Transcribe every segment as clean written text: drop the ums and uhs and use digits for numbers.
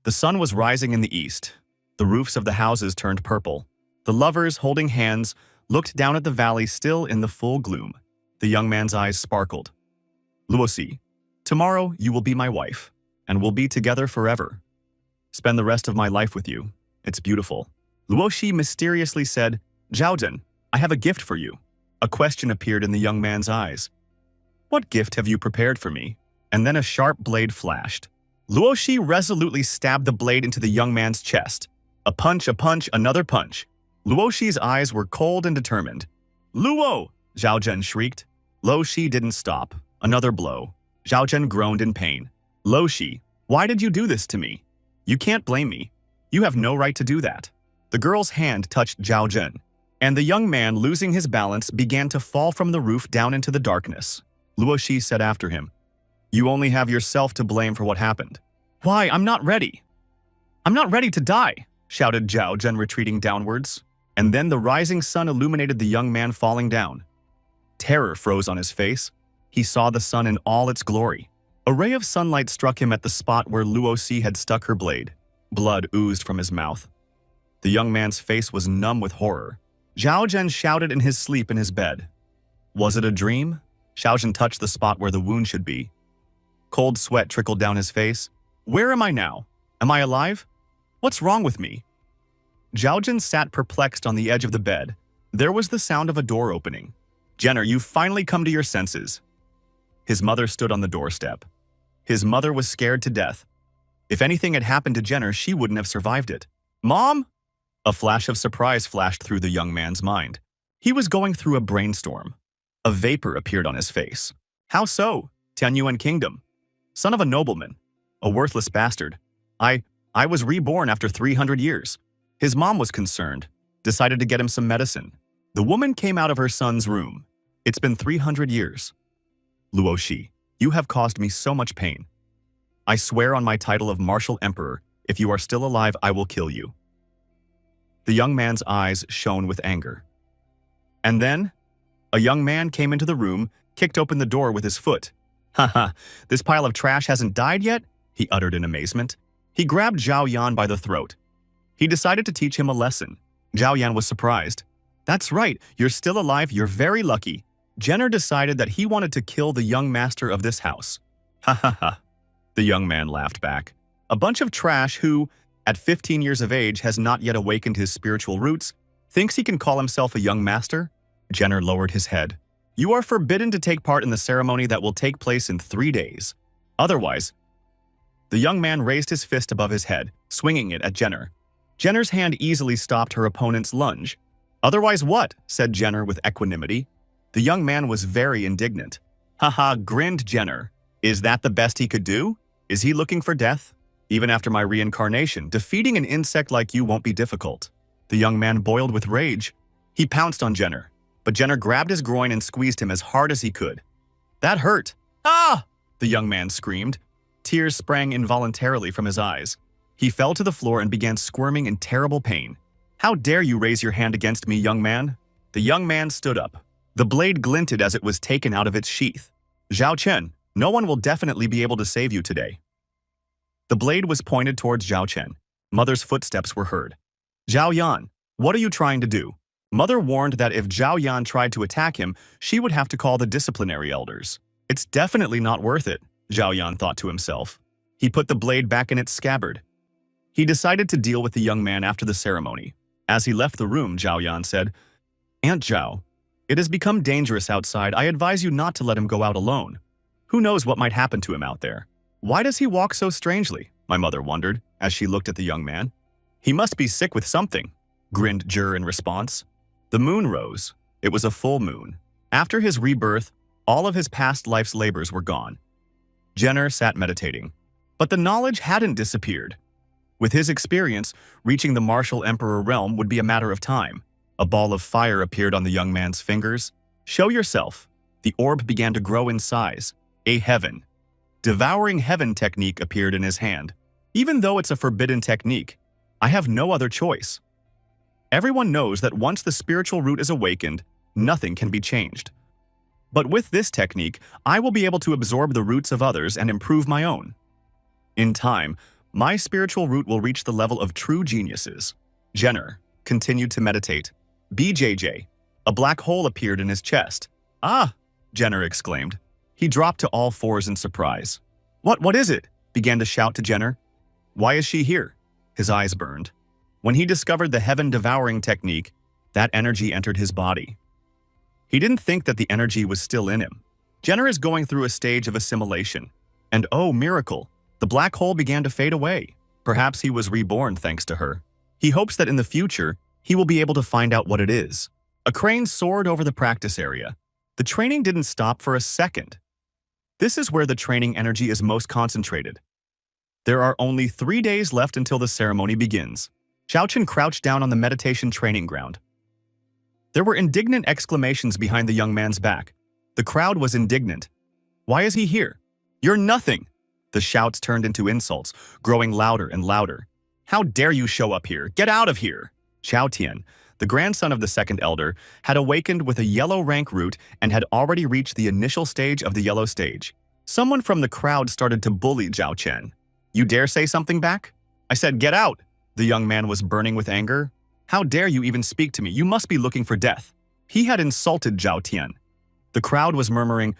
The sun was rising in the east. The roofs of the houses turned purple. The lovers, holding hands, looked down at the valley still in the full gloom. The young man's eyes sparkled. "Luosi, tomorrow you will be my wife, and we'll be together forever. Spend the rest of my life with you. It's beautiful." Luosi mysteriously said, "Zhaojun, I have a gift for you." A question appeared in the young man's eyes. "What gift have you prepared for me?" And then a sharp blade flashed. Luosi resolutely stabbed the blade into the young man's chest. A punch, another punch. Luoshi's eyes were cold and determined. "Luo!" Zhaojun shrieked. Luosi didn't stop. Another blow. Zhaojun groaned in pain. "Luosi, why did you do this to me? You can't blame me. You have no right to do that." The girl's hand touched Zhaojun, and the young man, losing his balance, began to fall from the roof down into the darkness. Luosi said after him, "You only have yourself to blame for what happened." "Why, I'm not ready. I'm not ready to die," shouted Zhaojun, retreating downwards. And then the rising sun illuminated the young man falling down. Terror froze on his face. He saw the sun in all its glory. A ray of sunlight struck him at the spot where Luosi had stuck her blade. Blood oozed from his mouth. The young man's face was numb with horror. Zhaojun shouted in his sleep in his bed. Was it a dream? Zhaojun touched the spot where the wound should be. Cold sweat trickled down his face. Where am I now? Am I alive? What's wrong with me? Zhaojun sat perplexed on the edge of the bed. There was the sound of a door opening. "Jenner, you've finally come to your senses." His mother stood on the doorstep. His mother was scared to death. If anything had happened to Jenner, she wouldn't have survived it. "Mom?" A flash of surprise flashed through the young man's mind. He was going through a brainstorm. A vapor appeared on his face. "How so? Tianyuan Kingdom. Son of a nobleman. A worthless bastard. I was reborn after 300 years. His mom was concerned, decided to get him some medicine. The woman came out of her son's room. "It's been 300 years. Luoshi, you have caused me so much pain. I swear on my title of martial emperor, if you are still alive, I will kill you." The young man's eyes shone with anger. And then, a young man came into the room, kicked open the door with his foot. "Haha, this pile of trash hasn't died yet?" he uttered in amazement. He grabbed Zhao Yan by the throat. He decided to teach him a lesson. Zhao Yan was surprised. "That's right, you're still alive, you're very lucky." Jenner decided that he wanted to kill the young master of this house. "Ha ha ha," the young man laughed back. "A bunch of trash who, at 15 years of age, has not yet awakened his spiritual roots, thinks he can call himself a young master?" Jenner lowered his head. "You are forbidden to take part in the ceremony that will take place in 3 days. Otherwise..." The young man raised his fist above his head, swinging it at Jenner. Jenner's hand easily stopped her opponent's lunge. "Otherwise what?" said Jenner with equanimity. The young man was very indignant. "Haha," grinned Jenner. "Is that the best he could do? Is he looking for death? Even after my reincarnation, defeating an insect like you won't be difficult." The young man boiled with rage. He pounced on Jenner, but Jenner grabbed his groin and squeezed him as hard as he could. "That hurt!" "Ah!" the young man screamed. Tears sprang involuntarily from his eyes. He fell to the floor and began squirming in terrible pain. "How dare you raise your hand against me, young man?" The young man stood up. The blade glinted as it was taken out of its sheath. "Zhao Chen, no one will definitely be able to save you today." The blade was pointed towards Zhao Chen. Mother's footsteps were heard. "Zhao Yan, what are you trying to do?" Mother warned that if Zhao Yan tried to attack him, she would have to call the disciplinary elders. "It's definitely not worth it," Zhao Yan thought to himself. He put the blade back in its scabbard. He decided to deal with the young man after the ceremony. As he left the room, Zhao Yan said, "Aunt Zhao, it has become dangerous outside. I advise you not to let him go out alone. Who knows what might happen to him out there? Why does he walk so strangely?" my mother wondered as she looked at the young man. "He must be sick with something," grinned Jur in response. The moon rose. It was a full moon. After his rebirth, all of his past life's labors were gone. Jenner sat meditating. But the knowledge hadn't disappeared. With his experience, reaching the martial emperor realm would be a matter of time. A ball of fire appeared on the young man's fingers. "Show yourself." The orb began to grow in size. A heaven. Devouring heaven technique appeared in his hand. "Even though it's a forbidden technique, I have no other choice. Everyone knows that once the spiritual root is awakened, nothing can be changed. But with this technique, I will be able to absorb the roots of others and improve my own. In time, My spiritual root will reach the level of true geniuses. Jenner continued to meditate. BJJ. A black hole appeared in his chest. Ah! Jenner exclaimed. He dropped to all fours in surprise. What is it? Began to shout to Jenner. Why is she here? His eyes burned. When he discovered the heaven-devouring technique, that energy entered his body. He didn't think that the energy was still in him. Jenner is going through a stage of assimilation. And oh, miracle, the black hole began to fade away. Perhaps he was reborn thanks to her. He hopes that in the future, he will be able to find out what it is. A crane soared over the practice area. The training didn't stop for a second. This is where the training energy is most concentrated. There are only 3 days left until the ceremony begins. Xiaochen crouched down on the meditation training ground. There were indignant exclamations behind the young man's back. The crowd was indignant. Why is he here? You're nothing! The shouts turned into insults, growing louder and louder. How dare you show up here? Get out of here! Xiao Tian, the grandson of the second elder, had awakened with a yellow rank root and had already reached the initial stage of the yellow stage. Someone from the crowd started to bully Zhao Chen. You dare say something back? I said, get out! The young man was burning with anger. How dare you even speak to me? You must be looking for death. He had insulted Zhao Tian. The crowd was murmuring,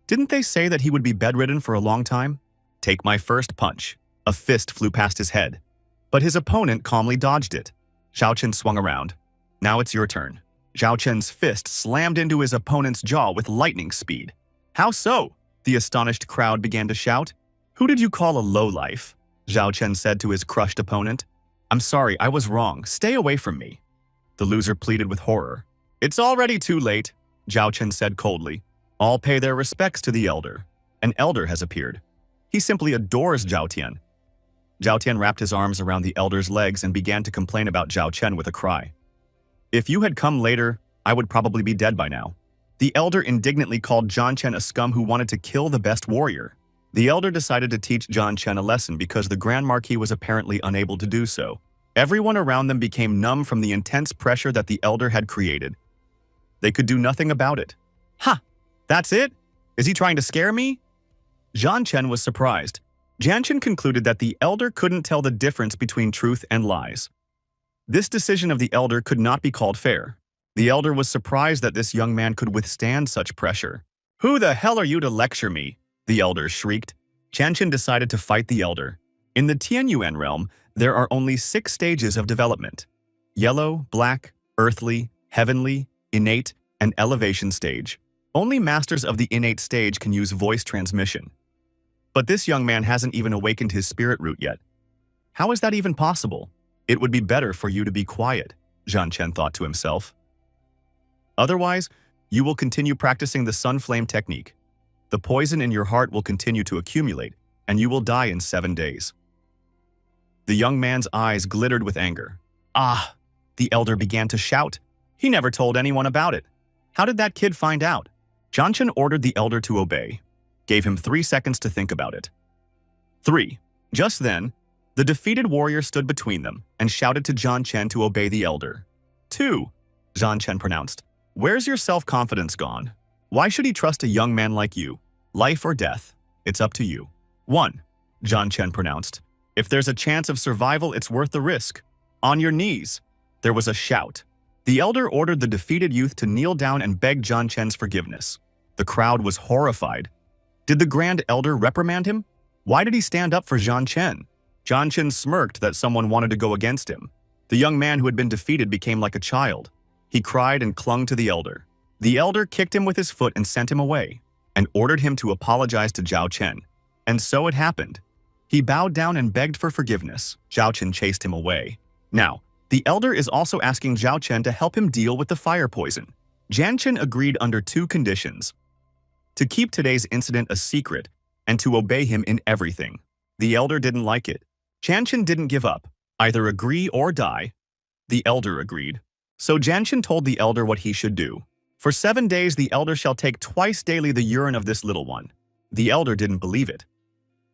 didn't they say that he would be bedridden for a long time? Take my first punch. A fist flew past his head. But his opponent calmly dodged it. Xiao Chen swung around. Now it's your turn. Zhao Chen's fist slammed into his opponent's jaw with lightning speed. How so? The astonished crowd began to shout. Who did you call a lowlife? Zhao Chen said to his crushed opponent. I'm sorry, I was wrong. Stay away from me. The loser pleaded with horror. It's already too late, Zhao Chen said coldly. All pay their respects to the elder. An elder has appeared. He simply adores Zhao Tian. Zhao Tian wrapped his arms around the elder's legs and began to complain about Zhao Chen with a cry. If you had come later, I would probably be dead by now. The elder indignantly called Zhao Chen a scum who wanted to kill the best warrior. The elder decided to teach Zhao Chen a lesson because the Grand Marquis was apparently unable to do so. Everyone around them became numb from the intense pressure that the elder had created. They could do nothing about it. Ha! That's it? Is he trying to scare me? Zhao Chen was surprised. Zhao Chen concluded that the elder couldn't tell the difference between truth and lies. This decision of the elder could not be called fair. The elder was surprised that this young man could withstand such pressure. Who the hell are you to lecture me? The elder shrieked. Zhao Chen decided to fight the elder. In the Tianyuan realm, there are only 6 stages of development. Yellow, black, earthly, heavenly, innate, and elevation stage. Only masters of the innate stage can use voice transmission. But this young man hasn't even awakened his spirit root yet. How is that even possible? It would be better for you to be quiet, Zhao Chen thought to himself. Otherwise, you will continue practicing the sun flame technique. The poison in your heart will continue to accumulate, and you will die in 7 days. The young man's eyes glittered with anger. Ah! The elder began to shout. He never told anyone about it. How did that kid find out? Zhao Chen ordered the elder to obey, gave him 3 seconds to think about it. 3. Just then, the defeated warrior stood between them and shouted to Zhao Chen to obey the elder. 2. Zhao Chen pronounced, Where's your self-confidence gone? Why should he trust a young man like you? Life or death? It's up to you. 1. Zhao Chen pronounced, If there's a chance of survival, it's worth the risk. On your knees. There was a shout. The elder ordered the defeated youth to kneel down and beg Zhao Chen's forgiveness. The crowd was horrified. Did the grand elder reprimand him? Why did he stand up for Zhao Chen? Zhao Chen smirked that someone wanted to go against him. The young man who had been defeated became like a child. He cried and clung to the elder. The elder kicked him with his foot and sent him away, and ordered him to apologize to Zhao Chen. And so it happened. He bowed down and begged for forgiveness. Zhao Chen chased him away. Now, the elder is also asking Zhao Chen to help him deal with the fire poison. Zhao Chen agreed under 2 conditions. To keep today's incident a secret, and to obey him in everything. The elder didn't like it. Zhao Chen didn't give up. Either agree or die. The elder agreed. So Zhao Chen told the elder what he should do. For 7 days the elder shall take twice daily the urine of this little one. The elder didn't believe it.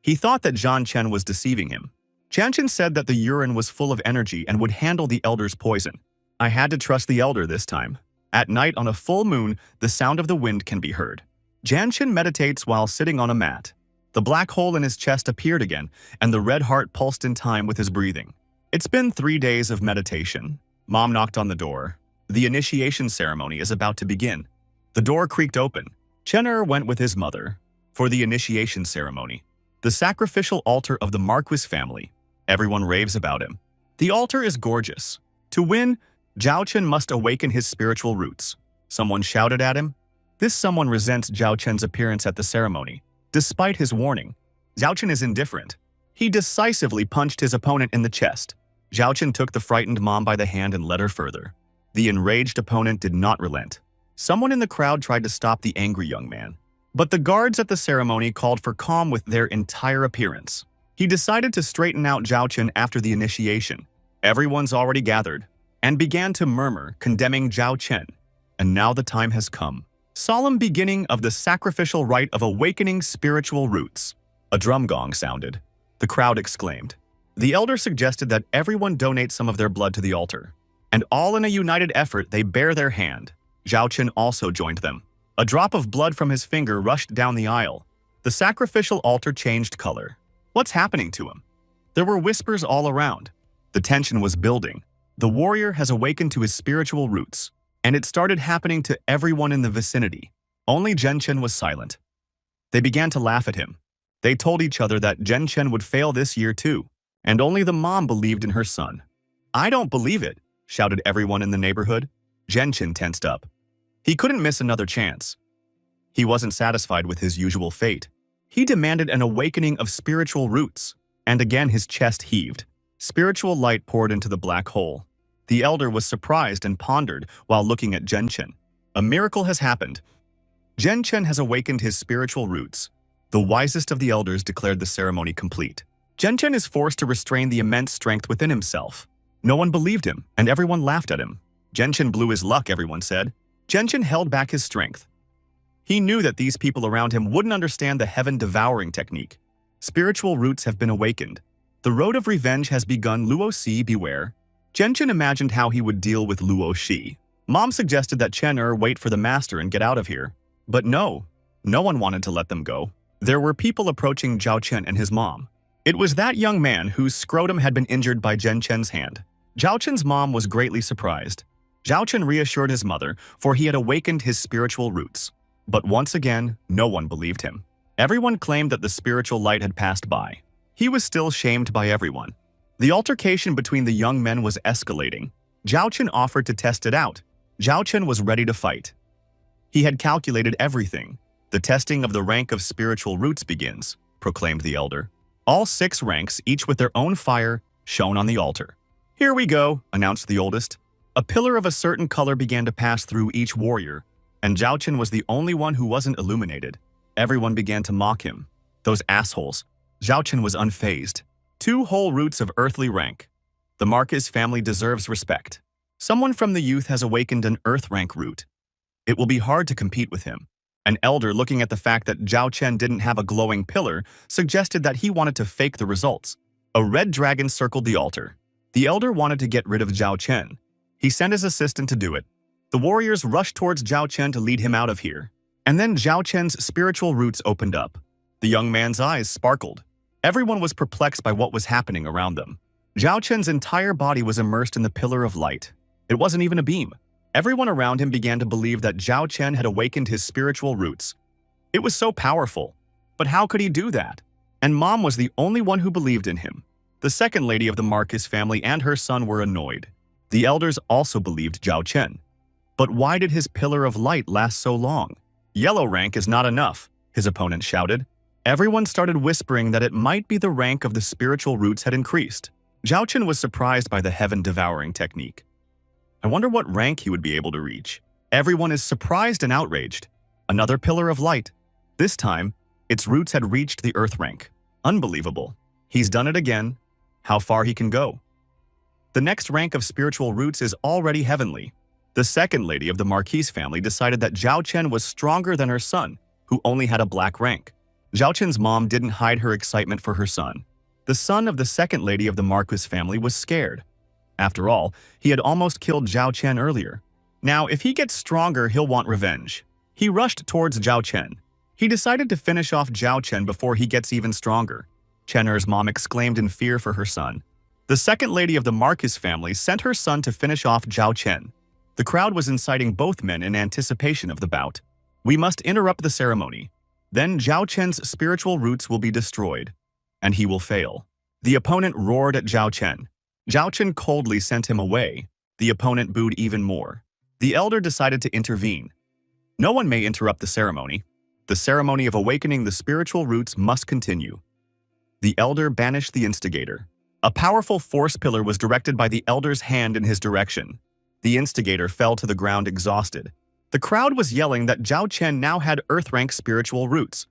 He thought that Zhao Chen was deceiving him. Zhao Chen said that the urine was full of energy and would handle the elder's poison. I had to trust the elder this time. At night on a full moon, the sound of the wind can be heard. Zhao Chen meditates while sitting on a mat. The black hole in his chest appeared again, and the red heart pulsed in time with his breathing. It's been 3 days of meditation. Mom knocked on the door. The initiation ceremony is about to begin. The door creaked open. Chenner went with his mother for the initiation ceremony. The sacrificial altar of the Marquis family. Everyone raves about him. The altar is gorgeous. To win, Zhao Chen must awaken his spiritual roots. Someone shouted at him. This someone resents Zhao Chen's appearance at the ceremony. Despite his warning, Zhao Chen is indifferent. He decisively punched his opponent in the chest. Zhao Chen took the frightened mom by the hand and led her further. The enraged opponent did not relent. Someone in the crowd tried to stop the angry young man. But the guards at the ceremony called for calm with their entire appearance. He decided to straighten out Zhao Chen after the initiation. Everyone's already gathered, and began to murmur, condemning Zhao Chen. And now the time has come. Solemn beginning of the sacrificial rite of awakening spiritual roots. A drum gong sounded. The crowd exclaimed. The elder suggested that everyone donate some of their blood to the altar. And all in a united effort, they bare their hand. Zhao Chen also joined them. A drop of blood from his finger rushed down the aisle. The sacrificial altar changed color. What's happening to him? There were whispers all around. The tension was building. The warrior has awakened to his spiritual roots, and it started happening to everyone in the vicinity. Only Zhen Chen was silent. They began to laugh at him. They told each other that Zhen Chen would fail this year too, and only the mom believed in her son. I don't believe it, shouted everyone in the neighborhood. Zhen Chen tensed up. He couldn't miss another chance. He wasn't satisfied with his usual fate. He demanded an awakening of spiritual roots, and again his chest heaved. Spiritual light poured into the black hole. The elder was surprised and pondered while looking at Zhen Chen. A miracle has happened. Zhen Chen has awakened his spiritual roots. The wisest of the elders declared the ceremony complete. Zhen Chen is forced to restrain the immense strength within himself. No one believed him, and everyone laughed at him. Zhen Chen blew his luck, everyone said. Zhen Chen held back his strength. He knew that these people around him wouldn't understand the heaven-devouring technique. Spiritual roots have been awakened. The road of revenge has begun. Luo Si, beware. Zhen Chen imagined how he would deal with Luo Shi. Mom suggested that Chen wait for the master and get out of here. But no one wanted to let them go. There were people approaching Zhao Chen and his mom. It was that young man whose scrotum had been injured by Zhen Chen's hand. Zhao Chen's mom was greatly surprised. Zhao Chen reassured his mother, for he had awakened his spiritual roots. But once again, no one believed him. Everyone claimed that the spiritual light had passed by. He was still shamed by everyone. The altercation between the young men was escalating. Zhao Chen offered to test it out. Zhao Chen was ready to fight. He had calculated everything. The testing of the rank of spiritual roots begins, proclaimed the elder. All 6 ranks, each with their own fire, shone on the altar. Here we go, announced the oldest. A pillar of a certain color began to pass through each warrior, and Zhao Chen was the only one who wasn't illuminated. Everyone began to mock him. Those assholes. Zhao Chen was unfazed. 2 whole roots of earthly rank. The Marquis family deserves respect. Someone from the youth has awakened an earth rank root. It will be hard to compete with him. An elder, looking at the fact that Zhao Chen didn't have a glowing pillar, suggested that he wanted to fake the results. A red dragon circled the altar. The elder wanted to get rid of Zhao Chen. He sent his assistant to do it. The warriors rushed towards Zhao Chen to lead him out of here. And then Zhao Chen's spiritual roots opened up. The young man's eyes sparkled. Everyone was perplexed by what was happening around them. Zhao Chen's entire body was immersed in the pillar of light. It wasn't even a beam. Everyone around him began to believe that Zhao Chen had awakened his spiritual roots. It was so powerful. But how could he do that? And Mom was the only one who believed in him. The second lady of the Marquis family and her son were annoyed. The elders also believed Zhao Chen. But why did his pillar of light last so long? Yellow rank is not enough, his opponent shouted. Everyone started whispering that it might be the rank of the spiritual roots had increased. Zhao Chen was surprised by the heaven-devouring technique. I wonder what rank he would be able to reach. Everyone is surprised and outraged. Another pillar of light. This time, its roots had reached the earth rank. Unbelievable. He's done it again. How far he can go. The next rank of spiritual roots is already heavenly. The second lady of the Marquis family decided that Zhao Chen was stronger than her son, who only had a black rank. Zhao Chen's mom didn't hide her excitement for her son. The son of the second lady of the Marquis family was scared. After all, he had almost killed Zhao Chen earlier. Now, if he gets stronger, he'll want revenge. He rushed towards Zhao Chen. He decided to finish off Zhao Chen before he gets even stronger. Chener's mom exclaimed in fear for her son. The second lady of the Marcus family sent her son to finish off Zhao Chen. The crowd was inciting both men in anticipation of the bout. We must interrupt the ceremony. Then Zhao Chen's spiritual roots will be destroyed, and he will fail. The opponent roared at Zhao Chen. Zhao Chen coldly sent him away. The opponent booed even more. The elder decided to intervene. No one may interrupt the ceremony. The ceremony of awakening the spiritual roots must continue. The elder banished the instigator. A powerful force pillar was directed by the elder's hand in his direction. The instigator fell to the ground exhausted. The crowd was yelling that Zhao Chen now had Earth-rank spiritual roots,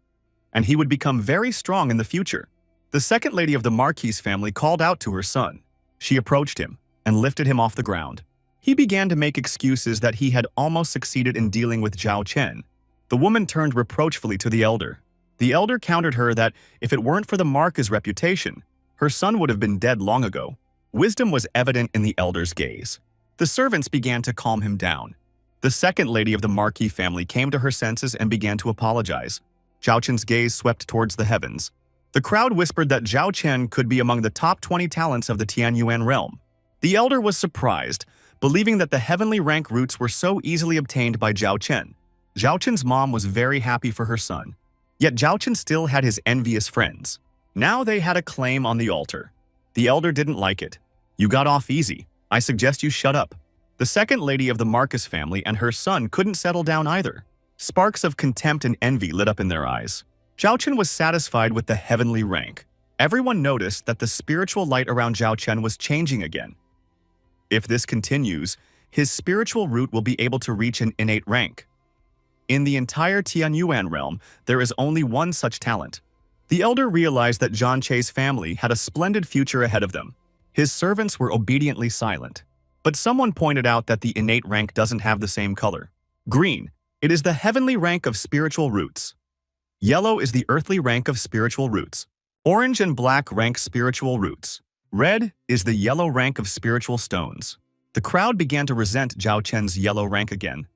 and he would become very strong in the future. The second lady of the Marquis family called out to her son. She approached him and lifted him off the ground. He began to make excuses that he had almost succeeded in dealing with Zhao Chen. The woman turned reproachfully to the elder. The elder countered her that if it weren't for the Marquis' reputation, her son would have been dead long ago. Wisdom was evident in the elder's gaze. The servants began to calm him down. The second lady of the Marquis family came to her senses and began to apologize. Zhao Chen's gaze swept towards the heavens. The crowd whispered that Zhao Chen could be among the top 20 talents of the Tianyuan realm. The elder was surprised, believing that the heavenly rank roots were so easily obtained by Zhao Chen. Zhao Chen's mom was very happy for her son. Yet Zhao Chen still had his envious friends. Now they had a claim on the altar. The elder didn't like it. You got off easy. I suggest you shut up. The second lady of the Marcus family and her son couldn't settle down either. Sparks of contempt and envy lit up in their eyes. Zhao Chen was satisfied with the heavenly rank. Everyone noticed that the spiritual light around Zhao Chen was changing again. If this continues, his spiritual root will be able to reach an innate rank. In the entire Tianyuan realm, there is only one such talent. The elder realized that Zhang Che's family had a splendid future ahead of them. His servants were obediently silent. But someone pointed out that the innate rank doesn't have the same color. Green, it is the heavenly rank of spiritual roots. Yellow is the earthly rank of spiritual roots. Orange and black rank spiritual roots. Red is the yellow rank of spiritual stones. The crowd began to resent Zhao Chen's yellow rank again.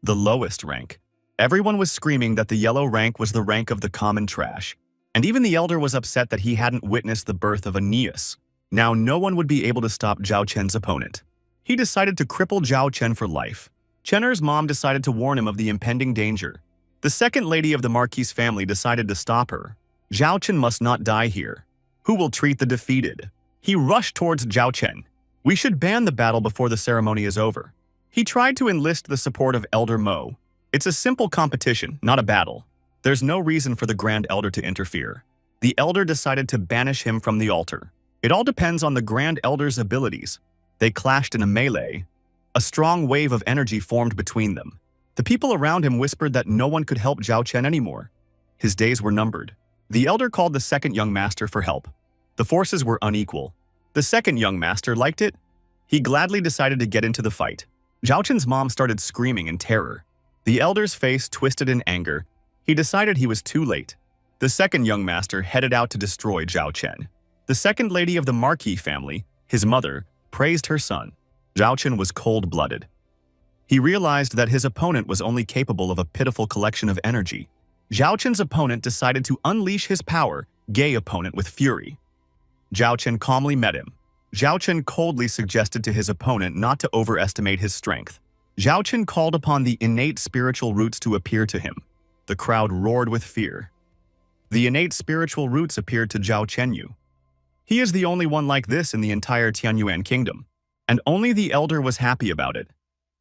The lowest rank. Everyone was screaming that the yellow rank was the rank of the common trash. And even the elder was upset that he hadn't witnessed the birth of Aeneas. Now no one would be able to stop Zhao Chen's opponent. He decided to cripple Zhao Chen for life. Chener's mom decided to warn him of the impending danger. The second lady of the Marquis family decided to stop her. Zhao Chen must not die here. Who will treat the defeated? He rushed towards Zhao Chen. We should ban the battle before the ceremony is over. He tried to enlist the support of Elder Mo. It's a simple competition, not a battle. There's no reason for the Grand Elder to interfere. The Elder decided to banish him from the altar. It all depends on the Grand Elder's abilities. They clashed in a melee. A strong wave of energy formed between them. The people around him whispered that no one could help Zhao Chen anymore. His days were numbered. The elder called the second young master for help. The forces were unequal. The second young master liked it. He gladly decided to get into the fight. Zhao Chen's mom started screaming in terror. The elder's face twisted in anger. He decided he was too late. The second young master headed out to destroy Zhao Chen. The second lady of the Marquis family, his mother, praised her son. Zhao Chen was cold-blooded. He realized that his opponent was only capable of a pitiful collection of energy. Zhao Chen's opponent decided to unleash his power, gay opponent with fury. Zhao Chen calmly met him. Zhao Chen coldly suggested to his opponent not to overestimate his strength. Zhao Chen called upon the innate spiritual roots to appear to him. The crowd roared with fear. The innate spiritual roots appeared to Zhao Chenyu. He is the only one like this in the entire Tianyuan kingdom, and only the elder was happy about it.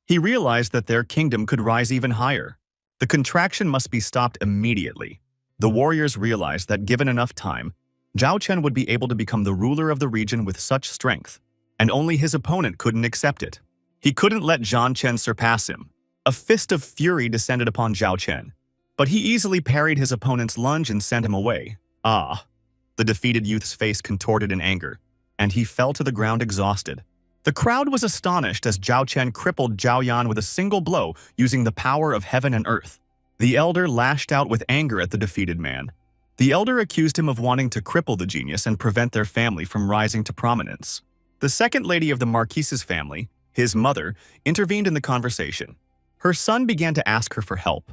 He realized that their kingdom could rise even higher. The contraction must be stopped immediately. The warriors realized that given enough time, Zhao Chen would be able to become the ruler of the region with such strength, and only his opponent couldn't accept it. He couldn't let Zhao Chen surpass him. A fist of fury descended upon Zhao Chen, but he easily parried his opponent's lunge and sent him away. Ah! The defeated youth's face contorted in anger, and he fell to the ground exhausted. The crowd was astonished as Zhao Chen crippled Zhao Yan with a single blow using the power of heaven and earth. The elder lashed out with anger at the defeated man. The elder accused him of wanting to cripple the genius and prevent their family from rising to prominence. The second lady of the Marquis's family, his mother, intervened in the conversation. Her son began to ask her for help.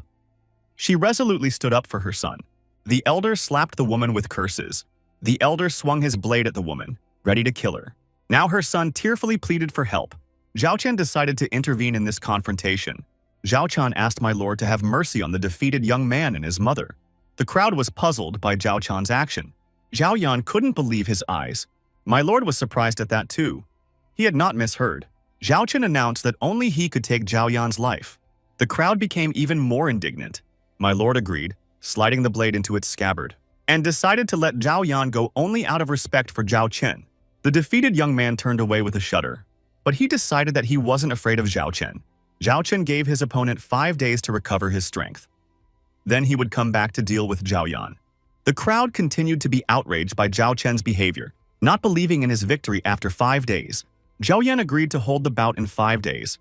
She resolutely stood up for her son. The elder slapped the woman with curses. The elder swung his blade at the woman, ready to kill her. Now her son tearfully pleaded for help. Zhao Chen decided to intervene in this confrontation. Zhao Chen asked my lord to have mercy on the defeated young man and his mother. The crowd was puzzled by Zhao Chan's action. Zhao Yan couldn't believe his eyes. My lord was surprised at that too. He had not misheard. Zhao Chen announced that only he could take Zhao Yan's life. The crowd became even more indignant. My lord agreed, sliding the blade into its scabbard, and decided to let Zhao Yan go only out of respect for Zhao Chen. The defeated young man turned away with a shudder, but he decided that he wasn't afraid of Zhao Chen. Zhao Chen gave his opponent 5 days to recover his strength. Then he would come back to deal with Zhao Yan. The crowd continued to be outraged by Zhao Chen's behavior, not believing in his victory after 5 days. Zhao Yan agreed to hold the bout in 5 days.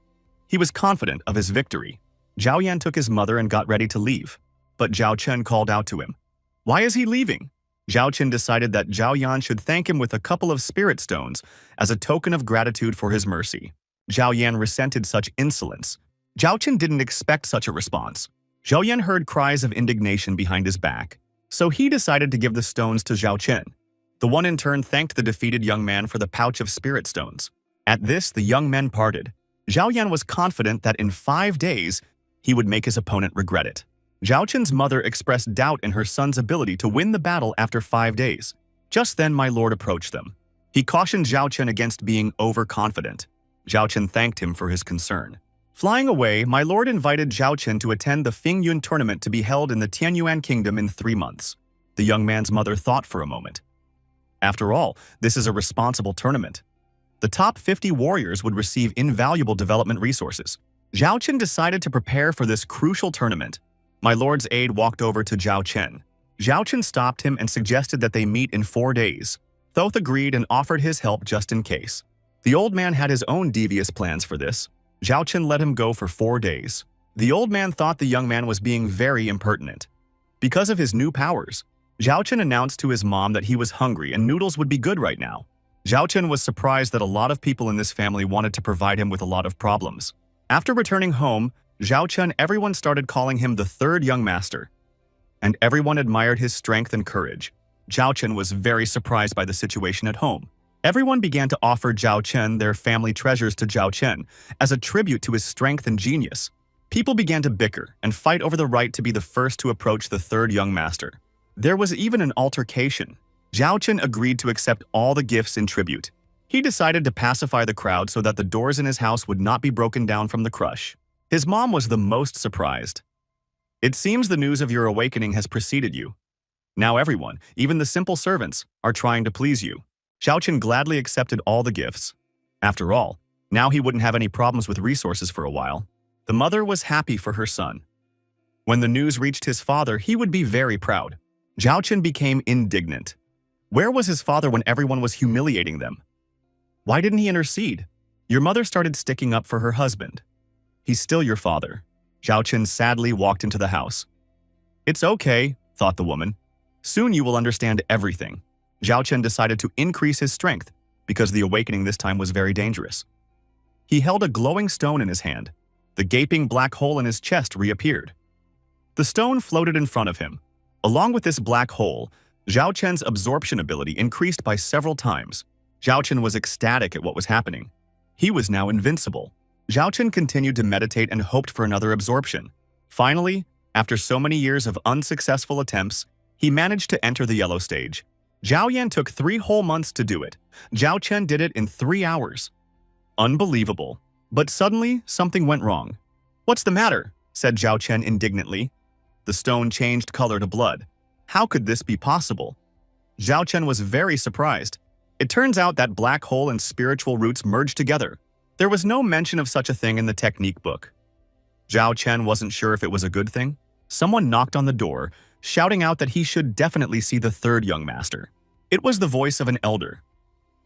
He was confident of his victory. Zhao Yan took his mother and got ready to leave, but Zhao Chen called out to him. Why is he leaving? Zhao Chen decided that Zhao Yan should thank him with a couple of spirit stones as a token of gratitude for his mercy. Zhao Yan resented such insolence. Zhao Chen didn't expect such a response. Zhao Yan heard cries of indignation behind his back, so he decided to give the stones to Zhao Chen. The one in turn thanked the defeated young man for the pouch of spirit stones. At this, the young men parted. Zhao Yan was confident that in 5 days, he would make his opponent regret it. Zhao Chen's mother expressed doubt in her son's ability to win the battle after 5 days. Just then, my lord approached them. He cautioned Zhao Chen against being overconfident. Zhao Chen thanked him for his concern. Flying away, my lord invited Zhao Chen to attend the Fingyun tournament to be held in the Tianyuan kingdom in 3 months. The young man's mother thought for a moment. After all, this is a responsible tournament. The top 50 warriors would receive invaluable development resources. Zhao Chen decided to prepare for this crucial tournament. My lord's aide walked over to Zhao Chen. Zhao Chen stopped him and suggested that they meet in 4 days. Thoth agreed and offered his help just in case. The old man had his own devious plans for this. Zhao Chen let him go for 4 days. The old man thought the young man was being very impertinent. Because of his new powers, Zhao Chen announced to his mom that he was hungry and noodles would be good right now. Zhao Chen was surprised that a lot of people in this family wanted to provide him with a lot of problems. After returning home, Zhao Chen, everyone started calling him the third young master, and everyone admired his strength and courage. Zhao Chen was very surprised by the situation at home. Everyone began to offer Zhao Chen their family treasures to Zhao Chen as a tribute to his strength and genius. People began to bicker and fight over the right to be the first to approach the third young master. There was even an altercation. Zhao Chen agreed to accept all the gifts in tribute. He decided to pacify the crowd so that the doors in his house would not be broken down from the crush. His mom was the most surprised. It seems the news of your awakening has preceded you. Now everyone, even the simple servants, are trying to please you. Zhao Chen gladly accepted all the gifts. After all, now he wouldn't have any problems with resources for a while. The mother was happy for her son. When the news reached his father, he would be very proud. Zhao Chen became indignant. Where was his father when everyone was humiliating them? Why didn't he intercede? Your mother started sticking up for her husband. He's still your father. Zhao Chen sadly walked into the house. It's okay, thought the woman. Soon you will understand everything. Zhao Chen decided to increase his strength because the awakening this time was very dangerous. He held a glowing stone in his hand. The gaping black hole in his chest reappeared. The stone floated in front of him. Along with this black hole, Zhao Chen's absorption ability increased by several times. Zhao Chen was ecstatic at what was happening. He was now invincible. Zhao Chen continued to meditate and hoped for another absorption. Finally, after so many years of unsuccessful attempts, he managed to enter the yellow stage. Zhao Yan took 3 whole months to do it. Zhao Chen did it in 3 hours. Unbelievable. But suddenly, something went wrong. What's the matter? Said Zhao Chen indignantly. The stone changed color to blood. How could this be possible? Zhao Chen was very surprised. It turns out that black hole and spiritual roots merged together. There was no mention of such a thing in the technique book. Zhao Chen wasn't sure if it was a good thing. Someone knocked on the door, shouting out that he should definitely see the third young master. It was the voice of an elder.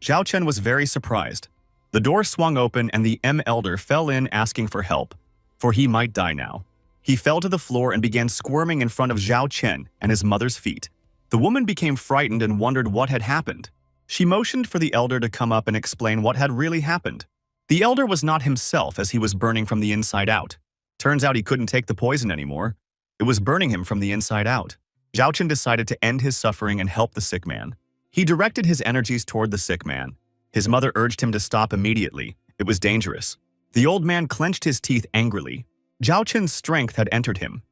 Zhao Chen was very surprised. The door swung open and the elder fell in asking for help, for he might die now. He fell to the floor and began squirming in front of Zhao Chen and his mother's feet. The woman became frightened and wondered what had happened. She motioned for the elder to come up and explain what had really happened. The elder was not himself as he was burning from the inside out. Turns out he couldn't take the poison anymore. It It was burning him from the inside out. Zhao Chen decided to end his suffering and help the sick man. He directed his energies toward the sick man. His mother urged him to stop immediately. It was dangerous. The old man clenched his teeth angrily. Zhao Chen's strength had entered him.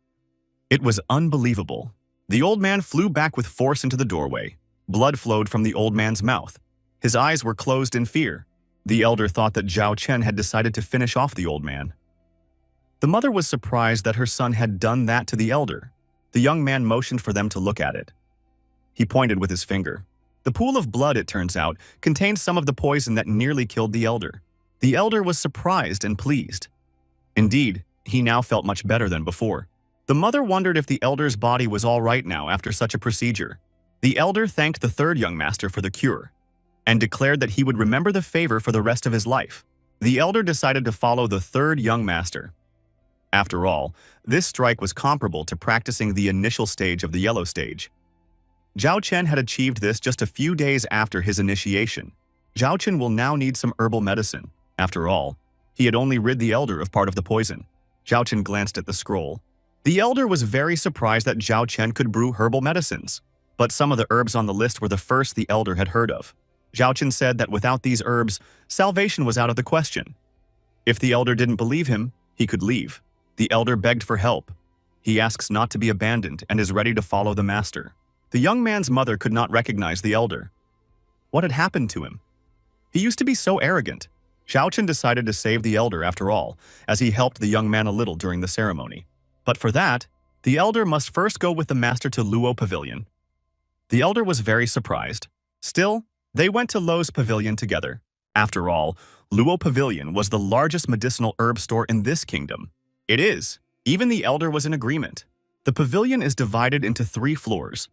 It was unbelievable. The old man flew back with force into the doorway. Blood flowed from the old man's mouth. His eyes were closed in fear. The elder thought that Zhao Chen had decided to finish off the old man. The mother was surprised that her son had done that to the elder. The young man motioned for them to look at it. He pointed with his finger. The pool of blood, it turns out, contained some of the poison that nearly killed the elder. The elder was surprised and pleased. Indeed, he now felt much better than before. The mother wondered if the elder's body was all right now after such a procedure. The elder thanked the third young master for the cure and declared that he would remember the favor for the rest of his life. The elder decided to follow the third young master. After all, this strike was comparable to practicing the initial stage of the yellow stage. Zhao Chen had achieved this just a few days after his initiation. Zhao Chen will now need some herbal medicine. After all, he had only rid the elder of part of the poison. Zhao Chen glanced at the scroll. The elder was very surprised that Zhao Chen could brew herbal medicines, but some of the herbs on the list were the first the elder had heard of. Zhao Chen said that without these herbs, salvation was out of the question. If the elder didn't believe him, he could leave. The elder begged for help. He asks not to be abandoned and is ready to follow the master. The young man's mother could not recognize the elder. What had happened to him? He used to be so arrogant. Zhao Chen decided to save the elder after all, as he helped the young man a little during the ceremony. But for that, the elder must first go with the master to Luo Pavilion. The elder was very surprised. Still, they went to Luo's pavilion together. After all, Luo Pavilion was the largest medicinal herb store in this kingdom. It is. Even the elder was in agreement. The pavilion is divided into 3 floors.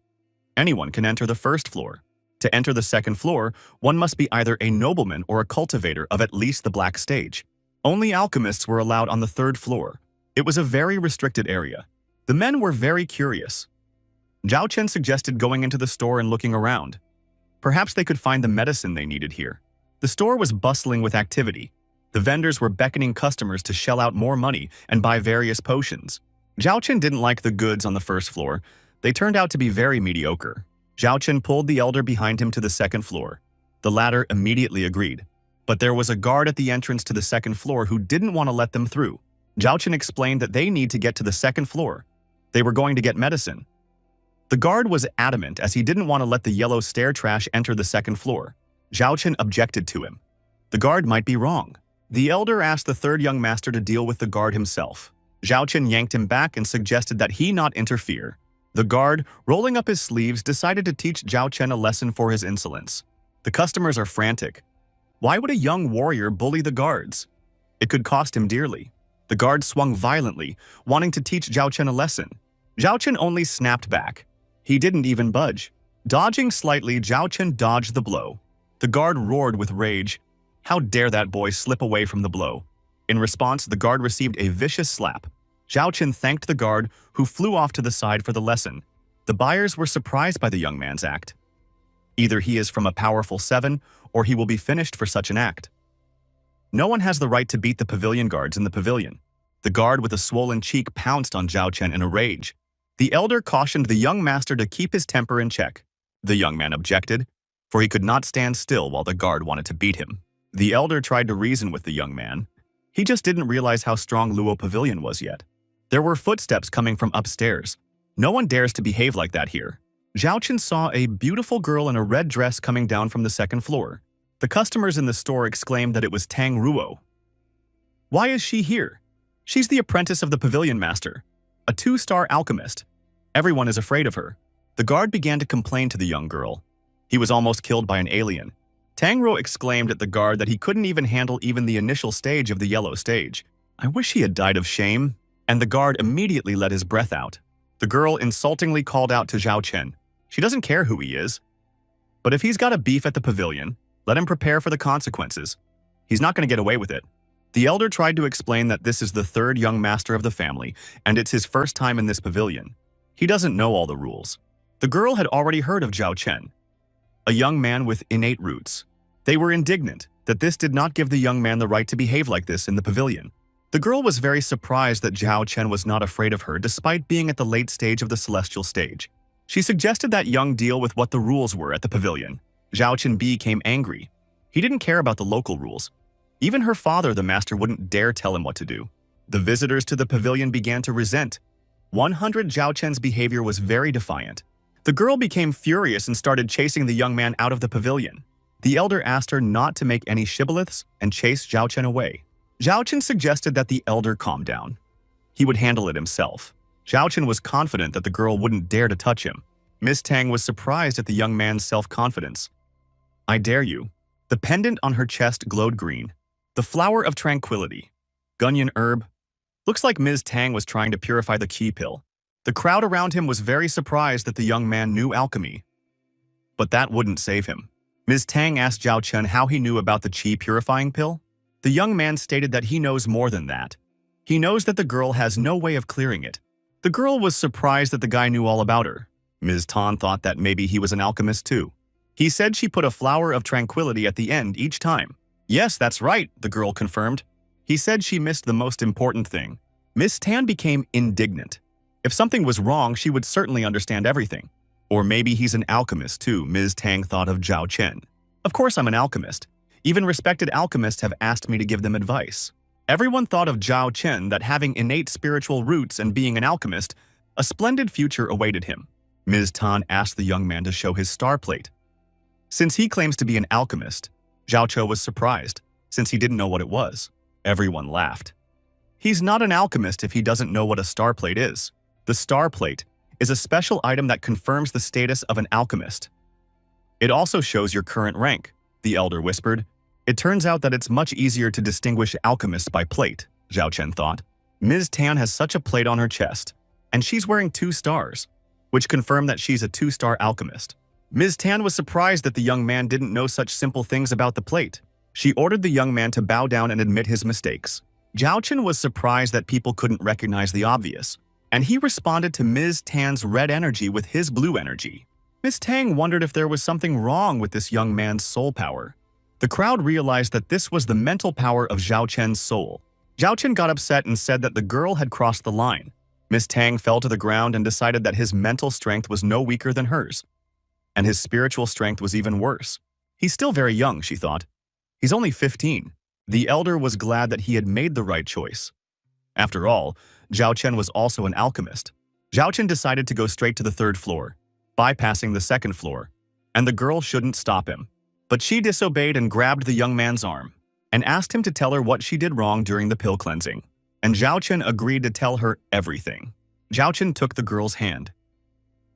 Anyone can enter the first floor. To enter the second floor, one must be either a nobleman or a cultivator of at least the black stage. Only alchemists were allowed on the 3rd floor. It was a very restricted area. The men were very curious. Zhao Chen suggested going into the store and looking around. Perhaps they could find the medicine they needed here. The store was bustling with activity. The vendors were beckoning customers to shell out more money and buy various potions. Zhao Chen didn't like the goods on the 1st floor. They turned out to be very mediocre. Zhao Chen pulled the elder behind him to the 2nd floor. The latter immediately agreed. But there was a guard at the entrance to the 2nd floor who didn't want to let them through. Zhao Chen explained that they need to get to the 2nd floor. They were going to get medicine. The guard was adamant as he didn't want to let the yellow stair trash enter the 2nd floor. Zhao Chen objected to him. The guard might be wrong. The elder asked the 3rd young master to deal with the guard himself. Zhao Chen yanked him back and suggested that he not interfere. The guard, rolling up his sleeves, decided to teach Zhao Chen a lesson for his insolence. The customers are frantic. Why would a young warrior bully the guards? It could cost him dearly. The guard swung violently, wanting to teach Zhao Chen a lesson. Zhao Chen only snapped back. He didn't even budge. Dodging slightly, Zhao Chen dodged the blow. The guard roared with rage. How dare that boy slip away from the blow? In response, the guard received a vicious slap. Zhao Chen thanked the guard, who flew off to the side for the lesson. The buyers were surprised by the young man's act. Either he is from a powerful 7, or he will be finished for such an act. No one has the right to beat the pavilion guards in the pavilion. The guard with a swollen cheek pounced on Zhao Chen in a rage. The elder cautioned the young master to keep his temper in check. The young man objected, for he could not stand still while the guard wanted to beat him. The elder tried to reason with the young man. He just didn't realize how strong Luo Pavilion was yet. There were footsteps coming from upstairs. No one dares to behave like that here. Zhao Chen saw a beautiful girl in a red dress coming down from the 2nd floor. The customers in the store exclaimed that it was Tang Ruo. Why is she here? She's the apprentice of the pavilion master, a 2-star alchemist. Everyone is afraid of her. The guard began to complain to the young girl. He was almost killed by an alien. Tang Ruo exclaimed at the guard that he couldn't even handle even the initial stage of the yellow stage. I wish he had died of shame. And the guard immediately let his breath out. The girl insultingly called out to Zhao Chen. She doesn't care who he is. But if he's got a beef at the pavilion, let him prepare for the consequences. He's not going to get away with it. The elder tried to explain that this is the 3rd young master of the family, and it's his first time in this pavilion. He doesn't know all the rules. The girl had already heard of Zhao Chen, a young man with innate roots. They were indignant that this did not give the young man the right to behave like this in the pavilion. The girl was very surprised that Zhao Chen was not afraid of her despite being at the late stage of the celestial stage. She suggested that Young deal with what the rules were at the pavilion. Zhao Chen became angry. He didn't care about the local rules. Even her father, the master, wouldn't dare tell him what to do. The visitors to the pavilion began to resent. 100 Zhao Chen's behavior was very defiant. The girl became furious and started chasing the young man out of the pavilion. The elder asked her not to make any shibboleths and chased Zhao Chen away. Zhao Chen suggested that the elder calm down. He would handle it himself. Zhao Chen was confident that the girl wouldn't dare to touch him. Miss Tang was surprised at the young man's self-confidence. "I dare you." The pendant on her chest glowed green. The flower of tranquility. Gunyan herb. Looks like Ms. Tang was trying to purify the qi pill. The crowd around him was very surprised that the young man knew alchemy. But that wouldn't save him. Ms. Tang asked Zhao Chen how he knew about the qi purifying pill. The young man stated that he knows more than that. He knows that the girl has no way of clearing it. The girl was surprised that the guy knew all about her. Ms. Tan thought that maybe he was an alchemist too. He said she put a flower of tranquility at the end each time. "Yes, that's right," the girl confirmed. He said she missed the most important thing. Miss Tan became indignant. If something was wrong, she would certainly understand everything. Or maybe he's an alchemist too, Ms. Tang thought of Zhao Chen. "Of course I'm an alchemist. Even respected alchemists have asked me to give them advice." Everyone thought of Zhao Chen that having innate spiritual roots and being an alchemist, a splendid future awaited him. Ms. Tan asked the young man to show his star plate. Since he claims to be an alchemist, Zhao Cho was surprised, since he didn't know what it was. Everyone laughed. He's not an alchemist if he doesn't know what a star plate is. The star plate is a special item that confirms the status of an alchemist. It also shows your current rank, the elder whispered. It turns out that it's much easier to distinguish alchemists by plate, Zhao Chen thought. Ms. Tan has such a plate on her chest, and she's wearing 2 stars, which confirm that she's a 2-star alchemist. Ms. Tan was surprised that the young man didn't know such simple things about the plate. She ordered the young man to bow down and admit his mistakes. Zhao Chen was surprised that people couldn't recognize the obvious, and he responded to Ms. Tan's red energy with his blue energy. Ms. Tang wondered if there was something wrong with this young man's soul power. The crowd realized that this was the mental power of Zhao Chen's soul. Zhao Chen got upset and said that the girl had crossed the line. Ms. Tang fell to the ground and decided that his mental strength was no weaker than hers, and his spiritual strength was even worse. He's still very young, she thought. He's only 15. The elder was glad that he had made the right choice. After all, Zhao Chen was also an alchemist. Zhao Chen decided to go straight to the 3rd floor, bypassing the 2nd floor, and the girl shouldn't stop him. But she disobeyed and grabbed the young man's arm and asked him to tell her what she did wrong during the pill cleansing. And Zhao Chen agreed to tell her everything. Zhao Chen took the girl's hand.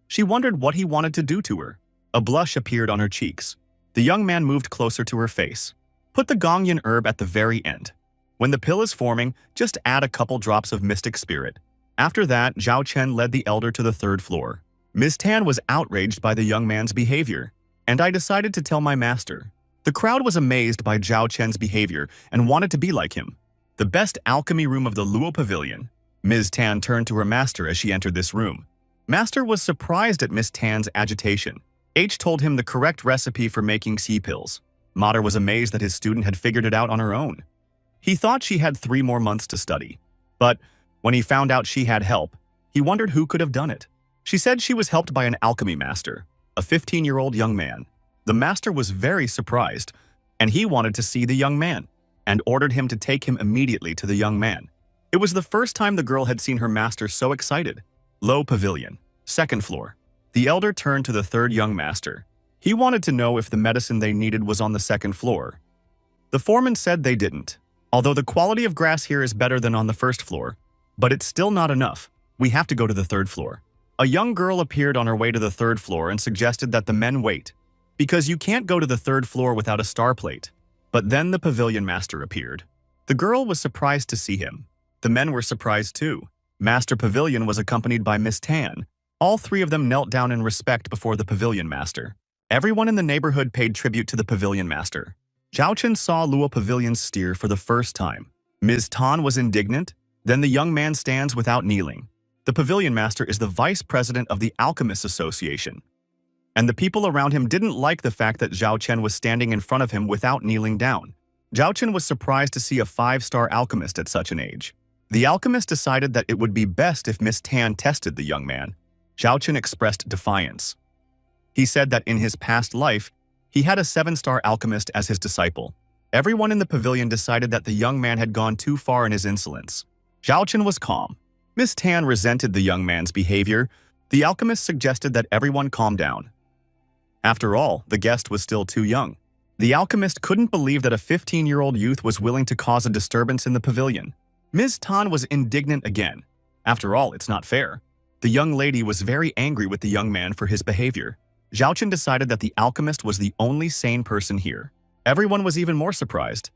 She wondered what he wanted to do to her. A blush appeared on her cheeks. The young man moved closer to her face. Put the Gongyan herb at the very end. When the pill is forming, just add a couple drops of mystic spirit. After that, Zhao Chen led the elder to the 3rd floor. Ms. Tan was outraged by the young man's behavior, and I decided to tell my master. The crowd was amazed by Zhao Chen's behavior and wanted to be like him. The best alchemy room of the Luo Pavilion. Ms. Tan turned to her master as she entered this room. Master was surprised at Ms. Tan's agitation. H told him the correct recipe for making sea pills. Mater was amazed that his student had figured it out on her own. He thought she had 3 more months to study. But when he found out she had help, he wondered who could have done it. She said she was helped by an alchemy master, a 15-year-old young man. The master was very surprised, and he wanted to see the young man, and ordered him to take him immediately to the young man. It was the first time the girl had seen her master so excited. Low Pavilion, 2nd floor. The elder turned to the 3rd young master. He wanted to know if the medicine they needed was on the 2nd floor. The foreman said they didn't, although the quality of grass here is better than on the 1st floor. But it's still not enough. We have to go to the 3rd floor. A young girl appeared on her way to the 3rd floor and suggested that the men wait, because you can't go to the 3rd floor without a star plate. But then the pavilion master appeared. The girl was surprised to see him. The men were surprised too. Master Pavilion was accompanied by Miss Tan. All 3 of them knelt down in respect before the pavilion master. Everyone in the neighborhood paid tribute to the pavilion master. Zhao Chen saw Luo Pavilion's steer for the first time. Ms. Tan was indignant. Then the young man stands without kneeling. The pavilion master is the vice president of the Alchemists Association. And the people around him didn't like the fact that Zhao Chen was standing in front of him without kneeling down. Zhao Chen was surprised to see a 5-star alchemist at such an age. The alchemist decided that it would be best if Miss Tan tested the young man. Zhao Chen expressed defiance. He said that in his past life, he had a 7-star alchemist as his disciple. Everyone in the pavilion decided that the young man had gone too far in his insolence. Zhao Chen was calm. Miss Tan resented the young man's behavior. The alchemist suggested that everyone calm down. After all, the guest was still too young. The alchemist couldn't believe that a 15-year-old youth was willing to cause a disturbance in the pavilion. Ms. Tan was indignant again. After all, it's not fair. The young lady was very angry with the young man for his behavior. Zhao Chen decided that the alchemist was the only sane person here. Everyone was even more surprised.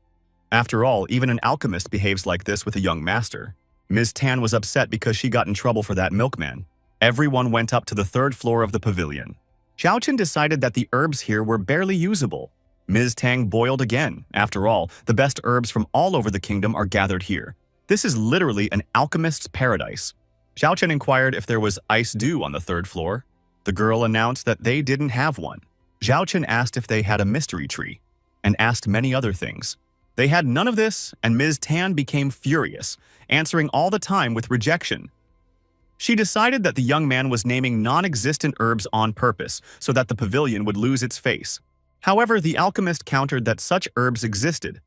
After all, even an alchemist behaves like this with a young master. Ms. Tan was upset because she got in trouble for that milkman. Everyone went up to the 3rd floor of the pavilion. Zhao Chen decided that the herbs here were barely usable. Ms. Tang boiled again. After all, the best herbs from all over the kingdom are gathered here. This is literally an alchemist's paradise. Zhao Chen inquired if there was ice dew on the 3rd floor. The girl announced that they didn't have one. Zhao Chen asked if they had a mystery tree, and asked many other things. They had none of this, and Ms. Tan became furious, answering all the time with rejection. She decided that the young man was naming non-existent herbs on purpose so that the pavilion would lose its face. However, the alchemist countered that such herbs existed,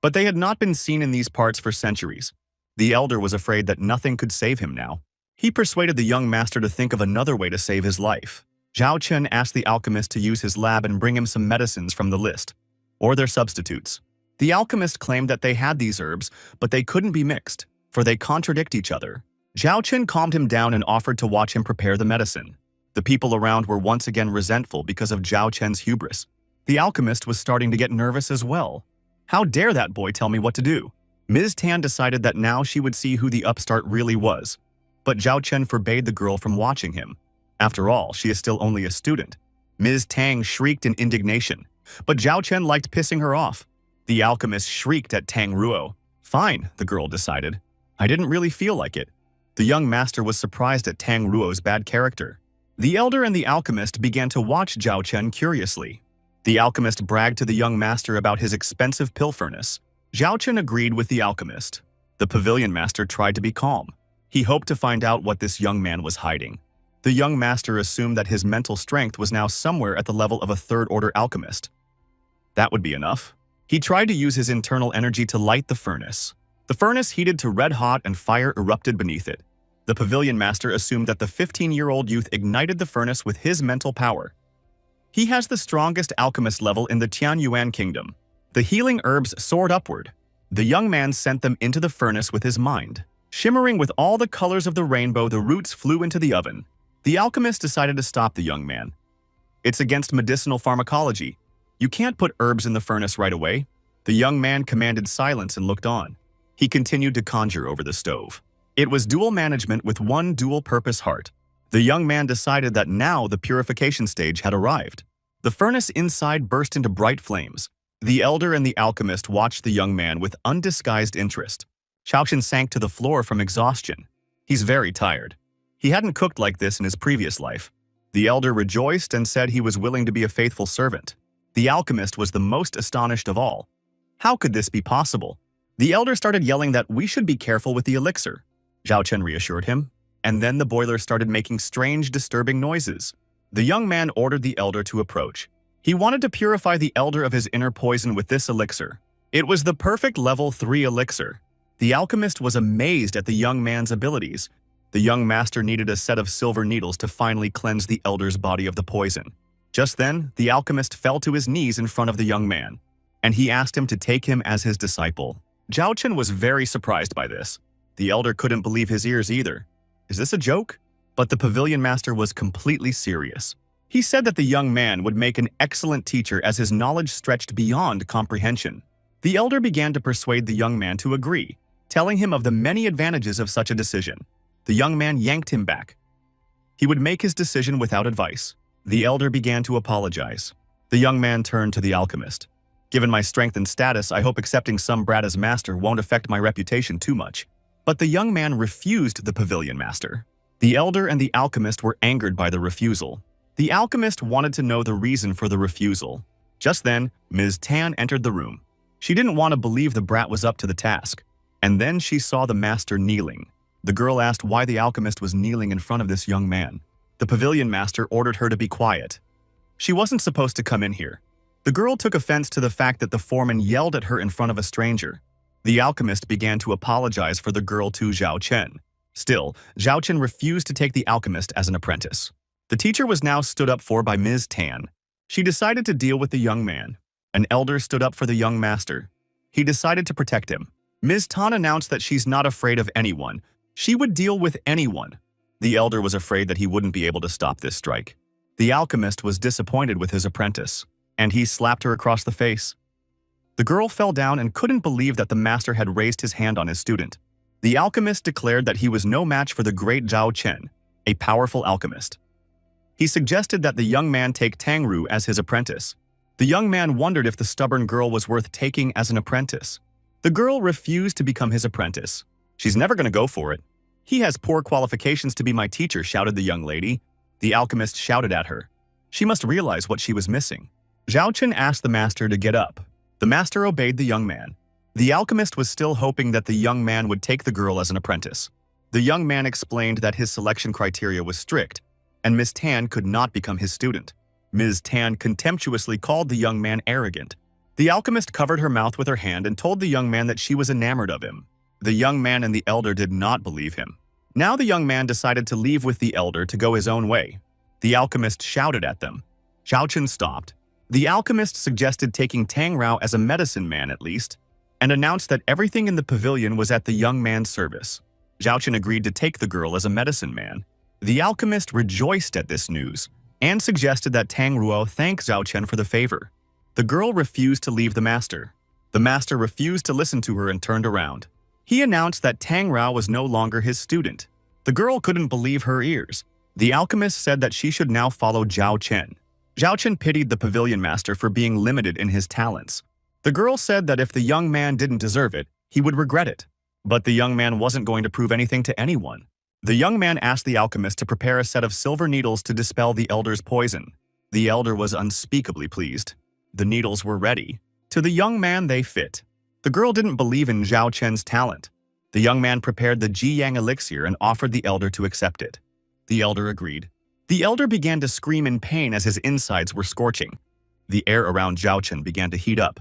but they had not been seen in these parts for centuries. The elder was afraid that nothing could save him now. He persuaded the young master to think of another way to save his life. Zhao Chen asked the alchemist to use his lab and bring him some medicines from the list, or their substitutes. The alchemist claimed that they had these herbs, but they couldn't be mixed, for they contradict each other. Zhao Chen calmed him down and offered to watch him prepare the medicine. The people around were once again resentful because of Zhao Chen's hubris. The alchemist was starting to get nervous as well. How dare that boy tell me what to do? Ms. Tan decided that now she would see who the upstart really was. But Zhao Chen forbade the girl from watching him. After all, she is still only a student. Ms. Tang shrieked in indignation, but Zhao Chen liked pissing her off. The alchemist shrieked at Tang Ruo. Fine, the girl decided. I didn't really feel like it. The young master was surprised at Tang Ruo's bad character. The elder and the alchemist began to watch Zhao Chen curiously. The alchemist bragged to the young master about his expensive pill furnace. Zhao Chen agreed with the alchemist. The pavilion master tried to be calm. He hoped to find out what this young man was hiding. The young master assumed that his mental strength was now somewhere at the level of a 3rd-order alchemist. That would be enough. He tried to use his internal energy to light the furnace. The furnace heated to red hot and fire erupted beneath it. The pavilion master assumed that the 15-year-old youth ignited the furnace with his mental power. He has the strongest alchemist level in the Tianyuan kingdom. The healing herbs soared upward. The young man sent them into the furnace with his mind. Shimmering with all the colors of the rainbow, the roots flew into the oven. The alchemist decided to stop the young man. It's against medicinal pharmacology. You can't put herbs in the furnace right away. The young man commanded silence and looked on. He continued to conjure over the stove. It was dual management with one dual-purpose heart. The young man decided that now the purification stage had arrived. The furnace inside burst into bright flames. The elder and the alchemist watched the young man with undisguised interest. Zhao Chen sank to the floor from exhaustion. He's very tired. He hadn't cooked like this in his previous life. The elder rejoiced and said he was willing to be a faithful servant. The alchemist was the most astonished of all. How could this be possible? The elder started yelling that we should be careful with the elixir. Zhao Chen reassured him, and then the boiler started making strange, disturbing noises. The young man ordered the elder to approach. He wanted to purify the elder of his inner poison with this elixir. It was the perfect level 3 elixir. The alchemist was amazed at the young man's abilities. The young master needed a set of silver needles to finally cleanse the elder's body of the poison. Just then, the alchemist fell to his knees in front of the young man, and he asked him to take him as his disciple. Zhao Chen was very surprised by this. The elder couldn't believe his ears either. Is this a joke? But the pavilion master was completely serious. He said that the young man would make an excellent teacher as his knowledge stretched beyond comprehension. The elder began to persuade the young man to agree, telling him of the many advantages of such a decision. The young man yanked him back. He would make his decision without advice. The elder began to apologize. The young man turned to the alchemist. Given my strength and status, I hope accepting some brat as master won't affect my reputation too much. But the young man refused the pavilion master. The elder and the alchemist were angered by the refusal. The alchemist wanted to know the reason for the refusal. Just then, Ms. Tan entered the room. She didn't want to believe the brat was up to the task. And then she saw the master kneeling. The girl asked why the alchemist was kneeling in front of this young man. The pavilion master ordered her to be quiet. She wasn't supposed to come in here. The girl took offense to the fact that the foreman yelled at her in front of a stranger. The alchemist began to apologize for the girl to Zhao Chen. Still, Zhao Chen refused to take the alchemist as an apprentice. The teacher was now stood up for by Ms. Tan. She decided to deal with the young man. An elder stood up for the young master. He decided to protect him. Ms. Tan announced that she's not afraid of anyone. She would deal with anyone. The elder was afraid that he wouldn't be able to stop this strike. The alchemist was disappointed with his apprentice, and he slapped her across the face. The girl fell down and couldn't believe that the master had raised his hand on his student. The alchemist declared that he was no match for the great Zhao Chen, a powerful alchemist. He suggested that the young man take Tang Ru as his apprentice. The young man wondered if the stubborn girl was worth taking as an apprentice. The girl refused to become his apprentice. She's never going to go for it. He has poor qualifications to be my teacher, shouted the young lady. The alchemist shouted at her. She must realize what she was missing. Zhao Chen asked the master to get up. The master obeyed the young man. The alchemist was still hoping that the young man would take the girl as an apprentice. The young man explained that his selection criteria was strict, and Miss Tan could not become his student. Ms. Tan contemptuously called the young man arrogant. The alchemist covered her mouth with her hand and told the young man that she was enamored of him. The young man and the elder did not believe him. Now the young man decided to leave with the elder to go his own way. The alchemist shouted at them. Zhao Chen stopped. The alchemist suggested taking Tang Rao as a medicine man at least, and announced that everything in the pavilion was at the young man's service. Zhao Chen agreed to take the girl as a medicine man. The alchemist rejoiced at this news and suggested that Tang Ruo thank Zhao Chen for the favor. The girl refused to leave the master. The master refused to listen to her and turned around. He announced that Tang Rao was no longer his student. The girl couldn't believe her ears. The alchemist said that she should now follow Zhao Chen. Zhao Chen pitied the pavilion master for being limited in his talents. The girl said that if the young man didn't deserve it, he would regret it. But the young man wasn't going to prove anything to anyone. The young man asked the alchemist to prepare a set of silver needles to dispel the elder's poison. The elder was unspeakably pleased. The needles were ready. To the young man they fit. The girl didn't believe in Zhao Chen's talent. The young man prepared the Ji Yang elixir and offered the elder to accept it. The elder agreed. The elder began to scream in pain as his insides were scorching. The air around Zhao Chen began to heat up.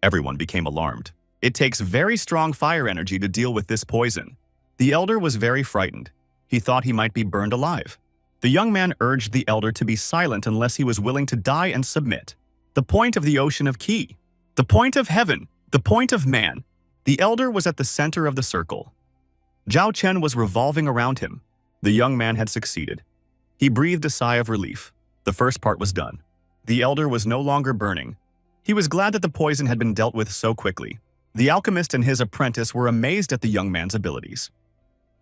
Everyone became alarmed. It takes very strong fire energy to deal with this poison. The elder was very frightened. He thought he might be burned alive. The young man urged the elder to be silent unless he was willing to die and submit. The point of the ocean of Qi. The point of heaven. The point of man. The elder was at the center of the circle. Zhao Chen was revolving around him. The young man had succeeded. He breathed a sigh of relief. The first part was done. The elder was no longer burning. He was glad that the poison had been dealt with so quickly. The alchemist and his apprentice were amazed at the young man's abilities.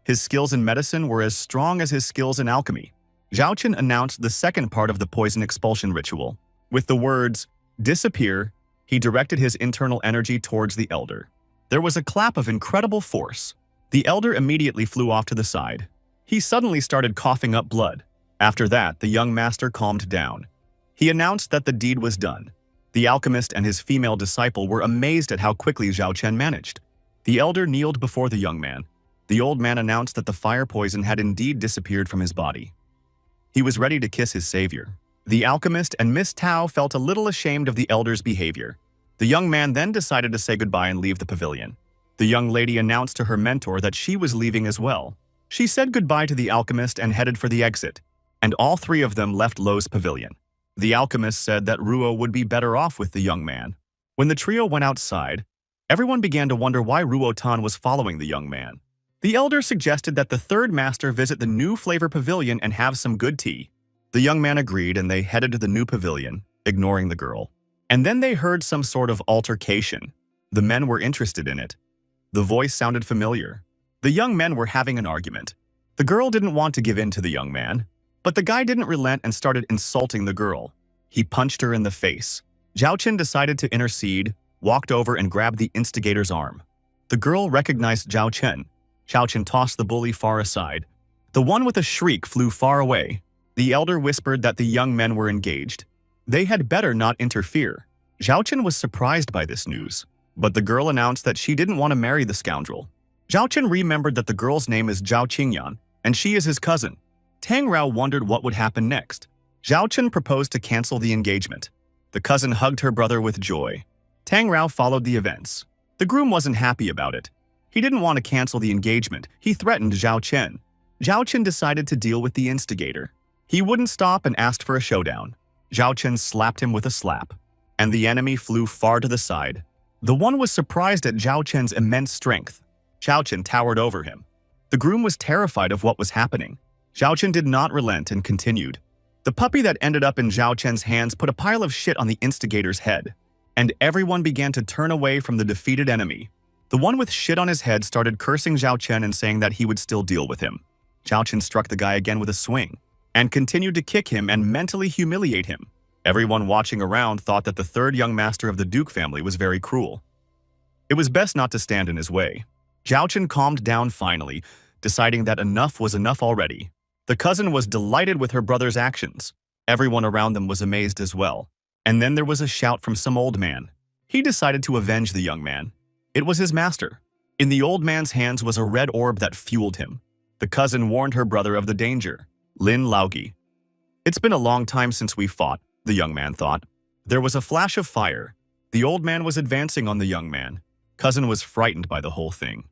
His skills in medicine were as strong as his skills in alchemy. Zhao Chen announced the second part of the poison expulsion ritual. With the words, "Disappear," he directed his internal energy towards the elder. There was a clap of incredible force. The elder immediately flew off to the side. He suddenly started coughing up blood. After that, the young master calmed down. He announced that the deed was done. The alchemist and his female disciple were amazed at how quickly Zhao Chen managed. The elder kneeled before the young man. The old man announced that the fire poison had indeed disappeared from his body. He was ready to kiss his savior. The alchemist and Miss Tao felt a little ashamed of the elder's behavior. The young man then decided to say goodbye and leave the pavilion. The young lady announced to her mentor that she was leaving as well. She said goodbye to the alchemist and headed for the exit, and all three of them left Lo's pavilion. The alchemist said that Ruo would be better off with the young man. When the trio went outside, everyone began to wonder why Ruo Tan was following the young man. The elder suggested that the third master visit the new flavor pavilion and have some good tea. The young man agreed and they headed to the new pavilion, ignoring the girl. And then they heard some sort of altercation. The men were interested in it. The voice sounded familiar. The young men were having an argument. The girl didn't want to give in to the young man, but the guy didn't relent and started insulting the girl. He punched her in the face. Zhao Chen decided to intercede, walked over and grabbed the instigator's arm. The girl recognized Zhao Chen. Zhao Chen tossed the bully far aside. The one with a shriek flew far away. The elder whispered that the young men were engaged. They had better not interfere. Zhao Chen was surprised by this news, but the girl announced that she didn't want to marry the scoundrel. Zhao Chen remembered that the girl's name is Zhao Qingyan, and she is his cousin. Tang Rao wondered what would happen next. Zhao Chen proposed to cancel the engagement. The cousin hugged her brother with joy. Tang Rao followed the events. The groom wasn't happy about it. He didn't want to cancel the engagement. He threatened Zhao Chen. Zhao Chen decided to deal with the instigator. He wouldn't stop and asked for a showdown. Zhao Chen slapped him with a slap, and the enemy flew far to the side. The one was surprised at Zhao Chen's immense strength. Zhao Chen towered over him. The groom was terrified of what was happening. Zhao Chen did not relent and continued. The puppy that ended up in Zhao Chen's hands put a pile of shit on the instigator's head, and everyone began to turn away from the defeated enemy. The one with shit on his head started cursing Zhao Chen and saying that he would still deal with him. Zhao Chen struck the guy again with a swing, and continued to kick him and mentally humiliate him. Everyone watching around thought that the third young master of the Duke family was very cruel. It was best not to stand in his way. Zhao Chen calmed down finally, deciding that enough was enough already. The cousin was delighted with her brother's actions. Everyone around them was amazed as well. And then there was a shout from some old man. He decided to avenge the young man. It was his master. In the old man's hands was a red orb that fueled him. The cousin warned her brother of the danger. Lin Laogi. It's been a long time since we fought, the young man thought. There was a flash of fire. The old man was advancing on the young man. Cousin was frightened by the whole thing.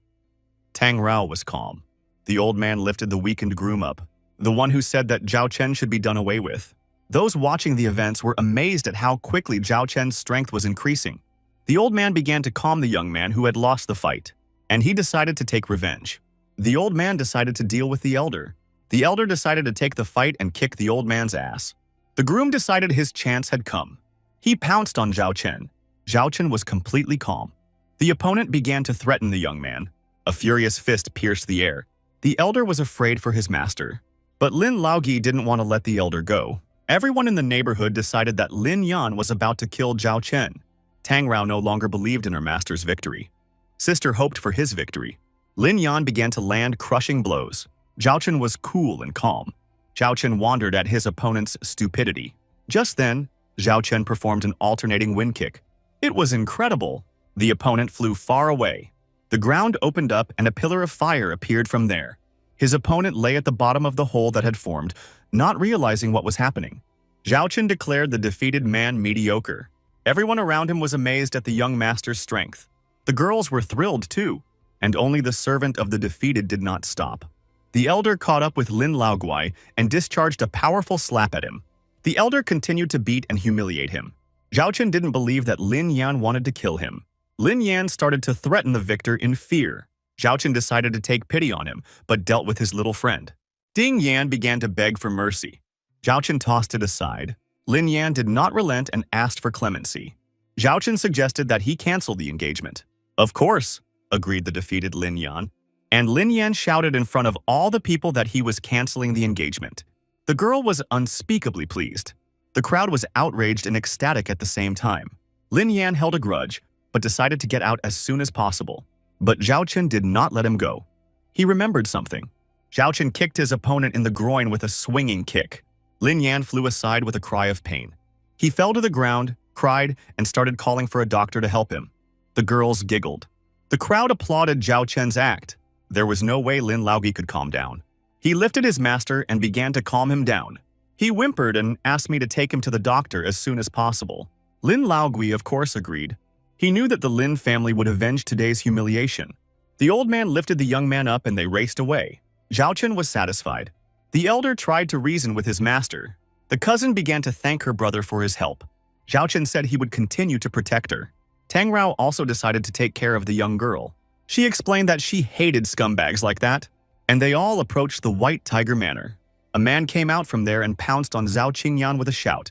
Tang Rao was calm. The old man lifted the weakened groom up, the one who said that Zhao Chen should be done away with. Those watching the events were amazed at how quickly Zhao Chen's strength was increasing. The old man began to calm the young man who had lost the fight, and he decided to take revenge. The old man decided to deal with the elder. The elder decided to take the fight and kick the old man's ass. The groom decided his chance had come. He pounced on Zhao Chen. Zhao Chen was completely calm. The opponent began to threaten the young man. A furious fist pierced the air. The elder was afraid for his master. But Lin Laogi didn't want to let the elder go. Everyone in the neighborhood decided that Lin Yan was about to kill Zhao Chen. Tang Rao no longer believed in her master's victory. Sister hoped for his victory. Lin Yan began to land crushing blows. Zhao Chen was cool and calm. Zhao Chen wondered at his opponent's stupidity. Just then, Zhao Chen performed an alternating wind kick. It was incredible. The opponent flew far away. The ground opened up and a pillar of fire appeared from there. His opponent lay at the bottom of the hole that had formed, not realizing what was happening. Zhao Chen declared the defeated man mediocre. Everyone around him was amazed at the young master's strength. The girls were thrilled too, and only the servant of the defeated did not stop. The elder caught up with Lin Laoguai and discharged a powerful slap at him. The elder continued to beat and humiliate him. Zhao Chen didn't believe that Lin Yan wanted to kill him. Lin Yan started to threaten the victor in fear. Zhao Chen decided to take pity on him, but dealt with his little friend. Ding Yan began to beg for mercy. Zhao Chen tossed it aside. Lin Yan did not relent and asked for clemency. Zhao Chen suggested that he cancel the engagement. Of course, agreed the defeated Lin Yan. And Lin Yan shouted in front of all the people that he was canceling the engagement. The girl was unspeakably pleased. The crowd was outraged and ecstatic at the same time. Lin Yan held a grudge, but decided to get out as soon as possible. But Zhao Chen did not let him go. He remembered something. Zhao Chen kicked his opponent in the groin with a swinging kick. Lin Yan flew aside with a cry of pain. He fell to the ground, cried, and started calling for a doctor to help him. The girls giggled. The crowd applauded Zhao Chen's act. There was no way Lin Laogi could calm down. He lifted his master and began to calm him down. He whimpered and asked me to take him to the doctor as soon as possible. Lin Laogui, of course, agreed. He knew that the Lin family would avenge today's humiliation. The old man lifted the young man up and they raced away. Zhao Chen was satisfied. The elder tried to reason with his master. The cousin began to thank her brother for his help. Zhao Chen said he would continue to protect her. Tang Rao also decided to take care of the young girl. She explained that she hated scumbags like that, and they all approached the White Tiger Manor. A man came out from there and pounced on Zhao Qingyan with a shout.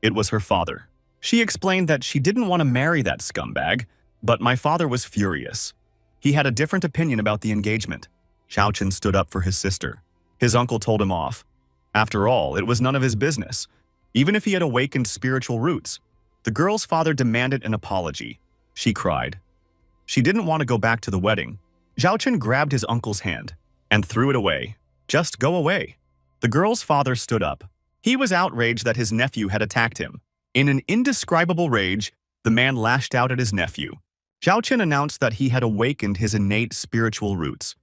It was her father. She explained that she didn't want to marry that scumbag, but my father was furious. He had a different opinion about the engagement. Zhao Chen stood up for his sister. His uncle told him off. After all, it was none of his business, even if he had awakened spiritual roots. The girl's father demanded an apology. She cried. She didn't want to go back to the wedding. Zhao Chen grabbed his uncle's hand and threw it away. Just go away. The girl's father stood up. He was outraged that his nephew had attacked him. In an indescribable rage, the man lashed out at his nephew. Zhao Qian announced that he had awakened his innate spiritual roots.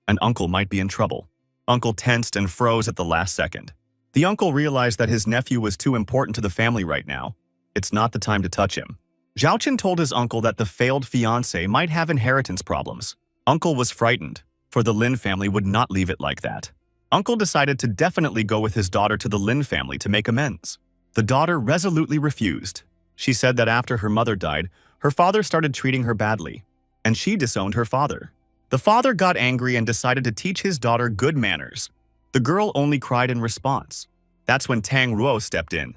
An uncle might be in trouble. Uncle tensed and froze at the last second. The uncle realized that his nephew was too important to the family right now. It's not the time to touch him. Zhao Qian told his uncle that the failed fiancé might have inheritance problems. Uncle was frightened, for the Lin family would not leave it like that. Uncle decided to definitely go with his daughter to the Lin family to make amends. The daughter resolutely refused. She said that after her mother died, her father started treating her badly, and she disowned her father. The father got angry and decided to teach his daughter good manners. The girl only cried in response. That's when Tang Ruo stepped in.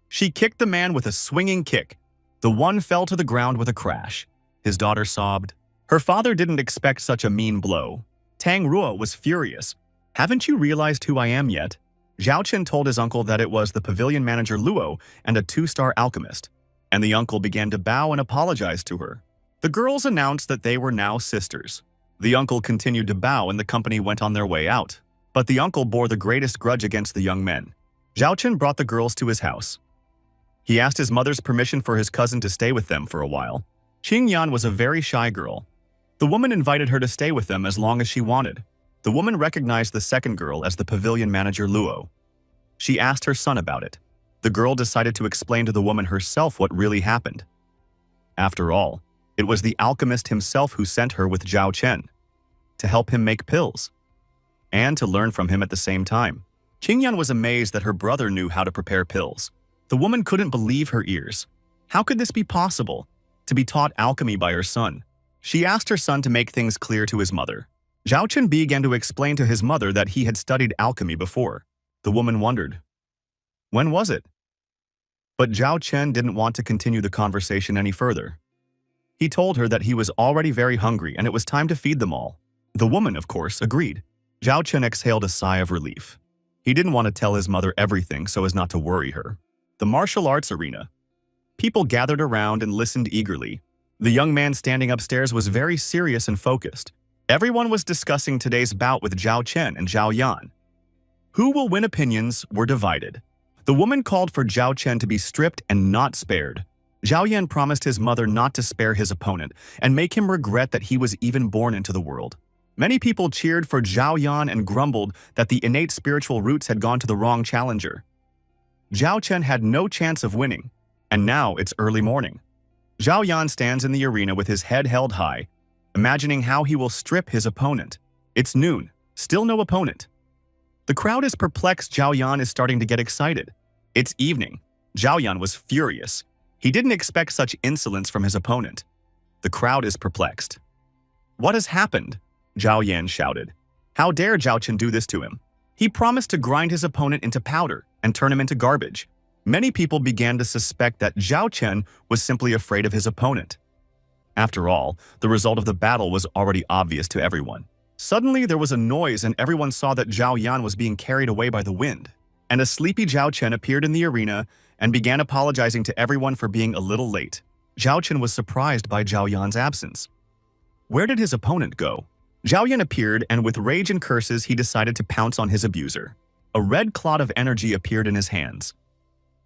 She kicked the man with a swinging kick. The one fell to the ground with a crash. His daughter sobbed. Her father didn't expect such a mean blow. Tang Ruo was furious. "Haven't you realized who I am yet?" Zhao Qian told his uncle that it was the pavilion manager Luo and a 2-star alchemist, and the uncle began to bow and apologize to her. The girls announced that they were now sisters. The uncle continued to bow and the company went on their way out. But the uncle bore the greatest grudge against the young men. Zhao Qian brought the girls to his house. He asked his mother's permission for his cousin to stay with them for a while. Qing Yan was a very shy girl. The woman invited her to stay with them as long as she wanted. The woman recognized the second girl as the pavilion manager Luo. She asked her son about it. The girl decided to explain to the woman herself what really happened. After all, it was the alchemist himself who sent her with Zhao Qian to help him make pills and to learn from him at the same time. Qing Yan was amazed that her brother knew how to prepare pills. The woman couldn't believe her ears. How could this be possible? To be taught alchemy by her son. She asked her son to make things clear to his mother. Zhao Qian began to explain to his mother that he had studied alchemy before. The woman wondered, when was it? But Zhao Qian didn't want to continue the conversation any further. He told her that he was already very hungry and it was time to feed them all. The woman, of course, agreed. Zhao Qian exhaled a sigh of relief. He didn't want to tell his mother everything so as not to worry her. The martial arts arena. People gathered around and listened eagerly. The young man standing upstairs was very serious and focused. Everyone was discussing today's bout with Zhao Qian and Zhao Yan. Who will win? Opinions were divided. The woman called for Zhao Qian to be stripped and not spared. Zhao Yan promised his mother not to spare his opponent and make him regret that he was even born into the world. Many people cheered for Zhao Yan and grumbled that the innate spiritual roots had gone to the wrong challenger. Zhao Qian had no chance of winning, and now it's early morning. Zhao Yan stands in the arena with his head held high, imagining how he will strip his opponent. It's noon, still no opponent. The crowd is perplexed. Zhao Yan is starting to get excited. It's evening. Zhao Yan was furious. He didn't expect such insolence from his opponent. The crowd is perplexed. What has happened? Zhao Yan shouted. How dare Zhao Qian do this to him? He promised to grind his opponent into powder and turn him into garbage. Many people began to suspect that Zhao Qian was simply afraid of his opponent. After all, the result of the battle was already obvious to everyone. Suddenly, there was a noise and everyone saw that Zhao Yan was being carried away by the wind. And a sleepy Zhao Qian appeared in the arena and began apologizing to everyone for being a little late. Zhao Qian was surprised by Zhao Yan's absence. Where did his opponent go? Zhao Yan appeared, and with rage and curses, he decided to pounce on his abuser. A red clot of energy appeared in his hands.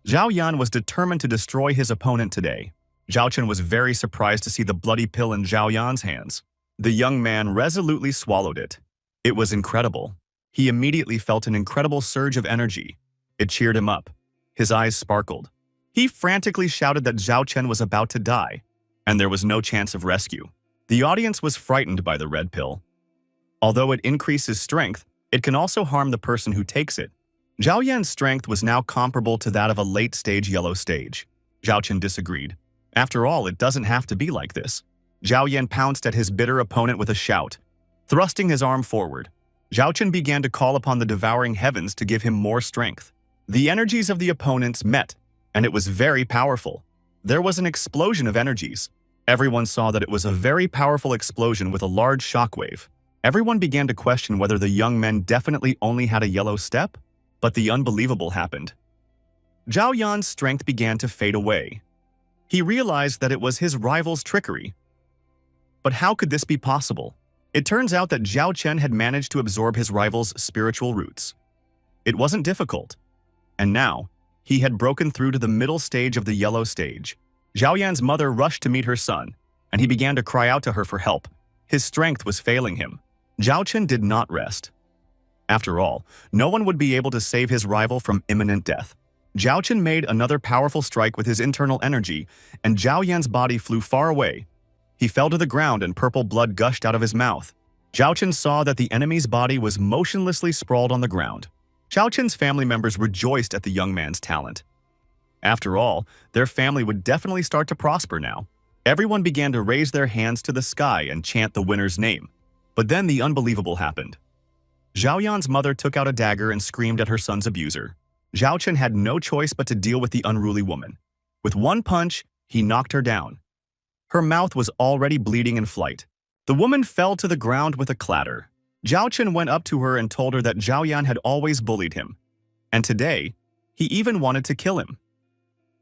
Zhao Yan was determined to destroy his opponent today. Zhao Qian was very surprised to see the bloody pill in Zhao Yan's hands. The young man resolutely swallowed it. It was incredible. He immediately felt an incredible surge of energy. It cheered him up. His eyes sparkled. He frantically shouted that Zhao Qian was about to die, and there was no chance of rescue. The audience was frightened by the red pill. Although it increases strength, it can also harm the person who takes it. Zhao Yan's strength was now comparable to that of a late-stage yellow stage. Zhao Qian disagreed. After all, it doesn't have to be like this. Zhao Yan pounced at his bitter opponent with a shout. Thrusting his arm forward, Zhao Qian began to call upon the devouring heavens to give him more strength. The energies of the opponents met, and it was very powerful. There was an explosion of energies. Everyone saw that it was a very powerful explosion with a large shockwave. Everyone began to question whether the young men definitely only had a yellow step, but the unbelievable happened. Zhao Yan's strength began to fade away. He realized that it was his rival's trickery. But how could this be possible? It turns out that Zhao Qian had managed to absorb his rival's spiritual roots. It wasn't difficult. And now, He had broken through to the middle stage of the yellow stage. Zhao Yan's mother rushed to meet her son, and he began to cry out to her for help. His strength was failing him. Zhao Chen did not rest. After all, no one would be able to save his rival from imminent death. Zhao Chen made another powerful strike with his internal energy, and Zhao Yan's body flew far away. He fell to the ground and purple blood gushed out of his mouth. Zhao Chen saw that the enemy's body was motionlessly sprawled on the ground. Zhao Chen's family members rejoiced at the young man's talent. After all, their family would definitely start to prosper now. Everyone began to raise their hands to the sky and chant the winner's name. But then the unbelievable happened. Zhao Yan's mother took out a dagger and screamed at her son's abuser. Zhao Chen had no choice but to deal with the unruly woman. With one punch, he knocked her down. Her mouth was already bleeding in flight. The woman fell to the ground with a clatter. Zhao Chen went up to her and told her that Zhao Yan had always bullied him. And today, he even wanted to kill him.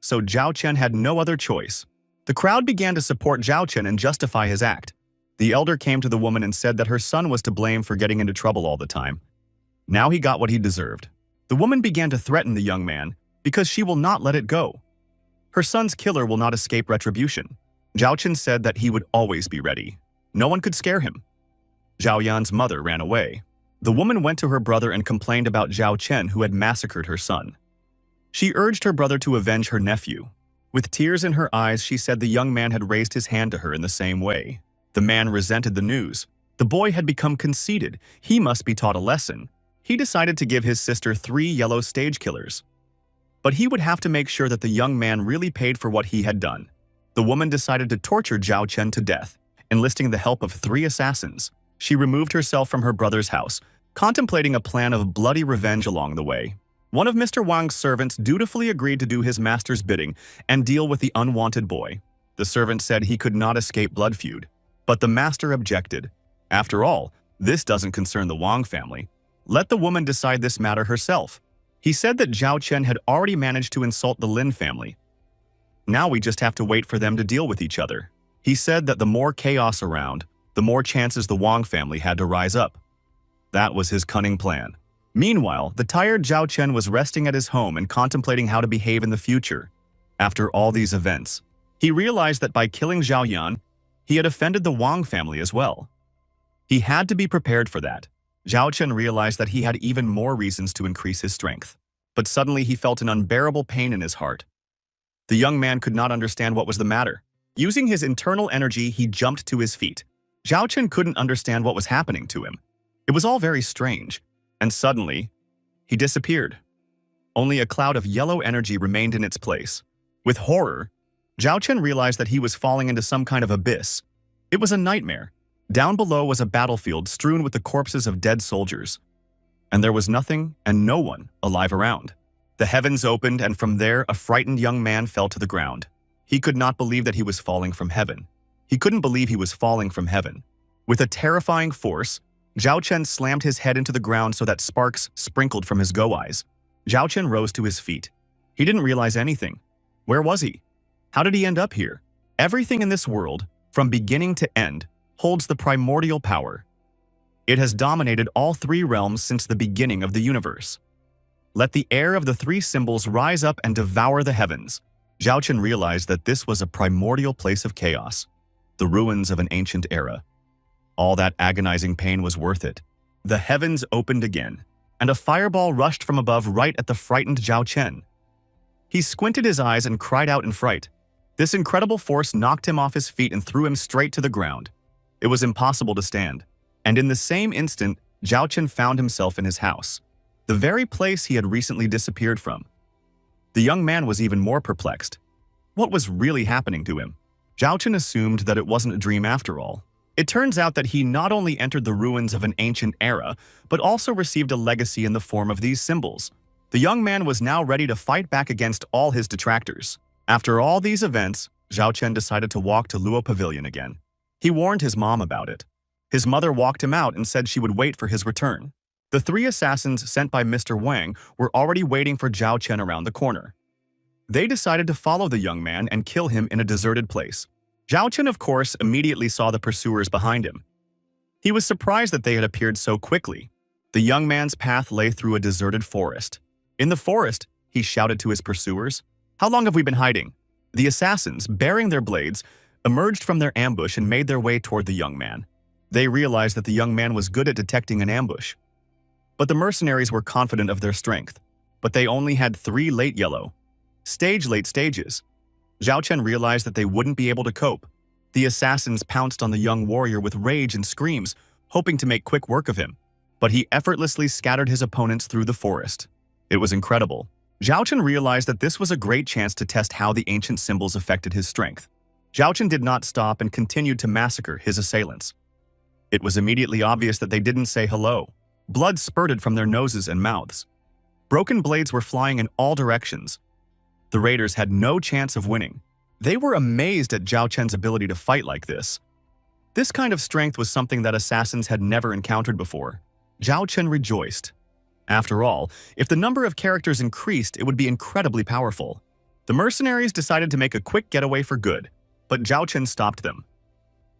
So Zhao Chen had no other choice. The crowd began to support Zhao Chen and justify his act. The elder came to the woman and said that her son was to blame for getting into trouble all the time. Now he got what he deserved. The woman began to threaten the young man because she will not let it go. Her son's killer will not escape retribution. Zhao Chen said that he would always be ready. No one could scare him. Zhao Yan's mother ran away. The woman went to her brother and complained about Zhao Chen, who had massacred her son. She urged her brother to avenge her nephew. With tears in her eyes, she said the young man had raised his hand to her in the same way. The man resented the news. The boy had become conceited. He must be taught a lesson. He decided to give his sister 3 yellow stage killers. But he would have to make sure that the young man really paid for what he had done. The woman decided to torture Zhao Chen to death, enlisting the help of 3 assassins. She removed herself from her brother's house, contemplating a plan of bloody revenge along the way. One of Mr. Wang's servants dutifully agreed to do his master's bidding and deal with the unwanted boy. The servant said he could not escape blood feud, but the master objected. After all, this doesn't concern the Wang family. Let the woman decide this matter herself. He said that Zhao Chen had already managed to insult the Lin family. Now we just have to wait for them to deal with each other. He said that the more chaos around, the more chances the Wang family had to rise up. That was his cunning plan. Meanwhile, the tired Zhao Chen was resting at his home and contemplating how to behave in the future. After all these events, he realized that by killing Zhao Yan, he had offended the Wang family as well. He had to be prepared for that. Zhao Chen realized that he had even more reasons to increase his strength. But suddenly he felt an unbearable pain in his heart. The young man could not understand what was the matter. Using his internal energy, he jumped to his feet. Zhao Chen couldn't understand what was happening to him. It was all very strange. And suddenly, he disappeared. Only a cloud of yellow energy remained in its place. With horror, Zhao Chen realized that he was falling into some kind of abyss. It was a nightmare. Down below was a battlefield strewn with the corpses of dead soldiers. And there was nothing and no one alive around. The heavens opened, and from there, a frightened young man fell to the ground. He could not believe that he was falling from heaven. He couldn't believe he was falling from heaven. With a terrifying force, Zhao Chen slammed his head into the ground so that sparks sprinkled from his go eyes. Zhao Chen rose to his feet. He didn't realize anything. Where was he? How did he end up here? Everything in this world, from beginning to end, holds the primordial power. It has dominated all 3 realms since the beginning of the universe. Let the air of the 3 symbols rise up and devour the heavens. Zhao Chen realized that this was a primordial place of chaos, the ruins of an ancient era. All that agonizing pain was worth it. The heavens opened again, and a fireball rushed from above right at the frightened Zhao Chen. He squinted his eyes and cried out in fright. This incredible force knocked him off his feet and threw him straight to the ground. It was impossible to stand, and in the same instant, Zhao Chen found himself in his house, the very place he had recently disappeared from. The young man was even more perplexed. What was really happening to him? Zhao Chen assumed that it wasn't a dream after all. It turns out that he not only entered the ruins of an ancient era, but also received a legacy in the form of these symbols. The young man was now ready to fight back against all his detractors. After all these events, Zhao Chen decided to walk to Luo Pavilion again. He warned his mom about it. His mother walked him out and said she would wait for his return. The 3 assassins sent by Mr. Wang were already waiting for Zhao Chen around the corner. They decided to follow the young man and kill him in a deserted place. Zhao Chen, of course, immediately saw the pursuers behind him. He was surprised that they had appeared so quickly. The young man's path lay through a deserted forest. In the forest, he shouted to his pursuers. "How long have we been hiding?" The assassins, bearing their blades, emerged from their ambush and made their way toward the young man. They realized that the young man was good at detecting an ambush. But the mercenaries were confident of their strength. But they only had 3 late yellow late stages. Zhao Chen realized that they wouldn't be able to cope. The assassins pounced on the young warrior with rage and screams, hoping to make quick work of him. But he effortlessly scattered his opponents through the forest. It was incredible. Zhao Chen realized that this was a great chance to test how the ancient symbols affected his strength. Zhao Chen did not stop and continued to massacre his assailants. It was immediately obvious that they didn't say hello. Blood spurted from their noses and mouths. Broken blades were flying in all directions. The raiders had no chance of winning. They were amazed at Zhao Chen's ability to fight like this. This kind of strength was something that assassins had never encountered before. Zhao Chen rejoiced. After all, if the number of characters increased, it would be incredibly powerful. The mercenaries decided to make a quick getaway for good, but Zhao Chen stopped them.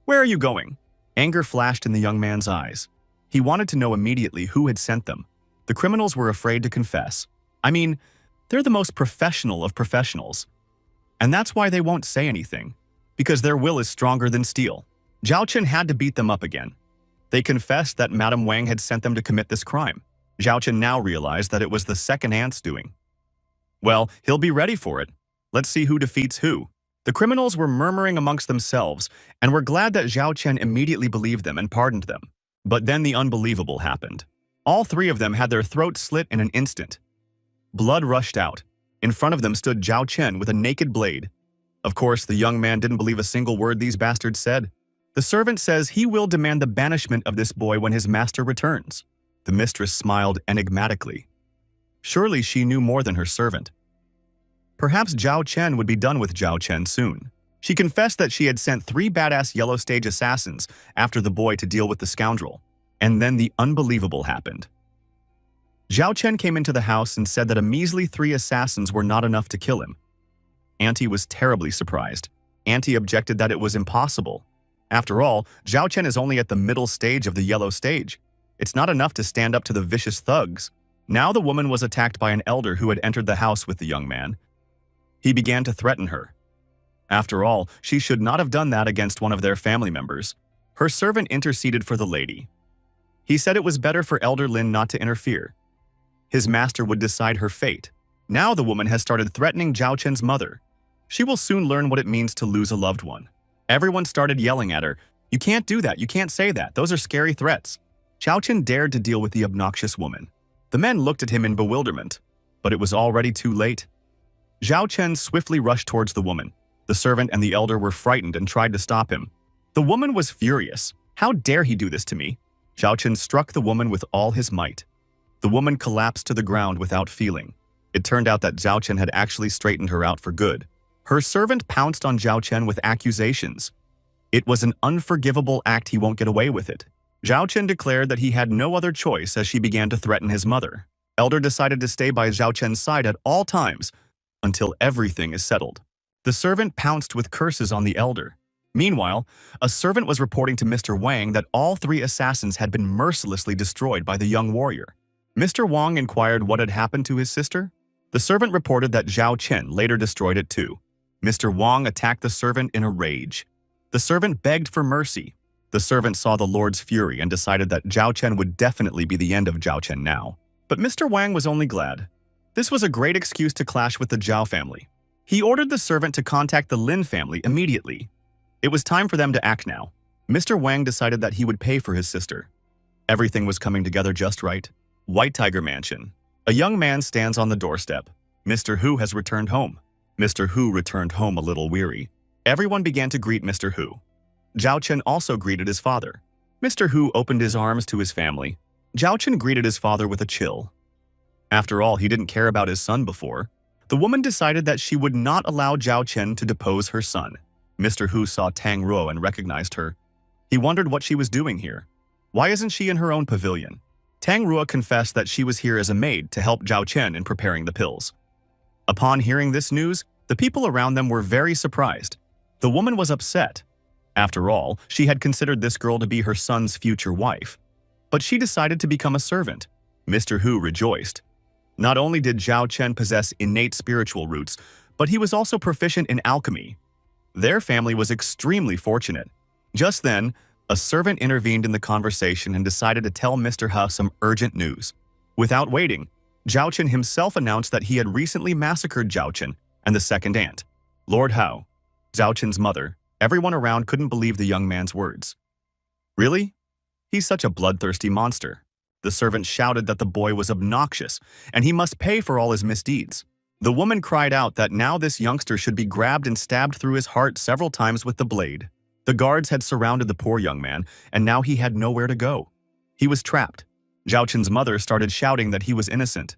"Where are you going?" Anger flashed in the young man's eyes. He wanted to know immediately who had sent them. The criminals were afraid to confess. I mean, they're the most professional of professionals. And that's why they won't say anything, because their will is stronger than steel. Zhao Chen had to beat them up again. They confessed that Madame Wang had sent them to commit this crime. Zhao Chen now realized that it was the second aunt's doing. Well, he'll be ready for it. Let's see who defeats who. The criminals were murmuring amongst themselves and were glad that Zhao Chen immediately believed them and pardoned them. But then the unbelievable happened. All 3 of them had their throats slit in an instant. Blood rushed out. In front of them stood Zhao Chen with a naked blade. Of course, the young man didn't believe a single word these bastards said. The servant says he will demand the banishment of this boy when his master returns. The mistress smiled enigmatically. Surely she knew more than her servant. Perhaps Zhao Chen would be done with Zhao Chen soon. She confessed that she had sent 3 badass yellow stage assassins after the boy to deal with the scoundrel. And then the unbelievable happened. Zhao Chen came into the house and said that a measly 3 assassins were not enough to kill him. Auntie was terribly surprised. Auntie objected that it was impossible. After all, Zhao Chen is only at the middle stage of the yellow stage. It's not enough to stand up to the vicious thugs. Now the woman was attacked by an elder who had entered the house with the young man. He began to threaten her. After all, she should not have done that against one of their family members. Her servant interceded for the lady. He said it was better for Elder Lin not to interfere. His master would decide her fate. Now the woman has started threatening Zhao Chen's mother. She will soon learn what it means to lose a loved one. Everyone started yelling at her. "You can't do that, you can't say that, those are scary threats." Zhao Chen dared to deal with the obnoxious woman. The men looked at him in bewilderment, but it was already too late. Zhao Chen swiftly rushed towards the woman. The servant and the elder were frightened and tried to stop him. The woman was furious. "How dare he do this to me?" Zhao Chen struck the woman with all his might. The woman collapsed to the ground without feeling. It turned out that Zhao Chen had actually straightened her out for good. Her servant pounced on Zhao Chen with accusations. It was an unforgivable act, he won't get away with it. Zhao Chen declared that he had no other choice as she began to threaten his mother. Elder decided to stay by Zhao Chen's side at all times until everything is settled. The servant pounced with curses on the elder. Meanwhile, a servant was reporting to Mr. Wang that all 3 assassins had been mercilessly destroyed by the young warrior. Mr. Wang inquired what had happened to his sister. The servant reported that Zhao Chen later destroyed it too. Mr. Wang attacked the servant in a rage. The servant begged for mercy. The servant saw the Lord's fury and decided that Zhao Chen would definitely be the end of Zhao Chen now. But Mr. Wang was only glad. This was a great excuse to clash with the Zhao family. He ordered the servant to contact the Lin family immediately. It was time for them to act now. Mr. Wang decided that he would pay for his sister. Everything was coming together just right. White Tiger Mansion. A young man stands on the doorstep. Mr. Hu has returned home. Mr. Hu returned home a little weary. Everyone began to greet Mr. Hu. Zhao Chen also greeted his father. Mr. Hu opened his arms to his family. Zhao Chen greeted his father with a chill. After all, he didn't care about his son before. The woman decided that she would not allow Zhao Chen to depose her son. Mr. Hu saw Tang Ruo and recognized her. He wondered what she was doing here. Why isn't she in her own pavilion? Tang Ruo confessed that she was here as a maid to help Zhao Chen in preparing the pills. Upon hearing this news, the people around them were very surprised. The woman was upset. After all, she had considered this girl to be her son's future wife. But she decided to become a servant. Mr. Hu rejoiced. Not only did Zhao Chen possess innate spiritual roots, but he was also proficient in alchemy. Their family was extremely fortunate. Just then, a servant intervened in the conversation and decided to tell Mr. He some urgent news. Without waiting, Zhao Chen himself announced that he had recently massacred Zhao Chen and the second aunt, Lord Hao, Zhao Chen's mother. Everyone around couldn't believe the young man's words. Really? He's such a bloodthirsty monster. The servant shouted that the boy was obnoxious, and he must pay for all his misdeeds. The woman cried out that now this youngster should be grabbed and stabbed through his heart several times with the blade. The guards had surrounded the poor young man, and now he had nowhere to go. He was trapped. Zhao Chen's mother started shouting that he was innocent.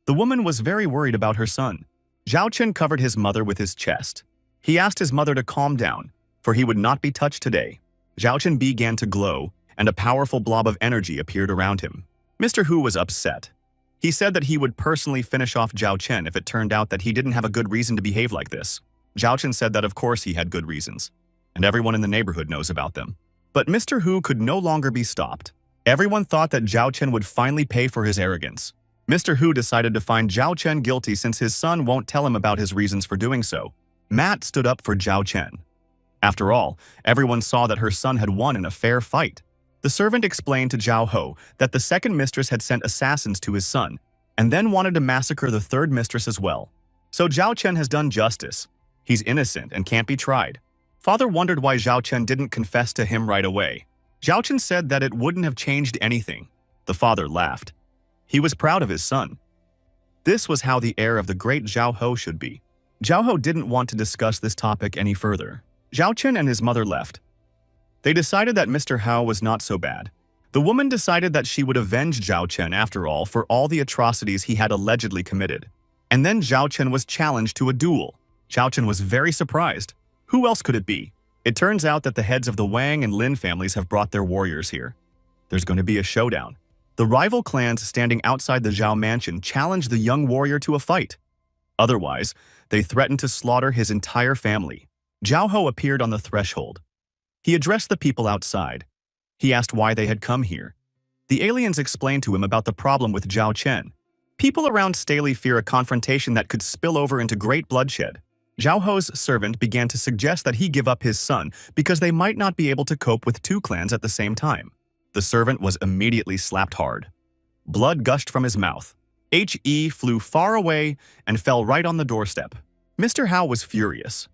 The woman was very worried about her son. Zhao Chen covered his mother with his chest. He asked his mother to calm down, for he would not be touched today. Zhao Chen began to glow, and a powerful blob of energy appeared around him. Mr. Hu was upset. He said that he would personally finish off Zhao Chen if it turned out that he didn't have a good reason to behave like this. Zhao Chen said that of course he had good reasons, and everyone in the neighborhood knows about them. But Mr. Hu could no longer be stopped. Everyone thought that Zhao Chen would finally pay for his arrogance. Mr. Hu decided to find Zhao Chen guilty since his son won't tell him about his reasons for doing so. Matt stood up for Zhao Chen. After all, everyone saw that her son had won in a fair fight. The servant explained to Zhao Ho that the second mistress had sent assassins to his son, and then wanted to massacre the third mistress as well. So Zhao Chen has done justice. He's innocent and can't be tried. Father wondered why Zhao Chen didn't confess to him right away. Zhao Chen said that it wouldn't have changed anything. The father laughed. He was proud of his son. This was how the heir of the great Zhao Ho should be. Zhao Ho didn't want to discuss this topic any further. Zhao Chen and his mother left. They decided that Mr. Hao was not so bad. The woman decided that she would avenge Zhao Chen after all for all the atrocities he had allegedly committed. And then Zhao Chen was challenged to a duel. Zhao Chen was very surprised. Who else could it be? It turns out that the heads of the Wang and Lin families have brought their warriors here. There's going to be a showdown. The rival clans standing outside the Zhao mansion challenged the young warrior to a fight. Otherwise, they threatened to slaughter his entire family. Zhao Ho appeared on the threshold. He addressed the people outside. He asked why they had come here. The aliens explained to him about the problem with Zhao Chen. People around Staley fear a confrontation that could spill over into great bloodshed. Zhao Ho's servant began to suggest that he give up his son because they might not be able to cope with two clans at the same time. The servant was immediately slapped hard. Blood gushed from his mouth. He flew far away and fell right on the doorstep. Mr. Hao was furious.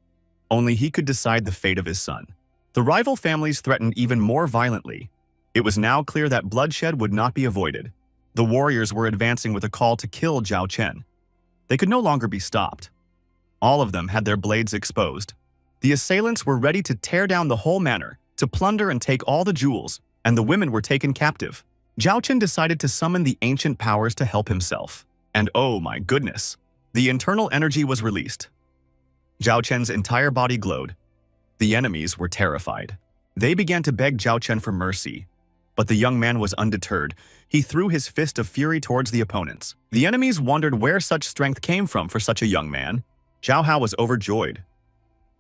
Only he could decide the fate of his son. The rival families threatened even more violently. It was now clear that bloodshed would not be avoided. The warriors were advancing with a call to kill Zhao Chen. They could no longer be stopped. All of them had their blades exposed. The assailants were ready to tear down the whole manor, to plunder and take all the jewels, and the women were taken captive. Zhao Chen decided to summon the ancient powers to help himself. And oh my goodness, the internal energy was released. Zhao Chen's entire body glowed. The enemies were terrified. They began to beg Zhao Chen for mercy. But the young man was undeterred. He threw his fist of fury towards the opponents. The enemies wondered where such strength came from for such a young man. Zhao Hao was overjoyed.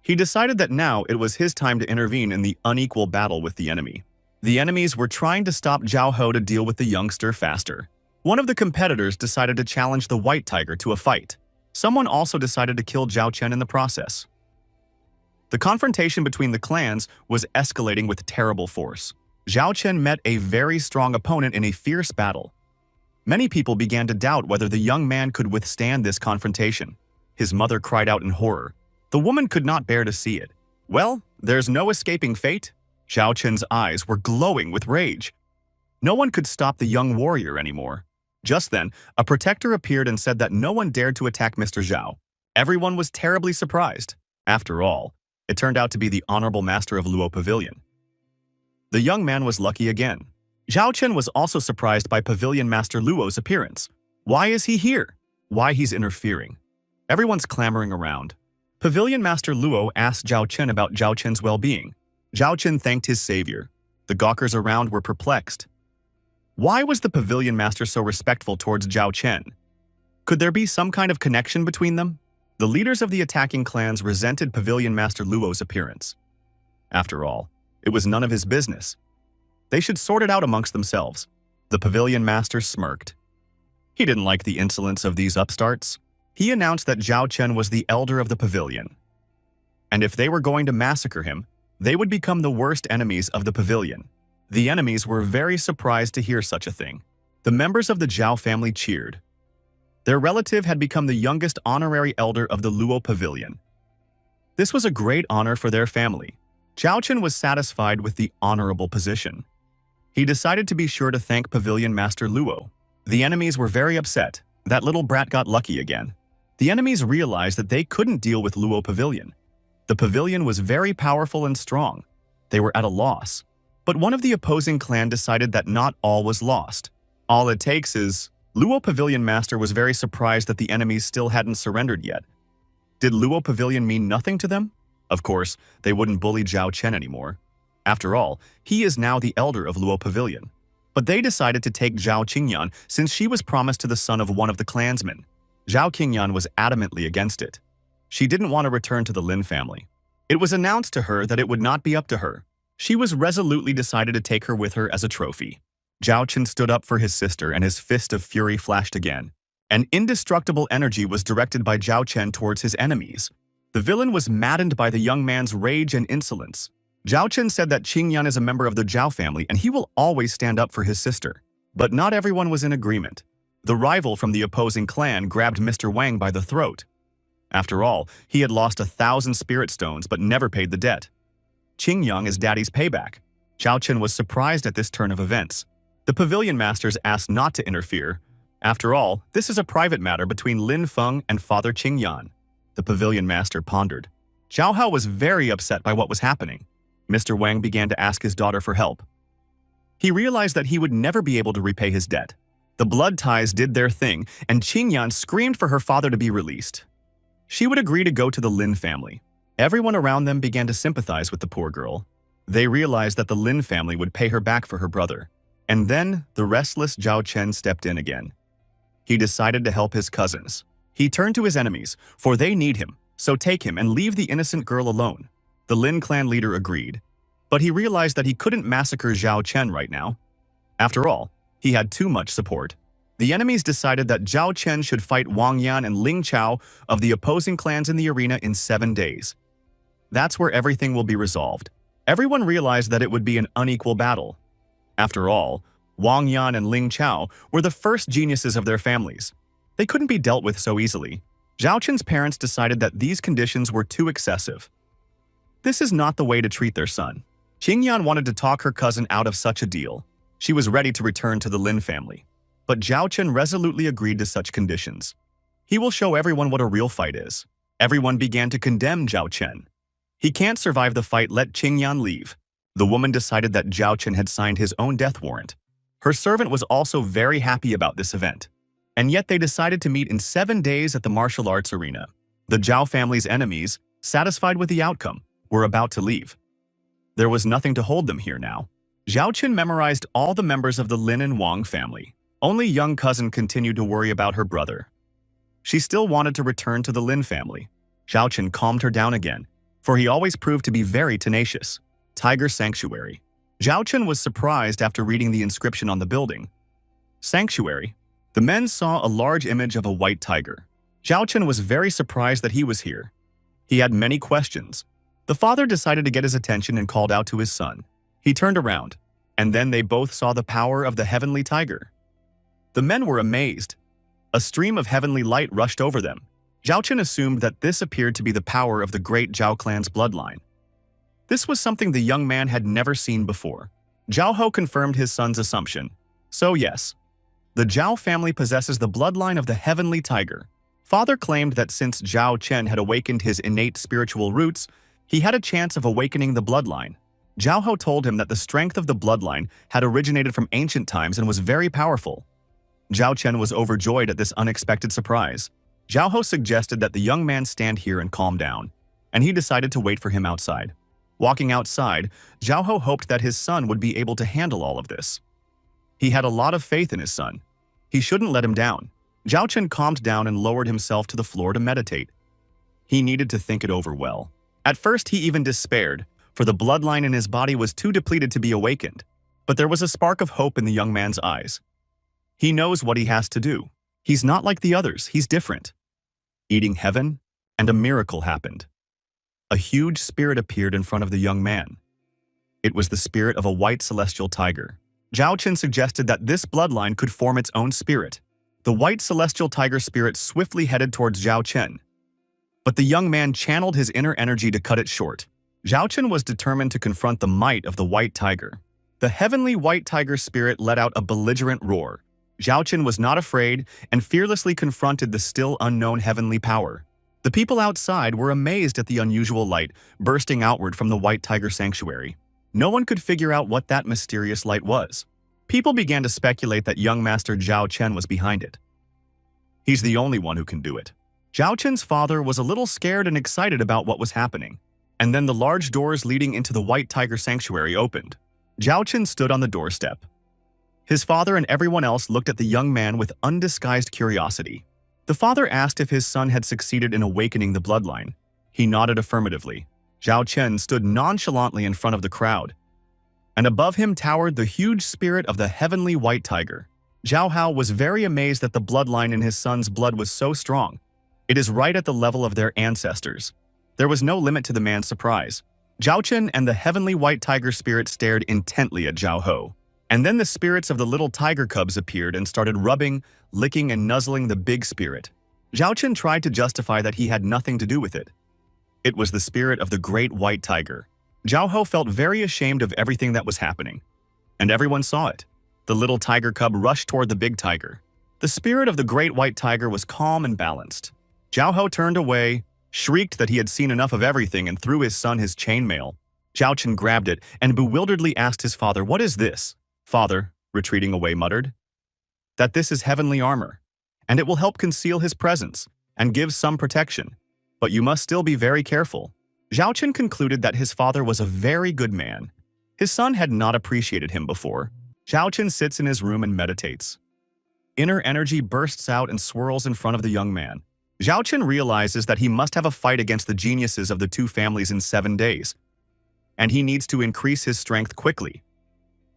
He decided that now it was his time to intervene in the unequal battle with the enemy. The enemies were trying to stop Zhao Ho to deal with the youngster faster. One of the competitors decided to challenge the White Tiger to a fight. Someone also decided to kill Zhao Chen in the process. The confrontation between the clans was escalating with terrible force. Zhao Chen met a very strong opponent in a fierce battle. Many people began to doubt whether the young man could withstand this confrontation. His mother cried out in horror. The woman could not bear to see it. Well, there's no escaping fate. Zhao Chen's eyes were glowing with rage. No one could stop the young warrior anymore. Just then, a protector appeared and said that no one dared to attack Mr. Zhao. Everyone was terribly surprised. After all, it turned out to be the honorable master of Luo Pavilion. The young man was lucky again. Zhao Chen was also surprised by Pavilion Master Luo's appearance. Why is he here? Why he's interfering? Everyone's clamoring around. Pavilion Master Luo asked Zhao Chen about Zhao Chen's well-being. Zhao Chen thanked his savior. The gawkers around were perplexed. Why was the Pavilion Master so respectful towards Zhao Chen? Could there be some kind of connection between them? The leaders of the attacking clans resented Pavilion Master Luo's appearance. After all, it was none of his business. They should sort it out amongst themselves. The Pavilion Master smirked. He didn't like the insolence of these upstarts. He announced that Zhao Chen was the elder of the pavilion, and if they were going to massacre him, they would become the worst enemies of the pavilion. The enemies were very surprised to hear such a thing. The members of the Zhao family cheered. Their relative had become the youngest honorary elder of the Luo pavilion. This was a great honor for their family. Zhao Chen was satisfied with the honorable position. He decided to be sure to thank Pavilion Master Luo. The enemies were very upset. That little brat got lucky again. The enemies realized that they couldn't deal with Luo Pavilion. The pavilion was very powerful and strong. They were at a loss. But one of the opposing clan decided that not all was lost. All it takes is… Luo Pavilion Master was very surprised that the enemies still hadn't surrendered yet. Did Luo Pavilion mean nothing to them? Of course, they wouldn't bully Zhao Chen anymore. After all, he is now the elder of Luo Pavilion. But they decided to take Zhao Qingyan since she was promised to the son of one of the clansmen. Zhao Qingyan was adamantly against it. She didn't want to return to the Lin family. It was announced to her that it would not be up to her. She was resolutely decided to take her with her as a trophy. Zhao Chen stood up for his sister and his fist of fury flashed again. An indestructible energy was directed by Zhao Chen towards his enemies. The villain was maddened by the young man's rage and insolence. Zhao Chen said that Qingyan is a member of the Zhao family and he will always stand up for his sister. But not everyone was in agreement. The rival from the opposing clan grabbed Mr. Wang by the throat. After all, he had lost 1,000 spirit stones but never paid the debt. Qingyan is daddy's payback. Zhao Chen was surprised at this turn of events. The pavilion masters asked not to interfere. After all, this is a private matter between Lin Feng and Father Qingyan. The pavilion master pondered. Zhao Hao was very upset by what was happening. Mr. Wang began to ask his daughter for help. He realized that he would never be able to repay his debt. The blood ties did their thing, and Qingyan screamed for her father to be released. She would agree to go to the Lin family. Everyone around them began to sympathize with the poor girl. They realized that the Lin family would pay her back for her brother. And then the restless Zhao Chen stepped in again. He decided to help his cousins. He turned to his enemies, for they need him, so take him and leave the innocent girl alone. The Lin clan leader agreed, but he realized that he couldn't massacre Zhao Chen right now. After all, he had too much support. The enemies decided that Zhao Chen should fight Wang Yan and Ling Chao of the opposing clans in the arena in 7 days. That's where everything will be resolved. Everyone realized that it would be an unequal battle. After all, Wang Yan and Ling Chao were the first geniuses of their families. They couldn't be dealt with so easily. Zhao Chen's parents decided that these conditions were too excessive. This is not the way to treat their son. Qingyan wanted to talk her cousin out of such a deal. She was ready to return to the Lin family. But Zhao Chen resolutely agreed to such conditions. He will show everyone what a real fight is. Everyone began to condemn Zhao Chen. He can't survive the fight, let Qingyan leave. The woman decided that Zhao Chen had signed his own death warrant. Her servant was also very happy about this event. And yet they decided to meet in 7 days at the martial arts arena. The Zhao family's enemies, satisfied with the outcome, were about to leave. There was nothing to hold them here now. Zhao Chen memorized all the members of the Lin and Wang family. Only young cousin continued to worry about her brother. She still wanted to return to the Lin family. Zhao Chen calmed her down again, for he always proved to be very tenacious. Tiger Sanctuary. Zhao Chen was surprised after reading the inscription on the building. Sanctuary. The men saw a large image of a white tiger. Zhao Chen was very surprised that he was here. He had many questions. The father decided to get his attention and called out to his son. He turned around, and then they both saw the power of the heavenly tiger. The men were amazed. A stream of heavenly light rushed over them. Zhao Chen assumed that this appeared to be the power of the great Zhao clan's bloodline. This was something the young man had never seen before. Zhao Ho confirmed his son's assumption. So yes, the Zhao family possesses the bloodline of the heavenly tiger. Father claimed that since Zhao Chen had awakened his innate spiritual roots, he had a chance of awakening the bloodline. Zhao Ho told him that the strength of the bloodline had originated from ancient times and was very powerful. Zhao Chen was overjoyed at this unexpected surprise. Zhao Ho suggested that the young man stand here and calm down, and he decided to wait for him outside. Walking outside, Zhao Ho hoped that his son would be able to handle all of this. He had a lot of faith in his son. He shouldn't let him down. Zhao Chen calmed down and lowered himself to the floor to meditate. He needed to think it over well. At first, he even despaired, for the bloodline in his body was too depleted to be awakened. But there was a spark of hope in the young man's eyes. He knows what he has to do. He's not like the others, he's different. Eating heaven, and a miracle happened. A huge spirit appeared in front of the young man. It was the spirit of a white celestial tiger. Zhao Chen suggested that this bloodline could form its own spirit. The white celestial tiger spirit swiftly headed towards Zhao Chen. But the young man channeled his inner energy to cut it short. Zhao Chen was determined to confront the might of the white tiger. The heavenly white tiger spirit let out a belligerent roar. Zhao Chen was not afraid and fearlessly confronted the still unknown heavenly power. The people outside were amazed at the unusual light bursting outward from the white tiger sanctuary. No one could figure out what that mysterious light was. People began to speculate that young master Zhao Chen was behind it. He's the only one who can do it. Zhao Chen's father was a little scared and excited about what was happening. And then the large doors leading into the white tiger sanctuary opened. Zhao Chen stood on the doorstep. His father and everyone else looked at the young man with undisguised curiosity. The father asked if his son had succeeded in awakening the bloodline. He nodded affirmatively. Zhao Chen stood nonchalantly in front of the crowd. And above him towered the huge spirit of the heavenly white tiger. Zhao Hao was very amazed that the bloodline in his son's blood was so strong. It is right at the level of their ancestors. There was no limit to the man's surprise. Zhao Chen and the heavenly white tiger spirit stared intently at Zhao Ho. And then the spirits of the little tiger cubs appeared and started rubbing, licking, and nuzzling the big spirit. Zhao Chen tried to justify that he had nothing to do with it. It was the spirit of the great white tiger. Zhao Ho felt very ashamed of everything that was happening. And everyone saw it. The little tiger cub rushed toward the big tiger. The spirit of the great white tiger was calm and balanced. Zhao Ho turned away, shrieked that he had seen enough of everything, and threw his son his chainmail. Zhao Chen grabbed it and bewilderedly asked his father, "What is this?" Father, retreating away, muttered, "That this is heavenly armor, and it will help conceal his presence and give some protection. But you must still be very careful." Zhao Chen concluded that his father was a very good man. His son had not appreciated him before. Zhao Chen sits in his room and meditates. Inner energy bursts out and swirls in front of the young man. Zhao Chen realizes that he must have a fight against the geniuses of the two families in 7 days, and he needs to increase his strength quickly.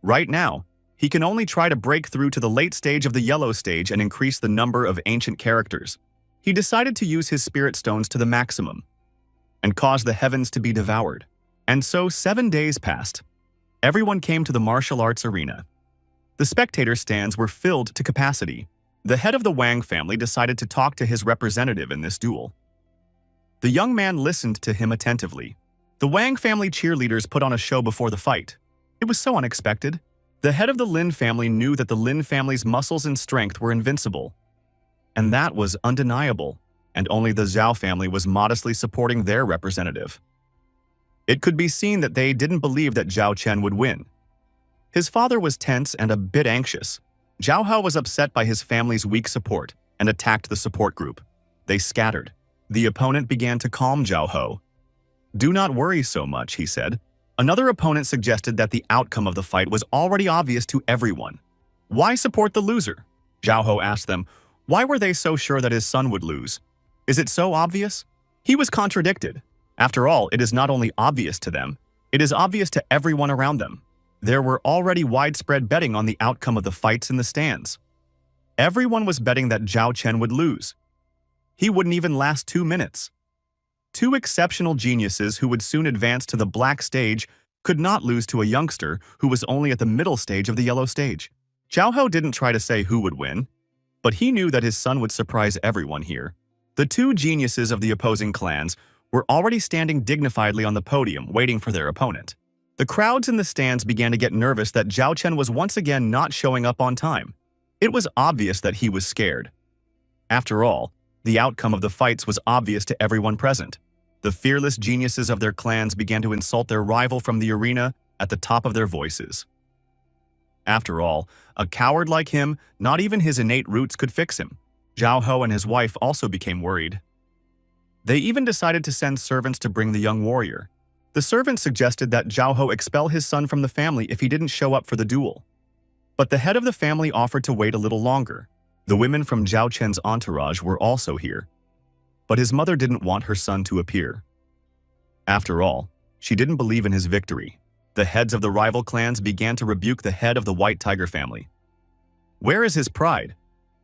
Right now, he can only try to break through to the late stage of the yellow stage and increase the number of ancient characters. He decided to use his spirit stones to the maximum and cause the heavens to be devoured. And so 7 days passed. Everyone came to the martial arts arena. The spectator stands were filled to capacity. The head of the Wang family decided to talk to his representative in this duel. The young man listened to him attentively. The Wang family cheerleaders put on a show before the fight. It was so unexpected. The head of the Lin family knew that the Lin family's muscles and strength were invincible. And that was undeniable, and only the Zhao family was modestly supporting their representative. It could be seen that they didn't believe that Zhao Chen would win. His father was tense and a bit anxious. Zhao Hao was upset by his family's weak support and attacked the support group. They scattered. The opponent began to calm Zhao Ho. "Do not worry so much," he said. Another opponent suggested that the outcome of the fight was already obvious to everyone. "Why support the loser?" Zhao Ho asked them. Why were they so sure that his son would lose? Is it so obvious? He was contradicted. After all, it is not only obvious to them, it is obvious to everyone around them. There were already widespread betting on the outcome of the fights in the stands. Everyone was betting that Zhao Chen would lose. He wouldn't even last 2 minutes. Two exceptional geniuses who would soon advance to the black stage could not lose to a youngster who was only at the middle stage of the yellow stage. Zhao Hao didn't try to say who would win, but he knew that his son would surprise everyone here. The two geniuses of the opposing clans were already standing dignifiedly on the podium waiting for their opponent. The crowds in the stands began to get nervous that Zhao Chen was once again not showing up on time. It was obvious that he was scared. After all, the outcome of the fights was obvious to everyone present. The fearless geniuses of their clans began to insult their rival from the arena at the top of their voices. After all, a coward like him, not even his innate roots could fix him. Zhao Ho and his wife also became worried. They even decided to send servants to bring the young warrior. The servants suggested that Zhao Ho expel his son from the family if he didn't show up for the duel. But the head of the family offered to wait a little longer. The women from Zhao Chen's entourage were also here. But his mother didn't want her son to appear. After all, she didn't believe in his victory. The heads of the rival clans began to rebuke the head of the White Tiger family. Where is his pride?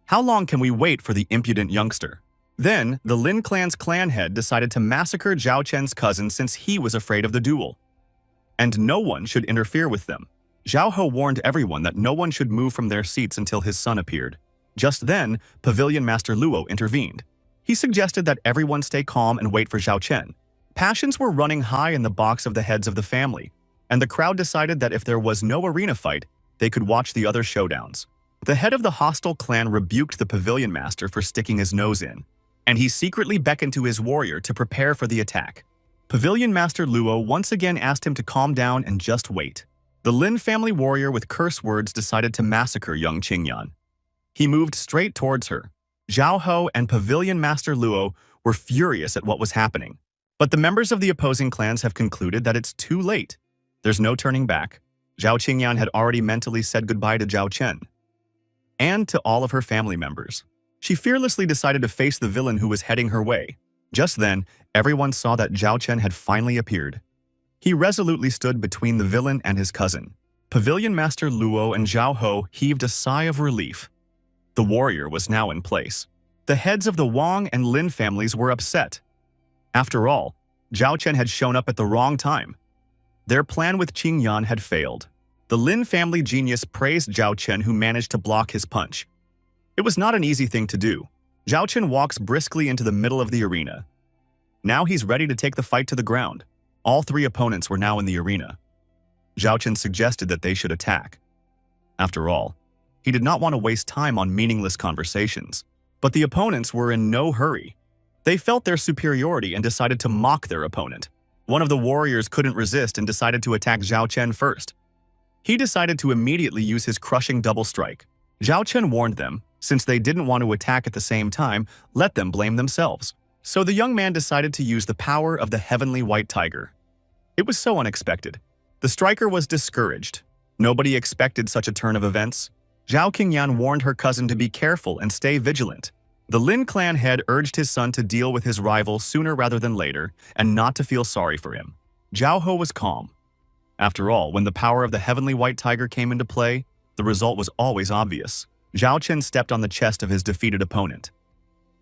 How long can we wait for the impudent youngster? Then, the Lin clan's clan head decided to massacre Zhao Chen's cousin since he was afraid of the duel. And no one should interfere with them. Zhao Ho warned everyone that no one should move from their seats until his son appeared. Just then, Pavilion Master Luo intervened. He suggested that everyone stay calm and wait for Zhao Chen. Passions were running high in the box of the heads of the family, and the crowd decided that if there was no arena fight, they could watch the other showdowns. The head of the hostile clan rebuked the Pavilion Master for sticking his nose in, and he secretly beckoned to his warrior to prepare for the attack. Pavilion Master Luo once again asked him to calm down and just wait. The Lin family warrior with curse words decided to massacre young Qingyan. He moved straight towards her. Zhao Ho and Pavilion Master Luo were furious at what was happening. But the members of the opposing clans have concluded that it's too late. There's no turning back. Zhao Qingyan had already mentally said goodbye to Zhao Chen and to all of her family members. She fearlessly decided to face the villain who was heading her way. Just then, everyone saw that Zhao Chen had finally appeared. He resolutely stood between the villain and his cousin. Pavilion Master Luo and Zhao Ho heaved a sigh of relief. The warrior was now in place. The heads of the Wang and Lin families were upset. After all, Zhao Chen had shown up at the wrong time. Their plan with Qingyan had failed. The Lin family genius praised Zhao Chen, who managed to block his punch. It was not an easy thing to do. Zhao Chen walks briskly into the middle of the arena. Now he's ready to take the fight to the ground. All three opponents were now in the arena. Zhao Chen suggested that they should attack. After all, he did not want to waste time on meaningless conversations. But the opponents were in no hurry. They felt their superiority and decided to mock their opponent. One of the warriors couldn't resist and decided to attack Zhao Chen first. He decided to immediately use his crushing double strike. Zhao Chen warned them, since they didn't want to attack at the same time, let them blame themselves. So the young man decided to use the power of the heavenly white tiger. It was so unexpected. The striker was discouraged. Nobody expected such a turn of events. Zhao Qingyan warned her cousin to be careful and stay vigilant. The Lin clan head urged his son to deal with his rival sooner rather than later and not to feel sorry for him. Zhao Ho was calm. After all, when the power of the heavenly white tiger came into play, the result was always obvious. Zhao Chen stepped on the chest of his defeated opponent.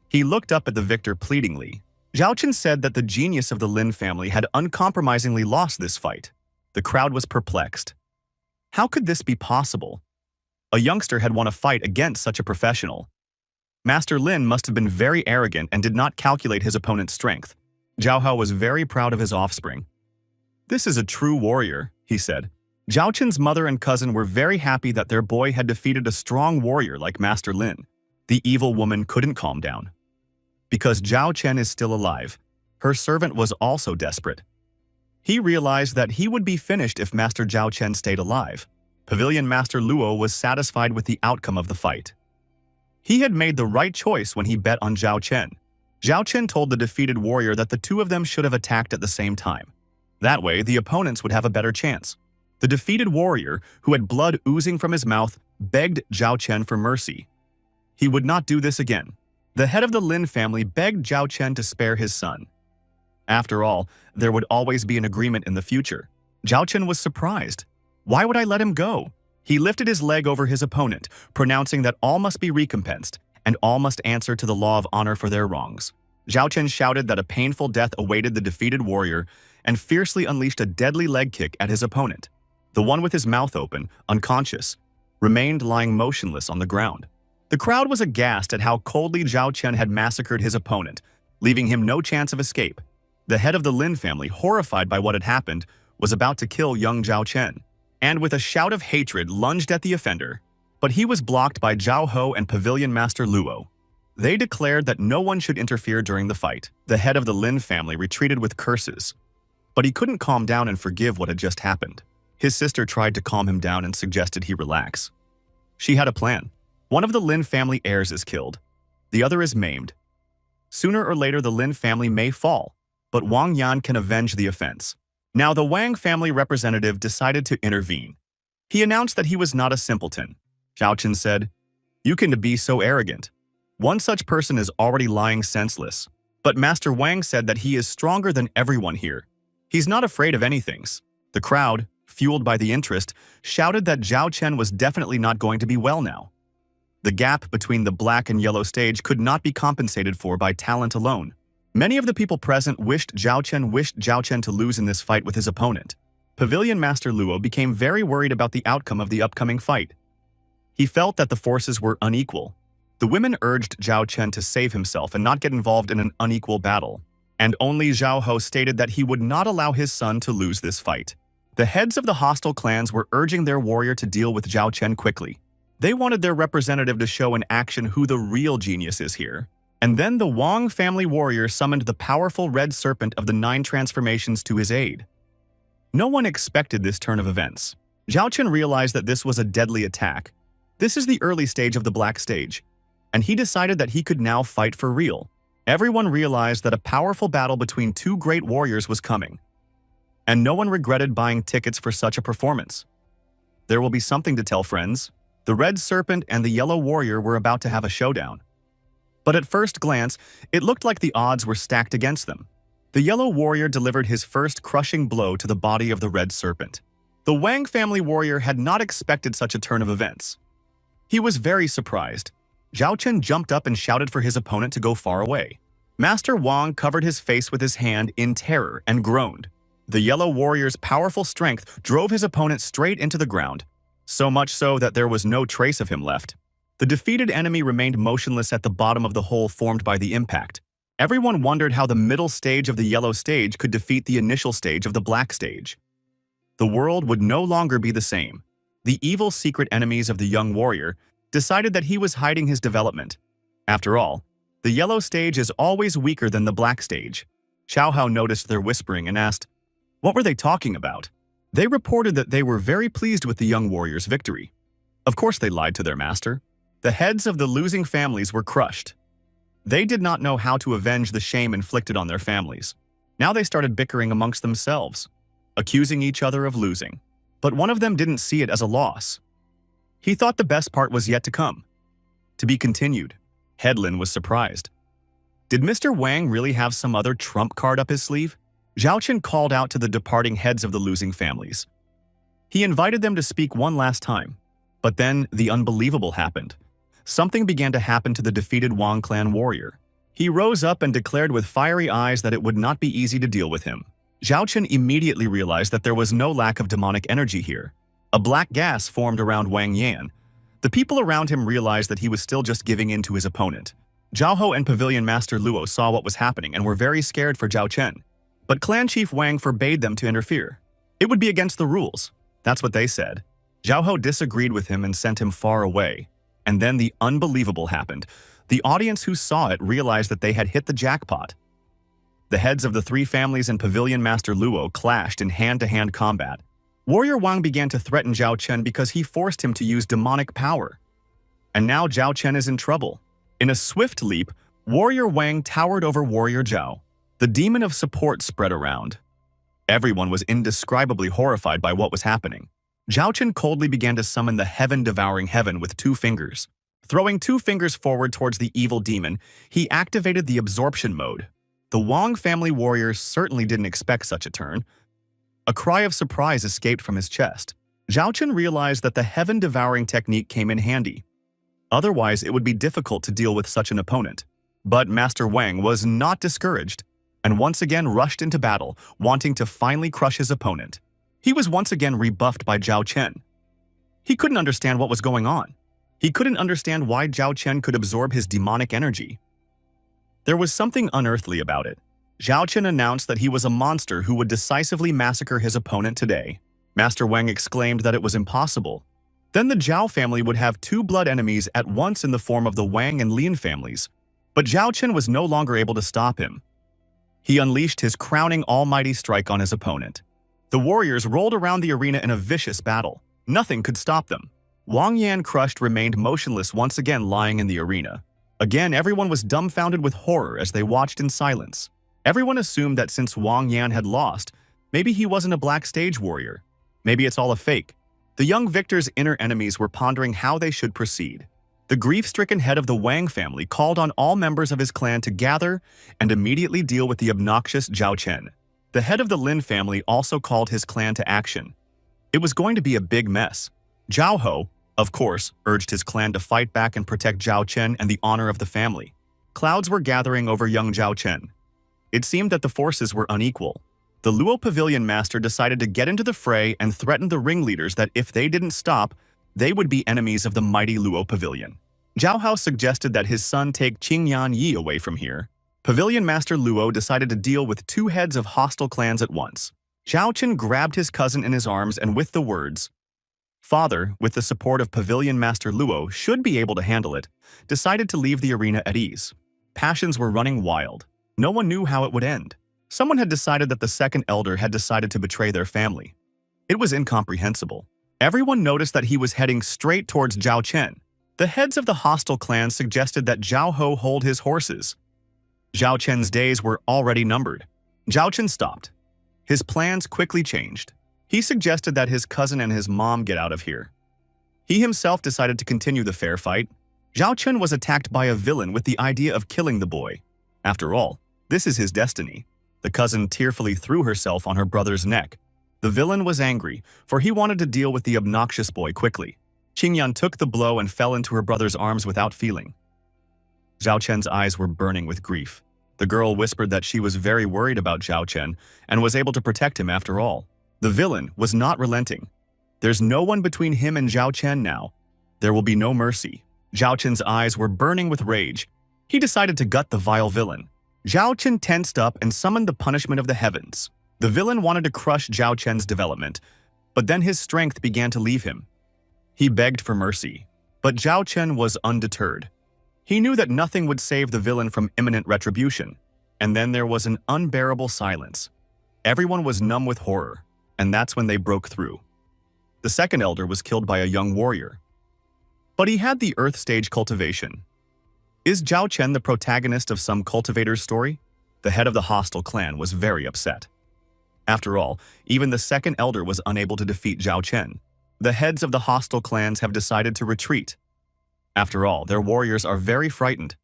He looked up at the victor pleadingly. Zhao Chen said that the genius of the Lin family had uncompromisingly lost this fight. The crowd was perplexed. How could this be possible? A youngster had won a fight against such a professional. Master Lin must have been very arrogant and did not calculate his opponent's strength. Zhao Hao was very proud of his offspring. "This is a true warrior," he said. Zhao Chen's mother and cousin were very happy that their boy had defeated a strong warrior like Master Lin. The evil woman couldn't calm down. Because Zhao Chen is still alive, her servant was also desperate. He realized that he would be finished if Master Zhao Chen stayed alive. Pavilion Master Luo was satisfied with the outcome of the fight. He had made the right choice when he bet on Zhao Chen. Zhao Chen told the defeated warrior that the two of them should have attacked at the same time. That way, the opponents would have a better chance. The defeated warrior, who had blood oozing from his mouth, begged Zhao Chen for mercy. He would not do this again. The head of the Lin family begged Zhao Chen to spare his son. After all, there would always be an agreement in the future. Zhao Chen was surprised. Why would I let him go? He lifted his leg over his opponent, pronouncing that all must be recompensed, and all must answer to the law of honor for their wrongs. Zhao Chen shouted that a painful death awaited the defeated warrior and fiercely unleashed a deadly leg kick at his opponent. The one with his mouth open, unconscious, remained lying motionless on the ground. The crowd was aghast at how coldly Zhao Chen had massacred his opponent, leaving him no chance of escape. The head of the Lin family, horrified by what had happened, was about to kill young Zhao Chen, and with a shout of hatred lunged at the offender. But he was blocked by Zhao Ho and Pavilion Master Luo. They declared that no one should interfere during the fight. The head of the Lin family retreated with curses. But he couldn't calm down and forgive what had just happened. His sister tried to calm him down and suggested he relax. She had a plan. One of the Lin family heirs is killed. The other is maimed. Sooner or later, the Lin family may fall, but Wang Yan can avenge the offense. Now, the Wang family representative decided to intervene. He announced that he was not a simpleton. Zhao Chen said, "You can be so arrogant. One such person is already lying senseless." But Master Wang said that he is stronger than everyone here. He's not afraid of anything. The crowd, fueled by the interest, shouted that Zhao Chen was definitely not going to be well now. The gap between the black and yellow stage could not be compensated for by talent alone. Many of the people present wished Zhao Chen to lose in this fight with his opponent. Pavilion Master Luo became very worried about the outcome of the upcoming fight. He felt that the forces were unequal. The women urged Zhao Chen to save himself and not get involved in an unequal battle. And only Zhao Ho stated that he would not allow his son to lose this fight. The heads of the hostile clans were urging their warrior to deal with Zhao Chen quickly. They wanted their representative to show in action who the real genius is here. And then the Wang family warrior summoned the powerful red serpent of the 9 transformations to his aid. No one expected this turn of events. Zhao Chen realized that this was a deadly attack. This is the early stage of the black stage, and he decided that he could now fight for real. Everyone realized that a powerful battle between 2 great warriors was coming, and no one regretted buying tickets for such a performance. There will be something to tell, friends. The red serpent and the yellow warrior were about to have a showdown. But at first glance, it looked like the odds were stacked against them. The yellow warrior delivered his first crushing blow to the body of the red serpent. The Wang family warrior had not expected such a turn of events. He was very surprised. Zhao Chen jumped up and shouted for his opponent to go far away. Master Wang covered his face with his hand in terror and groaned. The yellow warrior's powerful strength drove his opponent straight into the ground, so much so that there was no trace of him left. The defeated enemy remained motionless at the bottom of the hole formed by the impact. Everyone wondered how the middle stage of the yellow stage could defeat the initial stage of the black stage. The world would no longer be the same. The evil secret enemies of the young warrior decided that he was hiding his development. After all, the yellow stage is always weaker than the black stage. Xiao Hao noticed their whispering and asked, "What were they talking about?" They reported that they were very pleased with the young warrior's victory. Of course they lied to their master. The heads of the losing families were crushed. They did not know how to avenge the shame inflicted on their families. Now they started bickering amongst themselves, accusing each other of losing. But one of them didn't see it as a loss. He thought the best part was yet to come. To be continued. Headlin was surprised. Did Mr. Wang really have some other trump card up his sleeve? Zhao Chen called out to the departing heads of the losing families. He invited them to speak one last time. But then the unbelievable happened. Something began to happen to the defeated Wang clan warrior. He rose up and declared with fiery eyes that it would not be easy to deal with him. Zhao Chen immediately realized that there was no lack of demonic energy here. A black gas formed around Wang Yan. The people around him realized that he was still just giving in to his opponent. Zhao Ho and Pavilion Master Luo saw what was happening and were very scared for Zhao Chen. But Clan Chief Wang forbade them to interfere. It would be against the rules. That's what they said. Zhao Ho disagreed with him and sent him far away. And then the unbelievable happened. The audience who saw it realized that they had hit the jackpot. The heads of the 3 families and Pavilion Master Luo clashed in hand-to-hand combat. Warrior Wang began to threaten Zhao Chen because he forced him to use demonic power. And now Zhao Chen is in trouble. In a swift leap, Warrior Wang towered over Warrior Zhao. The demon of support spread around. Everyone was indescribably horrified by what was happening. Zhao Chen coldly began to summon the heaven-devouring heaven with 2 fingers. Throwing 2 fingers forward towards the evil demon, he activated the absorption mode. The Wang family warrior certainly didn't expect such a turn. A cry of surprise escaped from his chest. Zhao Chen realized that the heaven-devouring technique came in handy. Otherwise, it would be difficult to deal with such an opponent. But Master Wang was not discouraged, and once again rushed into battle, wanting to finally crush his opponent. He was once again rebuffed by Zhao Chen. He couldn't understand what was going on. He couldn't understand why Zhao Chen could absorb his demonic energy. There was something unearthly about it. Zhao Chen announced that he was a monster who would decisively massacre his opponent today. Master Wang exclaimed that it was impossible. Then the Zhao family would have 2 blood enemies at once in the form of the Wang and Lin families. But Zhao Chen was no longer able to stop him. He unleashed his crowning almighty strike on his opponent. The warriors rolled around the arena in a vicious battle. Nothing could stop them. Wang Yan crushed remained motionless once again lying in the arena. Again, everyone was dumbfounded with horror as they watched in silence. Everyone assumed that since Wang Yan had lost, maybe he wasn't a black stage warrior. Maybe it's all a fake. The young victor's inner enemies were pondering how they should proceed. The grief-stricken head of the Wang family called on all members of his clan to gather and immediately deal with the obnoxious Zhao Chen. The head of the Lin family also called his clan to action. It was going to be a big mess. Zhao Ho, of course, urged his clan to fight back and protect Zhao Chen and the honor of the family. Clouds were gathering over young Zhao Chen. It seemed that the forces were unequal. The Luo Pavilion master decided to get into the fray and threatened the ringleaders that if they didn't stop, they would be enemies of the mighty Luo Pavilion. Zhao Hao suggested that his son take Qingyan Yi away from here. Pavilion Master Luo decided to deal with two heads of hostile clans at once. Zhao Chen grabbed his cousin in his arms and with the words, "Father, with the support of Pavilion Master Luo, should be able to handle it," decided to leave the arena at ease. Passions were running wild. No one knew how it would end. Someone had decided that the second elder had decided to betray their family. It was incomprehensible. Everyone noticed that he was heading straight towards Zhao Chen. The heads of the hostile clans suggested that Zhao Ho hold his horses. Zhao Chen's days were already numbered. Zhao Chen stopped. His plans quickly changed. He suggested that his cousin and his mom get out of here. He himself decided to continue the fair fight. Zhao Chen was attacked by a villain with the idea of killing the boy. After all, this is his destiny. The cousin tearfully threw herself on her brother's neck. The villain was angry, for he wanted to deal with the obnoxious boy quickly. Qingyan took the blow and fell into her brother's arms without feeling. Zhao Chen's eyes were burning with grief. The girl whispered that she was very worried about Zhao Chen and was able to protect him after all. The villain was not relenting. There's no one between him and Zhao Chen now. There will be no mercy. Zhao Chen's eyes were burning with rage. He decided to gut the vile villain. Zhao Chen tensed up and summoned the punishment of the heavens. The villain wanted to crush Zhao Chen's development, but then his strength began to leave him. He begged for mercy, but Zhao Chen was undeterred. He knew that nothing would save the villain from imminent retribution, and then there was an unbearable silence. Everyone was numb with horror, and that's when they broke through. The second elder was killed by a young warrior. But he had the earth stage cultivation. Is Zhao Chen the protagonist of some cultivator's story? The head of the hostile clan was very upset. After all, even the second elder was unable to defeat Zhao Chen. The heads of the hostile clans have decided to retreat. After all, their warriors are very frightened.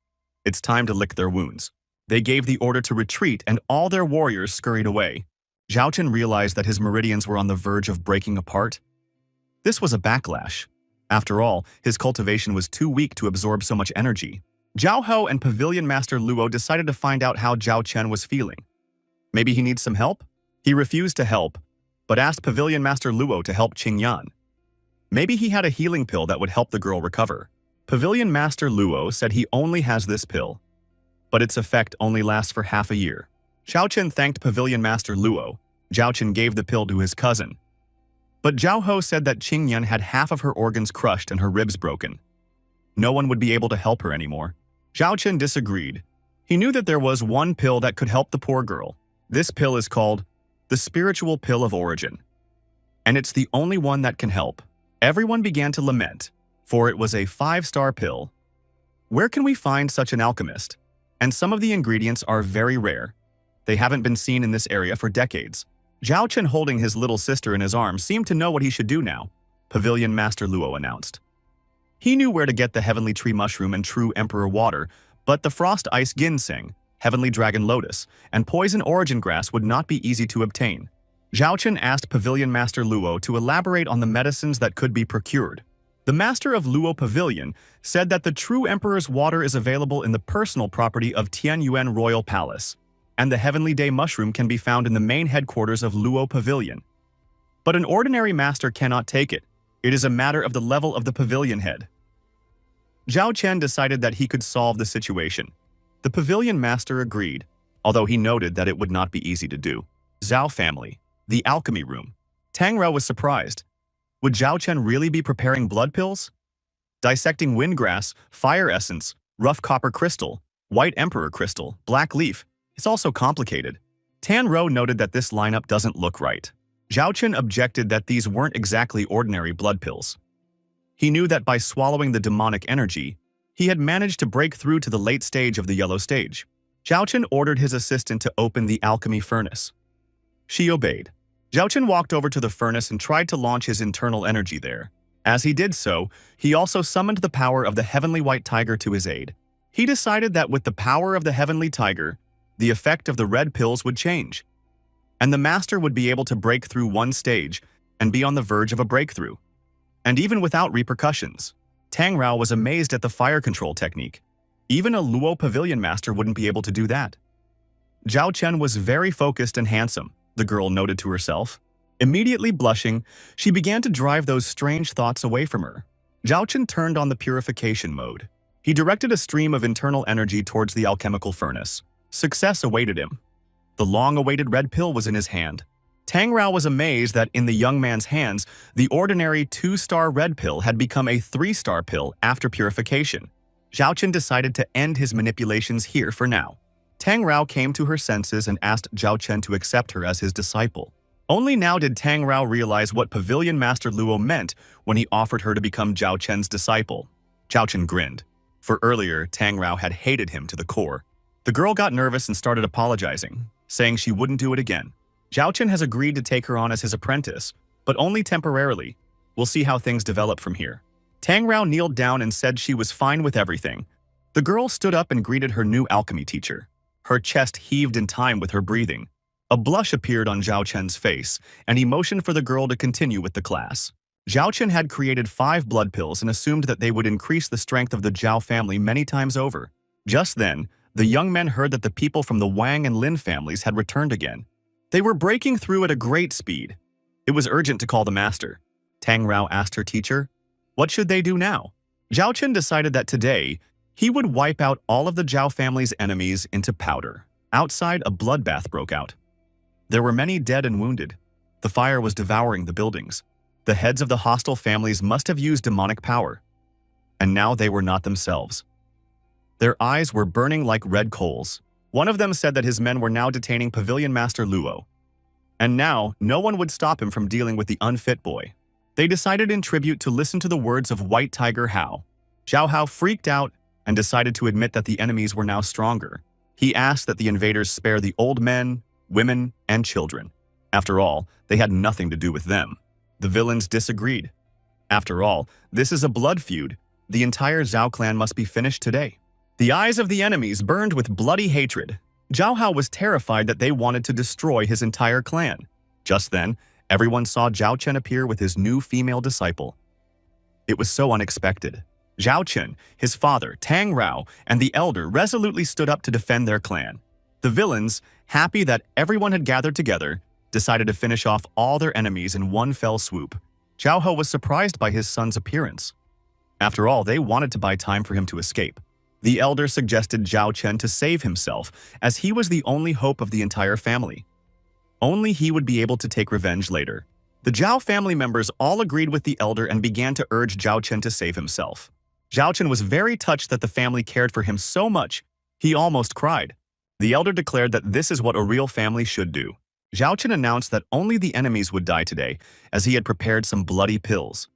It's time to lick their wounds. They gave the order to retreat and all their warriors scurried away. Zhao Chen realized that his meridians were on the verge of breaking apart. This was a backlash. After all, his cultivation was too weak to absorb so much energy. Zhao Hao and Pavilion Master Luo decided to find out how Zhao Chen was feeling. Maybe he needs some help? He refused to help, but asked Pavilion Master Luo to help Qingyan. Maybe he had a healing pill that would help the girl recover. Pavilion Master Luo said he only has this pill, but its effect only lasts for half a year. Zhao Chen thanked Pavilion Master Luo. Zhao Chen gave the pill to his cousin. But Zhao Ho said that Qingyan had half of her organs crushed and her ribs broken. No one would be able to help her anymore. Zhao Chen disagreed. He knew that there was one pill that could help the poor girl. This pill is called the Spiritual Pill of Origin, and it's the only one that can help. Everyone began to lament, for it was a 5-star pill. Where can we find such an alchemist? And some of the ingredients are very rare. They haven't been seen in this area for decades. Zhao Chen, holding his little sister in his arms, seemed to know what he should do now, Pavilion Master Luo announced. He knew where to get the Heavenly Tree Mushroom and True Emperor Water, but the Frost Ice Ginseng, Heavenly Dragon Lotus, and Poison Origin Grass would not be easy to obtain. Zhao Chen asked Pavilion Master Luo to elaborate on the medicines that could be procured. The Master of Luo Pavilion said that the True Emperor's Water is available in the personal property of Tianyuan Royal Palace, and the Heavenly Day Mushroom can be found in the main headquarters of Luo Pavilion. But an ordinary master cannot take it. It is a matter of the level of the pavilion head. Zhao Chen decided that he could solve the situation. The pavilion master agreed, although he noted that it would not be easy to do. Zhao family, the alchemy room. Tang Rao was surprised. Would Zhao Chen really be preparing blood pills? Dissecting windgrass, fire essence, rough copper crystal, white emperor crystal, black leaf. It's also complicated. Tan Rao noted that this lineup doesn't look right. Zhao Chen objected that these weren't exactly ordinary blood pills. He knew that by swallowing the demonic energy, he had managed to break through to the late stage of the yellow stage. Zhao Chen ordered his assistant to open the alchemy furnace. She obeyed. Zhao Chen walked over to the furnace and tried to launch his internal energy there. As he did so, he also summoned the power of the Heavenly White Tiger to his aid. He decided that with the power of the Heavenly Tiger, the effect of the red pills would change, and the master would be able to break through one stage and be on the verge of a breakthrough. And even without repercussions, Tang Rao was amazed at the fire control technique. Even a Luo pavilion master wouldn't be able to do that. Zhao Chen was very focused and handsome, the girl noted to herself. Immediately blushing, she began to drive those strange thoughts away from her. Zhao Chen turned on the purification mode. He directed a stream of internal energy towards the alchemical furnace. Success awaited him. The long-awaited red pill was in his hand. Tang Rao was amazed that in the young man's hands, the ordinary 2-star red pill had become a 3-star pill after purification. Zhao Chen decided to end his manipulations here for now. Tang Rao came to her senses and asked Zhao Chen to accept her as his disciple. Only now did Tang Rao realize what Pavilion Master Luo meant when he offered her to become Zhao Chen's disciple. Zhao Chen grinned, for earlier Tang Rao had hated him to the core. The girl got nervous and started apologizing, saying she wouldn't do it again. Zhao Chen has agreed to take her on as his apprentice, but only temporarily. We'll see how things develop from here. Tang Rao kneeled down and said she was fine with everything. The girl stood up and greeted her new alchemy teacher. Her chest heaved in time with her breathing. A blush appeared on Zhao Chen's face, and he motioned for the girl to continue with the class. Zhao Chen had created 5 blood pills and assumed that they would increase the strength of the Zhao family many times over. Just then, the young men heard that the people from the Wang and Lin families had returned again. They were breaking through at a great speed. It was urgent to call the master. Tang Rao asked her teacher, what should they do now? Zhao Chen decided that today, he would wipe out all of the Zhao family's enemies into powder. Outside, a bloodbath broke out. There were many dead and wounded. The fire was devouring the buildings. The heads of the hostile families must have used demonic power. And now they were not themselves. Their eyes were burning like red coals. One of them said that his men were now detaining Pavilion Master Luo. And now, no one would stop him from dealing with the unfit boy. They decided in tribute to listen to the words of White Tiger Hao. Zhao Hao freaked out and decided to admit that the enemies were now stronger. He asked that the invaders spare the old men, women, and children. After all, they had nothing to do with them. The villains disagreed. After all, this is a blood feud. The entire Zhao clan must be finished today. The eyes of the enemies burned with bloody hatred. Zhao Hao was terrified that they wanted to destroy his entire clan. Just then, everyone saw Zhao Chen appear with his new female disciple. It was so unexpected. Zhao Chen, his father, Tang Rao, and the elder resolutely stood up to defend their clan. The villains, happy that everyone had gathered together, decided to finish off all their enemies in one fell swoop. Zhao Hao was surprised by his son's appearance. After all, they wanted to buy time for him to escape. The elder suggested Zhao Chen to save himself, as he was the only hope of the entire family. Only he would be able to take revenge later. The Zhao family members all agreed with the elder and began to urge Zhao Chen to save himself. Zhao Chen was very touched that the family cared for him so much, he almost cried. The elder declared that this is what a real family should do. Zhao Chen announced that only the enemies would die today, as he had prepared some bloody pills.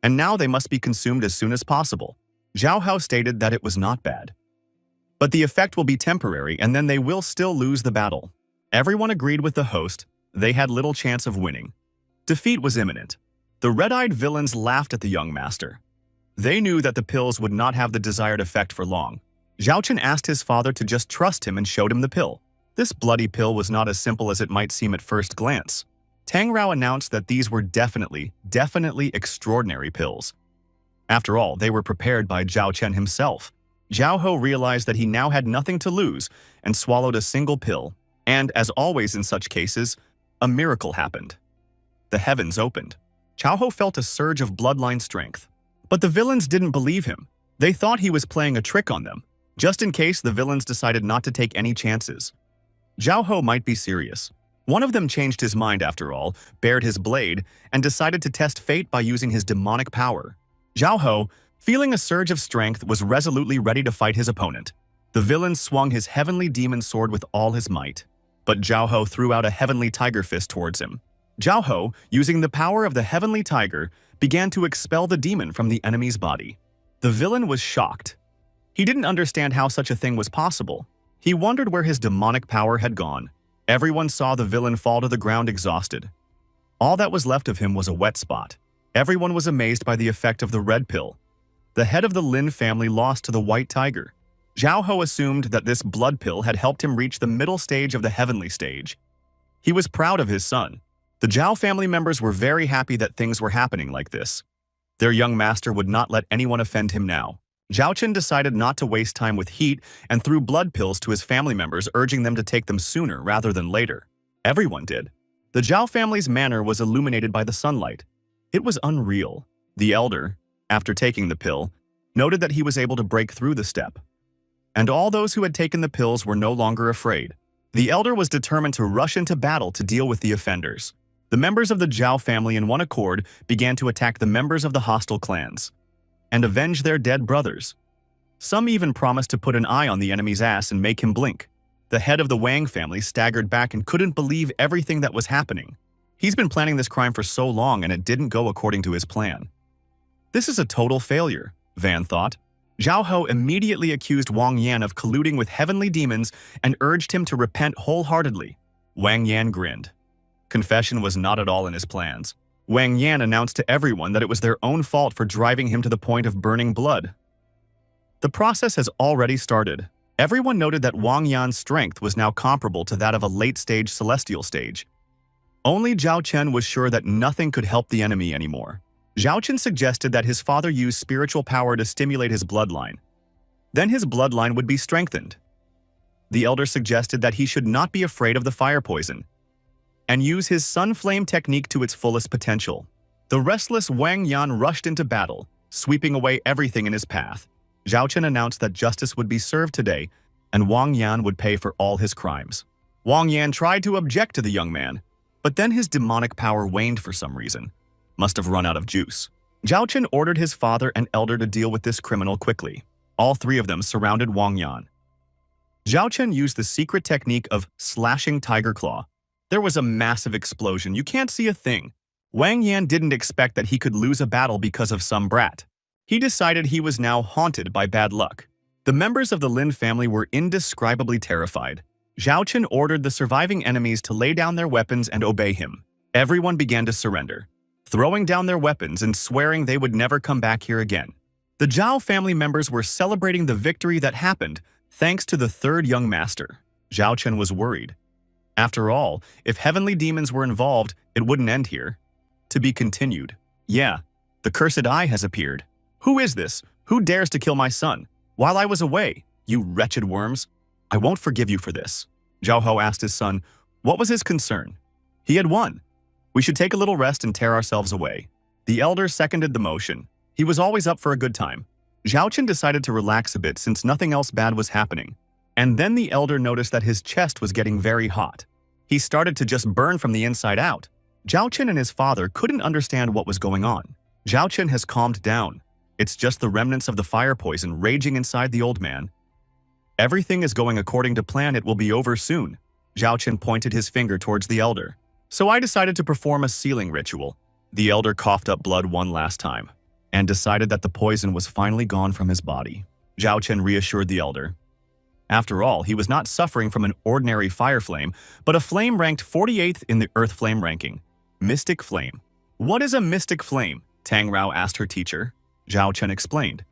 And now they must be consumed as soon as possible. Zhao Hao stated that it was not bad. But the effect will be temporary and then they will still lose the battle. Everyone agreed with the host. They had little chance of winning. Defeat was imminent. The red-eyed villains laughed at the young master. They knew that the pills would not have the desired effect for long. Zhao Chen asked his father to just trust him and showed him the pill. This bloody pill was not as simple as it might seem at first glance. Tang Rao announced that these were definitely extraordinary pills. After all, they were prepared by Zhao Chen himself. Zhao Hao realized that he now had nothing to lose and swallowed a single pill. And, as always in such cases, a miracle happened. The heavens opened. Zhao Hao felt a surge of bloodline strength. But the villains didn't believe him. They thought he was playing a trick on them. Just in case, the villains decided not to take any chances. Zhao Hao might be serious. One of them changed his mind after all, bared his blade, and decided to test fate by using his demonic power. Zhao Hao, feeling a surge of strength, was resolutely ready to fight his opponent. The villain swung his heavenly demon sword with all his might. But Zhao Hao threw out a heavenly tiger fist towards him. Zhao Hao, using the power of the heavenly tiger, began to expel the demon from the enemy's body. The villain was shocked. He didn't understand how such a thing was possible. He wondered where his demonic power had gone. Everyone saw the villain fall to the ground exhausted. All that was left of him was a wet spot. Everyone was amazed by the effect of the red pill. The head of the Lin family lost to the white tiger. Zhao Hao assumed that this blood pill had helped him reach the middle stage of the heavenly stage. He was proud of his son. The Zhao family members were very happy that things were happening like this. Their young master would not let anyone offend him now. Zhao Chen decided not to waste time with heat and threw blood pills to his family members, urging them to take them sooner rather than later. Everyone did. The Zhao family's manor was illuminated by the sunlight. It was unreal. The elder, after taking the pill, noted that he was able to break through the step. And all those who had taken the pills were no longer afraid. The elder was determined to rush into battle to deal with the offenders. The members of the Zhao family in one accord began to attack the members of the hostile clans and avenge their dead brothers. Some even promised to put an eye on the enemy's ass and make him blink. The head of the Wang family staggered back and couldn't believe everything that was happening. He's been planning this crime for so long and it didn't go according to his plan. This is a total failure, Van thought. Zhao Ho immediately accused Wang Yan of colluding with heavenly demons and urged him to repent wholeheartedly. Wang Yan grinned. Confession was not at all in his plans. Wang Yan announced to everyone that it was their own fault for driving him to the point of burning blood. The process has already started. Everyone noted that Wang Yan's strength was now comparable to that of a late-stage celestial stage. Only Zhao Chen was sure that nothing could help the enemy anymore. Zhao Chen suggested that his father use spiritual power to stimulate his bloodline. Then his bloodline would be strengthened. The elder suggested that he should not be afraid of the fire poison and use his sun flame technique to its fullest potential. The restless Wang Yan rushed into battle, sweeping away everything in his path. Zhao Chen announced that justice would be served today, and Wang Yan would pay for all his crimes. Wang Yan tried to object to the young man, but then his demonic power waned for some reason. Must have run out of juice. Zhao Chen ordered his father and elder to deal with this criminal quickly. All three of them surrounded Wang Yan. Zhao Chen used the secret technique of slashing tiger claw. There was a massive explosion. You can't see a thing. Wang Yan didn't expect that he could lose a battle because of some brat. He decided he was now haunted by bad luck. The members of the Lin family were indescribably terrified. Zhao Chen ordered the surviving enemies to lay down their weapons and obey him. Everyone began to surrender, throwing down their weapons and swearing they would never come back here again. The Zhao family members were celebrating the victory that happened thanks to the third young master. Zhao Chen was worried. After all, if heavenly demons were involved, it wouldn't end here. To be continued. Yeah, the cursed eye has appeared. Who is this? Who dares to kill my son? While I was away, you wretched worms. I won't forgive you for this. Zhao Ho asked his son, what was his concern? He had won. We should take a little rest and tear ourselves away. The elder seconded the motion. He was always up for a good time. Zhao Chen decided to relax a bit since nothing else bad was happening. And then the elder noticed that his chest was getting very hot. He started to just burn from the inside out. Zhao Chen and his father couldn't understand what was going on. Zhao Chen has calmed down. It's just the remnants of the fire poison raging inside the old man. Everything is going according to plan. It will be over soon. Zhao Chen pointed his finger towards the elder. So I decided to perform a sealing ritual. The elder coughed up blood one last time and decided that the poison was finally gone from his body. Zhao Chen reassured the elder. After all, he was not suffering from an ordinary fire flame, but a flame ranked 48th in the Earth Flame ranking. Mystic Flame. What is a mystic flame? Tang Rao asked her teacher. Zhao Chen explained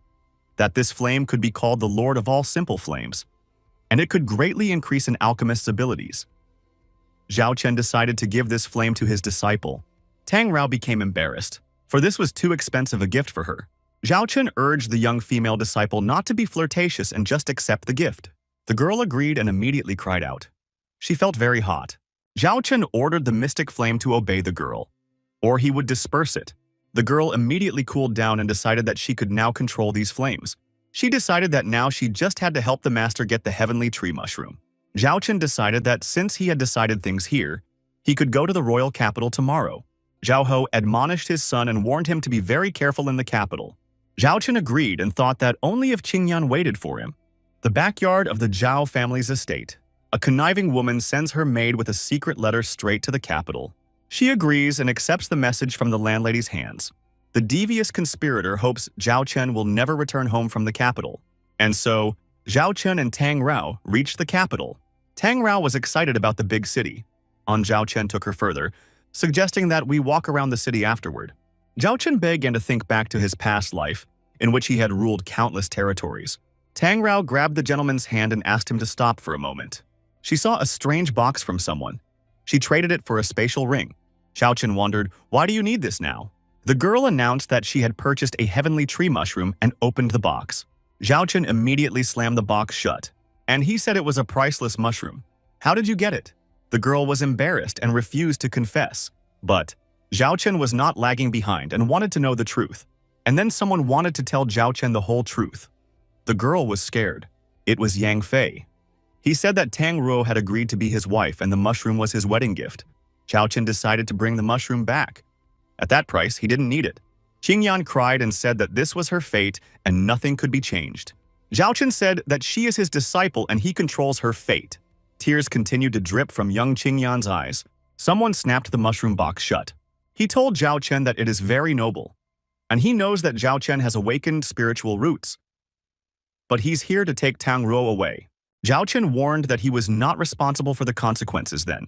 that this flame could be called the Lord of all simple flames, and it could greatly increase an alchemist's abilities. Zhao Chen decided to give this flame to his disciple. Tang Rao became embarrassed, for this was too expensive a gift for her. Zhao Chen urged the young female disciple not to be flirtatious and just accept the gift. The girl agreed and immediately cried out. She felt very hot. Zhao Chen ordered the mystic flame to obey the girl, or he would disperse it. The girl immediately cooled down and decided that she could now control these flames. She decided that now she just had to help the master get the heavenly tree mushroom. Zhao Chen decided that since he had decided things here, he could go to the royal capital tomorrow. Zhao Ho admonished his son and warned him to be very careful in the capital. Zhao Chen agreed and thought that only if Qingyan waited for him. The backyard of the Zhao family's estate. A conniving woman sends her maid with a secret letter straight to the capital. She agrees and accepts the message from the landlady's hands. The devious conspirator hopes Zhao Chen will never return home from the capital. And so, Zhao Chen and Tang Rao reached the capital. Tang Rao was excited about the big city. Zhao Chen took her further, suggesting that we walk around the city afterward. Zhao Chen began to think back to his past life, in which he had ruled countless territories. Tang Rao grabbed the gentleman's hand and asked him to stop for a moment. She saw a strange box from someone. She traded it for a spatial ring. Zhao Chen wondered, why do you need this now? The girl announced that she had purchased a heavenly tree mushroom and opened the box. Zhao Chen immediately slammed the box shut, and he said it was a priceless mushroom. How did you get it? The girl was embarrassed and refused to confess. But Zhao Chen was not lagging behind and wanted to know the truth. And then someone wanted to tell Zhao Chen the whole truth. The girl was scared. It was Yang Fei. He said that Tang Ruo had agreed to be his wife and the mushroom was his wedding gift. Zhao Chen decided to bring the mushroom back. At that price, he didn't need it. Qingyan cried and said that this was her fate and nothing could be changed. Zhao Chen said that she is his disciple and he controls her fate. Tears continued to drip from young Qingyan's eyes. Someone snapped the mushroom box shut. He told Zhao Chen that it is very noble, and he knows that Zhao Chen has awakened spiritual roots. But he's here to take Tang Ruo away. Zhao Chen warned that he was not responsible for the consequences then.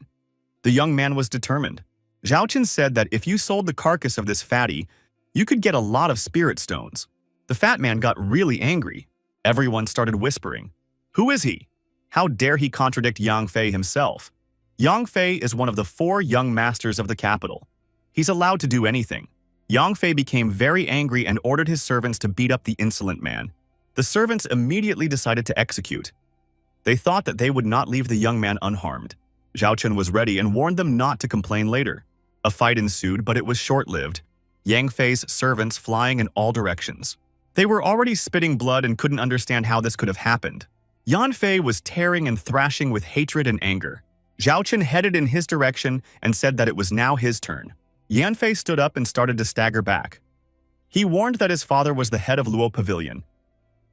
The young man was determined. Zhao Chen said that if you sold the carcass of this fatty, you could get a lot of spirit stones. The fat man got really angry. Everyone started whispering, "Who is he? How dare he contradict Yang Fei himself?" Yang Fei is one of the 4 young masters of the capital. He's allowed to do anything. Yang Fei became very angry and ordered his servants to beat up the insolent man. The servants immediately decided to execute. They thought that they would not leave the young man unharmed. Zhao Chen was ready and warned them not to complain later. A fight ensued, but it was short-lived. Yang Fei's servants flying in all directions. They were already spitting blood and couldn't understand how this could have happened. Yan Fei was tearing and thrashing with hatred and anger. Zhao Chen headed in his direction and said that it was now his turn. Yan Fei stood up and started to stagger back. He warned that his father was the head of Luo Pavilion.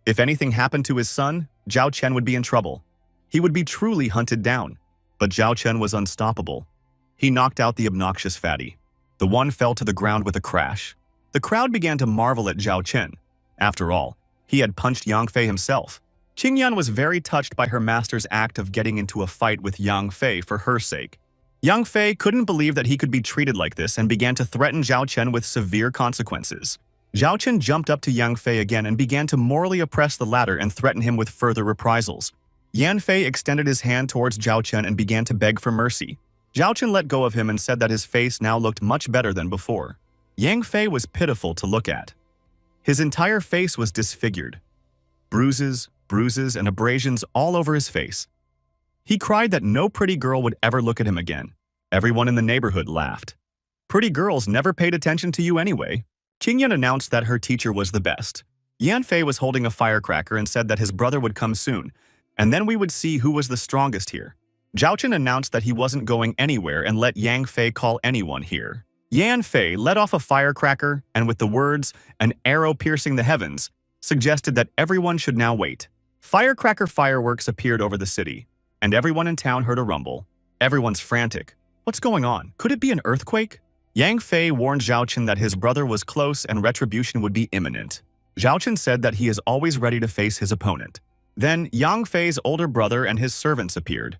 If anything happened to his son, Zhao Chen would be in trouble. He would be truly hunted down. But Zhao Chen was unstoppable. He knocked out the obnoxious fatty. The one fell to the ground with a crash. The crowd began to marvel at Zhao Chen. After all, he had punched Yang Fei himself. Qingyan was very touched by her master's act of getting into a fight with Yang Fei for her sake. Yang Fei couldn't believe that he could be treated like this and began to threaten Zhao Chen with severe consequences. Zhao Chen jumped up to Yang Fei again and began to morally oppress the latter and threaten him with further reprisals. Yan Fei extended his hand towards Zhao Chen and began to beg for mercy. Zhao Chen let go of him and said that his face now looked much better than before. Yang Fei was pitiful to look at. His entire face was disfigured. Bruises, and abrasions all over his face. He cried that no pretty girl would ever look at him again. Everyone in the neighborhood laughed. Pretty girls never paid attention to you anyway. Qingyan announced that her teacher was the best. Yan Fei was holding a firecracker and said that his brother would come soon, and then we would see who was the strongest here. Zhao Chen announced that he wasn't going anywhere and let Yang Fei call anyone here. Yan Fei let off a firecracker and with the words, "an arrow piercing the heavens," suggested that everyone should now wait. Firecracker fireworks appeared over the city, and everyone in town heard a rumble. Everyone's frantic. What's going on? Could it be an earthquake? Yang Fei warned Zhao Chen that his brother was close and retribution would be imminent. Zhao Chen said that he is always ready to face his opponent. Then Yang Fei's older brother and his servants appeared.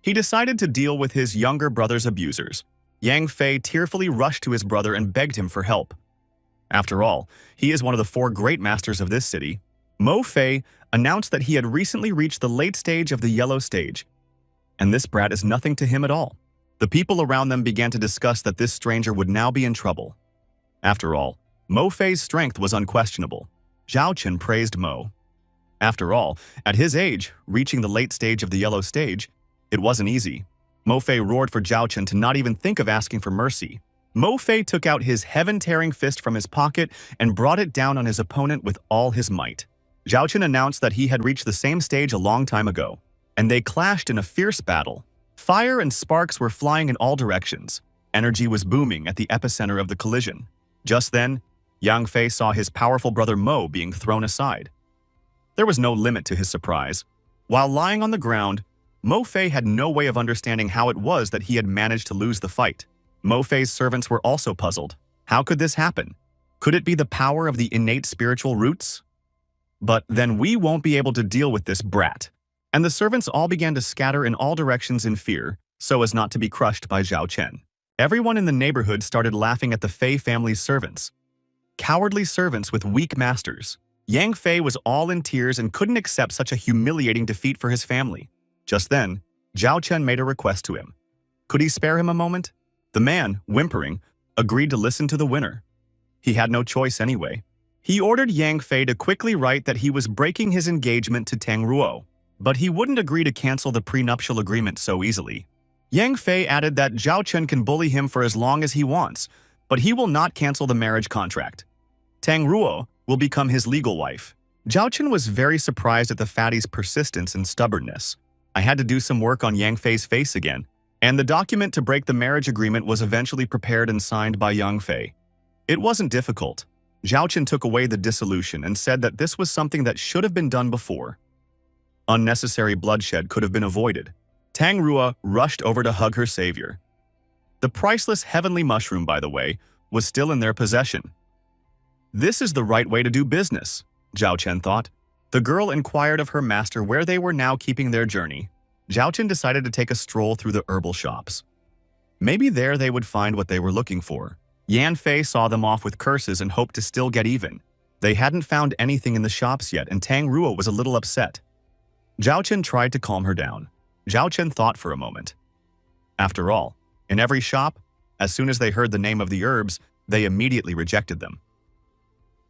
He decided to deal with his younger brother's abusers. Yang Fei tearfully rushed to his brother and begged him for help. After all, he is one of the 4 great masters of this city. Mo Fei announced that he had recently reached the late stage of the yellow stage, and this brat is nothing to him at all. The people around them began to discuss that this stranger would now be in trouble. After all, Mo Fei's strength was unquestionable. Zhao Chen praised Mo. After all, at his age, reaching the late stage of the yellow stage, it wasn't easy. Mo Fei roared for Zhao Chen to not even think of asking for mercy. Mo Fei took out his heaven-tearing fist from his pocket and brought it down on his opponent with all his might. Zhao Chen announced that he had reached the same stage a long time ago, and they clashed in a fierce battle. Fire and sparks were flying in all directions. Energy was booming at the epicenter of the collision. Just then, Yang Fei saw his powerful brother Mo being thrown aside. There was no limit to his surprise. While lying on the ground, Mo Fei had no way of understanding how it was that he had managed to lose the fight. Mo Fei's servants were also puzzled. How could this happen? Could it be the power of the innate spiritual roots? But then we won't be able to deal with this brat. And the servants all began to scatter in all directions in fear, so as not to be crushed by Zhao Chen. Everyone in the neighborhood started laughing at the Fei family's servants. Cowardly servants with weak masters. Yang Fei was all in tears and couldn't accept such a humiliating defeat for his family. Just then, Zhao Chen made a request to him. Could he spare him a moment? The man, whimpering, agreed to listen to the winner. He had no choice anyway. He ordered Yang Fei to quickly write that he was breaking his engagement to Tang Ruo, but he wouldn't agree to cancel the prenuptial agreement so easily. Yang Fei added that Zhao Chen can bully him for as long as he wants, but he will not cancel the marriage contract. Tang Ruo will become his legal wife. Zhao Chen was very surprised at the fatty's persistence and stubbornness. I had to do some work on Yang Fei's face again, and the document to break the marriage agreement was eventually prepared and signed by Yang Fei. It wasn't difficult. Zhao Chen took away the dissolution and said that this was something that should have been done before. Unnecessary bloodshed could have been avoided. Tang Ruo rushed over to hug her savior. The priceless heavenly mushroom, by the way, was still in their possession. This is the right way to do business, Zhao Chen thought. The girl inquired of her master where they were now keeping their journey. Zhao Chen decided to take a stroll through the herbal shops. Maybe there they would find what they were looking for. Yan Fei saw them off with curses and hoped to still get even. They hadn't found anything in the shops yet, and Tang Ruo was a little upset. Zhao Chen tried to calm her down. Zhao Chen thought for a moment. After all, in every shop, as soon as they heard the name of the herbs, they immediately rejected them.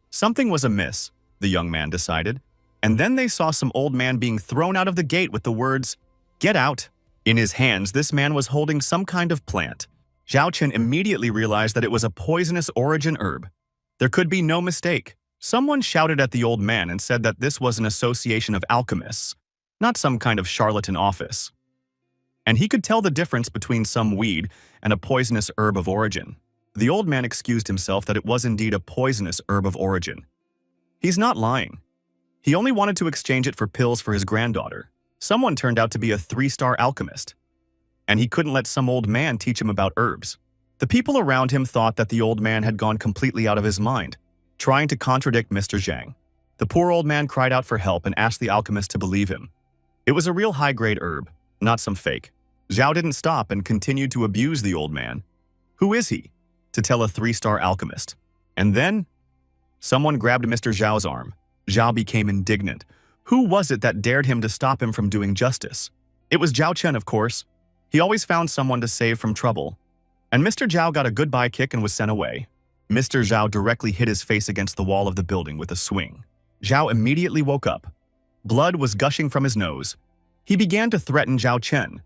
Something was amiss, the young man decided, and then they saw some old man being thrown out of the gate with the words, "Get out!" In his hands, this man was holding some kind of plant. Zhao Chen immediately realized that it was a poisonous origin herb. There could be no mistake. Someone shouted at the old man and said that this was an association of alchemists, not some kind of charlatan office. And he could tell the difference between some weed and a poisonous herb of origin. The old man excused himself that it was indeed a poisonous herb of origin. He's not lying. He only wanted to exchange it for pills for his granddaughter. Someone turned out to be a 3-star alchemist, and he couldn't let some old man teach him about herbs. The people around him thought that the old man had gone completely out of his mind, trying to contradict Mr. Zhang. The poor old man cried out for help and asked the alchemist to believe him. It was a real high-grade herb, not some fake. Zhao didn't stop and continued to abuse the old man. Who is he? To tell a 3-star alchemist. And then, someone grabbed Mr. Zhao's arm. Zhao became indignant. Who was it that dared him to stop him from doing justice? It was Zhao Chen, of course. He always found someone to save from trouble. And Mr. Zhao got a goodbye kick and was sent away. Mr. Zhao directly hit his face against the wall of the building with a swing. Zhao immediately woke up. Blood was gushing from his nose. He began to threaten Zhao Chen.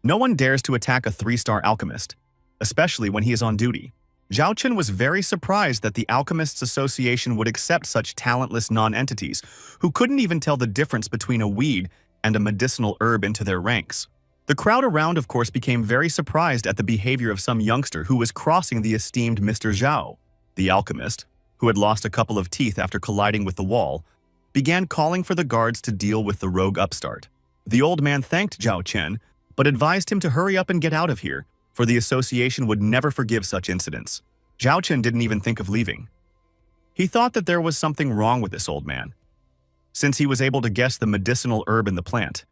No one dares to attack a 3-star alchemist, especially when he is on duty. Zhao Chen was very surprised that the Alchemists Association would accept such talentless non-entities who couldn't even tell the difference between a weed and a medicinal herb into their ranks. The crowd around, of course, became very surprised at the behavior of some youngster who was crossing the esteemed Mr. Zhao. The alchemist, who had lost a couple of teeth after colliding with the wall, began calling for the guards to deal with the rogue upstart. The old man thanked Zhao Chen, but advised him to hurry up and get out of here, for the association would never forgive such incidents. Zhao Chen didn't even think of leaving. He thought that there was something wrong with this old man, since he was able to guess the medicinal herb in the plant.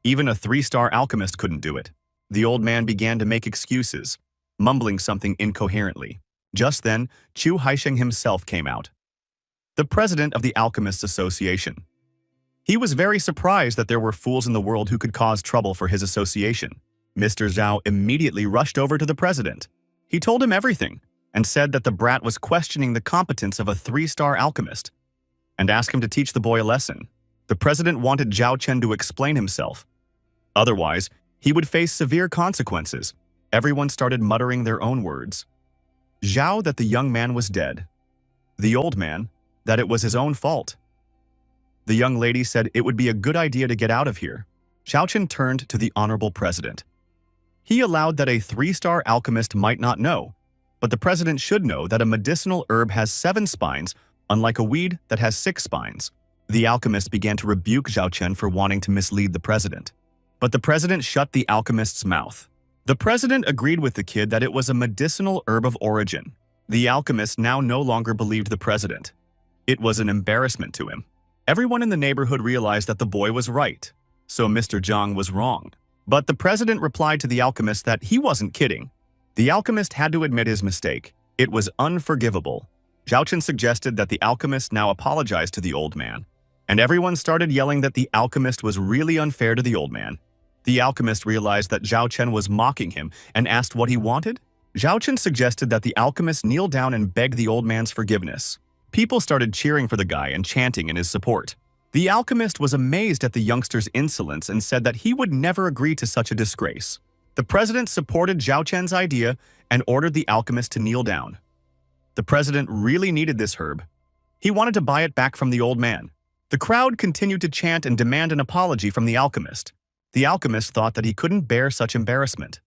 Even a 3-star alchemist couldn't do it. The old man began to make excuses, mumbling something incoherently. Just then, Chu Haisheng himself came out, the president of the Alchemists Association. He was very surprised that there were fools in the world who could cause trouble for his association. Mr. Zhao immediately rushed over to the president. He told him everything and said that the brat was questioning the competence of a 3-star alchemist and asked him to teach the boy a lesson. The president wanted Zhao Chen to explain himself. Otherwise, he would face severe consequences. Everyone started muttering their own words. Zhao that the young man was dead. The old man that it was his own fault. The young lady said it would be a good idea to get out of here. Zhao Chen turned to the honorable president. He allowed that a 3-star alchemist might not know, but the president should know that a medicinal herb has 7 spines, unlike a weed that has 6 spines. The alchemist began to rebuke Zhao Chen for wanting to mislead the president. But the president shut the alchemist's mouth. The president agreed with the kid that it was a medicinal herb of origin. The alchemist now no longer believed the president. It was an embarrassment to him. Everyone in the neighborhood realized that the boy was right, so Mr. Zhang was wrong. But the president replied to the alchemist that he wasn't kidding. The alchemist had to admit his mistake. It was unforgivable. Zhao Chen suggested that the alchemist now apologize to the old man, and everyone started yelling that the alchemist was really unfair to the old man. The alchemist realized that Zhao Chen was mocking him and asked what he wanted. Zhao Chen suggested that the alchemist kneel down and beg the old man's forgiveness. People started cheering for the guy and chanting in his support. The alchemist was amazed at the youngster's insolence and said that he would never agree to such a disgrace. The president supported Zhao Chen's idea and ordered the alchemist to kneel down. The president really needed this herb. He wanted to buy it back from the old man. The crowd continued to chant and demand an apology from the alchemist. The alchemist thought that he couldn't bear such embarrassment.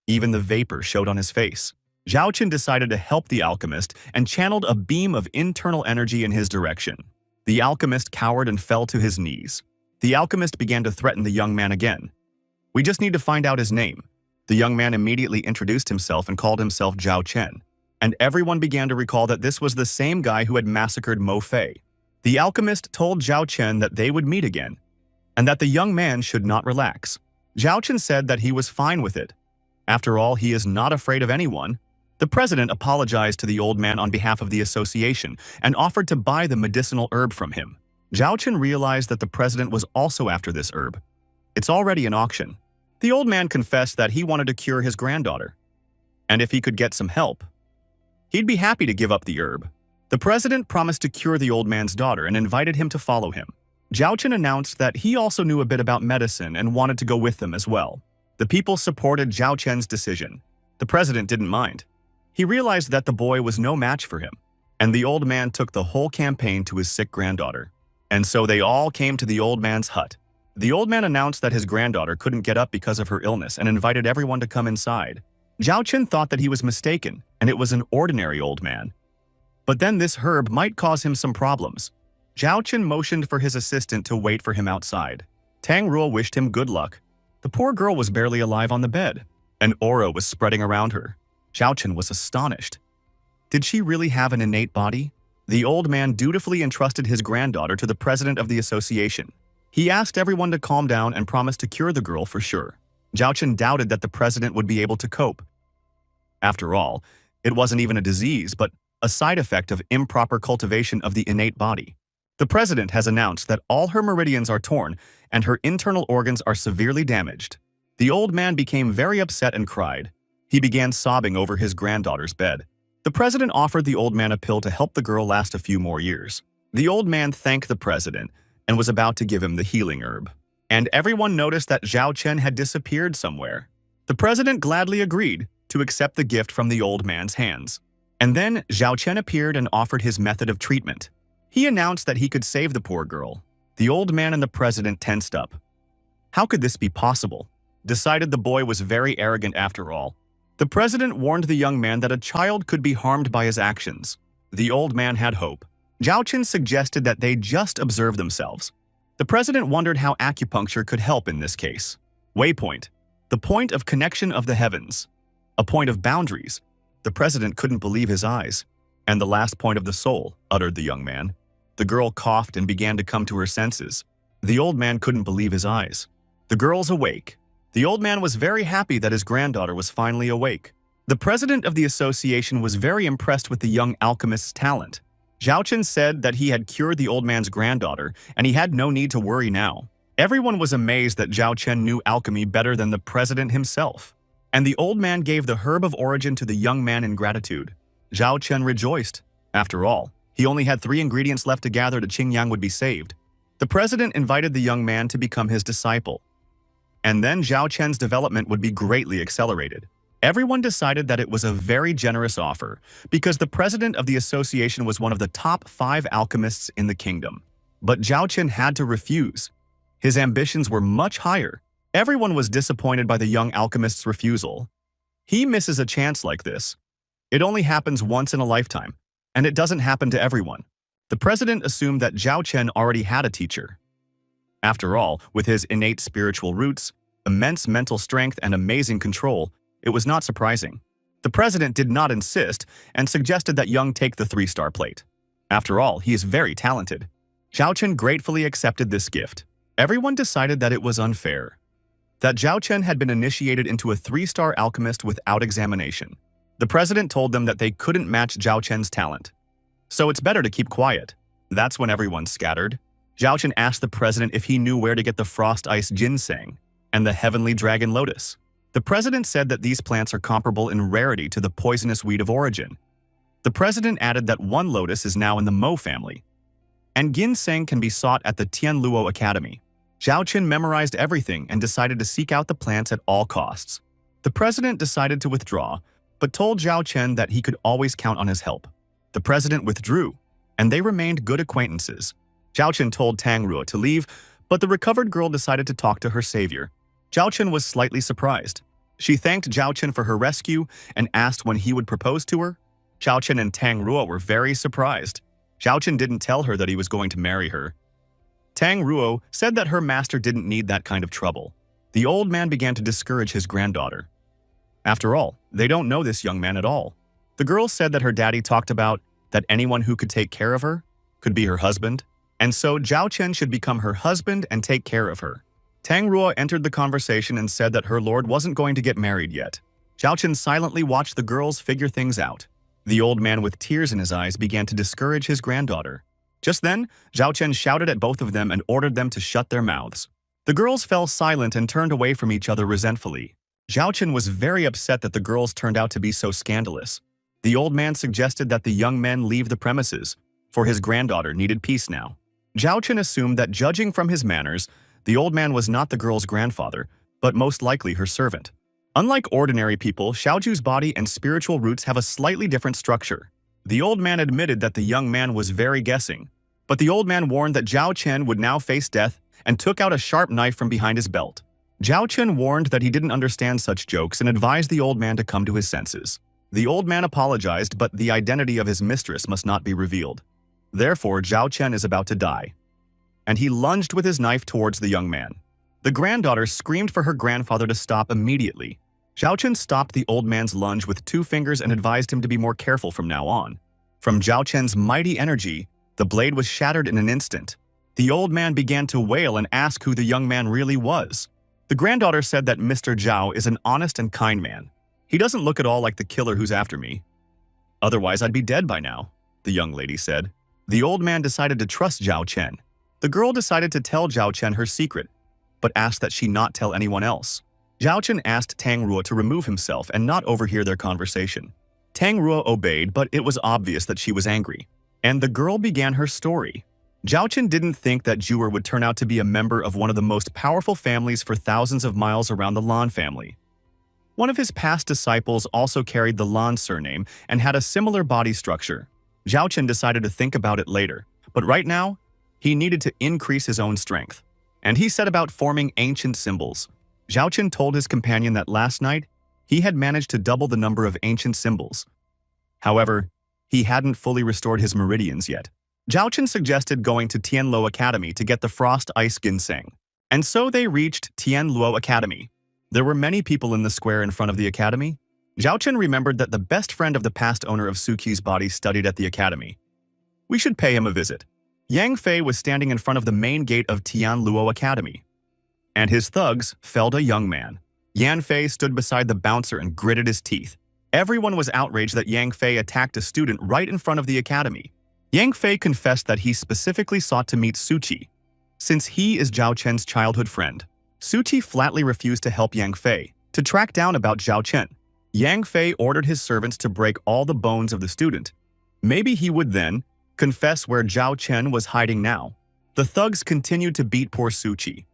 Even the vapor showed on his face. Zhao Chen decided to help the alchemist and channeled a beam of internal energy in his direction. The alchemist cowered and fell to his knees. The alchemist began to threaten the young man again. "We just need to find out his name." The young man immediately introduced himself and called himself Zhao Chen, and everyone began to recall that this was the same guy who had massacred Mo Fei. The alchemist told Zhao Chen that they would meet again, and that the young man should not relax. Zhao Chen said that he was fine with it. After all, he is not afraid of anyone. The president apologized to the old man on behalf of the association and offered to buy the medicinal herb from him. Zhao Chen realized that the president was also after this herb. It's already in auction. The old man confessed that he wanted to cure his granddaughter, and if he could get some help, he'd be happy to give up the herb. The president promised to cure the old man's daughter and invited him to follow him. Zhao Chen announced that he also knew a bit about medicine and wanted to go with them as well. The people supported Zhao Chen's decision. The president didn't mind. He realized that the boy was no match for him, and the old man took the whole campaign to his sick granddaughter. And so they all came to the old man's hut. The old man announced that his granddaughter couldn't get up because of her illness and invited everyone to come inside. Zhao Chen thought that he was mistaken, and it was an ordinary old man. But then this herb might cause him some problems. Zhao Chen motioned for his assistant to wait for him outside. Tang Ruo wished him good luck. The poor girl was barely alive on the bed. An aura was spreading around her. Zhao Chen was astonished. Did she really have an innate body? The old man dutifully entrusted his granddaughter to the president of the association. He asked everyone to calm down and promised to cure the girl for sure. Zhao Chen doubted that the president would be able to cope. After all, it wasn't even a disease, but a side effect of improper cultivation of the innate body. The president has announced that all her meridians are torn and her internal organs are severely damaged. The old man became very upset and cried. He began sobbing over his granddaughter's bed. The president offered the old man a pill to help the girl last a few more years. The old man thanked the president and was about to give him the healing herb. And everyone noticed that Zhao Chen had disappeared somewhere. The president gladly agreed to accept the gift from the old man's hands. And then Zhao Chen appeared and offered his method of treatment. He announced that he could save the poor girl. The old man and the president tensed up. How could this be possible? Decided the boy was very arrogant after all. The president warned the young man that a child could be harmed by his actions. The old man had hope. Zhao Chen suggested that they just observe themselves. The president wondered how acupuncture could help in this case. Waypoint, the point of connection of the heavens. A point of boundaries. The president couldn't believe his eyes. And the last point of the soul, uttered the young man. The girl coughed and began to come to her senses. The old man couldn't believe his eyes. The girl's awake. The old man was very happy that his granddaughter was finally awake. The president of the association was very impressed with the young alchemist's talent. Zhao Chen said that he had cured the old man's granddaughter, and he had no need to worry now. Everyone was amazed that Zhao Chen knew alchemy better than the president himself. And the old man gave the herb of origin to the young man in gratitude. Zhao Chen rejoiced. After all, he only had 3 ingredients left to gather to Qingyang would be saved. The president invited the young man to become his disciple. And then Zhao Chen's development would be greatly accelerated. Everyone decided that it was a very generous offer because the president of the association was one of the top 5 alchemists in the kingdom. But Zhao Chen had to refuse. His ambitions were much higher. Everyone was disappointed by the young alchemist's refusal. He misses a chance like this. It only happens once in a lifetime, and it doesn't happen to everyone. The president assumed that Zhao Chen already had a teacher. After all, with his innate spiritual roots, immense mental strength, and amazing control, it was not surprising. The president did not insist and suggested that Young take the 3-star plate. After all, he is very talented. Zhao Chen gratefully accepted this gift. Everyone decided that it was unfair. That Zhao Chen had been initiated into a 3-star alchemist without examination. The president told them that they couldn't match Zhao Chen's talent. So it's better to keep quiet. That's when everyone scattered. Zhao Chen asked the president if he knew where to get the frost ice ginseng and the heavenly dragon lotus. The president said that these plants are comparable in rarity to the poisonous weed of origin. The president added that one lotus is now in the Mo family, and ginseng can be sought at the Tianluo Academy. Zhao Qin memorized everything and decided to seek out the plants at all costs. The president decided to withdraw, but told Zhao Chen that he could always count on his help. The president withdrew, and they remained good acquaintances. Zhao Chen told Tang Ruo to leave, but the recovered girl decided to talk to her savior. Zhao Chen was slightly surprised. She thanked Zhao Chen for her rescue and asked when he would propose to her. Zhao Chen and Tang Ruo were very surprised. Zhao Chen didn't tell her that he was going to marry her. Tang Ruo said that her master didn't need that kind of trouble. The old man began to discourage his granddaughter. After all, they don't know this young man at all. The girl said that her daddy talked about that anyone who could take care of her could be her husband, and so Zhao Chen should become her husband and take care of her. Tang Ruo entered the conversation and said that her lord wasn't going to get married yet. Zhao Chen silently watched the girls figure things out. The old man with tears in his eyes began to discourage his granddaughter. Just then, Zhao Chen shouted at both of them and ordered them to shut their mouths. The girls fell silent and turned away from each other resentfully. Zhao Chen was very upset that the girls turned out to be so scandalous. The old man suggested that the young men leave the premises, for his granddaughter needed peace now. Zhao Chen assumed that judging from his manners, the old man was not the girl's grandfather, but most likely her servant. Unlike ordinary people, Xiaoju's body and spiritual roots have a slightly different structure. The old man admitted that the young man was very guessing, but the old man warned that Zhao Chen would now face death and took out a sharp knife from behind his belt. Zhao Chen warned that he didn't understand such jokes and advised the old man to come to his senses. The old man apologized, but the identity of his mistress must not be revealed. Therefore, Zhao Chen is about to die, and he lunged with his knife towards the young man. The granddaughter screamed for her grandfather to stop immediately. Zhao Chen stopped the old man's lunge with 2 fingers and advised him to be more careful from now on. From Zhao Chen's mighty energy, the blade was shattered in an instant. The old man began to wail and ask who the young man really was. The granddaughter said that Mr. Zhao is an honest and kind man. He doesn't look at all like the killer who's after me. Otherwise, I'd be dead by now, the young lady said. The old man decided to trust Zhao Chen. The girl decided to tell Zhao Chen her secret, but asked that she not tell anyone else. Zhao Chen asked Tang Ruo to remove himself and not overhear their conversation. Tang Ruo obeyed, but it was obvious that she was angry, and the girl began her story. Zhao Chen didn't think that Zhuer would turn out to be a member of one of the most powerful families for thousands of miles around the Lan family. One of his past disciples also carried the Lan surname and had a similar body structure. Zhao Chen decided to think about it later, but right now, he needed to increase his own strength, and he set about forming ancient symbols. Zhao Chen told his companion that last night, he had managed to double the number of ancient symbols. However, he hadn't fully restored his meridians yet. Zhao Chen suggested going to Tianluo Academy to get the frost ice ginseng, and so they reached Tianluo Academy. There were many people in the square in front of the academy. Zhao Chen remembered that the best friend of the past owner of Suqi's body studied at the academy. We should pay him a visit. Yang Fei was standing in front of the main gate of Tianluo Academy, and his thugs felled a young man. Yan Fei stood beside the bouncer and gritted his teeth. Everyone was outraged that Yang Fei attacked a student right in front of the academy. Yang Fei confessed that he specifically sought to meet Suqi, since he is Zhao Chen's childhood friend. Suqi flatly refused to help Yang Fei to track down about Zhao Chen. Yang Fei ordered his servants to break all the bones of the student. Maybe he would then confess where Zhao Chen was hiding now. The thugs continued to beat poor Suqi,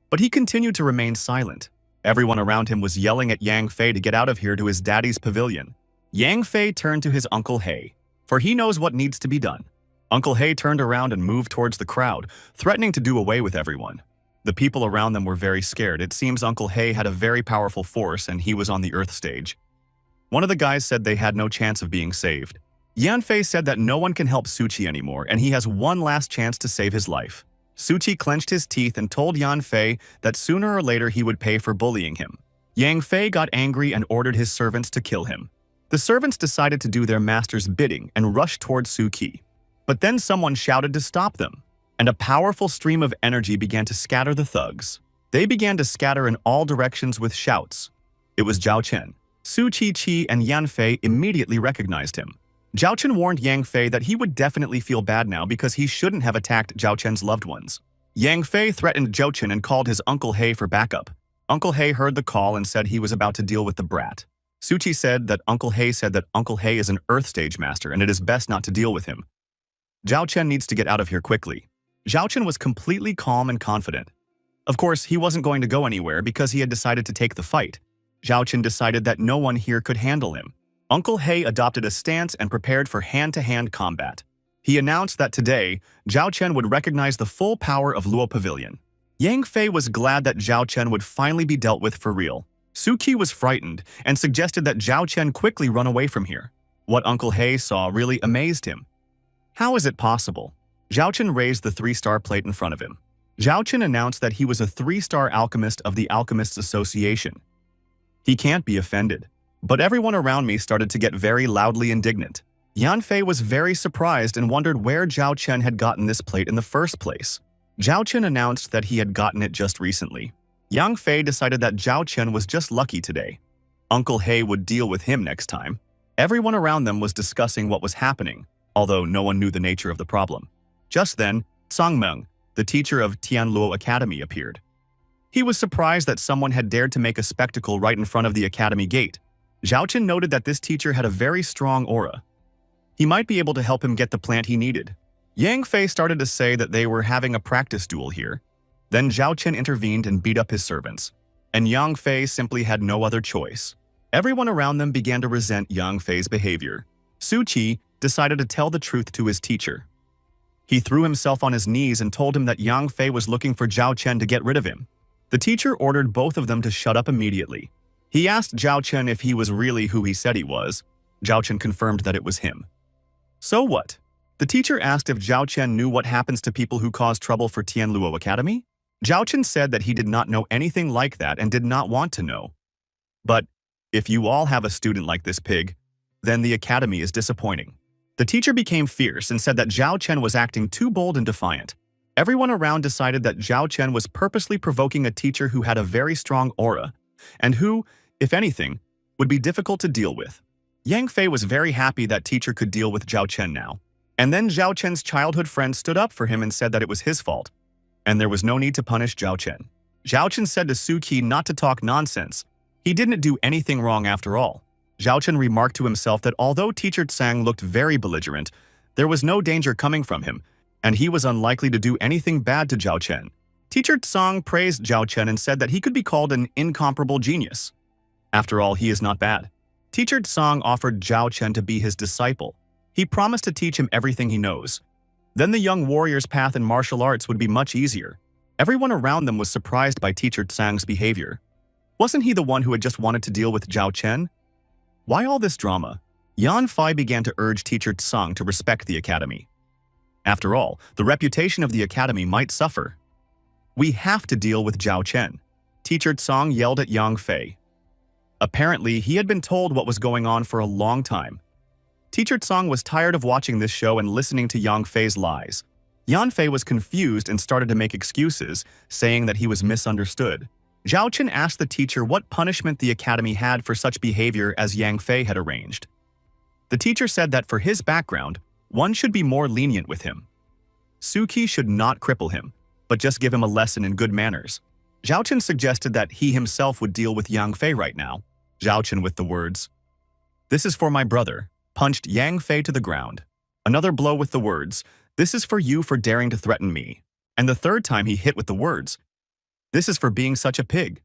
but he continued to remain silent. Everyone around him was yelling at Yang Fei to get out of here to his daddy's pavilion. Yang Fei turned to his Uncle He, for he knows what needs to be done. Uncle He turned around and moved towards the crowd, threatening to do away with everyone. The people around them were very scared. It seems Uncle He had a very powerful force and he was on the Earth stage. One of the guys said they had no chance of being saved. Yan Fei said that no one can help Suqi anymore and he has one last chance to save his life. Suqi clenched his teeth and told Yan Fei that sooner or later he would pay for bullying him. Yang Fei got angry and ordered his servants to kill him. The servants decided to do their master's bidding and rushed towards Suqi. But then someone shouted to stop them, and a powerful stream of energy began to scatter the thugs. They began to scatter in all directions with shouts. It was Zhao Chen. Su Qi and Yan Fei immediately recognized him. Zhao Chen warned Yang Fei that he would definitely feel bad now because he shouldn't have attacked Zhao Chen's loved ones. Yang Fei threatened Zhao Chen and called his Uncle He for backup. Uncle Hay heard the call and said he was about to deal with the brat. Suchi said that Uncle Hay is an Earth stage master and it is best not to deal with him. Zhao Chen needs to get out of here quickly. Zhao Chen was completely calm and confident. Of course, he wasn't going to go anywhere because he had decided to take the fight. Zhao Chen decided that no one here could handle him. Uncle Hay adopted a stance and prepared for hand-to-hand combat. He announced that today, Zhao Chen would recognize the full power of Luo Pavilion. Yang Fei was glad that Zhao Chen would finally be dealt with for real. Suki was frightened and suggested that Zhao Chen quickly run away from here. What Uncle Hay saw really amazed him. How is it possible? Zhao Chen raised the 3-star plate in front of him. Zhao Chen announced that he was a 3-star alchemist of the Alchemists Association. He can't be offended. But everyone around me started to get very loudly indignant. Yan Fei was very surprised and wondered where Zhao Chen had gotten this plate in the first place. Zhao Chen announced that he had gotten it just recently. Yang Fei decided that Zhao Chen was just lucky today. Uncle Hay would deal with him next time. Everyone around them was discussing what was happening, although no one knew the nature of the problem. Just then, Song Meng, the teacher of Tianluo Academy, appeared. He was surprised that someone had dared to make a spectacle right in front of the academy gate. Zhao Chen noted that this teacher had a very strong aura. He might be able to help him get the plant he needed. Yang Fei started to say that they were having a practice duel here. Then Zhao Chen intervened and beat up his servants. And Yang Fei simply had no other choice. Everyone around them began to resent Yang Fei's behavior. Su Qi decided to tell the truth to his teacher. He threw himself on his knees and told him that Yang Fei was looking for Zhao Chen to get rid of him. The teacher ordered both of them to shut up immediately. He asked Zhao Chen if he was really who he said he was. Zhao Chen confirmed that it was him. So what? The teacher asked if Zhao Chen knew what happens to people who cause trouble for Tianluo Academy. Zhao Chen said that he did not know anything like that and did not want to know. But if you all have a student like this pig, then the academy is disappointing. The teacher became fierce and said that Zhao Chen was acting too bold and defiant. Everyone around decided that Zhao Chen was purposely provoking a teacher who had a very strong aura, and who, if anything, would be difficult to deal with. Yang Fei was very happy that teacher could deal with Zhao Chen now. And then Zhao Chen's childhood friend stood up for him and said that it was his fault, and there was no need to punish Zhao Chen. Zhao Chen said to Su Qi not to talk nonsense. He didn't do anything wrong after all. Zhao Chen remarked to himself that although Teacher Tsang looked very belligerent, there was no danger coming from him, and he was unlikely to do anything bad to Zhao Chen. Teacher Tsang praised Zhao Chen and said that he could be called an incomparable genius. After all, he is not bad. Teacher Tsang offered Zhao Chen to be his disciple. He promised to teach him everything he knows. Then the young warrior's path in martial arts would be much easier. Everyone around them was surprised by Teacher Tsang's behavior. Wasn't he the one who had just wanted to deal with Zhao Chen? Why all this drama? Yan Fei began to urge Teacher Tsang to respect the academy. After all, the reputation of the academy might suffer. We have to deal with Zhao Chen. Teacher Tsang yelled at Yang Fei. Apparently, he had been told what was going on for a long time. Teacher Tsang was tired of watching this show and listening to Yang Fei's lies. Yan Fei was confused and started to make excuses, saying that he was misunderstood. Zhao Chen asked the teacher what punishment the academy had for such behavior as Yang Fei had arranged. The teacher said that for his background, one should be more lenient with him. Suki should not cripple him, but just give him a lesson in good manners. Zhao Chen suggested that he himself would deal with Yang Fei right now. Zhao Chen, with the words, "This is for my brother," punched Yang Fei to the ground. Another blow with the words, "This is for you for daring to threaten me." And the third time he hit with the words, "This is for being such a pig."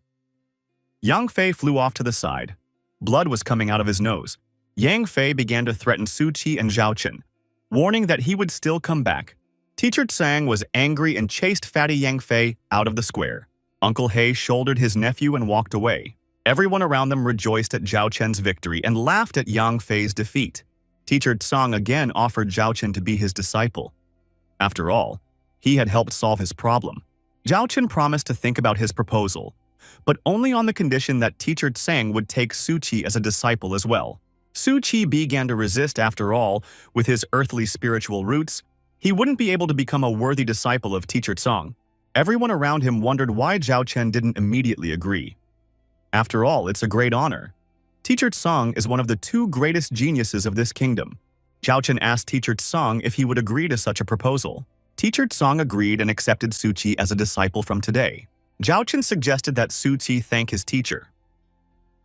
Yang Fei flew off to the side. Blood was coming out of his nose. Yang Fei began to threaten Su Qi and Zhao Chen, warning that he would still come back. Teacher Tsang was angry and chased fatty Yang Fei out of the square. Uncle Hay shouldered his nephew and walked away. Everyone around them rejoiced at Zhao Chen's victory and laughed at Yang Fei's defeat. Teacher Tsang again offered Zhao Chen to be his disciple. After all, he had helped solve his problem. Zhao Chen promised to think about his proposal, but only on the condition that Teacher Tsang would take Su Qi as a disciple as well. Su Qi began to resist after all. With his earthly spiritual roots, he wouldn't be able to become a worthy disciple of Teacher Tsang. Everyone around him wondered why Zhao Chen didn't immediately agree. After all, it's a great honor. Teacher Tsang is one of the 2 greatest geniuses of this kingdom. Zhao Chen asked Teacher Tsang if he would agree to such a proposal. Teacher Tsang agreed and accepted Su Qi as a disciple from today. Zhao Chen suggested that Su Qi thank his teacher.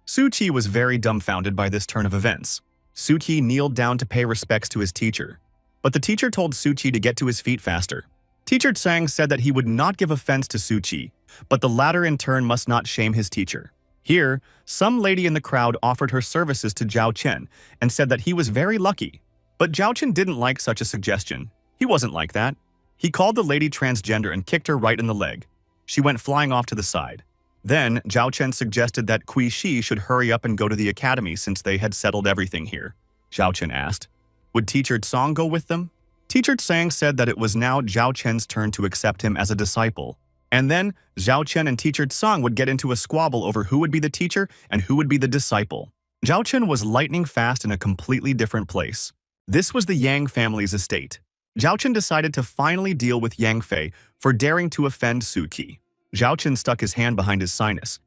Su Qi was very dumbfounded by this turn of events. Su Qi kneeled down to pay respects to his teacher, but the teacher told Su Qi to get to his feet faster. Teacher Tsang said that he would not give offense to Su Qi, but the latter in turn must not shame his teacher. Here, some lady in the crowd offered her services to Zhao Chen and said that he was very lucky. But Zhao Chen didn't like such a suggestion. He wasn't like that. He called the lady transgender and kicked her right in the leg. She went flying off to the side. Then, Zhao Chen suggested that Kui Shi should hurry up and go to the academy since they had settled everything here. Zhao Chen asked, would Teacher Tsang go with them? Teacher Tsang said that it was now Zhao Chen's turn to accept him as a disciple. And then, Zhao Chen and Teacher Tsang would get into a squabble over who would be the teacher and who would be the disciple. Zhao Chen was lightning fast in a completely different place. This was the Yang family's estate. Zhao Chen decided to finally deal with Yang Fei for daring to offend Su Qi. Zhao Chen stuck his hand behind his sinus.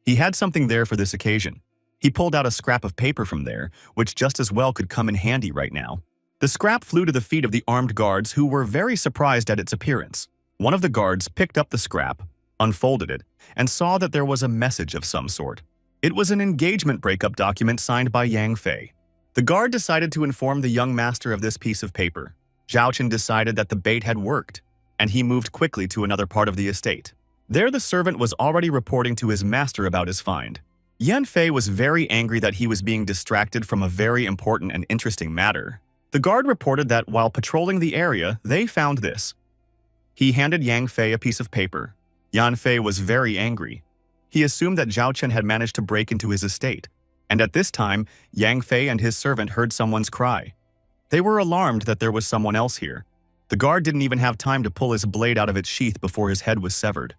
He had something there for this occasion. He pulled out a scrap of paper from there, which just as well could come in handy right now. The scrap flew to the feet of the armed guards who were very surprised at its appearance. One of the guards picked up the scrap, unfolded it, and saw that there was a message of some sort. It was an engagement breakup document signed by Yang Fei. The guard decided to inform the young master of this piece of paper. Zhao Chen decided that the bait had worked, and he moved quickly to another part of the estate. There the servant was already reporting to his master about his find. Yan Fei was very angry that he was being distracted from a very important and interesting matter. The guard reported that while patrolling the area, they found this. He handed Yang Fei a piece of paper. Yan Fei was very angry. He assumed that Zhao Chen had managed to break into his estate, and at this time, Yang Fei and his servant heard someone's cry. They were alarmed that there was someone else here. The guard didn't even have time to pull his blade out of its sheath before his head was severed.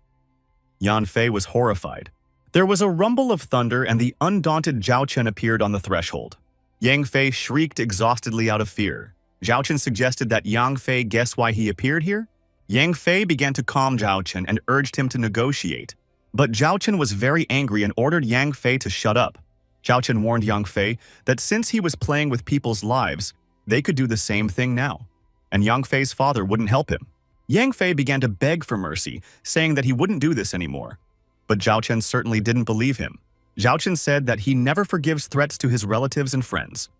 Yan Fei was horrified. There was a rumble of thunder and the undaunted Zhao Chen appeared on the threshold. Yang Fei shrieked exhaustedly out of fear. Zhao Chen suggested that Yang Fei guess why he appeared here? Yang Fei began to calm Zhao Chen and urged him to negotiate. But Zhao Chen was very angry and ordered Yang Fei to shut up. Zhao Chen warned Yang Fei that since he was playing with people's lives, they could do the same thing now. And Yang Fei's father wouldn't help him. Yang Fei began to beg for mercy, saying that he wouldn't do this anymore. But Zhao Chen certainly didn't believe him. Zhao Chen said that he never forgives threats to his relatives and friends.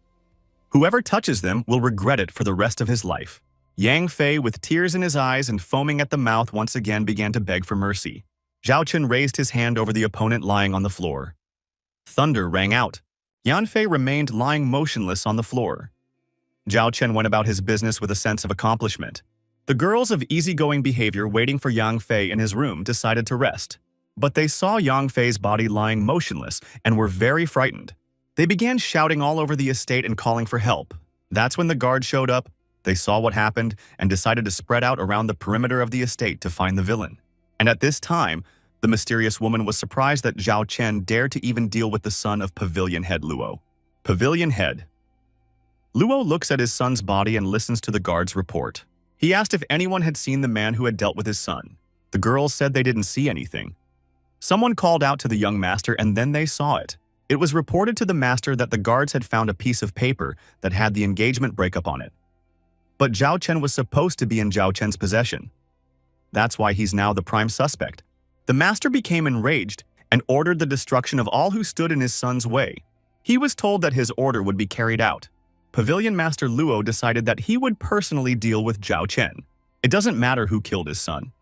Whoever touches them will regret it for the rest of his life. Yang Fei, with tears in his eyes and foaming at the mouth, once again began to beg for mercy. Zhao Chen raised his hand over the opponent lying on the floor. Thunder rang out. Yan Fei remained lying motionless on the floor. Zhao Chen went about his business with a sense of accomplishment. The girls of easygoing behavior waiting for Yang Fei in his room decided to rest. But they saw Yang Fei's body lying motionless and were very frightened. They began shouting all over the estate and calling for help. That's when the guard showed up. They saw what happened and decided to spread out around the perimeter of the estate to find the villain. And at this time, the mysterious woman was surprised that Zhao Chen dared to even deal with the son of Pavilion Head Luo. Pavilion Head. Luo looks at his son's body and listens to the guard's report. He asked if anyone had seen the man who had dealt with his son. The girls said they didn't see anything. Someone called out to the young master and then they saw it. It was reported to the master that the guards had found a piece of paper that had the engagement breakup on it. But Zhao Chen was supposed to be in Zhao Chen's possession. That's why he's now the prime suspect. The master became enraged and ordered the destruction of all who stood in his son's way. He was told that his order would be carried out. Pavilion Master Luo decided that he would personally deal with Zhao Chen. It doesn't matter who killed his son.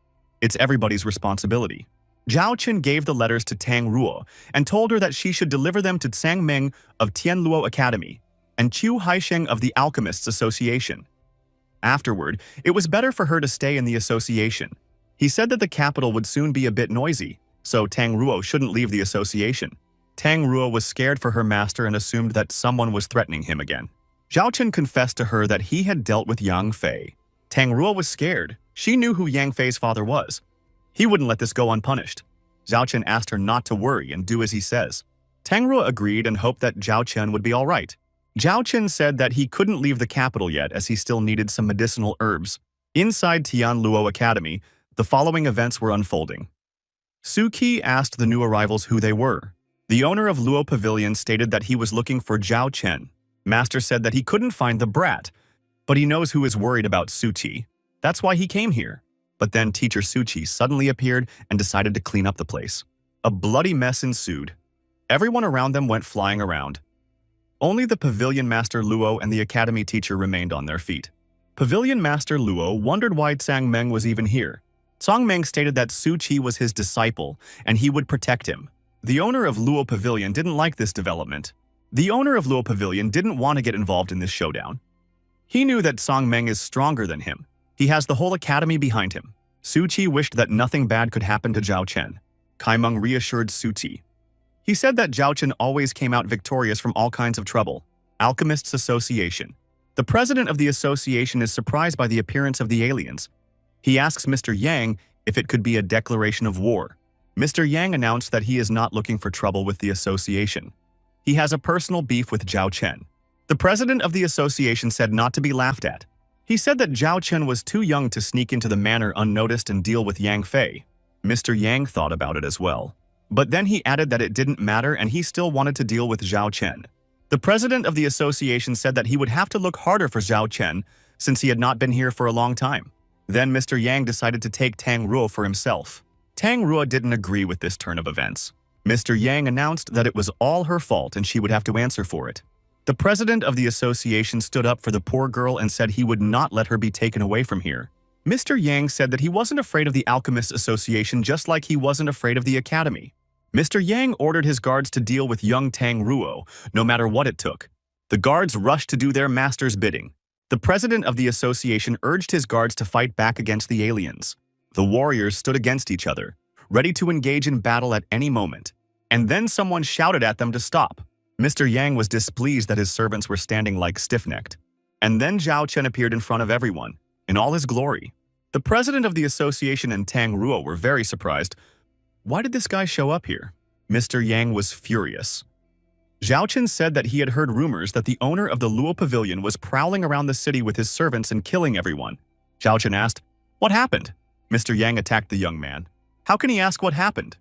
It's everybody's responsibility. Zhao Chen gave the letters to Tang Ruo and told her that she should deliver them to Tsang Ming of Tianluo Academy and Qiu Haisheng of the Alchemists Association. Afterward, it was better for her to stay in the association. He said that the capital would soon be a bit noisy, so Tang Ruo shouldn't leave the association. Tang Ruo was scared for her master and assumed that someone was threatening him again. Zhao Chen confessed to her that he had dealt with Yang Fei. Tang Ruo was scared. She knew who Yang Fei's father was. He wouldn't let this go unpunished. Zhao Chen asked her not to worry and do as he says. Tang Ruo agreed and hoped that Zhao Chen would be all right. Zhao Chen said that he couldn't leave the capital yet as he still needed some medicinal herbs. Inside Tianluo Academy, the following events were unfolding. Su Qi asked the new arrivals who they were. The owner of Luo Pavilion stated that he was looking for Zhao Chen. Master said that he couldn't find the brat, but he knows who is worried about Su Qi. That's why he came here. But then teacher Suchi suddenly appeared and decided to clean up the place. A bloody mess ensued. Everyone around them went flying around. Only the pavilion master Luo and the academy teacher remained on their feet. Pavilion master Luo wondered why Tsang Meng was even here. Tsang Meng stated that Su Qi was his disciple and he would protect him. The owner of Luo Pavilion didn't like this development. The owner of Luo Pavilion didn't want to get involved in this showdown. He knew that Tsang Meng is stronger than him. He has the whole academy behind him. Su Qi wished that nothing bad could happen to Zhao Chen. Kai Meng reassured Su Qi. He said that Zhao Chen always came out victorious from all kinds of trouble. Alchemists Association. The president of the association is surprised by the appearance of the aliens. He asks Mr. Yang if it could be a declaration of war. Mr. Yang announced that he is not looking for trouble with the association. He has a personal beef with Zhao Chen. The president of the association said not to be laughed at. He said that Zhao Chen was too young to sneak into the manor unnoticed and deal with Yang Fei. Mr. Yang thought about it as well. But then he added that it didn't matter and he still wanted to deal with Zhao Chen. The president of the association said that he would have to look harder for Zhao Chen since he had not been here for a long time. Then Mr. Yang decided to take Tang Ruo for himself. Tang Ruo didn't agree with this turn of events. Mr. Yang announced that it was all her fault and she would have to answer for it. The president of the association stood up for the poor girl and said he would not let her be taken away from here. Mr. Yang said that he wasn't afraid of the Alchemists Association just like he wasn't afraid of the academy. Mr. Yang ordered his guards to deal with young Tang Ruo, no matter what it took. The guards rushed to do their master's bidding. The president of the association urged his guards to fight back against the aliens. The warriors stood against each other, ready to engage in battle at any moment. And then someone shouted at them to stop. Mr. Yang was displeased that his servants were standing like stiff-necked. And then Zhao Chen appeared in front of everyone, in all his glory. The president of the association and Tang Ruo were very surprised. Why did this guy show up here? Mr. Yang was furious. Zhao Chen said that he had heard rumors that the owner of the Luo Pavilion was prowling around the city with his servants and killing everyone. Zhao Chen asked, "What happened?" Mr. Yang attacked the young man. How can he ask what happened?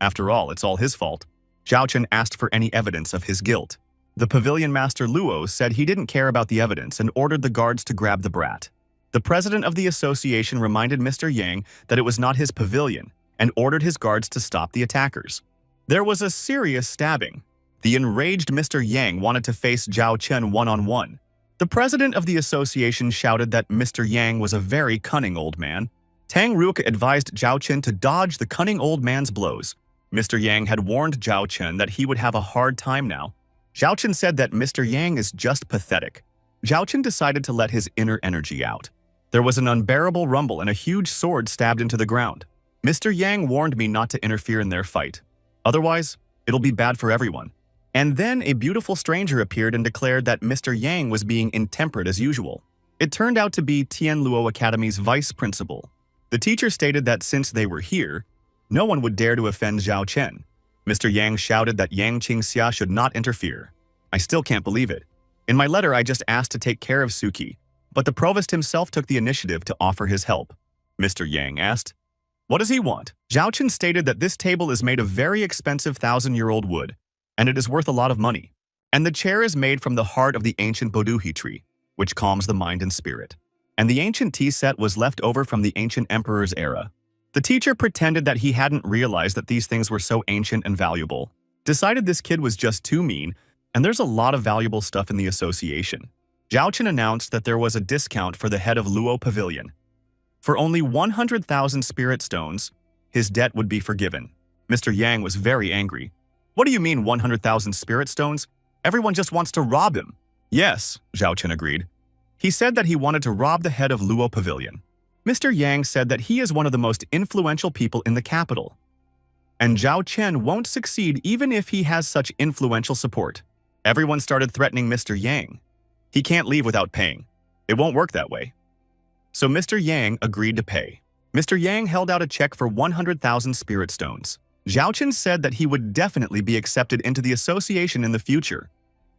After all, it's all his fault. Zhao Chen asked for any evidence of his guilt. The pavilion master Luo said he didn't care about the evidence and ordered the guards to grab the brat. The president of the association reminded Mr. Yang that it was not his pavilion and ordered his guards to stop the attackers. There was a serious stabbing. The enraged Mr. Yang wanted to face Zhao Chen one-on-one. The president of the association shouted that Mr. Yang was a very cunning old man. Tang Ruke advised Zhao Chen to dodge the cunning old man's blows. Mr. Yang had warned Zhao Chen that he would have a hard time now. Zhao Chen said that Mr. Yang is just pathetic. Zhao Chen decided to let his inner energy out. There was an unbearable rumble and a huge sword stabbed into the ground. Mr. Yang warned me not to interfere in their fight. Otherwise, it'll be bad for everyone. And then a beautiful stranger appeared and declared that Mr. Yang was being intemperate as usual. It turned out to be Tian Luo Academy's vice principal. The teacher stated that since they were here, no one would dare to offend Zhao Chen. Mr. Yang shouted that Yang Qingxia should not interfere. I still can't believe it. In my letter, I just asked to take care of Suki, but the provost himself took the initiative to offer his help. Mr. Yang asked, "What does he want?" Zhao Chen stated that this table is made of very expensive 1,000-year-old wood, and it is worth a lot of money. And the chair is made from the heart of the ancient Boduhi tree, which calms the mind and spirit. And the ancient tea set was left over from the ancient emperor's era. The teacher pretended that he hadn't realized that these things were so ancient and valuable, decided this kid was just too mean, and there's a lot of valuable stuff in the association. Zhao Chen announced that there was a discount for the head of Luo Pavilion. For only 100,000 spirit stones, his debt would be forgiven. Mr. Yang was very angry. What do you mean 100,000 spirit stones? Everyone just wants to rob him. Yes, Zhao Chen agreed. He said that he wanted to rob the head of Luo Pavilion. Mr. Yang said that he is one of the most influential people in the capital. And Zhao Chen won't succeed even if he has such influential support. Everyone started threatening Mr. Yang. He can't leave without paying. It won't work that way. So Mr. Yang agreed to pay. Mr. Yang held out a check for 100,000 spirit stones. Zhao Chen said that he would definitely be accepted into the association in the future.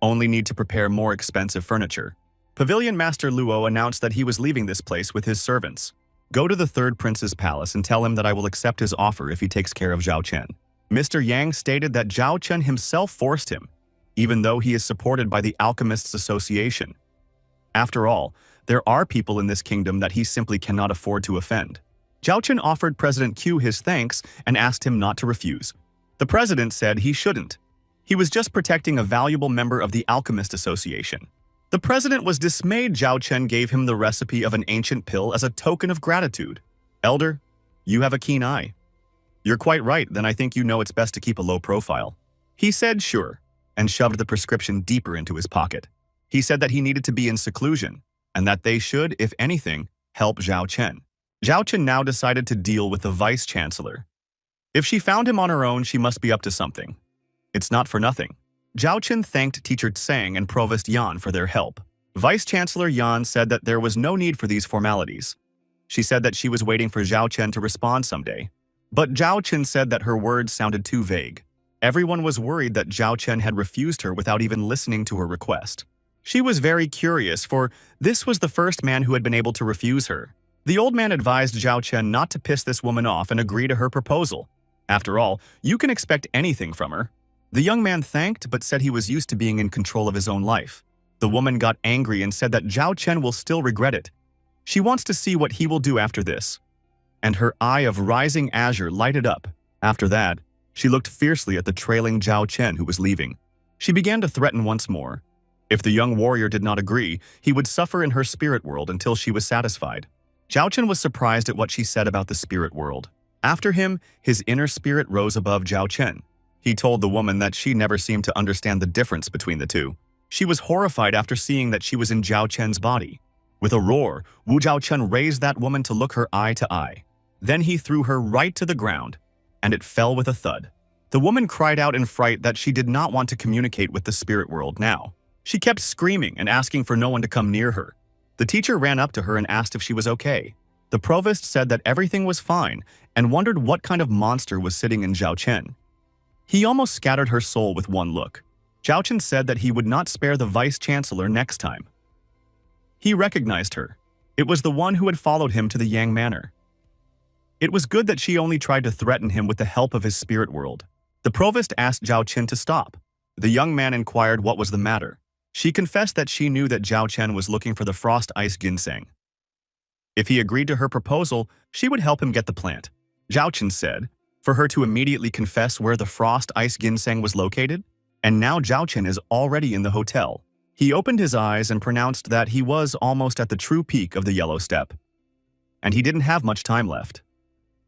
Only need to prepare more expensive furniture. Pavilion Master Luo announced that he was leaving this place with his servants. Go to the third prince's palace and tell him that I will accept his offer if he takes care of Zhao Chen. Mr. Yang stated that Zhao Chen himself forced him, even though he is supported by the Alchemists Association. After all, there are people in this kingdom that he simply cannot afford to offend. Zhao Chen offered President Q his thanks and asked him not to refuse. The president said he shouldn't. He was just protecting a valuable member of the Alchemist Association. The president was dismayed Zhao Chen gave him the recipe of an ancient pill as a token of gratitude. Elder, you have a keen eye. You're quite right, then I think you know it's best to keep a low profile. He said sure, and shoved the prescription deeper into his pocket. He said that he needed to be in seclusion, and that they should, if anything, help Zhao Chen. Zhao Chen now decided to deal with the vice-chancellor. If she found him on her own, she must be up to something. It's not for nothing. Zhao Chen thanked Teacher Tsang and Provost Yan for their help. Vice-Chancellor Yan said that there was no need for these formalities. She said that she was waiting for Zhao Chen to respond someday. But Zhao Chen said that her words sounded too vague. Everyone was worried that Zhao Chen had refused her without even listening to her request. She was very curious, for this was the first man who had been able to refuse her. The old man advised Zhao Chen not to piss this woman off and agree to her proposal. After all, you can expect anything from her. The young man thanked but said he was used to being in control of his own life. The woman got angry and said that Zhao Chen will still regret it. She wants to see what he will do after this. And her eye of rising azure lighted up. After that, she looked fiercely at the trailing Zhao Chen who was leaving. She began to threaten once more. If the young warrior did not agree, he would suffer in her spirit world until she was satisfied. Zhao Chen was surprised at what she said about the spirit world. After him, his inner spirit rose above Zhao Chen. He told the woman that she never seemed to understand the difference between the two. She was horrified after seeing that she was in Zhao Chen's body. With a roar, Wu Zhao Chen raised that woman to look her eye to eye. Then he threw her right to the ground, and it fell with a thud. The woman cried out in fright that she did not want to communicate with the spirit world now. She kept screaming and asking for no one to come near her. The teacher ran up to her and asked if she was okay. The provost said that everything was fine and wondered what kind of monster was sitting in Zhao Chen. He almost scattered her soul with one look. Zhao Chen said that he would not spare the vice-chancellor next time. He recognized her. It was the one who had followed him to the Yang Manor. It was good that she only tried to threaten him with the help of his spirit world. The provost asked Zhao Chen to stop. The young man inquired what was the matter. She confessed that she knew that Zhao Chen was looking for the frost ice ginseng. If he agreed to her proposal, she would help him get the plant. Zhao Chen said, for her to immediately confess where the frost ice ginseng was located, and now Zhao Chen is already in the hotel. He opened his eyes and pronounced that he was almost at the true peak of the yellow step. And he didn't have much time left.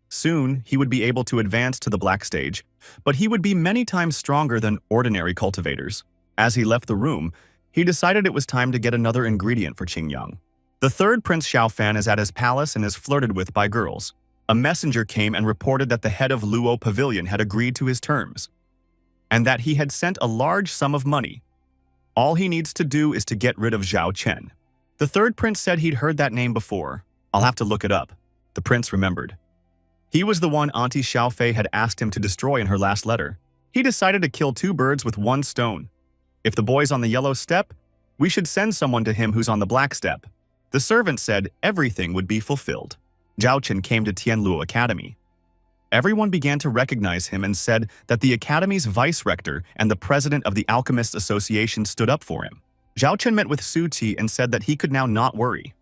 Soon, he would be able to advance to the black stage, but he would be many times stronger than ordinary cultivators. As he left the room, he decided it was time to get another ingredient for Qingyang. The third Prince Xiaofan is at his palace and is flirted with by girls. A messenger came and reported that the head of Luo Pavilion had agreed to his terms, and that he had sent a large sum of money. All he needs to do is to get rid of Zhao Chen. The third prince said he'd heard that name before. I'll have to look it up. The prince remembered. He was the one Auntie Xiaofei had asked him to destroy in her last letter. He decided to kill two birds with one stone. If the boy's on the yellow step, we should send someone to him who's on the black step. The servant said everything would be fulfilled. Zhao Chen came to Tianluo Academy. Everyone began to recognize him and said that the academy's vice-rector and the president of the Alchemist Association stood up for him. Zhao Chen met with Su Qi and said that he could now not worry.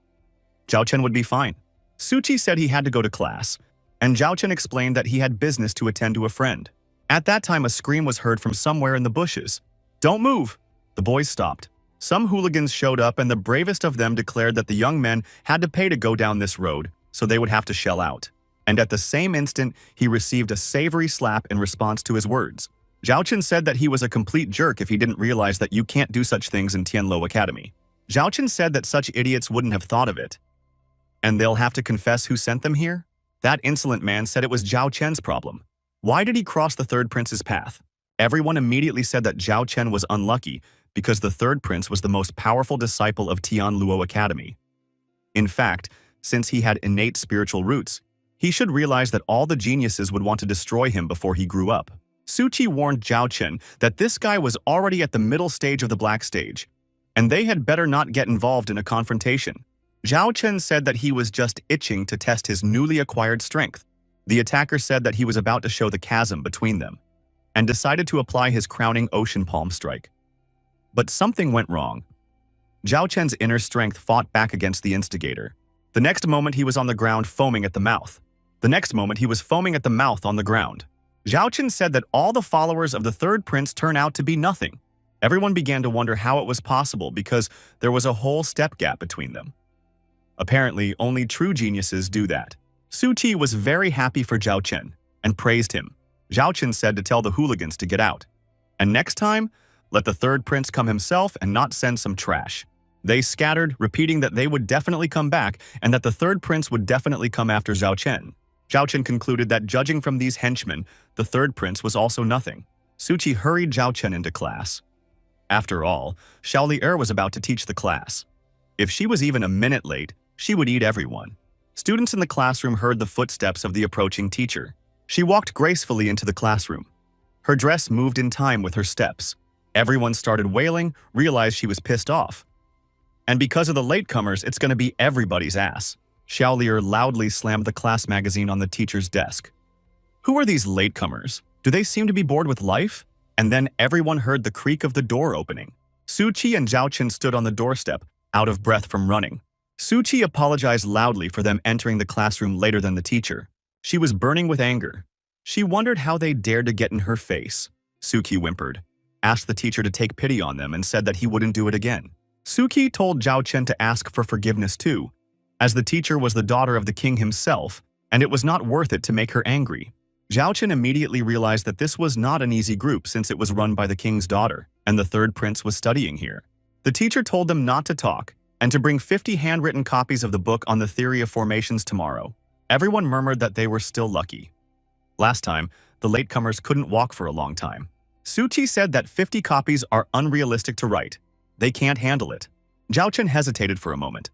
Zhao Chen would be fine. Su Qi said he had to go to class, and Zhao Chen explained that he had business to attend to a friend. At that time, a scream was heard from somewhere in the bushes. "Don't move!" The boys stopped. Some hooligans showed up, and the bravest of them declared that the young men had to pay to go down this road, so they would have to shell out. And at the same instant, he received a savory slap in response to his words. Zhao Chen said that he was a complete jerk if he didn't realize that you can't do such things in Tianluo Academy. Zhao Chen said that such idiots wouldn't have thought of it. And they'll have to confess who sent them here? That insolent man said it was Zhao Chen's problem. Why did he cross the third prince's path? Everyone immediately said that Zhao Chen was unlucky because the third prince was the most powerful disciple of Tianluo Academy. In fact, since he had innate spiritual roots, he should realize that all the geniuses would want to destroy him before he grew up. Su Qi warned Zhao Chen that this guy was already at the middle stage of the black stage, and they had better not get involved in a confrontation. Zhao Chen said that he was just itching to test his newly acquired strength. The attacker said that he was about to show the chasm between them, and decided to apply his crowning ocean palm strike. But something went wrong. Zhao Chen's inner strength fought back against the instigator. The next moment he was on the ground foaming at the mouth. The next moment, he was foaming at the mouth on the ground. Zhao Chen said that all the followers of the third prince turned out to be nothing. Everyone began to wonder how it was possible because there was a whole step gap between them. Apparently, only true geniuses do that. Su Qi was very happy for Zhao Chen and praised him. Zhao Chen said to tell the hooligans to get out. And next time, let the third prince come himself and not send some trash. They scattered, repeating that they would definitely come back and that the third prince would definitely come after Zhao Chen. Zhao Chen concluded that judging from these henchmen, the third prince was also nothing. Su Qi hurried Zhao Chen into class. After all, Xiao Li'er was about to teach the class. If she was even a minute late, she would eat everyone. Students in the classroom heard the footsteps of the approaching teacher. She walked gracefully into the classroom. Her dress moved in time with her steps. Everyone started wailing, realized she was pissed off. And because of the latecomers, it's going to be everybody's ass. Xiao Li'er loudly slammed the class magazine on the teacher's desk. Who are these latecomers? Do they seem to be bored with life? And then everyone heard the creak of the door opening. Su Qi and Zhao Chen stood on the doorstep, out of breath from running. Su Qi apologized loudly for them entering the classroom later than the teacher. She was burning with anger. She wondered how they dared to get in her face. Su Qi whimpered, asked the teacher to take pity on them and said that he wouldn't do it again. Su Qi told Zhao Chen to ask for forgiveness too, as the teacher was the daughter of the king himself, and it was not worth it to make her angry. Zhao Chen immediately realized that this was not an easy group since it was run by the king's daughter, and the third prince was studying here. The teacher told them not to talk, and to bring 50 handwritten copies of the book on the theory of formations tomorrow. Everyone murmured that they were still lucky. Last time, the latecomers couldn't walk for a long time. Su Qi said that 50 copies are unrealistic to write. They can't handle it. Zhao Chen hesitated for a moment.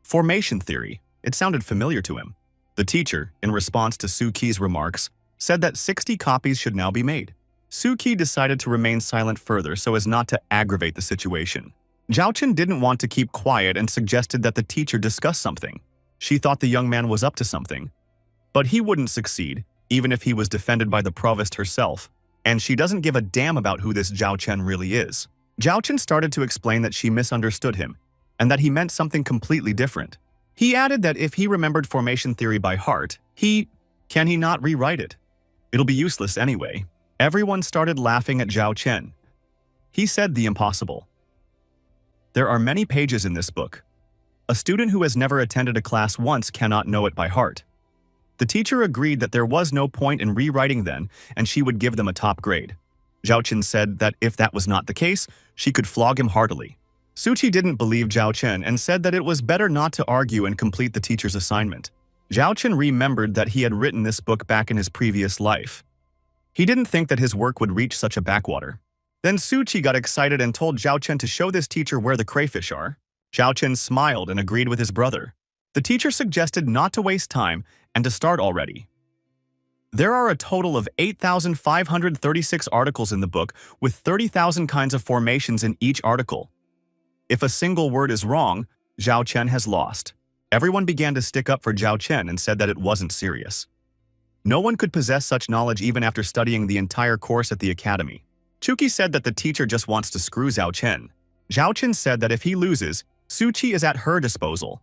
Formation theory. It sounded familiar to him. The teacher, in response to Su Qi's remarks, said that 60 copies should now be made. Su Qi decided to remain silent further so as not to aggravate the situation. Zhao Chen didn't want to keep quiet and suggested that the teacher discuss something. She thought the young man was up to something. But he wouldn't succeed, even if he was defended by the provost herself, and she doesn't give a damn about who this Zhao Chen really is. Zhao Chen started to explain that she misunderstood him, and that he meant something completely different. He added that if he remembered formation theory by heart, can he not rewrite it? It'll be useless anyway. Everyone started laughing at Zhao Chen. He said the impossible. There are many pages in this book. A student who has never attended a class once cannot know it by heart. The teacher agreed that there was no point in rewriting then, and she would give them a top grade. Zhao Chen said that if that was not the case, she could flog him heartily. Su Qi didn't believe Zhao Chen and said that it was better not to argue and complete the teacher's assignment. Zhao Chen remembered that he had written this book back in his previous life. He didn't think that his work would reach such a backwater. Then Su Qi got excited and told Zhao Chen to show this teacher where the crayfish are. Zhao Chen smiled and agreed with his brother. The teacher suggested not to waste time and to start already. There are a total of 8,536 articles in the book with 30,000 kinds of formations in each article. If a single word is wrong, Zhao Chen has lost. Everyone began to stick up for Zhao Chen and said that it wasn't serious. No one could possess such knowledge even after studying the entire course at the academy. Chuki said that the teacher just wants to screw Zhao Chen. Zhao Chen said that if he loses, Su Qi is at her disposal.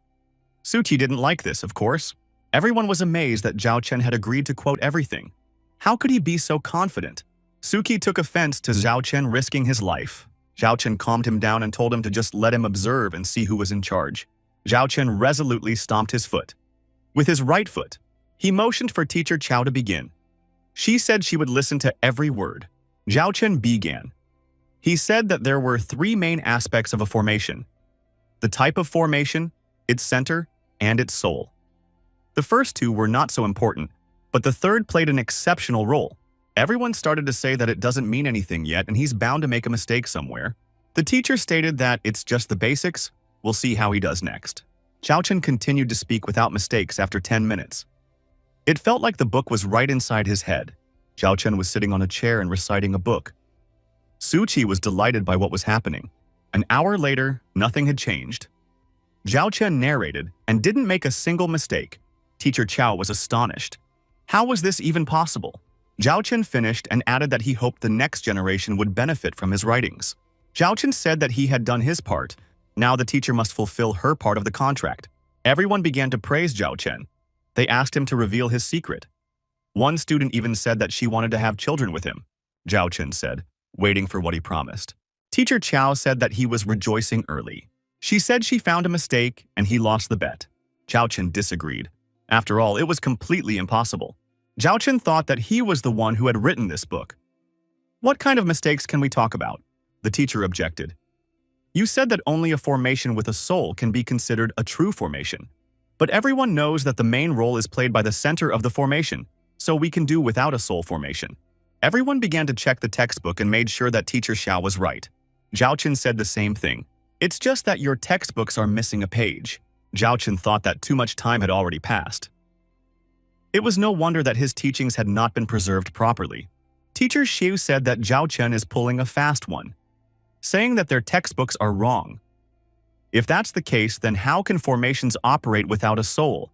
Su Qi didn't like this, of course. Everyone was amazed that Zhao Chen had agreed to quote everything. How could he be so confident? Su Qi took offense to Zhao Chen risking his life. Zhao Chen calmed him down and told him to just let him observe and see who was in charge. Zhao Chen resolutely stomped his foot. With his right foot, he motioned for teacher Chao to begin. She said she would listen to every word. Zhao Chen began. He said that there were three main aspects of a formation: the type of formation, its center, and its soul. The first two were not so important, but the third played an exceptional role. Everyone started to say that it doesn't mean anything yet and he's bound to make a mistake somewhere. The teacher stated that it's just the basics, we'll see how he does next. Zhao Chen continued to speak without mistakes after 10 minutes. It felt like the book was right inside his head. Zhao Chen was sitting on a chair and reciting a book. Su Qi was delighted by what was happening. An hour later, nothing had changed. Zhao Chen narrated and didn't make a single mistake. Teacher Chao was astonished. How was this even possible? Zhao Chen finished and added that he hoped the next generation would benefit from his writings. Zhao Chen said that he had done his part. Now the teacher must fulfill her part of the contract. Everyone began to praise Zhao Chen. They asked him to reveal his secret. One student even said that she wanted to have children with him, Zhao Chen said, waiting for what he promised. Teacher Chow said that he was rejoicing early. She said she found a mistake and he lost the bet. Zhao Chen disagreed. After all, it was completely impossible. Zhao Chen thought that he was the one who had written this book. What kind of mistakes can we talk about? The teacher objected. You said that only a formation with a soul can be considered a true formation. But everyone knows that the main role is played by the center of the formation, so we can do without a soul formation. Everyone began to check the textbook and made sure that Teacher Xiao was right. Zhao Chen said the same thing. It's just that your textbooks are missing a page. Zhao Chen thought that too much time had already passed. It was no wonder that his teachings had not been preserved properly. Teacher Xiu said that Zhao Chen is pulling a fast one, saying that their textbooks are wrong. If that's the case, then how can formations operate without a soul?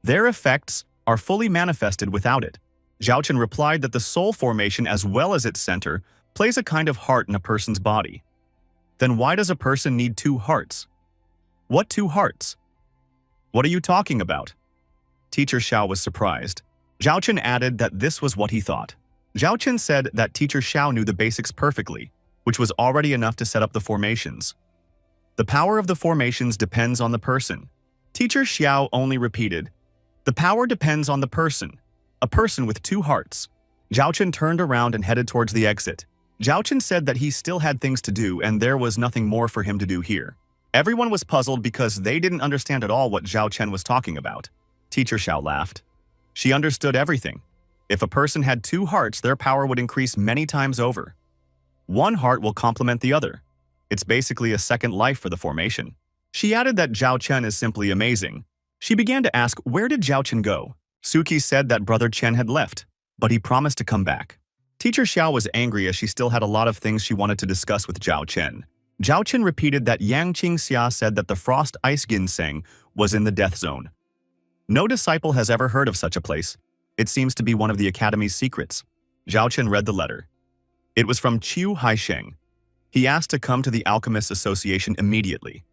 Their effects are fully manifested without it. Zhao Chen replied that the soul formation, as well as its center, plays a kind of heart in a person's body. Then why does a person need two hearts? What two hearts? What are you talking about? Teacher Xiao was surprised. Zhao Chen added that this was what he thought. Zhao Chen said that Teacher Xiao knew the basics perfectly, which was already enough to set up the formations. The power of the formations depends on the person. Teacher Xiao only repeated, the power depends on the person. A person with two hearts. Zhao Chen turned around and headed towards the exit. Zhao Chen said that he still had things to do and there was nothing more for him to do here. Everyone was puzzled because they didn't understand at all what Zhao Chen was talking about. Teacher Xiao laughed. She understood everything. If a person had two hearts, their power would increase many times over. One heart will complement the other. It's basically a second life for the formation. She added that Zhao Chen is simply amazing. She began to ask, where did Zhao Chen go? Suki said that Brother Chen had left, but he promised to come back. Teacher Xiao was angry as she still had a lot of things she wanted to discuss with Zhao Chen. Zhao Chen repeated that Yang Qingxia said that the frost ice ginseng was in the death zone. No disciple has ever heard of such a place. It seems to be one of the academy's secrets. Zhao Chen read the letter. It was from Qiu Haisheng. He asked to come to the Alchemists Association immediately.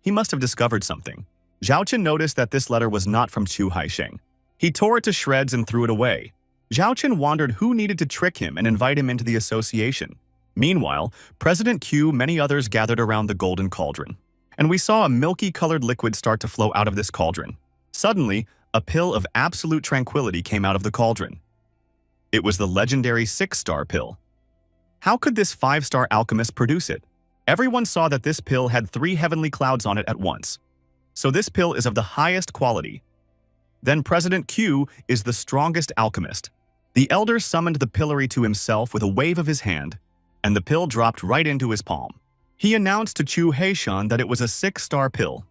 He must have discovered something. Zhao Chen noticed that this letter was not from Qiu Haisheng. He tore it to shreds and threw it away. Zhao Chen wondered who needed to trick him and invite him into the association. Meanwhile, President Q, many others gathered around the golden cauldron. And we saw a milky-colored liquid start to flow out of this cauldron. Suddenly, a pill of absolute tranquility came out of the cauldron. It was the legendary 6-star pill. How could this 5-star alchemist produce it? Everyone saw that this pill had 3 heavenly clouds on it at once. So this pill is of the highest quality. Then President Q is the strongest alchemist. The elder summoned the pillory to himself with a wave of his hand, and the pill dropped right into his palm. He announced to Chu Heishan that it was a 6-star pill.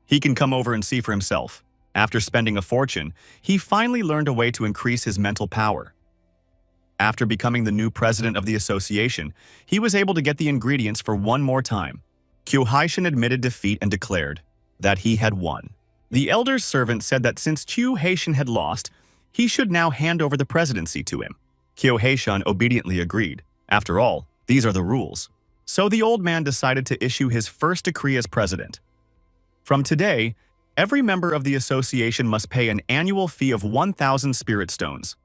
He can come over and see for himself. After spending a fortune, he finally learned a way to increase his mental power. After becoming the new president of the association, he was able to get the ingredients for one more time. Qiu Haishan admitted defeat and declared that he had won. The elder's servant said that since Qiu Haishan had lost, he should now hand over the presidency to him. Qiu Haishan obediently agreed. After all, these are the rules. So the old man decided to issue his first decree as president. From today, every member of the association must pay an annual fee of 1,000 spirit stones.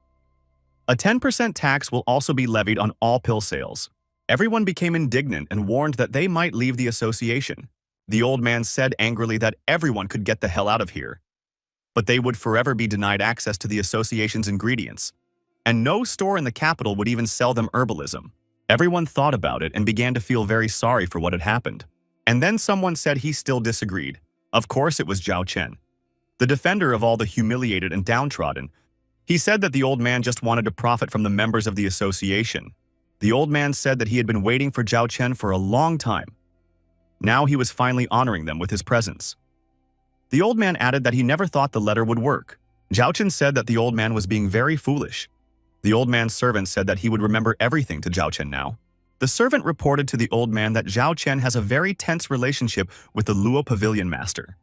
A 10% tax will also be levied on all pill sales. Everyone became indignant and warned that they might leave the association. The old man said angrily that everyone could get the hell out of here. But they would forever be denied access to the association's ingredients. And no store in the capital would even sell them herbalism. Everyone thought about it and began to feel very sorry for what had happened. And then someone said he still disagreed. Of course it was Zhao Chen, the defender of all the humiliated and downtrodden. He said that the old man just wanted to profit from the members of the association. The old man said that he had been waiting for Zhao Chen for a long time. Now he was finally honoring them with his presence. The old man added that he never thought the letter would work. Zhao Chen said that the old man was being very foolish. The old man's servant said that he would remember everything to Zhao Chen now. The servant reported to the old man that Zhao Chen has a very tense relationship with the Luo Pavilion Master.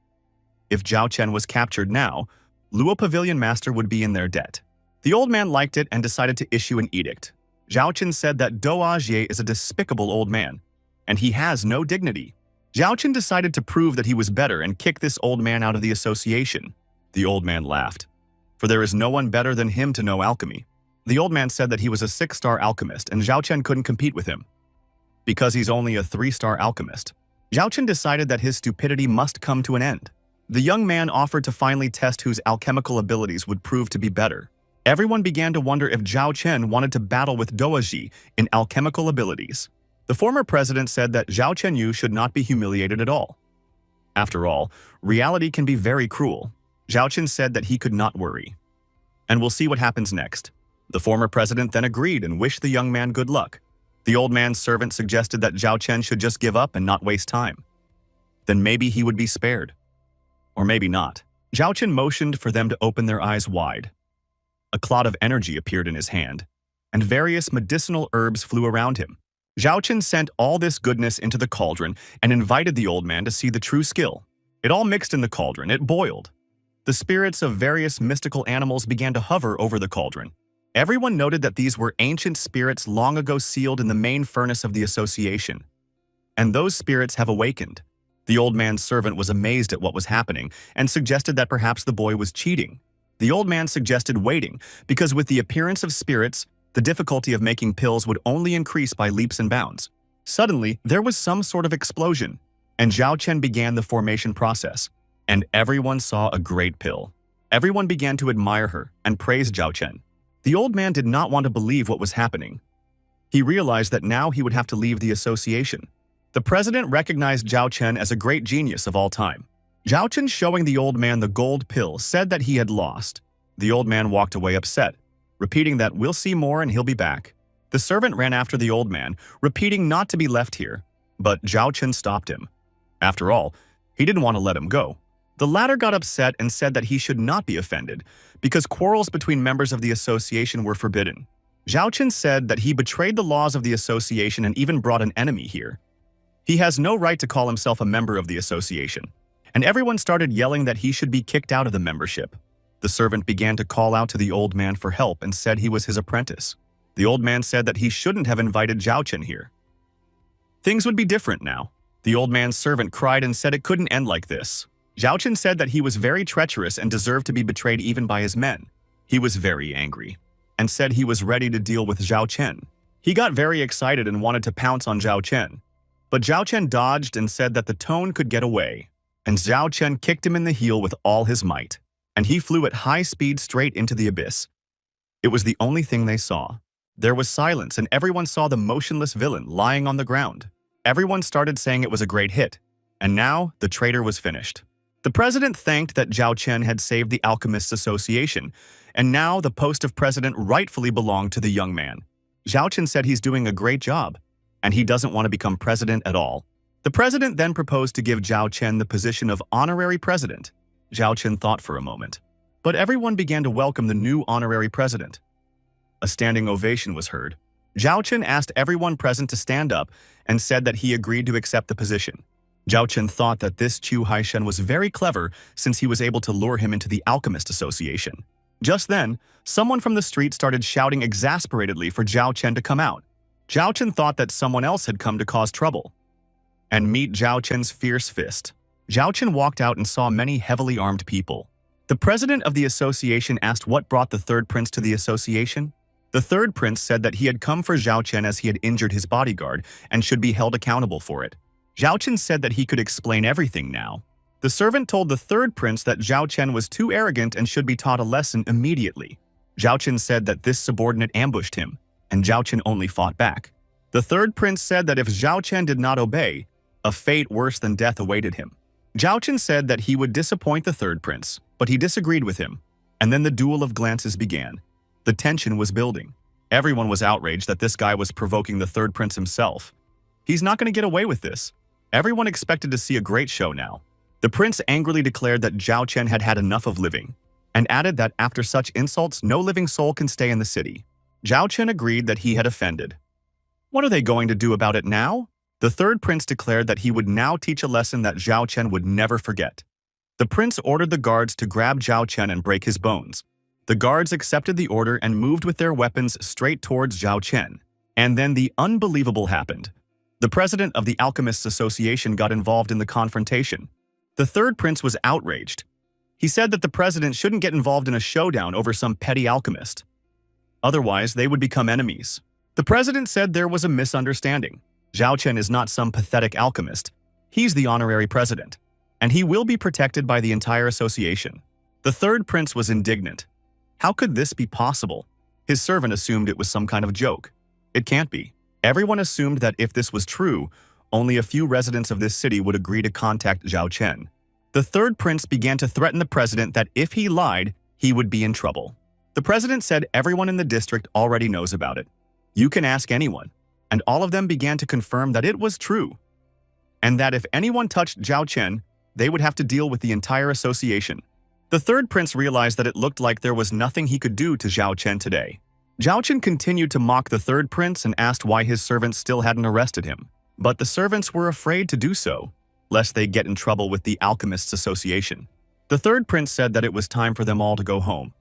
If Zhao Chen was captured now, Luo Pavilion Master would be in their debt. The old man liked it and decided to issue an edict. Zhao Chen said that Doa Jie is a despicable old man, and he has no dignity. Zhao Chen decided to prove that he was better and kick this old man out of the association. The old man laughed. For there is no one better than him to know alchemy. The old man said that he was a 6-star alchemist and Zhao Chen couldn't compete with him. Because he's only a 3-star alchemist, Zhao Chen decided that his stupidity must come to an end. The young man offered to finally test whose alchemical abilities would prove to be better. Everyone began to wonder if Zhao Chen wanted to battle with Doaji in alchemical abilities. The former president said that Zhao Chenyu should not be humiliated at all. After all, reality can be very cruel. Zhao Chen said that he could not worry. And we'll see what happens next. The former president then agreed and wished the young man good luck. The old man's servant suggested that Zhao Chen should just give up and not waste time. Then maybe he would be spared. Or maybe not. Zhao Chen motioned for them to open their eyes wide. A cloud of energy appeared in his hand, and various medicinal herbs flew around him. Zhao Chen sent all this goodness into the cauldron and invited the old man to see the true skill. It all mixed in the cauldron. It boiled. The spirits of various mystical animals began to hover over the cauldron. Everyone noted that these were ancient spirits long ago sealed in the main furnace of the association. And those spirits have awakened. The old man's servant was amazed at what was happening and suggested that perhaps the boy was cheating. The old man suggested waiting, because with the appearance of spirits, the difficulty of making pills would only increase by leaps and bounds. Suddenly, there was some sort of explosion, and Zhao Chen began the formation process, and everyone saw a great pill. Everyone began to admire her and praise Zhao Chen. The old man did not want to believe what was happening. He realized that now he would have to leave the association. The president recognized Zhao Chen as a great genius of all time. Zhao Chen, showing the old man the gold pill, said that he had lost. The old man walked away upset, repeating that we'll see more and he'll be back. The servant ran after the old man, repeating not to be left here, but Zhao Chen stopped him. After all, he didn't want to let him go. The latter got upset and said that he should not be offended, because quarrels between members of the association were forbidden. Zhao Chen said that he betrayed the laws of the association and even brought an enemy here. He has no right to call himself a member of the association. And everyone started yelling that he should be kicked out of the membership. The servant began to call out to the old man for help and said he was his apprentice. The old man said that he shouldn't have invited Zhao Chen here. Things would be different now. The old man's servant cried and said it couldn't end like this. Zhao Chen said that he was very treacherous and deserved to be betrayed even by his men. He was very angry and said he was ready to deal with Zhao Chen. He got very excited and wanted to pounce on Zhao Chen. But Zhao Chen dodged and said that the tone could get away. And Zhao Chen kicked him in the heel with all his might, and he flew at high speed straight into the abyss. It was the only thing they saw. There was silence, and everyone saw the motionless villain lying on the ground. Everyone started saying it was a great hit, and now the traitor was finished. The president thanked that Zhao Chen had saved the Alchemists Association, and now the post of president rightfully belonged to the young man. Zhao Chen said he's doing a great job, and he doesn't want to become president at all. The president then proposed to give Zhao Chen the position of honorary president. Zhao Chen thought for a moment, but everyone began to welcome the new honorary president. A standing ovation was heard. Zhao Chen asked everyone present to stand up and said that he agreed to accept the position. Zhao Chen thought that this Chu Haishen was very clever since he was able to lure him into the Alchemist Association. Just then, someone from the street started shouting exasperatedly for Zhao Chen to come out. Zhao Chen thought that someone else had come to cause trouble. And meet Zhao Chen's fierce fist. Zhao Chen walked out and saw many heavily armed people. The president of the association asked what brought the third prince to the association. The third prince said that he had come for Zhao Chen as he had injured his bodyguard and should be held accountable for it. Zhao Chen said that he could explain everything now. The servant told the third prince that Zhao Chen was too arrogant and should be taught a lesson immediately. Zhao Chen said that this subordinate ambushed him, and Zhao Chen only fought back. The third prince said that if Zhao Chen did not obey, a fate worse than death awaited him. Zhao Chen said that he would disappoint the third prince, but he disagreed with him. And then the duel of glances began. The tension was building. Everyone was outraged that this guy was provoking the third prince himself. He's not going to get away with this. Everyone expected to see a great show now. The prince angrily declared that Zhao Chen had had enough of living, and added that after such insults, no living soul can stay in the city. Zhao Chen agreed that he had offended. What are they going to do about it now? The third prince declared that he would now teach a lesson that Zhao Chen would never forget. The prince ordered the guards to grab Zhao Chen and break his bones. The guards accepted the order and moved with their weapons straight towards Zhao Chen. And then the unbelievable happened. The president of the Alchemists Association got involved in the confrontation. The third prince was outraged. He said that the president shouldn't get involved in a showdown over some petty alchemist. Otherwise, they would become enemies. The president said there was a misunderstanding. Zhao Chen is not some pathetic alchemist. He's the honorary president, and he will be protected by the entire association. The third prince was indignant. How could this be possible? His servant assumed it was some kind of joke. It can't be. Everyone assumed that if this was true, only a few residents of this city would agree to contact Zhao Chen. The third prince began to threaten the president that if he lied, he would be in trouble. The president said everyone in the district already knows about it. You can ask anyone. And all of them began to confirm that it was true. And that if anyone touched Zhao Chen, they would have to deal with the entire association. The third prince realized that it looked like there was nothing he could do to Zhao Chen today. Zhao Chen continued to mock the third prince and asked why his servants still hadn't arrested him. But the servants were afraid to do so, lest they get in trouble with the Alchemists Association. The third prince said that it was time for them all to go home.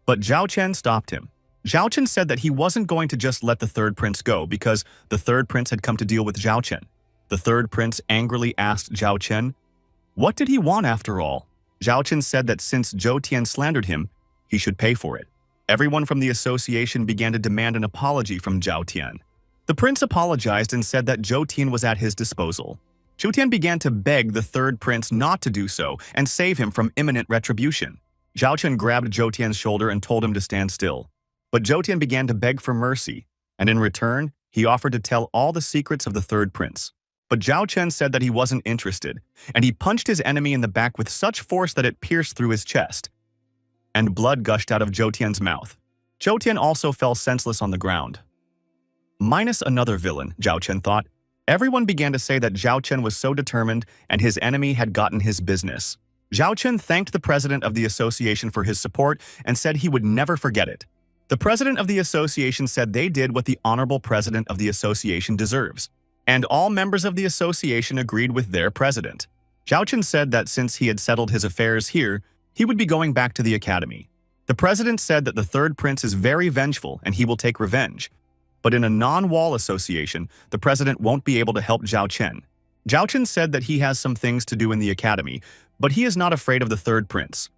But Zhao Chen stopped him. Zhao Chen said that he wasn't going to just let the third prince go because the third prince had come to deal with Zhao Chen. The third prince angrily asked Zhao Chen, what did he want after all? Zhao Chen said that since Zhou Tian slandered him, he should pay for it. Everyone from the association began to demand an apology from Zhou Tian. The prince apologized and said that Zhou Tian was at his disposal. Zhou Tian began to beg the third prince not to do so and save him from imminent retribution. Zhao Chen grabbed Zhou Tian's shoulder and told him to stand still. But Zhou Tian began to beg for mercy, and in return, he offered to tell all the secrets of the third prince. But Zhao Chen said that he wasn't interested, and he punched his enemy in the back with such force that it pierced through his chest, and blood gushed out of Zhou Tian's mouth. Zhou Tian also fell senseless on the ground. Minus another villain, Zhao Chen thought. Everyone began to say that Zhao Chen was so determined and his enemy had gotten his business. Zhao Chen thanked the president of the association for his support and said he would never forget it. The president of the association said they did what the honorable president of the association deserves, and all members of the association agreed with their president. Zhao Chen said that since he had settled his affairs here, he would be going back to the academy. The president said that the third prince is very vengeful and he will take revenge. But in a non-wall association, the president won't be able to help Zhao Chen. Zhao Chen said that he has some things to do in the academy, but he is not afraid of the third prince.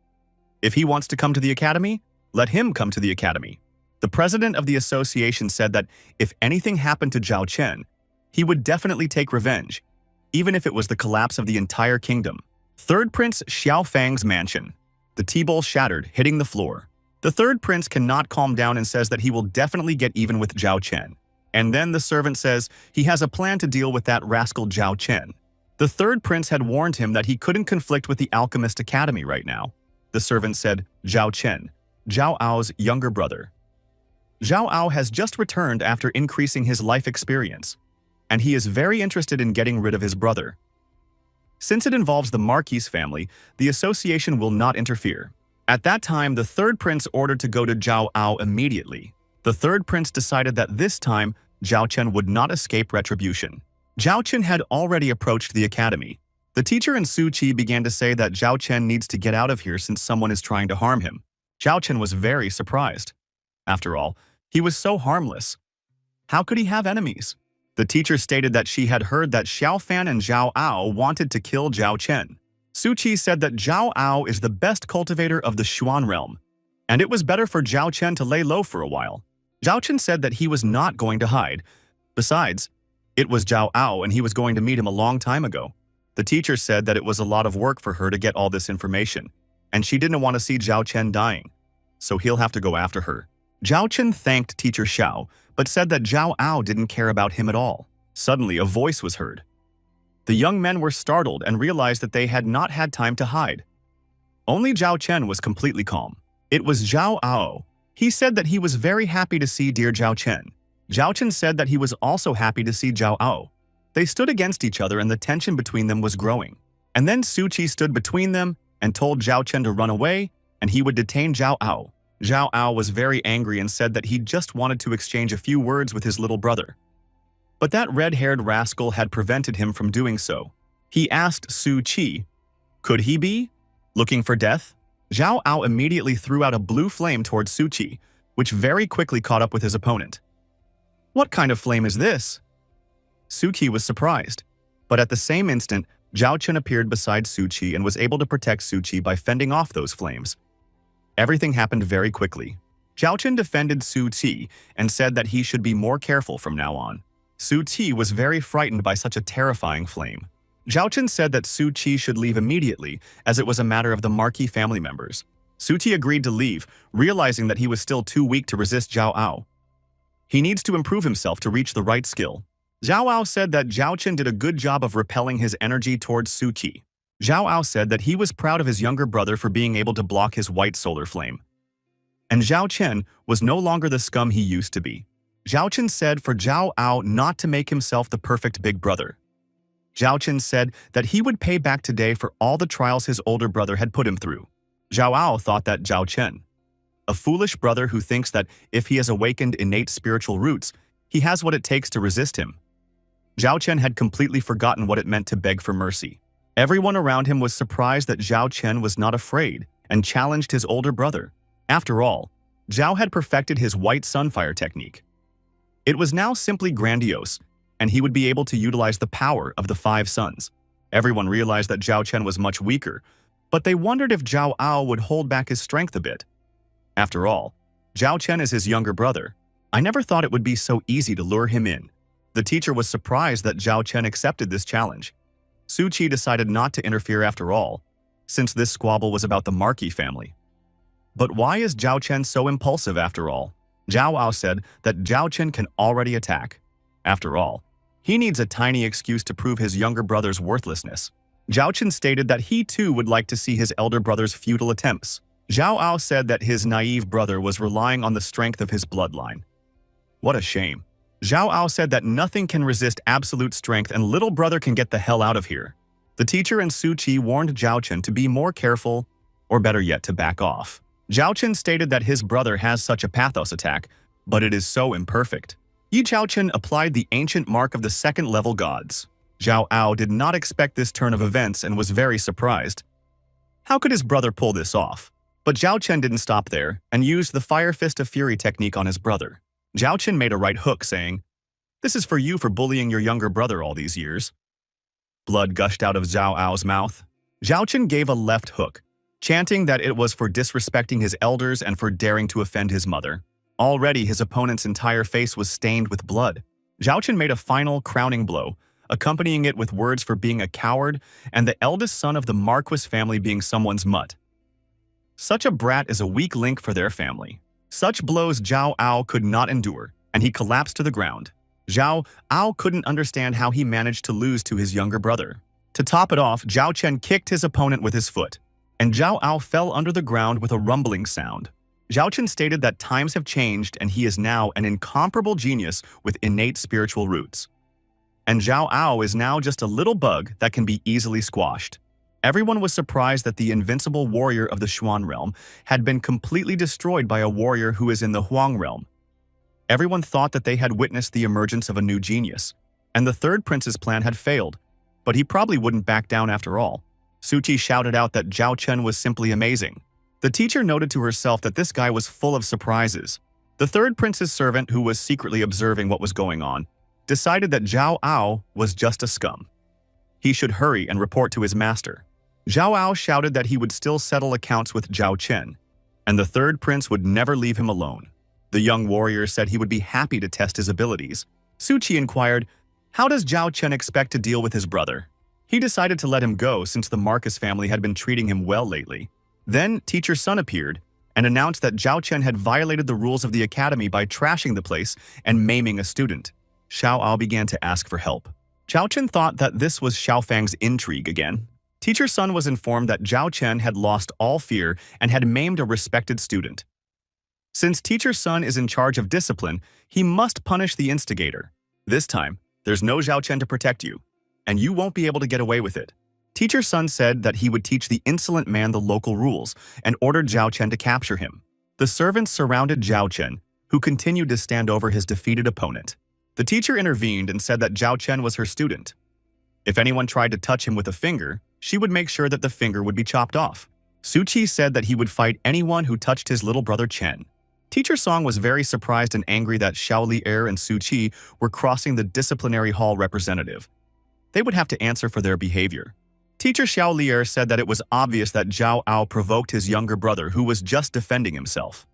If he wants to come to the academy, let him come to the academy. The president of the association said that if anything happened to Zhao Chen, he would definitely take revenge, even if it was the collapse of the entire kingdom. Third Prince Xiao Fang's mansion. The tea bowl shattered, hitting the floor. The third prince cannot calm down and says that he will definitely get even with Zhao Chen. And then the servant says he has a plan to deal with that rascal Zhao Chen. The third prince had warned him that he couldn't conflict with the Alchemist Academy right now. The servant said Zhao Chen, Zhao Ao's younger brother. Zhao Ao has just returned after increasing his life experience, and he is very interested in getting rid of his brother. Since it involves the Marquis family, the association will not interfere. At that time, the third prince ordered to go to Zhao Ao immediately. The third prince decided that this time, Zhao Chen would not escape retribution. Zhao Chen had already approached the academy. The teacher and Su Qi began to say that Zhao Chen needs to get out of here since someone is trying to harm him. Zhao Chen was very surprised. After all, he was so harmless. How could he have enemies? The teacher stated that she had heard that Xiao Fan and Zhao Ao wanted to kill Zhao Chen. Su Qi said that Zhao Ao is the best cultivator of the Xuan realm, and it was better for Zhao Chen to lay low for a while. Zhao Chen said that he was not going to hide. Besides, it was Zhao Ao and he was going to meet him a long time ago. The teacher said that it was a lot of work for her to get all this information, and she didn't want to see Zhao Chen dying, so he'll have to go after her. Zhao Chen thanked Teacher Xiao, but said that Zhao Ao didn't care about him at all. Suddenly, a voice was heard. The young men were startled and realized that they had not had time to hide. Only Zhao Chen was completely calm. It was Zhao Ao. He said that he was very happy to see dear Zhao Chen. Zhao Chen said that he was also happy to see Zhao Ao. They stood against each other and the tension between them was growing. And then Su Qi stood between them and told Zhao Chen to run away and he would detain Zhao Ao. Zhao Ao was very angry and said that he just wanted to exchange a few words with his little brother. But that red-haired rascal had prevented him from doing so. He asked Su Qi, could he be looking for death? Zhao Ao immediately threw out a blue flame towards Su Qi, which very quickly caught up with his opponent. What kind of flame is this? Su Qi was surprised, but at the same instant, Zhao Chen appeared beside Su Qi and was able to protect Su Qi by fending off those flames. Everything happened very quickly. Zhao Chen defended Su Qi and said that he should be more careful from now on. Su Qi was very frightened by such a terrifying flame. Zhao Chen said that Su Qi should leave immediately as it was a matter of the marquee family members. Su Qi agreed to leave, realizing that he was still too weak to resist Zhao Ao. He needs to improve himself to reach the right skill. Zhao Ao said that Zhao Chen did a good job of repelling his energy towards Su Qi. Zhao Ao said that he was proud of his younger brother for being able to block his white solar flame. And Zhao Chen was no longer the scum he used to be. Zhao Chen said for Zhao Ao not to make himself the perfect big brother. Zhao Chen said that he would pay back today for all the trials his older brother had put him through. Zhao Ao thought that Zhao Chen, a foolish brother who thinks that if he has awakened innate spiritual roots, he has what it takes to resist him. Zhao Chen had completely forgotten what it meant to beg for mercy. Everyone around him was surprised that Zhao Chen was not afraid and challenged his older brother. After all, Zhao had perfected his white sunfire technique. It was now simply grandiose, and he would be able to utilize the power of the 5 suns. Everyone realized that Zhao Chen was much weaker, but they wondered if Zhao Ao would hold back his strength a bit. After all, Zhao Chen is his younger brother. I never thought it would be so easy to lure him in. The teacher was surprised that Zhao Chen accepted this challenge. Su Qi decided not to interfere after all, since this squabble was about the Marquis family. But why is Zhao Chen so impulsive after all? Zhao Ao said that Zhao Chen can already attack. After all, he needs a tiny excuse to prove his younger brother's worthlessness. Zhao Chen stated that he too would like to see his elder brother's futile attempts. Zhao Ao said that his naive brother was relying on the strength of his bloodline. What a shame. Zhao Ao said that nothing can resist absolute strength and little brother can get the hell out of here. The teacher and Su Qi warned Zhao Chen to be more careful, or better yet, to back off. Zhao Chen stated that his brother has such a pathos attack, but it is so imperfect. Yi Zhao Chen applied the ancient mark of the second-level gods. Zhao Ao did not expect this turn of events and was very surprised. How could his brother pull this off? But Zhao Chen didn't stop there and used the Fire Fist of Fury technique on his brother. Zhao Chen made a right hook, saying, "This is for you for bullying your younger brother all these years." Blood gushed out of Zhao Ao's mouth. Zhao Chen gave a left hook, chanting that it was for disrespecting his elders and for daring to offend his mother. Already, his opponent's entire face was stained with blood. Zhao Chen made a final, crowning blow, accompanying it with words for being a coward and the eldest son of the Marquis family being someone's mutt. Such a brat is a weak link for their family. Such blows Zhao Ao could not endure, and he collapsed to the ground. Zhao Ao couldn't understand how he managed to lose to his younger brother. To top it off, Zhao Chen kicked his opponent with his foot, and Zhao Ao fell under the ground with a rumbling sound. Zhao Chen stated that times have changed and he is now an incomparable genius with innate spiritual roots. And Zhao Ao is now just a little bug that can be easily squashed. Everyone was surprised that the invincible warrior of the Xuan realm had been completely destroyed by a warrior who is in the Huang realm. Everyone thought that they had witnessed the emergence of a new genius, and the third prince's plan had failed, but he probably wouldn't back down after all. Su Qi shouted out that Zhao Chen was simply amazing. The teacher noted to herself that this guy was full of surprises. The third prince's servant, who was secretly observing what was going on, decided that Zhao Ao was just a scum. He should hurry and report to his master. Zhao Ao shouted that he would still settle accounts with Zhao Chen, and the third prince would never leave him alone. The young warrior said he would be happy to test his abilities. Su Qi inquired, how does Zhao Chen expect to deal with his brother? He decided to let him go since the Marcus family had been treating him well lately. Then Teacher Sun appeared and announced that Zhao Chen had violated the rules of the academy by trashing the place and maiming a student. Xiao Ao began to ask for help. Zhao Chen thought that this was Xiao Fang's intrigue again. Teacher Sun was informed that Zhao Chen had lost all fear and had maimed a respected student. Since Teacher Sun is in charge of discipline, he must punish the instigator. This time, there's no Zhao Chen to protect you, and you won't be able to get away with it. Teacher Sun said that he would teach the insolent man the local rules and ordered Zhao Chen to capture him. The servants surrounded Zhao Chen, who continued to stand over his defeated opponent. The teacher intervened and said that Zhao Chen was her student. If anyone tried to touch him with a finger, she would make sure that the finger would be chopped off. Su Qi said that he would fight anyone who touched his little brother Chen. Teacher Song was very surprised and angry that Xiao Li Er and Su Qi were crossing the disciplinary hall representative. they would have to answer for their behavior. Teacher Xiao Lier said that it was obvious that Zhao Ao provoked his younger brother who was just defending himself.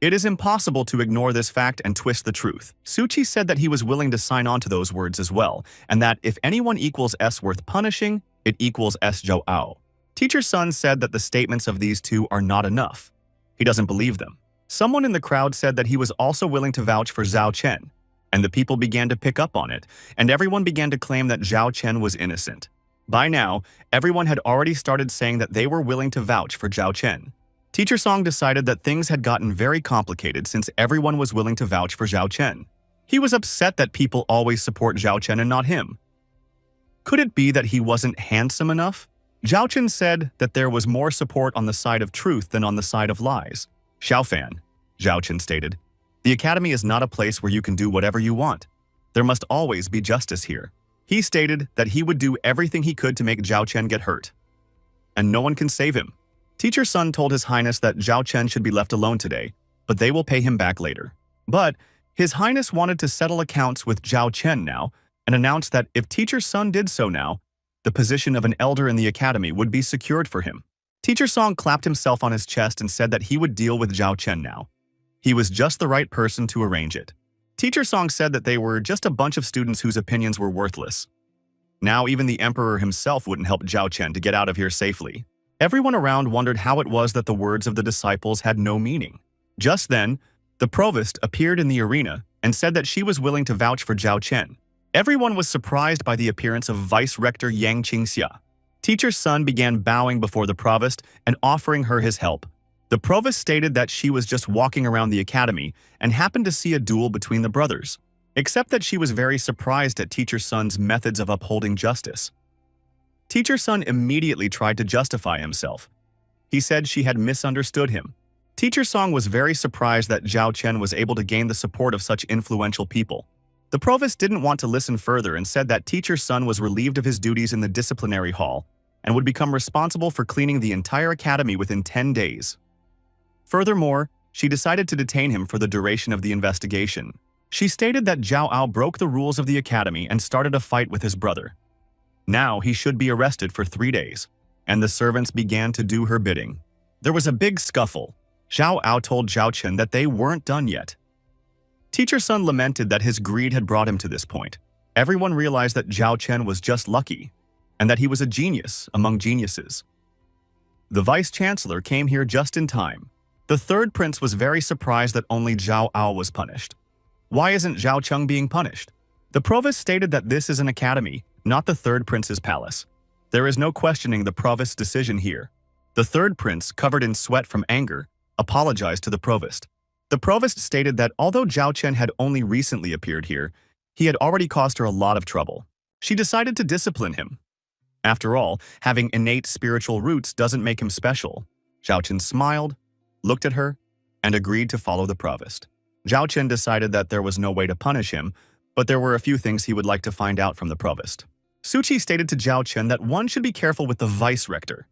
It is impossible to ignore this fact and twist the truth. Suchi said that he was willing to sign on to those words as well, and that if anyone equals S worth punishing, it equals S Zhao Ao. Teacher Sun said that the statements of these two are not enough. He doesn't believe them. Someone in the crowd said that he was also willing to vouch for Zhao Chen, and the people began to pick up on it, and everyone began to claim that Zhao Chen was innocent. By now, everyone had already started saying that they were willing to vouch for Zhao Chen. Teacher Song decided that things had gotten very complicated since everyone was willing to vouch for Zhao Chen. He was upset that people always support Zhao Chen and not him. Could it be that he wasn't handsome enough? Zhao Chen said that there was more support on the side of truth than on the side of lies. Xiaofan, Zhao Chen stated, the academy is not a place where you can do whatever you want. There must always be justice here. He stated that he would do everything he could to make Zhao Chen get hurt. And no one can save him. Teacher Sun told His Highness that Zhao Chen should be left alone today, but they will pay him back later. But His Highness wanted to settle accounts with Zhao Chen now and announced that if Teacher Sun did so now, the position of an elder in the academy would be secured for him. Teacher Song clapped himself on his chest and said that he would deal with Zhao Chen now. He was just the right person to arrange it. Teacher Song said that they were just a bunch of students whose opinions were worthless. Now even the emperor himself wouldn't help Zhao Chen to get out of here safely. Everyone around wondered how it was that the words of the disciples had no meaning. Just then, the provost appeared in the arena and said that she was willing to vouch for Zhao Chen. Everyone was surprised by the appearance of Vice Rector Yang Qingxia. Teacher Sun began bowing before the provost and offering her his help. The provost stated that she was just walking around the academy and happened to see a duel between the brothers, except that she was very surprised at Teacher Sun's methods of upholding justice. Teacher Sun immediately tried to justify himself. He said she had misunderstood him. Teacher Song was very surprised that Zhao Chen was able to gain the support of such influential people. The provost didn't want to listen further and said that Teacher Sun was relieved of his duties in the disciplinary hall and would become responsible for cleaning the entire academy within 10 days. Furthermore, she decided to detain him for the duration of the investigation. She stated that Zhao Ao broke the rules of the academy and started a fight with his brother. Now he should be arrested for 3 days, and the servants began to do her bidding. There was a big scuffle. Zhao Ao told Zhao Chen that they weren't done yet. Teacher Sun lamented that his greed had brought him to this point. Everyone realized that Zhao Chen was just lucky, and that he was a genius among geniuses. The vice-chancellor came here just in time. The third prince was very surprised that only Zhao Ao was punished. Why isn't Zhao Cheng being punished? The provost stated that this is an academy, not the third prince's palace. There is no questioning the provost's decision here. The third prince, covered in sweat from anger, apologized to the provost. The provost stated that although Zhao Chen had only recently appeared here, he had already caused her a lot of trouble. She decided to discipline him. After all, having innate spiritual roots doesn't make him special. Zhao Chen smiled, looked at her, and agreed to follow the provost. Zhao Chen decided that there was no way to punish him, but there were a few things he would like to find out from the provost. Suchi stated to Zhao Chen that one should be careful with the vice-rector.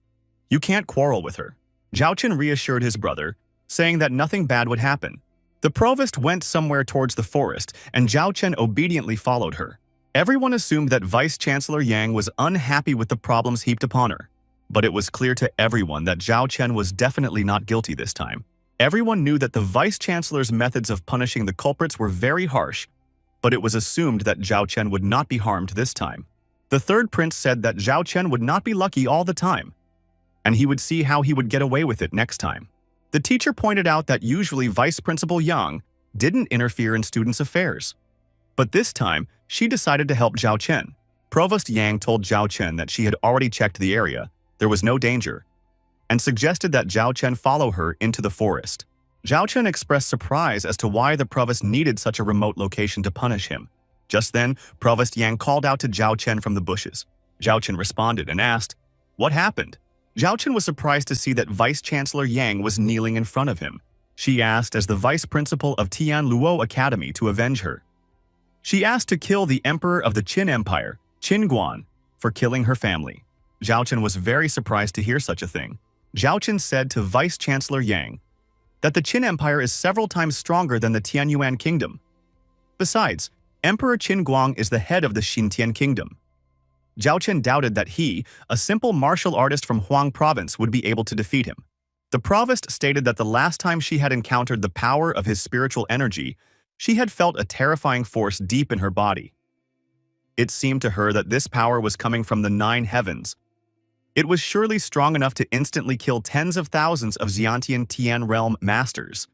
You can't quarrel with her. Zhao Chen reassured his brother, saying that nothing bad would happen. The provost went somewhere towards the forest, and Zhao Chen obediently followed her. Everyone assumed that Vice-Chancellor Yang was unhappy with the problems heaped upon her. But it was clear to everyone that Zhao Chen was definitely not guilty this time. Everyone knew that the Vice-Chancellor's methods of punishing the culprits were very harsh, but it was assumed that Zhao Chen would not be harmed this time. The third prince said that Zhao Chen would not be lucky all the time, and he would see how he would get away with it next time. The teacher pointed out that usually Vice Principal Yang didn't interfere in students' affairs. But this time, she decided to help Zhao Chen. Provost Yang told Zhao Chen that she had already checked the area, there was no danger, and suggested that Zhao Chen follow her into the forest. Zhao Chen expressed surprise as to why the provost needed such a remote location to punish him. Just then, Provost Yang called out to Zhao Chen from the bushes. Zhao Chen responded and asked, "What happened?" Zhao Chen was surprised to see that Vice-Chancellor Yang was kneeling in front of him. She asked as the Vice Principal of Tian Luo Academy to avenge her. She asked to kill the Emperor of the Qin Empire, Qin Guan, for killing her family. Zhao Chen was very surprised to hear such a thing. Zhao Chen said to Vice-Chancellor Yang that the Qin Empire is several times stronger than the Tianyuan Kingdom. Besides, Emperor Qin Guang is the head of the Xintian Kingdom. Zhao Chen doubted that he, a simple martial artist from Huang province, would be able to defeat him. The provost stated that the last time she had encountered the power of his spiritual energy, she had felt a terrifying force deep in her body. It seemed to her that this power was coming from the 9 heavens. It was surely strong enough to instantly kill tens of thousands of Xiantian Tian realm masters.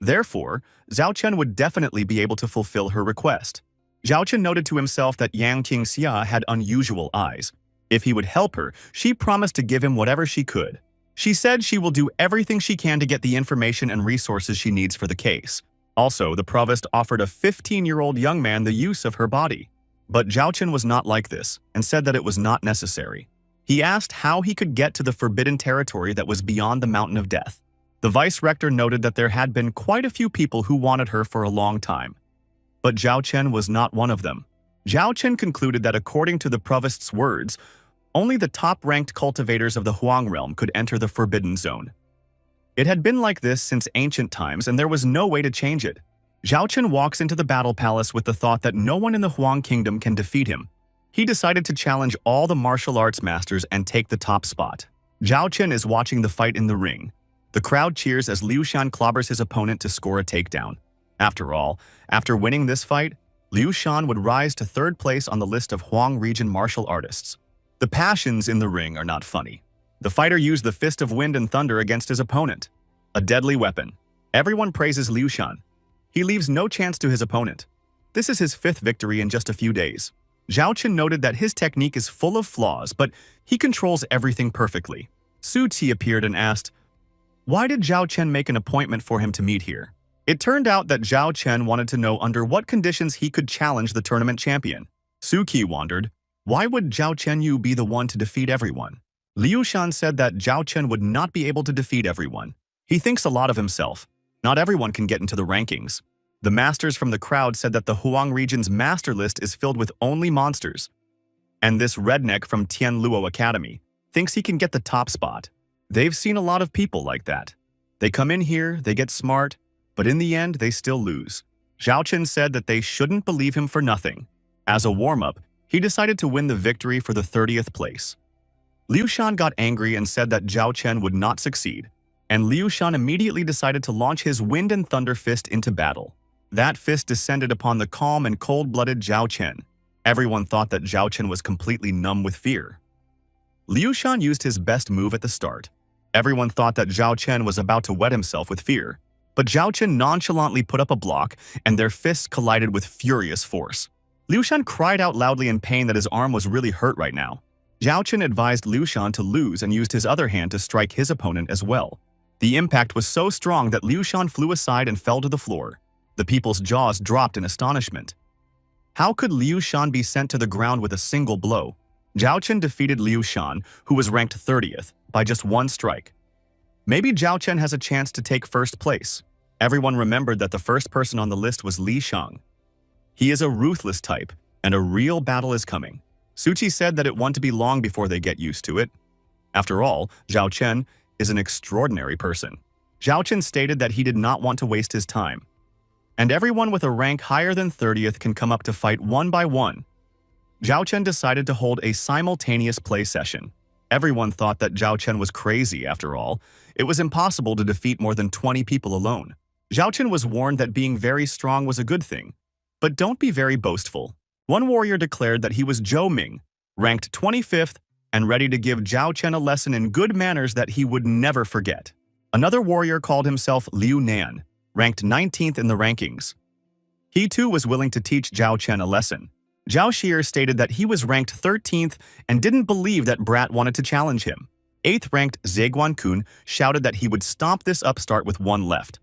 Therefore, Zhao Chen would definitely be able to fulfill her request. Zhao Chen noted to himself that Yang Qingxia had unusual eyes. If he would help her, she promised to give him whatever she could. She said she will do everything she can to get the information and resources she needs for the case. Also, the provost offered a 15-year-old young man the use of her body. But Zhao Chen was not like this and said that it was not necessary. He asked how he could get to the forbidden territory that was beyond the Mountain of Death. The vice-rector noted that there had been quite a few people who wanted her for a long time. But Zhao Chen was not one of them. Zhao Chen concluded that according to the provost's words, only the top-ranked cultivators of the Huang realm could enter the forbidden zone. It had been like this since ancient times, and there was no way to change it. Zhao Chen walks into the battle palace with the thought that no one in the Huang kingdom can defeat him. He decided to challenge all the martial arts masters and take the top spot. Zhao Chen is watching the fight in the ring. The crowd cheers as Liu Shan clobbers his opponent to score a takedown. After all, after winning this fight, Liu Shan would rise to 3rd place on the list of Huang region martial artists. The passions in the ring are not funny. The fighter used the Fist of Wind and Thunder against his opponent, a deadly weapon. Everyone praises Liu Shan. He leaves no chance to his opponent. This is his 5th victory in just a few days. Zhao Chen noted that his technique is full of flaws, but he controls everything perfectly. Su Qi appeared and asked, why did Zhao Chen make an appointment for him to meet here? It turned out that Zhao Chen wanted to know under what conditions he could challenge the tournament champion. Su Qi wondered, why would Zhao Chenyu be the one to defeat everyone? Liu Shan said that Zhao Chen would not be able to defeat everyone. He thinks a lot of himself. Not everyone can get into the rankings. The masters from the crowd said that the Huang region's master list is filled with only monsters. And this redneck from Tianluo Academy thinks he can get the top spot. They've seen a lot of people like that. They come in here, they get smart, but in the end, they still lose. Zhao Chen said that they shouldn't believe him for nothing. As a warm-up, he decided to win the victory for the 30th place. Liu Shan got angry and said that Zhao Chen would not succeed, and Liu Shan immediately decided to launch his Wind and Thunder Fist into battle. That fist descended upon the calm and cold-blooded Zhao Chen. Everyone thought that Zhao Chen was completely numb with fear. Liu Shan used his best move at the start. Everyone thought that Zhao Chen was about to wet himself with fear, but Zhao Chen nonchalantly put up a block, and their fists collided with furious force. Liu Shan cried out loudly in pain that his arm was really hurt right now. Zhao Chen advised Liu Shan to lose and used his other hand to strike his opponent as well. The impact was so strong that Liu Shan flew aside and fell to the floor. The people's jaws dropped in astonishment. How could Liu Shan be sent to the ground with a single blow? Zhao Chen defeated Liu Shan, who was ranked 30th, by just 1 strike. Maybe Zhao Chen has a chance to take 1st place. Everyone remembered that the first person on the list was Li Shang. He is a ruthless type, and a real battle is coming. Su Qi said that it won't be long before they get used to it. After all, Zhao Chen is an extraordinary person. Zhao Chen stated that he did not want to waste his time. And everyone with a rank higher than 30th can come up to fight one by one. Zhao Chen decided to hold a simultaneous play session. Everyone thought that Zhao Chen was crazy after all. It was impossible to defeat more than 20 people alone. Zhao Chen was warned that being very strong was a good thing. But don't be very boastful. One warrior declared that he was Zhou Ming, ranked 25th, and ready to give Zhao Chen a lesson in good manners that he would never forget. Another warrior called himself Liu Nan, ranked 19th in the rankings. He too was willing to teach Zhao Chen a lesson. Zhao Xier stated that he was ranked 13th and didn't believe that Brat wanted to challenge him. 8th-ranked Zeguan Kun shouted that he would stomp this upstart with 1 left.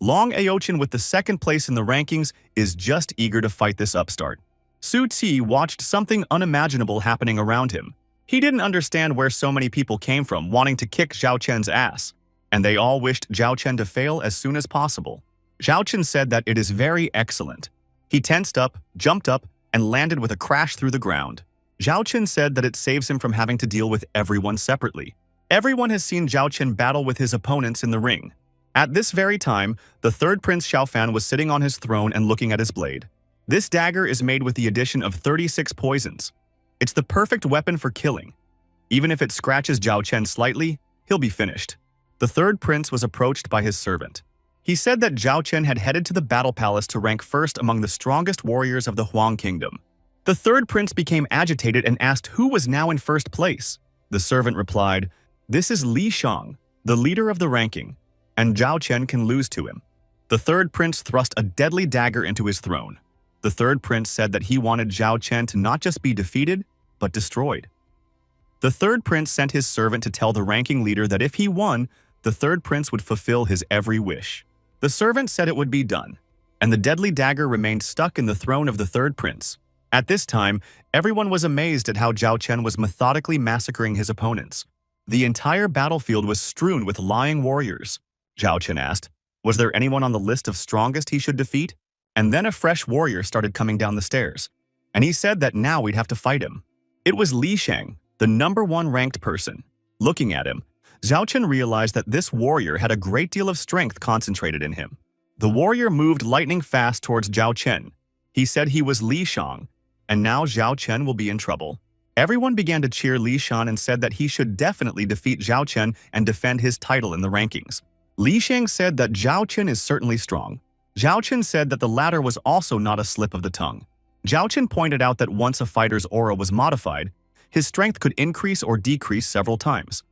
Long Aochin, with the 2nd place in the rankings, is just eager to fight this upstart. Su Qi watched something unimaginable happening around him. He didn't understand where so many people came from wanting to kick Zhao Chen's ass, and they all wished Zhao Chen to fail as soon as possible. Zhao Chen said that it is very excellent. He tensed up, jumped up, and landed with a crash through the ground. Zhao Chen said that it saves him from having to deal with everyone separately. Everyone has seen Zhao Chen battle with his opponents in the ring. At this very time, the 3rd Prince Xiaofan was sitting on his throne and looking at his blade. This dagger is made with the addition of 36 poisons. It's the perfect weapon for killing. Even if it scratches Zhao Chen slightly, he'll be finished. The third prince was approached by his servant. He said that Zhao Chen had headed to the battle palace to rank first among the strongest warriors of the Huang Kingdom. The third prince became agitated and asked who was now in first place. The servant replied, "This is Li Shang, the leader of the ranking, and Zhao Chen can lose to him." The third prince thrust a deadly dagger into his throne. The third prince said that he wanted Zhao Chen to not just be defeated, but destroyed. The third prince sent his servant to tell the ranking leader that if he won, the third prince would fulfill his every wish. The servant said it would be done, and the deadly dagger remained stuck in the throne of the third prince. At this time, everyone was amazed at how Zhao Chen was methodically massacring his opponents. The entire battlefield was strewn with lying warriors. Zhao Chen asked, was there anyone on the list of strongest he should defeat? And then a fresh warrior started coming down the stairs, and he said that now we'd have to fight him. It was Li Shang, the #1 ranked person. Looking at him, Zhao Chen realized that this warrior had a great deal of strength concentrated in him. The warrior moved lightning fast towards Zhao Chen. He said he was Li Shang, and now Zhao Chen will be in trouble. Everyone began to cheer Li Shang and said that he should definitely defeat Zhao Chen and defend his title in the rankings. Li Shang said that Zhao Chen is certainly strong. Zhao Chen said that the latter was also not a slip of the tongue. Zhao Chen pointed out that once a fighter's aura was modified, his strength could increase or decrease several times.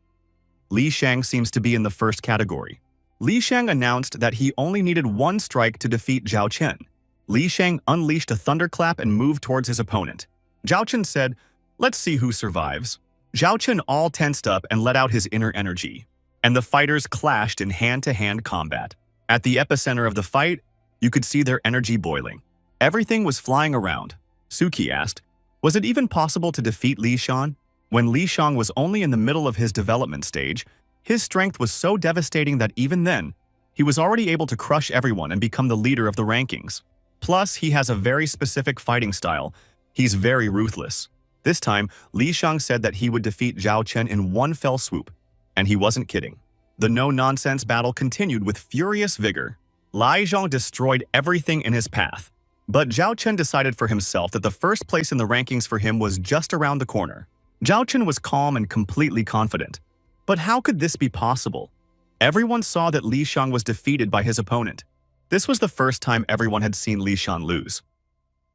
Li Shang seems to be in the first category. Li Shang announced that he only needed one strike to defeat Zhao Chen. Li Shang unleashed a thunderclap and moved towards his opponent. Zhao Chen said, "Let's see who survives." Zhao Chen all tensed up and let out his inner energy, and the fighters clashed in hand-to-hand combat. At the epicenter of the fight, you could see their energy boiling. Everything was flying around. Suki asked, was it even possible to defeat Li Shang? When Li Shang was only in the middle of his development stage, his strength was so devastating that even then, he was already able to crush everyone and become the leader of the rankings. Plus, he has a very specific fighting style. He's very ruthless. This time, Li Shang said that he would defeat Zhao Chen in one fell swoop, and he wasn't kidding. The no-nonsense battle continued with furious vigor. Li Zhang destroyed everything in his path, but Zhao Chen decided for himself that the first place in the rankings for him was just around the corner. Zhao Chen was calm and completely confident. But how could this be possible? Everyone saw that Li Shang was defeated by his opponent. This was the first time everyone had seen Li Shang lose.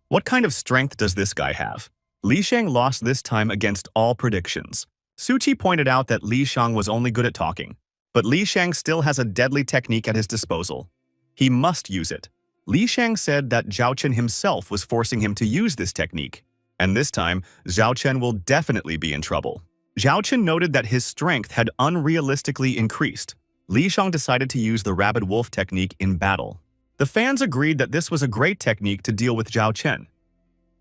What kind of strength does this guy have? Li Shang lost this time against all predictions. Suchi pointed out that Li Shang was only good at talking, but Li Shang still has a deadly technique at his disposal. He must use it. Li Shang said that Zhao Chen himself was forcing him to use this technique, and this time, Zhao Chen will definitely be in trouble. Zhao Chen noted that his strength had unrealistically increased. Li Shang decided to use the rabid wolf technique in battle. The fans agreed that this was a great technique to deal with Zhao Chen.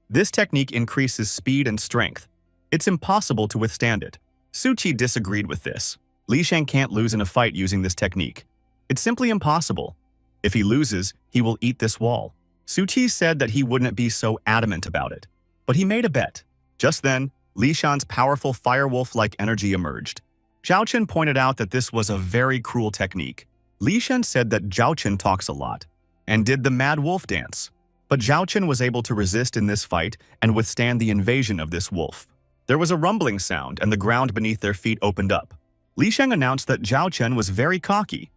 This technique increases speed and strength. It's impossible to withstand it. Suchi disagreed with this. Li Shang can't lose in a fight using this technique. It's simply impossible. If he loses, he will eat this wall. Suchi said that he wouldn't be so adamant about it, but he made a bet. Just then, Li Shang's powerful firewolf-like energy emerged. Zhao Chen pointed out that this was a very cruel technique. Li Shang said that Zhao Chen talks a lot and did the mad wolf dance. But Zhao Chen was able to resist in this fight and withstand the invasion of this wolf. There was a rumbling sound and the ground beneath their feet opened up. Li Shang announced that Zhao Chen was very cocky,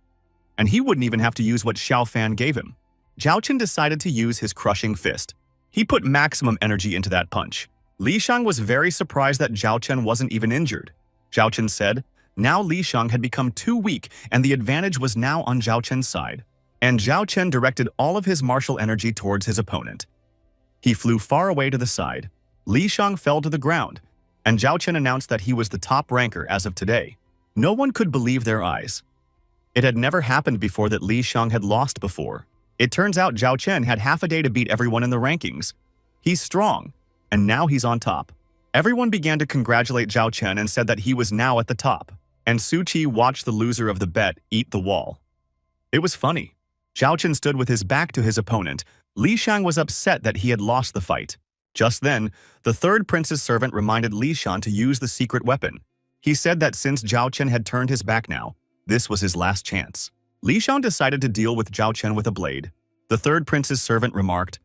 and he wouldn't even have to use what Xiao Fan gave him. Zhao Chen decided to use his crushing fist. He put maximum energy into that punch. Li Shang was very surprised that Zhao Chen wasn't even injured. Zhao Chen said, now Li Shang had become too weak and the advantage was now on Zhao Chen's side. And Zhao Chen directed all of his martial energy towards his opponent. He flew far away to the side. Li Shang fell to the ground, and Zhao Chen announced that he was the top ranker as of today. No one could believe their eyes. It had never happened before that Li Shang had lost before. It turns out Zhao Chen had half a day to beat everyone in the rankings. He's strong, and now he's on top. Everyone began to congratulate Zhao Chen and said that he was now at the top. And Suchi watched the loser of the bet eat the wall. It was funny. Zhao Chen stood with his back to his opponent. Li Shang was upset that he had lost the fight. Just then, the third prince's servant reminded Li Shang to use the secret weapon. He said that since Zhao Chen had turned his back now, this was his last chance. Li Shang decided to deal with Zhao Chen with a blade. The third prince's servant remarked,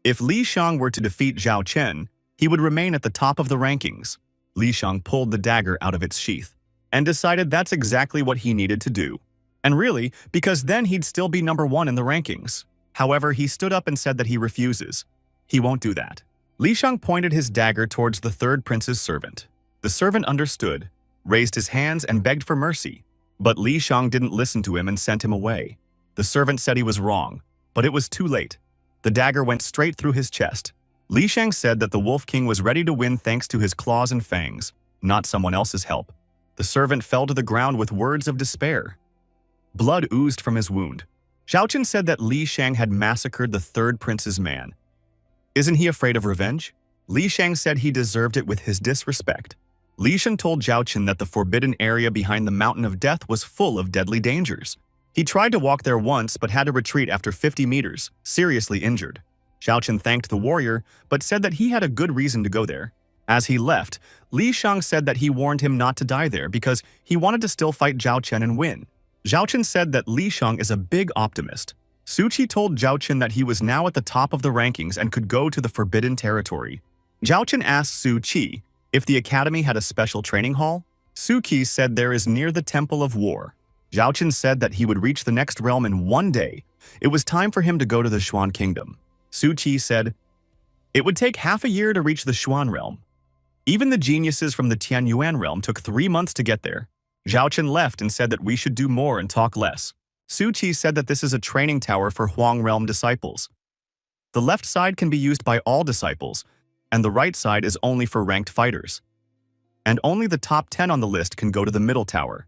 if Li Shang were to defeat Zhao Chen, he would remain at the top of the rankings. Li Shang pulled the dagger out of its sheath and decided that's exactly what he needed to do. And really, because then he'd still be number 1 in the rankings. However, he stood up and said that he refuses. He won't do that. Li Shang pointed his dagger towards the third prince's servant. The servant understood, raised his hands and begged for mercy. But Li Shang didn't listen to him and sent him away. The servant said he was wrong, but it was too late. The dagger went straight through his chest. Li Shang said that the Wolf King was ready to win thanks to his claws and fangs, not someone else's help. The servant fell to the ground with words of despair. Blood oozed from his wound. Zhao Chen said that Li Shang had massacred the third prince's man. Isn't he afraid of revenge? Li Shang said he deserved it with his disrespect. Li Shang told Zhao Chen that the forbidden area behind the Mountain of Death was full of deadly dangers. He tried to walk there once but had to retreat after 50 meters, seriously injured. Zhao Chen thanked the warrior, but said that he had a good reason to go there. As he left, Li Shang said that he warned him not to die there because he wanted to still fight Zhao Chen and win. Zhao Chen said that Li Shang is a big optimist. Su Qi told Zhao Chen that he was now at the top of the rankings and could go to the forbidden territory. Zhao Chen asked Su Qi if the academy had a special training hall. Su Qi said there is near the Temple of War. Zhao Chen said that he would reach the next realm in one day. It was time for him to go to the Xuan Kingdom. Su Qi said, it would take half a year to reach the Xuan realm. Even the geniuses from the Tianyuan realm took 3 months to get there. Zhao Chen left and said that we should do more and talk less. Su Qi said that this is a training tower for Huang realm disciples. The left side can be used by all disciples, and the right side is only for ranked fighters. And only the top 10 on the list can go to the middle tower.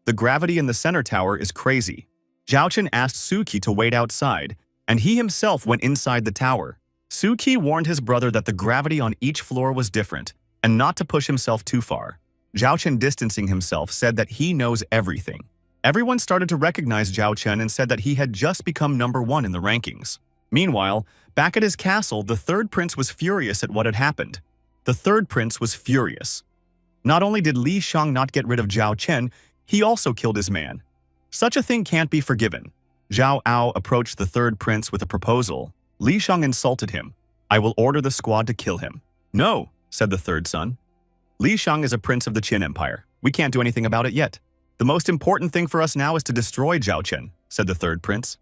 The gravity in the center tower is crazy. Zhao Chen asked Su Qi to wait outside, and he himself went inside the tower. Su Qi warned his brother that the gravity on each floor was different, and not to push himself too far. Zhao Chen, distancing himself, said that he knows everything. Everyone started to recognize Zhao Chen and said that he had just become number 1 in the rankings. Meanwhile, back at his castle, the third prince was furious at what had happened. The third prince was furious. Not only did Li Shang not get rid of Zhao Chen, he also killed his man. Such a thing can't be forgiven. Zhao Ao approached the third prince with a proposal. Li Shang insulted him. I will order the squad to kill him. No, said the third son. Li Shang is a prince of the Qin Empire. We can't do anything about it yet. The most important thing for us now is to destroy Zhao Chen, said the third prince.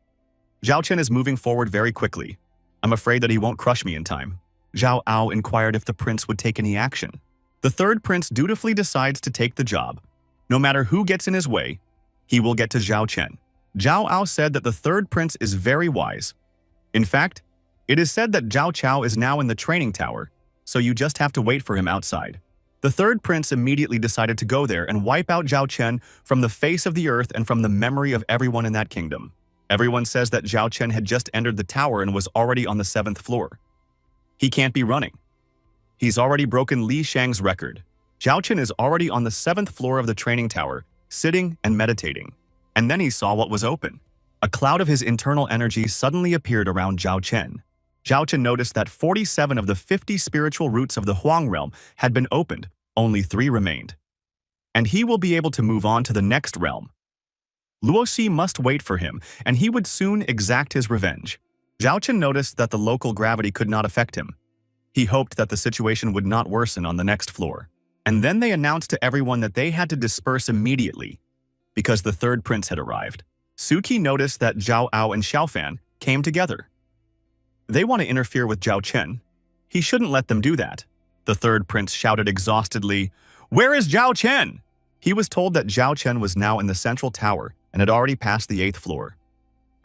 Zhao Chen is moving forward very quickly. I'm afraid that he won't crush me in time. Zhao Ao inquired if the prince would take any action. The third prince dutifully decides to take the job. No matter who gets in his way, he will get to Zhao Chen. Zhao Ao said that the third prince is very wise. In fact, it is said that Zhao Chao is now in the training tower, so you just have to wait for him outside. The third prince immediately decided to go there and wipe out Zhao Chen from the face of the earth and from the memory of everyone in that kingdom. Everyone says that Zhao Chen had just entered the tower and was already on the 7th floor. He can't be running. He's already broken Li Shang's record. Zhao Chen is already on the 7th floor of the training tower, sitting and meditating. And then he saw what was open. A cloud of his internal energy suddenly appeared around Zhao Chen. Zhao Chen noticed that 47 of the 50 spiritual roots of the Huang realm had been opened, only 3 remained. And he will be able to move on to the next realm. Luo Xi must wait for him, and he would soon exact his revenge. Zhao Chen noticed that the local gravity could not affect him. He hoped that the situation would not worsen on the next floor. And then they announced to everyone that they had to disperse immediately, because the third prince had arrived. Su Qi noticed that Zhao Ao and Xiaofan came together. They want to interfere with Zhao Chen. He shouldn't let them do that. The third prince shouted exhaustedly, "Where is Zhao Chen?" He was told that Zhao Chen was now in the central tower and had already passed the 8th floor,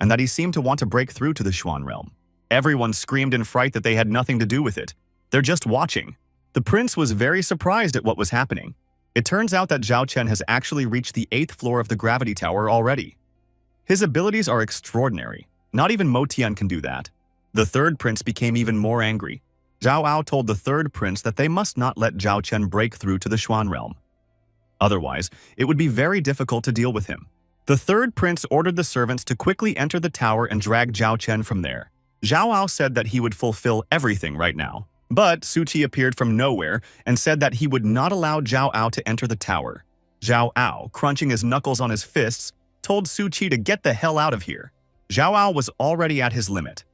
and that he seemed to want to break through to the Xuan realm. Everyone screamed in fright that they had nothing to do with it. They're just watching. The prince was very surprised at what was happening. It turns out that Zhao Chen has actually reached the 8th floor of the gravity tower already. His abilities are extraordinary. Not even Mo Tian can do that. The third prince became even more angry. Zhao Ao told the third prince that they must not let Zhao Chen break through to the Xuan realm. Otherwise, it would be very difficult to deal with him. The third prince ordered the servants to quickly enter the tower and drag Zhao Chen from there. Zhao Ao said that he would fulfill everything right now. But Su Qi appeared from nowhere and said that he would not allow Zhao Ao to enter the tower. Zhao Ao, crunching his knuckles on his fists, told Su Qi to get the hell out of here. Zhao Ao was already at his limit.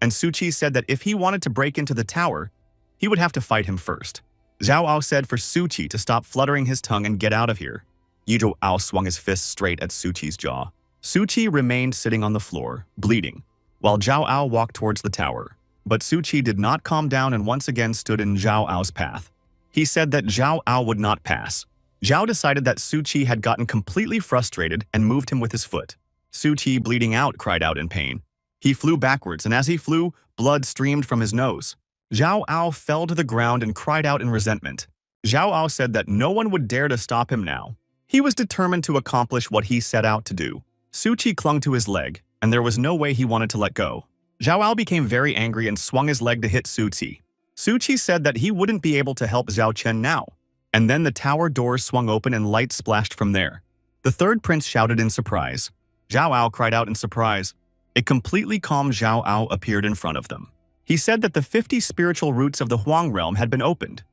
And Su Qi said that if he wanted to break into the tower, he would have to fight him first. Zhao Ao said for Su Qi to stop fluttering his tongue and get out of here. Zhao Ao swung his fist straight at Su Qi's jaw. Su Qi remained sitting on the floor, bleeding, while Zhao Ao walked towards the tower. But Su Qi did not calm down and once again stood in Zhao Ao's path. He said that Zhao Ao would not pass. Zhao decided that Su Qi had gotten completely frustrated and moved him with his foot. Su Qi, bleeding out, cried out in pain. He flew backwards, and as he flew, blood streamed from his nose. Zhao Ao fell to the ground and cried out in resentment. Zhao Ao said that no one would dare to stop him now. He was determined to accomplish what he set out to do. Su Qi clung to his leg, and there was no way he wanted to let go. Zhao Ao became very angry and swung his leg to hit Su Qi. Su Qi said that he wouldn't be able to help Zhao Chen now. And then the tower doors swung open and light splashed from there. The third prince shouted in surprise. Zhao Ao cried out in surprise. A completely calm Zhao Ao appeared in front of them. He said that the 50 spiritual roots of the Huang realm had been opened,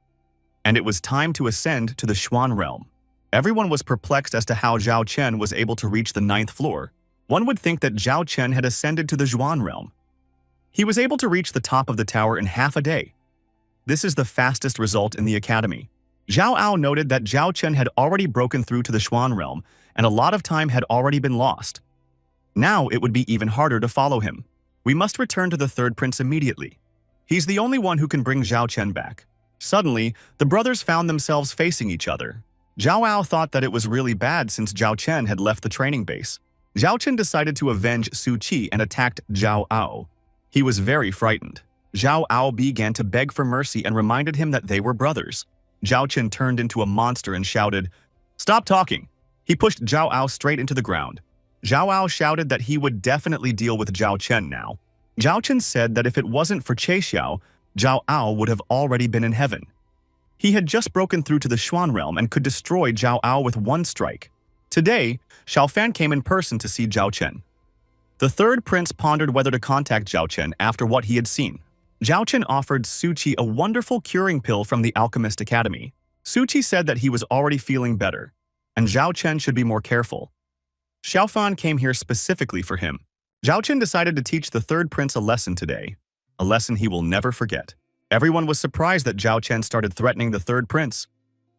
and it was time to ascend to the Xuan realm. Everyone was perplexed as to how Zhao Chen was able to reach the 9th floor. One would think that Zhao Chen had ascended to the Xuan realm. He was able to reach the top of the tower in half a day. This is the fastest result in the academy. Zhao Ao noted that Zhao Chen had already broken through to the Xuan realm, and a lot of time had already been lost. Now it would be even harder to follow him. We must return to the third prince immediately. He's the only one who can bring Zhao Chen back. Suddenly, the brothers found themselves facing each other. Zhao Ao thought that it was really bad since Zhao Chen had left the training base. Zhao Chen decided to avenge Su Qi and attacked Zhao Ao. He was very frightened. Zhao Ao began to beg for mercy and reminded him that they were brothers. Zhao Chen turned into a monster and shouted, "Stop talking!" He pushed Zhao Ao straight into the ground. Zhao Ao shouted that he would definitely deal with Zhao Chen now. Zhao Chen said that if it wasn't for Che Xiao, Zhao Ao would have already been in heaven. He had just broken through to the Xuan realm and could destroy Zhao Ao with one strike. Today, Xiao Fan came in person to see Zhao Chen. The third prince pondered whether to contact Zhao Chen after what he had seen. Zhao Chen offered Su Qi a wonderful curing pill from the Alchemist Academy. Su Qi said that he was already feeling better, and Zhao Chen should be more careful. Xiao Fan came here specifically for him. Zhao Chen decided to teach the third prince a lesson today, a lesson he will never forget. Everyone was surprised that Zhao Chen started threatening the third prince.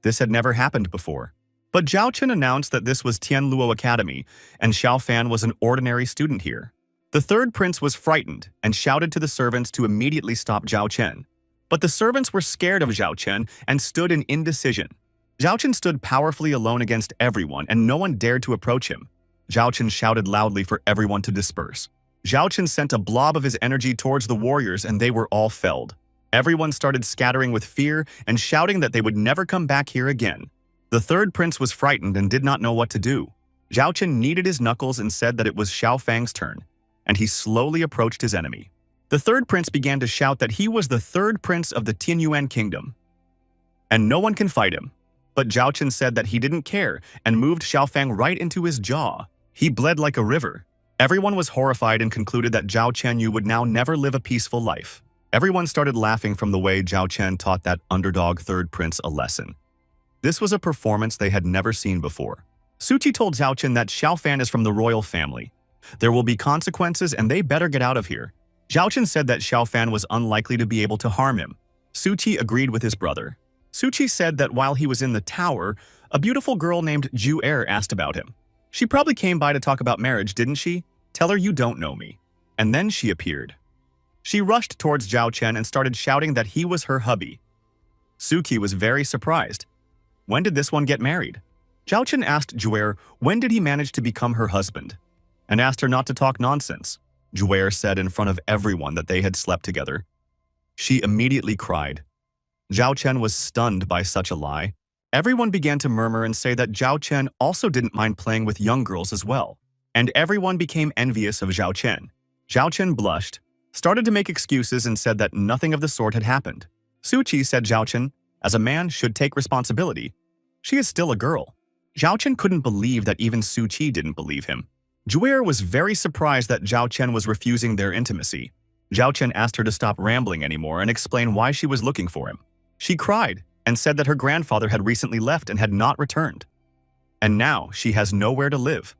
This had never happened before. But Zhao Chen announced that this was Tianluo Academy, and Xiao Fan was an ordinary student here. The third prince was frightened and shouted to the servants to immediately stop Zhao Chen. But the servants were scared of Zhao Chen and stood in indecision. Zhao Chen stood powerfully alone against everyone, and no one dared to approach him. Zhao Chen shouted loudly for everyone to disperse. Zhao Chen sent a blob of his energy towards the warriors, and they were all felled. Everyone started scattering with fear and shouting that they would never come back here again. The third prince was frightened and did not know what to do. Zhao Chen kneaded his knuckles and said that it was Xiao Fang's turn, and he slowly approached his enemy. The third prince began to shout that he was the third prince of the Tianyuan kingdom, and no one can fight him. But Zhao Chen said that he didn't care and moved Xiao Fang right into his jaw. He bled like a river. Everyone was horrified and concluded that Zhao Chenyu would now never live a peaceful life. Everyone started laughing from the way Zhao Chen taught that underdog third prince a lesson. This was a performance they had never seen before. Su Qi told Zhao Chen that Xiao Fan is from the royal family. There will be consequences and they better get out of here. Zhao Chen said that Xiao Fan was unlikely to be able to harm him. Su Qi agreed with his brother. Su Qi said that while he was in the tower, a beautiful girl named Ju Er asked about him. She probably came by to talk about marriage, didn't she? Tell her you don't know me. And then she appeared. She rushed towards Zhao Chen and started shouting that he was her hubby. Su Qi was very surprised. When did this one get married? Zhao Chen asked Juer when did he manage to become her husband, and asked her not to talk nonsense. Juer said in front of everyone that they had slept together. She immediately cried. Zhao Chen was stunned by such a lie. Everyone began to murmur and say that Zhao Chen also didn't mind playing with young girls as well, and everyone became envious of Zhao Chen. Zhao Chen blushed, started to make excuses and said that nothing of the sort had happened. Su Qi said Zhao Chen, as a man, should take responsibility. She is still a girl. Zhao Chen couldn't believe that even Su Qi didn't believe him. Juer was very surprised that Zhao Chen was refusing their intimacy. Zhao Chen asked her to stop rambling anymore and explain why she was looking for him. She cried and said that her grandfather had recently left and had not returned. And now she has nowhere to live.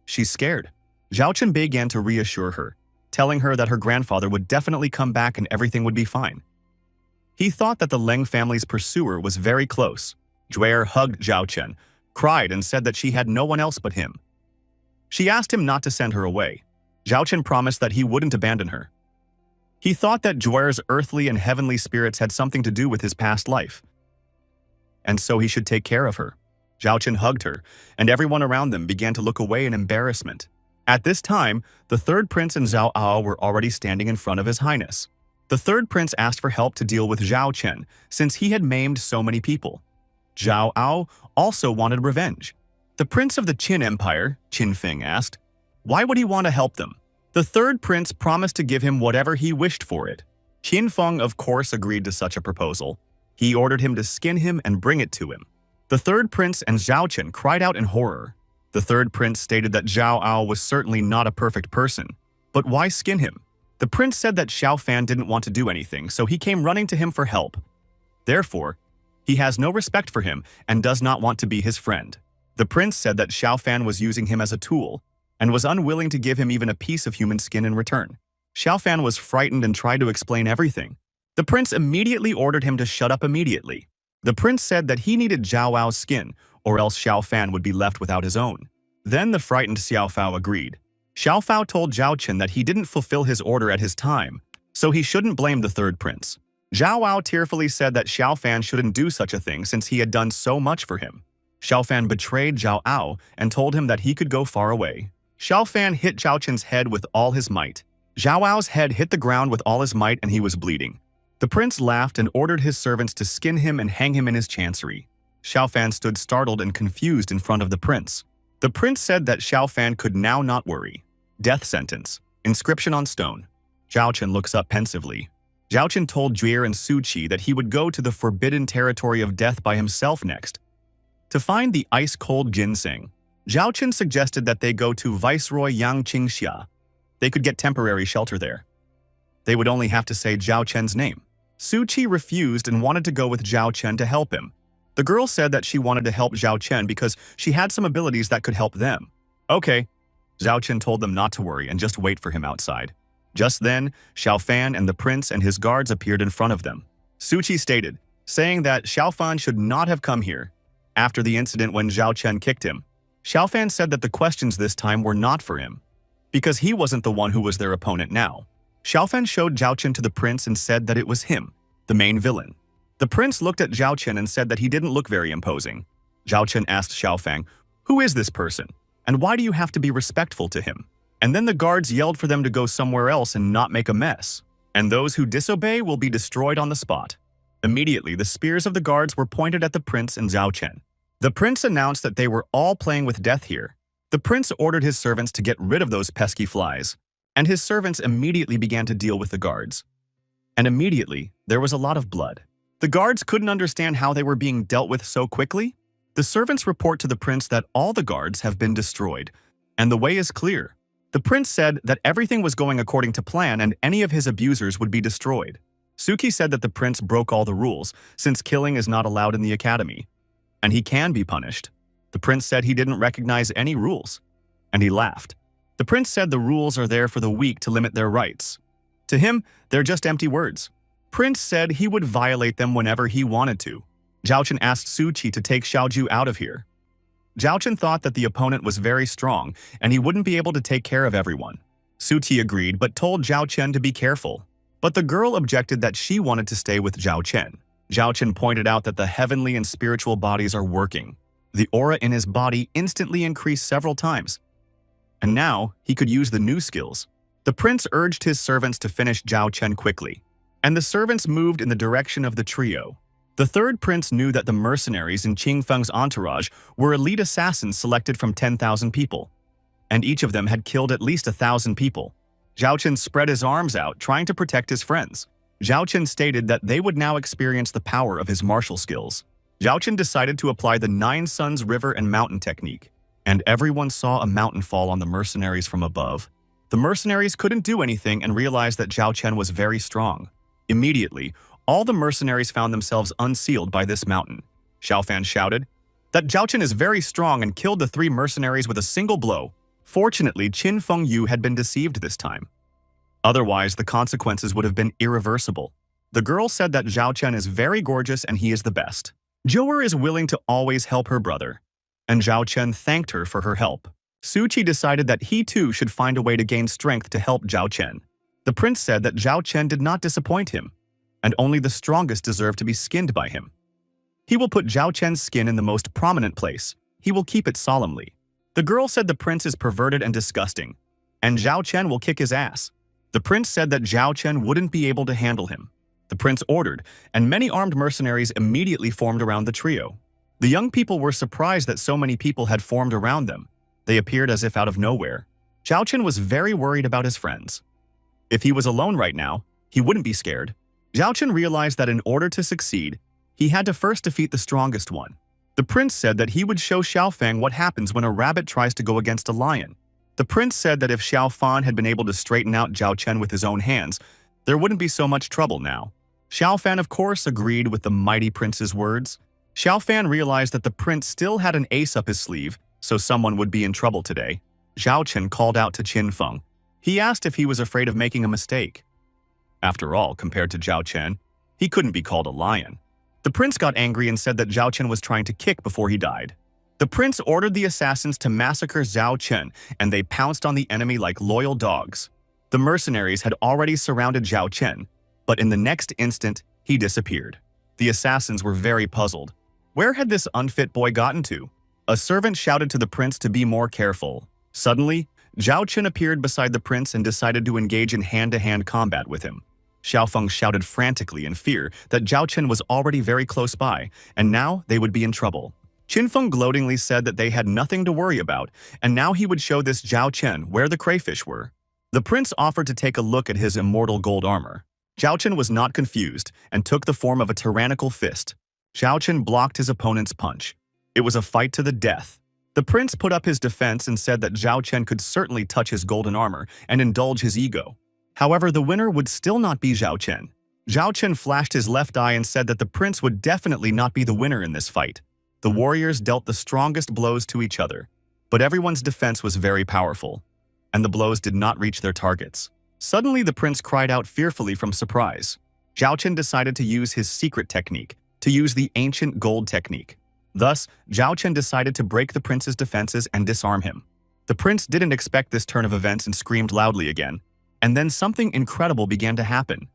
She's scared. Zhao Chen began to reassure her, telling her that her grandfather would definitely come back and everything would be fine. He thought that the Leng family's pursuer was very close. Juer hugged Zhao Chen, cried and said that she had no one else but him. She asked him not to send her away. Zhao Chen promised that he wouldn't abandon her. He thought that Juer's earthly and heavenly spirits had something to do with his past life, and so he should take care of her. Zhao Chen hugged her, and everyone around them began to look away in embarrassment. At this time, the third prince and Zhao Ao were already standing in front of His Highness. The third prince asked for help to deal with Zhao Chen, since he had maimed so many people. Zhao Ao also wanted revenge. The prince of the Qin Empire, Qin Feng, asked, why would he want to help them? The third prince promised to give him whatever he wished for it. Qin Feng, of course, agreed to such a proposal. He ordered him to skin him and bring it to him. The third prince and Zhao Chen cried out in horror. The third prince stated that Zhao Ao was certainly not a perfect person. But why skin him? The prince said that Xiao Fan didn't want to do anything, so he came running to him for help. Therefore, he has no respect for him and does not want to be his friend. The prince said that Xiao Fan was using him as a tool and was unwilling to give him even a piece of human skin in return. Xiao Fan was frightened and tried to explain everything. The prince immediately ordered him to shut up immediately. The prince said that he needed Zhao Ao's skin, or else Xiao Fan would be left without his own. Then the frightened Xiao Fao agreed. Xiao Fao told Zhao Chen that he didn't fulfill his order at his time, so he shouldn't blame the third prince. Zhao Ao tearfully said that Xiao Fan shouldn't do such a thing since he had done so much for him. Xiao Fan betrayed Zhao Ao and told him that he could go far away. Xiao Fan hit Zhao Chen's head with all his might. Zhao Ao's head hit the ground with all his might and he was bleeding. The prince laughed and ordered his servants to skin him and hang him in his chancery. Xiao Fan stood startled and confused in front of the prince. The prince said that Xiao Fan could now not worry. Death sentence. Inscription on stone. Zhao Chen looks up pensively. Zhao Chen told Juer and Su Qi that he would go to the forbidden territory of death by himself next. To find the ice-cold ginseng, Zhao Chen suggested that they go to Viceroy Yang Qingxia. They could get temporary shelter there. They would only have to say Zhao Chen's name. Su Qi refused and wanted to go with Zhao Chen to help him. The girl said that she wanted to help Zhao Chen because she had some abilities that could help them. Okay. Zhao Chen told them not to worry and just wait for him outside. Just then, Xiao Fan and the prince and his guards appeared in front of them. Su Qi stated, saying that Xiao Fan should not have come here. After the incident when Zhao Chen kicked him, Xiao Fan said that the questions this time were not for him, because he wasn't the one who was their opponent now. Xiao Fan showed Zhao Chen to the prince and said that it was him, the main villain. The prince looked at Zhao Chen and said that he didn't look very imposing. Zhao Chen asked Xiao Fan, who is this person, and why do you have to be respectful to him? And then the guards yelled for them to go somewhere else and not make a mess. And those who disobey will be destroyed on the spot. Immediately, the spears of the guards were pointed at the prince and Zhao Chen. The prince announced that they were all playing with death here. The prince ordered his servants to get rid of those pesky flies, and his servants immediately began to deal with the guards. And immediately, there was a lot of blood. The guards couldn't understand how they were being dealt with so quickly. The servants report to the prince that all the guards have been destroyed, and the way is clear. The prince said that everything was going according to plan and any of his abusers would be destroyed. Suki said that the prince broke all the rules, since killing is not allowed in the academy, and he can be punished. The prince said he didn't recognize any rules, and he laughed. The prince said the rules are there for the weak to limit their rights. To him, they're just empty words. Prince said he would violate them whenever he wanted to. Zhao Chen asked Su Qi to take Xiaoju out of here. Zhao Chen thought that the opponent was very strong and he wouldn't be able to take care of everyone. Su Qi agreed but told Zhao Chen to be careful. But the girl objected that she wanted to stay with Zhao Chen. Zhao Chen pointed out that the heavenly and spiritual bodies are working. The aura in his body instantly increased several times. And now, he could use the new skills. The prince urged his servants to finish Zhao Chen quickly, and the servants moved in the direction of the trio. The third prince knew that the mercenaries in Qing Feng's entourage were elite assassins selected from 10,000 people, and each of them had killed at least 1,000 people. Zhao Chen spread his arms out, trying to protect his friends. Zhao Chen stated that they would now experience the power of his martial skills. Zhao Chen decided to apply the Nine Suns River and Mountain technique, and everyone saw a mountain fall on the mercenaries from above. The mercenaries couldn't do anything and realized that Zhao Chen was very strong. Immediately, all the mercenaries found themselves unsealed by this mountain. Xiao Fan shouted that Zhao Chen is very strong and killed the 3 mercenaries with a single blow. Fortunately, Qin Feng Yu had been deceived this time. Otherwise, the consequences would have been irreversible. The girl said that Zhao Chen is very gorgeous and he is the best. Zhou is willing to always help her brother. And Zhao Chen thanked her for her help. Su Qi decided that he too should find a way to gain strength to help Zhao Chen. The prince said that Zhao Chen did not disappoint him, and only the strongest deserve to be skinned by him. He will put Zhao Chen's skin in the most prominent place. He will keep it solemnly. The girl said the prince is perverted and disgusting, and Zhao Chen will kick his ass. The prince said that Zhao Chen wouldn't be able to handle him. The prince ordered, and many armed mercenaries immediately formed around the trio. The young people were surprised that so many people had formed around them. They appeared as if out of nowhere. Zhao Chen was very worried about his friends. If he was alone right now, he wouldn't be scared. Zhao Chen realized that in order to succeed, he had to first defeat the strongest one. The prince said that he would show Xiaofang what happens when a rabbit tries to go against a lion. The prince said that if Xiaofan had been able to straighten out Zhao Chen with his own hands, there wouldn't be so much trouble now. Xiaofan, of course, agreed with the mighty prince's words. Xiaofan realized that the prince still had an ace up his sleeve, so someone would be in trouble today. Zhao Chen called out to Qin Feng. He asked if he was afraid of making a mistake. After all, compared to Zhao Chen, he couldn't be called a lion. The prince got angry and said that Zhao Chen was trying to kick before he died. The prince ordered the assassins to massacre Zhao Chen, and they pounced on the enemy like loyal dogs. The mercenaries had already surrounded Zhao Chen, but in the next instant, he disappeared. The assassins were very puzzled. Where had this unfit boy gotten to? A servant shouted to the prince to be more careful. Suddenly, Zhao Chen appeared beside the prince and decided to engage in hand-to-hand combat with him. Xiaofeng shouted frantically in fear that Zhao Chen was already very close by, and now they would be in trouble. Qinfeng gloatingly said that they had nothing to worry about, and now he would show this Zhao Chen where the crayfish were. The prince offered to take a look at his immortal gold armor. Zhao Chen was not confused and took the form of a tyrannical fist. Zhao Chen blocked his opponent's punch. It was a fight to the death. The prince put up his defense and said that Zhao Chen could certainly touch his golden armor and indulge his ego. However, the winner would still not be Zhao Chen. Zhao Chen flashed his left eye and said that the prince would definitely not be the winner in this fight. The warriors dealt the strongest blows to each other, but everyone's defense was very powerful, and the blows did not reach their targets. Suddenly, the prince cried out fearfully from surprise. Zhao Chen decided to use his secret technique, to use the ancient gold technique. Thus, Zhao Chen decided to break the prince's defenses and disarm him. The prince didn't expect this turn of events and screamed loudly again. And then something incredible began to happen.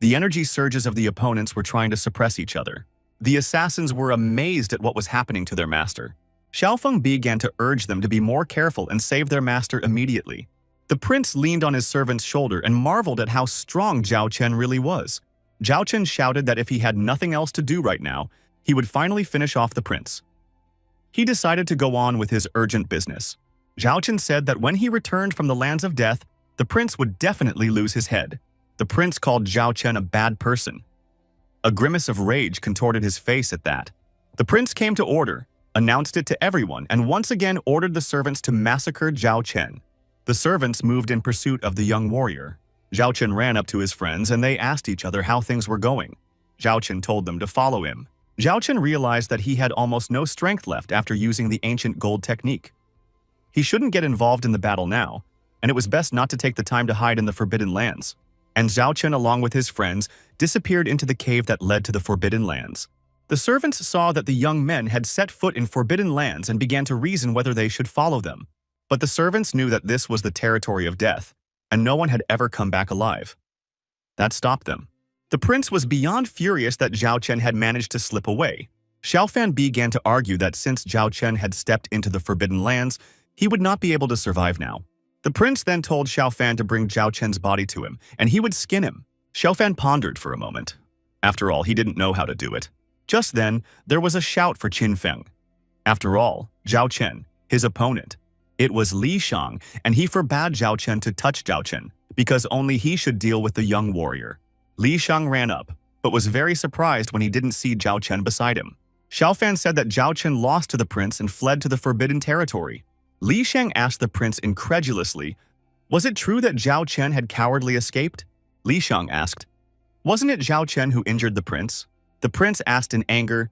The energy surges of the opponents were trying to suppress each other. The assassins were amazed at what was happening to their master. Xiaofeng began to urge them to be more careful and save their master immediately. The prince leaned on his servant's shoulder and marveled at how strong Zhao Chen really was. Zhao Chen shouted that if he had nothing else to do right now, he would finally finish off the prince. He decided to go on with his urgent business. Zhao Chen said that when he returned from the lands of death, the prince would definitely lose his head. The prince called Zhao Chen a bad person. A grimace of rage contorted his face at that. The prince came to order, announced it to everyone, and once again ordered the servants to massacre Zhao Chen. The servants moved in pursuit of the young warrior. Zhao Chen ran up to his friends and they asked each other how things were going. Zhao Chen told them to follow him. Zhao Chen realized that he had almost no strength left after using the ancient gold technique. He shouldn't get involved in the battle now, and it was best not to take the time to hide in the Forbidden Lands. And Zhao Chen, along with his friends, disappeared into the cave that led to the Forbidden Lands. The servants saw that the young men had set foot in Forbidden Lands and began to reason whether they should follow them. But the servants knew that this was the territory of death, and no one had ever come back alive. That stopped them. The prince was beyond furious that Zhao Chen had managed to slip away. Xiaofan began to argue that since Zhao Chen had stepped into the Forbidden Lands, he would not be able to survive now. The prince then told Xiaofan to bring Zhao Chen's body to him, and he would skin him. Xiaofan pondered for a moment. After all, he didn't know how to do it. Just then, there was a shout for Qin Feng. After all, Zhao Chen, his opponent. It was Li Shang, and he forbade Zhao Chen to touch Zhao Chen, because only he should deal with the young warrior. Li Shang ran up, but was very surprised when he didn't see Zhao Chen beside him. Xiaofan said that Zhao Chen lost to the prince and fled to the forbidden territory. Li Shang asked the prince incredulously, was it true that Zhao Chen had cowardly escaped? Li Shang asked, wasn't it Zhao Chen who injured the prince? The prince asked in anger,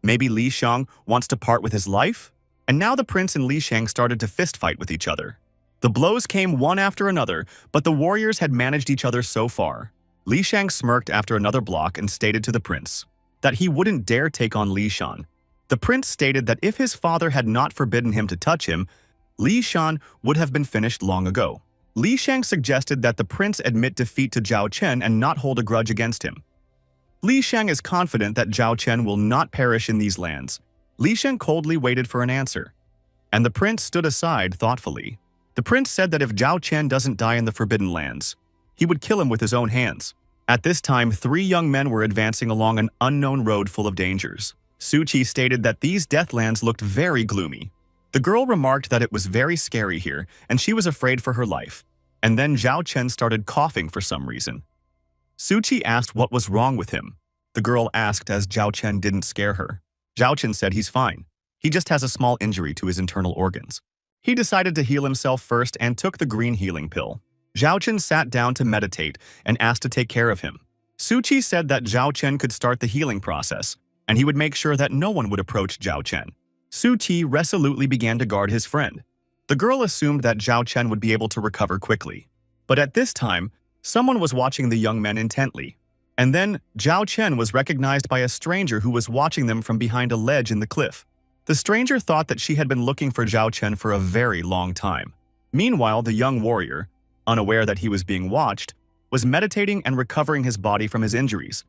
maybe Li Shang wants to part with his life? And now the prince and Li Shang started to fistfight with each other. The blows came one after another, but the warriors had managed each other so far. Li Shang smirked after another block and stated to the prince that he wouldn't dare take on Li Shan. The prince stated that if his father had not forbidden him to touch him, Li Shan would have been finished long ago. Li Shang suggested that the prince admit defeat to Zhao Chen and not hold a grudge against him. Li Shang is confident that Zhao Chen will not perish in these lands. Li Shang coldly waited for an answer, and the prince stood aside thoughtfully. The prince said that if Zhao Chen doesn't die in the Forbidden Lands, he would kill him with his own hands. At this time, 3 young men were advancing along an unknown road full of dangers. Su Qi stated that these Deathlands looked very gloomy. The girl remarked that it was very scary here, and she was afraid for her life. And then Zhao Chen started coughing for some reason. Su Qi asked what was wrong with him. The girl asked as Zhao Chen didn't scare her. Zhao Chen said he's fine. He just has a small injury to his internal organs. He decided to heal himself first and took the green healing pill. Zhao Chen sat down to meditate and asked to take care of him. Su Qi said that Zhao Chen could start the healing process, and he would make sure that no one would approach Zhao Chen. Su Qi resolutely began to guard his friend. The girl assumed that Zhao Chen would be able to recover quickly. But at this time, someone was watching the young men intently. And then, Zhao Chen was recognized by a stranger who was watching them from behind a ledge in the cliff. The stranger thought that she had been looking for Zhao Chen for a very long time. Meanwhile, the young warrior, unaware that he was being watched, was meditating and recovering his body from his injuries.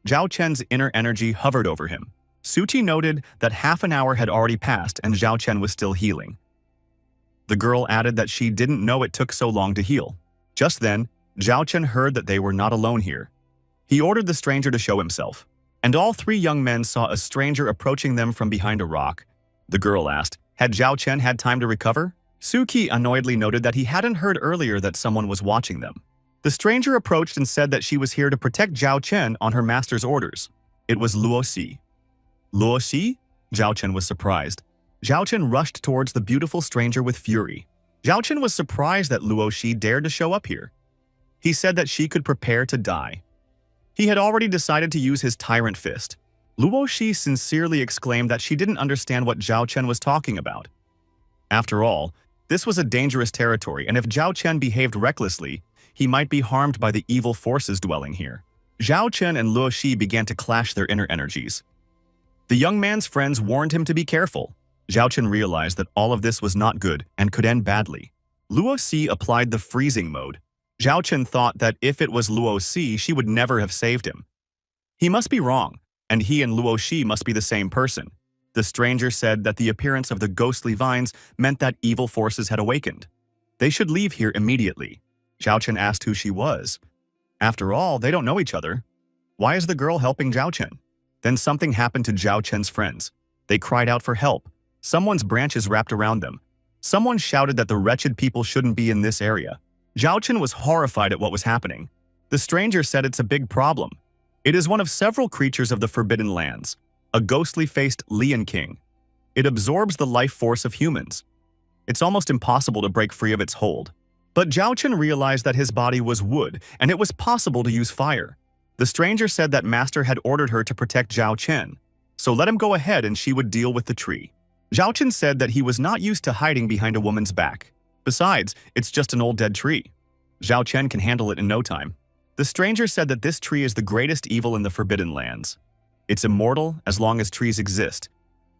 Zhao Chen's inner energy hovered over him. Su Qi noted that half an hour had already passed and Zhao Chen was still healing. The girl added that she didn't know it took so long to heal. Just then, Zhao Chen heard that they were not alone here. He ordered the stranger to show himself, and all 3 young men saw a stranger approaching them from behind a rock. The girl asked, had Zhao Chen had time to recover? Su Qi annoyedly noted that he hadn't heard earlier that someone was watching them. The stranger approached and said that she was here to protect Zhao Chen on her master's orders. It was Luo Xi. Luo Xi? Zhao Chen was surprised. Zhao Chen rushed towards the beautiful stranger with fury. Zhao Chen was surprised that Luo Xi dared to show up here. He said that she could prepare to die. He had already decided to use his tyrant fist. Luo Xi sincerely exclaimed that she didn't understand what Zhao Chen was talking about. After all, this was a dangerous territory, and if Zhao Chen behaved recklessly, he might be harmed by the evil forces dwelling here. Zhao Chen and Luo Xi began to clash their inner energies. The young man's friends warned him to be careful. Zhao Chen realized that all of this was not good and could end badly. Luo Xi applied the freezing mode. Zhao Chen thought that if it was Luo Xi, she would never have saved him. He must be wrong, and he and Luo Xi must be the same person. The stranger said that the appearance of the ghostly vines meant that evil forces had awakened. They should leave here immediately. Zhao Chen asked who she was. After all, they don't know each other. Why is the girl helping Zhao Chen? Then something happened to Zhao Chen's friends. They cried out for help. Someone's branches wrapped around them. Someone shouted that the wretched people shouldn't be in this area. Zhao Chen was horrified at what was happening. The stranger said it's a big problem. It is one of several creatures of the Forbidden Lands, a ghostly-faced Lion King. It absorbs the life force of humans. It's almost impossible to break free of its hold. But Zhao Chen realized that his body was wood, and it was possible to use fire. The stranger said that Master had ordered her to protect Zhao Chen, so let him go ahead and she would deal with the tree. Zhao Chen said that he was not used to hiding behind a woman's back. Besides, it's just an old dead tree. Zhao Chen can handle it in no time. The stranger said that this tree is the greatest evil in the Forbidden Lands. It's immortal as long as trees exist,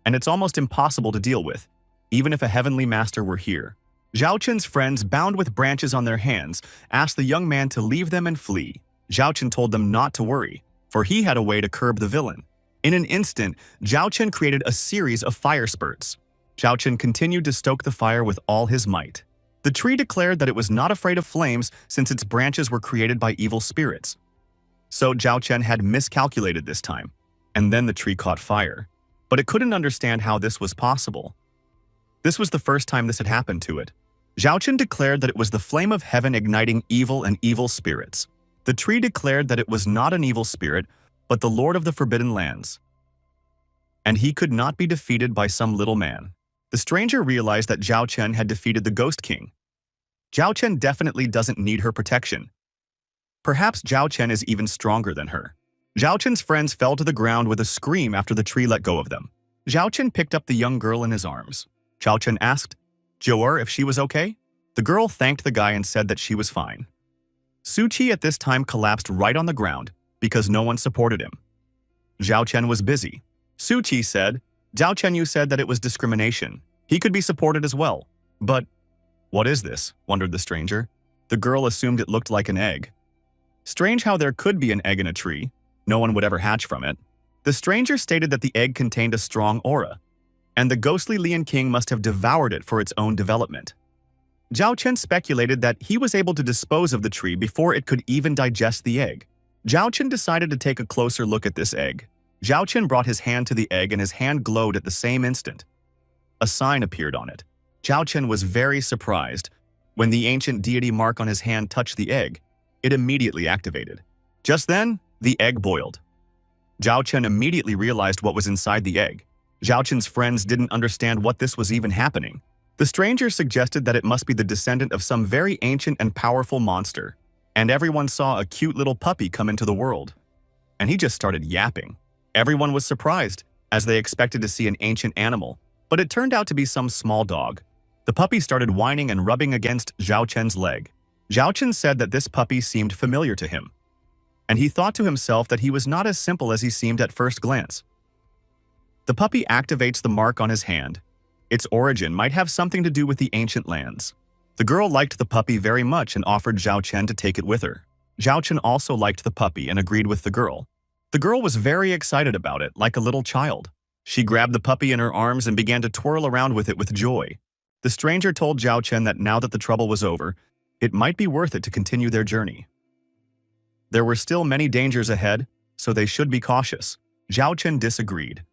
and it's almost impossible to deal with, even if a heavenly master were here. Zhao Chen's friends, bound with branches on their hands, asked the young man to leave them and flee. Zhao Chen told them not to worry, for he had a way to curb the villain. In an instant, Zhao Chen created a series of fire spurts. Zhao Chen continued to stoke the fire with all his might. The tree declared that it was not afraid of flames since its branches were created by evil spirits. So Zhao Chen had miscalculated this time, and then the tree caught fire. But it couldn't understand how this was possible. This was the first time this had happened to it. Zhao Chen declared that it was the flame of heaven igniting evil and evil spirits. The tree declared that it was not an evil spirit, but the Lord of the Forbidden Lands. And he could not be defeated by some little man. The stranger realized that Zhao Chen had defeated the Ghost King. Zhao Chen definitely doesn't need her protection. Perhaps Zhao Chen is even stronger than her. Zhao Chen's friends fell to the ground with a scream after the tree let go of them. Zhao Chen picked up the young girl in his arms. Zhao Chen asked Joer if she was okay. The girl thanked the guy and said that she was fine. Suchi at this time collapsed right on the ground because no one supported him. Zhao Chen was busy. Suchi said, Zhao Chenyu said that it was discrimination. He could be supported as well. But, what is this? Wondered the stranger. The girl assumed it looked like an egg. Strange how there could be an egg in a tree. No one would ever hatch from it. The stranger stated that the egg contained a strong aura, and the ghostly Lian King must have devoured it for its own development. Zhao Chen speculated that he was able to dispose of the tree before it could even digest the egg. Zhao Chen decided to take a closer look at this egg. Zhao Chen brought his hand to the egg and his hand glowed at the same instant. A sign appeared on it. Zhao Chen was very surprised. When the ancient deity mark on his hand touched the egg, it immediately activated. Just then, the egg boiled. Zhao Chen immediately realized what was inside the egg. Zhao Chen's friends didn't understand what this was even happening. The stranger suggested that it must be the descendant of some very ancient and powerful monster, and everyone saw a cute little puppy come into the world. And he just started yapping. Everyone was surprised, as they expected to see an ancient animal, but it turned out to be some small dog. The puppy started whining and rubbing against Zhao Chen's leg. Zhao Chen said that this puppy seemed familiar to him, and he thought to himself that he was not as simple as he seemed at first glance. The puppy activates the mark on his hand. Its origin might have something to do with the ancient lands. The girl liked the puppy very much and offered Zhao Chen to take it with her. Zhao Chen also liked the puppy and agreed with the girl. The girl was very excited about it, like a little child. She grabbed the puppy in her arms and began to twirl around with it with joy. The stranger told Zhao Chen that now that the trouble was over, it might be worth it to continue their journey. There were still many dangers ahead, so they should be cautious. Zhao Chen disagreed.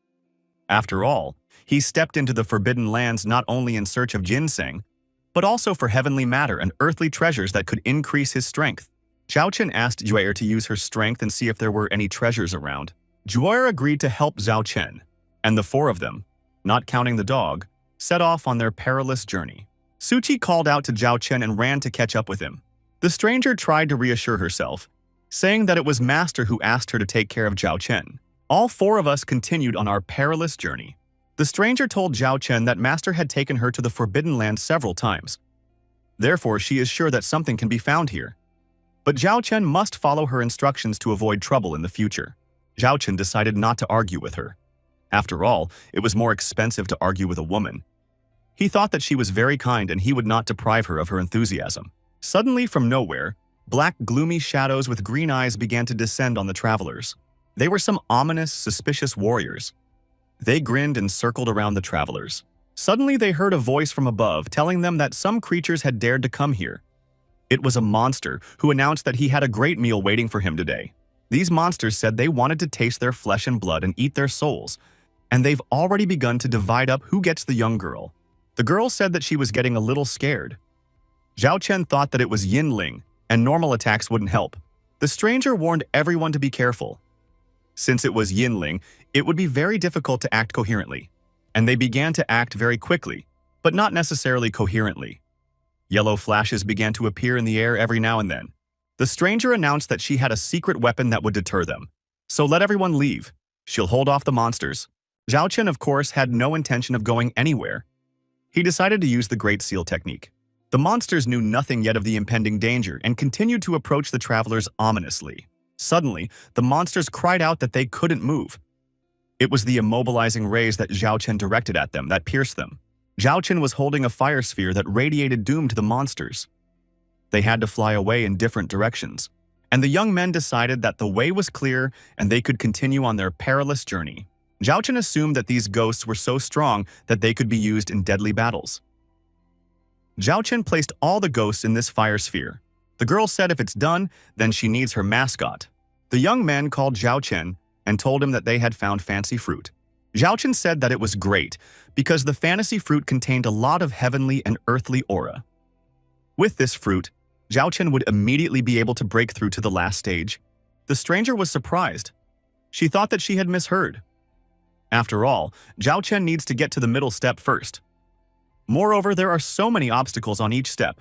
After all, he stepped into the forbidden lands not only in search of ginseng, but also for heavenly matter and earthly treasures that could increase his strength. Zhao Chen asked Juer to use her strength and see if there were any treasures around. Juer agreed to help Zhao Chen, and the four of them, not counting the dog, set off on their perilous journey. Suchi called out to Zhao Chen and ran to catch up with him. The stranger tried to reassure herself, saying that it was Master who asked her to take care of Zhao Chen. All four of us continued on our perilous journey. The stranger told Zhao Chen that Master had taken her to the Forbidden Land several times. Therefore, she is sure that something can be found here. But Zhao Chen must follow her instructions to avoid trouble in the future. Zhao Chen decided not to argue with her. After all, it was more expensive to argue with a woman. He thought that she was very kind and he would not deprive her of her enthusiasm. Suddenly, from nowhere, black, gloomy shadows with green eyes began to descend on the travelers. They were some ominous, suspicious warriors. They grinned and circled around the travelers. Suddenly, they heard a voice from above telling them that some creatures had dared to come here. It was a monster who announced that he had a great meal waiting for him today. These monsters said they wanted to taste their flesh and blood and eat their souls, and they've already begun to divide up who gets the young girl. The girl said that she was getting a little scared. Zhao Chen thought that it was Yinling, and normal attacks wouldn't help. The stranger warned everyone to be careful. Since it was Yinling, it would be very difficult to act coherently, and they began to act very quickly, but not necessarily coherently. Yellow flashes began to appear in the air every now and then. The stranger announced that she had a secret weapon that would deter them. So let everyone leave. She'll hold off the monsters. Zhao Chen, of course, had no intention of going anywhere. He decided to use the Great Seal technique. The monsters knew nothing yet of the impending danger and continued to approach the travelers ominously. Suddenly, the monsters cried out that they couldn't move. It was the immobilizing rays that Zhao Chen directed at them that pierced them. Zhao Chen was holding a fire sphere that radiated doom to the monsters. They had to fly away in different directions, and the young men decided that the way was clear and they could continue on their perilous journey. Zhao Chen assumed that these ghosts were so strong that they could be used in deadly battles. Zhao Chen placed all the ghosts in this fire sphere. The girl said if it's done, then she needs her mascot. The young men called Zhao Chen and told him that they had found fancy fruit. Zhao Chen said that it was great because the fantasy fruit contained a lot of heavenly and earthly aura. With this fruit, Zhao Chen would immediately be able to break through to the last stage. The stranger was surprised. She thought that she had misheard. After all, Zhao Chen needs to get to the middle step first. Moreover, there are so many obstacles on each step.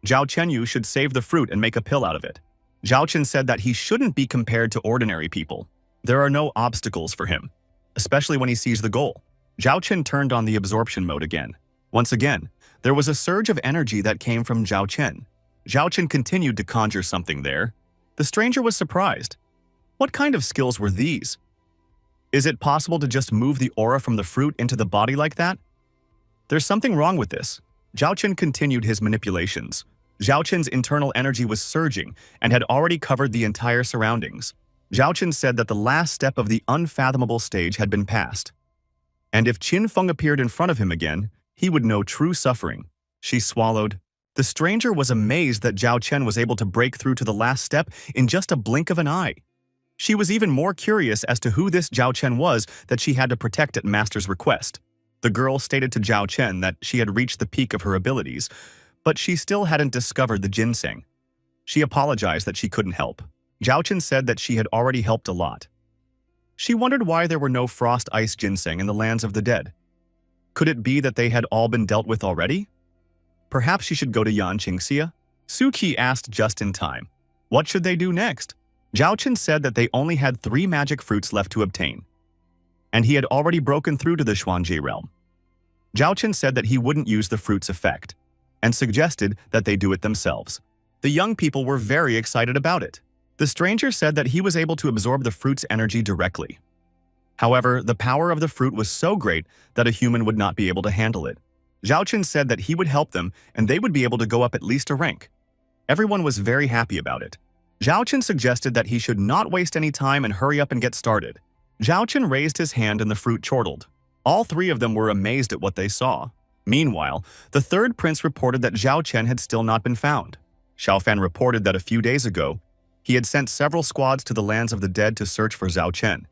Zhao Chenyu should save the fruit and make a pill out of it. Zhao Chen said that he shouldn't be compared to ordinary people. There are no obstacles for him, especially when he sees the goal. Zhao Chen turned on the absorption mode again. Once again, there was a surge of energy that came from Zhao Chen. Zhao Chen continued to conjure something there. The stranger was surprised. What kind of skills were these? Is it possible to just move the aura from the fruit into the body like that? There's something wrong with this. Zhao Chen continued his manipulations. Zhao Chen's internal energy was surging and had already covered the entire surroundings. Zhao Chen said that the last step of the unfathomable stage had been passed. And if Qin Feng appeared in front of him again, he would know true suffering. She swallowed. The stranger was amazed that Zhao Chen was able to break through to the last step in just a blink of an eye. She was even more curious as to who this Zhao Chen was that she had to protect at Master's request. The girl stated to Zhao Chen that she had reached the peak of her abilities, but she still hadn't discovered the ginseng. She apologized that she couldn't help. Zhao Chen said that she had already helped a lot. She wondered why there were no frost ice ginseng in the lands of the dead. Could it be that they had all been dealt with already? Perhaps she should go to Yan Qingxia? Su Qi asked just in time. What should they do next? Zhao Chen said that they only had 3 magic fruits left to obtain, and he had already broken through to the Xuanjie realm. Zhao Chen said that he wouldn't use the fruit's effect, and suggested that they do it themselves. The young people were very excited about it. The stranger said that he was able to absorb the fruit's energy directly. However, the power of the fruit was so great that a human would not be able to handle it. Zhao Chen said that he would help them and they would be able to go up at least a rank. Everyone was very happy about it. Zhao Chen suggested that he should not waste any time and hurry up and get started. Zhao Chen raised his hand and the fruit chortled. All 3 of them were amazed at what they saw. Meanwhile, the 3rd prince reported that Zhao Chen had still not been found. Xiaofan reported that a few days ago, he had sent several squads to the lands of the dead to search for Zhao Chen,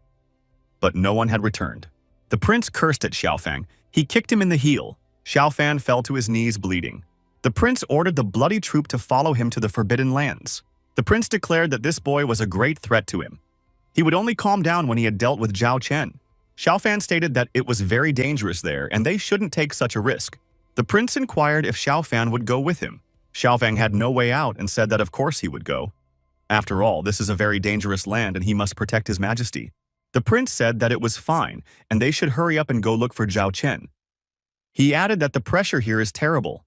but no one had returned. The prince cursed at Xiaofan. He kicked him in the heel. Xiaofan fell to his knees bleeding. The prince ordered the bloody troop to follow him to the forbidden lands. The prince declared that this boy was a great threat to him. He would only calm down when he had dealt with Zhao Chen. Xiaofan stated that it was very dangerous there and they shouldn't take such a risk. The prince inquired if Xiaofan would go with him. Xiaofan had no way out and said that of course he would go. After all, this is a very dangerous land and he must protect his majesty. The prince said that it was fine and they should hurry up and go look for Zhao Chen. He added that the pressure here is terrible.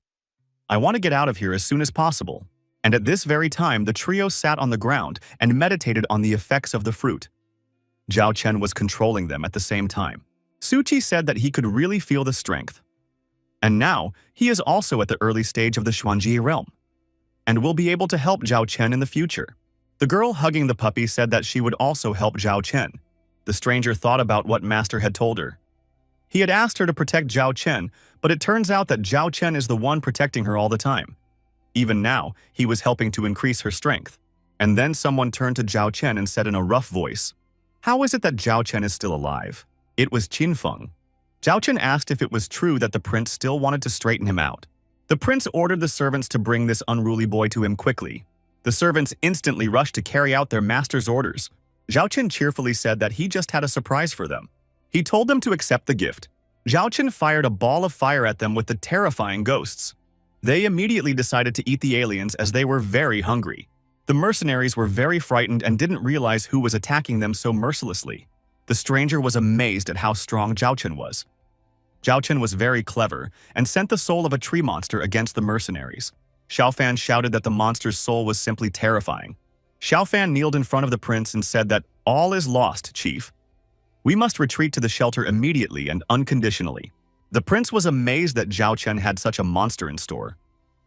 I want to get out of here as soon as possible. And at this very time, the trio sat on the ground and meditated on the effects of the fruit. Zhao Chen was controlling them at the same time. Su Qi said that he could really feel the strength. And now, he is also at the early stage of the Xuanjie realm, and will be able to help Zhao Chen in the future. The girl hugging the puppy said that she would also help Zhao Chen. The stranger thought about what Master had told her. He had asked her to protect Zhao Chen, but it turns out that Zhao Chen is the one protecting her all the time. Even now, he was helping to increase her strength. And then someone turned to Zhao Chen and said in a rough voice, "How is it that Zhao Chen is still alive?" It was Qin Feng. Zhao Chen asked if it was true that the prince still wanted to straighten him out. The prince ordered the servants to bring this unruly boy to him quickly. The servants instantly rushed to carry out their master's orders. Zhao Chen cheerfully said that he just had a surprise for them. He told them to accept the gift. Zhao Chen fired a ball of fire at them with the terrifying ghosts. They immediately decided to eat the aliens as they were very hungry. The mercenaries were very frightened and didn't realize who was attacking them so mercilessly. The stranger was amazed at how strong Zhao Chen was. Zhao Chen was very clever and sent the soul of a tree monster against the mercenaries. Xiaofan shouted that the monster's soul was simply terrifying. Xiaofan kneeled in front of the prince and said that all is lost, chief. We must retreat to the shelter immediately and unconditionally. The prince was amazed that Zhao Chen had such a monster in store.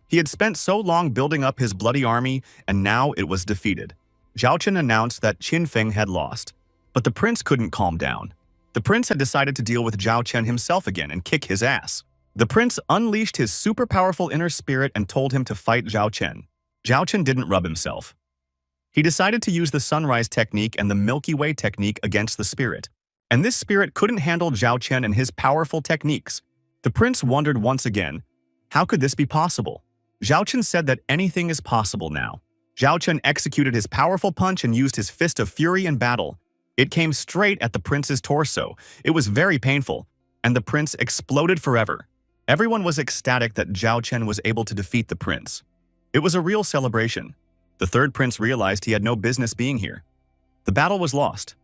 He had spent so long building up his bloody army, and now it was defeated. Zhao Chen announced that Qin Feng had lost, but the prince couldn't calm down. The prince had decided to deal with Zhao Chen himself again and kick his ass. The prince unleashed his super powerful inner spirit and told him to fight Zhao Chen. Zhao Chen didn't rub himself. He decided to use the sunrise technique and the Milky Way technique against the spirit. And this spirit couldn't handle Zhao Chen and his powerful techniques. The prince wondered once again, how could this be possible? Zhao Chen said that anything is possible now. Zhao Chen executed his powerful punch and used his fist of fury in battle. It came straight at the prince's torso. It was very painful, and the prince exploded forever. Everyone was ecstatic that Zhao Chen was able to defeat the prince. It was a real celebration. The 3rd prince realized he had no business being here. The battle was lost.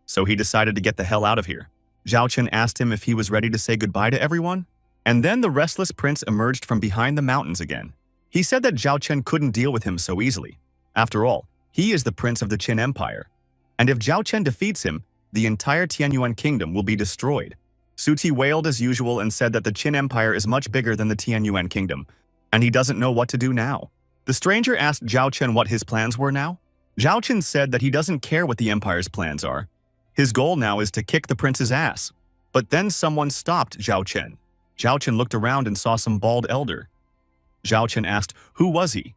So he decided to get the hell out of here. Zhao Chen asked him if he was ready to say goodbye to everyone. And then the restless prince emerged from behind the mountains again. He said that Zhao Chen couldn't deal with him so easily. After all, he is the prince of the Qin Empire. And if Zhao Chen defeats him, the entire Tianyuan kingdom will be destroyed. Su Ti wailed as usual and said that the Qin Empire is much bigger than the Tianyuan kingdom, and he doesn't know what to do now. The stranger asked Zhao Chen what his plans were now. Zhao Chen said that he doesn't care what the empire's plans are. His goal now is to kick the prince's ass. But then someone stopped Zhao Chen. Zhao Chen looked around and saw some bald elder. Zhao Chen asked, who was he?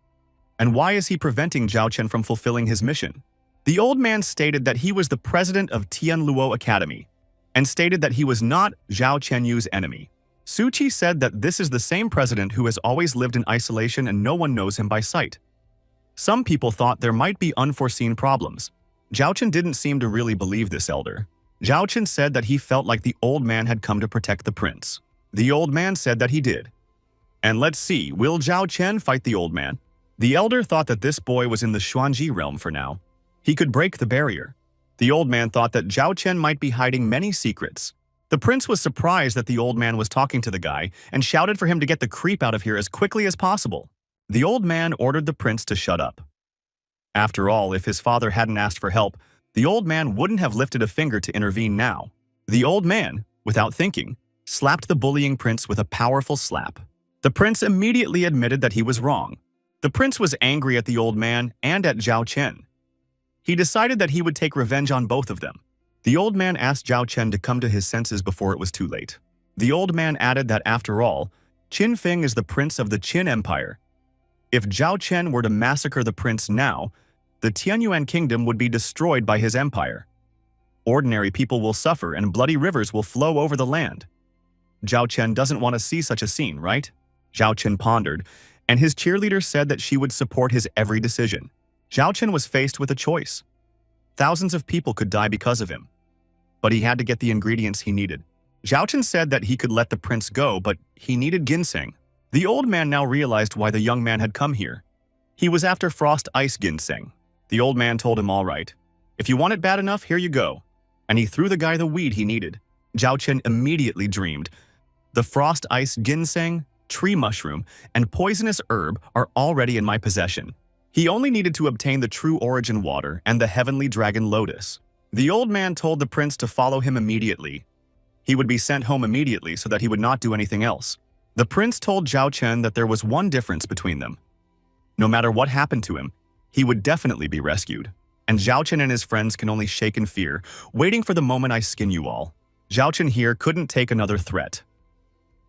And why is he preventing Zhao Chen from fulfilling his mission? The old man stated that he was the president of Tianluo Academy, and stated that he was not Zhao Chenyu's enemy. Su Qi said that this is the same president who has always lived in isolation and no one knows him by sight. Some people thought there might be unforeseen problems. Zhao Chen didn't seem to really believe this elder. Zhao Chen said that he felt like the old man had come to protect the prince. The old man said that he did. And let's see, will Zhao Chen fight the old man? The elder thought that this boy was in the Xuanji realm for now. He could break the barrier. The old man thought that Zhao Chen might be hiding many secrets. The prince was surprised that the old man was talking to the guy and shouted for him to get the creep out of here as quickly as possible. The old man ordered the prince to shut up. After all, if his father hadn't asked for help, the old man wouldn't have lifted a finger to intervene now. The old man, without thinking, slapped the bullying prince with a powerful slap. The prince immediately admitted that he was wrong. The prince was angry at the old man and at Zhao Chen. He decided that he would take revenge on both of them. The old man asked Zhao Chen to come to his senses before it was too late. The old man added that after all, Qin Feng is the prince of the Qin Empire. If Zhao Chen were to massacre the prince now, the Tianyuan kingdom would be destroyed by his empire. Ordinary people will suffer and bloody rivers will flow over the land. Zhao Chen doesn't want to see such a scene, right? Zhao Chen pondered, and his cheerleader said that she would support his every decision. Zhao Chen was faced with a choice. Thousands of people could die because of him. But he had to get the ingredients he needed. Zhao Chen said that he could let the prince go, but he needed ginseng. The old man now realized why the young man had come here. He was after frost ice ginseng. The old man told him, all right, if you want it bad enough, here you go. And he threw the guy the weed he needed. Zhao Chen immediately dreamed. The frost ice ginseng, tree mushroom, and poisonous herb are already in my possession. He only needed to obtain the true origin water and the heavenly dragon lotus. The old man told the prince to follow him immediately. He would be sent home immediately so that he would not do anything else. The prince told Zhao Chen that there was one difference between them. No matter what happened to him, he would definitely be rescued. And Zhao Chen and his friends can only shake in fear, waiting for the moment I skin you all. Zhao Chen here couldn't take another threat.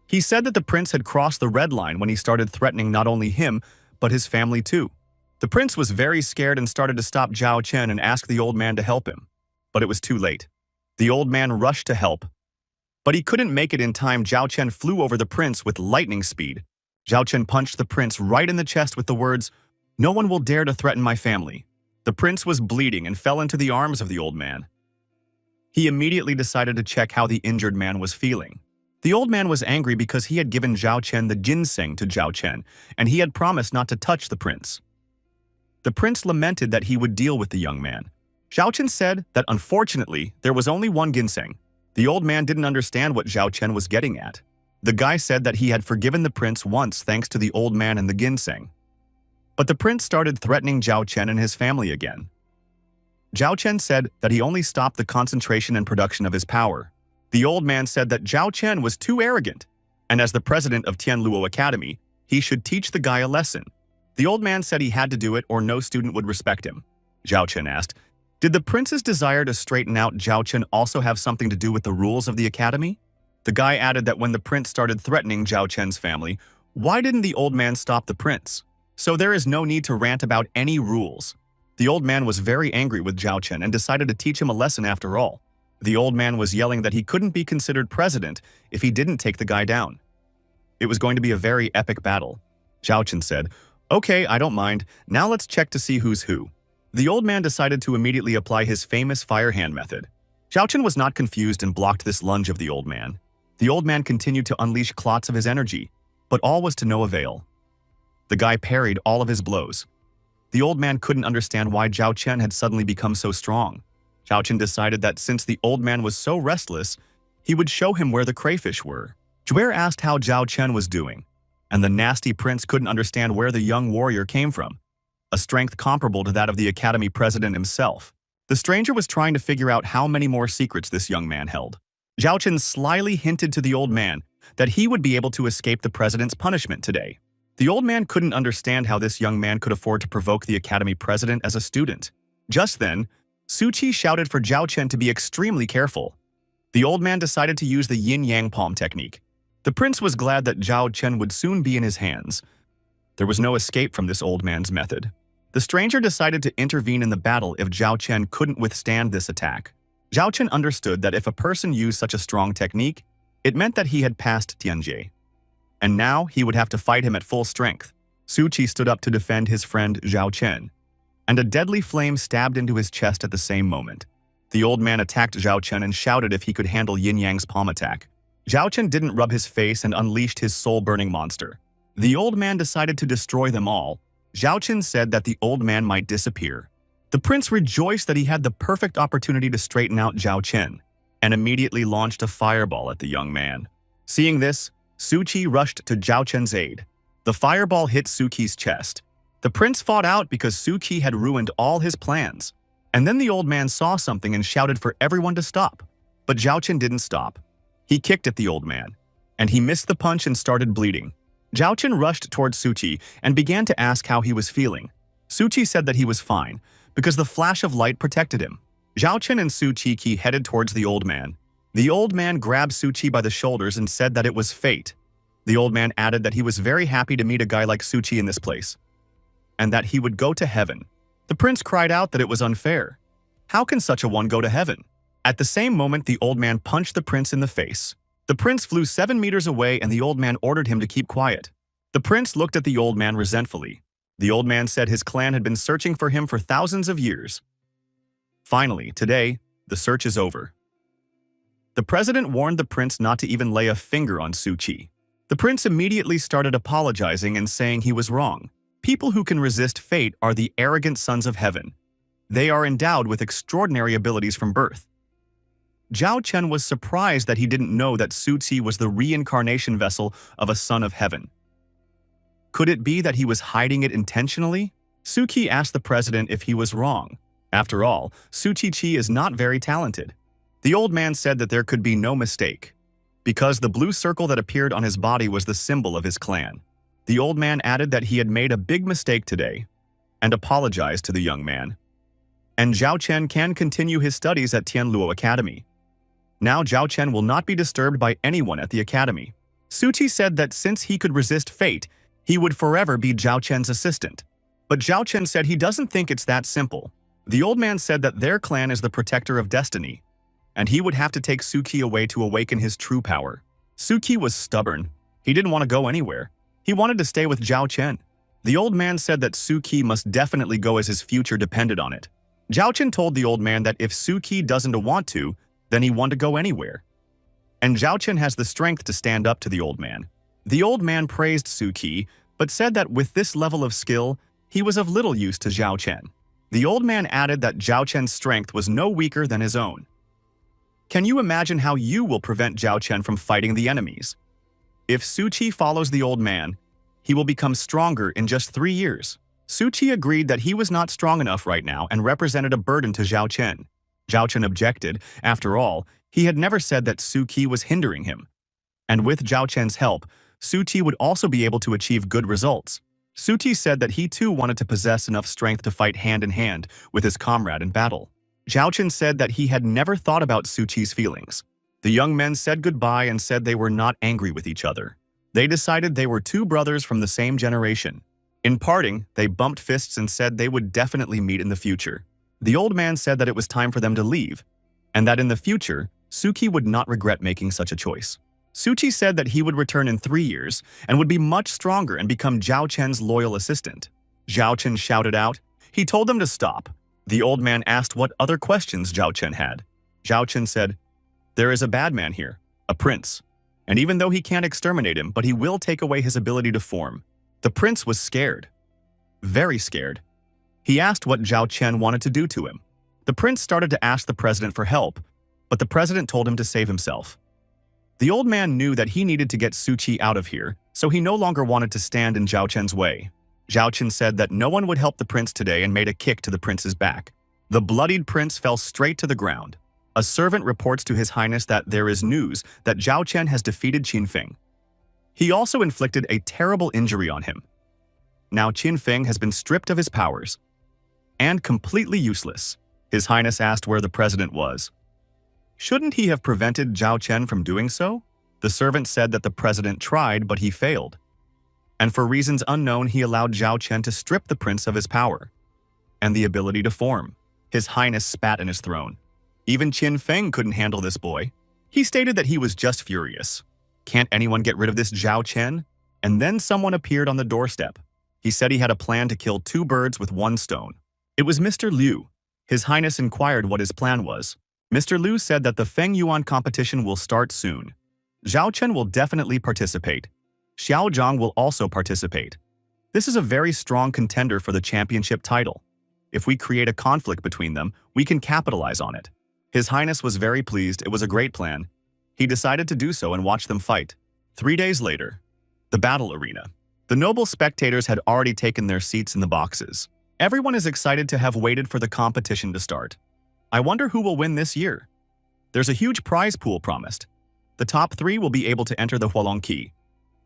He said that the prince had crossed the red line when he started threatening not only him, but his family too. The prince was very scared and started to stop Zhao Chen and ask the old man to help him. But it was too late. The old man rushed to help. But he couldn't make it in time. Zhao Chen flew over the prince with lightning speed. Zhao Chen punched the prince right in the chest with the words, "No one will dare to threaten my family." The prince was bleeding and fell into the arms of the old man. He immediately decided to check how the injured man was feeling. The old man was angry because he had given Zhao Chen the ginseng to Zhao Chen, and he had promised not to touch the prince. The prince lamented that he would deal with the young man. Zhao Chen said that unfortunately, there was only one ginseng. The old man didn't understand what Zhao Chen was getting at. The guy said that he had forgiven the prince once thanks to the old man and the ginseng. But the prince started threatening Zhao Chen and his family again. Zhao Chen said that he only stopped the concentration and production of his power. The old man said that Zhao Chen was too arrogant, and as the president of Tianluo Academy, he should teach the guy a lesson. The old man said he had to do it or no student would respect him. Zhao Chen asked, did the prince's desire to straighten out Zhao Chen also have something to do with the rules of the academy? The guy added that when the prince started threatening Zhao Chen's family, why didn't the old man stop the prince? So there is no need to rant about any rules. The old man was very angry with Zhao Chen and decided to teach him a lesson after all. The old man was yelling that he couldn't be considered president if he didn't take the guy down. It was going to be a very epic battle. Zhao Chen said, okay, I don't mind. Now let's check to see who's who. The old man decided to immediately apply his famous fire hand method. Zhao Chen was not confused and blocked this lunge of the old man. The old man continued to unleash clots of his energy, but all was to no avail. The guy parried all of his blows. The old man couldn't understand why Zhao Chen had suddenly become so strong. Zhao Chen decided that since the old man was so restless, he would show him where the crayfish were. Zhuer asked how Zhao Chen was doing. and the nasty prince couldn't understand where the young warrior came from, a strength comparable to that of the academy president himself. The stranger was trying to figure out how many more secrets this young man held. Zhao Chen slyly hinted to the old man that he would be able to escape the president's punishment today. The old man couldn't understand how this young man could afford to provoke the academy president as a student. Just then, Su Qi shouted for Zhao Chen to be extremely careful. The old man decided to use the yin-yang palm technique. The prince was glad that Zhao Chen would soon be in his hands. There was no escape from this old man's method. The stranger decided to intervene in the battle if Zhao Chen couldn't withstand this attack. Zhao Chen understood that if a person used such a strong technique, it meant that he had passed Tianjie. And now he would have to fight him at full strength. Su Qi stood up to defend his friend Zhao Chen, and a deadly flame stabbed into his chest at the same moment. The old man attacked Zhao Chen and shouted if he could handle Yin Yang's palm attack. Zhao Chen didn't rub his face and unleashed his soul-burning monster. The old man decided to destroy them all. Zhao Chen said that the old man might disappear. The prince rejoiced that he had the perfect opportunity to straighten out Zhao Chen, and immediately launched a fireball at the young man. Seeing this, Su Qi rushed to Zhao Chen's aid. The fireball hit Su Qi's chest. The prince fought out because Su Qi had ruined all his plans. And then the old man saw something and shouted for everyone to stop. But Zhao Chen didn't stop. He kicked at the old man, and he missed the punch and started bleeding. Zhao Chen rushed towards Su Qi and began to ask how he was feeling. Su Qi said that he was fine, because the flash of light protected him. Zhao Chen and Su Qi headed towards the old man. The old man grabbed Su Qi by the shoulders and said that it was fate. The old man added that he was very happy to meet a guy like Su Qi in this place, and that he would go to heaven. The prince cried out that it was unfair. How can such a one go to heaven? At the same moment, the old man punched the prince in the face. The prince flew 7 meters away and the old man ordered him to keep quiet. The prince looked at the old man resentfully. The old man said his clan had been searching for him for thousands of years. Finally, today, the search is over. The president warned the prince not to even lay a finger on Su Qi. The prince immediately started apologizing and saying he was wrong. People who can resist fate are the arrogant sons of heaven. They are endowed with extraordinary abilities from birth. Zhao Chen was surprised that he didn't know that Su Qi was the reincarnation vessel of a son of heaven. Could it be that he was hiding it intentionally? Su Qi asked the president if he was wrong. After all, Su Qi is not very talented. The old man said that there could be no mistake, because the blue circle that appeared on his body was the symbol of his clan. The old man added that he had made a big mistake today, and apologized to the young man. And Zhao Chen can continue his studies at Tianluo Academy. Now Zhao Chen will not be disturbed by anyone at the academy. Su Qi said that since he could resist fate, he would forever be Zhao Chen's assistant. But Zhao Chen said he doesn't think it's that simple. The old man said that their clan is the protector of destiny, and he would have to take Su Qi away to awaken his true power. Su Qi was stubborn. He didn't want to go anywhere. He wanted to stay with Zhao Chen. The old man said that Su Qi must definitely go as his future depended on it. Zhao Chen told the old man that if Su Qi doesn't want to, then he wants to go anywhere. And Zhao Chen has the strength to stand up to the old man. The old man praised Su Qi, but said that with this level of skill, he was of little use to Zhao Chen. The old man added that Zhao Chen's strength was no weaker than his own. Can you imagine how you will prevent Zhao Chen from fighting the enemies? If Su Qi follows the old man, he will become stronger in just 3 years. Su Qi agreed that he was not strong enough right now and represented a burden to Zhao Chen. Zhao Chen objected. After all, he had never said that Su Qi was hindering him. And with Zhao Chen's help, Su Qi would also be able to achieve good results. Su Qi said that he too wanted to possess enough strength to fight hand in hand with his comrade in battle. Zhao Chen said that he had never thought about Su Qi's feelings. The young men said goodbye and said they were not angry with each other. They decided they were two brothers from the same generation. In parting, they bumped fists and said they would definitely meet in the future. The old man said that it was time for them to leave, and that in the future, Su Qi would not regret making such a choice. Su Qi said that he would return in 3 years and would be much stronger and become Zhao Chen's loyal assistant. Zhao Chen shouted out. He told them to stop. The old man asked what other questions Zhao Chen had. Zhao Chen said, "There is a bad man here, a prince. And even though he can't exterminate him, but he will take away his ability to form." The prince was scared. Very scared. He asked what Zhao Chen wanted to do to him. The prince started to ask the president for help, but the president told him to save himself. The old man knew that he needed to get Su Qi out of here, so he no longer wanted to stand in Zhao Chen's way. Zhao Chen said that no one would help the prince today and made a kick to the prince's back. The bloodied prince fell straight to the ground. A servant reports to His Highness that there is news that Zhao Chen has defeated Qin Feng. He also inflicted a terrible injury on him. Now Qin Feng has been stripped of his powers and completely useless. His Highness asked where the president was. Shouldn't he have prevented Zhao Chen from doing so? The servant said that the president tried, but he failed. And for reasons unknown, he allowed Zhao Chen to strip the prince of his power and the ability to form. His Highness spat in his throne. Even Qin Feng couldn't handle this boy. He stated that he was just furious. Can't anyone get rid of this Zhao Chen? And then someone appeared on the doorstep. He said he had a plan to kill 2 birds with 1 stone. It was Mr. Liu. His Highness inquired what his plan was. Mr. Liu said that the Feng Yuan competition will start soon. Zhao Chen will definitely participate. Xiao Zhang will also participate. This is a very strong contender for the championship title. If we create a conflict between them, we can capitalize on it. His Highness was very pleased. It was a great plan. He decided to do so and watch them fight. 3 days later, the battle arena. The noble spectators had already taken their seats in the boxes. Everyone is excited to have waited for the competition to start. I wonder who will win this year. There's a huge prize pool promised. The top 3 will be able to enter the Hualong Key,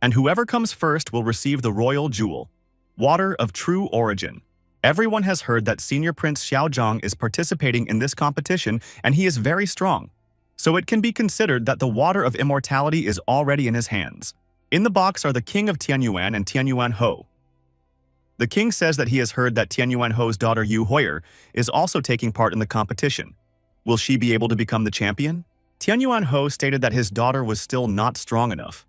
and whoever comes first will receive the royal jewel, water of true origin. Everyone has heard that Senior Prince Xiao Zhang is participating in this competition, and he is very strong. So it can be considered that the water of immortality is already in his hands. In the box are the King of Tianyuan and Tianyuan Ho. The king says that he has heard that Tianyuan Ho's daughter Yu Hoyer is also taking part in the competition. Will she be able to become the champion? Tianyuan Ho stated that his daughter was still not strong enough.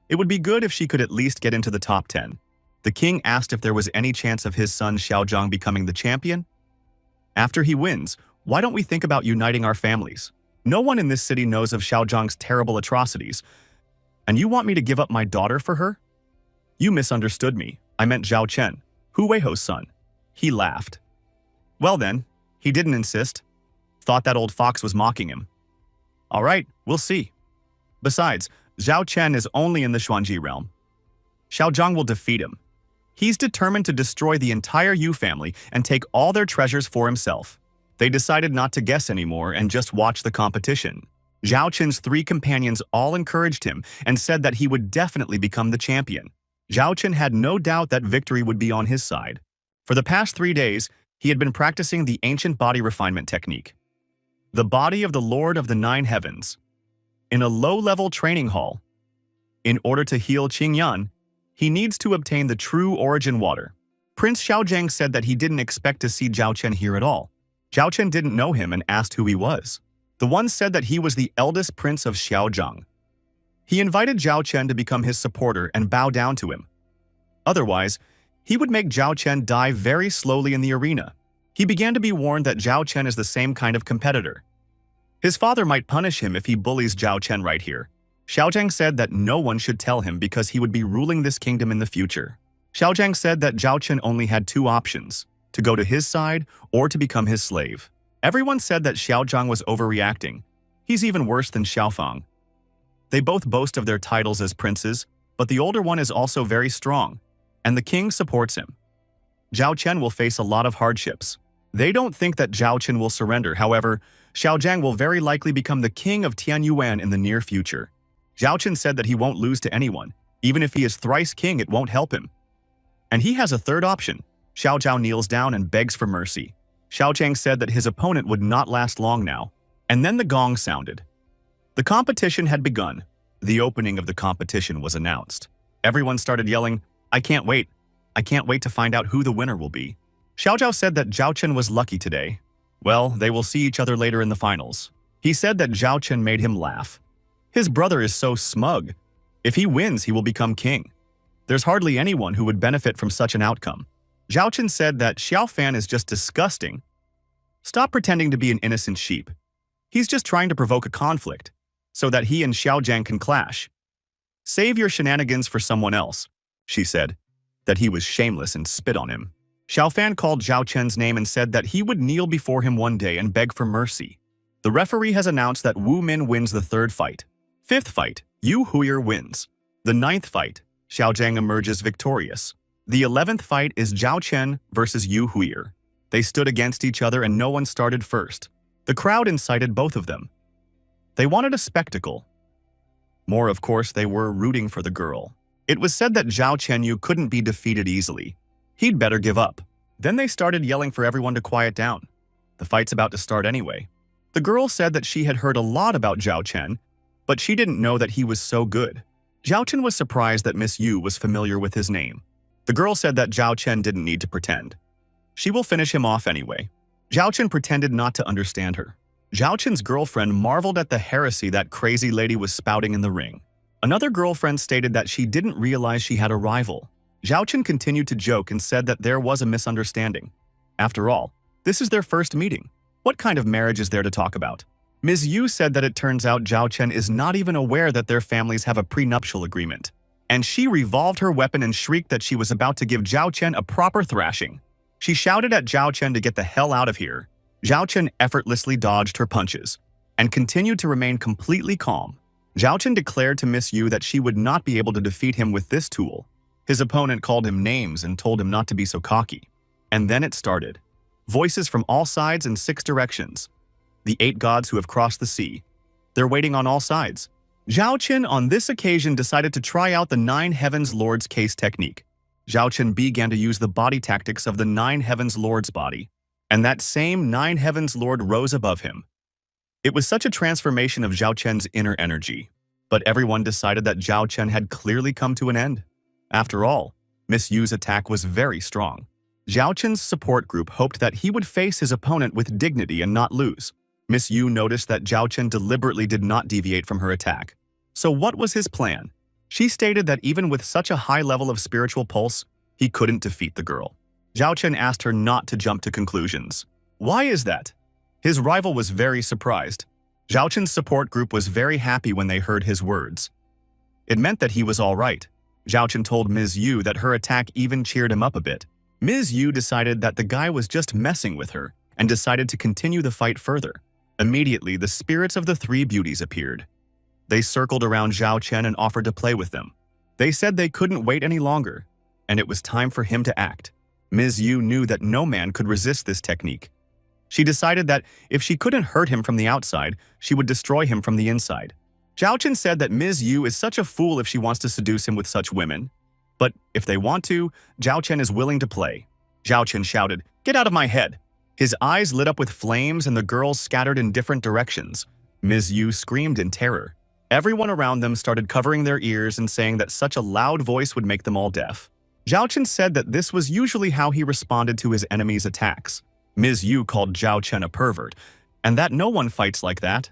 It would be good if she could at least get into the top 10. The king asked if there was any chance of his son Xiao Zhang becoming the champion. After he wins, why don't we think about uniting our families? No one in this city knows of Xiao Zhang's terrible atrocities. And you want me to give up my daughter for her? You misunderstood me. I meant Zhao Chen, Hu Weiho's son. He laughed. Well then, he didn't insist. Thought that old fox was mocking him. All right, we'll see. Besides, Zhao Chen is only in the Xuanji realm. Xiao Zhang will defeat him. He's determined to destroy the entire Yu family and take all their treasures for himself. They decided not to guess anymore and just watch the competition. Zhao Chen's 3 companions all encouraged him and said that he would definitely become the champion. Zhao Chen had no doubt that victory would be on his side. For the past 3 days, he had been practicing the ancient body refinement technique. The body of the Lord of the 9 Heavens. In a low-level training hall. In order to heal Qingyan, he needs to obtain the true origin water. Prince Xiaozhang said that he didn't expect to see Zhao Chen here at all. Zhao Chen didn't know him and asked who he was. The one said that he was the eldest prince of Xiaozhang. He invited Zhao Chen to become his supporter and bow down to him. Otherwise, he would make Zhao Chen die very slowly in the arena. He began to be warned that Zhao Chen is the same kind of competitor. His father might punish him if he bullies Zhao Chen right here. Xiaozhang said that no one should tell him because he would be ruling this kingdom in the future. Xiaozhang said that Zhao Chen only had 2 options, to go to his side or to become his slave. Everyone said that Xiaozhang was overreacting. He's even worse than Xiaofang. They both boast of their titles as princes, but the older one is also very strong, and the king supports him. Zhao Chen will face a lot of hardships. They don't think that Zhao Chen will surrender. However, Xiaozhang will very likely become the king of Tianyuan in the near future. Zhao Chen said that he won't lose to anyone. Even if he is thrice king, it won't help him. And he has a third option. Xiao Zhao kneels down and begs for mercy. Xiaozhang said that his opponent would not last long now. And then the gong sounded. The competition had begun. The opening of the competition was announced. Everyone started yelling, "I can't wait. I can't wait to find out who the winner will be." Xiao Zhao said that Zhao Chen was lucky today. Well, they will see each other later in the finals. He said that Zhao Chen made him laugh. His brother is so smug. If he wins, he will become king. There's hardly anyone who would benefit from such an outcome. Zhao Chen said that Xiao Fan is just disgusting. Stop pretending to be an innocent sheep. He's just trying to provoke a conflict, so that he and Xiaozhang can clash. Save your shenanigans for someone else, she said. That he was shameless and spit on him. Xiao Fan called Zhao Chen's name and said that he would kneel before him one day and beg for mercy. The referee has announced that Wu Min wins the 3rd fight. 5th fight, Yu Huier wins. The 9th fight, Xiao Zhang emerges victorious. The 11th fight is Zhao Chen versus Yu Huier. They stood against each other and no one started first. The crowd incited both of them. They wanted a spectacle. More, of course, they were rooting for the girl. It was said that Zhao Chenyu couldn't be defeated easily. He'd better give up. Then they started yelling for everyone to quiet down. The fight's about to start anyway. The girl said that she had heard a lot about Zhao Chen, but she didn't know that he was so good. Zhao Chen was surprised that Miss Yu was familiar with his name. The girl said that Zhao Chen didn't need to pretend. She will finish him off anyway. Zhao Chen pretended not to understand her. Zhao Chen's girlfriend marveled at the heresy that crazy lady was spouting in the ring. Another girlfriend stated that she didn't realize she had a rival. Zhao Chen continued to joke and said that there was a misunderstanding. After all, this is their first meeting. What kind of marriage is there to talk about? Ms. Yu said that it turns out Zhao Chen is not even aware that their families have a prenuptial agreement. And she revolved her weapon and shrieked that she was about to give Zhao Chen a proper thrashing. She shouted at Zhao Chen to get the hell out of here. Zhao Chen effortlessly dodged her punches and continued to remain completely calm. Zhao Chen declared to Miss Yu that she would not be able to defeat him with this tool. His opponent called him names and told him not to be so cocky. And then it started. Voices from all sides in 6 directions. The 8 gods who have crossed the sea. They're waiting on all sides. Zhao Chen on this occasion decided to try out the 9 Heavens Lord's case technique. Zhao Chen began to use the body tactics of the 9 Heavens Lord's body. And that same 9 Heavens Lord rose above him. It was such a transformation of Zhao Chen's inner energy. But everyone decided that Zhao Chen had clearly come to an end. After all, Miss Yu's attack was very strong. Zhao Chen's support group hoped that he would face his opponent with dignity and not lose. Miss Yu noticed that Zhao Chen deliberately did not deviate from her attack. So what was his plan? She stated that even with such a high level of spiritual pulse, he couldn't defeat the girl. Zhao Chen asked her not to jump to conclusions. Why is that? His rival was very surprised. Zhao Chen's support group was very happy when they heard his words. It meant that he was all right. Zhao Chen told Ms. Yu that her attack even cheered him up a bit. Ms. Yu decided that the guy was just messing with her and decided to continue the fight further. Immediately, the spirits of the 3 beauties appeared. They circled around Zhao Chen and offered to play with them. They said they couldn't wait any longer, and it was time for him to act. Ms. Yu knew that no man could resist this technique. She decided that if she couldn't hurt him from the outside, she would destroy him from the inside. Zhao Chen said that Ms. Yu is such a fool if she wants to seduce him with such women. But if they want to, Zhao Chen is willing to play. Zhao Chen shouted, "Get out of my head!" His eyes lit up with flames and the girls scattered in different directions. Ms. Yu screamed in terror. Everyone around them started covering their ears and saying that such a loud voice would make them all deaf. Zhao Chen said that this was usually how he responded to his enemies' attacks. Ms. Yu called Zhao Chen a pervert, and that no one fights like that.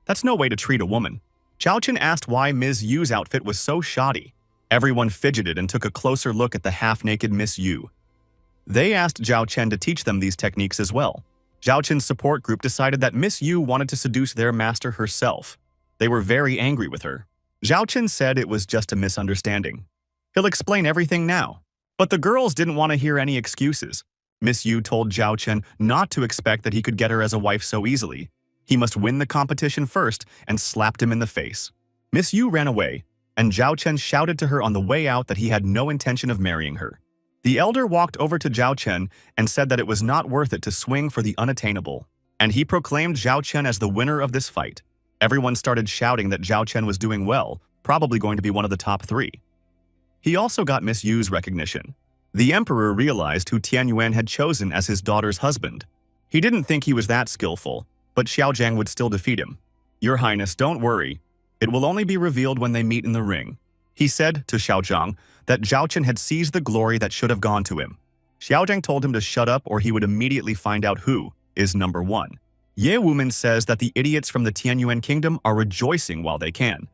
That's no way to treat a woman. Zhao Chen asked why Ms. Yu's outfit was so shoddy. Everyone fidgeted and took a closer look at the half-naked Miss Yu. They asked Zhao Chen to teach them these techniques as well. Zhao Chen's support group decided that Miss Yu wanted to seduce their master herself. They were very angry with her. Zhao Chen said it was just a misunderstanding. He'll explain everything now. But the girls didn't want to hear any excuses. Miss Yu told Zhao Chen not to expect that he could get her as a wife so easily. He must win the competition first and slapped him in the face. Miss Yu ran away, and Zhao Chen shouted to her on the way out that he had no intention of marrying her. The elder walked over to Zhao Chen and said that it was not worth it to swing for the unattainable, and he proclaimed Zhao Chen as the winner of this fight. Everyone started shouting that Zhao Chen was doing well, probably going to be one of the top 3. He also got Miss Yu's recognition. The emperor realized who Tianyuan had chosen as his daughter's husband. He didn't think he was that skillful, but Xiaojiang would still defeat him. "Your Highness, don't worry. It will only be revealed when they meet in the ring." He said to Xiaojiang that Zhao Chen had seized the glory that should have gone to him. Xiaojiang told him to shut up or he would immediately find out who is number 1. Ye Wuman says that the idiots from the Tianyuan kingdom are rejoicing while they can.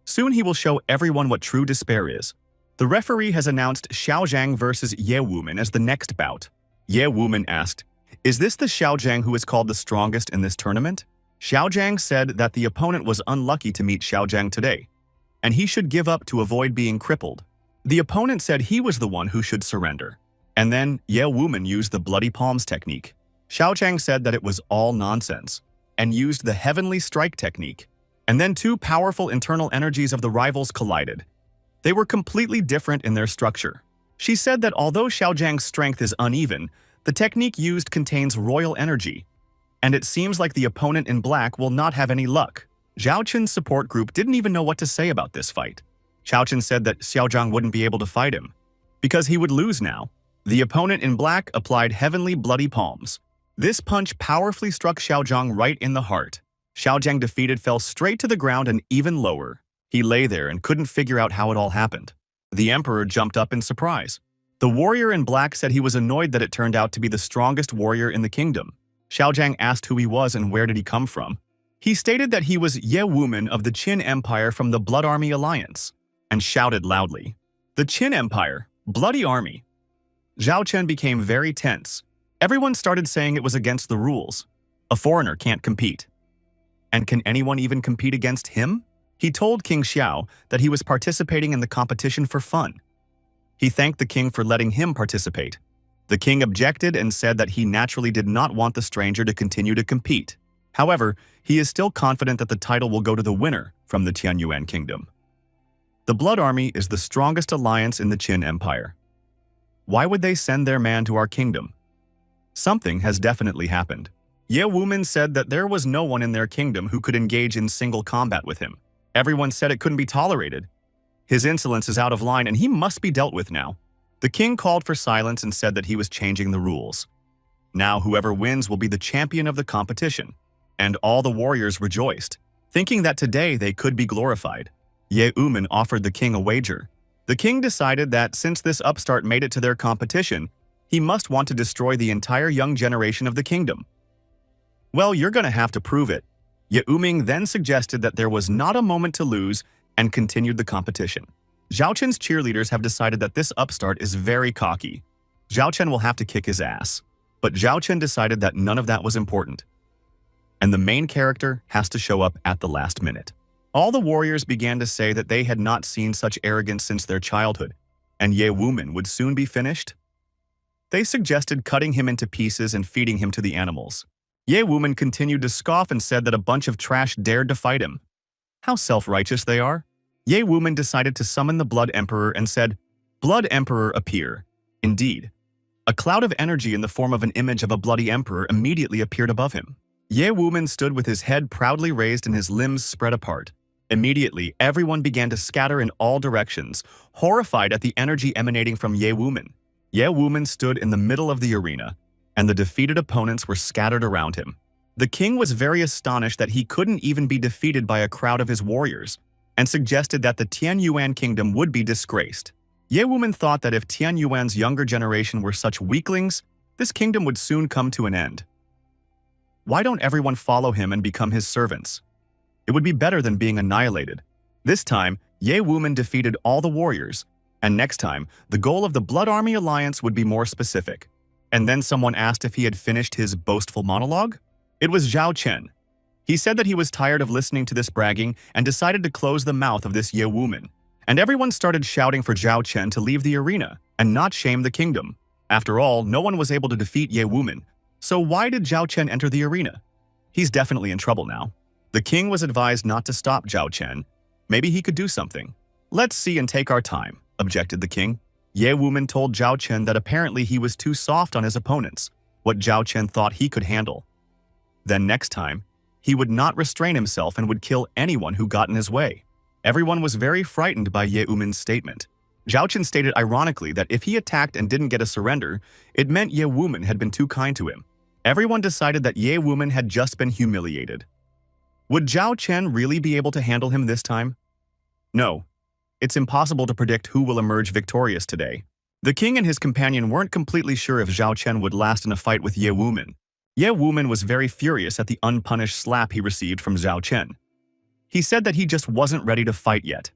Soon he will show everyone what true despair is. The referee has announced Xiaojiang versus Ye Wuman as the next bout. Ye Wuman asked, "Is this the Xiaojiang who is called the strongest in this tournament?" Xiaojiang said that the opponent was unlucky to meet Xiaojiang today, and he should give up to avoid being crippled. The opponent said he was the one who should surrender. And then Ye Wuman used the bloody palms technique. Xiaojiang said that it was all nonsense, and used the heavenly strike technique. And then 2 powerful internal energies of the rivals collided. They were completely different in their structure. She said that although Xiaojiang's strength is uneven, the technique used contains royal energy, and it seems like the opponent in black will not have any luck. Zhao Qin's support group didn't even know what to say about this fight. Zhao Qin said that Xiaojiang wouldn't be able to fight him, because he would lose now. The opponent in black applied heavenly bloody palms. This punch powerfully struck Xiaojiang right in the heart. Xiaojiang, defeated, fell straight to the ground and even lower. He lay there and couldn't figure out how it all happened. The emperor jumped up in surprise. The warrior in black said he was annoyed that it turned out to be the strongest warrior in the kingdom. Xiaojiang asked who he was and where did he come from. He stated that he was Ye Wumen of the Qin Empire from the Blood Army Alliance, and shouted loudly, "The Qin Empire! Bloody Army!" Zhao Chen became very tense. Everyone started saying it was against the rules. A foreigner can't compete. And can anyone even compete against him? He told King Xiao that he was participating in the competition for fun. He thanked the king for letting him participate. The king objected and said that he naturally did not want the stranger to continue to compete. However, he is still confident that the title will go to the winner from the Tianyuan kingdom. The Blood Army is the strongest alliance in the Qin Empire. Why would they send their man to our kingdom? Something has definitely happened. Ye Wumen said that there was no one in their kingdom who could engage in single combat with him. Everyone said it couldn't be tolerated. His insolence is out of line and he must be dealt with now. The king called for silence and said that he was changing the rules. Now whoever wins will be the champion of the competition. And all the warriors rejoiced, thinking that today they could be glorified. Ye Wumen offered the king a wager. The king decided that since this upstart made it to their competition, he must want to destroy the entire young generation of the kingdom. Well, you're gonna have to prove it. Ye Wumen then suggested that there was not a moment to lose and continued the competition. Zhao Qin's cheerleaders have decided that this upstart is very cocky. Zhao Chen will have to kick his ass. But Zhao Chen decided that none of that was important. And the main character has to show up at the last minute. All the warriors began to say that they had not seen such arrogance since their childhood, and Ye Wumen would soon be finished. They suggested cutting him into pieces and feeding him to the animals. Ye Wumen continued to scoff and said that a bunch of trash dared to fight him. How self-righteous they are. Ye Wumen decided to summon the Blood Emperor and said, "Blood Emperor, appear." Indeed, a cloud of energy in the form of an image of a bloody emperor immediately appeared above him. Ye Wumen stood with his head proudly raised and his limbs spread apart. Immediately, everyone began to scatter in all directions, horrified at the energy emanating from Ye Wumen. Ye Wumen stood in the middle of the arena, and the defeated opponents were scattered around him. The king was very astonished that he couldn't even be defeated by a crowd of his warriors, and suggested that the Tianyuan kingdom would be disgraced. Ye Wumen thought that if Tianyuan's younger generation were such weaklings, this kingdom would soon come to an end. Why don't everyone follow him and become his servants? It would be better than being annihilated. This time, Ye Wumen defeated all the warriors, and next time, the goal of the Blood Army Alliance would be more specific. And then someone asked if he had finished his boastful monologue. It was Zhao Chen. He said that he was tired of listening to this bragging and decided to close the mouth of this Ye Wumen. And everyone started shouting for Zhao Chen to leave the arena and not shame the kingdom. After all, no one was able to defeat Ye Wumen, so why did Zhao Chen enter the arena? He's definitely in trouble now. The king was advised not to stop Zhao Chen. Maybe he could do something. "Let's see and take our time," objected the king. Ye Wumen told Zhao Chen that apparently he was too soft on his opponents, what Zhao Chen thought he could handle. Then next time, he would not restrain himself and would kill anyone who got in his way. Everyone was very frightened by Ye Wumen's statement. Zhao Chen stated ironically that if he attacked and didn't get a surrender, it meant Ye Wumen had been too kind to him. Everyone decided that Ye Wumen had just been humiliated. Would Zhao Chen really be able to handle him this time? No. It's impossible to predict who will emerge victorious today. The king and his companion weren't completely sure if Zhao Chen would last in a fight with Ye Wumen. Ye Wumen was very furious at the unpunished slap he received from Zhao Chen. He said that he just wasn't ready to fight yet.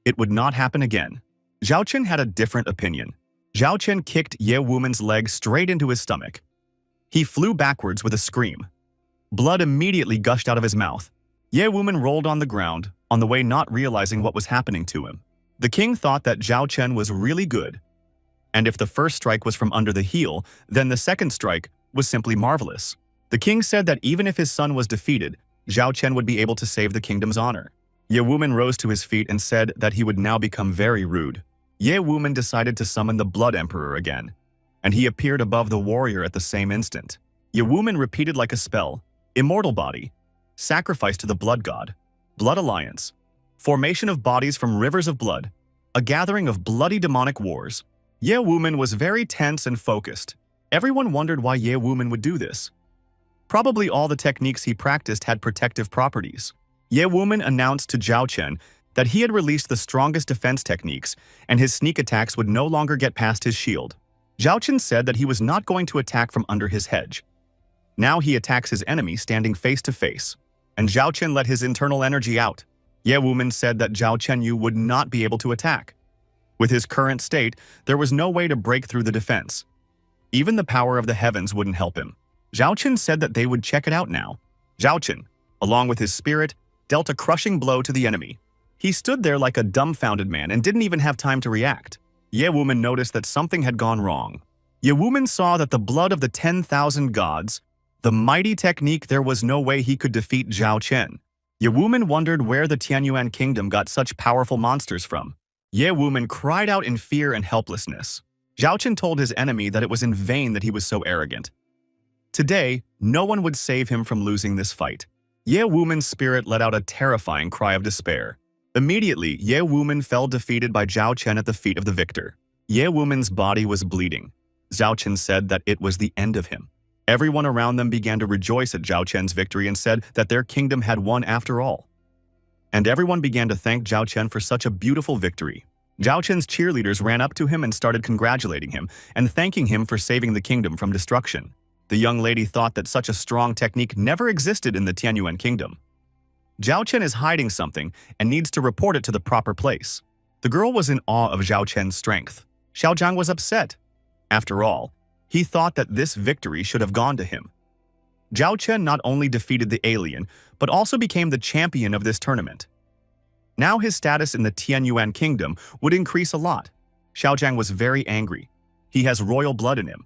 It would not happen again. Zhao Chen had a different opinion. Zhao Chen kicked Ye Wumen's leg straight into his stomach. He flew backwards with a scream. Blood immediately gushed out of his mouth. Ye Wumen rolled on the ground, on the way not realizing what was happening to him. The king thought that Zhao Chen was really good, and if the first strike was from under the heel, then the second strike was simply marvelous. The king said that even if his son was defeated, Zhao Chen would be able to save the kingdom's honor. Ye Wuman rose to his feet and said that he would now become very rude. Ye Wuman decided to summon the Blood Emperor again, and he appeared above the warrior at the same instant. Ye Wuman repeated like a spell, immortal body, sacrifice to the blood god, blood alliance, formation of bodies from rivers of blood, a gathering of bloody demonic wars. Ye Wuman was very tense and focused. Everyone wondered why Ye Wuman would do this. Probably all the techniques he practiced had protective properties. Ye Wuman announced to Zhao Chen that he had released the strongest defense techniques and his sneak attacks would no longer get past his shield. Zhao Chen said that he was not going to attack from under his hedge. Now he attacks his enemy standing face to face, and Zhao Chen let his internal energy out. Ye Wuman said that Zhao Chenyu would not be able to attack. With his current state, there was no way to break through the defense. Even the power of the heavens wouldn't help him. Zhao Chen said that they would check it out now. Zhao Chen, along with his spirit, dealt a crushing blow to the enemy. He stood there like a dumbfounded man and didn't even have time to react. Ye Wuman noticed that something had gone wrong. Ye Wuman saw that the blood of the 10,000 gods, the mighty technique, there was no way he could defeat Zhao Chen. Ye Wuman wondered where the Tianyuan kingdom got such powerful monsters from. Ye Wuman cried out in fear and helplessness. Zhao Chen told his enemy that it was in vain that he was so arrogant. Today, no one would save him from losing this fight. Ye Wuman's spirit let out a terrifying cry of despair. Immediately, Ye Wuman fell defeated by Zhao Chen at the feet of the victor. Ye Wuman's body was bleeding. Zhao Chen said that it was the end of him. Everyone around them began to rejoice at Zhao Chen's victory and said that their kingdom had won after all. And everyone began to thank Zhao Chen for such a beautiful victory. Zhao Chen's cheerleaders ran up to him and started congratulating him and thanking him for saving the kingdom from destruction. The young lady thought that such a strong technique never existed in the Tianyuan kingdom. Zhao Chen is hiding something and needs to report it to the proper place. The girl was in awe of Zhao Chen's strength. Xiao Zhang was upset. After all, he thought that this victory should have gone to him. Zhao Chen not only defeated the alien, but also became the champion of this tournament. Now his status in the Tianyuan kingdom would increase a lot. Xiao Zhang was very angry. He has royal blood in him.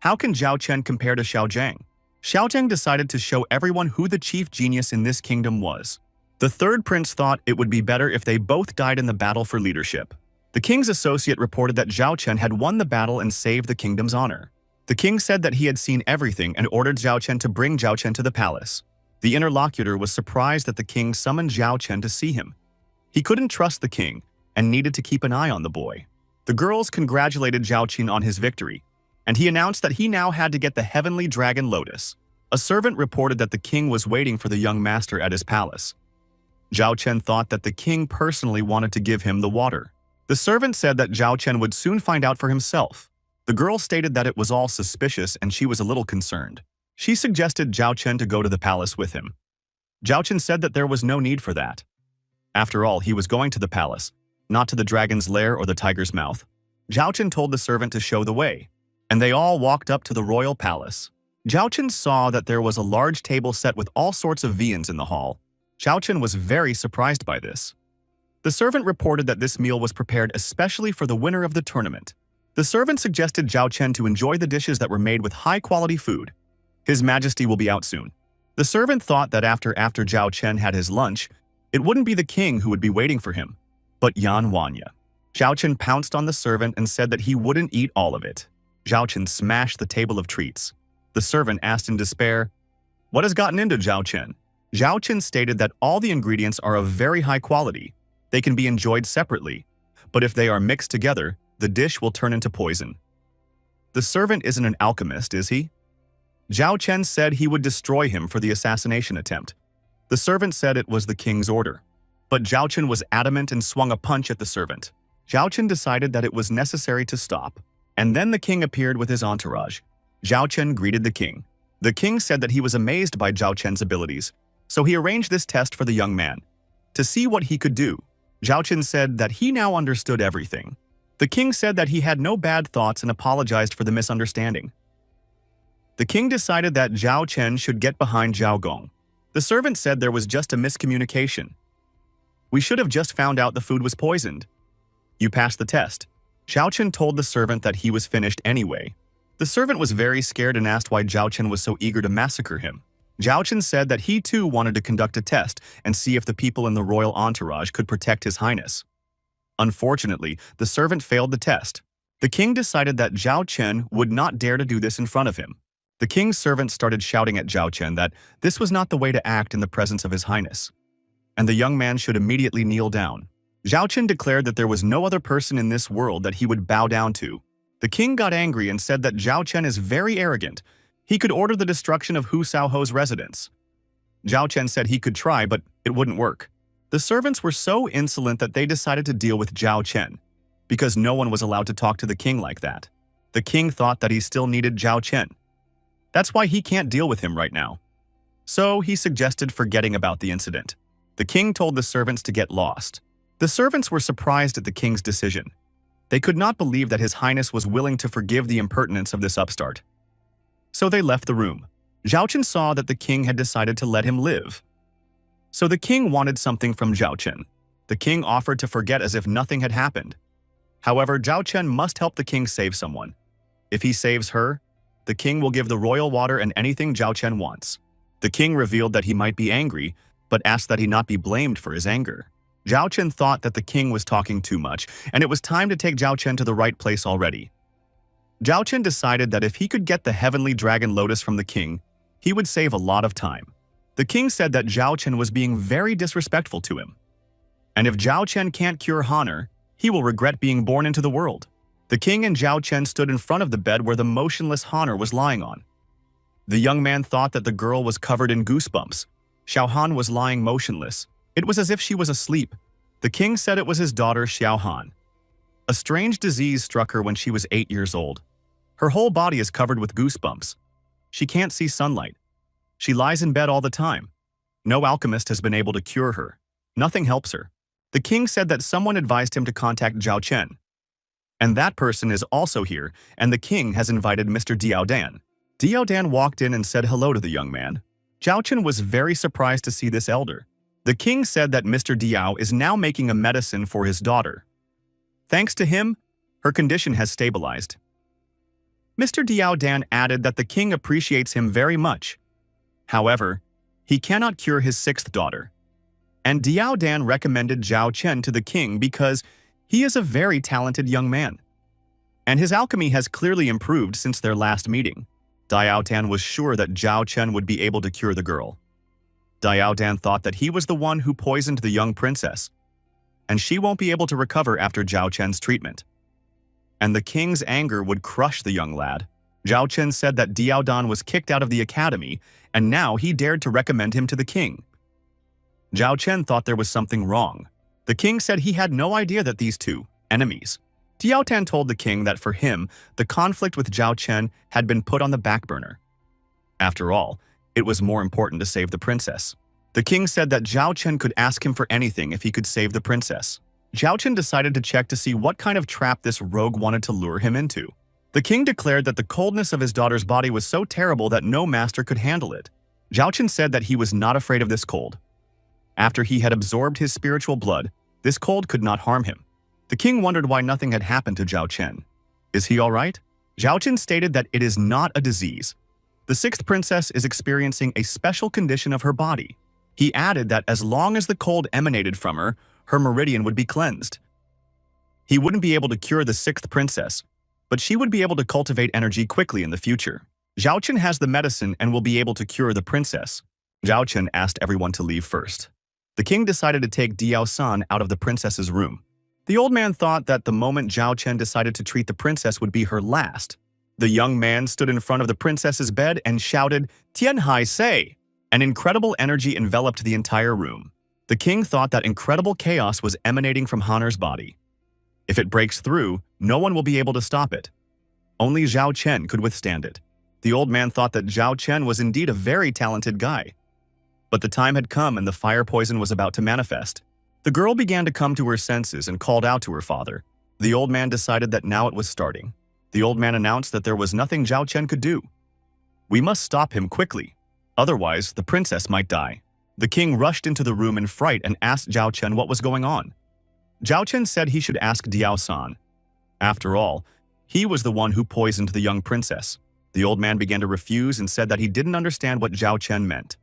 How can Zhao Chen compare to Xiao Zhang? Xiao Zhang decided to show everyone who the chief genius in this kingdom was. The third prince thought it would be better if they both died in the battle for leadership. The king's associate reported that Zhao Chen had won the battle and saved the kingdom's honor. The king said that he had seen everything and ordered Zhao Chen to bring Zhao Chen to the palace. The interlocutor was surprised that the king summoned Zhao Chen to see him. He couldn't trust the king and needed to keep an eye on the boy. The girls congratulated Zhao Chen on his victory, and he announced that he now had to get the heavenly dragon lotus. A servant reported that the king was waiting for the young master at his palace. Zhao Chen thought that the king personally wanted to give him the water. The servant said that Zhao Chen would soon find out for himself. The girl stated that it was all suspicious and she was a little concerned. She suggested Zhao Chen to go to the palace with him. Zhao Chen said that there was no need for that. After all, he was going to the palace, not to the dragon's lair or the tiger's mouth. Zhao Chen told the servant to show the way, and they all walked up to the royal palace. Zhao Chen saw that there was a large table set with all sorts of viands in the hall. Zhao Chen was very surprised by this. The servant reported that this meal was prepared especially for the winner of the tournament. The servant suggested Zhao Chen to enjoy the dishes that were made with high-quality food. His Majesty will be out soon. The servant thought that after Zhao Chen had his lunch, it wouldn't be the king who would be waiting for him, but Yan Wanya. Zhao Chen pounced on the servant and said that he wouldn't eat all of it. Zhao Chen smashed the table of treats. The servant asked in despair, "What has gotten into Zhao Chen?" Zhao Chen stated that all the ingredients are of very high quality. They can be enjoyed separately, but if they are mixed together, the dish will turn into poison. The servant isn't an alchemist, is he? Zhao Chen said he would destroy him for the assassination attempt. The servant said it was the king's order, but Zhao Chen was adamant and swung a punch at the servant. Zhao Chen decided that it was necessary to stop, and then the king appeared with his entourage. Zhao Chen greeted the king. The king said that he was amazed by Zhao Chen's abilities, so he arranged this test for the young man, to see what he could do. Zhao Chen said that he now understood everything. The king said that he had no bad thoughts and apologized for the misunderstanding. The king decided that Zhao Chen should get behind Zhao Gong. The servant said there was just a miscommunication. We should have just found out the food was poisoned. You passed the test. Zhao Chen told the servant that he was finished anyway. The servant was very scared and asked why Zhao Chen was so eager to massacre him. Zhao Chen said that he too wanted to conduct a test and see if the people in the royal entourage could protect His Highness. Unfortunately, the servant failed the test. The king decided that Zhao Chen would not dare to do this in front of him. The king's servant started shouting at Zhao Chen that this was not the way to act in the presence of His Highness, and the young man should immediately kneel down. Zhao Chen declared that there was no other person in this world that he would bow down to. The king got angry and said that Zhao Chen is very arrogant. He could order the destruction of Hu Shaoho's residence. Zhao Chen said he could try, but it wouldn't work. The servants were so insolent that they decided to deal with Zhao Chen, because no one was allowed to talk to the king like that. The king thought that he still needed Zhao Chen. That's why he can't deal with him right now. So he suggested forgetting about the incident. The king told the servants to get lost. The servants were surprised at the king's decision. They could not believe that His Highness was willing to forgive the impertinence of this upstart. So they left the room. Zhao Chen saw that the king had decided to let him live. So the king wanted something from Zhao Chen. The king offered to forget as if nothing had happened. However, Zhao Chen must help the king save someone. If he saves her, the king will give the royal water and anything Zhao Chen wants. The king revealed that he might be angry, but asked that he not be blamed for his anger. Zhao Chen thought that the king was talking too much, and it was time to take Zhao Chen to the right place already. Zhao Chen decided that if he could get the heavenly dragon lotus from the king, he would save a lot of time. The king said that Zhao Chen was being very disrespectful to him. And if Zhao Chen can't cure Honor, he will regret being born into the world. The king and Zhao Chen stood in front of the bed where the motionless Honor was lying on. The young man thought that the girl was covered in goosebumps. Xiao Han was lying motionless. It was as if she was asleep. The king said it was his daughter Xiao Han. A strange disease struck her when she was 8 years old. Her whole body is covered with goosebumps. She can't see sunlight. She lies in bed all the time. No alchemist has been able to cure her. Nothing helps her. The king said that someone advised him to contact Zhao Chen. And that person is also here, and the king has invited Mr. Diao Dan. Diao Dan walked in and said hello to the young man. Zhao Chen was very surprised to see this elder. The king said that Mr. Diao is now making a medicine for his daughter. Thanks to him, her condition has stabilized. Mr. Diao Dan added that the king appreciates him very much. However, he cannot cure his 6th daughter. And Diao Dan recommended Zhao Chen to the king because he is a very talented young man. And his alchemy has clearly improved since their last meeting. Diao Dan was sure that Zhao Chen would be able to cure the girl. Diao Dan thought that he was the one who poisoned the young princess, and she won't be able to recover after Zhao Chen's treatment. And the king's anger would crush the young lad. Zhao Chen said that Diao Dan was kicked out of the academy, and now he dared to recommend him to the king. Zhao Chen thought there was something wrong. The king said he had no idea that these two, enemies. Diao Dan told the king that for him, the conflict with Zhao Chen had been put on the back burner. After all, it was more important to save the princess. The king said that Zhao Chen could ask him for anything if he could save the princess. Zhao Chen decided to check to see what kind of trap this rogue wanted to lure him into. The king declared that the coldness of his daughter's body was so terrible that no master could handle it. Zhao Chen said that he was not afraid of this cold. After he had absorbed his spiritual blood, this cold could not harm him. The king wondered why nothing had happened to Zhao Chen. Is he all right? Zhao Chen stated that it is not a disease. The 6th princess is experiencing a special condition of her body. He added that as long as the cold emanated from her, her meridian would be cleansed. He wouldn't be able to cure the 6th princess, but she would be able to cultivate energy quickly in the future. Zhao Chen has the medicine and will be able to cure the princess. Zhao Chen asked everyone to leave first. The king decided to take Diao San out of the princess's room. The old man thought that the moment Zhao Chen decided to treat the princess would be her last. The young man stood in front of the princess's bed and shouted, "Tian Hai Sei!" An incredible energy enveloped the entire room. The king thought that incredible chaos was emanating from Honor's body. If it breaks through, no one will be able to stop it. Only Zhao Chen could withstand it. The old man thought that Zhao Chen was indeed a very talented guy. But the time had come and the fire poison was about to manifest. The girl began to come to her senses and called out to her father. The old man decided that now it was starting. The old man announced that there was nothing Zhao Chen could do. We must stop him quickly. Otherwise, the princess might die. The king rushed into the room in fright and asked Zhao Chen what was going on. Zhao Chen said he should ask Diao San. After all, he was the one who poisoned the young princess. The old man began to refuse and said that he didn't understand what Zhao Chen meant.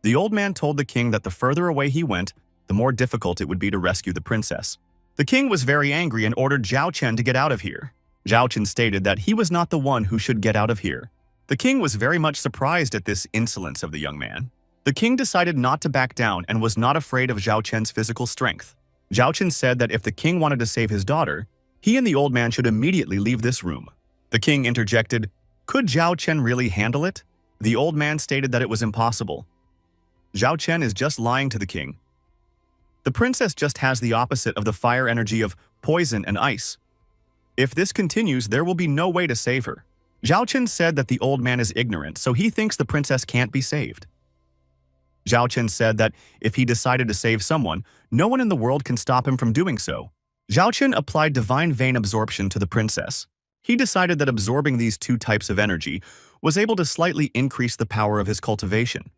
The old man told the king that the further away he went, the more difficult it would be to rescue the princess. The king was very angry and ordered Zhao Chen to get out of here. Zhao Chen stated that he was not the one who should get out of here. The king was very much surprised at this insolence of the young man. The king decided not to back down and was not afraid of Zhao Chen's physical strength. Zhao Chen said that if the king wanted to save his daughter, he and the old man should immediately leave this room. The king interjected, "Could Zhao Chen really handle it?" The old man stated that it was impossible. Zhao Chen is just lying to the king. The princess just has the opposite of the fire energy of poison and ice. If this continues, there will be no way to save her. Zhao Chen said that the old man is ignorant, so he thinks the princess can't be saved. Zhao Chen said that if he decided to save someone, no one in the world can stop him from doing so. Zhao Chen applied divine vein absorption to the princess. He decided that absorbing these two types of energy was able to slightly increase the power of his cultivation.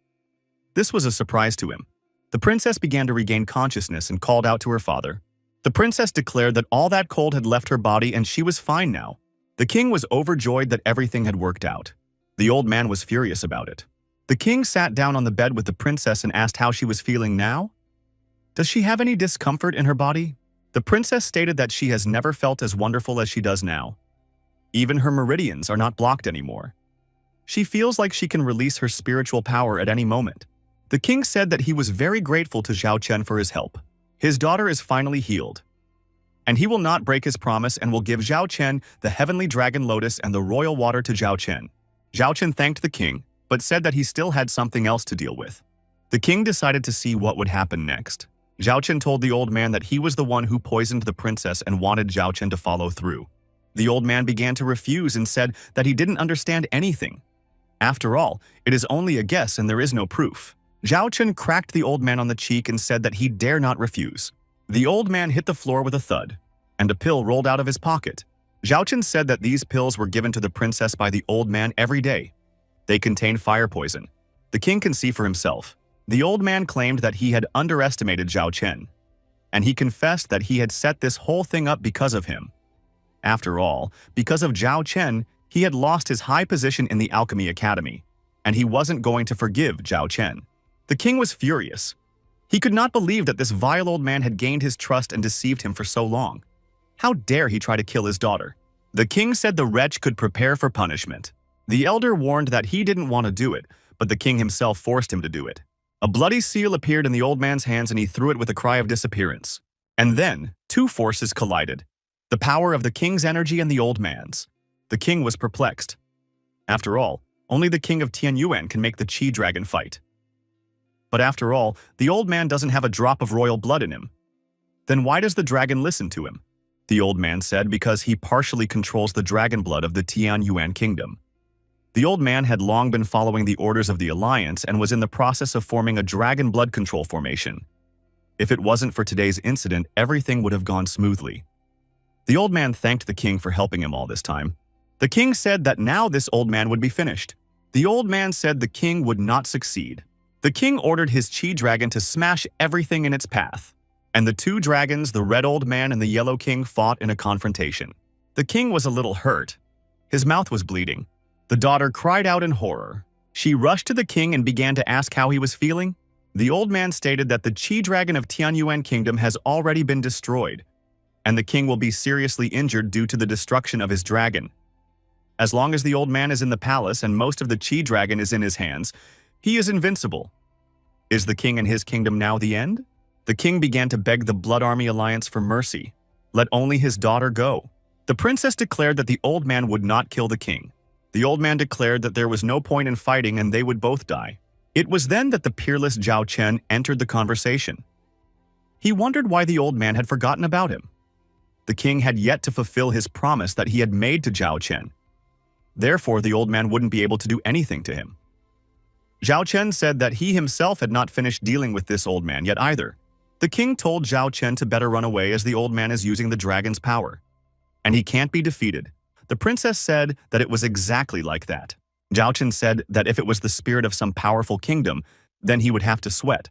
This was a surprise to him. The princess began to regain consciousness and called out to her father. The princess declared that all that cold had left her body and she was fine now. The king was overjoyed that everything had worked out. The old man was furious about it. The king sat down on the bed with the princess and asked how she was feeling now. Does she have any discomfort in her body? The princess stated that she has never felt as wonderful as she does now. Even her meridians are not blocked anymore. She feels like she can release her spiritual power at any moment. The king said that he was very grateful to Zhao Chen for his help. His daughter is finally healed, and he will not break his promise and will give Zhao Chen the heavenly dragon lotus and the royal water to Zhao Chen. Zhao Chen thanked the king, but said that he still had something else to deal with. The king decided to see what would happen next. Zhao Chen told the old man that he was the one who poisoned the princess and wanted Zhao Chen to follow through. The old man began to refuse and said that he didn't understand anything. After all, it is only a guess and there is no proof. Zhao Chen cracked the old man on the cheek and said that he dare not refuse. The old man hit the floor with a thud, and a pill rolled out of his pocket. Zhao Chen said that these pills were given to the princess by the old man every day. They contain fire poison. The king can see for himself. The old man claimed that he had underestimated Zhao Chen, and he confessed that he had set this whole thing up because of him. After all, because of Zhao Chen, he had lost his high position in the Alchemy Academy, and he wasn't going to forgive Zhao Chen. The king was furious. He could not believe that this vile old man had gained his trust and deceived him for so long. How dare he try to kill his daughter? The king said the wretch could prepare for punishment. The elder warned that he didn't want to do it, but the king himself forced him to do it. A bloody seal appeared in the old man's hands and he threw it with a cry of disappearance. And then, two forces collided. The power of the king's energy and the old man's. The king was perplexed. After all, only the king of Tianyuan can make the Qi dragon fight. But after all, the old man doesn't have a drop of royal blood in him. Then why does the dragon listen to him? The old man said because he partially controls the dragon blood of the Tianyuan kingdom. The old man had long been following the orders of the alliance and was in the process of forming a dragon blood control formation. If it wasn't for today's incident, everything would have gone smoothly. The old man thanked the king for helping him all this time. The king said that now this old man would be finished. The old man said the king would not succeed. The king ordered his Qi dragon to smash everything in its path. And the two dragons, the red old man and the yellow king, fought in a confrontation. The king was a little hurt. His mouth was bleeding. The daughter cried out in horror. She rushed to the king and began to ask how he was feeling. The old man stated that the Qi dragon of Tianyuan kingdom has already been destroyed, and the king will be seriously injured due to the destruction of his dragon. As long as the old man is in the palace and most of the Qi dragon is in his hands, he is invincible. Is the king and his kingdom now the end? The king began to beg the Blood Army Alliance for mercy. Let only his daughter go. The princess declared that the old man would not kill the king. The old man declared that there was no point in fighting and they would both die. It was then that the peerless Zhao Chen entered the conversation. He wondered why the old man had forgotten about him. The king had yet to fulfill his promise that he had made to Zhao Chen. Therefore, the old man wouldn't be able to do anything to him. Zhao Chen said that he himself had not finished dealing with this old man yet either. The king told Zhao Chen to better run away as the old man is using the dragon's power. And he can't be defeated. The princess said that it was exactly like that. Zhao Chen said that if it was the spirit of some powerful kingdom, then he would have to sweat.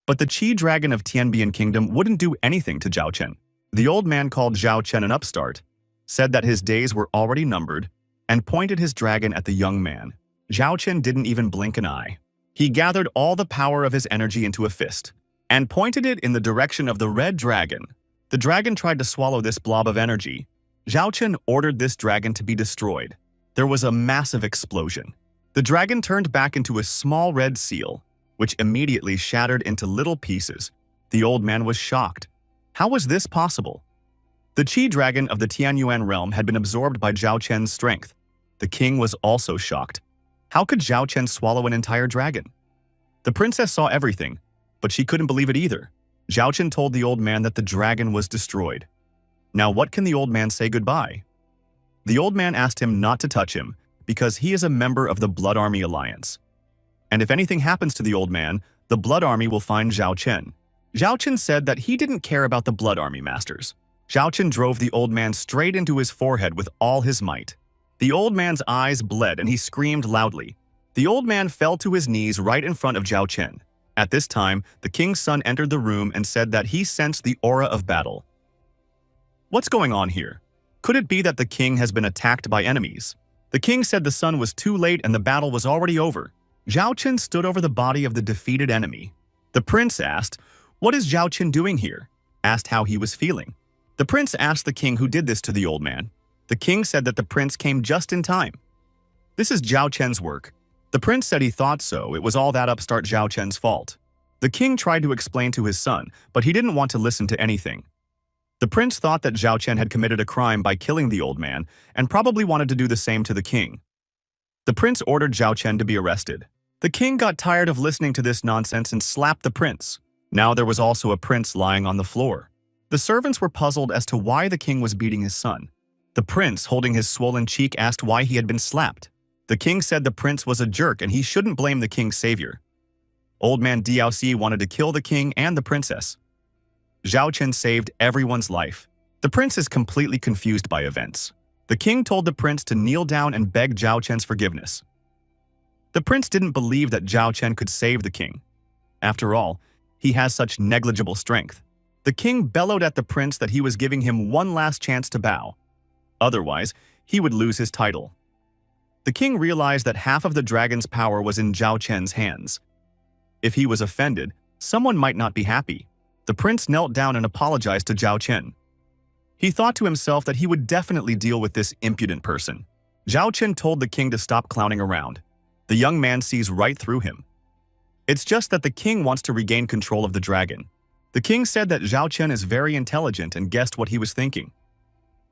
But the Qi dragon of Tianbian kingdom wouldn't do anything to Zhao Chen. The old man called Zhao Chen an upstart, said that his days were already numbered, and pointed his dragon at the young man. Zhao Chen didn't even blink an eye. He gathered all the power of his energy into a fist and pointed it in the direction of the red dragon. The dragon tried to swallow this blob of energy. Zhao Chen ordered this dragon to be destroyed. There was a massive explosion. The dragon turned back into a small red seal, which immediately shattered into little pieces. The old man was shocked. How was this possible? The Qi dragon of the Tianyuan realm had been absorbed by Zhao Chen's strength. The king was also shocked. How could Zhao Chen swallow an entire dragon? The princess saw everything, but she couldn't believe it either. Zhao Chen told the old man that the dragon was destroyed. Now what can the old man say goodbye? The old man asked him not to touch him because he is a member of the Blood Army Alliance. And if anything happens to the old man, the Blood Army will find Zhao Chen. Zhao Chen said that he didn't care about the Blood Army masters. Zhao Chen drove the old man straight into his forehead with all his might. The old man's eyes bled and he screamed loudly. The old man fell to his knees right in front of Zhao Chen. At this time, the king's son entered the room and said that he sensed the aura of battle. What's going on here? Could it be that the king has been attacked by enemies? The king said the sun was too late and the battle was already over. Zhao Chen stood over the body of the defeated enemy. The prince asked, "What is Zhao Chen doing here?" Asked how he was feeling. The prince asked the king who did this to the old man. The king said that the prince came just in time. This is Zhao Chen's work. The prince said he thought so. It was all that upstart Zhao Chen's fault. The king tried to explain to his son, but he didn't want to listen to anything. The prince thought that Zhao Chen had committed a crime by killing the old man and probably wanted to do the same to the king. The prince ordered Zhao Chen to be arrested. The king got tired of listening to this nonsense and slapped the prince. Now there was also a prince lying on the floor. The servants were puzzled as to why the king was beating his son. The prince, holding his swollen cheek, asked why he had been slapped. The king said the prince was a jerk and he shouldn't blame the king's savior. Old man Diaoxi wanted to kill the king and the princess. Zhao Chen saved everyone's life. The prince is completely confused by events. The king told the prince to kneel down and beg Zhao Chen's forgiveness. The prince didn't believe that Zhao Chen could save the king. After all, he has such negligible strength. The king bellowed at the prince that he was giving him one last chance to bow. Otherwise, he would lose his title. The king realized that half of the dragon's power was in Zhao Chen's hands. If he was offended, someone might not be happy. The prince knelt down and apologized to Zhao Chen. He thought to himself that he would definitely deal with this impudent person. Zhao Chen told the king to stop clowning around. The young man sees right through him. It's just that the king wants to regain control of the dragon. The king said that Zhao Chen is very intelligent and guessed what he was thinking.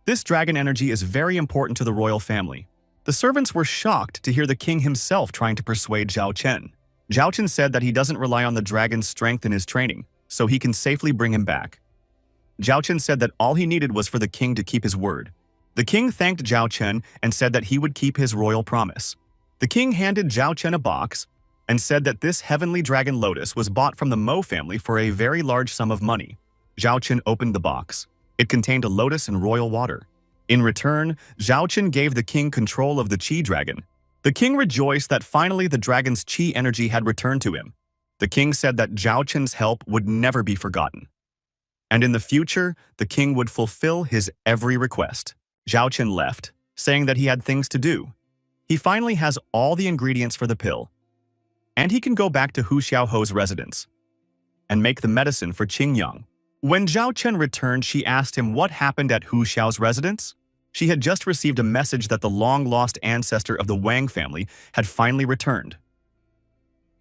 This dragon energy is very important to the royal family. The servants were shocked to hear the king himself trying to persuade Zhao Chen. Zhao Chen said that he doesn't rely on the dragon's strength in his training, so he can safely bring him back. Zhao Chen said that all he needed was for the king to keep his word. The king thanked Zhao Chen and said that he would keep his royal promise. The king handed Zhao Chen a box and said that this heavenly dragon lotus was bought from the Mo family for a very large sum of money. Zhao Chen opened the box. It contained a lotus and royal water. In return, Zhao Chen gave the king control of the Qi dragon. The king rejoiced that finally the dragon's Qi energy had returned to him. The king said that Zhao Chen's help would never be forgotten. And in the future, the king would fulfill his every request. Zhao Chen left, saying that he had things to do. He finally has all the ingredients for the pill. And he can go back to Hu Xiaoho's residence and make the medicine for Qingyang. When Zhao Chen returned, she asked him what happened at Hu Xiao's residence. She had just received a message that the long-lost ancestor of the Wang family had finally returned.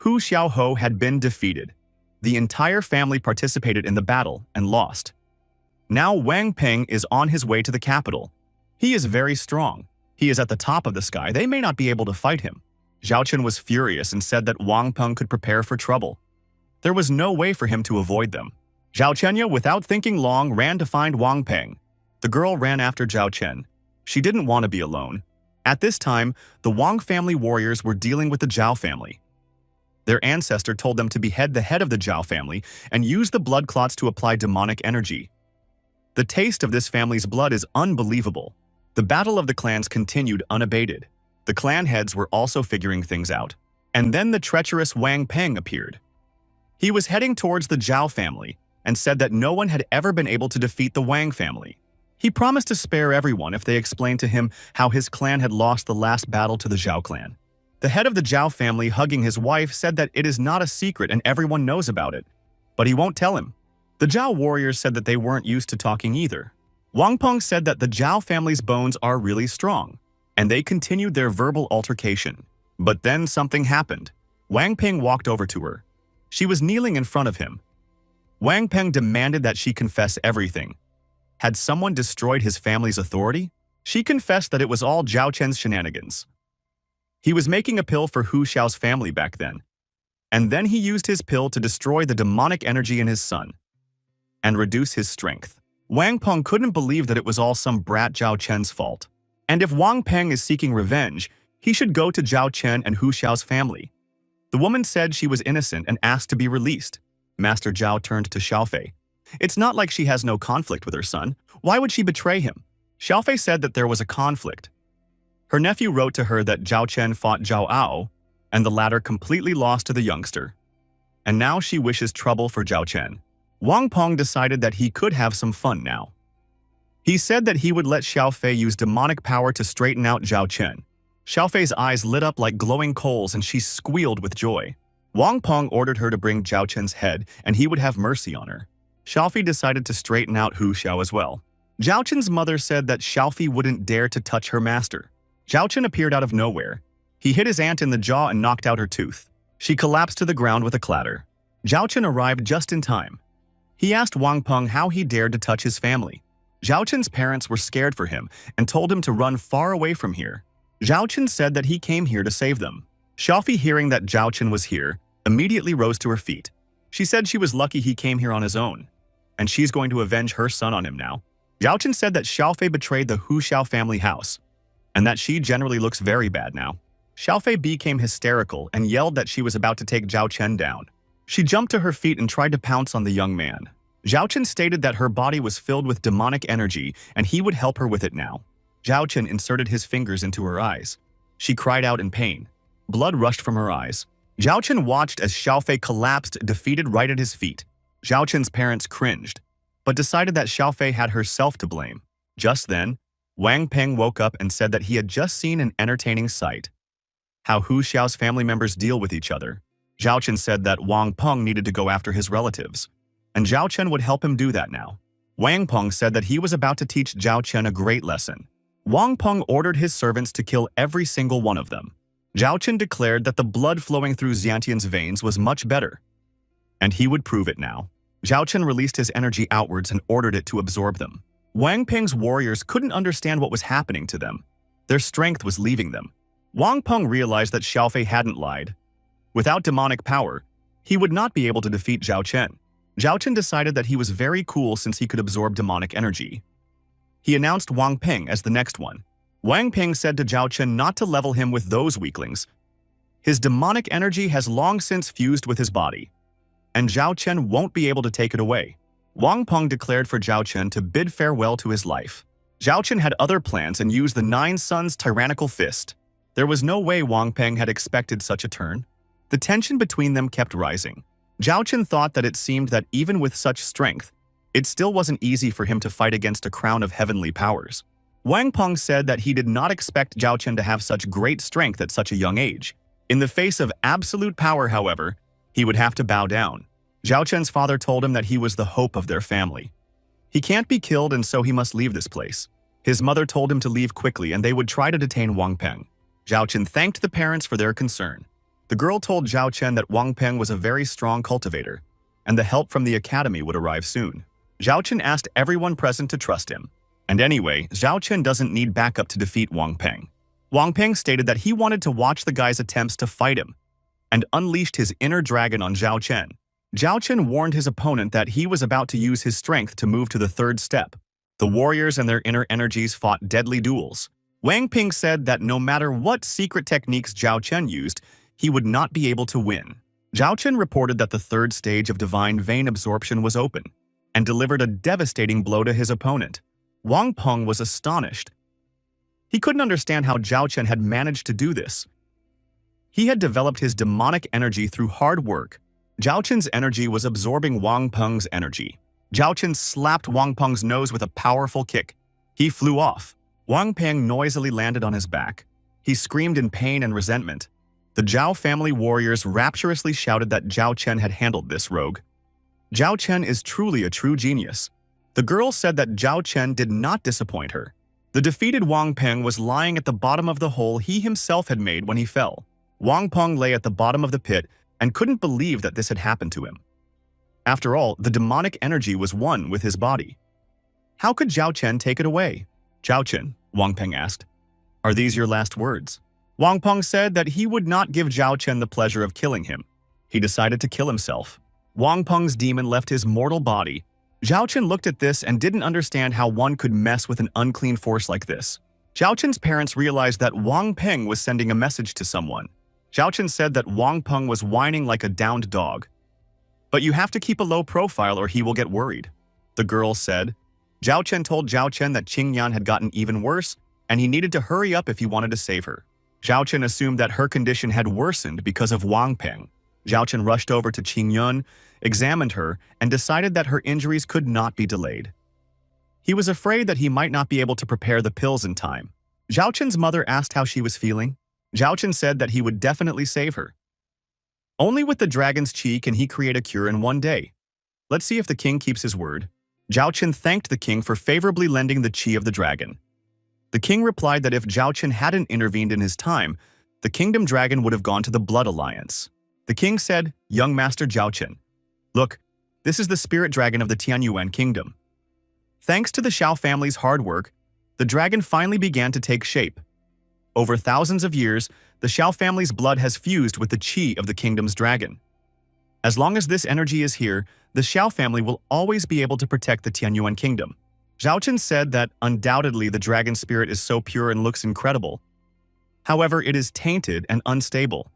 Hu Xiaoho had been defeated. The entire family participated in the battle and lost. Now Wang Peng is on his way to the capital. He is very strong. He is at the top of the sky. They may not be able to fight him. Zhao Chen was furious and said that Wang Peng could prepare for trouble. There was no way for him to avoid them. Zhao Chenya, without thinking long, ran to find Wang Peng. The girl ran after Zhao Chen. She didn't want to be alone. At this time, the Wang family warriors were dealing with the Zhao family. Their ancestor told them to behead the head of the Zhao family and use the blood clots to apply demonic energy. The taste of this family's blood is unbelievable. The battle of the clans continued unabated. The clan heads were also figuring things out. And then the treacherous Wang Peng appeared. He was heading towards the Zhao family and said that no one had ever been able to defeat the Wang family. He promised to spare everyone if they explained to him how his clan had lost the last battle to the Zhao clan. The head of the Zhao family, hugging his wife, said that it is not a secret and everyone knows about it, but he won't tell him. The Zhao warriors said that they weren't used to talking either. Wang Peng said that the Zhao family's bones are really strong, and they continued their verbal altercation. But then something happened. Wang Peng walked over to her. She was kneeling in front of him. Wang Peng demanded that she confess everything. Had someone destroyed his family's authority? She confessed that it was all Zhao Chen's shenanigans. He was making a pill for Hu Xiao's family back then. And then he used his pill to destroy the demonic energy in his son and reduce his strength. Wang Peng couldn't believe that it was all some brat Zhao Chen's fault. And if Wang Peng is seeking revenge, he should go to Zhao Chen and Hu Xiao's family. The woman said she was innocent and asked to be released. Master Zhao turned to Xiaofei. It's not like she has no conflict with her son. Why would she betray him? Xiaofei said that there was a conflict. Her nephew wrote to her that Zhao Chen fought Zhao Ao, and the latter completely lost to the youngster. And now she wishes trouble for Zhao Chen. Wang Peng decided that he could have some fun now. He said that he would let Xiaofei use demonic power to straighten out Zhao Chen. Xiaofei's eyes lit up like glowing coals and she squealed with joy. Wang Peng ordered her to bring Zhao Chen's head and he would have mercy on her. Xiaofei decided to straighten out Hu Xiao as well. Zhao Chen's mother said that Xiaofei wouldn't dare to touch her master. Zhao Chen appeared out of nowhere. He hit his aunt in the jaw and knocked out her tooth. She collapsed to the ground with a clatter. Zhao Chen arrived just in time. He asked Wang Peng how he dared to touch his family. Zhao Chen's parents were scared for him and told him to run far away from here. Zhao Chen said that he came here to save them. Xiaofei, hearing that Zhao Chen was here, immediately rose to her feet. She said she was lucky he came here on his own, and she's going to avenge her son on him now. Zhao Chen said that Xiaofei betrayed the Hu Xiao family house, and that she generally looks very bad now. Xiaofei became hysterical and yelled that she was about to take Zhao Chen down. She jumped to her feet and tried to pounce on the young man. Zhao Chen stated that her body was filled with demonic energy and he would help her with it now. Zhao Chen inserted his fingers into her eyes. She cried out in pain. Blood rushed from her eyes. Zhao Chen watched as Xiaofei collapsed, defeated right at his feet. Zhao Chen's parents cringed, but decided that Xiaofei had herself to blame. Just then, Wang Peng woke up and said that he had just seen an entertaining sight. How Hu Xiao's family members deal with each other. Zhao Chen said that Wang Peng needed to go after his relatives, and Zhao Chen would help him do that now. Wang Peng said that he was about to teach Zhao Chen a great lesson. Wang Peng ordered his servants to kill every single one of them. Zhao Chen declared that the blood flowing through Xiantian's veins was much better, and he would prove it now. Zhao Chen released his energy outwards and ordered it to absorb them. Wang Peng's warriors couldn't understand what was happening to them. Their strength was leaving them. Wang Peng realized that Xiaofei hadn't lied. Without demonic power, he would not be able to defeat Zhao Chen. Zhao Chen decided that he was very cool since he could absorb demonic energy. He announced Wang Peng as the next one. Wang Peng said to Zhao Chen not to level him with those weaklings. His demonic energy has long since fused with his body, and Zhao Chen won't be able to take it away. Wang Peng declared for Zhao Chen to bid farewell to his life. Zhao Chen had other plans and used the Nine Suns' tyrannical fist. There was no way Wang Peng had expected such a turn. The tension between them kept rising. Zhao Chen thought that it seemed that even with such strength, it still wasn't easy for him to fight against a crown of heavenly powers. Wang Peng said that he did not expect Zhao Chen to have such great strength at such a young age. In the face of absolute power, however, he would have to bow down. Zhao Chen's father told him that he was the hope of their family. He can't be killed and so he must leave this place. His mother told him to leave quickly and they would try to detain Wang Peng. Zhao Chen thanked the parents for their concern. The girl told Zhao Chen that Wang Peng was a very strong cultivator, and the help from the academy would arrive soon. Zhao Chen asked everyone present to trust him. And anyway, Zhao Chen doesn't need backup to defeat Wang Peng. Wang Peng stated that he wanted to watch the guy's attempts to fight him, and unleashed his inner dragon on Zhao Chen. Zhao Chen warned his opponent that he was about to use his strength to move to the third step. The warriors and their inner energies fought deadly duels. Wang Peng said that no matter what secret techniques Zhao Chen used, he would not be able to win. Zhao Chen reported that the third stage of divine vein absorption was open, and delivered a devastating blow to his opponent. Wang Peng was astonished. He couldn't understand how Zhao Chen had managed to do this. He had developed his demonic energy through hard work. Zhao Chen's energy was absorbing Wang Peng's energy. Zhao Chen slapped Wang Peng's nose with a powerful kick. He flew off. Wang Peng noisily landed on his back. He screamed in pain and resentment. The Zhao family warriors rapturously shouted that Zhao Chen had handled this rogue. Zhao Chen is truly a true genius. The girl said that Zhao Chen did not disappoint her. The defeated Wang Peng was lying at the bottom of the hole he himself had made when he fell. Wang Peng lay at the bottom of the pit and couldn't believe that this had happened to him. After all, the demonic energy was one with his body. How could Zhao Chen take it away? Zhao Chen, Wang Peng asked, are these your last words? Wang Peng said that he would not give Zhao Chen the pleasure of killing him. He decided to kill himself. Wang Peng's demon left his mortal body. Zhao Chen looked at this and didn't understand how one could mess with an unclean force like this. Zhao Chen's parents realized that Wang Peng was sending a message to someone. Zhao Chen said that Wang Peng was whining like a downed dog. But you have to keep a low profile or he will get worried. The girl said. Zhao Chen told Zhao Chen that Qingyan had gotten even worse and he needed to hurry up if he wanted to save her. Zhao Chen assumed that her condition had worsened because of Wang Peng. Zhao Chen rushed over to Qingyun, examined her, and decided that her injuries could not be delayed. He was afraid that he might not be able to prepare the pills in time. Zhao Chen's mother asked how she was feeling. Zhao Chen said that he would definitely save her. Only with the dragon's qi can he create a cure in one day. Let's see if the king keeps his word. Zhao Chen thanked the king for favorably lending the qi of the dragon. The king replied that if Zhao Chen hadn't intervened in his time, the kingdom dragon would have gone to the Blood Alliance. The king said, young master Zhao Chen, look, this is the spirit dragon of the Tianyuan kingdom. Thanks to the Xiao family's hard work, the dragon finally began to take shape. Over thousands of years, the Xiao family's blood has fused with the qi of the kingdom's dragon. As long as this energy is here, the Xiao family will always be able to protect the Tianyuan kingdom. Zhao Chen said that undoubtedly the dragon spirit is so pure and looks incredible. However, it is tainted and unstable.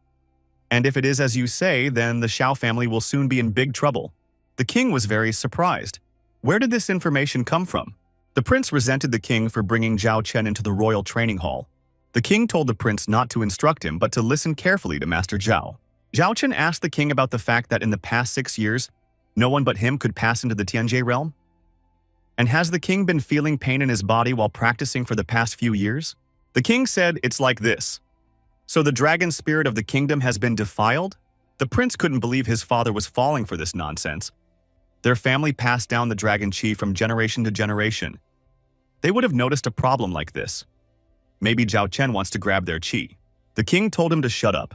And if it is as you say, then the Xiao family will soon be in big trouble. The king was very surprised. Where did this information come from? The prince resented the king for bringing Zhao Chen into the royal training hall. The king told the prince not to instruct him but to listen carefully to Master Zhao. Zhao Chen asked the king about the fact that in the past 6 years, no one but him could pass into the Tianjie realm. And has the king been feeling pain in his body while practicing for the past few years? The king said it's like this. So the dragon spirit of the kingdom has been defiled? The prince couldn't believe his father was falling for this nonsense. Their family passed down the dragon qi from generation to generation. They would have noticed a problem like this. Maybe Zhao Chen wants to grab their qi. The king told him to shut up.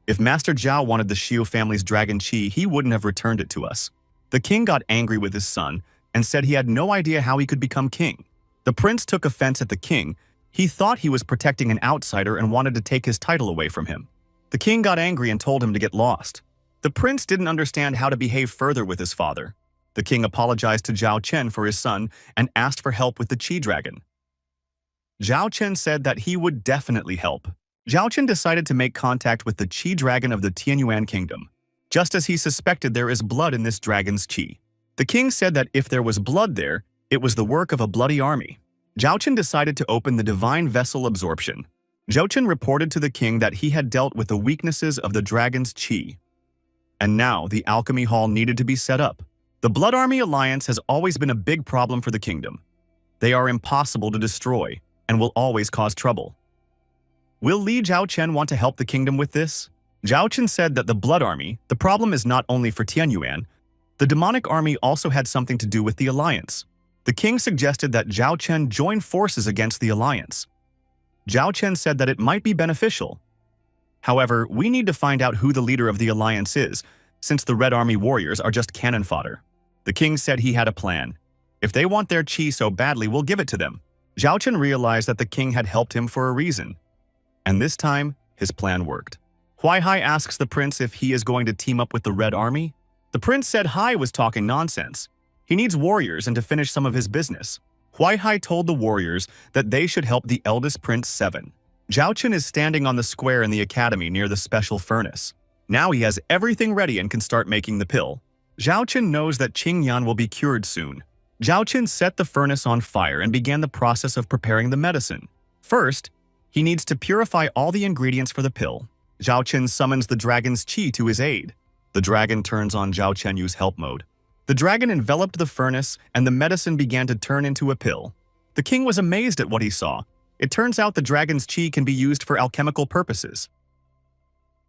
If Master Zhao wanted the Xiu family's dragon qi, he wouldn't have returned it to us. The king got angry with his son and said he had no idea how he could become king. The prince took offense at the king. He thought he was protecting an outsider and wanted to take his title away from him. The king got angry and told him to get lost. The prince didn't understand how to behave further with his father. The king apologized to Zhao Chen for his son and asked for help with the Qi dragon. Zhao Chen said that he would definitely help. Zhao Chen decided to make contact with the Qi dragon of the Tianyuan kingdom. Just as he suspected there is blood in this dragon's qi. The king said that if there was blood there, it was the work of a bloody army. Zhao Chen decided to open the divine vessel absorption. Zhao Chen reported to the king that he had dealt with the weaknesses of the dragon's qi. And now the alchemy hall needed to be set up. The Blood Army Alliance has always been a big problem for the kingdom. They are impossible to destroy and will always cause trouble. Will Li Zhao Chen want to help the kingdom with this? Zhao Chen said that the Blood Army, the problem is not only for Tianyuan. The demonic army also had something to do with the alliance. The king suggested that Zhao Chen join forces against the alliance. Zhao Chen said that it might be beneficial. However, we need to find out who the leader of the alliance is, since the Red Army warriors are just cannon fodder. The king said he had a plan. If they want their qi so badly, we'll give it to them. Zhao Chen realized that the king had helped him for a reason. And this time, his plan worked. Huai Hai asks the prince if he is going to team up with the Red Army. The prince said Hai was talking nonsense. He needs warriors and to finish some of his business. Huai Hai told the warriors that they should help the eldest prince 7. Zhao Chen is standing on the square in the academy near the special furnace. Now he has everything ready and can start making the pill. Zhao Chen knows that Qingyan will be cured soon. Zhao Chen set the furnace on fire and began the process of preparing the medicine. First, he needs to purify all the ingredients for the pill. Zhao Chen summons the dragon's qi to his aid. The dragon turns on Zhao Chen use help mode. The dragon enveloped the furnace and the medicine began to turn into a pill. The king was amazed at what he saw. It turns out the dragon's chi can be used for alchemical purposes.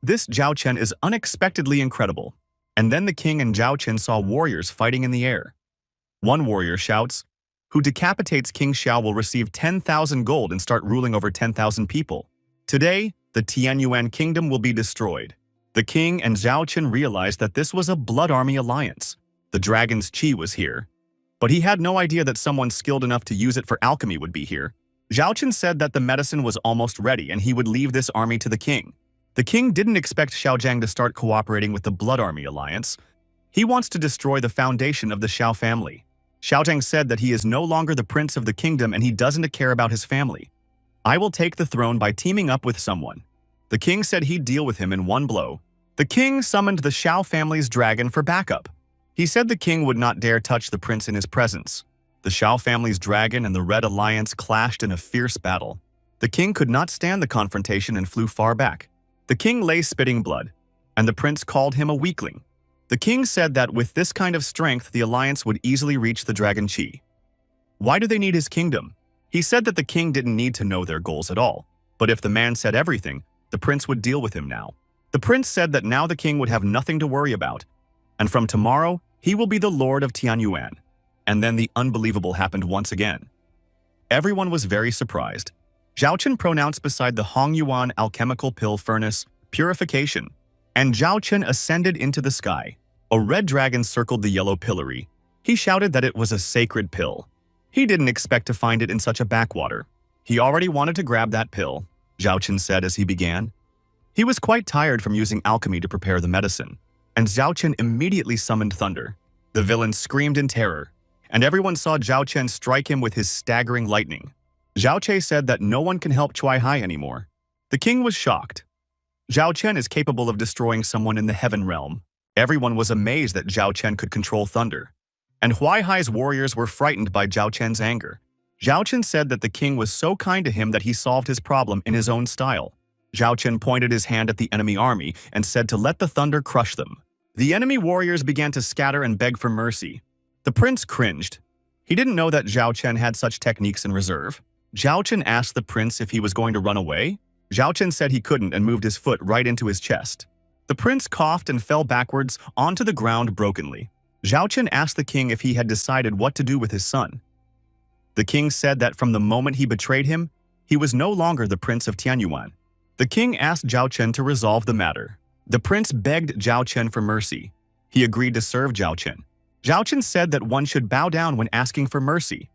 This Zhao Chen is unexpectedly incredible. And then the king and Zhao Chen saw warriors fighting in the air. One warrior shouts, "Who decapitates King Xiao will receive 10,000 gold and start ruling over 10,000 people. Today, the Tianyuan kingdom will be destroyed." The king and Zhao Chen realized that this was a blood army alliance. The dragon's chi was here. But he had no idea that someone skilled enough to use it for alchemy would be here. Zhao Chen said that the medicine was almost ready and he would leave this army to the king. The king didn't expect Xiao Zhang to start cooperating with the Blood Army Alliance. He wants to destroy the foundation of the Xiao family. Xiao Zhang said that he is no longer the prince of the kingdom and he doesn't care about his family. "I will take the throne by teaming up with someone." The king said he'd deal with him in one blow. The king summoned the Xiao family's dragon for backup. He said the king would not dare touch the prince in his presence. The Xiao family's dragon and the Red Alliance clashed in a fierce battle. The king could not stand the confrontation and flew far back. The king lay spitting blood, and the prince called him a weakling. The king said that with this kind of strength, the alliance would easily reach the dragon chi. Why do they need his kingdom? He said that the king didn't need to know their goals at all, but if the man said everything, the prince would deal with him now. The prince said that now the king would have nothing to worry about, and from tomorrow, he will be the lord of Tianyuan. And then the unbelievable happened once again. Everyone was very surprised. Zhao Chen pronounced beside the Hongyuan alchemical pill furnace, "Purification," and Zhao Chen ascended into the sky. A red dragon circled the yellow pillory. He shouted that it was a sacred pill. He didn't expect to find it in such a backwater. He already wanted to grab that pill, Zhao Chen said as he began. He was quite tired from using alchemy to prepare the medicine, and Zhao Chen immediately summoned thunder. The villain screamed in terror, and everyone saw Zhao Chen strike him with his staggering lightning. Zhao Che said that no one can help Chuai Hai anymore. The king was shocked. Zhao Chen is capable of destroying someone in the heaven realm. Everyone was amazed that Zhao Chen could control thunder. And Huai Hai's warriors were frightened by Zhao Chen's anger. Zhao Chen said that the king was so kind to him that he solved his problem in his own style. Zhao Chen pointed his hand at the enemy army and said to let the thunder crush them. The enemy warriors began to scatter and beg for mercy. The prince cringed. He didn't know that Zhao Chen had such techniques in reserve. Zhao Chen asked the prince if he was going to run away. Zhao Chen said he couldn't and moved his foot right into his chest. The prince coughed and fell backwards onto the ground brokenly. Zhao Chen asked the king if he had decided what to do with his son. The king said that from the moment he betrayed him, he was no longer the prince of Tianyuan. The king asked Zhao Chen to resolve the matter. The prince begged Zhao Chen for mercy. He agreed to serve Zhao Chen. Zhao Chen said that one should bow down when asking for mercy,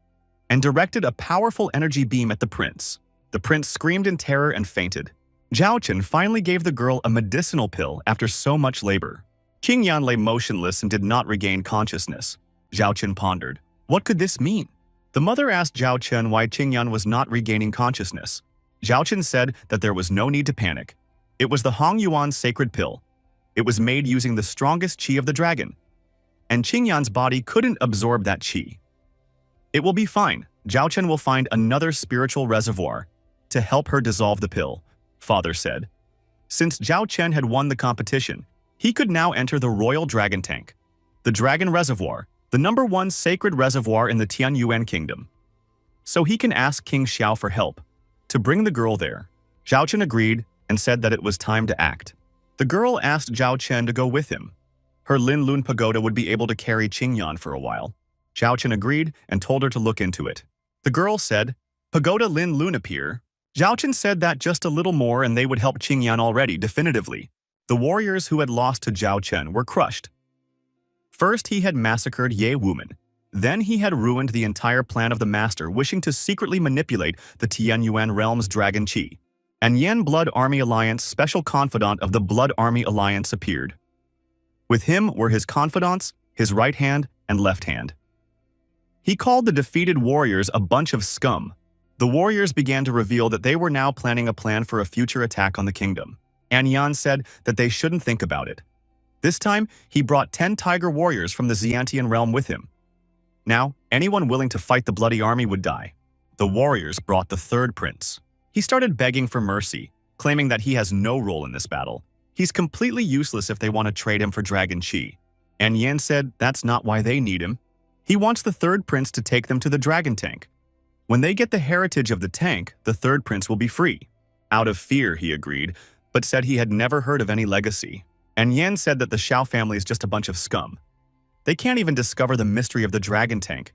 and directed a powerful energy beam at the prince. The prince screamed in terror and fainted. Zhao Chen finally gave the girl a medicinal pill after so much labor. Qing Yan lay motionless and did not regain consciousness. Zhao Chen pondered. What could this mean? The mother asked Zhao Chen why Qing Yan was not regaining consciousness. Zhao Chen said that there was no need to panic. It was the Hongyuan sacred pill. It was made using the strongest qi of the dragon, and Qing Yan's body couldn't absorb that qi. It will be fine. Zhao Chen will find another spiritual reservoir to help her dissolve the pill, father said. Since Zhao Chen had won the competition, he could now enter the royal dragon tank, the dragon reservoir, the #1 sacred reservoir in the Tianyuan kingdom. So he can ask King Xiao for help to bring the girl there. Zhao Chen agreed and said that it was time to act. The girl asked Zhao Chen to go with him. Her Lin Lun pagoda would be able to carry Qing Yan for a while. Zhao Chen agreed and told her to look into it. The girl said, "Pagoda Lin Lun appear." Zhao Chen said that just a little more and they would help Qing Yan already, definitively. The warriors who had lost to Zhao Chen were crushed. First, he had massacred Ye Wuman. Then he had ruined the entire plan of the master, wishing to secretly manipulate the Tianyuan realm's dragon qi. And Yan Blood Army Alliance special confidant of the Blood Army Alliance appeared. With him were his confidants, his right hand and left hand. He called the defeated warriors a bunch of scum. The warriors began to reveal that they were now planning a plan for a future attack on the kingdom. And Yan said that they shouldn't think about it. This time, he brought 10 tiger warriors from the Xiantian realm with him. Now, anyone willing to fight the bloody army would die. The warriors brought the third prince. He started begging for mercy, claiming that he has no role in this battle. He's completely useless if they want to trade him for dragon qi. And Yan said that's not why they need him. He wants the third prince to take them to the dragon tank. When they get the heritage of the tank, the third prince will be free. Out of fear, he agreed, but said he had never heard of any legacy. And Yan said that the Xiao family is just a bunch of scum. They can't even discover the mystery of the dragon tank.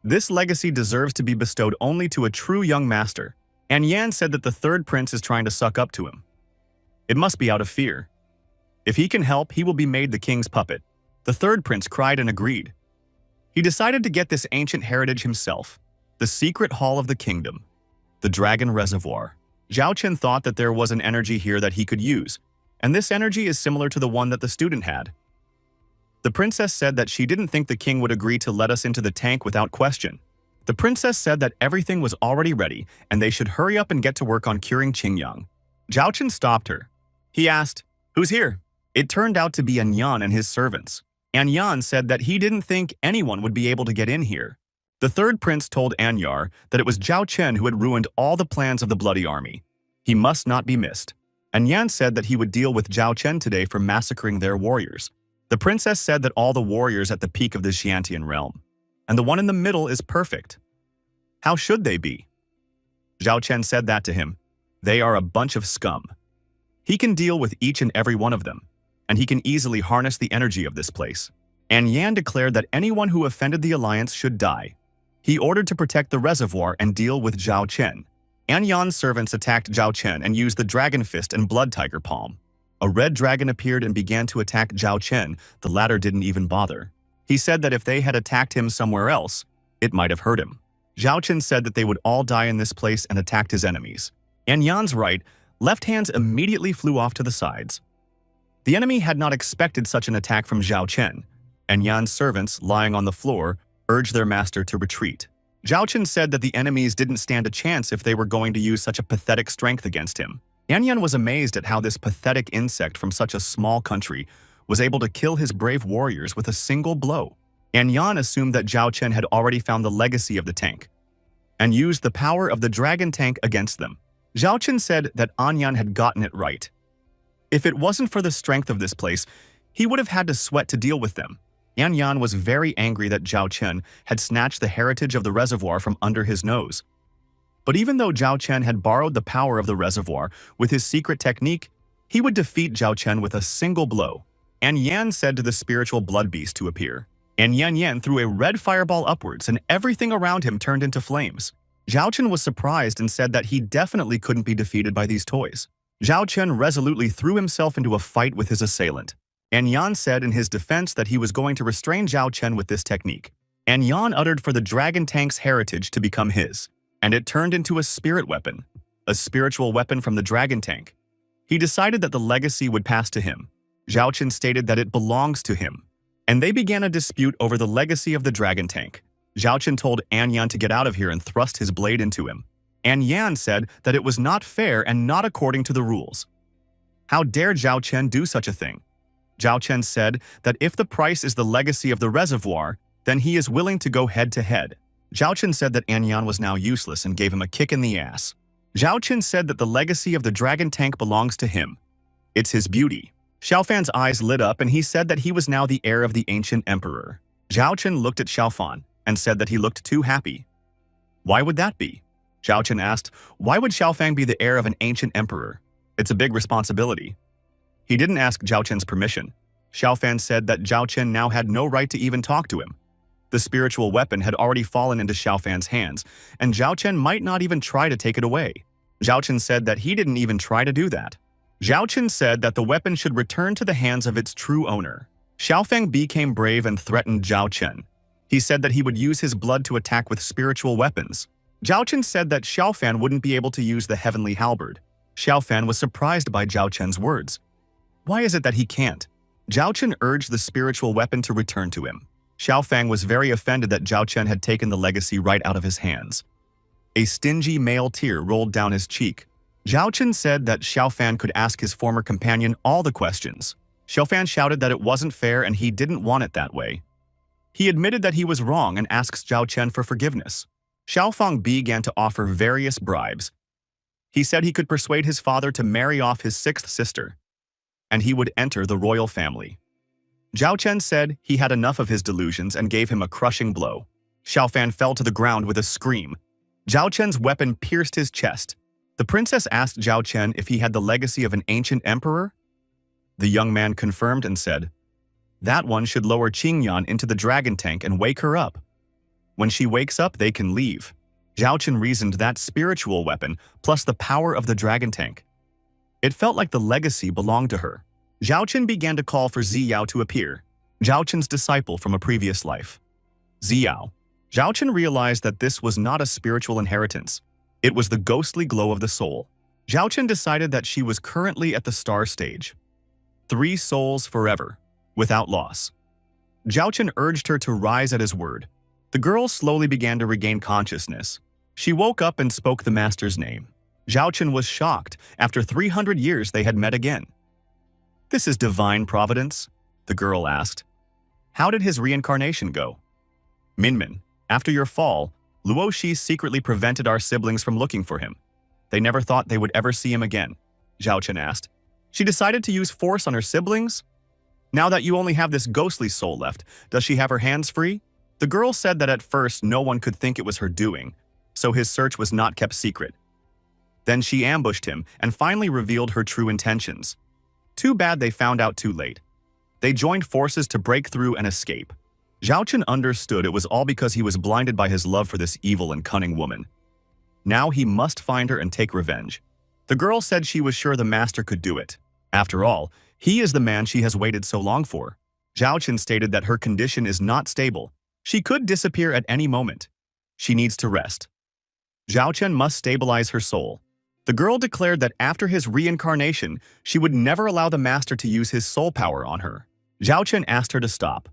This legacy deserves to be bestowed only to a true young master. And Yan said that the third prince is trying to suck up to him. It must be out of fear. If he can help, he will be made the king's puppet. The third prince cried and agreed. He decided to get this ancient heritage himself. The secret hall of the kingdom. The dragon reservoir. Zhao Chen thought that there was an energy here that he could use, and this energy is similar to the one that the student had. The princess said that she didn't think the king would agree to let us into the tank without question. The princess said that everything was already ready and they should hurry up and get to work on curing Qingyang. Zhao Chen stopped her. He asked, "Who's here?" It turned out to be Anyan and his servants. Anyan said that he didn't think anyone would be able to get in here. The third prince told Anyar that it was Zhao Chen who had ruined all the plans of the Bloody Army. He must not be missed. Anyan said that he would deal with Zhao Chen today for massacring their warriors. The princess said that all the warriors at the peak of the Xiantian realm, and the one in the middle is perfect. How should they be? Zhao Chen said that to him. They are a bunch of scum. He can deal with each and every one of them, and he can easily harness the energy of this place. And Yan declared that anyone who offended the alliance should die. He ordered to protect the reservoir and deal with Zhao Chen. Anyan's servants attacked Zhao Chen and used the dragon fist and blood tiger palm. A red dragon appeared and began to attack Zhao Chen. The latter didn't even bother. He said that if they had attacked him somewhere else, it might have hurt him. Zhao Chen said that they would all die in this place and attacked his enemies. Anyan's right, left hands immediately flew off to the sides. The enemy had not expected such an attack from Zhao Chen. Anyan's servants, lying on the floor, urged their master to retreat. Zhao Chen said that the enemies didn't stand a chance if they were going to use such a pathetic strength against him. Anyan was amazed at how this pathetic insect from such a small country was able to kill his brave warriors with a single blow. Anyan assumed that Zhao Chen had already found the legacy of the tank and used the power of the dragon tank against them. Zhao Chen said that Anyan had gotten it right. If it wasn't for the strength of this place, he would have had to sweat to deal with them. Anyan was very angry that Zhao Chen had snatched the heritage of the reservoir from under his nose. But even though Zhao Chen had borrowed the power of the reservoir with his secret technique, he would defeat Zhao Chen with a single blow. And Yan said to the spiritual blood beast to appear. And Yan threw a red fireball upwards and everything around him turned into flames. Zhao Chen was surprised and said that he definitely couldn't be defeated by these toys. Zhao Chen resolutely threw himself into a fight with his assailant. And Yan said in his defense that he was going to restrain Zhao Chen with this technique. And Yan uttered for the dragon tank's heritage to become his. And it turned into a spirit weapon, a spiritual weapon from the dragon tank. He decided that the legacy would pass to him. Zhao Chen stated that it belongs to him. And they began a dispute over the legacy of the dragon tank. Zhao Chen told Anyan to get out of here and thrust his blade into him. Anyan said that it was not fair and not according to the rules. How dare Zhao Chen do such a thing? Zhao Chen said that if the price is the legacy of the reservoir, then he is willing to go head-to-head. Zhao Chen said that Anyan was now useless and gave him a kick in the ass. Zhao Chen said that the legacy of the dragon tank belongs to him. It's his beauty. Xiaofan's eyes lit up and he said that he was now the heir of the ancient emperor. Zhao Chen looked at Xiaofan and said that he looked too happy. Why would that be? Zhao Chen asked, why would Xiaofang be the heir of an ancient emperor? It's a big responsibility. He didn't ask Zhao Chen's permission. Xiaofan said that Zhao Chen now had no right to even talk to him. The spiritual weapon had already fallen into Xiaofan's hands, and Zhao Chen might not even try to take it away. Zhao Chen said that he didn't even try to do that. Zhao Chen said that the weapon should return to the hands of its true owner. Xiaofang became brave and threatened Zhao Chen. He said that he would use his blood to attack with spiritual weapons. Zhao Chen said that Xiaofan wouldn't be able to use the heavenly halberd. Xiaofan was surprised by Zhao Chen's words. Why is it that he can't? Zhao Chen urged the spiritual weapon to return to him. Xiaofang was very offended that Zhao Chen had taken the legacy right out of his hands. A stingy male tear rolled down his cheek. Zhao Chen said that Xiaofan could ask his former companion all the questions. Xiaofan shouted that it wasn't fair and he didn't want it that way. He admitted that he was wrong and asked Zhao Chen for forgiveness. Xiaofang began to offer various bribes. He said he could persuade his father to marry off his sixth sister, and he would enter the royal family. Zhao Chen said he had enough of his delusions and gave him a crushing blow. Xiaofan fell to the ground with a scream. Zhao Chen's weapon pierced his chest. The princess asked Zhao Chen if he had the legacy of an ancient emperor. The young man confirmed and said, "That one should lower Qingyan into the dragon tank and wake her up. When she wakes up, they can leave." Zhao Chen reasoned that spiritual weapon plus the power of the dragon tank. It felt like the legacy belonged to her. Zhao Chen began to call for Ziyao to appear, Zhao Chen's disciple from a previous life. Ziyao. Zhao Chen realized that this was not a spiritual inheritance. It was the ghostly glow of the soul. Zhao Chen decided that she was currently at the star stage. 3 souls forever, without loss. Zhao Chen urged her to rise at his word. The girl slowly began to regain consciousness. She woke up and spoke the master's name. Zhao Chen was shocked. After 300 years, they had met again. "This is divine providence?" the girl asked. "How did his reincarnation go?" "Minmin, after your fall, Luo Shi secretly prevented our siblings from looking for him. They never thought they would ever see him again," Zhao Chen asked. "She decided to use force on her siblings? Now that you only have this ghostly soul left, does she have her hands free?" The girl said that at first no one could think it was her doing, so his search was not kept secret. Then she ambushed him and finally revealed her true intentions. Too bad they found out too late. They joined forces to break through and escape. Zhao Chen understood it was all because he was blinded by his love for this evil and cunning woman. Now he must find her and take revenge. The girl said she was sure the master could do it. After all, he is the man she has waited so long for. Zhao Chen stated that her condition is not stable. She could disappear at any moment. She needs to rest. Zhao Chen must stabilize her soul. The girl declared that after his reincarnation, she would never allow the master to use his soul power on her. Zhao Chen asked her to stop.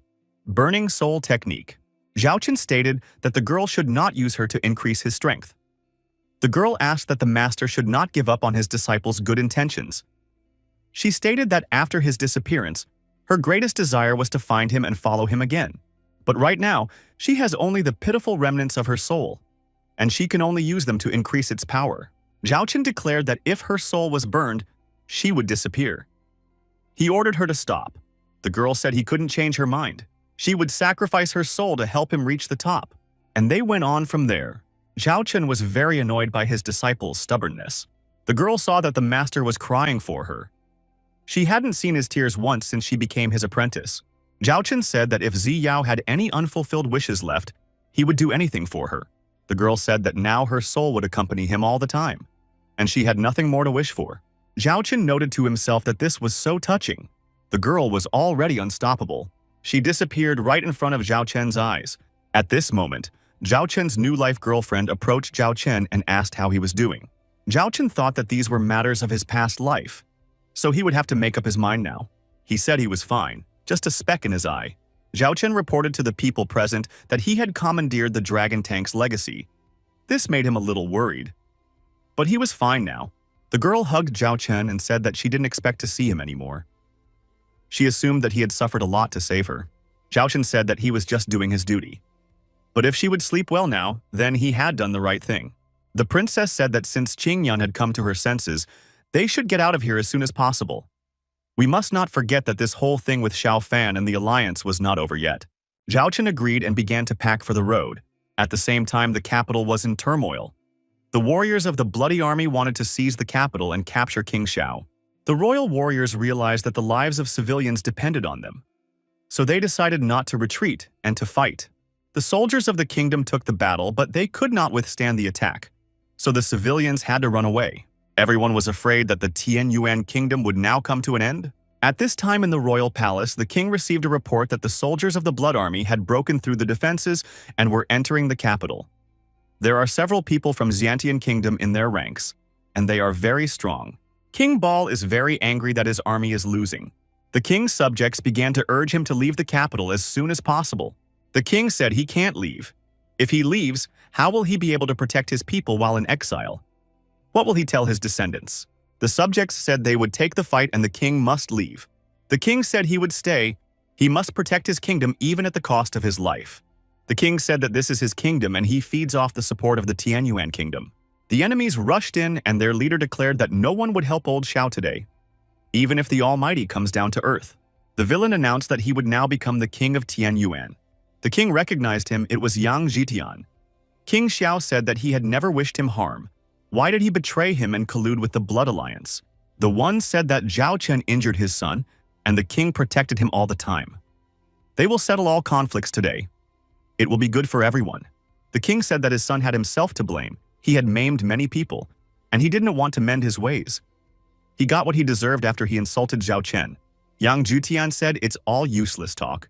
Burning soul technique. Zhao Chen stated that the girl should not use her to increase his strength. The girl asked that the master should not give up on his disciples' good intentions. She stated that after his disappearance, her greatest desire was to find him and follow him again. But right now, she has only the pitiful remnants of her soul, and she can only use them to increase its power. Zhao Chen declared that if her soul was burned, she would disappear. He ordered her to stop. The girl said he couldn't change her mind. She would sacrifice her soul to help him reach the top. And they went on from there. Zhao Chen was very annoyed by his disciple's stubbornness. The girl saw that the master was crying for her. She hadn't seen his tears once since she became his apprentice. Zhao Chen said that if Ziyao had any unfulfilled wishes left, he would do anything for her. The girl said that now her soul would accompany him all the time, and she had nothing more to wish for. Zhao Chen noted to himself that this was so touching. The girl was already unstoppable. She disappeared right in front of Zhao Chen's eyes. At this moment, Zhao Chen's new-life girlfriend approached Zhao Chen and asked how he was doing. Zhao Chen thought that these were matters of his past life, so he would have to make up his mind now. He said he was fine, just a speck in his eye. Zhao Chen reported to the people present that he had commandeered the dragon tank's legacy. This made him a little worried. But he was fine now. The girl hugged Zhao Chen and said that she didn't expect to see him anymore. She assumed that he had suffered a lot to save her. Zhao Chen said that he was just doing his duty. But if she would sleep well now, then he had done the right thing. The princess said that since Qingyan had come to her senses, they should get out of here as soon as possible. We must not forget that this whole thing with Xiao Fan and the alliance was not over yet. Zhao Chen agreed and began to pack for the road. At the same time, the capital was in turmoil. The warriors of the Bloody Army wanted to seize the capital and capture King Xiao. The royal warriors realized that the lives of civilians depended on them. So they decided not to retreat and to fight. The soldiers of the kingdom took the battle, but they could not withstand the attack. So the civilians had to run away. Everyone was afraid that the Tianyuan kingdom would now come to an end. At this time in the royal palace, the king received a report that the soldiers of the Blood Army had broken through the defenses and were entering the capital. There are several people from Xiantian kingdom in their ranks, and they are very strong. King Bal is very angry that his army is losing. The king's subjects began to urge him to leave the capital as soon as possible. The king said he can't leave. If he leaves, how will he be able to protect his people while in exile? What will he tell his descendants? The subjects said they would take the fight and the king must leave. The king said he would stay. He must protect his kingdom even at the cost of his life. The king said that this is his kingdom and he feeds off the support of the Tianyuan kingdom. The enemies rushed in and their leader declared that no one would help old Xiao today, even if the Almighty comes down to earth. The villain announced that he would now become the king of Tianyuan. The king recognized him. It was Yang Zhitian. King Xiao said that he had never wished him harm. Why did he betray him and collude with the Blood Alliance? The one said that Zhao Chen injured his son, and the king protected him all the time. They will settle all conflicts today. It will be good for everyone. The king said that his son had himself to blame. He had maimed many people, and he didn't want to mend his ways. He got what he deserved after he insulted Zhao Chen. Yang Jutian said it's all useless talk.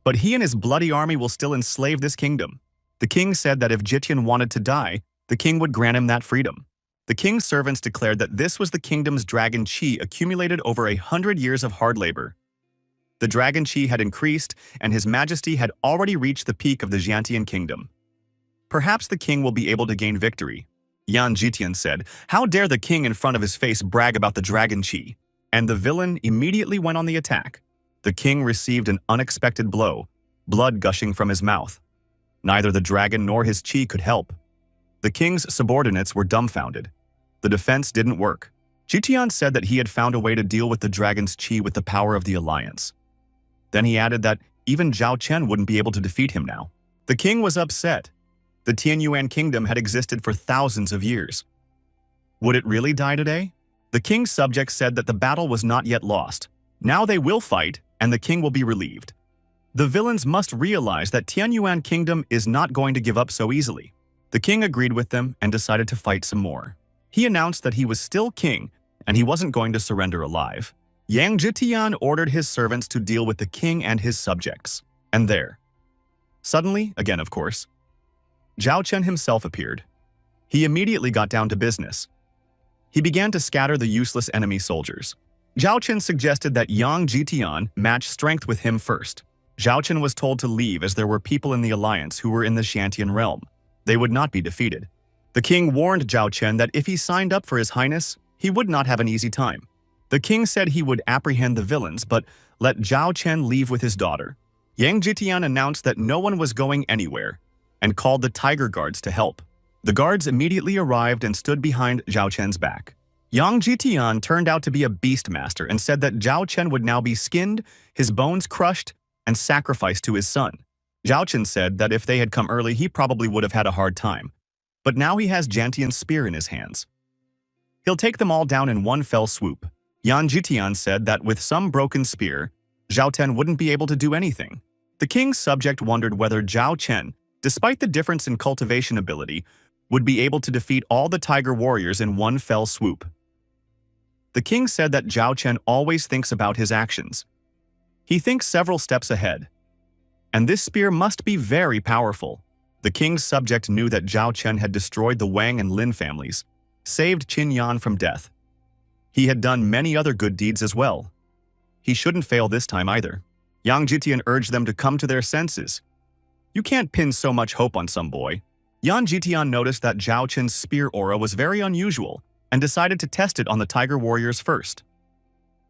But he and his bloody army will still enslave this kingdom. The king said that if Jitian wanted to die, the king would grant him that freedom. The king's servants declared that this was the kingdom's dragon qi accumulated over 100 years of hard labor. The dragon qi had increased, and his majesty had already reached the peak of the Xiantian kingdom. Perhaps the king will be able to gain victory. Yan Jitian said, "How dare the king in front of his face brag about the dragon qi?" And the villain immediately went on the attack. The king received an unexpected blow, blood gushing from his mouth. Neither the dragon nor his qi could help. The king's subordinates were dumbfounded. The defense didn't work. Jitian said that he had found a way to deal with the dragon's qi with the power of the alliance. Then he added that even Zhao Chen wouldn't be able to defeat him now. The king was upset. The Tianyuan kingdom had existed for thousands of years. Would it really die today? The king's subjects said that the battle was not yet lost. Now they will fight, and the king will be relieved. The villains must realize that Tianyuan kingdom is not going to give up so easily. The king agreed with them and decided to fight some more. He announced that he was still king, and he wasn't going to surrender alive. Yang Jitian ordered his servants to deal with the king and his subjects. And there, suddenly, again of course, Zhao Chen himself appeared. He immediately got down to business. He began to scatter the useless enemy soldiers. Zhao Chen suggested that Yang Jitian match strength with him first. Zhao Chen was told to leave as there were people in the alliance who were in the Xiantian realm. They would not be defeated. The king warned Zhao Chen that if he signed up for his highness, he would not have an easy time. The king said he would apprehend the villains, but let Zhao Chen leave with his daughter. Yang Jitian announced that no one was going anywhere and called the tiger guards to help. The guards immediately arrived and stood behind Zhao Chen's back. Yang Jitian turned out to be a beastmaster and said that Zhao Chen would now be skinned, his bones crushed, and sacrificed to his son. Zhao Chen said that if they had come early, he probably would have had a hard time. But now he has Jantian's spear in his hands. He'll take them all down in one fell swoop. Yan Jitian said that with some broken spear, Zhao Chen wouldn't be able to do anything. The king's subject wondered whether Zhao Chen, despite the difference in cultivation ability, would be able to defeat all the tiger warriors in one fell swoop. The king said that Zhao Chen always thinks about his actions. He thinks several steps ahead. And this spear must be very powerful. The king's subject knew that Zhao Chen had destroyed the Wang and Lin families, saved Qin Yan from death. He had done many other good deeds as well. He shouldn't fail this time either. Yang Jitian urged them to come to their senses. You can't pin so much hope on some boy. Yan Jitian noticed that Zhao Chen's spear aura was very unusual and decided to test it on the tiger warriors first.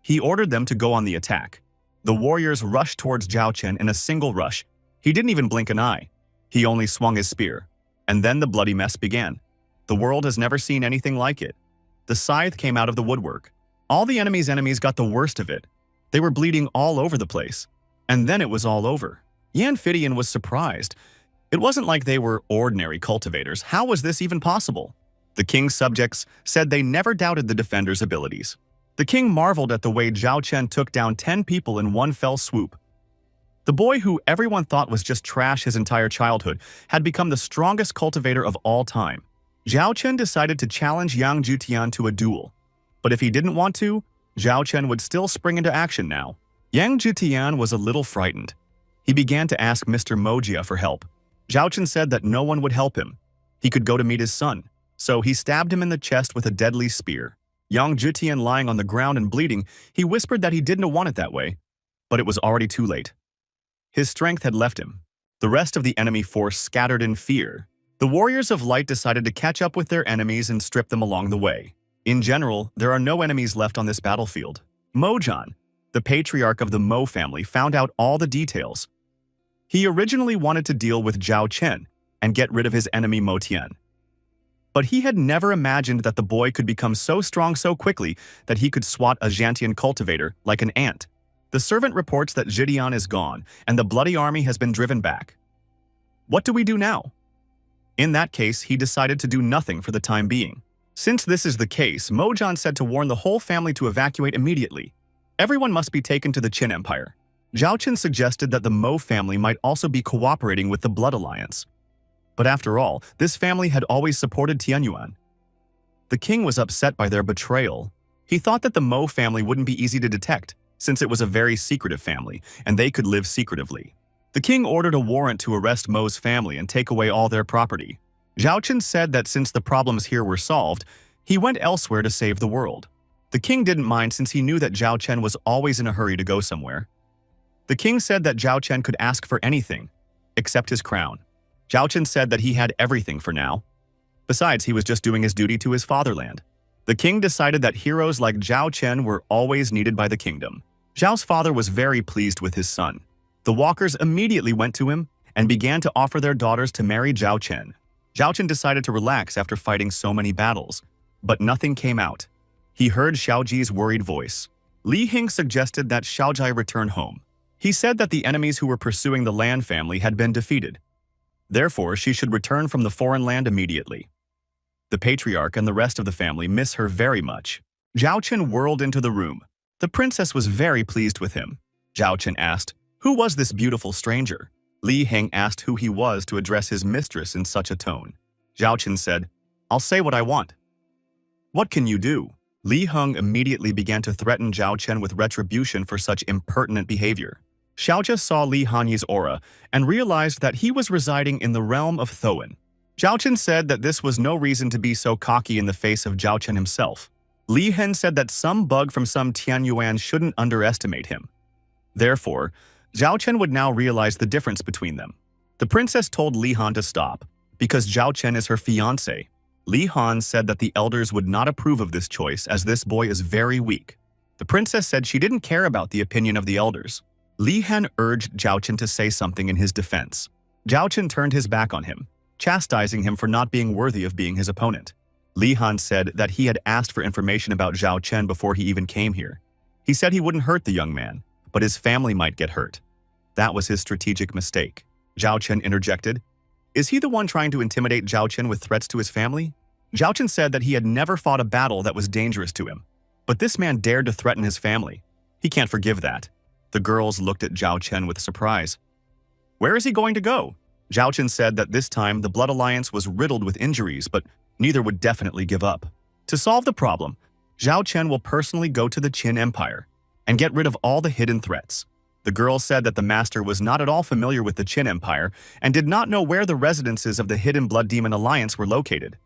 He ordered them to go on the attack. The warriors rushed towards Zhao Chen in a single rush. He didn't even blink an eye. He only swung his spear. And then the bloody mess began. The world has never seen anything like it. The scythe came out of the woodwork. All the enemy's enemies got the worst of it. They were bleeding all over the place. And then it was all over. Yan Fidian was surprised. It wasn't like they were ordinary cultivators. How was this even possible? The king's subjects said they never doubted the defenders' abilities. The king marveled at the way Zhao Chen took down 10 people in one fell swoop. The boy who everyone thought was just trash his entire childhood had become the strongest cultivator of all time. Zhao Chen decided to challenge Yang Jutian to a duel. But if he didn't want to, Zhao Chen would still spring into action now. Yang Jutian was a little frightened. He began to ask Mr. Mojia for help. Zhao Chen said that no one would help him. He could go to meet his son. So he stabbed him in the chest with a deadly spear. Yang Jutian lying on the ground and bleeding, he whispered that he didn't want it that way. But it was already too late. His strength had left him. The rest of the enemy force scattered in fear. The warriors of light decided to catch up with their enemies and strip them along the way. In general, there are no enemies left on this battlefield. Mojan, the patriarch of the Mo family, found out all the details. He originally wanted to deal with Zhao Chen and get rid of his enemy Mo Tian. But he had never imagined that the boy could become so strong so quickly that he could swat a Xiantian cultivator like an ant. The servant reports that Zhidian is gone and the bloody army has been driven back. What do we do now? In that case, he decided to do nothing for the time being. Since this is the case, Mojan said to warn the whole family to evacuate immediately. Everyone must be taken to the Qin Empire. Zhao Qin suggested that the Mo family might also be cooperating with the Blood Alliance. But after all, this family had always supported Tianyuan. The king was upset by their betrayal. He thought that the Mo family wouldn't be easy to detect, since it was a very secretive family, and they could live secretively. The king ordered a warrant to arrest Mo's family and take away all their property. Zhao Qin said that since the problems here were solved, he went elsewhere to save the world. The king didn't mind since he knew that Zhao Chen was always in a hurry to go somewhere. The king said that Zhao Chen could ask for anything, except his crown. Zhao Chen said that he had everything for now. Besides, he was just doing his duty to his fatherland. The king decided that heroes like Zhao Chen were always needed by the kingdom. Zhao's father was very pleased with his son. The walkers immediately went to him and began to offer their daughters to marry Zhao Chen. Zhao Chen decided to relax after fighting so many battles, but nothing came out. He heard Xiaoji's worried voice. Li Hing suggested that Xiaojai return home. He said that the enemies who were pursuing the Lan family had been defeated. Therefore, she should return from the foreign land immediately. The patriarch and the rest of the family miss her very much. Zhao Chen whirled into the room. The princess was very pleased with him. Zhao Chen asked, "Who was this beautiful stranger?" Li Heng asked who he was to address his mistress in such a tone. Zhao Chen said, "I'll say what I want." "What can you do?" Li Heng immediately began to threaten Zhao Chen with retribution for such impertinent behavior. Xiaojia saw Li Hanyi's aura and realized that he was residing in the realm of Thoan. Zhao Chen said that this was no reason to be so cocky in the face of Zhao Chen himself. Li Hen said that some bug from some Tianyuan shouldn't underestimate him. Therefore, Zhao Chen would now realize the difference between them. The princess told Li Han to stop, because Zhao Chen is her fiancé. Li Han said that the elders would not approve of this choice as this boy is very weak. The princess said she didn't care about the opinion of the elders. Li Han urged Zhao Chen to say something in his defense. Zhao Chen turned his back on him, chastising him for not being worthy of being his opponent. Li Han said that he had asked for information about Zhao Chen before he even came here. He said he wouldn't hurt the young man, but his family might get hurt. That was his strategic mistake. Zhao Chen interjected, "Is he the one trying to intimidate Zhao Chen with threats to his family?" Zhao Chen said that he had never fought a battle that was dangerous to him. But this man dared to threaten his family. He can't forgive that. The girls looked at Zhao Chen with surprise. "Where is he going to go?" Zhao Chen said that this time the Blood Alliance was riddled with injuries, but neither would definitely give up. To solve the problem, Zhao Chen will personally go to the Qin Empire and get rid of all the hidden threats. The girl said that the master was not at all familiar with the Qin Empire and did not know where the residences of the hidden Blood Demon Alliance were located.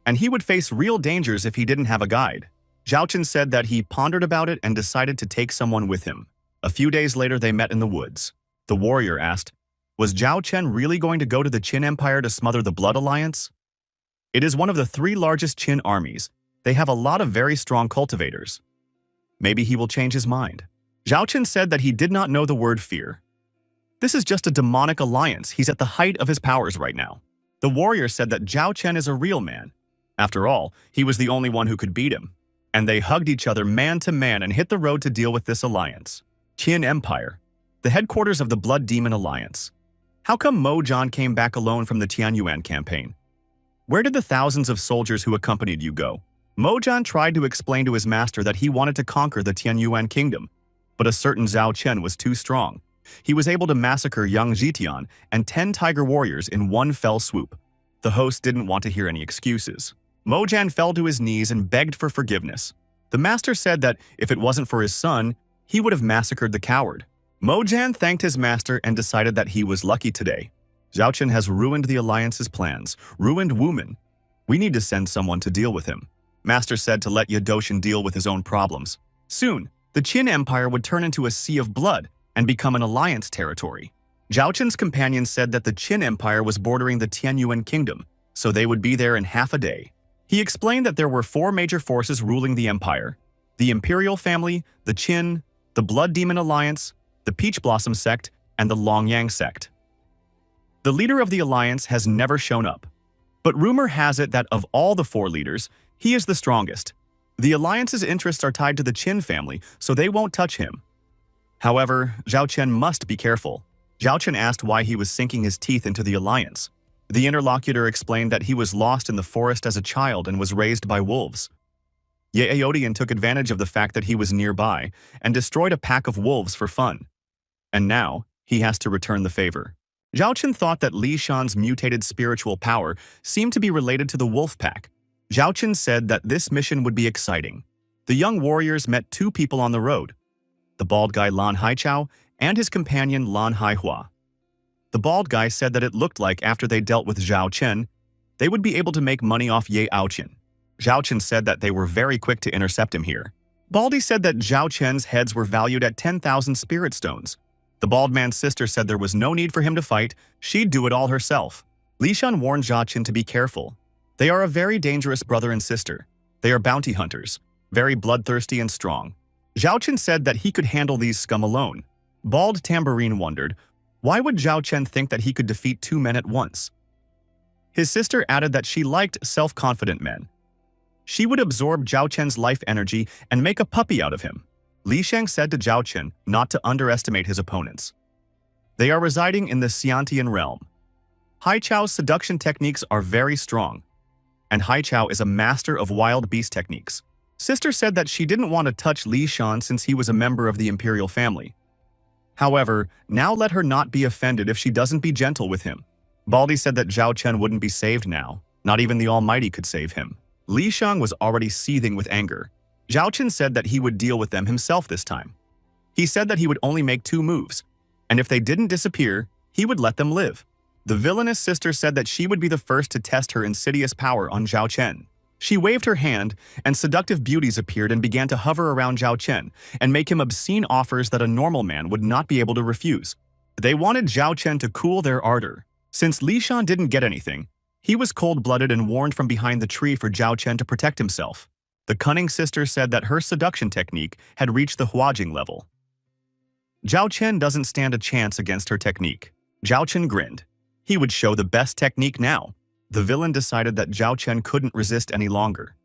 And he would face real dangers if he didn't have a guide. Zhao Chen said that he pondered about it and decided to take someone with him. A few days later, they met in the woods. The warrior asked, "Was Zhao Chen really going to go to the Qin Empire to smother the Blood Alliance?" "It is one of the 3 largest Qin armies. They have a lot of very strong cultivators. Maybe he will change his mind." Zhao Chen said that he did not know the word fear. "This is just a demonic alliance. He's at the height of his powers right now." The warrior said that Zhao Chen is a real man. After all, he was the only one who could beat him. And they hugged each other man to man and hit the road to deal with this alliance. Qin Empire, the headquarters of the Blood Demon Alliance. How come Mo Zhan came back alone from the Tianyuan campaign? Where did the thousands of soldiers who accompanied you go? Mo Zhan tried to explain to his master that he wanted to conquer the Tianyuan kingdom, but a certain Zhao Chen was too strong. He was able to massacre young Zitian and 10 tiger warriors in one fell swoop. The host didn't want to hear any excuses. Mo Zhan fell to his knees and begged for forgiveness. The master said that if it wasn't for his son, he would have massacred the coward. Mo Zhan thanked his master and decided that he was lucky today. Zhao Chen has ruined the alliance's plans, ruined Wumen. We need to send someone to deal with him. Master said to let Yadoshin deal with his own problems. Soon, the Qin Empire would turn into a sea of blood and become an alliance territory. Zhao Chen's companion said that the Qin Empire was bordering the Tianyuan kingdom, so they would be there in half a day. He explained that there were 4 major forces ruling the empire: the Imperial family, the Qin, the Blood Demon Alliance, the Peach Blossom sect, and the Longyang sect. The leader of the alliance has never shown up, but rumor has it that of all the 4 leaders, he is the strongest. The alliance's interests are tied to the Qin family, so they won't touch him. However, Zhao Chen must be careful. Zhao Chen asked why he was sinking his teeth into the alliance. The interlocutor explained that he was lost in the forest as a child and was raised by wolves. Yeodian took advantage of the fact that he was nearby and destroyed a pack of wolves for fun. And now, he has to return the favor. Zhao Chen thought that Li Shan's mutated spiritual power seemed to be related to the wolf pack. Zhao Chen said that this mission would be exciting. The young warriors met two people on the road, the bald guy Lan Haichao and his companion Lan Haihua. The bald guy said that it looked like after they dealt with Zhao Chen, they would be able to make money off Ye Aochen. Zhao Chen said that they were very quick to intercept him here. Baldy said that Zhao Chen's heads were valued at 10,000 spirit stones. The bald man's sister said there was no need for him to fight, she'd do it all herself. Li Shan warned Zhao Chen to be careful. They are a very dangerous brother and sister. They are bounty hunters, very bloodthirsty and strong. Zhao Chen said that he could handle these scum alone. Bald Tambourine wondered, why would Zhao Chen think that he could defeat two men at once? His sister added that she liked self-confident men. She would absorb Zhao Chen's life energy and make a puppy out of him. Li Shang said to Zhao Chen not to underestimate his opponents. They are residing in the Xiantian realm. Haichao's seduction techniques are very strong, and Haichao is a master of wild beast techniques. Sister said that she didn't want to touch Li Shan since he was a member of the imperial family. However, now let her not be offended if she doesn't be gentle with him. Baldy said that Zhao Chen wouldn't be saved now. Not even the Almighty could save him. Li Shang was already seething with anger. Zhao Chen said that he would deal with them himself this time. He said that he would only make 2 moves, and if they didn't disappear, he would let them live. The villainous sister said that she would be the first to test her insidious power on Zhao Chen. She waved her hand, and seductive beauties appeared and began to hover around Zhao Chen and make him obscene offers that a normal man would not be able to refuse. They wanted Zhao Chen to cool their ardor. Since Li Shan didn't get anything, he was cold-blooded and warned from behind the tree for Zhao Chen to protect himself. The cunning sister said that her seduction technique had reached the Huajing level. Zhao Chen doesn't stand a chance against her technique. Zhao Chen grinned. He would show the best technique now. The villain decided that Zhao Chen couldn't resist any longer.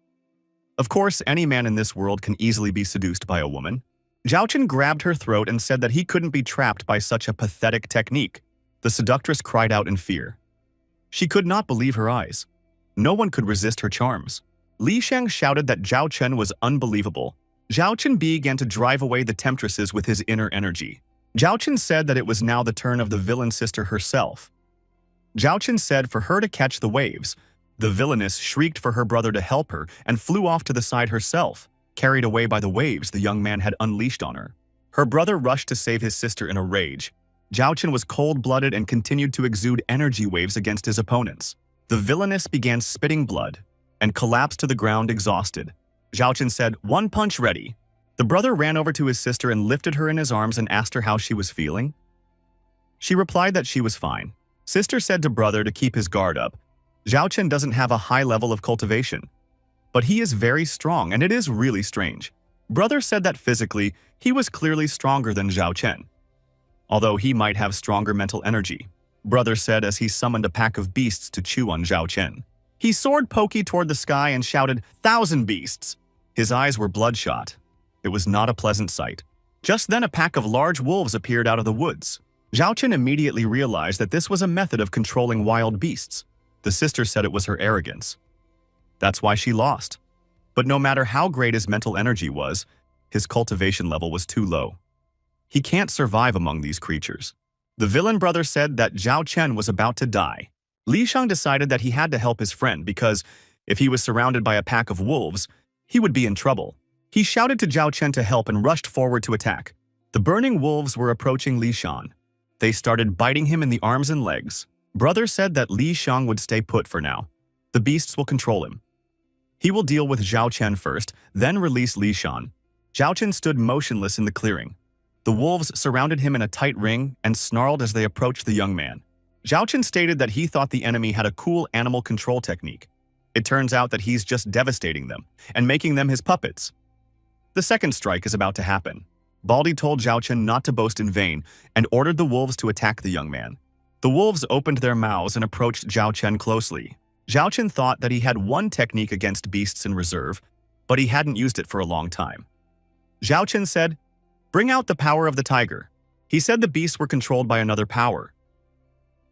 Of course, any man in this world can easily be seduced by a woman. Zhao Chen grabbed her throat and said that he couldn't be trapped by such a pathetic technique. The seductress cried out in fear. She could not believe her eyes. No one could resist her charms. Li Shang shouted that Zhao Chen was unbelievable. Zhao Chen began to drive away the temptresses with his inner energy. Zhao Chen said that it was now the turn of the villain sister herself. Zhao Chen said for her to catch the waves. The villainess shrieked for her brother to help her and flew off to the side herself, carried away by the waves the young man had unleashed on her. Her brother rushed to save his sister in a rage. Zhao Chen was cold-blooded and continued to exude energy waves against his opponents. The villainess began spitting blood and collapsed to the ground exhausted. Zhao Chen said, "One punch ready." The brother ran over to his sister and lifted her in his arms and asked her how she was feeling. She replied that she was fine. Sister said to brother to keep his guard up. Zhao Chen doesn't have a high level of cultivation, but he is very strong and it is really strange. Brother said that physically, he was clearly stronger than Zhao Chen, although he might have stronger mental energy. Brother said as he summoned a pack of beasts to chew on Zhao Chen. He soared pokey toward the sky and shouted, "1,000 beasts!" His eyes were bloodshot. It was not a pleasant sight. Just then a pack of large wolves appeared out of the woods. Zhao Chen immediately realized that this was a method of controlling wild beasts. The sister said it was her arrogance. That's why she lost. But no matter how great his mental energy was, his cultivation level was too low. He can't survive among these creatures. The villain brother said that Zhao Chen was about to die. Li Shang decided that he had to help his friend because, if he was surrounded by a pack of wolves, he would be in trouble. He shouted to Zhao Chen to help and rushed forward to attack. The burning wolves were approaching Li Shang. They started biting him in the arms and legs. Brother said that Li Shang would stay put for now. The beasts will control him. He will deal with Zhao Chen first, then release Li Shang. Zhao Chen stood motionless in the clearing. The wolves surrounded him in a tight ring and snarled as they approached the young man. Zhao Chen stated that he thought the enemy had a cool animal control technique. It turns out that he's just devastating them and making them his puppets. The second strike is about to happen. Baldy told Zhao Chen not to boast in vain and ordered the wolves to attack the young man. The wolves opened their mouths and approached Zhao Chen closely. Zhao Chen thought that he had one technique against beasts in reserve, but he hadn't used it for a long time. Zhao Chen said, "Bring out the power of the tiger." He said the beasts were controlled by another power,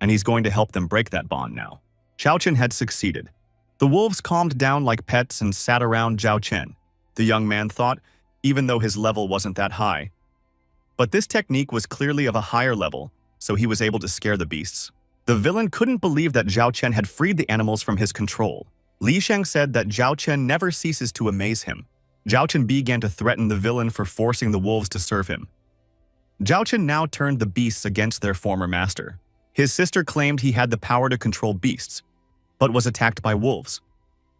and he's going to help them break that bond now. Zhao Chen had succeeded. The wolves calmed down like pets and sat around Zhao Chen, the young man thought, even though his level wasn't that high. But this technique was clearly of a higher level, so he was able to scare the beasts. The villain couldn't believe that Zhao Chen had freed the animals from his control. Li Sheng said that Zhao Chen never ceases to amaze him. Zhao Chen began to threaten the villain for forcing the wolves to serve him. Zhao Chen now turned the beasts against their former master. His sister claimed he had the power to control beasts, but was attacked by wolves.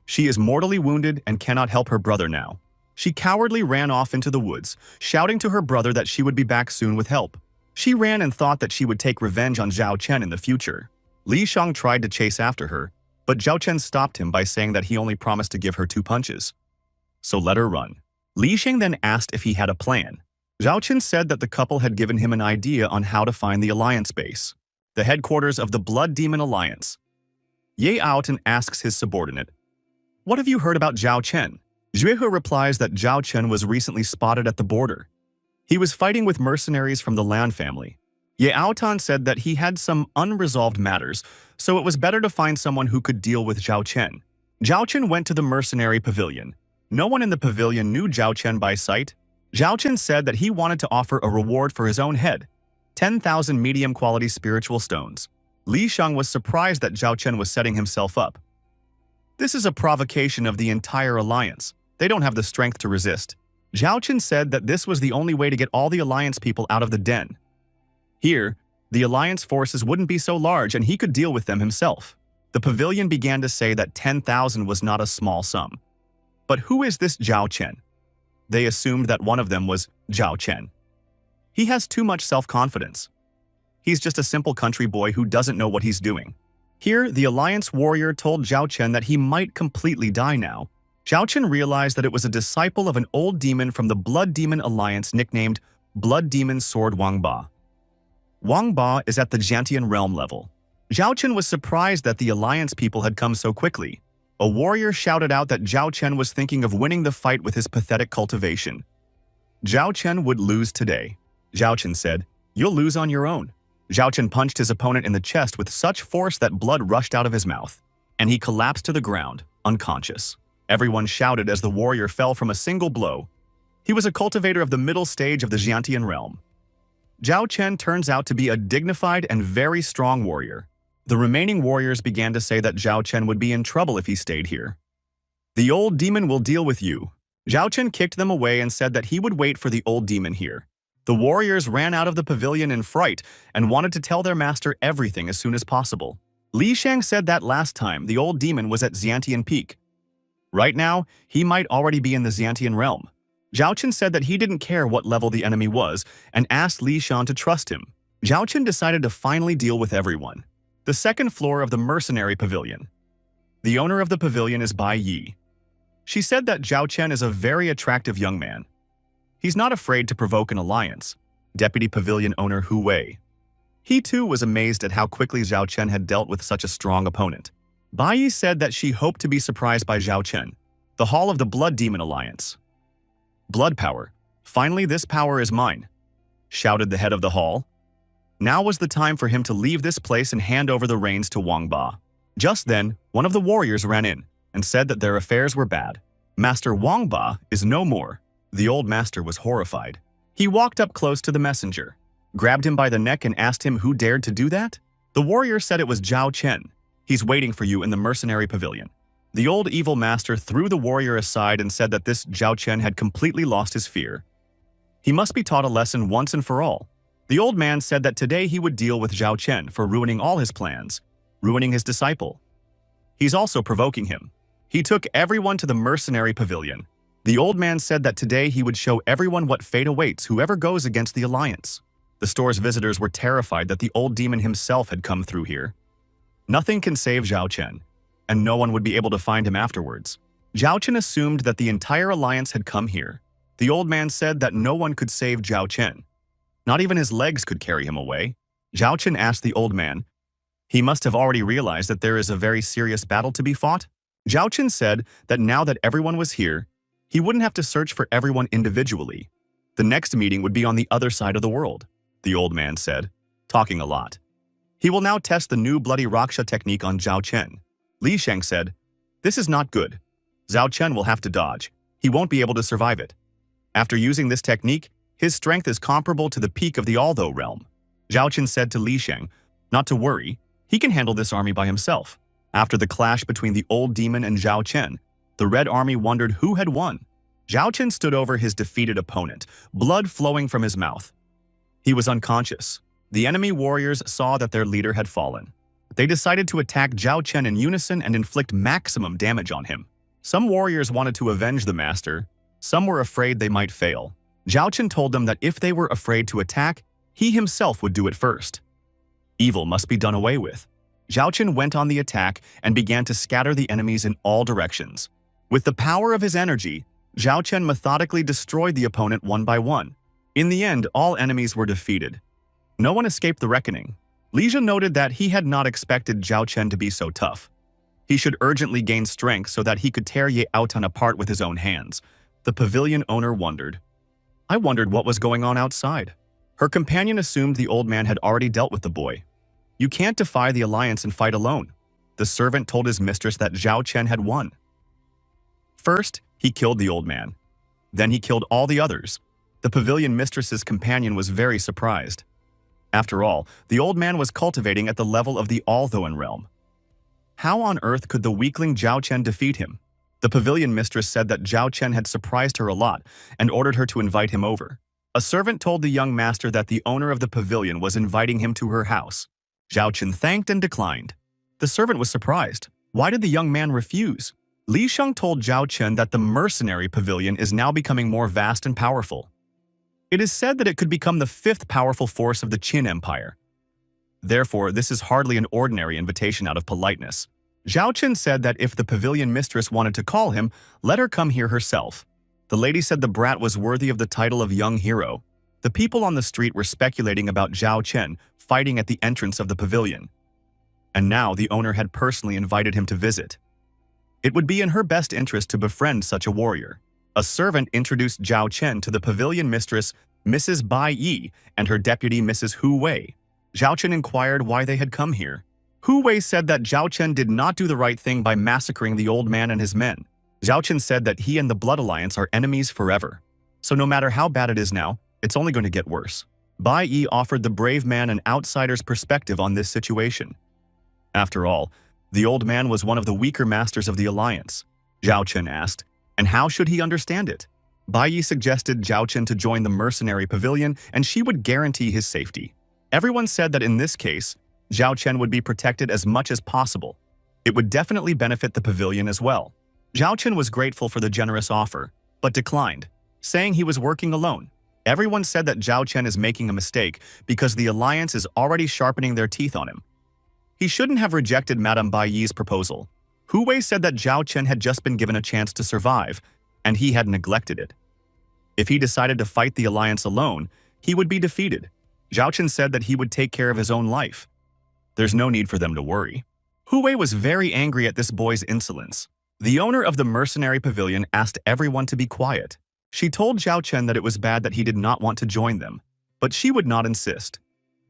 She is mortally wounded and cannot help her brother now. She cowardly ran off into the woods, shouting to her brother that she would be back soon with help. She ran and thought that she would take revenge on Zhao Chen in the future. Li Shang tried to chase after her, but Zhao Chen stopped him by saying that he only promised to give her 2 punches. So let her run. Li Shang then asked if he had a plan. Zhao Chen said that the couple had given him an idea on how to find the Alliance base, the headquarters of the Blood Demon Alliance. Ye Aoten asks his subordinate, "What have you heard about Zhao Chen?" Zhuehe replies that Zhao Chen was recently spotted at the border. He was fighting with mercenaries from the Lan family. Ye Aotan said that he had some unresolved matters, so it was better to find someone who could deal with Zhao Chen. Zhao Chen went to the mercenary pavilion. No one in the pavilion knew Zhao Chen by sight. Zhao Chen said that he wanted to offer a reward for his own head, 10,000 medium-quality spiritual stones. Li Shang was surprised that Zhao Chen was setting himself up. This is a provocation of the entire alliance. They don't have the strength to resist. Zhao Chen said that this was the only way to get all the alliance people out of the den. Here, the alliance forces wouldn't be so large and he could deal with them himself. The pavilion began to say that 10,000 was not a small sum. But who is this Zhao Chen? They assumed that one of them was Zhao Chen. He has too much self-confidence. He's just a simple country boy who doesn't know what he's doing. Here, the alliance warrior told Zhao Chen that he might completely die now. Zhao Chen realized that it was a disciple of an old demon from the Blood Demon Alliance nicknamed Blood Demon Sword Wang Ba. Wang Ba is at the Jiantian realm level. Zhao Chen was surprised that the alliance people had come so quickly. A warrior shouted out that Zhao Chen was thinking of winning the fight with his pathetic cultivation. Zhao Chen would lose today. Zhao Chen said, "You'll lose on your own." Zhao Chen punched his opponent in the chest with such force that blood rushed out of his mouth, and he collapsed to the ground, unconscious. Everyone shouted as the warrior fell from a single blow. He was a cultivator of the middle stage of the Jiantian realm. Zhao Chen turns out to be a dignified and very strong warrior. The remaining warriors began to say that Zhao Chen would be in trouble if he stayed here. "The old demon will deal with you." Zhao Chen kicked them away and said that he would wait for the old demon here. The warriors ran out of the pavilion in fright and wanted to tell their master everything as soon as possible. Li Shang said that last time the old demon was at Xiantian Peak. Right now, he might already be in the Xiantian realm. Zhao Chen said that he didn't care what level the enemy was and asked Li Shan to trust him. Zhao Chen decided to finally deal with everyone. The second floor of the mercenary pavilion. The owner of the pavilion is Bai Yi. She said that Zhao Chen is a very attractive young man. He's not afraid to provoke an alliance. Deputy pavilion owner Hu Wei. He too was amazed at how quickly Zhao Chen had dealt with such a strong opponent. Bai Yi said that she hoped to be surprised by Zhao Chen, the hall of the Blood Demon Alliance. "Blood power. Finally, this power is mine," shouted the head of the hall. Now was the time for him to leave this place and hand over the reins to Wang Ba. Just then, one of the warriors ran in and said that their affairs were bad. Master Wang Ba is no more. The old master was horrified. He walked up close to the messenger, grabbed him by the neck and asked him who dared to do that. The warrior said it was Zhao Chen. "He's waiting for you in the mercenary pavilion." The old evil master threw the warrior aside and said that this Zhao Chen had completely lost his fear. He must be taught a lesson once and for all. The old man said that today he would deal with Zhao Chen for ruining all his plans, ruining his disciple. He's also provoking him. He took everyone to the mercenary pavilion. The old man said that today he would show everyone what fate awaits whoever goes against the alliance. The store's visitors were terrified that the old demon himself had come through here. Nothing can save Zhao Chen, and no one would be able to find him afterwards. Zhao Chen assumed that the entire alliance had come here. The old man said that no one could save Zhao Chen. Not even his legs could carry him away. Zhao Chen asked the old man. He must have already realized that there is a very serious battle to be fought. Zhao Chen said that now that everyone was here, he wouldn't have to search for everyone individually. The next meeting would be on the other side of the world, the old man said, talking a lot. He will now test the new Bloody Raksha technique on Zhao Chen. Li Sheng said, "This is not good. Zhao Chen will have to dodge. He won't be able to survive it. After using this technique, his strength is comparable to the peak of the Although realm." Zhao Chen said to Li Sheng, "Not to worry, he can handle this army by himself." After the clash between the old demon and Zhao Chen, the Red Army wondered who had won. Zhao Chen stood over his defeated opponent, blood flowing from his mouth. He was unconscious. The enemy warriors saw that their leader had fallen. They decided to attack Zhao Chen in unison and inflict maximum damage on him. Some warriors wanted to avenge the master. Some were afraid they might fail. Zhao Chen told them that if they were afraid to attack, he himself would do it first. Evil must be done away with. Zhao Chen went on the attack and began to scatter the enemies in all directions. With the power of his energy, Zhao Chen methodically destroyed the opponent one by one. In the end, all enemies were defeated. No one escaped the reckoning. Li Jia noted that he had not expected Zhao Chen to be so tough. He should urgently gain strength so that he could tear Ye Aotan apart with his own hands. The pavilion owner wondered. I wondered what was going on outside. Her companion assumed the old man had already dealt with the boy. You can't defy the alliance and fight alone. The servant told his mistress that Zhao Chen had won. First, he killed the old man. Then he killed all the others. The pavilion mistress's companion was very surprised. After all, the old man was cultivating at the level of the Althoan realm. How on earth could the weakling Zhao Chen defeat him? The pavilion mistress said that Zhao Chen had surprised her a lot and ordered her to invite him over. A servant told the young master that the owner of the pavilion was inviting him to her house. Zhao Chen thanked and declined. The servant was surprised. Why did the young man refuse? Li Sheng told Zhao Chen that the mercenary pavilion is now becoming more vast and powerful. It is said that it could become the fifth powerful force of the Qin Empire. Therefore, this is hardly an ordinary invitation out of politeness. Zhao Chen said that if the pavilion mistress wanted to call him, let her come here herself. The lady said the brat was worthy of the title of young hero. The people on the street were speculating about Zhao Chen fighting at the entrance of the pavilion. And now the owner had personally invited him to visit. It would be in her best interest to befriend such a warrior. A servant introduced Zhao Chen to the pavilion mistress, Mrs. Bai Yi, and her deputy, Mrs. Hu Wei. Zhao Chen inquired why they had come here. Hu Wei said that Zhao Chen did not do the right thing by massacring the old man and his men. Zhao Chen said that he and the Blood Alliance are enemies forever. So no matter how bad it is now, it's only going to get worse. Bai Yi offered the brave man an outsider's perspective on this situation. After all, the old man was one of the weaker masters of the Alliance. Zhao Chen asked, and how should he understand it? Bai Yi suggested Zhao Chen to join the mercenary pavilion and she would guarantee his safety. Everyone said that in this case, Zhao Chen would be protected as much as possible. It would definitely benefit the pavilion as well. Zhao Chen was grateful for the generous offer, but declined, saying he was working alone. Everyone said that Zhao Chen is making a mistake because the Alliance is already sharpening their teeth on him. He shouldn't have rejected Madame Bai Yi's proposal. Hu Wei said that Zhao Chen had just been given a chance to survive, and he had neglected it. If he decided to fight the Alliance alone, he would be defeated. Zhao Chen said that he would take care of his own life. There's no need for them to worry. Hu Wei was very angry at this boy's insolence. The owner of the mercenary pavilion asked everyone to be quiet. She told Zhao Chen that it was bad that he did not want to join them, but she would not insist.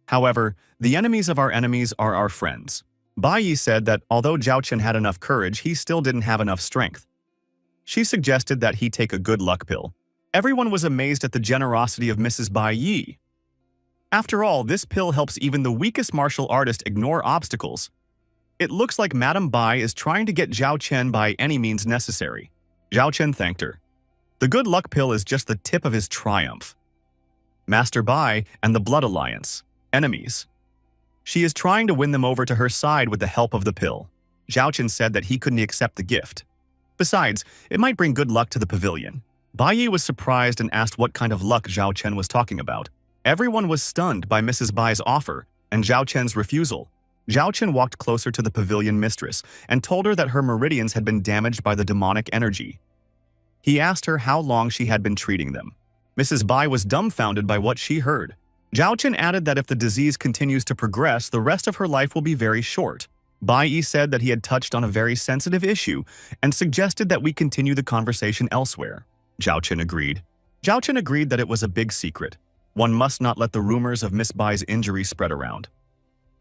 However, the enemies of our enemies are our friends. Bai Yi said that although Zhao Chen had enough courage, he still didn't have enough strength. She suggested that he take a good luck pill. Everyone was amazed at the generosity of Mrs. Bai Yi. After all, this pill helps even the weakest martial artist ignore obstacles. It looks like Madame Bai is trying to get Zhao Chen by any means necessary. Zhao Chen thanked her. The good luck pill is just the tip of his triumph. Master Bai and the Blood Alliance, enemies. She is trying to win them over to her side with the help of the pill. Zhao Chen said that he couldn't accept the gift. Besides, it might bring good luck to the pavilion. Bai Yi was surprised and asked what kind of luck Zhao Chen was talking about. Everyone was stunned by Mrs. Bai's offer and Zhao Chen's refusal. Zhao Chen walked closer to the pavilion mistress and told her that her meridians had been damaged by the demonic energy. He asked her how long she had been treating them. Mrs. Bai was dumbfounded by what she heard. Zhao Chen added that if the disease continues to progress, the rest of her life will be very short. Bai Yi said that he had touched on a very sensitive issue and suggested that we continue the conversation elsewhere. Zhao Chen agreed. Zhao Chen agreed that it was a big secret. One must not let the rumors of Miss Bai's injury spread around.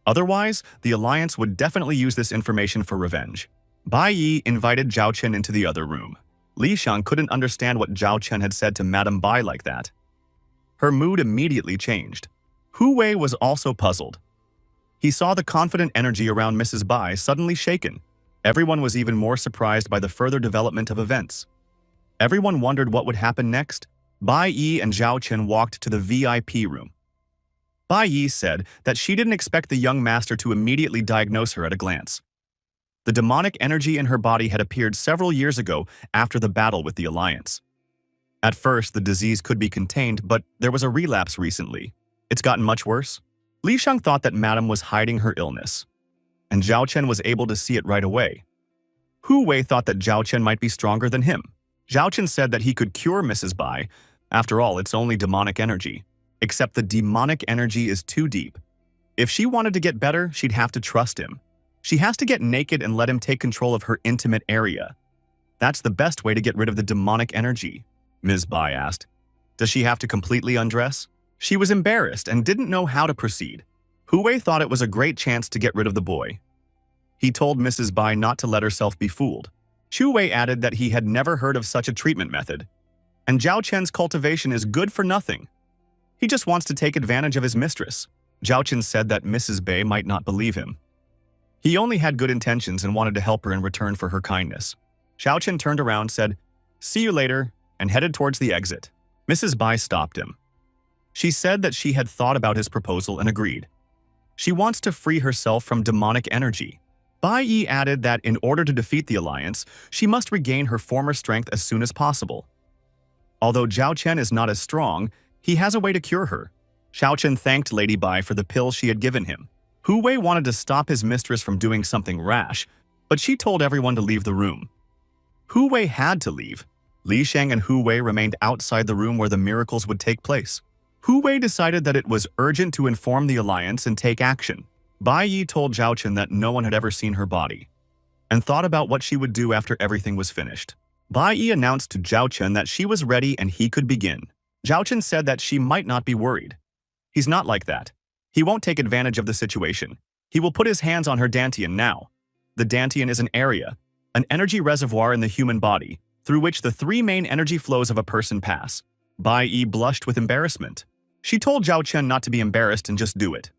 Otherwise, the Alliance would definitely use this information for revenge. Bai Yi invited Zhao Chen into the other room. Li Xiang couldn't understand what Zhao Chen had said to Madame Bai like that. Her mood immediately changed. Hu Wei was also puzzled. He saw the confident energy around Mrs. Bai suddenly shaken. Everyone was even more surprised by the further development of events. Everyone wondered what would happen next. Bai Yi and Zhao Chen walked to the VIP room. Bai Yi said that she didn't expect the young master to immediately diagnose her at a glance. The demonic energy in her body had appeared several years ago after the battle with the Alliance. At first, the disease could be contained, but there was a relapse recently. It's gotten much worse. Li Xiang thought that Madame was hiding her illness, and Zhao Chen was able to see it right away. Hu Wei thought that Zhao Chen might be stronger than him. Zhao Chen said that he could cure Mrs. Bai. After all, it's only demonic energy. Except the demonic energy is too deep. If she wanted to get better, she'd have to trust him. She has to get naked and let him take control of her intimate area. That's the best way to get rid of the demonic energy, Ms. Bai asked. Does she have to completely undress? She was embarrassed and didn't know how to proceed. Hu Wei thought it was a great chance to get rid of the boy. He told Mrs. Bai not to let herself be fooled. Chu Wei added that he had never heard of such a treatment method. And Zhao Chen's cultivation is good for nothing. He just wants to take advantage of his mistress. Zhao Chen said that Mrs. Bai might not believe him. He only had good intentions and wanted to help her in return for her kindness. Zhao Chen turned around, said, "See you later," and headed towards the exit. Mrs. Bai stopped him. She said that she had thought about his proposal and agreed. She wants to free herself from demonic energy. Bai Yi added that in order to defeat the Alliance, she must regain her former strength as soon as possible. Although Zhao Chen is not as strong, he has a way to cure her. Zhao Chen thanked Lady Bai for the pill she had given him. Hu Wei wanted to stop his mistress from doing something rash, but she told everyone to leave the room. Hu Wei had to leave. Li Xiang and Hu Wei remained outside the room where the miracles would take place. Hu Wei decided that it was urgent to inform the Alliance and take action. Bai Yi told Zhao Chen that no one had ever seen her body, and thought about what she would do after everything was finished. Bai Yi announced to Zhao Chen that she was ready and he could begin. Zhao Chen said that she might not be worried. He's not like that. He won't take advantage of the situation. He will put his hands on her dantian now. The dantian is an area, an energy reservoir in the human body, through which the three main energy flows of a person pass. Bai Yi blushed with embarrassment. She told Zhao Chen not to be embarrassed and just do it.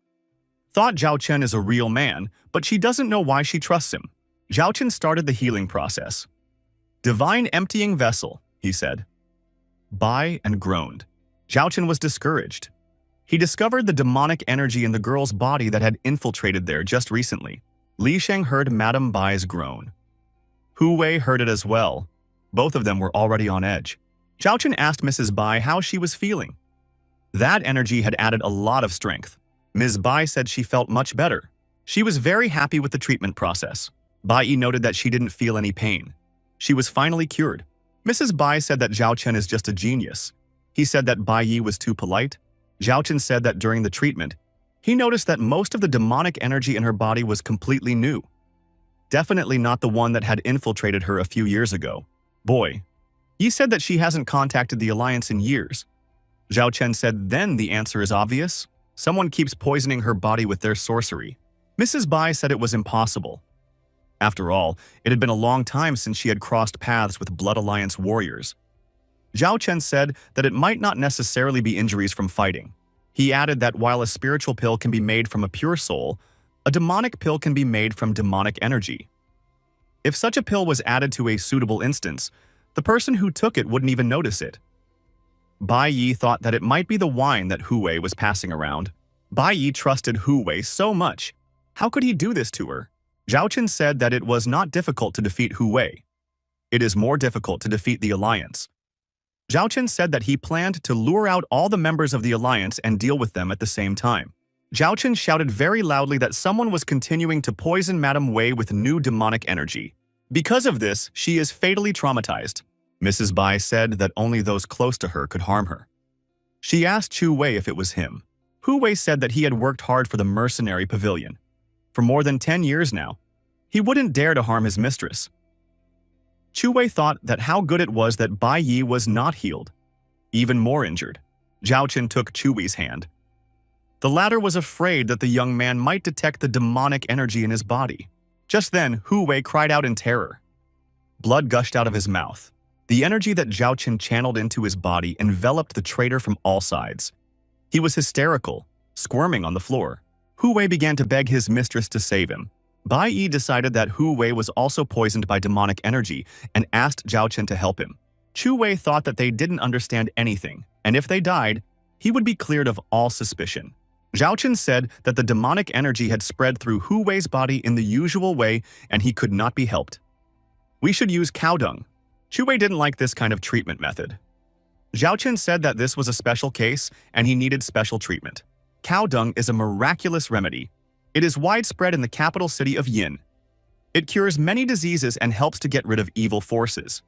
Thought Zhao Chen is a real man, but she doesn't know why she trusts him. Zhao Chen started the healing process. "Divine emptying vessel," he said. Bai and groaned. Zhao Chen was discouraged. He discovered the demonic energy in the girl's body that had infiltrated there just recently. Li Xiang heard Madame Bai's groan. Hu Wei heard it as well. Both of them were already on edge. Zhao Chen asked Mrs. Bai how she was feeling. That energy had added a lot of strength. Ms. Bai said she felt much better. She was very happy with the treatment process. Bai Yi noted that she didn't feel any pain. She was finally cured. Mrs. Bai said that Zhao Chen is just a genius. He said that Bai Yi was too polite. Zhao Chen said that during the treatment, he noticed that most of the demonic energy in her body was completely new. Definitely not the one that had infiltrated her a few years ago. Boy, Yi said that she hasn't contacted the Alliance in years. Zhao Chen said then the answer is obvious. Someone keeps poisoning her body with their sorcery. Mrs. Bai said it was impossible. After all, it had been a long time since she had crossed paths with Blood Alliance warriors. Zhao Chen said that it might not necessarily be injuries from fighting. He added that while a spiritual pill can be made from a pure soul, a demonic pill can be made from demonic energy. If such a pill was added to a suitable instance, the person who took it wouldn't even notice it. Bai Yi thought that it might be the wine that Hu Wei was passing around. Bai Yi trusted Hu Wei so much. How could he do this to her? Zhao Chen said that it was not difficult to defeat Hu Wei. It is more difficult to defeat the Alliance. Zhao Chen said that he planned to lure out all the members of the Alliance and deal with them at the same time. Zhao Chen shouted very loudly that someone was continuing to poison Madame Wei with new demonic energy. Because of this, she is fatally traumatized. Mrs. Bai said that only those close to her could harm her. She asked Chu Wei if it was him. Hu Wei said that he had worked hard for the mercenary pavilion. For more than 10 years now, he wouldn't dare to harm his mistress. Chu Wei thought that how good it was that Bai Yi was not healed, even more injured. Zhao Chen took Chu Wei's hand. The latter was afraid that the young man might detect the demonic energy in his body. Just then, Hu Wei cried out in terror. Blood gushed out of his mouth. The energy that Zhao Qin channeled into his body enveloped the traitor from all sides. He was hysterical, squirming on the floor. Hu Wei began to beg his mistress to save him. Bai Yi decided that Hu Wei was also poisoned by demonic energy and asked Zhao Qin to help him. Chu Wei thought that they didn't understand anything, and if they died, he would be cleared of all suspicion. Zhao Qin said that the demonic energy had spread through Hu Wei's body in the usual way and he could not be helped. We should use cow dung. Chu Wei didn't like this kind of treatment method. Zhao Qin said that this was a special case and he needed special treatment. Cow dung is a miraculous remedy. It is widespread in the capital city of Yin. It cures many diseases and helps to get rid of evil forces.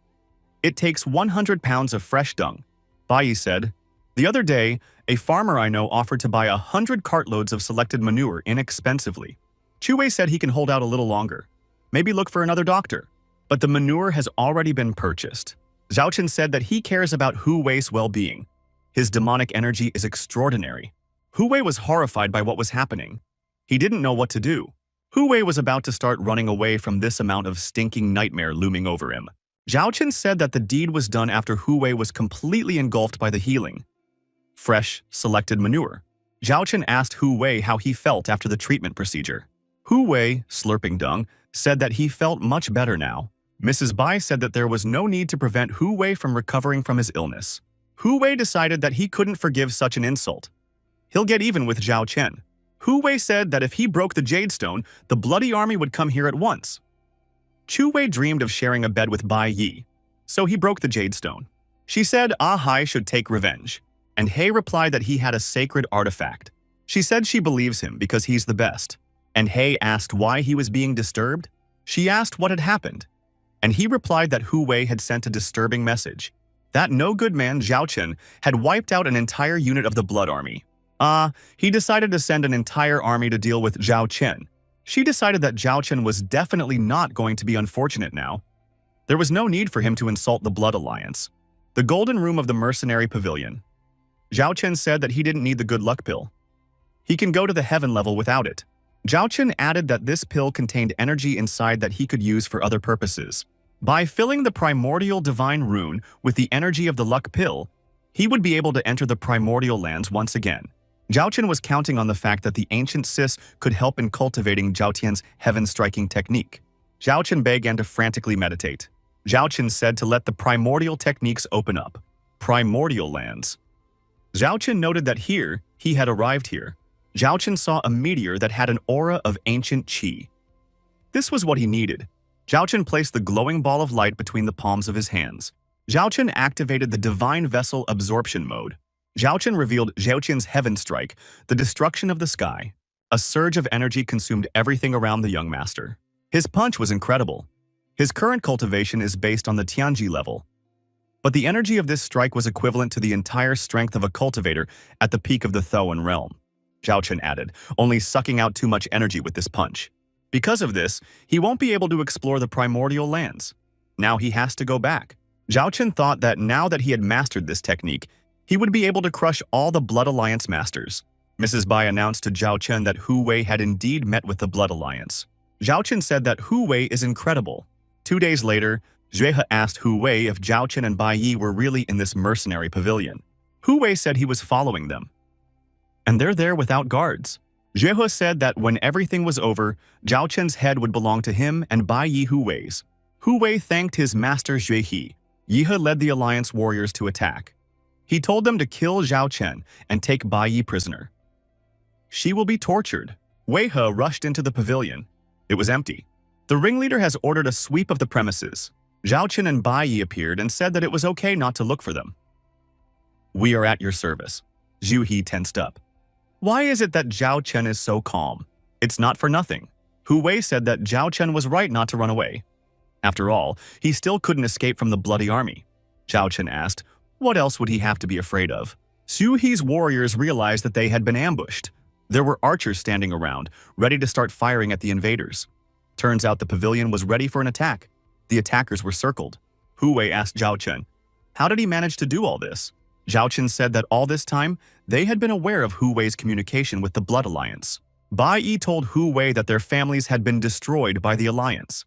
It takes 100 pounds of fresh dung. Bai Yi said, "The other day, a farmer I know offered to buy 100 cartloads of selected manure inexpensively. Chu Wei said he can hold out a little longer. Maybe look for another doctor. But the manure has already been purchased." Zhao Qin said that he cares about Hu Wei's well-being. His demonic energy is extraordinary. Hu Wei was horrified by what was happening. He didn't know what to do. Hu Wei was about to start running away from this amount of stinking nightmare looming over him. Zhao Qin said that the deed was done after Hu Wei was completely engulfed by the healing. Fresh, selected manure. Zhao Qin asked Hu Wei how he felt after the treatment procedure. Hu Wei, slurping dung, said that he felt much better now. Mrs. Bai said that there was no need to prevent Hu Wei from recovering from his illness. Hu Wei decided that he couldn't forgive such an insult. He'll get even with Zhao Qin. Hu Wei said that if he broke the Jade Stone, the Bloody Army would come here at once. Chu Wei dreamed of sharing a bed with Bai Yi, so he broke the Jade Stone. She said Ah Hai should take revenge, and He replied that he had a sacred artifact. She said she believes him because he's the best, and He asked why he was being disturbed. She asked what had happened, and he replied that Hu Wei had sent a disturbing message. That no-good man Zhao Qin had wiped out an entire unit of the Blood Army. He decided to send an entire army to deal with Zhao Qin. She decided that Zhao Qin was definitely not going to be unfortunate now. There was no need for him to insult the Blood Alliance. The golden room of the mercenary pavilion. Zhao Qin said that he didn't need the good luck pill. He can go to the heaven level without it. Zhao Qin added that this pill contained energy inside that he could use for other purposes. By filling the primordial divine rune with the energy of the luck pill, he would be able to enter the primordial lands once again. Zhao Qin was counting on the fact that the ancient Sis could help in cultivating Zhao Tian's heaven-striking technique. Zhao Qin began to frantically meditate. Zhao Qin said to let the primordial techniques open up. Primordial lands. Zhao Qin noted that here, he had arrived here. Zhao Qin saw a meteor that had an aura of ancient qi. This was what he needed. Zhao Qin placed the glowing ball of light between the palms of his hands. Zhao Qin activated the divine vessel absorption mode. Zhao Qin revealed Zhao Qin's Heaven Strike, the destruction of the sky. A surge of energy consumed everything around the young master. His punch was incredible. His current cultivation is based on the Tianji level. But the energy of this strike was equivalent to the entire strength of a cultivator at the peak of the Thoan realm. Zhao Qin added, only sucking out too much energy with this punch. Because of this, he won't be able to explore the primordial lands. Now he has to go back. Zhao Qin thought that now that he had mastered this technique, he would be able to crush all the Blood Alliance masters. Mrs. Bai announced to Zhao Qin that Hu Wei had indeed met with the Blood Alliance. Zhao Qin said that Hu Wei is incredible. 2 days later, Zhuehe asked Hu Wei if Zhao Qin and Bai Yi were really in this mercenary pavilion. Hu Wei said he was following them. And they're there without guards. Zhuehe said that when everything was over, Zhao Qin's head would belong to him and Bai Yi Hu Wei's. Hu Wei thanked his master Zhuehe. Yihe led the Alliance warriors to attack. He told them to kill Zhao Qin and take Bai Yi prisoner. She will be tortured. Wei He rushed into the pavilion. It was empty. The ringleader has ordered a sweep of the premises. Zhao Qin and Bai Yi appeared and said that it was okay not to look for them. We are at your service. Zhu He tensed up. Why is it that Zhao Qin is so calm? It's not for nothing. Hu Wei said that Zhao Qin was right not to run away. After all, he still couldn't escape from the Bloody Army. Zhao Qin asked, what else would he have to be afraid of? Zhu He's warriors realized that they had been ambushed. There were archers standing around, ready to start firing at the invaders. Turns out the pavilion was ready for an attack. The attackers were circled. Hu Wei asked Zhao Qin, how did he manage to do all this? Zhao Qian said that all this time, they had been aware of Hu Wei's communication with the Blood Alliance. Bai Yi told Hu Wei that their families had been destroyed by the Alliance.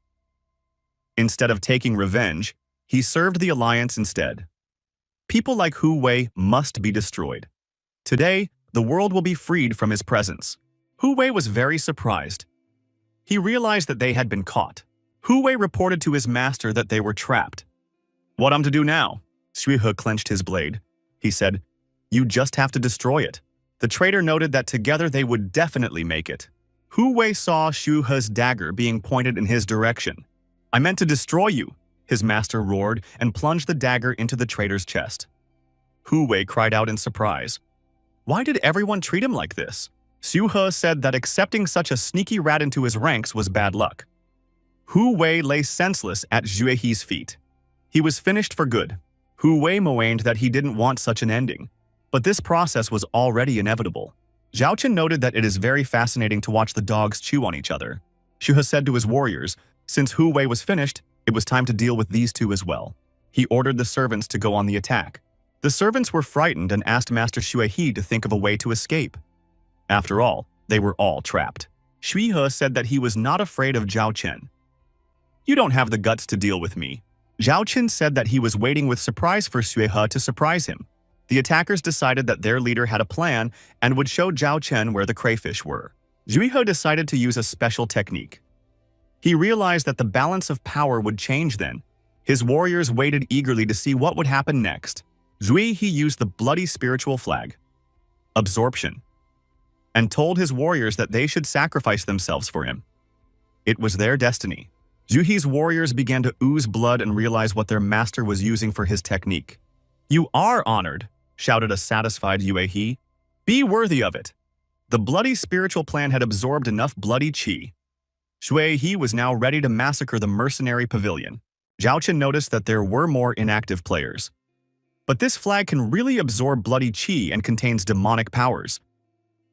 Instead of taking revenge, he served the Alliance instead. People like Hu Wei must be destroyed. Today, the world will be freed from his presence. Hu Wei was very surprised. He realized that they had been caught. Hu Wei reported to his master that they were trapped. "What am to do now?" Xue He clenched his blade. He said, "You just have to destroy it." The traitor noted that together they would definitely make it. Hu Wei saw Xue He's dagger being pointed in his direction. "I meant to destroy you," his master roared and plunged the dagger into the traitor's chest. Hu Wei cried out in surprise. Why did everyone treat him like this? Xue He said that accepting such a sneaky rat into his ranks was bad luck. Hu Wei lay senseless at Xue He's feet. He was finished for good. Hu Wei moaned that he didn't want such an ending. But this process was already inevitable. Zhao Qian noted that it is very fascinating to watch the dogs chew on each other. Xue He said to his warriors, since Hu Wei was finished, it was time to deal with these two as well. He ordered the servants to go on the attack. The servants were frightened and asked Master Xue He to think of a way to escape. After all, they were all trapped. Xue He said that he was not afraid of Zhao Qian. "You don't have the guts to deal with me." Zhao Qian said that he was waiting with surprise for Xue He to surprise him. The attackers decided that their leader had a plan and would show Zhao Qian where the crayfish were. Xue He decided to use a special technique. He realized that the balance of power would change then. His warriors waited eagerly to see what would happen next. Xue He used the bloody spiritual flag, absorption, and told his warriors that they should sacrifice themselves for him. It was their destiny. Xue He's warriors began to ooze blood and realize what their master was using for his technique. "You are honored," shouted a satisfied Yue He. "Be worthy of it." The bloody spiritual plan had absorbed enough bloody qi. Xue He was now ready to massacre the mercenary pavilion. Zhao Qian noticed that there were more inactive players. But this flag can really absorb bloody qi and contains demonic powers.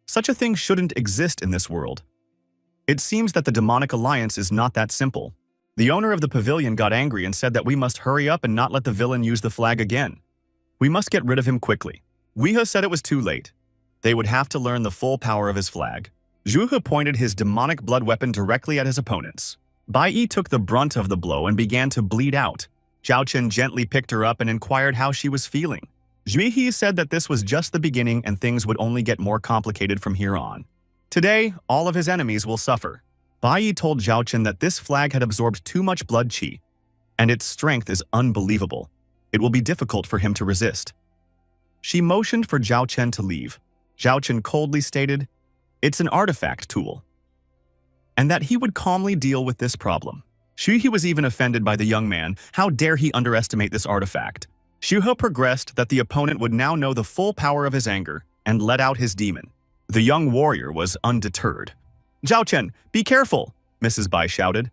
Such a thing shouldn't exist in this world. It seems that the demonic alliance is not that simple. The owner of the pavilion got angry and said that we must hurry up and not let the villain use the flag again. We must get rid of him quickly. Weha said it was too late. They would have to learn the full power of his flag. Xue He pointed his demonic blood weapon directly at his opponents. Bai Yi took the brunt of the blow and began to bleed out. Zhao Qian gently picked her up and inquired how she was feeling. Xue He said that this was just the beginning and things would only get more complicated from here on. Today, all of his enemies will suffer. Bai Yi told Zhao Qian that this flag had absorbed too much blood qi, and its strength is unbelievable. It will be difficult for him to resist. She motioned for Zhao Qian to leave. Zhao Qian coldly stated, "It's an artifact tool," and that he would calmly deal with this problem. Xue He was even offended by the young man. How dare he underestimate this artifact? Xue He progressed that the opponent would now know the full power of his anger and let out his demon. The young warrior was undeterred. "Zhao Qian, be careful!" Mrs. Bai shouted.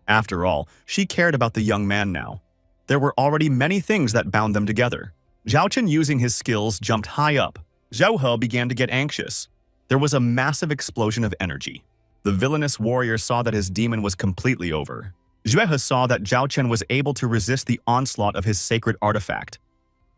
After all, she cared about the young man now. There were already many things that bound them together. Zhao Qian, using his skills, jumped high up. Zhao He began to get anxious. There was a massive explosion of energy. The villainous warrior saw that his demon was completely over. Xue He saw that Zhao Qian was able to resist the onslaught of his sacred artifact.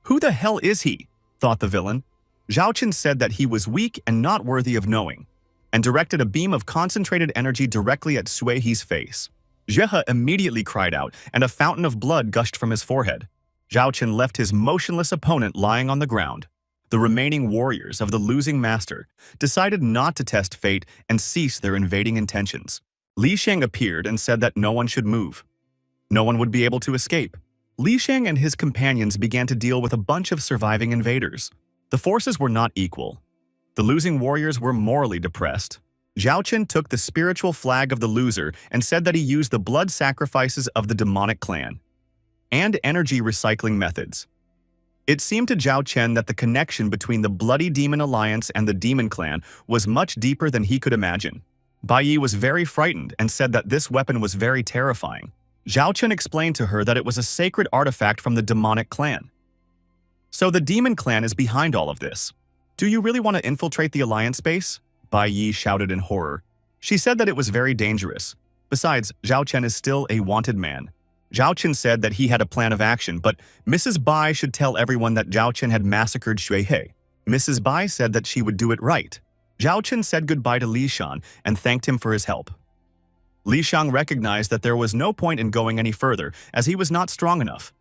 "Who the hell is he?" thought the villain. Zhao Qian said that he was weak and not worthy of knowing, and directed a beam of concentrated energy directly at Xue He's face. Xue He immediately cried out, and a fountain of blood gushed from his forehead. Zhao Qian left his motionless opponent lying on the ground. The remaining warriors of the losing master decided not to test fate and cease their invading intentions. Li Shang appeared and said that no one should move. No one would be able to escape. Li Shang and his companions began to deal with a bunch of surviving invaders. The forces were not equal. The losing warriors were morally depressed. Zhao Qian took the spiritual flag of the loser and said that he used the blood sacrifices of the demonic clan and energy recycling methods. It seemed to Zhao Qian that the connection between the Bloody Demon Alliance and the Demon Clan was much deeper than he could imagine. Bai Yi was very frightened and said that this weapon was very terrifying. Zhao Qian explained to her that it was a sacred artifact from the demonic clan. "So the Demon Clan is behind all of this. Do you really want to infiltrate the Alliance base?" Bai Yi shouted in horror. She said that it was very dangerous. Besides, Zhao Qian is still a wanted man. Zhao Chen said that he had a plan of action, but Mrs. Bai should tell everyone that Zhao Chen had massacred Xue He. Mrs. Bai said that she would do it right. Zhao Chen said goodbye to Li Shan and thanked him for his help. Li Shang recognized that there was no point in going any further, as he was not strong enough.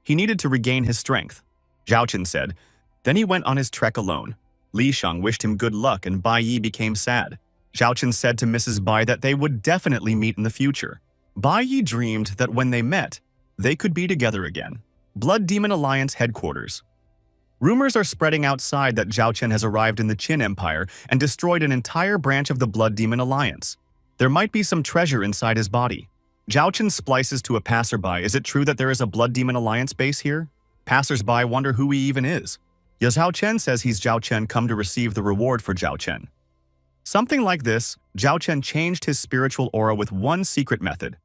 He needed to regain his strength. Zhao Chen said. Then he went on his trek alone. Li Shang wished him good luck and Bai Yi became sad. Zhao Chen said to Mrs. Bai that they would definitely meet in the future. Bai Yi dreamed that when they met, they could be together again. Blood Demon Alliance headquarters. Rumors are spreading outside that Zhao Chen has arrived in the Qin Empire and destroyed an entire branch of the Blood Demon Alliance. There might be some treasure inside his body. Zhao Chen splices to a passerby. Is it true that there is a Blood Demon Alliance base here? Passersby wonder who he even is. Zhao Chen says he's Zhao Chen come to receive the reward for Zhao Chen. Something like this, Zhao Chen changed his spiritual aura with one secret method.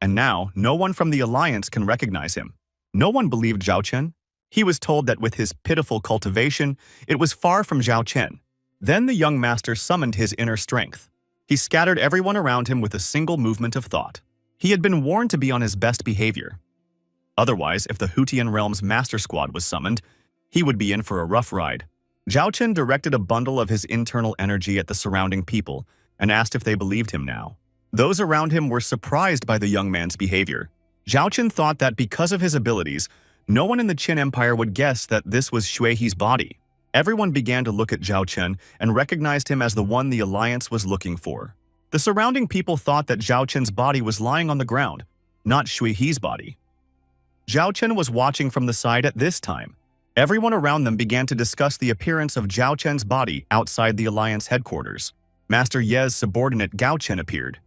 And now, no one from the Alliance can recognize him. No one believed Zhao Chen. He was told that with his pitiful cultivation, it was far from Zhao Chen. Then the young master summoned his inner strength. He scattered everyone around him with a single movement of thought. He had been warned to be on his best behavior. Otherwise, if the Hutian Realm's Master Squad was summoned, he would be in for a rough ride. Zhao Chen directed a bundle of his internal energy at the surrounding people and asked if they believed him now. Those around him were surprised by the young man's behavior. Zhao Chen thought that because of his abilities, no one in the Qin Empire would guess that this was Xue He's body. Everyone began to look at Zhao Chen and recognized him as the one the Alliance was looking for. The surrounding people thought that Zhao Chen's body was lying on the ground, not Xue He's body. Zhao Chen was watching from the side at this time. Everyone around them began to discuss the appearance of Zhao Chen's body outside the Alliance headquarters. Master Ye's subordinate Gao Chen appeared.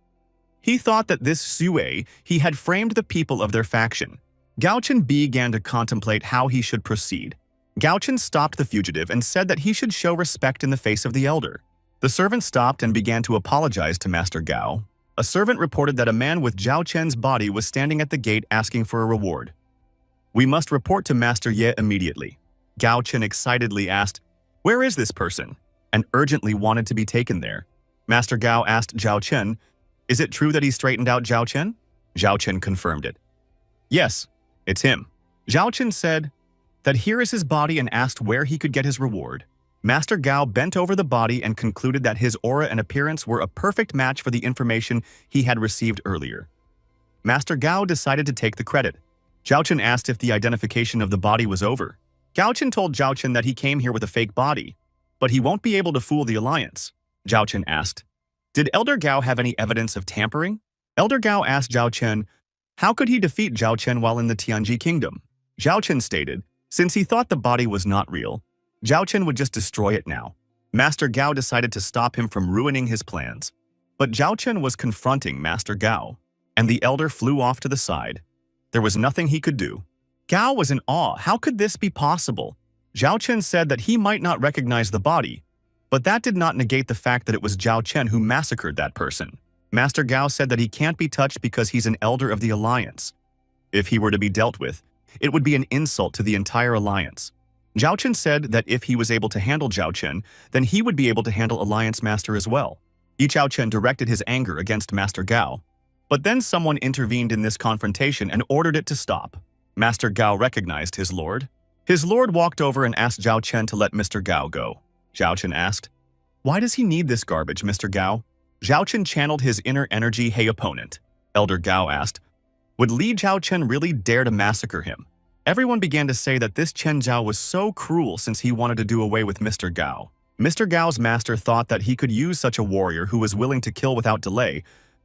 He thought that this Xue he had framed the people of their faction. Gao Chen began to contemplate how he should proceed. Gao Chen stopped the fugitive and said that he should show respect in the face of the elder. The servant stopped and began to apologize to Master Gao. A servant reported that a man with Zhao Chen's body was standing at the gate asking for a reward. We must report to Master Ye immediately. Gao Chen excitedly asked, "Where is this person?" and urgently wanted to be taken there. Master Gao asked Zhao Chen, "Is it true that he straightened out Zhao Chen?" Zhao Chen confirmed it. "Yes, it's him." Zhao Chen said that here is his body and asked where he could get his reward. Master Gao bent over the body and concluded that his aura and appearance were a perfect match for the information he had received earlier. Master Gao decided to take the credit. Zhao Chen asked if the identification of the body was over. Gao Chen told Zhao Chen that he came here with a fake body, but he won't be able to fool the Alliance. Zhao Chen asked, "Did Elder Gao have any evidence of tampering?" Elder Gao asked Zhao Chen, how could he defeat Zhao Chen while in the Tianji Kingdom? Zhao Chen stated, since he thought the body was not real, Zhao Chen would just destroy it now. Master Gao decided to stop him from ruining his plans. But Zhao Chen was confronting Master Gao, and the elder flew off to the side. There was nothing he could do. Gao was in awe. How could this be possible? Zhao Chen said that he might not recognize the body, but that did not negate the fact that it was Zhao Chen who massacred that person. Master Gao said that he can't be touched because he's an elder of the Alliance. If he were to be dealt with, it would be an insult to the entire Alliance. Zhao Chen said that if he was able to handle Zhao Chen, then he would be able to handle Alliance Master as well. Zhao Chen directed his anger against Master Gao, but then someone intervened in this confrontation and ordered it to stop. Master Gao recognized his lord. His lord walked over and asked Zhao Chen to let Mr. Gao go. Zhao Chen asked, "Why does he need this garbage, Mr. Gao?" Zhao Chen channeled his inner energy. Hey opponent. Elder Gao asked, would Li Zhao Chen really dare to massacre him? Everyone began to say that this Chen Zhao was so cruel since he wanted to do away with Mr. Gao. Mr. Gao's master thought that he could use such a warrior who was willing to kill without delay,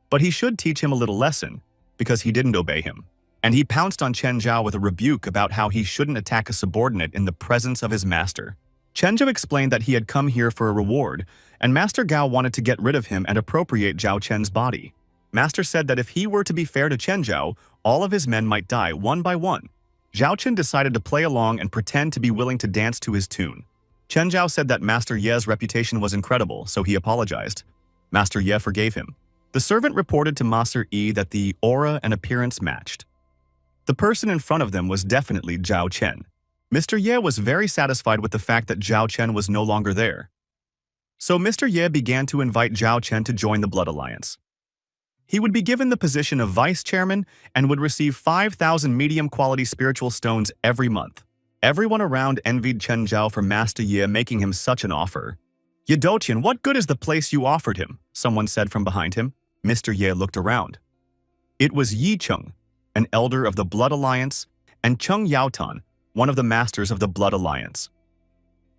but he should teach him a little lesson, because he didn't obey him. And he pounced on Chen Zhao with a rebuke about how he shouldn't attack a subordinate in the presence of his master. Chen Zhao explained that he had come here for a reward, and Master Gao wanted to get rid of him and appropriate Zhao Chen's body. Master said that if he were to be fair to Chen Zhao, all of his men might die one by one. Zhao Chen decided to play along and pretend to be willing to dance to his tune. Chen Zhao said that Master Ye's reputation was incredible, so he apologized. Master Ye forgave him. The servant reported to Master Yi that the aura and appearance matched. The person in front of them was definitely Zhao Chen. Mr. Ye was very satisfied with the fact that Zhao Chen was no longer there. So Mr. Ye began to invite Zhao Chen to join the Blood Alliance. He would be given the position of vice chairman and would receive 5,000 medium-quality spiritual stones every month. Everyone around envied Chen Zhao for Master Ye making him such an offer. "Ye Doqian, what good is the place you offered him?" someone said from behind him. Mr. Ye looked around. It was Yi Cheng, an elder of the Blood Alliance, and Cheng Yaotan, one of the masters of the Blood Alliance.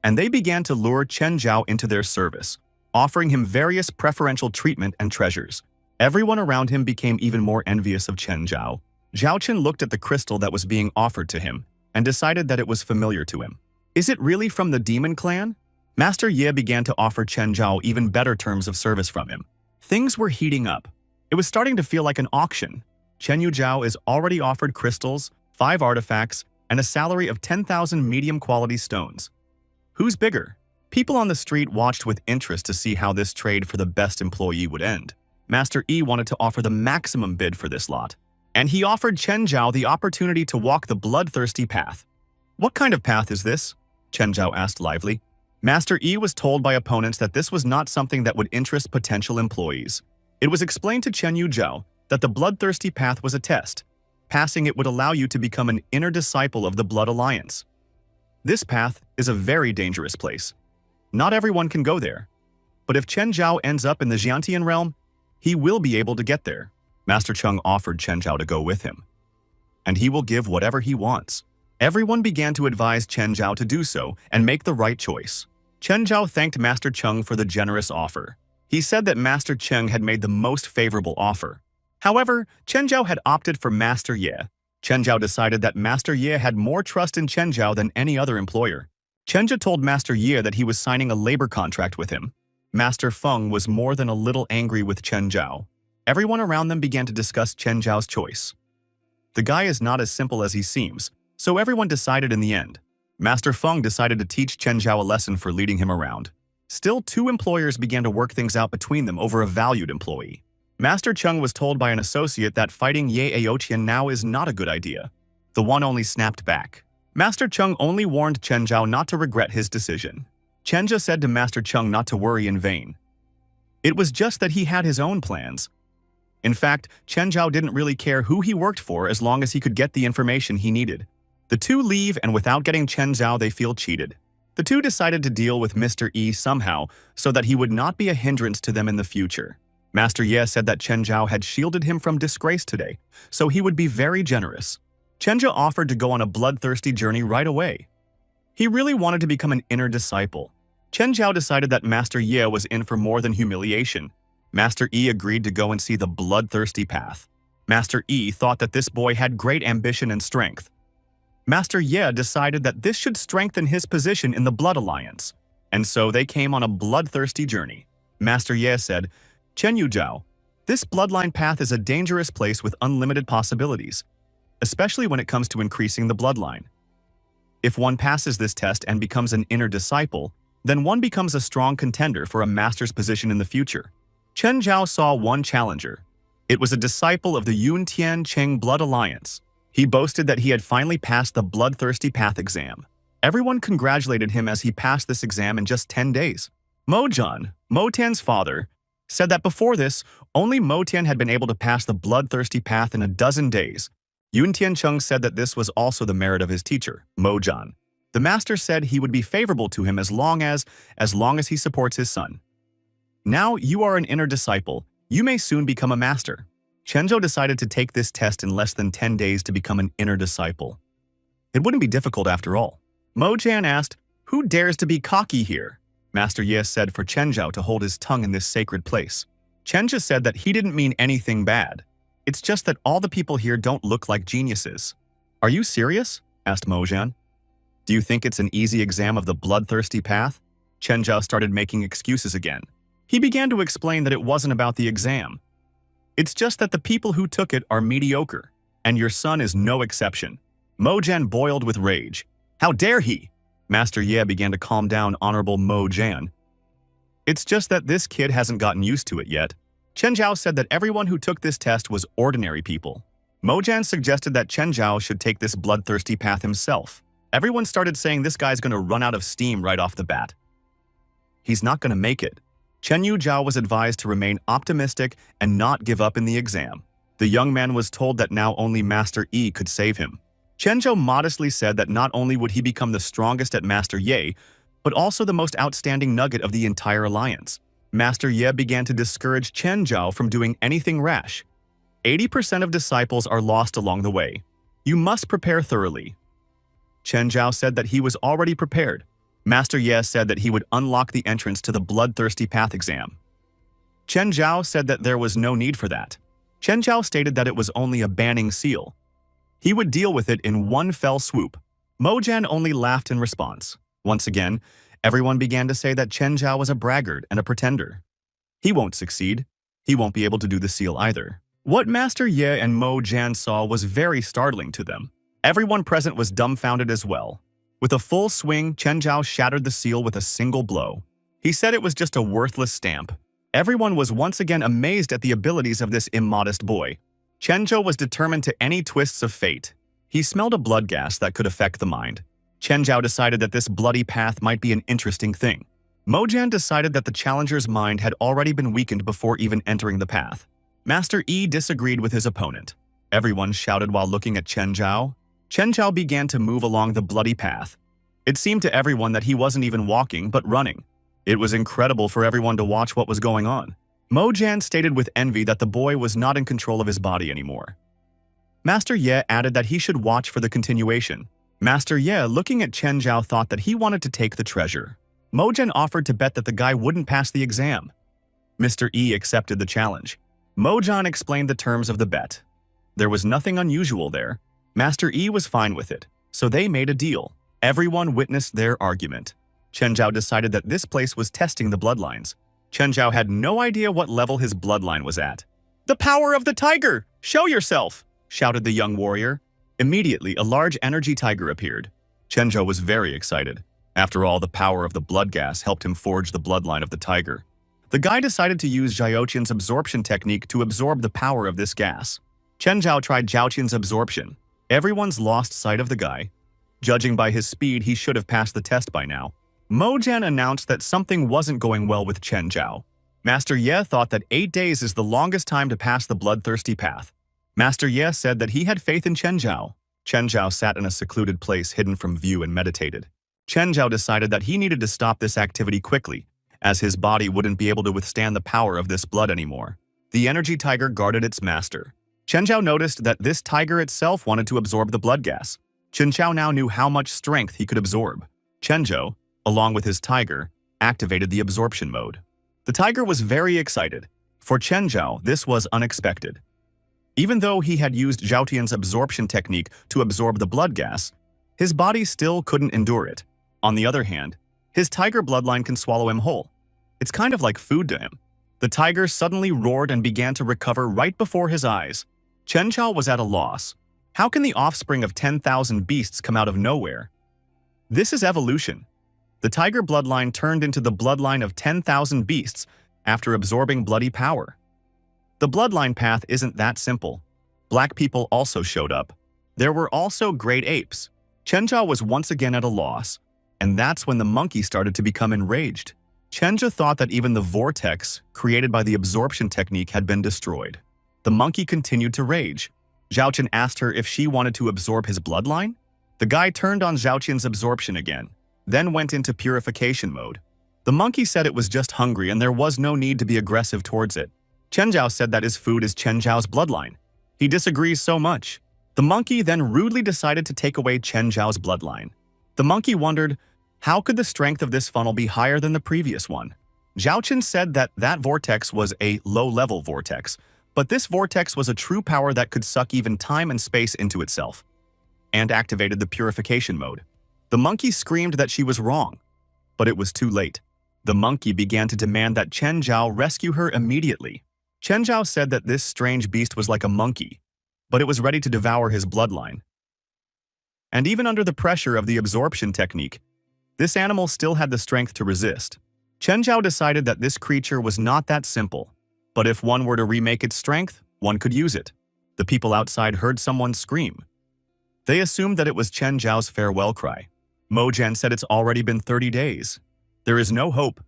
And they began to lure Chen Zhao into their service, offering him various preferential treatment and treasures. Everyone around him became even more envious of Chen Zhao. Zhao Chen looked at the crystal that was being offered to him and decided that it was familiar to him. Is it really from the Demon Clan? Master Ye began to offer Chen Zhao even better terms of service from him. Things were heating up. It was starting to feel like an auction. Chen Yu Zhao is already offered crystals, 5 artifacts, and a salary of 10,000 medium-quality stones. Who's bigger? People on the street watched with interest to see how this trade for the best employee would end. Master Yi wanted to offer the maximum bid for this lot, and he offered Chen Zhao the opportunity to walk the bloodthirsty path. "What kind of path is this?" Chen Zhao asked lively. Master Yi was told by opponents that this was not something that would interest potential employees. It was explained to Chen Yu Zhao that the bloodthirsty path was a test. Passing it would allow you to become an inner disciple of the Blood Alliance. This path is a very dangerous place. Not everyone can go there. But if Chen Zhao ends up in the Jiantian realm, he will be able to get there. Master Cheng offered Chen Zhao to go with him, and he will give whatever he wants. Everyone began to advise Chen Zhao to do so and make the right choice. Chen Zhao thanked Master Cheng for the generous offer. He said that Master Cheng had made the most favorable offer. However, Chen Zhao had opted for Master Ye. Chen Zhao decided that Master Ye had more trust in Chen Zhao than any other employer. Chen Zhao told Master Ye that he was signing a labor contract with him. Master Feng was more than a little angry with Chen Zhao. Everyone around them began to discuss Chen Zhao's choice. The guy is not as simple as he seems, so everyone decided in the end. Master Feng decided to teach Chen Zhao a lesson for leading him around. Still, 2 employers began to work things out between them over a valued employee. Master Cheng was told by an associate that fighting Ye Aoqian now is not a good idea. The one only snapped back. Master Cheng only warned Chen Zhao not to regret his decision. Chen Zhao said to Master Cheng not to worry in vain. It was just that he had his own plans. In fact, Chen Zhao didn't really care who he worked for as long as he could get the information he needed. The 2 leave, and without getting Chen Zhao, they feel cheated. The 2 decided to deal with Mr. Yi somehow so that he would not be a hindrance to them in the future. Master Ye said that Chen Zhao had shielded him from disgrace today, so he would be very generous. Chen Zhao offered to go on a bloodthirsty journey right away. He really wanted to become an inner disciple. Chen Zhao decided that Master Ye was in for more than humiliation. Master Yi agreed to go and see the bloodthirsty path. Master Yi thought that this boy had great ambition and strength. Master Ye decided that this should strengthen his position in the Blood Alliance, and so they came on a bloodthirsty journey. Master Ye said, "Chen Yu Zhao, this bloodline path is a dangerous place with unlimited possibilities, especially when it comes to increasing the bloodline. If one passes this test and becomes an inner disciple, then one becomes a strong contender for a master's position in the future." Chen Zhao saw one challenger. It was a disciple of the Yuntian Cheng Blood Alliance. He boasted that he had finally passed the bloodthirsty path exam. Everyone congratulated him as he passed this exam in just 10 days. Mo Zhan, Mo Tian's father, said that before this, only Mo Tian had been able to pass the bloodthirsty path in a dozen days. Yun Tiancheng said that this was also the merit of his teacher, Mo Zhan. The master said he would be favorable to him as long as he supports his son. Now you are an inner disciple. You may soon become a master. Chen Zhao decided to take this test in less than 10 days to become an inner disciple. It wouldn't be difficult after all. Mo Zhan asked, "Who dares to be cocky here?" Master Ye said for Chen Zhao to hold his tongue in this sacred place. Chen Zhao said that he didn't mean anything bad. It's just that all the people here don't look like geniuses. "Are you serious?" asked Mo Zhan. "Do you think it's an easy exam of the bloodthirsty path?" Chen Zhao started making excuses again. He began to explain that it wasn't about the exam. It's just that the people who took it are mediocre, and your son is no exception. Mo Zhan boiled with rage. "How dare he?" Master Ye began to calm down Honorable Mo Zhan. "It's just that this kid hasn't gotten used to it yet." Chen Zhao said that everyone who took this test was ordinary people. Mo Zhan suggested that Chen Zhao should take this bloodthirsty path himself. Everyone started saying this guy's going to run out of steam right off the bat. He's not going to make it. Chen Yuzhao was advised to remain optimistic and not give up in the exam. The young man was told that now only Master Yi could save him. Chen Zhou modestly said that not only would he become the strongest at Master Ye, but also the most outstanding nugget of the entire alliance. Master Ye began to discourage Chen Zhao from doing anything rash. 80% of disciples are lost along the way. You must prepare thoroughly. Chen Zhao said that he was already prepared. Master Ye said that he would unlock the entrance to the bloodthirsty path exam. Chen Zhao said that there was no need for that. Chen Zhao stated that it was only a banning seal. He would deal with it in one fell swoop. Mo Jian only laughed in response. Once again, everyone began to say that Chen Zhao was a braggart and a pretender. He won't succeed. He won't be able to do the seal either. What Master Ye and Mo Jian saw was very startling to them. Everyone present was dumbfounded as well. With a full swing, Chen Zhao shattered the seal with a single blow. He said it was just a worthless stamp. Everyone was once again amazed at the abilities of this immodest boy. Chen Zhao was determined to any twists of fate. He smelled a blood gas that could affect the mind. Chen Zhao decided that this bloody path might be an interesting thing. Mo Jian decided that the challenger's mind had already been weakened before even entering the path. Master Yi disagreed with his opponent. Everyone shouted while looking at Chen Zhao. Chen Zhao began to move along the bloody path. It seemed to everyone that he wasn't even walking, but running. It was incredible for everyone to watch what was going on. Mo Jian stated with envy that the boy was not in control of his body anymore. Master Ye added that he should watch for the continuation. Master Ye, looking at Chen Zhao, thought that he wanted to take the treasure. Mo Jian offered to bet that the guy wouldn't pass the exam. Mr. Yi accepted the challenge. Mo Jian explained the terms of the bet. There was nothing unusual there. Master Yi was fine with it, so they made a deal. Everyone witnessed their argument. Chen Zhao decided that this place was testing the bloodlines. Chen Zhao had no idea what level his bloodline was at. "The power of the tiger! Show yourself!" shouted the young warrior. Immediately, a large energy tiger appeared. Chen Zhao was very excited. After all, the power of the blood gas helped him forge the bloodline of the tiger. The guy decided to use Zhaoqian's absorption technique to absorb the power of this gas. Chen Zhao tried Zhaoqian's absorption. Everyone's lost sight of the guy. Judging by his speed, he should have passed the test by now. Mo Jian announced that something wasn't going well with Chen Zhao. Master Ye thought that 8 days is the longest time to pass the bloodthirsty path. Master Ye said that he had faith in Chen Zhao. Chen Zhao sat in a secluded place hidden from view and meditated. Chen Zhao decided that he needed to stop this activity quickly, as his body wouldn't be able to withstand the power of this blood anymore. The energy tiger guarded its master. Chen Zhao noticed that this tiger itself wanted to absorb the blood gas. Chen Zhao now knew how much strength he could absorb. Chen Zhao, along with his tiger, activated the absorption mode. The tiger was very excited. For Chen Zhao, this was unexpected. Even though he had used Zhaoqian's absorption technique to absorb the blood gas, his body still couldn't endure it. On the other hand, his tiger bloodline can swallow him whole. It's kind of like food to him. The tiger suddenly roared and began to recover right before his eyes. Chen Zhao was at a loss. How can the offspring of 10,000 beasts come out of nowhere? This is evolution. The tiger bloodline turned into the bloodline of 10,000 beasts after absorbing bloody power. The bloodline path isn't that simple. Black people also showed up. There were also great apes. Chen Zhao was once again at a loss, and that's when the monkey started to become enraged. Chen Zhao thought that even the vortex created by the absorption technique had been destroyed. The monkey continued to rage. Zhaoqian asked her if she wanted to absorb his bloodline. The guy turned on Zhaoqian's absorption again, then went into purification mode. The monkey said it was just hungry and there was no need to be aggressive towards it. Chen Zhao said that his food is Chen Zhao's bloodline. He disagrees so much. The monkey then rudely decided to take away Chen Zhao's bloodline. The monkey wondered, how could the strength of this funnel be higher than the previous one? Zhaoqian said that that vortex was a low-level vortex, but this vortex was a true power that could suck even time and space into itself, and activated the purification mode. The monkey screamed that she was wrong, but it was too late. The monkey began to demand that Chen Zhao rescue her immediately. Chen Zhao said that this strange beast was like a monkey, but it was ready to devour his bloodline. And even under the pressure of the absorption technique, this animal still had the strength to resist. Chen Zhao decided that this creature was not that simple, but if one were to remake its strength, one could use it. The people outside heard someone scream. They assumed that it was Chen Zhao's farewell cry. Mo Jian said it's already been 30 days. There is no hope.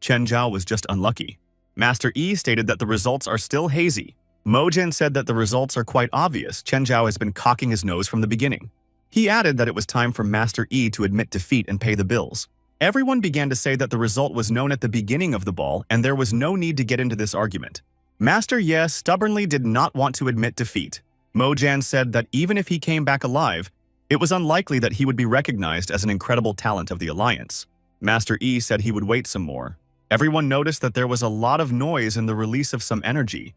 Chen Zhao was just unlucky. Master Yi stated that the results are still hazy. Mojian said that the results are quite obvious. Chen Zhao has been cocking his nose from the beginning. He added that it was time for Master Yi to admit defeat and pay the bills. Everyone began to say that the result was known at the beginning of the ball and there was no need to get into this argument. Master Ye stubbornly did not want to admit defeat. Mojian said that even if he came back alive, it was unlikely that he would be recognized as an incredible talent of the alliance. Master Yi said he would wait some more. Everyone noticed that there was a lot of noise and the release of some energy.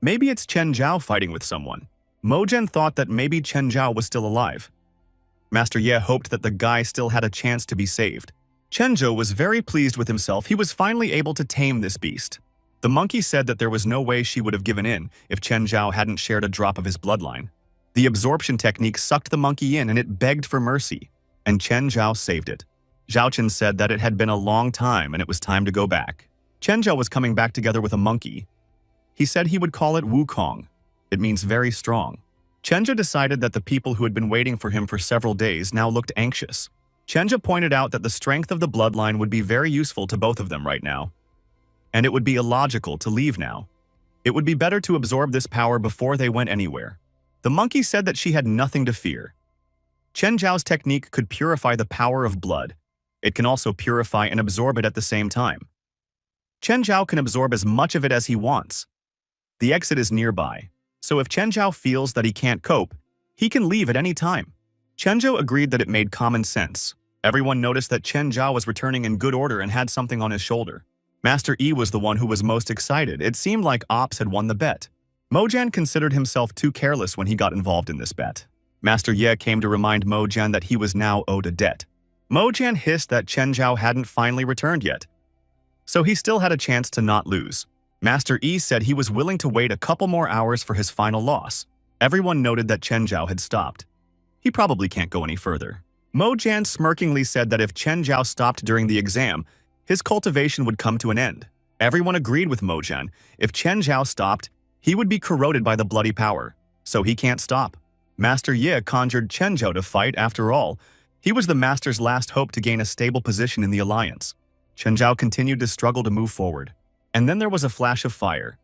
Maybe it's Chen Zhao fighting with someone. Mojian thought that maybe Chen Zhao was still alive. Master Ye hoped that the guy still had a chance to be saved. Chen Zhao was very pleased with himself. He was finally able to tame this beast. The monkey said that there was no way she would have given in if Chen Zhao hadn't shared a drop of his bloodline. The absorption technique sucked the monkey in and it begged for mercy, and Chen Zhao saved it. Zhao Chen said that it had been a long time and it was time to go back. Chen Zhao was coming back together with a monkey. He said he would call it Wukong. It means very strong. Chen Zhao decided that the people who had been waiting for him for several days now looked anxious. Chen Zhao pointed out that the strength of the bloodline would be very useful to both of them right now. And it would be illogical to leave now. It would be better to absorb this power before they went anywhere. The monkey said that she had nothing to fear. Chen Zhao's technique could purify the power of blood. It can also purify and absorb it at the same time. Chen Zhao can absorb as much of it as he wants. The exit is nearby, so if Chen Zhao feels that he can't cope, he can leave at any time. Chen Zhao agreed that it made common sense. Everyone noticed that Chen Zhao was returning in good order and had something on his shoulder. Master Yi was the one who was most excited. It seemed like Ops had won the bet. Mojian considered himself too careless when he got involved in this bet. Master Ye came to remind Mojian that he was now owed a debt. Mojian hissed that Chen Zhao hadn't finally returned yet, so he still had a chance to not lose. Master Yi said he was willing to wait a couple more hours for his final loss. Everyone noted that Chen Zhao had stopped. He probably can't go any further. Mojian smirkingly said that if Chen Zhao stopped during the exam, his cultivation would come to an end. Everyone agreed with Mojian. If Chen Zhao stopped, he would be corroded by the bloody power, so he can't stop. Master Ye conjured Chen Zhao to fight. After all, he was the master's last hope to gain a stable position in the alliance. Chen Zhao continued to struggle to move forward. And then there was a flash of fire.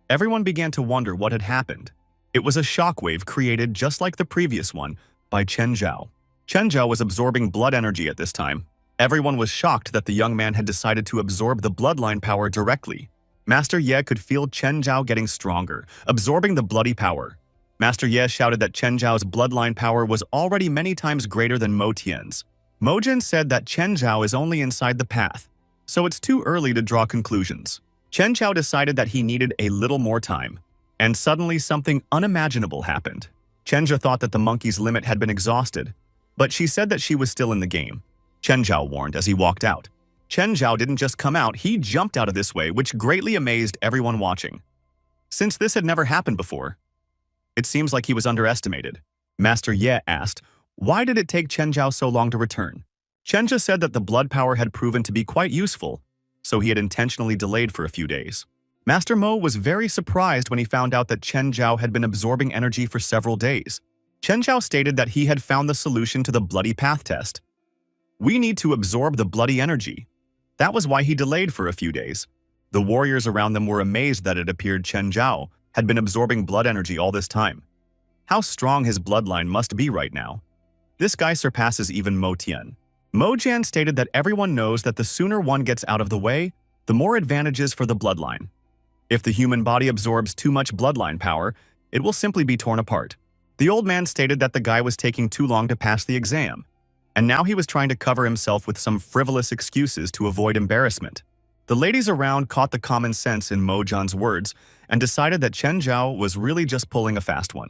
Everyone began to wonder what had happened. It was a shockwave created just like the previous one by Chen Zhao. Chen Zhao was absorbing blood energy at this time. Everyone was shocked that the young man had decided to absorb the bloodline power directly. Master Ye could feel Chen Zhao getting stronger, absorbing the bloody power. Master Ye shouted that Chen Zhao's bloodline power was already many times greater than Mo Tian's. Mojin said that Chen Zhao is only inside the path, so it's too early to draw conclusions. Chen Zhao decided that he needed a little more time, and suddenly something unimaginable happened. Chen Zhao thought that the monkey's limit had been exhausted, but she said that she was still in the game. Chen Zhao warned as he walked out. Chen Zhao didn't just come out, he jumped out of this way, which greatly amazed everyone watching. Since this had never happened before, it seems like he was underestimated. Master Ye asked, why did it take Chen Zhao so long to return? Chen Zhao said that the blood power had proven to be quite useful, so he had intentionally delayed for a few days. Master Mo was very surprised when he found out that Chen Zhao had been absorbing energy for several days. Chen Zhao stated that he had found the solution to the bloody path test. We need to absorb the bloody energy. That was why he delayed for a few days. The warriors around them were amazed that it appeared Chen Zhao had been absorbing blood energy all this time. How strong his bloodline must be right now. This guy surpasses even Mo Tian. Mo Jian stated that everyone knows that the sooner one gets out of the way, the more advantages for the bloodline. If the human body absorbs too much bloodline power, it will simply be torn apart. The old man stated that the guy was taking too long to pass the exam, and now he was trying to cover himself with some frivolous excuses to avoid embarrassment. The ladies around caught the common sense in Mo Jian's words and decided that Chen Zhao was really just pulling a fast one.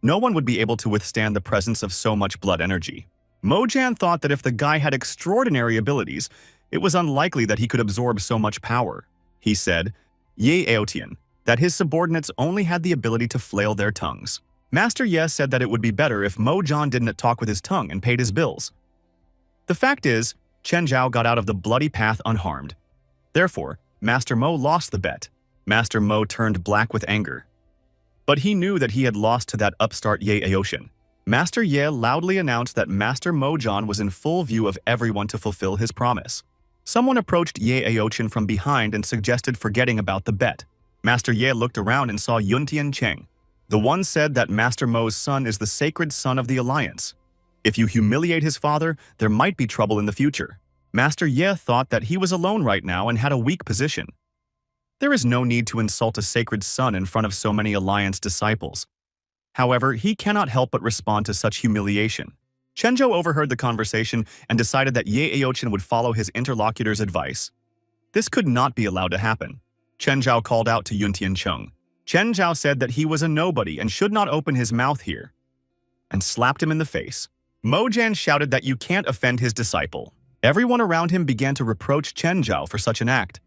No one would be able to withstand the presence of so much blood energy. Mo Jian thought that if the guy had extraordinary abilities, it was unlikely that he could absorb so much power. He said, Ye Aotian, that his subordinates only had the ability to flail their tongues. Master Ye said that it would be better if Mo Jian didn't talk with his tongue and paid his bills. The fact is, Chen Zhao got out of the bloody path unharmed. Therefore, Master Mo lost the bet. Master Mo turned black with anger. But he knew that he had lost to that upstart Ye Aotian. Master Ye loudly announced that Master Mo Jian was in full view of everyone to fulfill his promise. Someone approached Ye Aochin from behind and suggested forgetting about the bet. Master Ye looked around and saw Yuntian Cheng. The one said that Master Mo's son is the sacred son of the alliance. If you humiliate his father, there might be trouble in the future. Master Ye thought that he was alone right now and had a weak position. There is no need to insult a sacred son in front of so many alliance disciples. However, he cannot help but respond to such humiliation. Chenzhou overheard the conversation and decided that Ye Aochin would follow his interlocutor's advice. This could not be allowed to happen. Chenzhou called out to Yuntian Cheng. Chenzhou said that he was a nobody and should not open his mouth here, and slapped him in the face. Mojan shouted that you can't offend his disciple. Everyone around him began to reproach Chenzhou for such an act.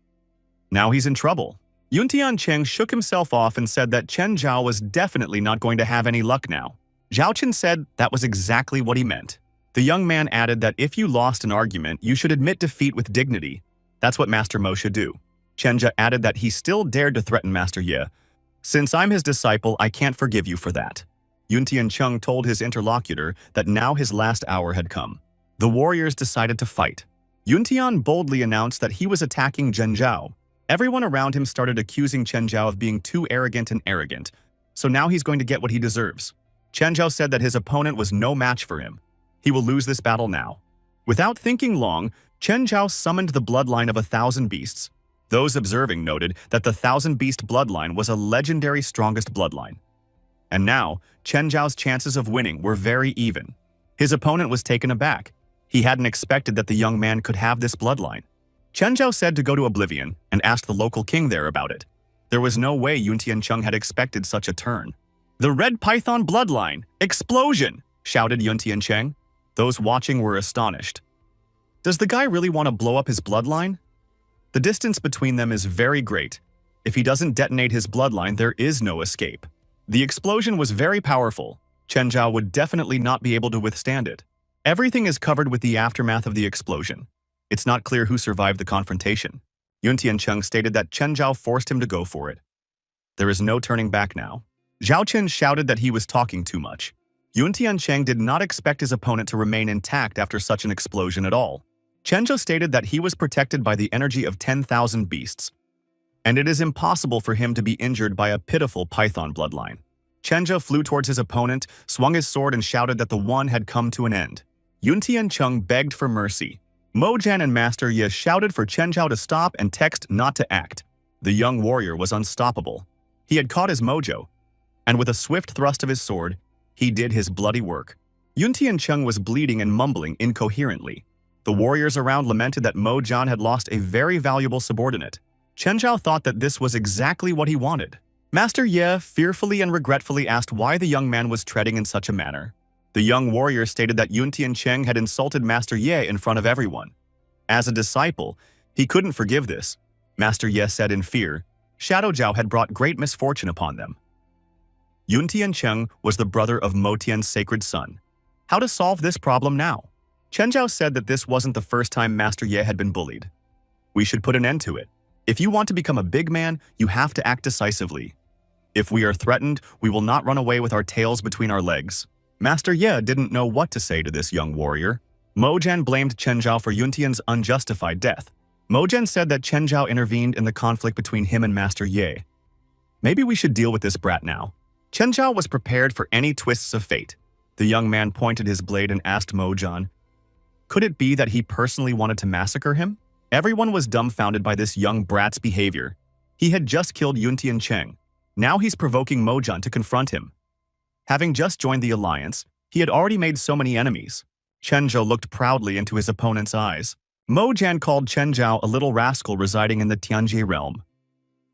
Now he's in trouble. Yuntian Cheng shook himself off and said that Chenzhou was definitely not going to have any luck now. Zhaochen said that was exactly what he meant. The young man added that if you lost an argument, you should admit defeat with dignity. That's what Master Mo should do. Chenja added that he still dared to threaten Master Ye. Since I'm his disciple, I can't forgive you for that. Yuntian Cheng told his interlocutor that now his last hour had come. The warriors decided to fight. Yuntian boldly announced that he was attacking Zhao. Everyone around him started accusing Zhao of being too arrogant, so now he's going to get what he deserves. Zhao said that his opponent was no match for him. He will lose this battle now. Without thinking long, Zhao summoned the bloodline of 1,000 beasts. Those observing noted that the 1,000-beast bloodline was a legendary strongest bloodline. And now, Zhao's chances of winning were very even. His opponent was taken aback. He hadn't expected that the young man could have this bloodline. Zhao said to go to Oblivion and asked the local king there about it. There was no way Yuntian Cheng had expected such a turn. "The Red Python bloodline! Explosion!" shouted Yuntian Cheng. Those watching were astonished. Does the guy really want to blow up his bloodline? The distance between them is very great. If he doesn't detonate his bloodline, there is no escape. The explosion was very powerful. Zhao would definitely not be able to withstand it. Everything is covered with the aftermath of the explosion. It's not clear who survived the confrontation. Yuntian Cheng stated that Zhao forced him to go for it. There is no turning back now. Zhao Chen shouted that he was talking too much. Yuntian Cheng did not expect his opponent to remain intact after such an explosion at all. Chenzhou stated that he was protected by the energy of 10,000 beasts, and it is impossible for him to be injured by a pitiful python bloodline. Chenzhou flew towards his opponent, swung his sword and shouted that the one had come to an end. Yuntian Cheng begged for mercy. Mojan and Master Ye shouted for Chenzhou to stop and text not to act. The young warrior was unstoppable. He had caught his mojo, and with a swift thrust of his sword, he did his bloody work. Yuntian Cheng was bleeding and mumbling incoherently. The warriors around lamented that Mojan had lost a very valuable subordinate. Chenzhou thought that this was exactly what he wanted. Master Ye fearfully and regretfully asked why the young man was treading in such a manner. The young warrior stated that Yuntian Cheng had insulted Master Ye in front of everyone. As a disciple, he couldn't forgive this. Master Ye said in fear, Shadow Zhao had brought great misfortune upon them. Yuntian Cheng was the brother of Motian's sacred son. How to solve this problem now? Chenzhou said that this wasn't the first time Master Ye had been bullied. We should put an end to it. If you want to become a big man, you have to act decisively. If we are threatened, we will not run away with our tails between our legs. Master Ye didn't know what to say to this young warrior. Mojan blamed Chenzhou for Yuntian's unjustified death. Mojan said that Chenzhou intervened in the conflict between him and Master Ye. Maybe we should deal with this brat now. Chenzhou was prepared for any twists of fate. The young man pointed his blade and asked Mojan, could it be that he personally wanted to massacre him? Everyone was dumbfounded by this young brat's behavior. He had just killed Yuntian Cheng. Now he's provoking Mojan to confront him. Having just joined the alliance, he had already made so many enemies. Chenzhou looked proudly into his opponent's eyes. Mojan called Chenzhou a little rascal residing in the Tianjie realm.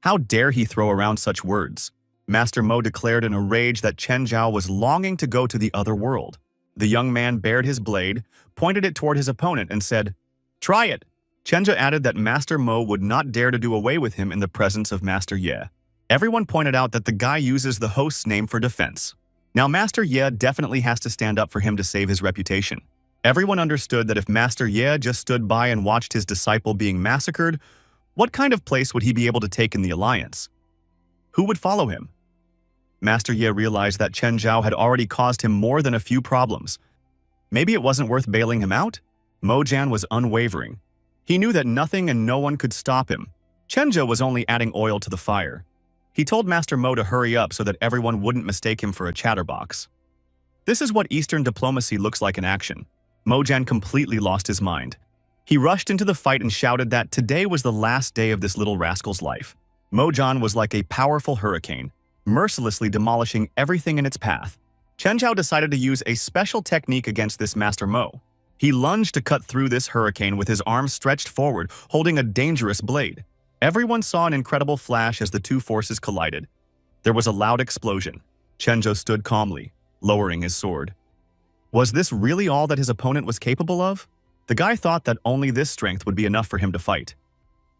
How dare he throw around such words? Master Mo declared in a rage that Chenzhou was longing to go to the other world. The young man bared his blade, pointed it toward his opponent, and said, "Try it." Chenja added that Master Mo would not dare to do away with him in the presence of Master Ye. Everyone pointed out that the guy uses the host's name for defense. Now Master Ye definitely has to stand up for him to save his reputation. Everyone understood that if Master Ye just stood by and watched his disciple being massacred, what kind of place would he be able to take in the alliance? Who would follow him? Master Ye realized that Chen Zhao had already caused him more than a few problems. Maybe it wasn't worth bailing him out? Mojan was unwavering. He knew that nothing and no one could stop him. Chenja was only adding oil to the fire. He told Master Mo to hurry up so that everyone wouldn't mistake him for a chatterbox. This is what Eastern diplomacy looks like in action. Mojan completely lost his mind. He rushed into the fight and shouted that today was the last day of this little rascal's life. Mojan was like a powerful hurricane, mercilessly demolishing everything in its path. Chen Zhao decided to use a special technique against this Master Mo. He lunged to cut through this hurricane with his arms stretched forward, holding a dangerous blade. Everyone saw an incredible flash as the two forces collided. There was a loud explosion. Chen Zhao stood calmly, lowering his sword. Was this really all that his opponent was capable of? The guy thought that only this strength would be enough for him to fight.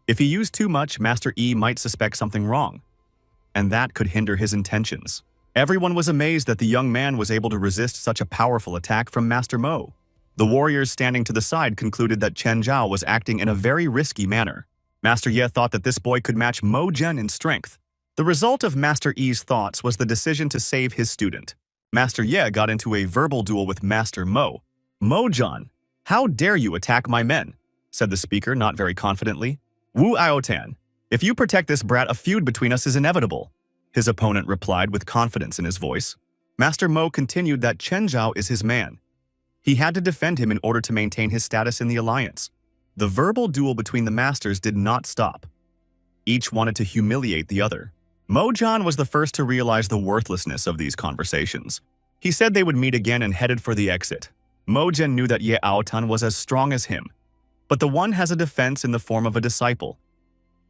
If he used too much, Master Yi might suspect something wrong, and that could hinder his intentions. Everyone was amazed that the young man was able to resist such a powerful attack from Master Mo. The warriors standing to the side concluded that Chen Zhao was acting in a very risky manner. Master Ye thought that this boy could match Mo Zhen in strength. The result of Master Yi's thoughts was the decision to save his student. Master Ye got into a verbal duel with Master Mo. "Mo Zhen, how dare you attack my men?" said the speaker not very confidently. "Wu Aotan, if you protect this brat, a feud between us is inevitable," his opponent replied with confidence in his voice. Master Mo continued that Chen Zhao is his man. He had to defend him in order to maintain his status in the alliance. The verbal duel between the masters did not stop. Each wanted to humiliate the other. Mo Zhen was the first to realize the worthlessness of these conversations. He said they would meet again and headed for the exit. Mo Zhen knew that Ye Aotan was as strong as him, but the one has a defense in the form of a disciple.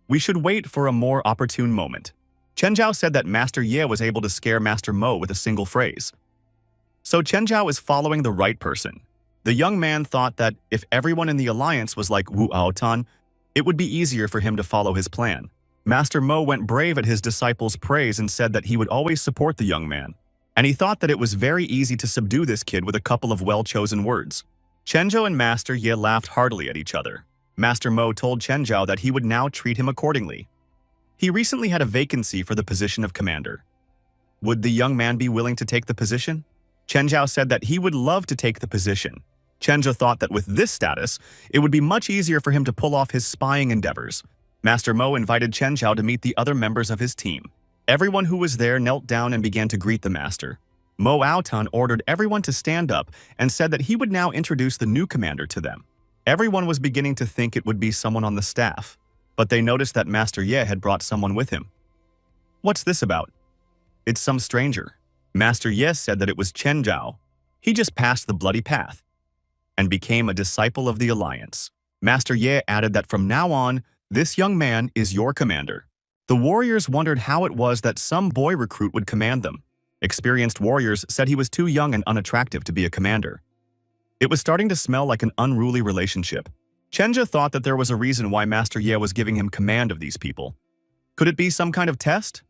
We should wait for a more opportune moment. Chen Zhao said that Master Ye was able to scare Master Mo with a single phrase. So Chen Zhao is following the right person. The young man thought that if everyone in the alliance was like Wu Aotan, it would be easier for him to follow his plan. Master Mo went brave at his disciples' praise and said that he would always support the young man. And he thought that it was very easy to subdue this kid with a couple of well-chosen words. Chen Zhao and Master Ye laughed heartily at each other. Master Mo told Chen Zhao that he would now treat him accordingly. He recently had a vacancy for the position of commander. Would the young man be willing to take the position? Chen Zhao said that he would love to take the position. Chen Zhao thought that with this status, it would be much easier for him to pull off his spying endeavors. Master Mo invited Chen Zhao to meet the other members of his team. Everyone who was there knelt down and began to greet the master. Mo Aotan ordered everyone to stand up and said that he would now introduce the new commander to them. Everyone was beginning to think it would be someone on the staff, but they noticed that Master Ye had brought someone with him. "What's this about?" "It's some stranger." Master Ye said that it was Chen Zhao. He just passed the bloody path and became a disciple of the alliance. Master Ye added that from now on, this young man is your commander. The warriors wondered how it was that some boy recruit would command them. Experienced warriors said he was too young and unattractive to be a commander. It was starting to smell like an unruly relationship. Chenja thought that there was a reason why Master Ye was giving him command of these people. Could it be some kind of test?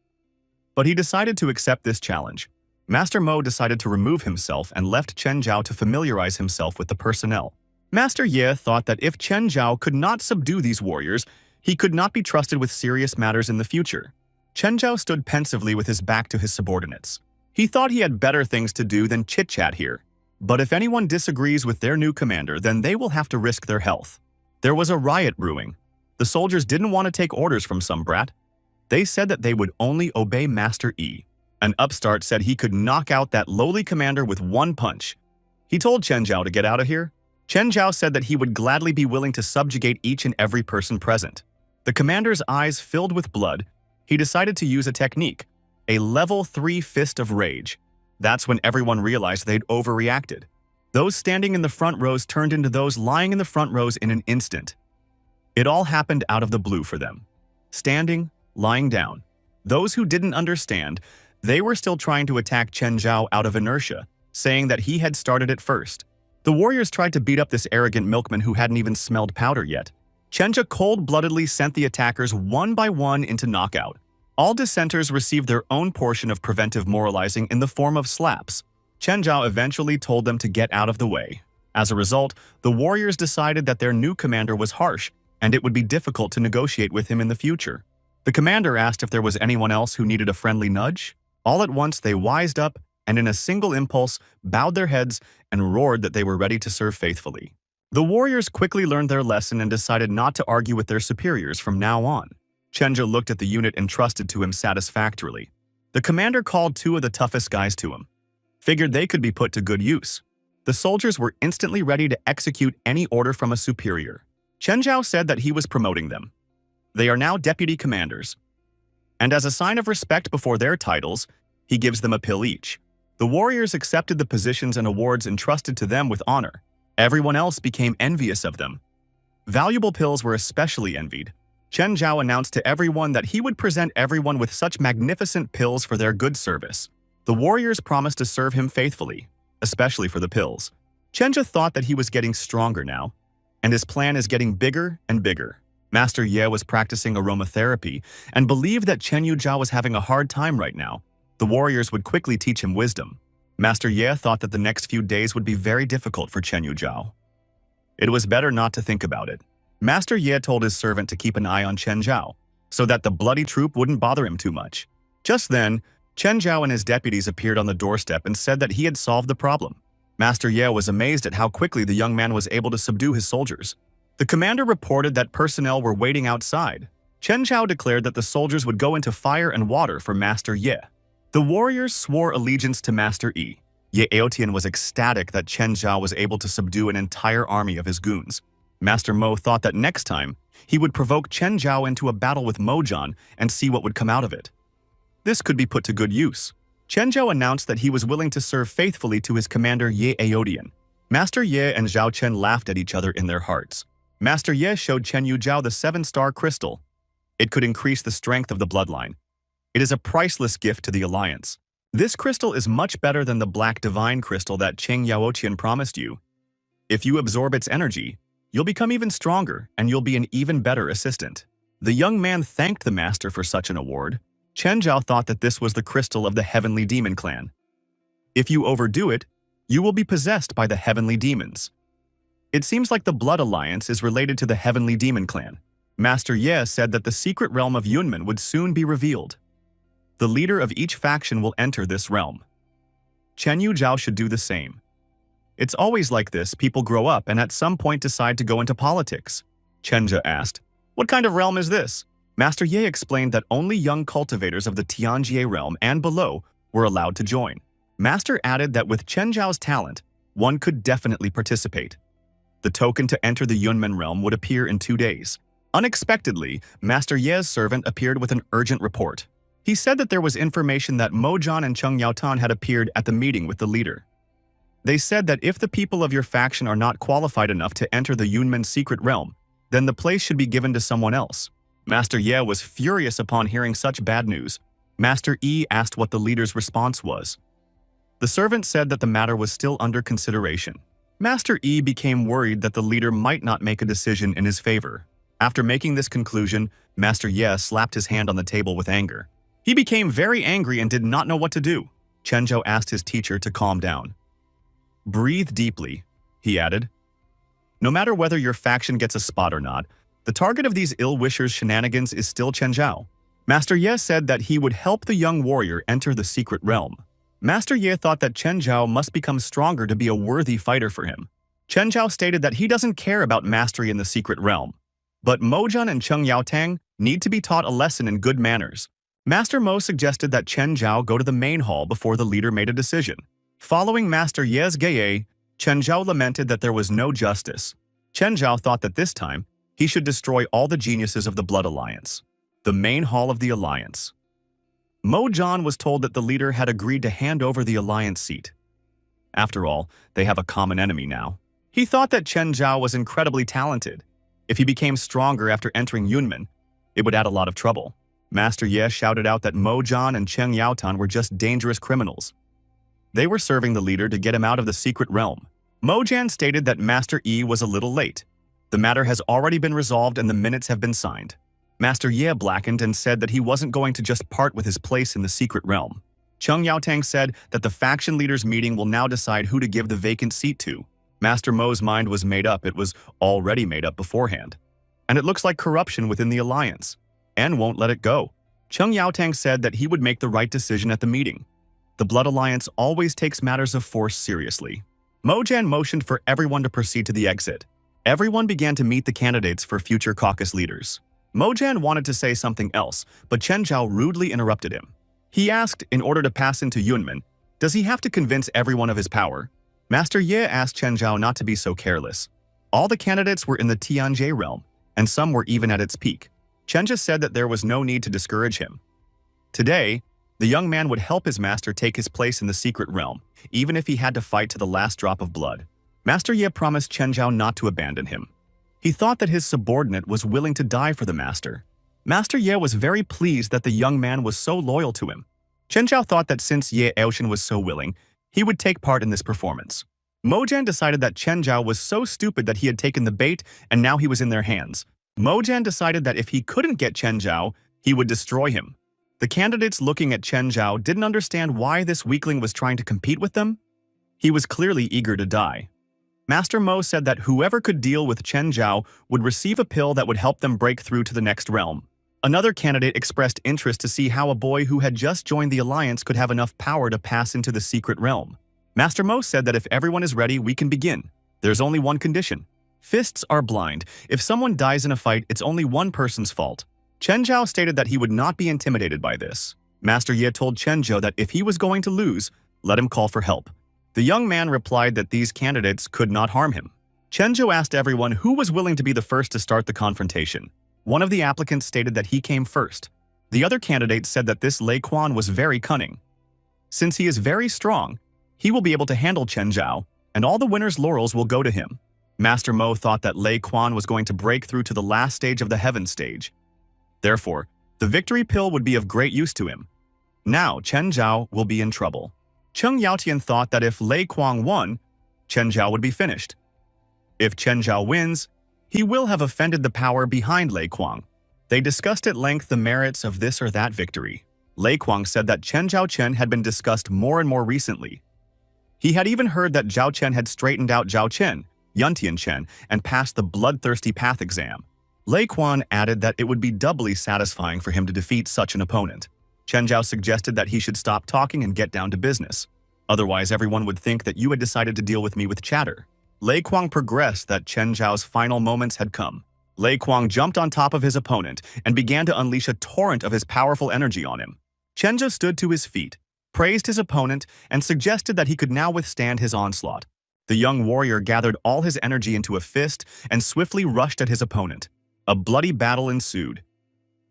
But he decided to accept this challenge. Master Mo decided to remove himself and left Chen Zhao to familiarize himself with the personnel. Master Ye thought that if Chen Zhao could not subdue these warriors, he could not be trusted with serious matters in the future. Chen Zhao stood pensively with his back to his subordinates. He thought he had better things to do than chit-chat here. But if anyone disagrees with their new commander, then they will have to risk their health. There was a riot brewing. The soldiers didn't want to take orders from some brat. They said that they would only obey Master Yi. An upstart said he could knock out that lowly commander with one punch. He told Chen Zhao to get out of here. Chen Zhao said that he would gladly be willing to subjugate each and every person present. The commander's eyes filled with blood. He decided to use a technique, a level 3 fist of rage. That's when everyone realized they'd overreacted. Those standing in the front rows turned into those lying in the front rows in an instant. It all happened out of the blue for them. Standing, lying down. Those who didn't understand, they were still trying to attack Chen Zhao out of inertia, saying that he had started it first. The warriors tried to beat up this arrogant milkman who hadn't even smelled powder yet. Chenja cold-bloodedly sent the attackers one by one into knockout. All dissenters received their own portion of preventive moralizing in the form of slaps. Chen Zhao eventually told them to get out of the way. As a result, the warriors decided that their new commander was harsh, and it would be difficult to negotiate with him in the future. The commander asked if there was anyone else who needed a friendly nudge. All at once they wised up, and in a single impulse, bowed their heads and roared that they were ready to serve faithfully. The warriors quickly learned their lesson and decided not to argue with their superiors from now on. Chenja looked at the unit entrusted to him satisfactorily. The commander called two of the toughest guys to him. Figured they could be put to good use. The soldiers were instantly ready to execute any order from a superior. Chen Zhao said that he was promoting them. They are now deputy commanders. And as a sign of respect before their titles, he gives them a pill each. The warriors accepted the positions and awards entrusted to them with honor. Everyone else became envious of them. Valuable pills were especially envied. Chen Zhao announced to everyone that he would present everyone with such magnificent pills for their good service. The warriors promised to serve him faithfully, especially for the pills. Chenja thought that he was getting stronger now, and his plan is getting bigger and bigger. Master Ye was practicing aromatherapy and believed that Chen Yuzhao was having a hard time right now. The warriors would quickly teach him wisdom. Master Ye thought that the next few days would be very difficult for Chen Yuzhao. It was better not to think about it. Master Ye told his servant to keep an eye on Chen Zhao, so that the bloody troop wouldn't bother him too much. Just then, Chen Zhao and his deputies appeared on the doorstep and said that he had solved the problem. Master Ye was amazed at how quickly the young man was able to subdue his soldiers. The commander reported that personnel were waiting outside. Chen Zhao declared that the soldiers would go into fire and water for Master Ye. The warriors swore allegiance to Master Yi. Ye Aotian was ecstatic that Chen Zhao was able to subdue an entire army of his goons. Master Mo thought that next time, he would provoke Chen Zhao into a battle with Mojan and see what would come out of it. This could be put to good use. Chen Zhao announced that he was willing to serve faithfully to his commander Ye Aotian. Master Ye and Zhao Chen laughed at each other in their hearts. Master Ye showed Chen Yuzhao the 7-star crystal. It could increase the strength of the bloodline. It is a priceless gift to the alliance. This crystal is much better than the black divine crystal that Cheng Yaoqian promised you. If you absorb its energy, you'll become even stronger and you'll be an even better assistant. The young man thanked the master for such an award. Chen Zhao thought that this was the crystal of the Heavenly Demon Clan. If you overdo it, you will be possessed by the Heavenly Demons. It seems like the Blood Alliance is related to the Heavenly Demon Clan. Master Ye said that the secret realm of Yunmen would soon be revealed. The leader of each faction will enter this realm. Chen Yuzhao should do the same. It's always like this, people grow up and at some point decide to go into politics. Chenja asked, "What kind of realm is this?" Master Ye explained that only young cultivators of the Tianjie realm and below were allowed to join. Master added that with Chen Zhao's talent, one could definitely participate. The token to enter the Yunmen realm would appear in 2 days. Unexpectedly, Master Ye's servant appeared with an urgent report. He said that there was information that Mojan and Cheng Yaotan had appeared at the meeting with the leader. They said that if the people of your faction are not qualified enough to enter the Yunmen secret realm, then the place should be given to someone else. Master Ye was furious upon hearing such bad news. Master Yi asked what the leader's response was. The servant said that the matter was still under consideration. Master Yi became worried that the leader might not make a decision in his favor. After making this conclusion, Master Ye slapped his hand on the table with anger. He became very angry and did not know what to do. Chen Zhao asked his teacher to calm down. "Breathe deeply," he added. "No matter whether your faction gets a spot or not, the target of these ill-wishers' shenanigans is still Chen Zhao." Master Ye said that he would help the young warrior enter the secret realm. Master Ye thought that Chen Zhao must become stronger to be a worthy fighter for him. Chen Zhao stated that he doesn't care about mastery in the secret realm, but Mojan and Cheng Yaotang need to be taught a lesson in good manners. Master Mo suggested that Chen Zhao go to the main hall before the leader made a decision. Following Master Ye's gaye, Chen Zhao lamented that there was no justice. Chen Zhao thought that this time, he should destroy all the geniuses of the Blood Alliance. The main hall of the Alliance. Mo Zhan was told that the leader had agreed to hand over the Alliance seat. After all, they have a common enemy now. He thought that Chen Zhao was incredibly talented. If he became stronger after entering Yunmen, it would add a lot of trouble. Master Ye shouted out that Mo Zhan and Cheng Yaotan were just dangerous criminals. They were serving the leader to get him out of the secret realm. Mo Zhan stated that Master Yi was a little late. The matter has already been resolved and the minutes have been signed. Master Ye blackened and said that he wasn't going to just part with his place in the secret realm. Cheng Yaotang said that the faction leaders' meeting will now decide who to give the vacant seat to. Master Mo's mind was made up. It was already made up beforehand. And it looks like corruption within the alliance. And won't let it go. Cheng Yaotang said that he would make the right decision at the meeting. The Blood Alliance always takes matters of force seriously. Mo Zhan motioned for everyone to proceed to the exit. Everyone began to meet the candidates for future caucus leaders. Mojan wanted to say something else, but Chen Zhao rudely interrupted him. He asked, in order to pass into Yunmen, does he have to convince everyone of his power? Master Ye asked Chen Zhao not to be so careless. All the candidates were in the Tianjie realm, and some were even at its peak. Chen Zhao said that there was no need to discourage him. Today, the young man would help his master take his place in the secret realm, even if he had to fight to the last drop of blood. Master Ye promised Chen Zhao not to abandon him. He thought that his subordinate was willing to die for the master. Master Ye was very pleased that the young man was so loyal to him. Chen Zhao thought that since Ye Aoshan was so willing, he would take part in this performance. Mojan decided that Chen Zhao was so stupid that he had taken the bait and now he was in their hands. Mojan decided that if he couldn't get Chen Zhao, he would destroy him. The candidates looking at Chen Zhao didn't understand why this weakling was trying to compete with them. He was clearly eager to die. Master Mo said that whoever could deal with Chen Zhao would receive a pill that would help them break through to the next realm. Another candidate expressed interest to see how a boy who had just joined the alliance could have enough power to pass into the secret realm. Master Mo said that if everyone is ready, we can begin. There's only one condition. Fists are blind. If someone dies in a fight, it's only one person's fault. Chen Zhao stated that he would not be intimidated by this. Master Ye told Chen Zhao that if he was going to lose, let him call for help. The young man replied that these candidates could not harm him. Chen Zhao asked everyone who was willing to be the first to start the confrontation. One of the applicants stated that he came first. The other candidate said that this Lei Quan was very cunning. Since he is very strong, he will be able to handle Chen Zhao, and all the winner's laurels will go to him. Master Mo thought that Lei Quan was going to break through to the last stage of the heaven stage. Therefore, the victory pill would be of great use to him. Now, Chen Zhao will be in trouble. Cheng Yaotian thought that if Lei Quan won, Chen Zhao would be finished. If Chen Zhao wins, he will have offended the power behind Lei Quan. They discussed at length the merits of this or that victory. Lei Quan said that Chen Zhao Chen had been discussed more and more recently. He had even heard that Zhao Chen had straightened out Zhao Chen, Yuntian Chen, and passed the bloodthirsty path exam. Lei Quan added that it would be doubly satisfying for him to defeat such an opponent. Chen Zhao suggested that he should stop talking and get down to business. Otherwise, everyone would think that you had decided to deal with me with chatter. Lei Quan progressed that Chen Zhao's final moments had come. Lei Quan jumped on top of his opponent and began to unleash a torrent of his powerful energy on him. Chen Zhao stood to his feet, praised his opponent, and suggested that he could now withstand his onslaught. The young warrior gathered all his energy into a fist and swiftly rushed at his opponent. A bloody battle ensued.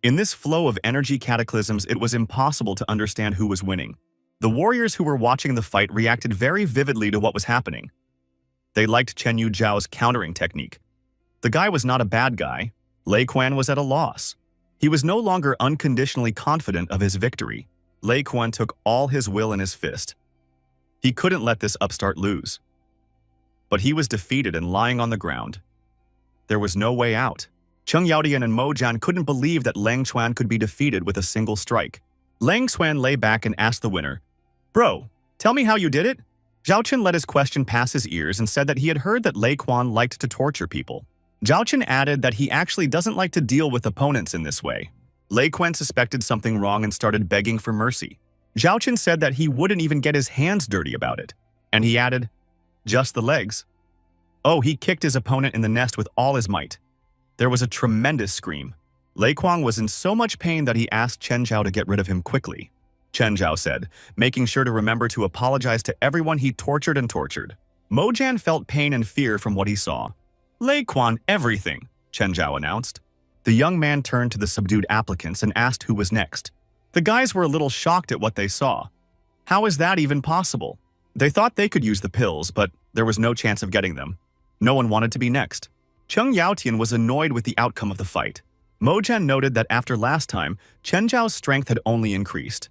In this flow of energy cataclysms, it was impossible to understand who was winning. The warriors who were watching the fight reacted very vividly to what was happening. They liked Chen Yu Zhao's countering technique. The guy was not a bad guy. Lei Quan was at a loss. He was no longer unconditionally confident of his victory. Lei Quan took all his will in his fist. He couldn't let this upstart lose. But he was defeated and lying on the ground. There was no way out. Cheng Yaodian and Mo Jian couldn't believe that Lang Chuan could be defeated with a single strike. Lang Chuan lay back and asked the winner, "Bro, tell me how you did it?" Zhao Chen let his question pass his ears and said that he had heard that Lei Quan liked to torture people. Zhao Chen added that he actually doesn't like to deal with opponents in this way. Lei Quan suspected something wrong and started begging for mercy. Zhao Chen said that he wouldn't even get his hands dirty about it. And he added, "Just the legs." Oh, he kicked his opponent in the nest with all his might. There was a tremendous scream. Lei Quan was in so much pain that he asked Chen Zhao to get rid of him quickly. Chen Zhao said, making sure to remember to apologize to everyone he tortured and tortured. Mo Jian felt pain and fear from what he saw. "Lei Quan, everything," Chen Zhao announced. The young man turned to the subdued applicants and asked who was next. The guys were a little shocked at what they saw. How is that even possible? They thought they could use the pills, but there was no chance of getting them. No one wanted to be next. Cheng Yaotian was annoyed with the outcome of the fight. Mo Jian noted that after last time, Chen Zhao's strength had only increased.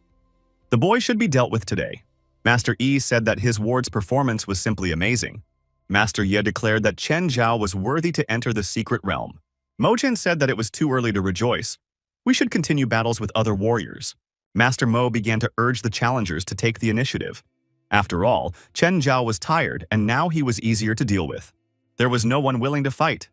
The boy should be dealt with today. Master Yi said that his ward's performance was simply amazing. Master Ye declared that Chen Zhao was worthy to enter the secret realm. Mo Jian said that it was too early to rejoice. We should continue battles with other warriors. Master Mo began to urge the challengers to take the initiative. After all, Chen Zhao was tired and now he was easier to deal with. There was no one willing to fight.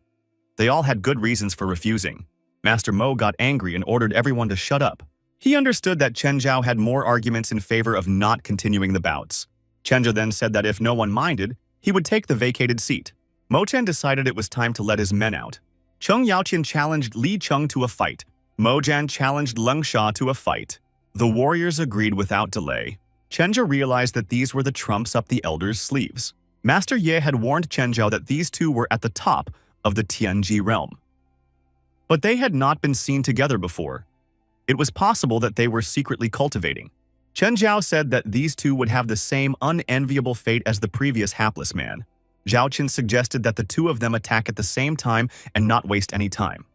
They all had good reasons for refusing. Master Mo got angry and ordered everyone to shut up. He understood that Chen Zhao had more arguments in favor of not continuing the bouts. Chen Zhao then said that if no one minded, he would take the vacated seat. Mo Chen decided it was time to let his men out. Cheng Yaoqian challenged Li Cheng to a fight. Mo Jan challenged Leng Sha to a fight. The warriors agreed without delay. Chenja realized that these were the trumps up the elders' sleeves. Master Ye had warned Chenjiao that these two were at the top of the Tianji realm. But they had not been seen together before. It was possible that they were secretly cultivating. Chen Zhao said that these two would have the same unenviable fate as the previous hapless man. Zhao Qin suggested that the two of them attack at the same time and not waste any time.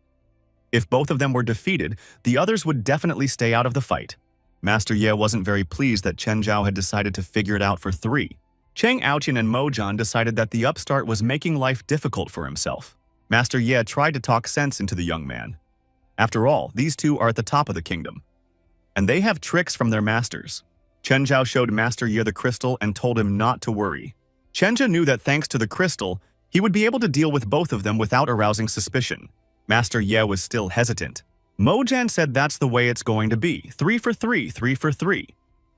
If both of them were defeated, the others would definitely stay out of the fight. Master Ye wasn't very pleased that Chen Zhao had decided to figure it out for three. Cheng Aoqian and Mo Zhan decided that the upstart was making life difficult for himself. Master Ye tried to talk sense into the young man. After all, these two are at the top of the kingdom, and they have tricks from their masters. Chen Zhao showed Master Ye the crystal and told him not to worry. Chen Zhao knew that thanks to the crystal, he would be able to deal with both of them without arousing suspicion. Master Ye was still hesitant. Mo Zhan said that's the way it's going to be. 3 for 3, 3 for 3.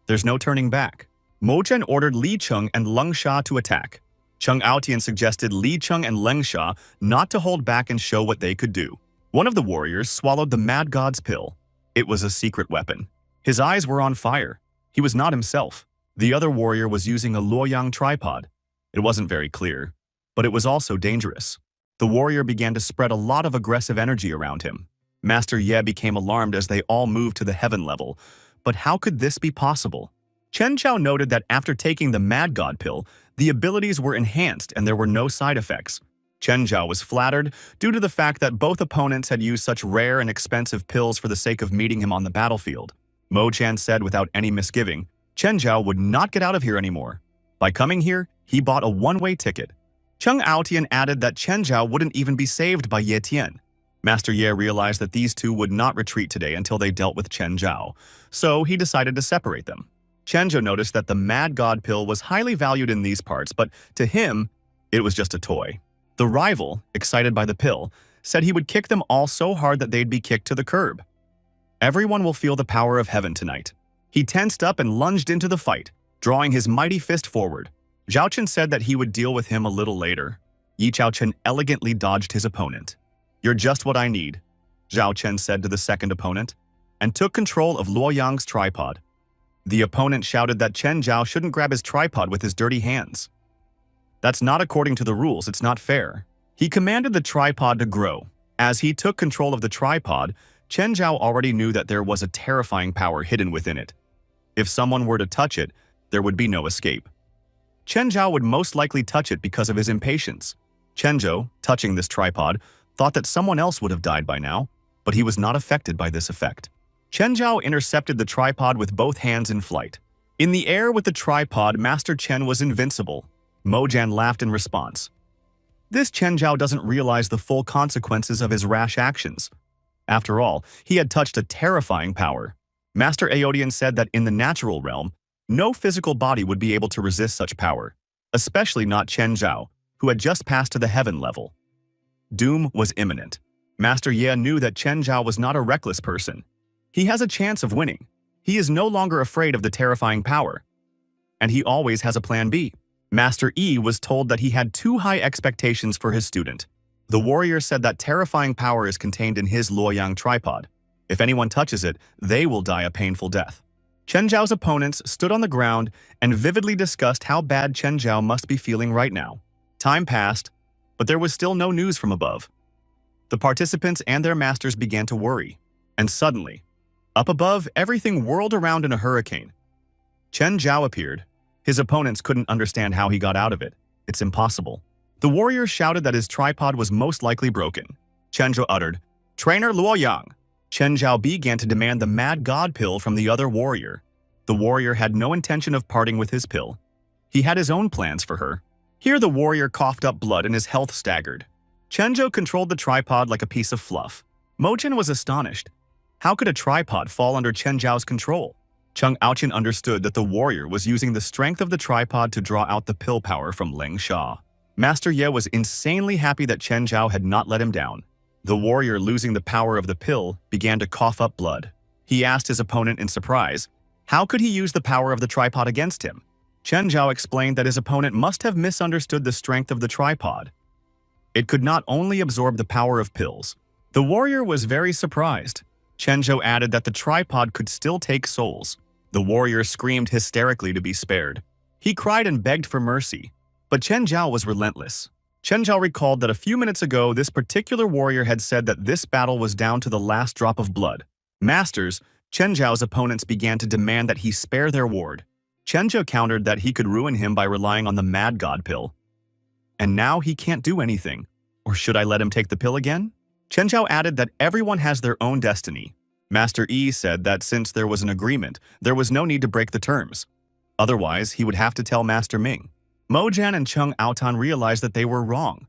There's no turning back. Mo Zhan ordered Li Cheng and Leng Sha to attack. Cheng Aotian suggested Li Cheng and Leng Sha not to hold back and show what they could do. One of the warriors swallowed the Mad God's pill. It was a secret weapon. His eyes were on fire. He was not himself. The other warrior was using a Luoyang tripod. It wasn't very clear, but it was also dangerous. The warrior began to spread a lot of aggressive energy around him. Master Ye became alarmed as they all moved to the heaven level. But how could this be possible? Chen Zhao noted that after taking the Mad God pill, the abilities were enhanced and there were no side effects. Chen Zhao was flattered due to the fact that both opponents had used such rare and expensive pills for the sake of meeting him on the battlefield. Mo Chan said without any misgiving, Chen Zhao would not get out of here anymore. By coming here, he bought a one-way ticket. Cheng Aotian added that Chen Zhao wouldn't even be saved by Ye Tian. Master Ye realized that these two would not retreat today until they dealt with Chen Zhao, so he decided to separate them. Chen Zhao noticed that the Mad God pill was highly valued in these parts, but to him, it was just a toy. The rival, excited by the pill, said he would kick them all so hard that they'd be kicked to the curb. Everyone will feel the power of heaven tonight. He tensed up and lunged into the fight, drawing his mighty fist forward. Zhao Chen said that he would deal with him a little later. Yi Chao Chen elegantly dodged his opponent. "You're just what I need," Zhao Chen said to the second opponent, and took control of Luoyang's tripod. The opponent shouted that Chen Zhao shouldn't grab his tripod with his dirty hands. "That's not according to the rules, it's not fair." He commanded the tripod to grow. As he took control of the tripod, Chen Zhao already knew that there was a terrifying power hidden within it. If someone were to touch it, there would be no escape. Chen Zhao would most likely touch it because of his impatience. Chen Zhao, touching this tripod, thought that someone else would have died by now, but he was not affected by this effect. Chen Zhao intercepted the tripod with both hands in flight. In the air with the tripod, Master Chen was invincible. Mo Jan laughed in response. This Chen Zhao doesn't realize the full consequences of his rash actions. After all, he had touched a terrifying power. Master Aodian said that in the natural realm, no physical body would be able to resist such power, especially not Chen Zhao, who had just passed to the heaven level. Doom was imminent. Master Ye knew that Chen Zhao was not a reckless person. He has a chance of winning. He is no longer afraid of the terrifying power. And he always has a plan B. Master Yi was told that he had too high expectations for his student. The warrior said that terrifying power is contained in his Luoyang tripod. If anyone touches it, they will die a painful death. Chen Zhao's opponents stood on the ground and vividly discussed how bad Chen Zhao must be feeling right now. Time passed, but there was still no news from above. The participants and their masters began to worry. And suddenly, up above, everything whirled around in a hurricane. Chen Zhao appeared. His opponents couldn't understand how he got out of it. It's impossible. The warrior shouted that his tripod was most likely broken. Chen Zhao uttered, "Trainer Luoyang." Chen Zhao began to demand the Mad God pill from the other warrior. The warrior had no intention of parting with his pill. He had his own plans for her. Here the warrior coughed up blood and his health staggered. Chen Zhao controlled the tripod like a piece of fluff. Mo Chen was astonished. How could a tripod fall under Chen Zhao's control? Cheng Aoqian understood that the warrior was using the strength of the tripod to draw out the pill power from Leng Sha. Master Ye was insanely happy that Chen Zhao had not let him down. The warrior, losing the power of the pill, began to cough up blood. He asked his opponent in surprise, how could he use the power of the tripod against him? Chen Zhao explained that his opponent must have misunderstood the strength of the tripod. It could not only absorb the power of pills. The warrior was very surprised. Chenjo added that the tripod could still take souls. The warrior screamed hysterically to be spared. He cried and begged for mercy. But Chen Zhao was relentless. Chen Zhao recalled that a few minutes ago, this particular warrior had said that this battle was down to the last drop of blood. Masters, Chen Zhao's opponents began to demand that he spare their ward. Chen Zhao countered that he could ruin him by relying on the Mad God pill. And now he can't do anything. Or should I let him take the pill again? Chen Zhao added that everyone has their own destiny. Master Yi said that since there was an agreement, there was no need to break the terms. Otherwise, he would have to tell Master Ming. Mo Jian and Cheng Aotan realized that they were wrong.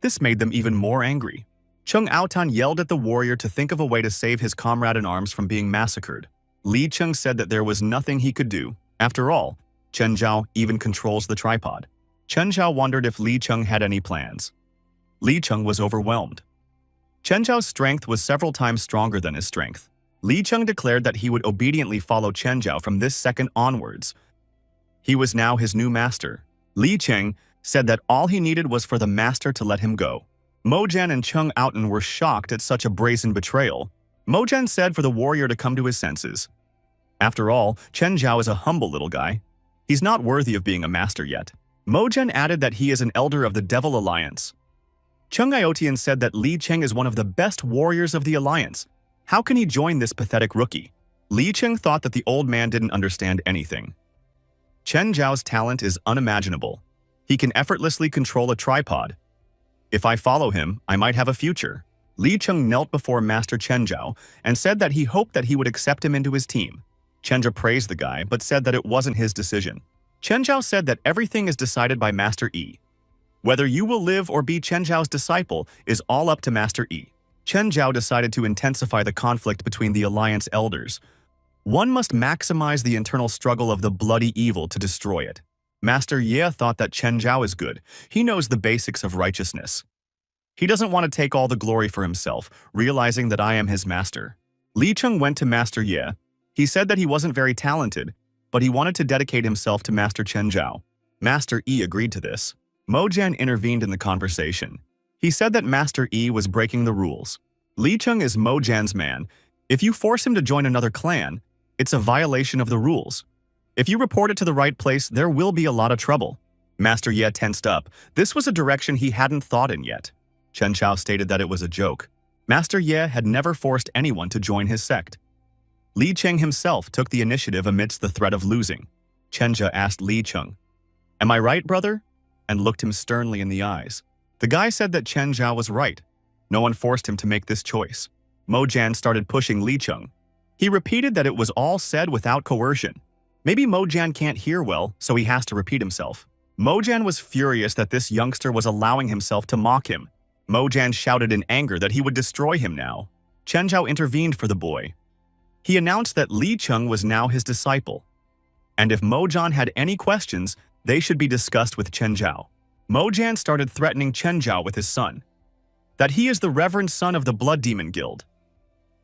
This made them even more angry. Cheng Aotan yelled at the warrior to think of a way to save his comrade in arms from being massacred. Li Cheng said that there was nothing he could do. After all, Chen Zhao even controls the tripod. Chen Zhao wondered if Li Cheng had any plans. Li Cheng was overwhelmed. Chen Zhao's strength was several times stronger than his strength. Li Cheng declared that he would obediently follow Chen Zhao from this second onwards. He was now his new master. Li Cheng said that all he needed was for the master to let him go. Mo Jian and Cheng Aotan were shocked at such a brazen betrayal. Mo Jian said for the warrior to come to his senses. After all, Chen Zhao is a humble little guy. He's not worthy of being a master yet. Mo Jian added that he is an elder of the Devil Alliance. Cheng Aotian said that Li Cheng is one of the best warriors of the Alliance. How can he join this pathetic rookie? Li Cheng thought that the old man didn't understand anything. Chen Zhao's talent is unimaginable. He can effortlessly control a tripod. If I follow him, I might have a future. Li Cheng knelt before Master Chen Zhao and said that he hoped that he would accept him into his team. Chen Zhao praised the guy but said that it wasn't his decision. Chen Zhao said that everything is decided by Master Yi. Whether you will live or be Chen Zhao's disciple is all up to Master Yi. Chen Zhao decided to intensify the conflict between the Alliance elders. One must maximize the internal struggle of the bloody evil to destroy it. Master Ye thought that Chen Zhao is good. He knows the basics of righteousness. He doesn't want to take all the glory for himself, realizing that I am his master. Li Cheng went to Master Ye. He said that he wasn't very talented, but he wanted to dedicate himself to Master Chen Zhao. Master Yi agreed to this. Mo Jian intervened in the conversation. He said that Master Yi was breaking the rules. Li Cheng is Mo Jian's man. If you force him to join another clan, it's a violation of the rules. If you report it to the right place, there will be a lot of trouble. Master Ye tensed up. This was a direction he hadn't thought in yet. Chen Zhao stated that it was a joke. Master Ye had never forced anyone to join his sect. Li Cheng himself took the initiative amidst the threat of losing. Chen Zhao asked Li Cheng, "Am I right, brother?" and looked him sternly in the eyes. The guy said that Chen Zhao was right. No one forced him to make this choice. Mo Jian started pushing Li Cheng. He repeated that it was all said without coercion. Maybe Mo Jian can't hear well, so he has to repeat himself. Mo Jian was furious that this youngster was allowing himself to mock him. Mo Jian shouted in anger that he would destroy him now. Chen Zhao intervened for the boy. He announced that Li Cheng was now his disciple. And if Mo Jian had any questions, they should be discussed with Chen Zhao. Mo Jian started threatening Chen Zhao with his son, that he is the reverend son of the Blood Demon Guild.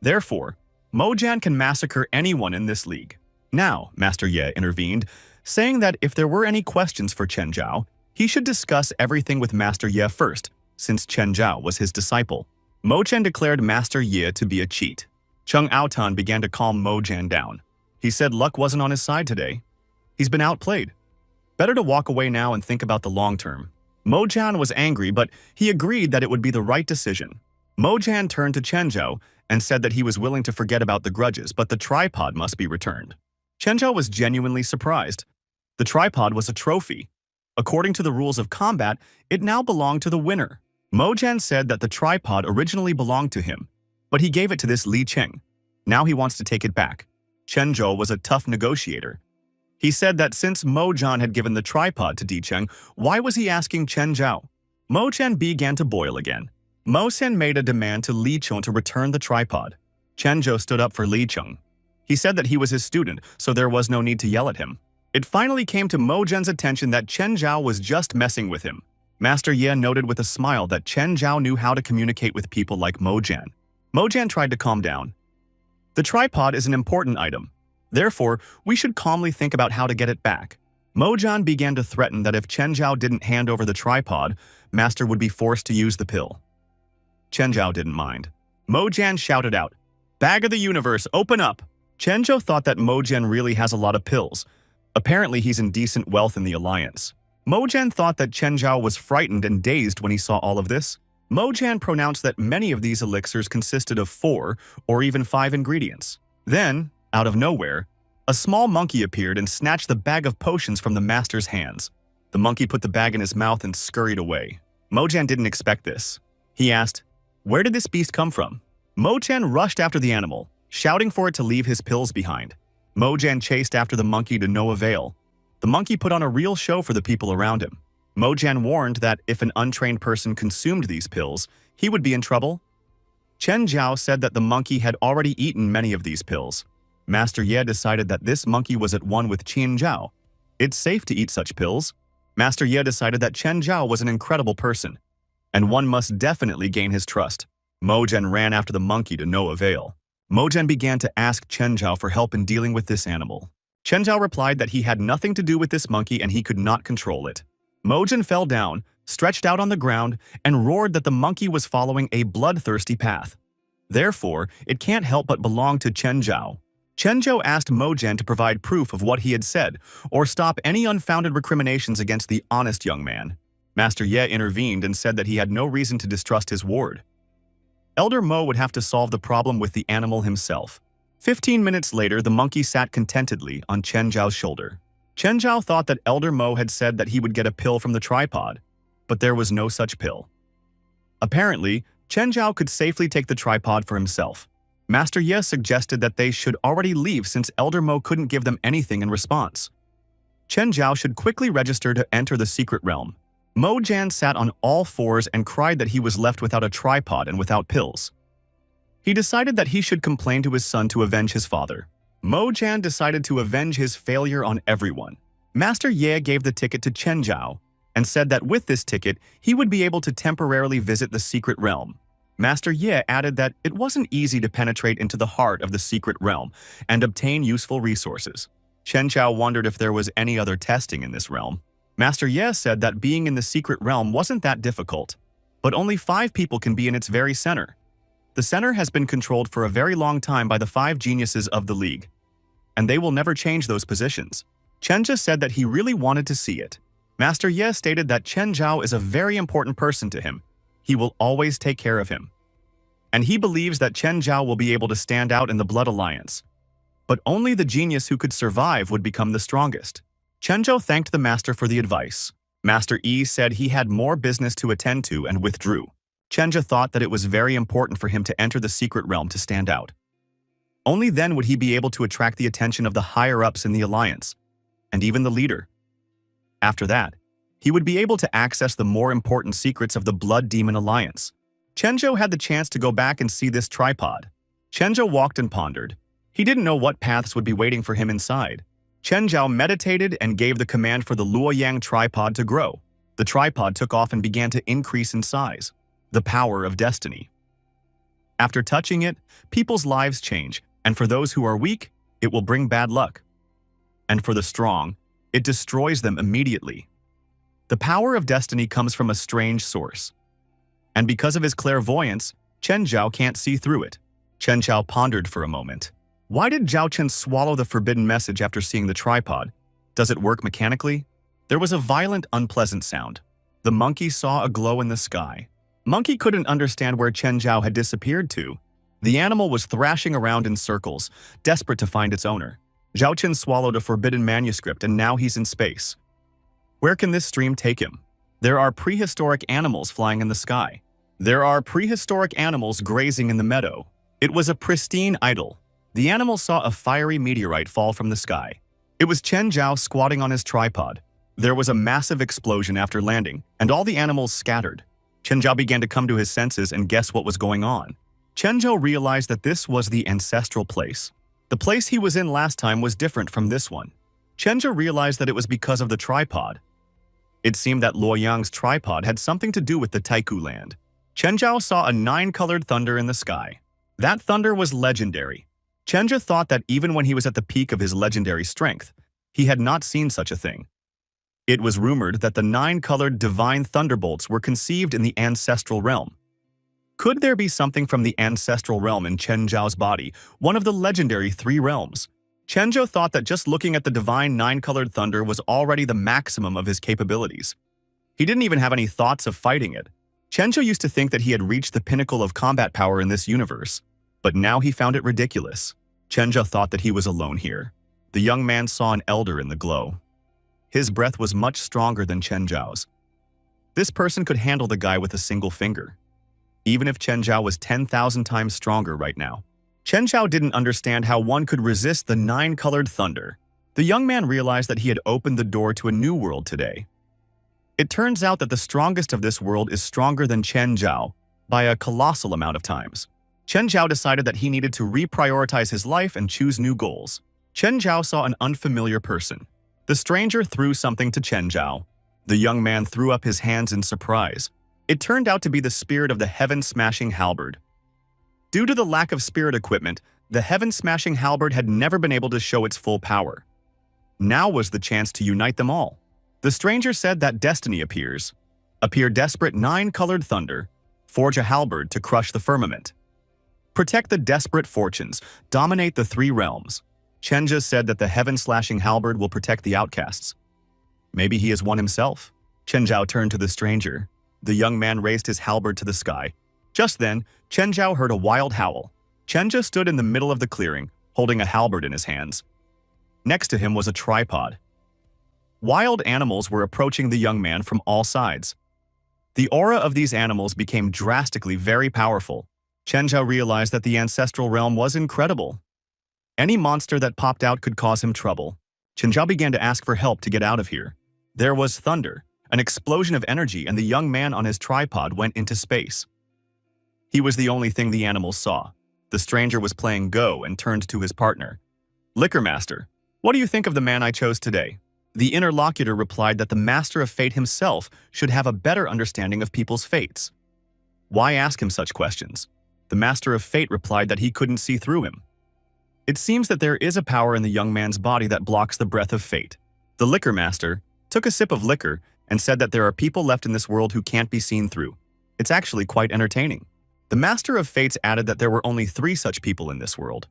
Therefore, Mo Jian can massacre anyone in this league. Now, Master Ye intervened, saying that if there were any questions for Chen Zhao, he should discuss everything with Master Ye first, since Chen Zhao was his disciple. Mo Chen declared Master Ye to be a cheat. Cheng Aotan began to calm Mo Jian down. He said luck wasn't on his side today. He's been outplayed. Better to walk away now and think about the long term. Mo Jian was angry, but he agreed that it would be the right decision. Mo Jian turned to Chen Zhao and said that he was willing to forget about the grudges, but the tripod must be returned. Chen Zhao was genuinely surprised. The tripod was a trophy. According to the rules of combat, it now belonged to the winner. Mo Jian said that the tripod originally belonged to him, but he gave it to this Li Cheng. Now he wants to take it back. Chen Zhou was a tough negotiator. He said that since Mo Jian had given the tripod to Di Cheng, why was he asking Chen Zhao? Mo Jian began to boil again. Mo Sen made a demand to Li Cheng to return the tripod. Chen Zhou stood up for Li Cheng. He said that he was his student, so there was no need to yell at him. It finally came to Mo Jian's attention that Chen Zhao was just messing with him. Master Ye noted with a smile that Chen Zhao knew how to communicate with people like Mo Jian. Mo Jian tried to calm down. The tripod is an important item. Therefore, we should calmly think about how to get it back. Mojan began to threaten that if Chen Zhao didn't hand over the tripod, Master would be forced to use the pill. Chen Zhao didn't mind. Mojan shouted out, "Bag of the universe, open up!" Chen Zhao thought that Mojan really has a lot of pills. Apparently he's in decent wealth in the alliance. Mojan thought that Chen Zhao was frightened and dazed when he saw all of this. Mojan pronounced that many of these elixirs consisted of 4 or even 5 ingredients. Then, out of nowhere, a small monkey appeared and snatched the bag of potions from the master's hands. The monkey put the bag in his mouth and scurried away. Mojan didn't expect this. He asked, "Where did this beast come from?" Mojan rushed after the animal, shouting for it to leave his pills behind. Mojan chased after the monkey to no avail. The monkey put on a real show for the people around him. Mojan warned that if an untrained person consumed these pills, he would be in trouble. Chen Zhao said that the monkey had already eaten many of these pills. Master Ye decided that this monkey was at one with Chen Zhao. It's safe to eat such pills. Master Ye decided that Chen Zhao was an incredible person, and one must definitely gain his trust. Mojan ran after the monkey to no avail. Mojan began to ask Chen Zhao for help in dealing with this animal. Chen Zhao replied that he had nothing to do with this monkey and he could not control it. Mojan fell down, stretched out on the ground, and roared that the monkey was following a bloodthirsty path. Therefore, it can't help but belong to Chen Zhao. Chen Zhao asked Mojan to provide proof of what he had said, or stop any unfounded recriminations against the honest young man. Master Ye intervened and said that he had no reason to distrust his ward. Elder Mo would have to solve the problem with the animal himself. 15 minutes later, the monkey sat contentedly on Chen Zhao's shoulder. Chen Zhao thought that Elder Mo had said that he would get a pill from the tripod, but there was no such pill. Apparently, Chen Zhao could safely take the tripod for himself. Master Ye suggested that they should already leave since Elder Mo couldn't give them anything in response. Chen Zhao should quickly register to enter the secret realm. Mo Jan sat on all fours and cried that he was left without a tripod and without pills. He decided that he should complain to his son to avenge his father. Mo Jan decided to avenge his failure on everyone. Master Ye gave the ticket to Chen Zhao and said that with this ticket, he would be able to temporarily visit the secret realm. Master Ye added that it wasn't easy to penetrate into the heart of the secret realm and obtain useful resources. Chen Zhao wondered if there was any other testing in this realm. Master Ye said that being in the secret realm wasn't that difficult, but only 5 people can be in its very center. The center has been controlled for a very long time by the 5 geniuses of the League, and they will never change those positions. Chen Zhao said that he really wanted to see it. Master Ye stated that Chen Zhao is a very important person to him. He will always take care of him. And he believes that Chen Zhao will be able to stand out in the Blood Alliance. But only the genius who could survive would become the strongest. Chen Zhao thanked the master for the advice. Master Yi said he had more business to attend to and withdrew. Chen Zhao thought that it was very important for him to enter the secret realm to stand out. Only then would he be able to attract the attention of the higher-ups in the alliance, and even the leader. After that, he would be able to access the more important secrets of the Blood Demon Alliance. Chen Zhao had the chance to go back and see this tripod. Chen Zhao walked and pondered. He didn't know what paths would be waiting for him inside. Chen Zhao meditated and gave the command for the Luoyang tripod to grow. The tripod took off and began to increase in size. The power of destiny. After touching it, people's lives change, and for those who are weak, it will bring bad luck. And for the strong, it destroys them immediately. The power of destiny comes from a strange source. And because of his clairvoyance, Chen Zhao can't see through it. Chen Zhao pondered for a moment. Why did Zhao Chen swallow the forbidden message after seeing the tripod? Does it work mechanically? There was a violent, unpleasant sound. The monkey saw a glow in the sky. Monkey couldn't understand where Chen Zhao had disappeared to. The animal was thrashing around in circles, desperate to find its owner. Zhao Chen swallowed a forbidden manuscript and now he's in space. Where can this stream take him? There are prehistoric animals flying in the sky. There are prehistoric animals grazing in the meadow. It was a pristine idyll. The animal saw a fiery meteorite fall from the sky. It was Chen Zhao squatting on his tripod. There was a massive explosion after landing, and all the animals scattered. Chen Zhao began to come to his senses and guess what was going on. Chen Zhao realized that this was the ancestral place. The place he was in last time was different from this one. Chen Zhao realized that it was because of the tripod. It seemed that Luoyang's tripod had something to do with the Taiku land. Chen Zhao saw a 9-colored thunder in the sky. That thunder was legendary. Chen Zhao thought that even when he was at the peak of his legendary strength, he had not seen such a thing. It was rumored that the 9-colored divine thunderbolts were conceived in the ancestral realm. Could there be something from the ancestral realm in Chen Zhao's body, one of the legendary 3 realms? Chen Zhao thought that just looking at the divine 9-colored thunder was already the maximum of his capabilities. He didn't even have any thoughts of fighting it. Chen Zhao used to think that he had reached the pinnacle of combat power in this universe, but now he found it ridiculous. Chen Zhao thought that he was alone here. The young man saw an elder in the glow. His breath was much stronger than Chen Zhao's. This person could handle the guy with a single finger, even if Chen Zhao was 10,000 times stronger right now. Chen Zhao didn't understand how one could resist the 9-colored thunder. The young man realized that he had opened the door to a new world today. It turns out that the strongest of this world is stronger than Chen Zhao by a colossal amount of times. Chen Zhao decided that he needed to reprioritize his life and choose new goals. Chen Zhao saw an unfamiliar person. The stranger threw something to Chen Zhao. The young man threw up his hands in surprise. It turned out to be the spirit of the heaven-smashing halberd. Due to the lack of spirit equipment, the heaven-smashing halberd had never been able to show its full power. Now was the chance to unite them all. The stranger said that destiny appears. Appear desperate 9-colored thunder. Forge a halberd to crush the firmament. Protect the desperate fortunes. Dominate the 3 realms. Chen Zhao said that the heaven-slashing halberd will protect the outcasts. Maybe he is one himself. Chen Zhao turned to the stranger. The young man raised his halberd to the sky. Just then, Chen Zhao heard a wild howl. Chen Zhao stood in the middle of the clearing, holding a halberd in his hands. Next to him was a tripod. Wild animals were approaching the young man from all sides. The aura of these animals became drastically very powerful. Chen Zhao realized that the ancestral realm was incredible. Any monster that popped out could cause him trouble. Chen Zhao began to ask for help to get out of here. There was thunder, an explosion of energy, and the young man on his tripod went into space. He was the only thing the animals saw. The stranger was playing Go and turned to his partner. "Liquor Master, what do you think of the man I chose today?" The interlocutor replied that the Master of Fate himself should have a better understanding of people's fates. Why ask him such questions? The Master of Fate replied that he couldn't see through him. It seems that there is a power in the young man's body that blocks the breath of fate. The Liquor Master took a sip of liquor and said that there are people left in this world who can't be seen through. It's actually quite entertaining. The Master of Fates added that there were only 3 such people in this world.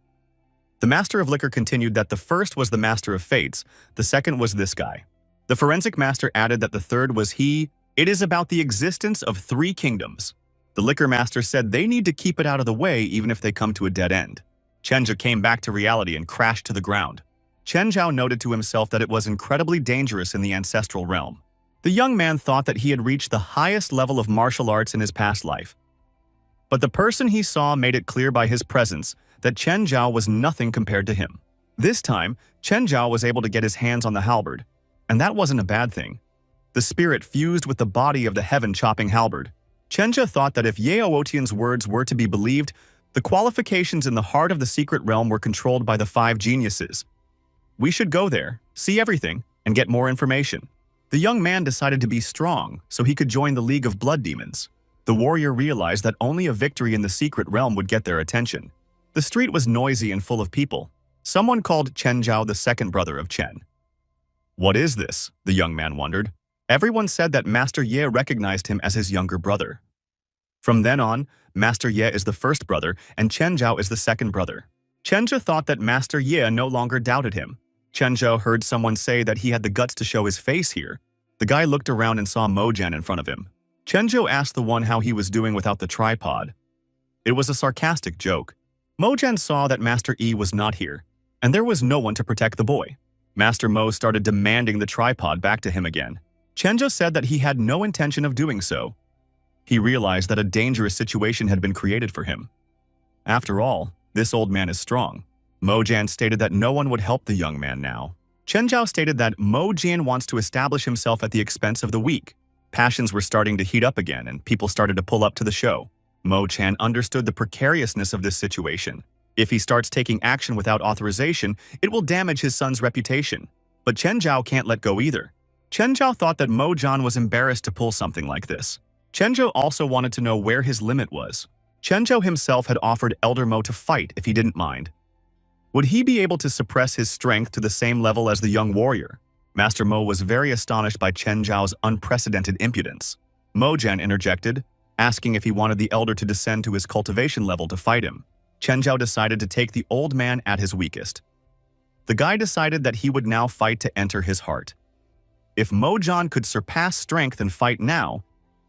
The Master of Liquor continued that the first was the Master of Fates, the second was this guy. The Forensic Master added that the third was he. It is about the existence of 3 kingdoms. The Liquor Master said they need to keep it out of the way even if they come to a dead end. Chen Zhao came back to reality and crashed to the ground. Chen Zhao noted to himself that it was incredibly dangerous in the ancestral realm. The young man thought that he had reached the highest level of martial arts in his past life. But the person he saw made it clear by his presence that Chen Zhao was nothing compared to him. This time, Chen Zhao was able to get his hands on the halberd, and that wasn't a bad thing. The spirit fused with the body of the heaven-chopping halberd. Chen Zhao thought that if Yao Otian's words were to be believed, the qualifications in the heart of the secret realm were controlled by the 5 geniuses. We should go there, see everything, and get more information. The young man decided to be strong so he could join the League of Blood Demons. The warrior realized that only a victory in the secret realm would get their attention. The street was noisy and full of people. Someone called Chen Zhao the second brother of Chen. "What is this?" the young man wondered. Everyone said that Master Ye recognized him as his younger brother. From then on, Master Ye is the first brother and Chen Zhao is the second brother. Chen Zhao thought that Master Ye no longer doubted him. Chen Zhao heard someone say that he had the guts to show his face here. The guy looked around and saw Mojan in front of him. Chen Zhao asked the one how he was doing without the tripod. It was a sarcastic joke. Mojan saw that Master Yi was not here, and there was no one to protect the boy. Master Mo started demanding the tripod back to him again. Chen Zhao said that he had no intention of doing so. He realized that a dangerous situation had been created for him. After all, this old man is strong. Mojan stated that no one would help the young man now. Chen Zhao stated that Mojan wants to establish himself at the expense of the weak. Passions were starting to heat up again and people started to pull up to the show. Mo Chan understood the precariousness of this situation. If he starts taking action without authorization, it will damage his son's reputation. But Chen Zhao can't let go either. Chen Zhao thought that Mo Zhan was embarrassed to pull something like this. Chen Zhao also wanted to know where his limit was. Chen Zhao himself had offered Elder Mo to fight if he didn't mind. Would he be able to suppress his strength to the same level as the young warrior? Master Mo was very astonished by Chen Zhao's unprecedented impudence. Mo Jian interjected, asking if he wanted the elder to descend to his cultivation level to fight him. Chen Zhao decided to take the old man at his weakest. The guy decided that he would now fight to enter his heart. If Mo Jian could surpass strength and fight now,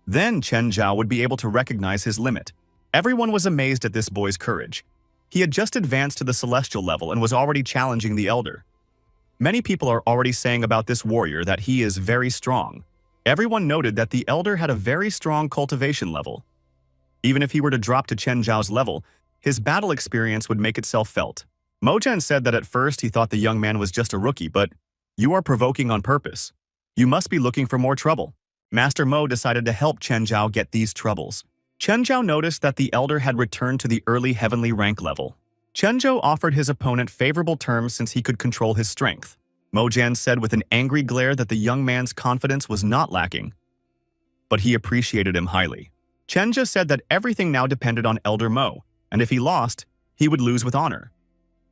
then Chen Zhao would be able to recognize his limit. Everyone was amazed at this boy's courage. He had just advanced to the celestial level and was already challenging the elder. Many people are already saying about this warrior that he is very strong. Everyone noted that the elder had a very strong cultivation level. Even if he were to drop to Chen Zhao's level, his battle experience would make itself felt. Mo Jian said that at first he thought the young man was just a rookie, but you are provoking on purpose. You must be looking for more trouble. Master Mo decided to help Chen Zhao get these troubles. Chen Zhao noticed that the elder had returned to the early heavenly rank level. Chen Zhao offered his opponent favorable terms since he could control his strength. Mo Jian said with an angry glare that the young man's confidence was not lacking, but he appreciated him highly. Chen Zhao said that everything now depended on Elder Mo, and if he lost, he would lose with honor.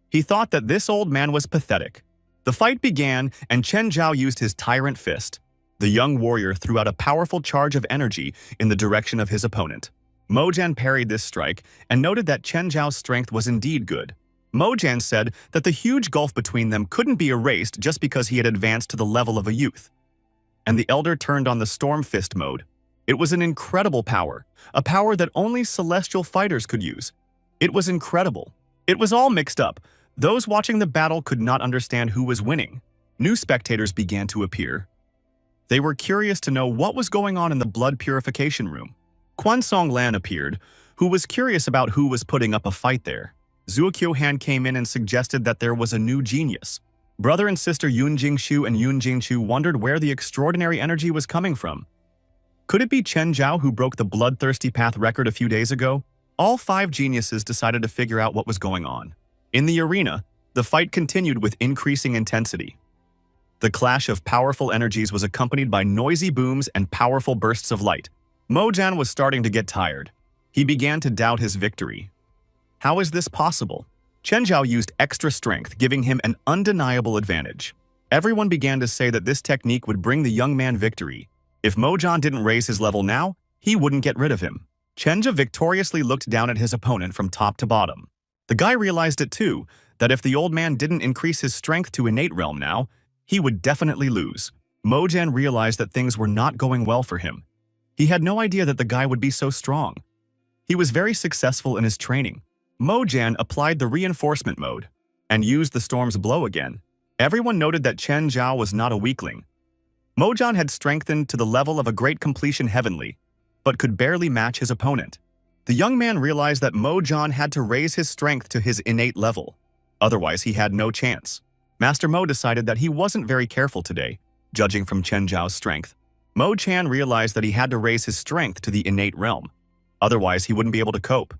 He thought that this old man was pathetic. The fight began, and Chen Zhao used his tyrant fist. The young warrior threw out a powerful charge of energy in the direction of his opponent. Mo Jian parried this strike and noted that Chen Zhao's strength was indeed good. Mo Jian said that the huge gulf between them couldn't be erased just because he had advanced to the level of a youth. And the elder turned on the storm fist mode. It was an incredible power, a power that only celestial fighters could use. It was incredible. It was all mixed up. Those watching the battle could not understand who was winning. New spectators began to appear. They were curious to know what was going on in the blood purification room. Quan Song Lan appeared, who was curious about who was putting up a fight there. Zhuo Qiuhan came in and suggested that there was a new genius. Brother and sister Yun Jingshu and Yun Jingchu wondered where the extraordinary energy was coming from. Could it be Chen Zhao who broke the bloodthirsty path record a few days ago? All 5 geniuses decided to figure out what was going on. In the arena, the fight continued with increasing intensity. The clash of powerful energies was accompanied by noisy booms and powerful bursts of light. Mo Jian was starting to get tired. He began to doubt his victory. How is this possible? Chen Zhao used extra strength, giving him an undeniable advantage. Everyone began to say that this technique would bring the young man victory. If Mo Jian didn't raise his level now, he wouldn't get rid of him. Chen Zhao victoriously looked down at his opponent from top to bottom. The guy realized it too, that if the old man didn't increase his strength to innate realm now, he would definitely lose. Mo Jian realized that things were not going well for him. He had no idea that the guy would be so strong. He was very successful in his training. Mo Jian applied the reinforcement mode and used the storm's blow again. Everyone noted that Chen Zhao was not a weakling. Mo Jian had strengthened to the level of a great completion heavenly, but could barely match his opponent. The young man realized that Mo Jian had to raise his strength to his innate level. Otherwise, he had no chance. Master Mo decided that he wasn't very careful today, judging from Chen Zhao's strength. Mo Jian realized that he had to raise his strength to the innate realm. Otherwise, he wouldn't be able to cope.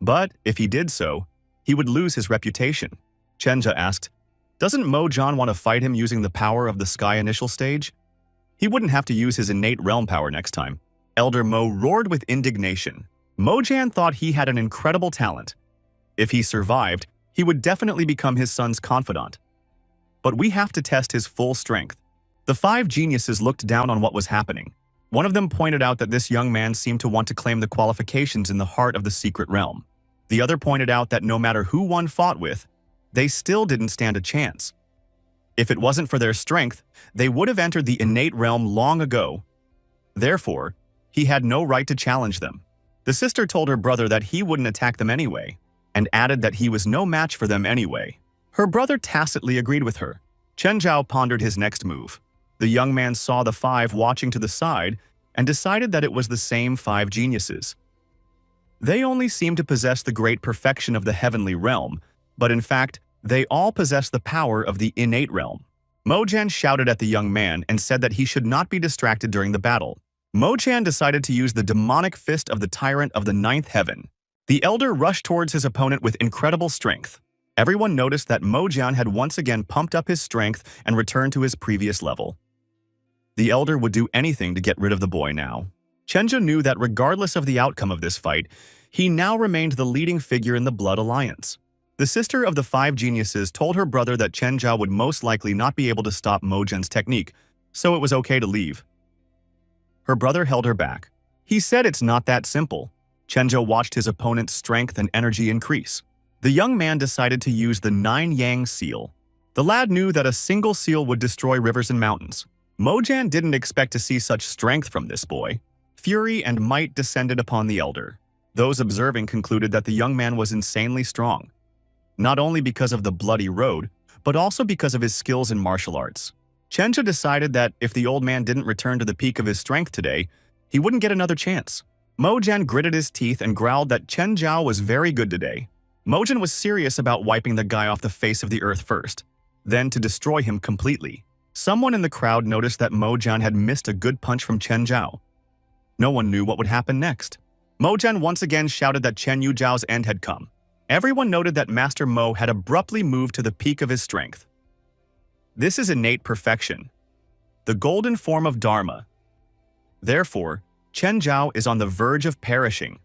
But if he did so, he would lose his reputation. Chen Zhao asked, doesn't Mo Jian want to fight him using the power of the sky initial stage? He wouldn't have to use his innate realm power next time. Elder Mo roared with indignation. Mo Jian thought he had an incredible talent. If he survived, he would definitely become his son's confidant. But we have to test his full strength. The 5 geniuses looked down on what was happening. One of them pointed out that this young man seemed to want to claim the qualifications in the heart of the secret realm. The other pointed out that no matter who one fought with, they still didn't stand a chance. If it wasn't for their strength, they would have entered the innate realm long ago. Therefore, he had no right to challenge them. The sister told her brother that he wouldn't attack them anyway, and added that he was no match for them anyway. Her brother tacitly agreed with her. Chen Zhao pondered his next move. The young man saw the 5 watching to the side and decided that it was the same 5 geniuses. They only seemed to possess the great perfection of the heavenly realm, but in fact, they all possess the power of the innate realm. Mo Jian shouted at the young man and said that he should not be distracted during the battle. Mo Jian decided to use the demonic fist of the tyrant of the 9th heaven. The elder rushed towards his opponent with incredible strength. Everyone noticed that Mo Jian had once again pumped up his strength and returned to his previous level. The elder would do anything to get rid of the boy now. Chen Zhao knew that regardless of the outcome of this fight, he now remained the leading figure in the Blood Alliance. The sister of the five geniuses told her brother that Chen Zhao would most likely not be able to stop Mo Zhen's technique, so it was okay to leave. Her brother held her back. He said it's not that simple. Chen Zhao watched his opponent's strength and energy increase. The young man decided to use the 9 Yang seal. The lad knew that a single seal would destroy rivers and mountains. Mo Zhen didn't expect to see such strength from this boy. Fury and might descended upon the elder. Those observing concluded that the young man was insanely strong, not only because of the bloody road, but also because of his skills in martial arts. Chen Zhao decided that if the old man didn't return to the peak of his strength today, he wouldn't get another chance. Mo Zhen gritted his teeth and growled that Chen Zhao was very good today. Mo Zhen was serious about wiping the guy off the face of the earth first, then to destroy him completely. Someone in the crowd noticed that Mo Zhen had missed a good punch from Chen Zhao. No one knew what would happen next. Mo Zhen once again shouted that Chen Yu Zhao's end had come. Everyone noted that Master Mo had abruptly moved to the peak of his strength. This is innate perfection, the golden form of Dharma. Therefore, Chen Zhao is on the verge of perishing.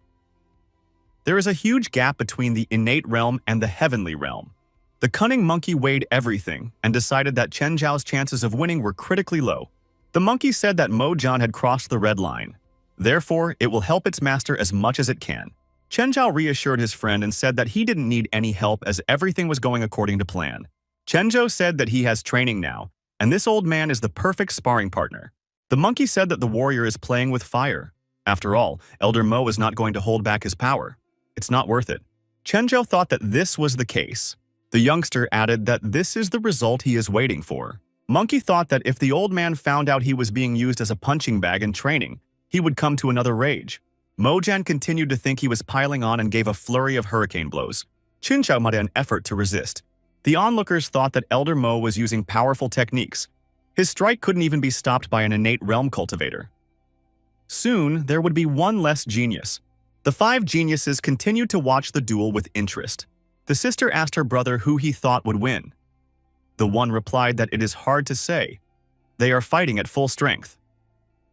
There is a huge gap between the innate realm and the heavenly realm. The cunning monkey weighed everything and decided that Chen Zhao's chances of winning were critically low. The monkey said that Mo Zhen had crossed the red line. Therefore, it will help its master as much as it can. Chen Zhao reassured his friend and said that he didn't need any help as everything was going according to plan. Chen Zhao said that he has training now, and this old man is the perfect sparring partner. The monkey said that the warrior is playing with fire. After all, Elder Mo is not going to hold back his power. It's not worth it. Chen Zhao thought that this was the case. The youngster added that this is the result he is waiting for. Monkey thought that if the old man found out he was being used as a punching bag in training, he would come to another rage. Mo Zhen continued to think he was piling on and gave a flurry of hurricane blows. Chen Zhao made an effort to resist. The onlookers thought that Elder Mo was using powerful techniques. His strike couldn't even be stopped by an innate realm cultivator. Soon, there would be one less genius. The five geniuses continued to watch the duel with interest. The sister asked her brother who he thought would win. The one replied that it is hard to say. They are fighting at full strength.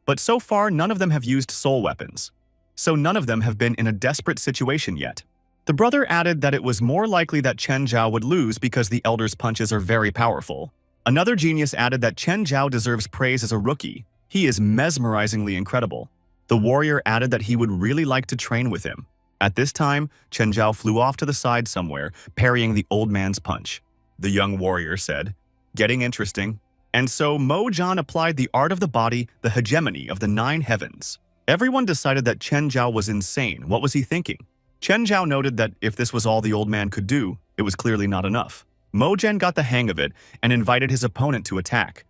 But so far, none of them have used soul weapons. So none of them have been in a desperate situation yet. The brother added that it was more likely that Chen Zhao would lose because the elder's punches are very powerful. Another genius added that Chen Zhao deserves praise as a rookie. He is mesmerizingly incredible. The warrior added that he would really like to train with him. At this time, Chen Zhao flew off to the side somewhere, parrying the old man's punch. The young warrior said, "Getting interesting." And so Mo Zhen applied the art of the body, the hegemony of the 9 heavens. Everyone decided that Chen Zhao was insane. What was he thinking? Chen Zhao noted that if this was all the old man could do, it was clearly not enough. Mo Zhen got the hang of it and invited his opponent to attack.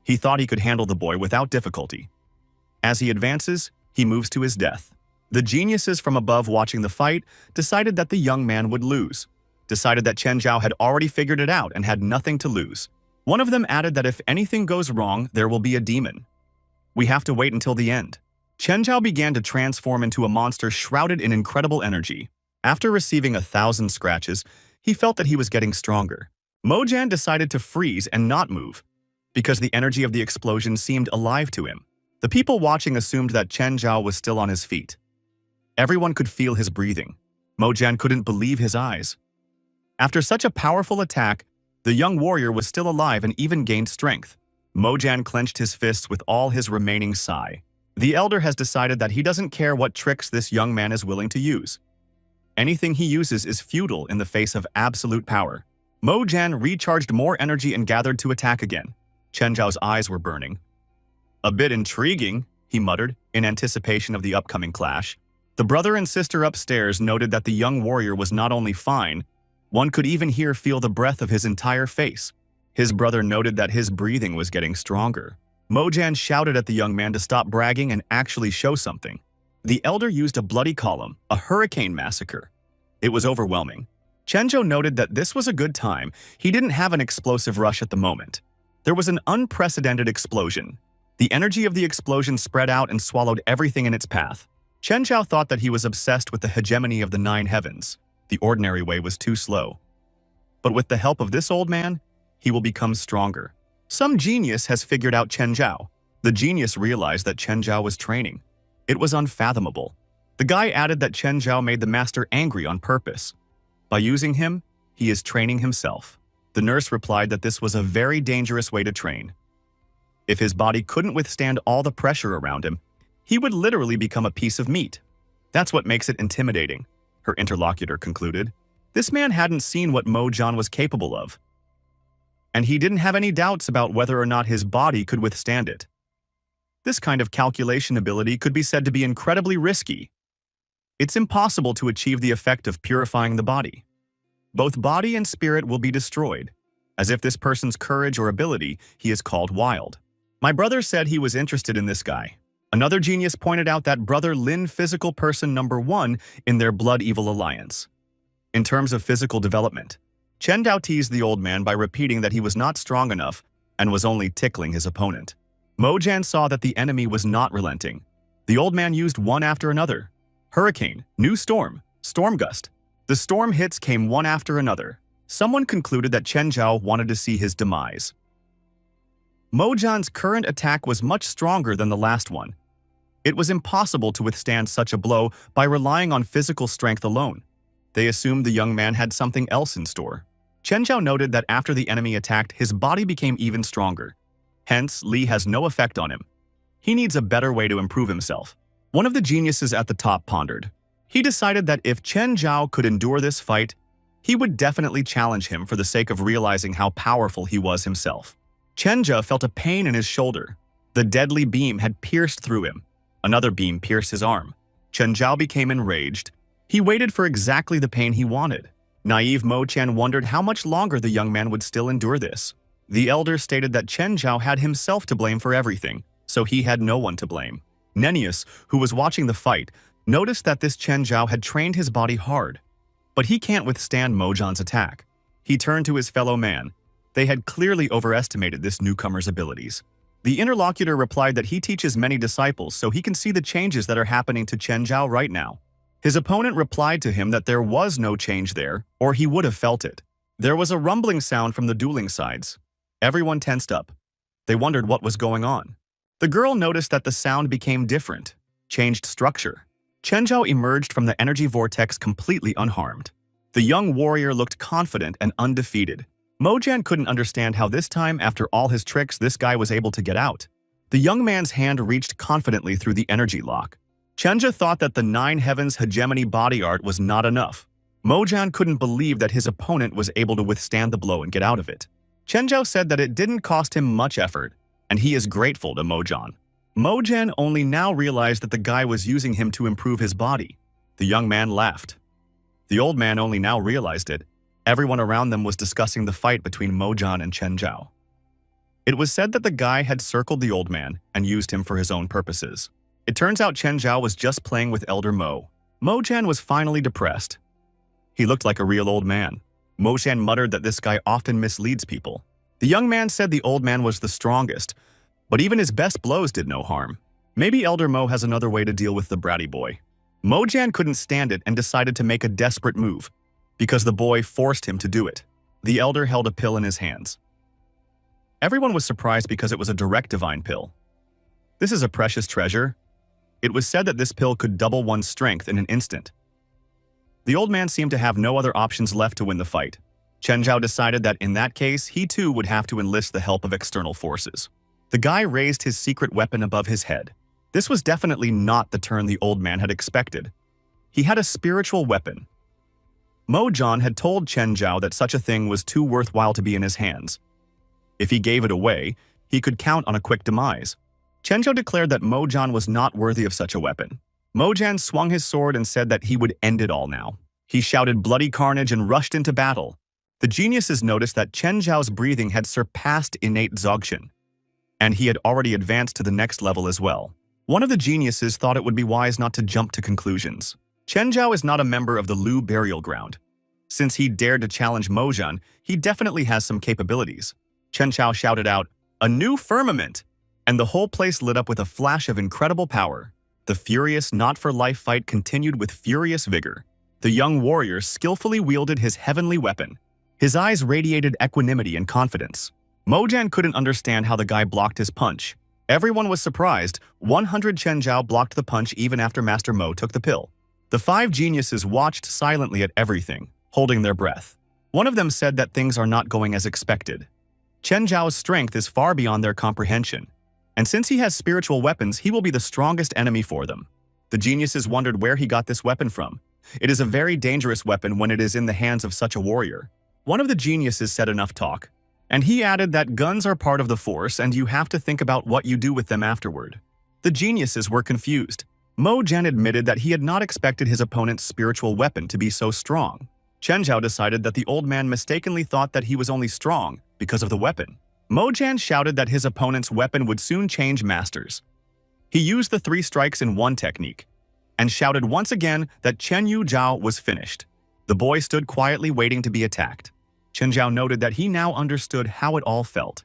He thought he could handle the boy without difficulty. As he advances, he moves to his death. The geniuses from above watching the fight decided that the young man would lose, decided that Chen Zhao had already figured it out and had nothing to lose. One of them added that if anything goes wrong, there will be a demon. We have to wait until the end. Chen Zhao began to transform into a monster shrouded in incredible energy. After receiving 1,000 scratches, he felt that he was getting stronger. Mo Zhen decided to freeze and not move, because the energy of the explosion seemed alive to him. The people watching assumed that Chen Zhao was still on his feet. Everyone could feel his breathing. Mo Zhen couldn't believe his eyes. After such a powerful attack, the young warrior was still alive and even gained strength. Mo Zhen clenched his fists with all his remaining sai. The elder has decided that he doesn't care what tricks this young man is willing to use. Anything he uses is futile in the face of absolute power. Mo Zhen recharged more energy and gathered to attack again. Chen Zhao's eyes were burning. "A bit intriguing," he muttered, in anticipation of the upcoming clash. The brother and sister upstairs noted that the young warrior was not only fine, one could even feel the breath of his entire face. His brother noted that his breathing was getting stronger. Mo Zhen shouted at the young man to stop bragging and actually show something. The elder used a bloody column, a hurricane massacre. It was overwhelming. Chen Zhao noted that this was a good time. He didn't have an explosive rush at the moment. There was an unprecedented explosion. The energy of the explosion spread out and swallowed everything in its path. Chen Zhao thought that he was obsessed with the hegemony of the 9 heavens. The ordinary way was too slow. But with the help of this old man, he will become stronger. Some genius has figured out Chen Zhao. The genius realized that Chen Zhao was training. It was unfathomable. The guy added that Chen Zhao made the master angry on purpose. By using him, he is training himself. The nurse replied that this was a very dangerous way to train. If his body couldn't withstand all the pressure around him, he would literally become a piece of meat. That's what makes it intimidating, her interlocutor concluded. This man hadn't seen what Mo-Jan was capable of, and he didn't have any doubts about whether or not his body could withstand it. This kind of calculation ability could be said to be incredibly risky. It's impossible to achieve the effect of purifying the body. Both body and spirit will be destroyed. As if this person's courage or ability, he is called wild. My brother said he was interested in this guy. Another genius pointed out that brother Lin physical person number 1 in their blood evil alliance. In terms of physical development, Chen Dao teased the old man by repeating that he was not strong enough and was only tickling his opponent. Mo-Jan saw that the enemy was not relenting. The old man used one after another. Hurricane, new storm, storm gust. The storm hits came one after another. Someone concluded that Chen Zhao wanted to see his demise. Mo-Jan's current attack was much stronger than the last one. It was impossible to withstand such a blow by relying on physical strength alone. They assumed the young man had something else in store. Chen Zhao noted that after the enemy attacked, his body became even stronger. Hence, Li has no effect on him. He needs a better way to improve himself. One of the geniuses at the top pondered. He decided that if Chen Zhao could endure this fight, he would definitely challenge him for the sake of realizing how powerful he was himself. Chen Zhao felt a pain in his shoulder. The deadly beam had pierced through him. Another beam pierced his arm. Chen Zhao became enraged. He waited for exactly the pain he wanted. Naive Mo Chen wondered how much longer the young man would still endure this. The elder stated that Chen Zhao had himself to blame for everything, so he had no one to blame. Nennius, who was watching the fight, noticed that this Chen Zhao had trained his body hard. But he can't withstand Mo-Jan's attack. He turned to his fellow man. They had clearly overestimated this newcomer's abilities. The interlocutor replied that he teaches many disciples, so he can see the changes that are happening to Chen Zhao right now. His opponent replied to him that there was no change there, or he would have felt it. There was a rumbling sound from the dueling sides. Everyone tensed up. They wondered what was going on. The girl noticed that the sound became different, changed structure. Chen Zhao emerged from the energy vortex completely unharmed. The young warrior looked confident and undefeated. Mo-Jan couldn't understand how this time, after all his tricks, this guy was able to get out. The young man's hand reached confidently through the energy lock. Chen Zhao thought that the 9 Heavens hegemony body art was not enough. Mo-Jan couldn't believe that his opponent was able to withstand the blow and get out of it. Chen Zhao said that it didn't cost him much effort, and he is grateful to Mo-Jan. Mo-Jan only now realized that the guy was using him to improve his body. The young man laughed. The old man only now realized it. Everyone around them was discussing the fight between Mo-Jan and Chen Zhao. It was said that the guy had circled the old man and used him for his own purposes. It turns out Chen Zhao was just playing with Elder Mo. Mo-Jan was finally depressed. He looked like a real old man. Mo-Jan muttered that this guy often misleads people. The young man said the old man was the strongest, but even his best blows did no harm. Maybe Elder Mo has another way to deal with the bratty boy. Mo-Jan couldn't stand it and decided to make a desperate move, because the boy forced him to do it. The elder held a pill in his hands. Everyone was surprised because it was a direct divine pill. This is a precious treasure. It was said that this pill could double one's strength in an instant. The old man seemed to have no other options left to win the fight. Chen Zhao decided that in that case, he too would have to enlist the help of external forces. The guy raised his secret weapon above his head. This was definitely not the turn the old man had expected. He had a spiritual weapon. Mo-Jan had told Chen Zhao that such a thing was too worthwhile to be in his hands. If he gave it away, he could count on a quick demise. Chen Zhao declared that Mo-Jan was not worthy of such a weapon. Mo-Jan swung his sword and said that he would end it all now. He shouted bloody carnage and rushed into battle. The geniuses noticed that Chen Zhao's breathing had surpassed innate Dzogchen, and he had already advanced to the next level as well. One of the geniuses thought it would be wise not to jump to conclusions. Chen Zhao is not a member of the Lu burial ground. Since he dared to challenge Mo-Jan, he definitely has some capabilities. Chen Zhao shouted out, "A new firmament!" And the whole place lit up with a flash of incredible power. The furious not-for-life fight continued with furious vigor. The young warrior skillfully wielded his heavenly weapon. His eyes radiated equanimity and confidence. Mo-Jan couldn't understand how the guy blocked his punch. Everyone was surprised. 100 Chen Zhao blocked the punch even after Master Mo took the pill. The 5 geniuses watched silently at everything. holding their breath. One of them said that things are not going as expected. Chen Zhao's strength is far beyond their comprehension, and since he has spiritual weapons, he will be the strongest enemy for them. The geniuses wondered where he got this weapon from. It is a very dangerous weapon when it is in the hands of such a warrior. One of the geniuses said enough talk, and he added that guns are part of the force and you have to think about what you do with them afterward. The geniuses were confused. Mo Jian admitted that he had not expected his opponent's spiritual weapon to be so strong. Chen Zhao decided that the old man mistakenly thought that he was only strong because of the weapon. Mo Jian shouted that his opponent's weapon would soon change masters. He used the 3 strikes in one technique, and shouted once again that Chen Yu Zhao was finished. The boy stood quietly waiting to be attacked. Chen Zhao noted that he now understood how it all felt.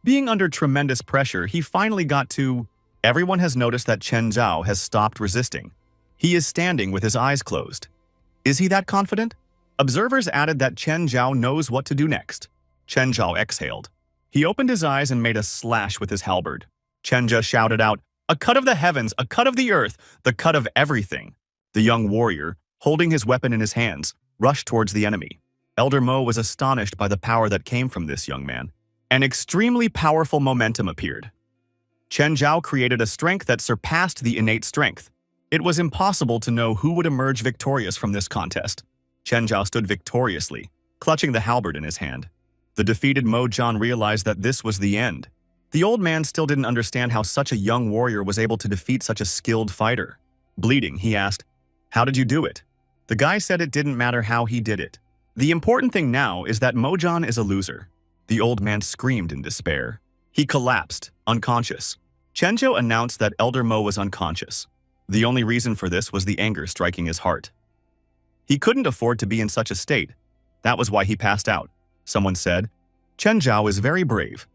Being under tremendous pressure, he finally got to... Everyone has noticed that Chen Zhao has stopped resisting. He is standing with his eyes closed. Is he that confident? Observers added that Chen Zhao knows what to do next. Chen Zhao exhaled. He opened his eyes and made a slash with his halberd. Chen Zhao shouted out, "A cut of the heavens, a cut of the earth, the cut of everything." The young warrior, holding his weapon in his hands, rushed towards the enemy. Elder Mo was astonished by the power that came from this young man. An extremely powerful momentum appeared. Chen Zhao created a strength that surpassed the innate strength. It was impossible to know who would emerge victorious from this contest. Chen Zhao stood victoriously, clutching the halberd in his hand. The defeated Mo Jian realized that this was the end. The old man still didn't understand how such a young warrior was able to defeat such a skilled fighter. Bleeding, he asked, "How did you do it?" The guy said it didn't matter how he did it. The important thing now is that Mo Jian is a loser. The old man screamed in despair. He collapsed, unconscious. Chen Zhao announced that Elder Mo was unconscious. The only reason for this was the anger striking his heart. He couldn't afford to be in such a state. That was why he passed out. Someone said, "Chen Zhao is very brave."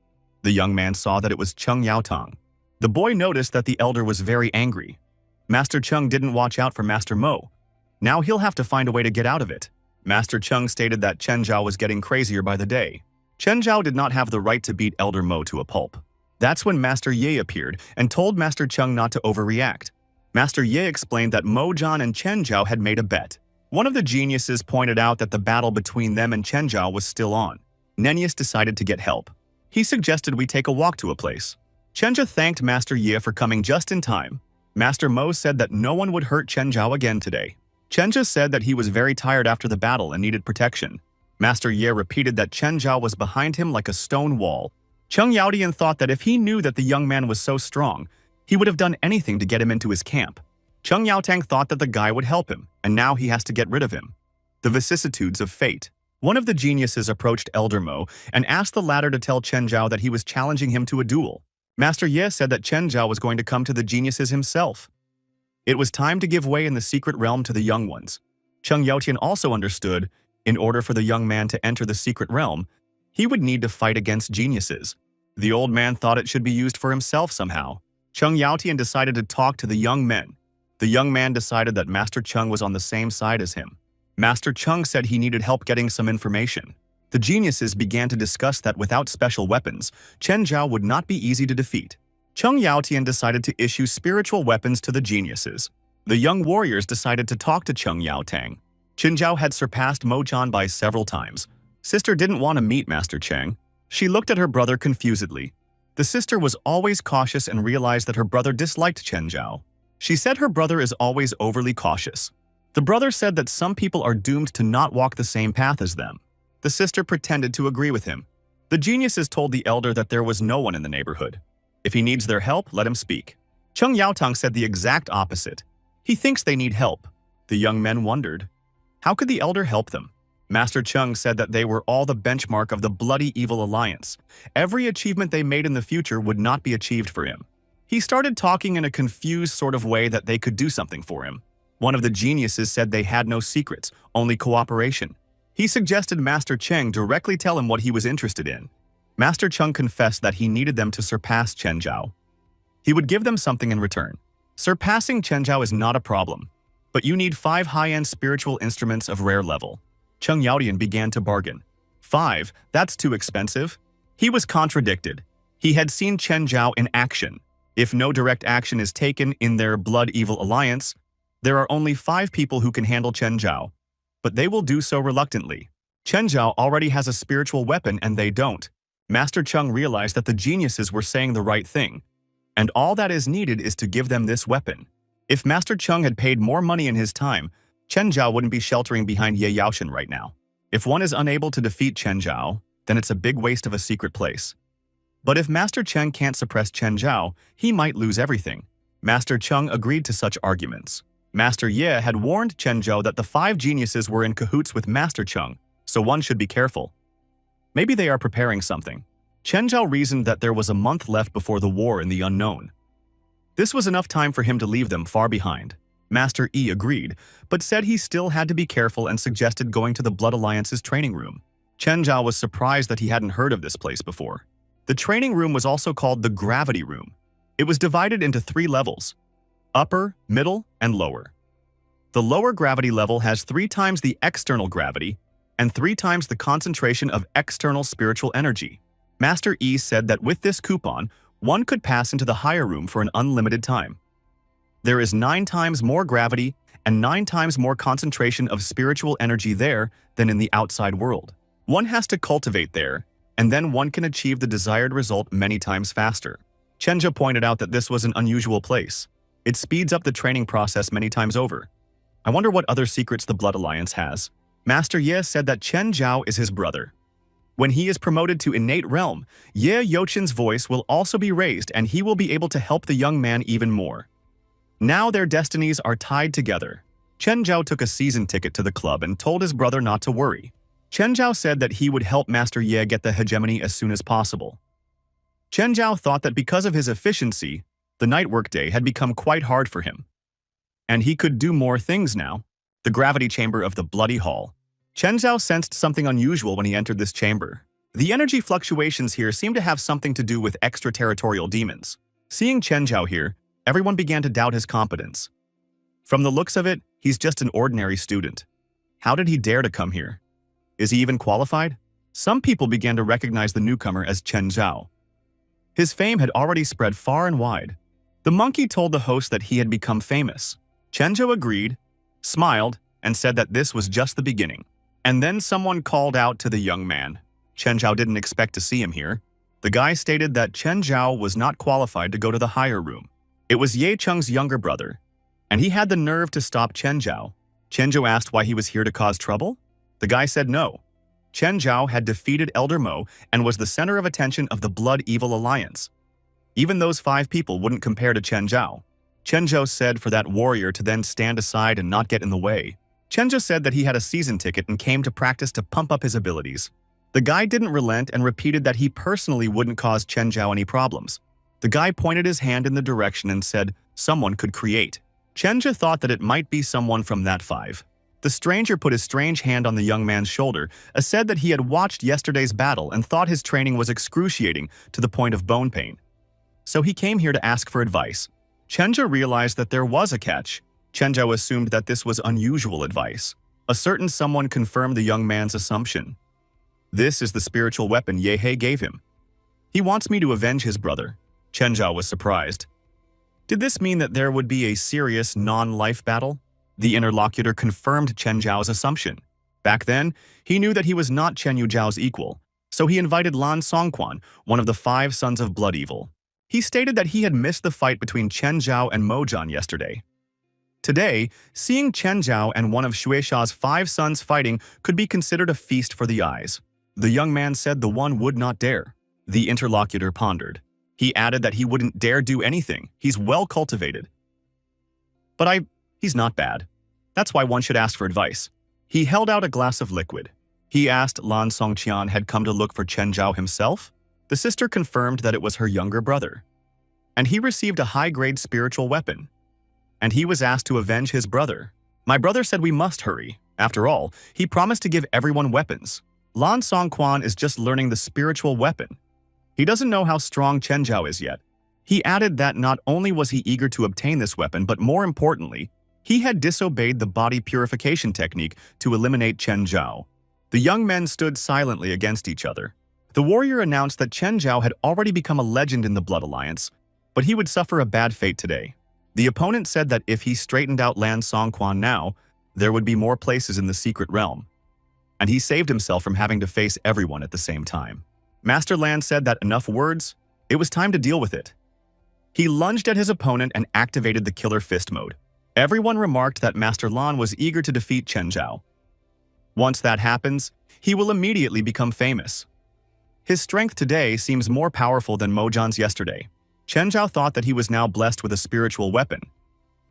The young man saw that it was Cheng Yaotang. The boy noticed that the elder was very angry. Master Cheng didn't watch out for Master Mo. Now he'll have to find a way to get out of it. Master Cheng stated that Chen Zhao was getting crazier by the day. Chen Zhao did not have the right to beat Elder Mo to a pulp. That's when Master Ye appeared and told Master Cheng not to overreact. Master Ye explained that Mo Jian and Chen Zhao had made a bet. One of the geniuses pointed out that the battle between them and Chen Zhao was still on. Nennius decided to get help. He suggested we take a walk to a place. Chen Zhao thanked Master Ye for coming just in time. Master Mo said that no one would hurt Chen Zhao again today. Chen Zhao said that he was very tired after the battle and needed protection. Master Ye repeated that Chen Zhao was behind him like a stone wall. Cheng Yaodian thought that if he knew that the young man was so strong, he would have done anything to get him into his camp. Cheng Yaotang thought that the guy would help him, and now he has to get rid of him. The vicissitudes of fate. One of the geniuses approached Elder Mo and asked the latter to tell Chen Zhao that he was challenging him to a duel. Master Ye said that Chen Zhao was going to come to the geniuses himself. It was time to give way in the secret realm to the young ones. Cheng Yaotian also understood, in order for the young man to enter the secret realm, he would need to fight against geniuses. The old man thought it should be used for himself somehow. Cheng Yaotian decided to talk to the young men. The young man decided that Master Cheng was on the same side as him. Master Cheng said he needed help getting some information. The geniuses began to discuss that without special weapons, Chen Zhao would not be easy to defeat. Cheng Yaotian decided to issue spiritual weapons to the geniuses. The young warriors decided to talk to Cheng Yaotang. Chen Zhao had surpassed Mo Jian by several times. Sister didn't want to meet Master Cheng. She looked at her brother confusedly. The sister was always cautious and realized that her brother disliked Chen Zhao. She said her brother is always overly cautious. The brother said that some people are doomed to not walk the same path as them. The sister pretended to agree with him. The geniuses told the elder that there was no one in the neighborhood. If he needs their help, let him speak. Cheng Yaotang said the exact opposite. He thinks they need help. The young men wondered. How could the elder help them? Master Cheng said that they were all the benchmark of the bloody evil alliance. Every achievement they made in the future would not be achieved for him. He started talking in a confused sort of way that they could do something for him. One of the geniuses said they had no secrets, only cooperation. He suggested Master Cheng directly tell him what he was interested in. Master Cheng confessed that he needed them to surpass Chen Zhao. He would give them something in return. Surpassing Chen Zhao is not a problem, but you need 5 high-end spiritual instruments of rare level. Cheng Yaodian began to bargain. 5? That's too expensive. He was contradicted. He had seen Chen Zhao in action. If no direct action is taken in their blood evil alliance, there are only 5 people who can handle Chen Zhao. but they will do so reluctantly. Chen Zhao already has a spiritual weapon and they don't. Master Chung realized that the geniuses were saying the right thing, and all that is needed is to give them this weapon. If Master Chung had paid more money in his time, Chen Zhao wouldn't be sheltering behind Ye Yaoshan right now. If one is unable to defeat Chen Zhao, then it's a big waste of a secret place. But if Master Chen can't suppress Chen Zhao, he might lose everything. Master Chung agreed to such arguments. Master Ye had warned Chen Zhao that the 5 geniuses were in cahoots with Master Chung, so one should be careful. Maybe they are preparing something. Chen Zhao reasoned that there was a month left before the war in the unknown. This was enough time for him to leave them far behind. Master Yi agreed, but said he still had to be careful and suggested going to the Blood Alliance's training room. Chen Zhao was surprised that he hadn't heard of this place before. The training room was also called the Gravity Room. It was divided into 3 levels: upper, middle, and lower. The lower gravity level has 3 times the external gravity and 3 times the concentration of external spiritual energy. Master Yi said that with this coupon, one could pass into the higher room for an unlimited time. There is 9 times more gravity and 9 times more concentration of spiritual energy there than in the outside world. One has to cultivate there, and then one can achieve the desired result many times faster. Chen Zhao pointed out that this was an unusual place. It speeds up the training process many times over. I wonder what other secrets the Blood Alliance has. Master Ye said that Chen Zhao is his brother. When he is promoted to innate realm, Ye Yaoshan's voice will also be raised and he will be able to help the young man even more. Now their destinies are tied together. Chen Zhao took a season ticket to the club and told his brother not to worry. Chen Zhao said that he would help Master Ye get the hegemony as soon as possible. Chen Zhao thought that because of his efficiency, the night workday had become quite hard for him. And he could do more things now. The gravity chamber of the Bloody Hall. Chen Zhao sensed something unusual when he entered this chamber. The energy fluctuations here seemed to have something to do with extraterritorial demons. Seeing Chen Zhao here, everyone began to doubt his competence. From the looks of it, he's just an ordinary student. How did he dare to come here? Is he even qualified? Some people began to recognize the newcomer as Chen Zhao. His fame had already spread far and wide. The monkey told the host that he had become famous. Chen Zhao agreed, smiled, and said that this was just the beginning. And then someone called out to the young man. Chen Zhao didn't expect to see him here. The guy stated that Chen Zhao was not qualified to go to the higher room. It was Ye Cheng's younger brother, and he had the nerve to stop Chen Zhao. Chen Zhao asked why he was here to cause trouble. The guy said no. Chen Zhao had defeated Elder Mo and was the center of attention of the Blood Evil Alliance. Even those 5 people wouldn't compare to Chen Zhao. Chen Zhao said for that warrior to then stand aside and not get in the way. Chen Zhao said that he had a season ticket and came to practice to pump up his abilities. The guy didn't relent and repeated that he personally wouldn't cause Chen Zhao any problems. The guy pointed his hand in the direction and said someone could create. Chen Zhao thought that it might be someone from that 5. The stranger put his strange hand on the young man's shoulder, said that he had watched yesterday's battle and thought his training was excruciating to the point of bone pain. So he came here to ask for advice. Chen Zhao realized that there was a catch. Chen Zhao assumed that this was unusual advice. A certain someone confirmed the young man's assumption. This is the spiritual weapon Ye He gave him. He wants me to avenge his brother. Chen Zhao was surprised. Did this mean that there would be a serious non-life battle? The interlocutor confirmed Chen Zhao's assumption. Back then, he knew that he was not Chen Yuzhao's equal, so he invited Lan Songquan, one of the 5 sons of Blood Evil. He stated that he had missed the fight between Chen Zhao and Mo Zhan yesterday. Today, seeing Chen Zhao and one of Xuexia's 5 sons fighting could be considered a feast for the eyes. The young man said the one would not dare. The interlocutor pondered. He added that he wouldn't dare do anything. He's well cultivated. But he's not bad. That's why one should ask for advice. He held out a glass of liquid. He asked Lan Songqian had come to look for Chen Zhao himself. The sister confirmed that it was her younger brother. And he received a high-grade spiritual weapon. And he was asked to avenge his brother. My brother said we must hurry. After all, he promised to give everyone weapons. Lan Songquan is just learning the spiritual weapon. He doesn't know how strong Chen Zhao is yet. He added that not only was he eager to obtain this weapon, but more importantly, he had disobeyed the body purification technique to eliminate Chen Zhao. The young men stood silently against each other. The warrior announced that Chen Zhao had already become a legend in the Blood Alliance, but he would suffer a bad fate today. The opponent said that if he straightened out Lan Songquan now, there would be more places in the secret realm, and he saved himself from having to face everyone at the same time. Master Lan said that enough words, it was time to deal with it. He lunged at his opponent and activated the killer fist mode. Everyone remarked that Master Lan was eager to defeat Chen Zhao. Once that happens, he will immediately become famous. His strength today seems more powerful than Mojan's yesterday. Chen Zhao thought that he was now blessed with a spiritual weapon,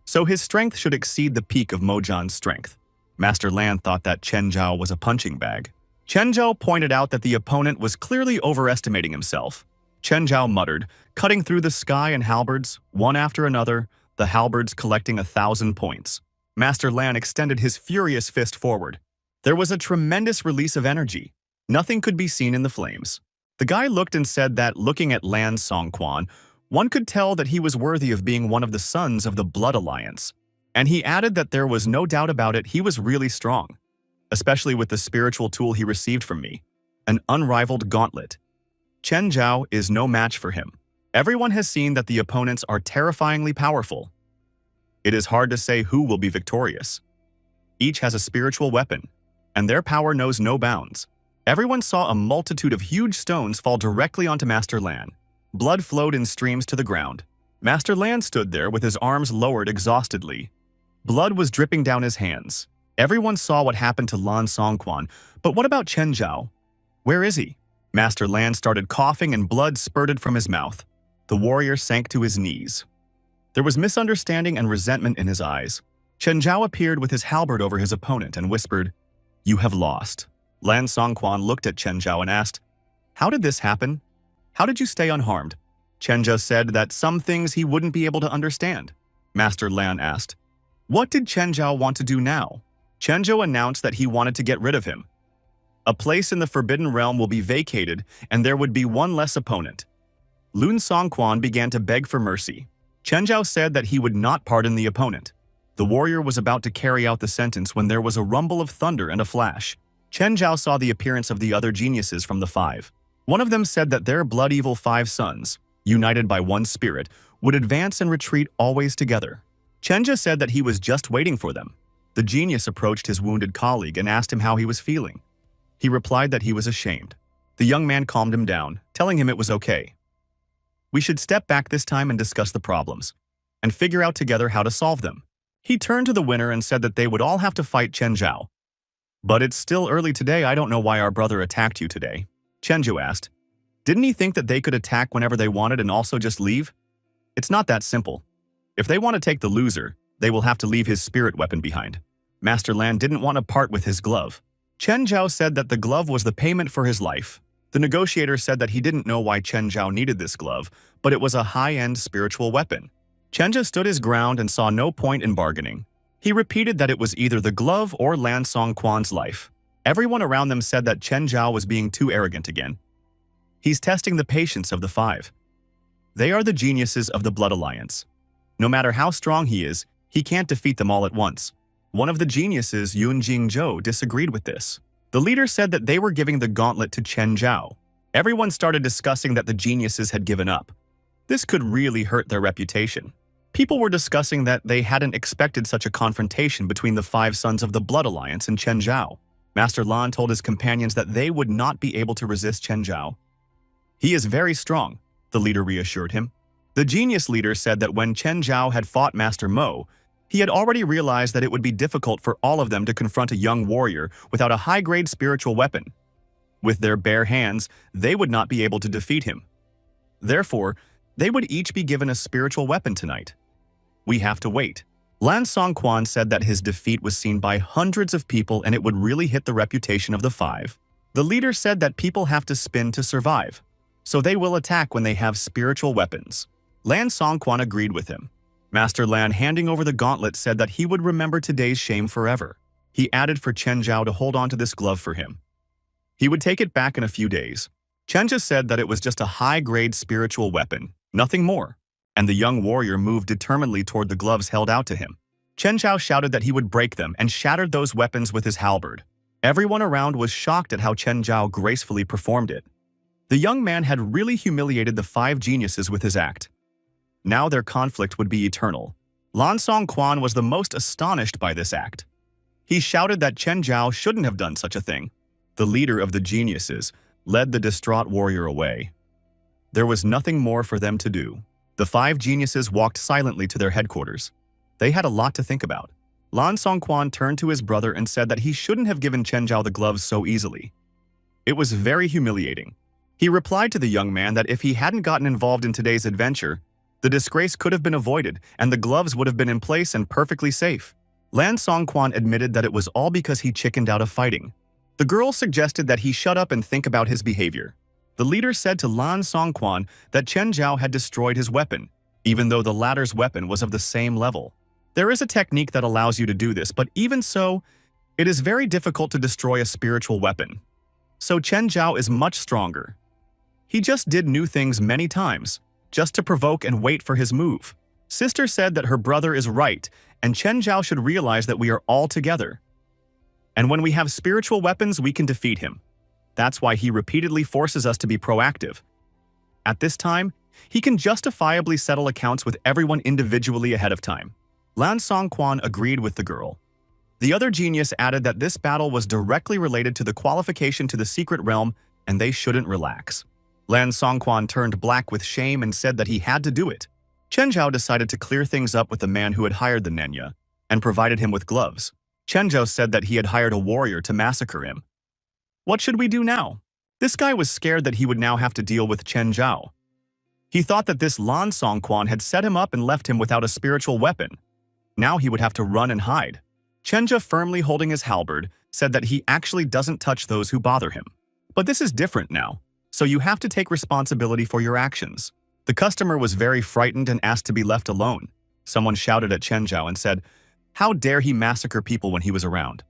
so his strength should exceed the peak of Mojan's strength. Master Lan thought that Chen Zhao was a punching bag. Chen Zhao pointed out that the opponent was clearly overestimating himself. Chen Zhao muttered, cutting through the sky and halberds, one after another, the halberds collecting 1,000 points. Master Lan extended his furious fist forward. There was a tremendous release of energy. Nothing could be seen in the flames. The guy looked and said that, looking at Lan Songquan, one could tell that he was worthy of being one of the sons of the Blood Alliance. And he added that there was no doubt about it, he was really strong, especially with the spiritual tool he received from me, an unrivaled gauntlet. Chen Zhao is no match for him. Everyone has seen that the opponents are terrifyingly powerful. It is hard to say who will be victorious. Each has a spiritual weapon, and their power knows no bounds. Everyone saw a multitude of huge stones fall directly onto Master Lan. Blood flowed in streams to the ground. Master Lan stood there with his arms lowered exhaustedly. Blood was dripping down his hands. Everyone saw what happened to Lan Songquan, but what about Chen Zhao? Where is he? Master Lan started coughing and blood spurted from his mouth. The warrior sank to his knees. There was misunderstanding and resentment in his eyes. Chen Zhao appeared with his halberd over his opponent and whispered, "You have lost." Lan Songquan looked at Chen Zhao and asked, "How did this happen? How did you stay unharmed?" Chen Zhao said that some things he wouldn't be able to understand. Master Lan asked, "What did Chen Zhao want to do now?" Chen Zhao announced that he wanted to get rid of him. A place in the Forbidden Realm will be vacated, and there would be one less opponent. Lun Songquan began to beg for mercy. Chen Zhao said that he would not pardon the opponent. The warrior was about to carry out the sentence when there was a rumble of thunder and a flash. Chen Zhao saw the appearance of the other geniuses from the five. One of them said that their blood-evil 5 sons, united by one spirit, would advance and retreat always together. Chen Zhao said that he was just waiting for them. The genius approached his wounded colleague and asked him how he was feeling. He replied that he was ashamed. The young man calmed him down, telling him it was okay. We should step back this time and discuss the problems, and figure out together how to solve them. He turned to the winner and said that they would all have to fight Chen Zhao. But it's still early today, I don't know why our brother attacked you today. Chen Zhao asked. Didn't he think that they could attack whenever they wanted and also just leave? It's not that simple. If they want to take the loser, they will have to leave his spirit weapon behind. Master Lan didn't want to part with his glove. Chen Zhao said that the glove was the payment for his life. The negotiator said that he didn't know why Chen Zhao needed this glove, but it was a high-end spiritual weapon. Chen Zhao stood his ground and saw no point in bargaining. He repeated that it was either the glove or Lan Songquan's life. Everyone around them said that Chen Zhao was being too arrogant again. He's testing the patience of the 5. They are the geniuses of the Blood Alliance. No matter how strong he is, he can't defeat them all at once. One of the geniuses, Yun Jingzhou, disagreed with this. The leader said that they were giving the gauntlet to Chen Zhao. Everyone started discussing that the geniuses had given up. This could really hurt their reputation. People were discussing that they hadn't expected such a confrontation between the 5 sons of the Blood Alliance and Chen Zhao. Master Lan told his companions that they would not be able to resist Chen Zhao. He is very strong, the leader reassured him. The genius leader said that when Chen Zhao had fought Master Mo, he had already realized that it would be difficult for all of them to confront a young warrior without a high-grade spiritual weapon. With their bare hands, they would not be able to defeat him. Therefore, they would each be given a spiritual weapon tonight. We have to wait. Lan Songquan said that his defeat was seen by hundreds of people and it would really hit the reputation of the 5. The leader said that people have to spin to survive, so they will attack when they have spiritual weapons. Lan Songquan agreed with him. Master Lan, handing over the gauntlet, said that he would remember today's shame forever. He added for Chen Zhao to hold on to this glove for him. He would take it back in a few days. Chen Zhao said that it was just a high-grade spiritual weapon, nothing more, and the young warrior moved determinedly toward the gloves held out to him. Chen Zhao shouted that he would break them and shattered those weapons with his halberd. Everyone around was shocked at how Chen Zhao gracefully performed it. The young man had really humiliated the 5 geniuses with his act. Now their conflict would be eternal. Lan Songquan was the most astonished by this act. He shouted that Chen Zhao shouldn't have done such a thing. The leader of the geniuses led the distraught warrior away. There was nothing more for them to do. The 5 geniuses walked silently to their headquarters. They had a lot to think about. Lan Songquan turned to his brother and said that he shouldn't have given Chen Zhao the gloves so easily. It was very humiliating. He replied to the young man that if he hadn't gotten involved in today's adventure, the disgrace could have been avoided and the gloves would have been in place and perfectly safe. Lan Songquan admitted that it was all because he chickened out of fighting. The girl suggested that he shut up and think about his behavior. The leader said to Lan Songquan that Chen Zhao had destroyed his weapon, even though the latter's weapon was of the same level. There is a technique that allows you to do this, but even so, it is very difficult to destroy a spiritual weapon. So Chen Zhao is much stronger. He just did new things many times, just to provoke and wait for his move. Sister said that her brother is right, and Chen Zhao should realize that we are all together. And when we have spiritual weapons, we can defeat him. That's why he repeatedly forces us to be proactive. At this time, he can justifiably settle accounts with everyone individually ahead of time. Lan Songquan agreed with the girl. The other genius added that this battle was directly related to the qualification to the secret realm and they shouldn't relax. Lan Songquan turned black with shame and said that he had to do it. Chen Zhao decided to clear things up with the man who had hired the Nenya and provided him with gloves. Chen Zhao said that he had hired a warrior to massacre him. What should we do now? This guy was scared that he would now have to deal with Chen Zhao. He thought that this Lan Songquan had set him up and left him without a spiritual weapon. Now he would have to run and hide. Chen Zhao, firmly holding his halberd, said that he actually doesn't touch those who bother him. But this is different now, so you have to take responsibility for your actions. The customer was very frightened and asked to be left alone. Someone shouted at Chen Zhao and said, "How dare he massacre people when he was around?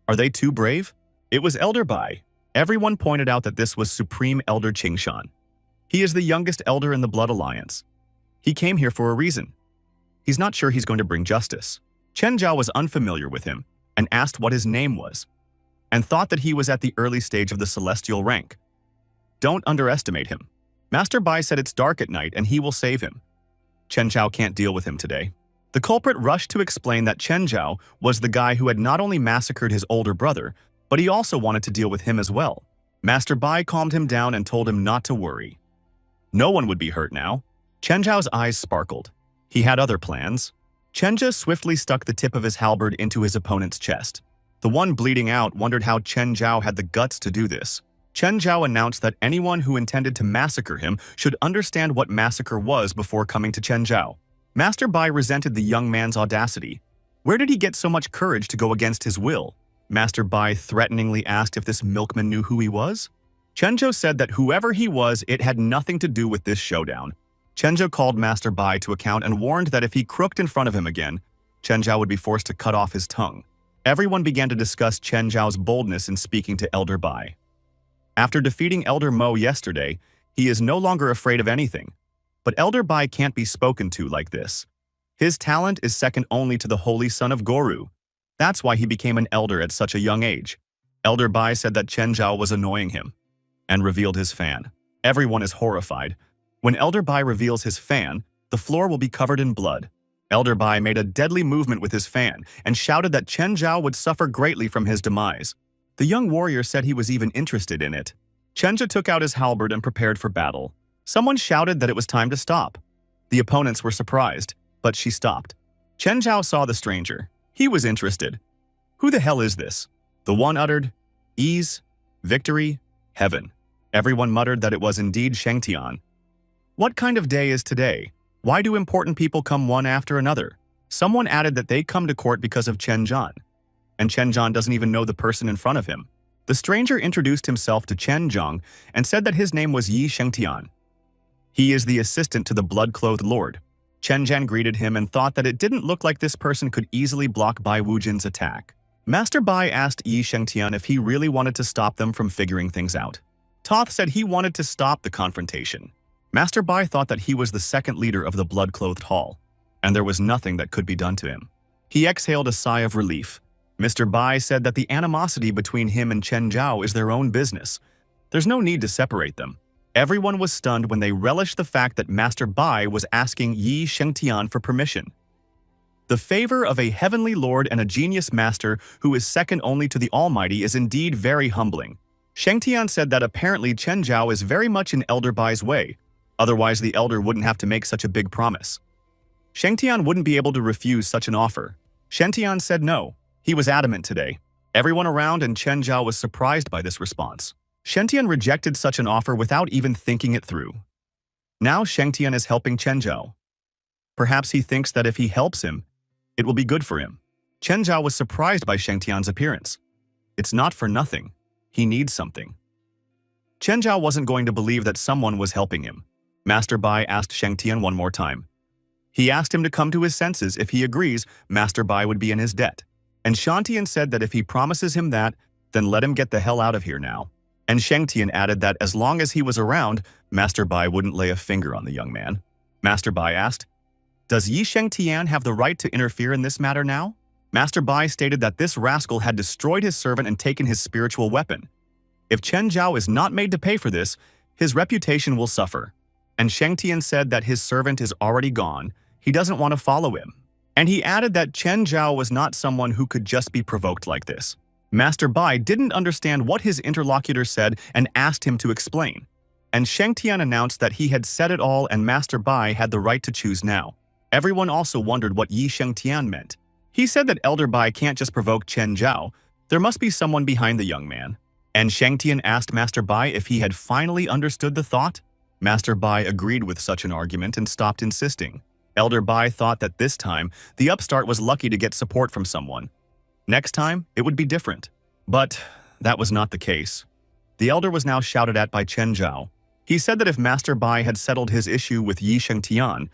Are they too brave?" It was Elder Bai. Everyone pointed out that this was Supreme Elder Qingshan. He is the youngest elder in the Blood Alliance. He came here for a reason. He's not sure he's going to bring justice. Chen Zhao was unfamiliar with him and asked what his name was, and thought that he was at the early stage of the celestial rank. Don't underestimate him. Master Bai said it's dark at night and he will save him. Chen Zhao can't deal with him today. The culprit rushed to explain that Chen Zhao was the guy who had not only massacred his older brother, but he also wanted to deal with him as well. Master Bai calmed him down and told him not to worry. No one would be hurt now. Chen Zhao's eyes sparkled. He had other plans. Chen Zhao swiftly stuck the tip of his halberd into his opponent's chest. The one bleeding out wondered how Chen Zhao had the guts to do this. Chen Zhao announced that anyone who intended to massacre him should understand what massacre was before coming to Chen Zhao. Master Bai resented the young man's audacity. Where did he get so much courage to go against his will? Master Bai threateningly asked if this milkman knew who he was. Chen Zhao said that whoever he was, it had nothing to do with this showdown. Chen Zhao called Master Bai to account and warned that if he crooked in front of him again, Chen Zhao would be forced to cut off his tongue. Everyone began to discuss Chen Zhao's boldness in speaking to Elder Bai. After defeating Elder Mo yesterday, he is no longer afraid of anything. But Elder Bai can't be spoken to like this. His talent is second only to the Holy Son of Goru. That's why he became an elder at such a young age. Elder Bai said that Chen Zhao was annoying him and revealed his fan. Everyone is horrified. When Elder Bai reveals his fan, the floor will be covered in blood. Elder Bai made a deadly movement with his fan and shouted that Chen Zhao would suffer greatly from his demise. The young warrior said he was even interested in it. Chen Zhao took out his halberd and prepared for battle. Someone shouted that it was time to stop. The opponents were surprised, but she stopped. Chen Zhao saw the stranger. He was interested. Who the hell is this? The one uttered, "Ease, victory, heaven." Everyone muttered that it was indeed Shengtian. What kind of day is today? Why do important people come one after another? Someone added that they come to court because of Chen Zhan. And Chen Zhan doesn't even know the person in front of him. The stranger introduced himself to Chen Zhang and said that his name was Yi Shengtian. He is the assistant to the blood-clothed lord. Chen Zhan greeted him and thought that it didn't look like this person could easily block Bai Wujin's attack. Master Bai asked Yi Shengtian if he really wanted to stop them from figuring things out. Toth said he wanted to stop the confrontation. Master Bai thought that he was the second leader of the blood-clothed hall, and there was nothing that could be done to him. He exhaled a sigh of relief. Mr. Bai said that the animosity between him and Chen Zhao is their own business. There's no need to separate them. Everyone was stunned when they relished the fact that Master Bai was asking Yi Shengtian for permission. The favor of a heavenly lord and a genius master who is second only to the Almighty is indeed very humbling. Shang Tian said that apparently Chen Zhao is very much in Elder Bai's way, otherwise the elder wouldn't have to make such a big promise. Shang Tian wouldn't be able to refuse such an offer. Shen Tian said no. He was adamant today. Everyone around and Chen Zhao was surprised by this response. Shen Tian rejected such an offer without even thinking it through. Now Shang Tian is helping Chen Zhao. Perhaps he thinks that if he helps him, it will be good for him. Chen Zhao was surprised by Shang Tian's appearance. It's not for nothing. He needs something. Chen Zhao wasn't going to believe that someone was helping him. Master Bai asked Shang Tian one more time. He asked him to come to his senses. If he agrees, Master Bai would be in his debt. And Shang Tian said that if he promises him that, then let him get the hell out of here now. And Shang Tian added that as long as he was around, Master Bai wouldn't lay a finger on the young man. Master Bai asked, "Does Yi Shang Tian have the right to interfere in this matter now?" Master Bai stated that this rascal had destroyed his servant and taken his spiritual weapon. If Chen Zhao is not made to pay for this, his reputation will suffer. And Shang Tian said that his servant is already gone. He doesn't want to follow him. And he added that Chen Zhao was not someone who could just be provoked like this. Master Bai didn't understand what his interlocutor said and asked him to explain. And Shang Tian announced that he had said it all and Master Bai had the right to choose now. Everyone also wondered what Yi Shang Tian meant. He said that Elder Bai can't just provoke Chen Zhao. There must be someone behind the young man. And Shang Tian asked Master Bai if he had finally understood the thought. Master Bai agreed with such an argument and stopped insisting. Elder Bai thought that this time, the upstart was lucky to get support from someone. Next time, it would be different. But that was not the case. The elder was now shouted at by Chen Zhao. He said that if Master Bai had settled his issue with Yi Shang Tian,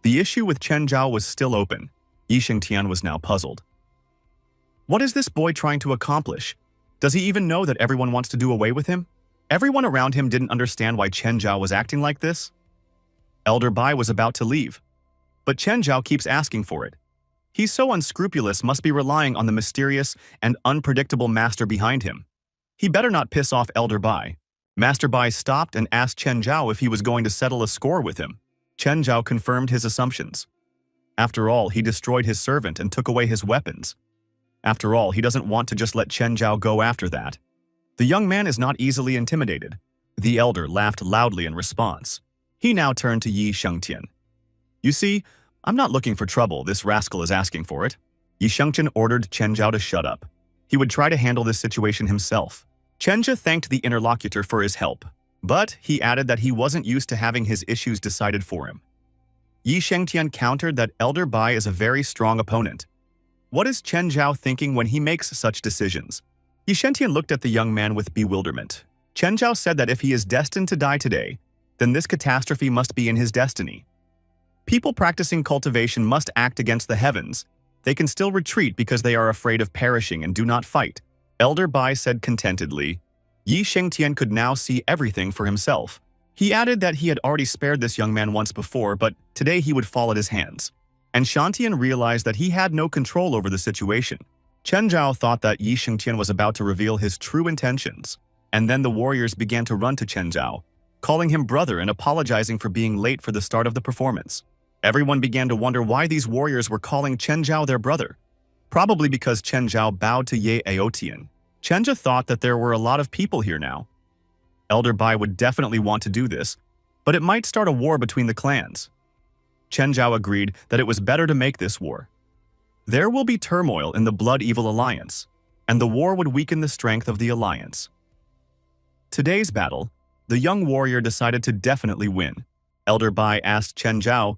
the issue with Chen Zhao was still open. Yi Shang Tian was now puzzled. What is this boy trying to accomplish? Does he even know that everyone wants to do away with him? Everyone around him didn't understand why Chen Zhao was acting like this. Elder Bai was about to leave. But Chen Zhao keeps asking for it. He's so unscrupulous, must be relying on the mysterious and unpredictable master behind him. He better not piss off Elder Bai. Master Bai stopped and asked Chen Zhao if he was going to settle a score with him. Chen Zhao confirmed his assumptions. After all, he destroyed his servant and took away his weapons. After all, he doesn't want to just let Chen Zhao go after that. The young man is not easily intimidated. The elder laughed loudly in response. He now turned to Yi Shang Tian. You see, I'm not looking for trouble. This rascal is asking for it. Yi Shang Tian ordered Chen Zhao to shut up. He would try to handle this situation himself. Chen Zhao thanked the interlocutor for his help, but he added that he wasn't used to having his issues decided for him. Yi Shang Tian countered that Elder Bai is a very strong opponent. What is Chen Zhao thinking when he makes such decisions? Yi Shang Tian looked at the young man with bewilderment. Chen Zhao said that if he is destined to die today, then this catastrophe must be in his destiny. People practicing cultivation must act against the heavens. They can still retreat because they are afraid of perishing and do not fight. Elder Bai said contentedly. Yi Shang Tian could now see everything for himself. He added that he had already spared this young man once before, but today he would fall at his hands. And Shang Tian realized that he had no control over the situation. Chen Zhao thought that Yi Shang Tian was about to reveal his true intentions. And then the warriors began to run to Chen Zhao, calling him brother and apologizing for being late for the start of the performance. Everyone began to wonder why these warriors were calling Chen Zhao their brother. Probably because Chen Zhao bowed to Ye Aotian. Chen Zhao thought that there were a lot of people here now. Elder Bai would definitely want to do this, but it might start a war between the clans. Chen Zhao agreed that it was better to make this war. There will be turmoil in the Blood Evil Alliance, and the war would weaken the strength of the alliance. Today's battle, the young warrior decided to definitely win. Elder Bai asked Chen Zhao,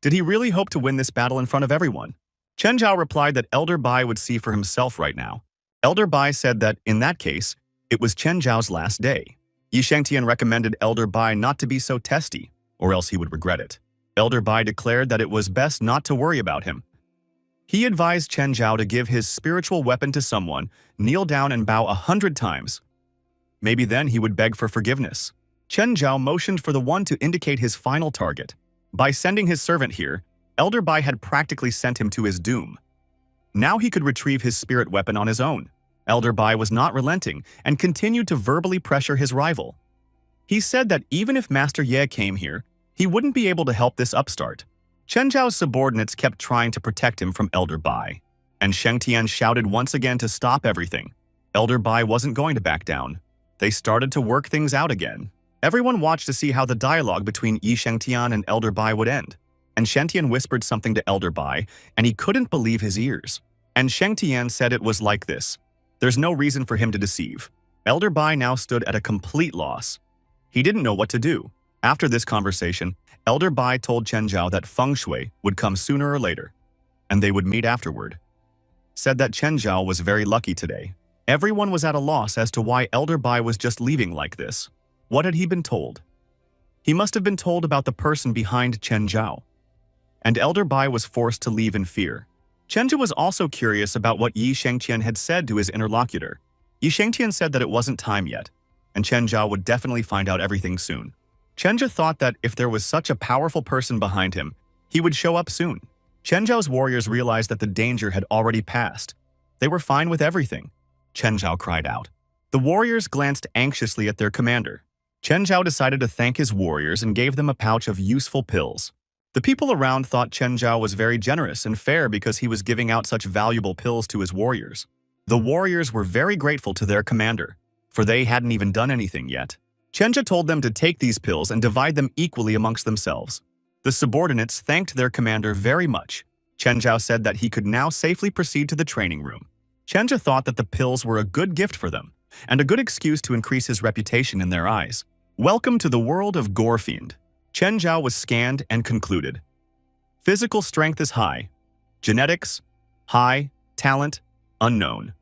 did he really hope to win this battle in front of everyone? Chen Zhao replied that Elder Bai would see for himself right now. Elder Bai said that, in that case, it was Chen Zhao's last day. Yi Shang Tian recommended Elder Bai not to be so testy, or else he would regret it. Elder Bai declared that it was best not to worry about him. He advised Chen Zhao to give his spiritual weapon to someone, kneel down and bow 100 times. Maybe then he would beg for forgiveness. Chen Zhao motioned for the one to indicate his final target. By sending his servant here, Elder Bai had practically sent him to his doom. Now he could retrieve his spirit weapon on his own. Elder Bai was not relenting and continued to verbally pressure his rival. He said that even if Master Ye came here, he wouldn't be able to help this upstart. Chen Zhao's subordinates kept trying to protect him from Elder Bai, and Sheng Tian shouted once again to stop everything. Elder Bai wasn't going to back down. They started to work things out again. Everyone watched to see how the dialogue between Yi Shengtian and Elder Bai would end. And Shengtian whispered something to Elder Bai, and he couldn't believe his ears. And Shengtian said it was like this. There's no reason for him to deceive. Elder Bai now stood at a complete loss. He didn't know what to do. After this conversation, Elder Bai told Chen Zhao that feng shui would come sooner or later, and they would meet afterward. Said that Chen Zhao was very lucky today. Everyone was at a loss as to why Elder Bai was just leaving like this. What had he been told? He must have been told about the person behind Chen Zhao. And Elder Bai was forced to leave in fear. Chen Zhao was also curious about what Yi Shengtian had said to his interlocutor. Yi Shengtian said that it wasn't time yet, and Chen Zhao would definitely find out everything soon. Chen Zhao thought that if there was such a powerful person behind him, he would show up soon. Chen Zhao's warriors realized that the danger had already passed. They were fine with everything. Chen Zhao cried out. The warriors glanced anxiously at their commander. Chen Zhao decided to thank his warriors and gave them a pouch of useful pills. The people around thought Chen Zhao was very generous and fair because he was giving out such valuable pills to his warriors. The warriors were very grateful to their commander, for they hadn't even done anything yet. Chen Zhao told them to take these pills and divide them equally amongst themselves. The subordinates thanked their commander very much. Chen Zhao said that he could now safely proceed to the training room. Chen Zhao thought that the pills were a good gift for them, and a good excuse to increase his reputation in their eyes. Welcome to the world of Gorefiend. Chen Zhao was scanned and concluded. Physical strength is high. Genetics, high. Talent, unknown.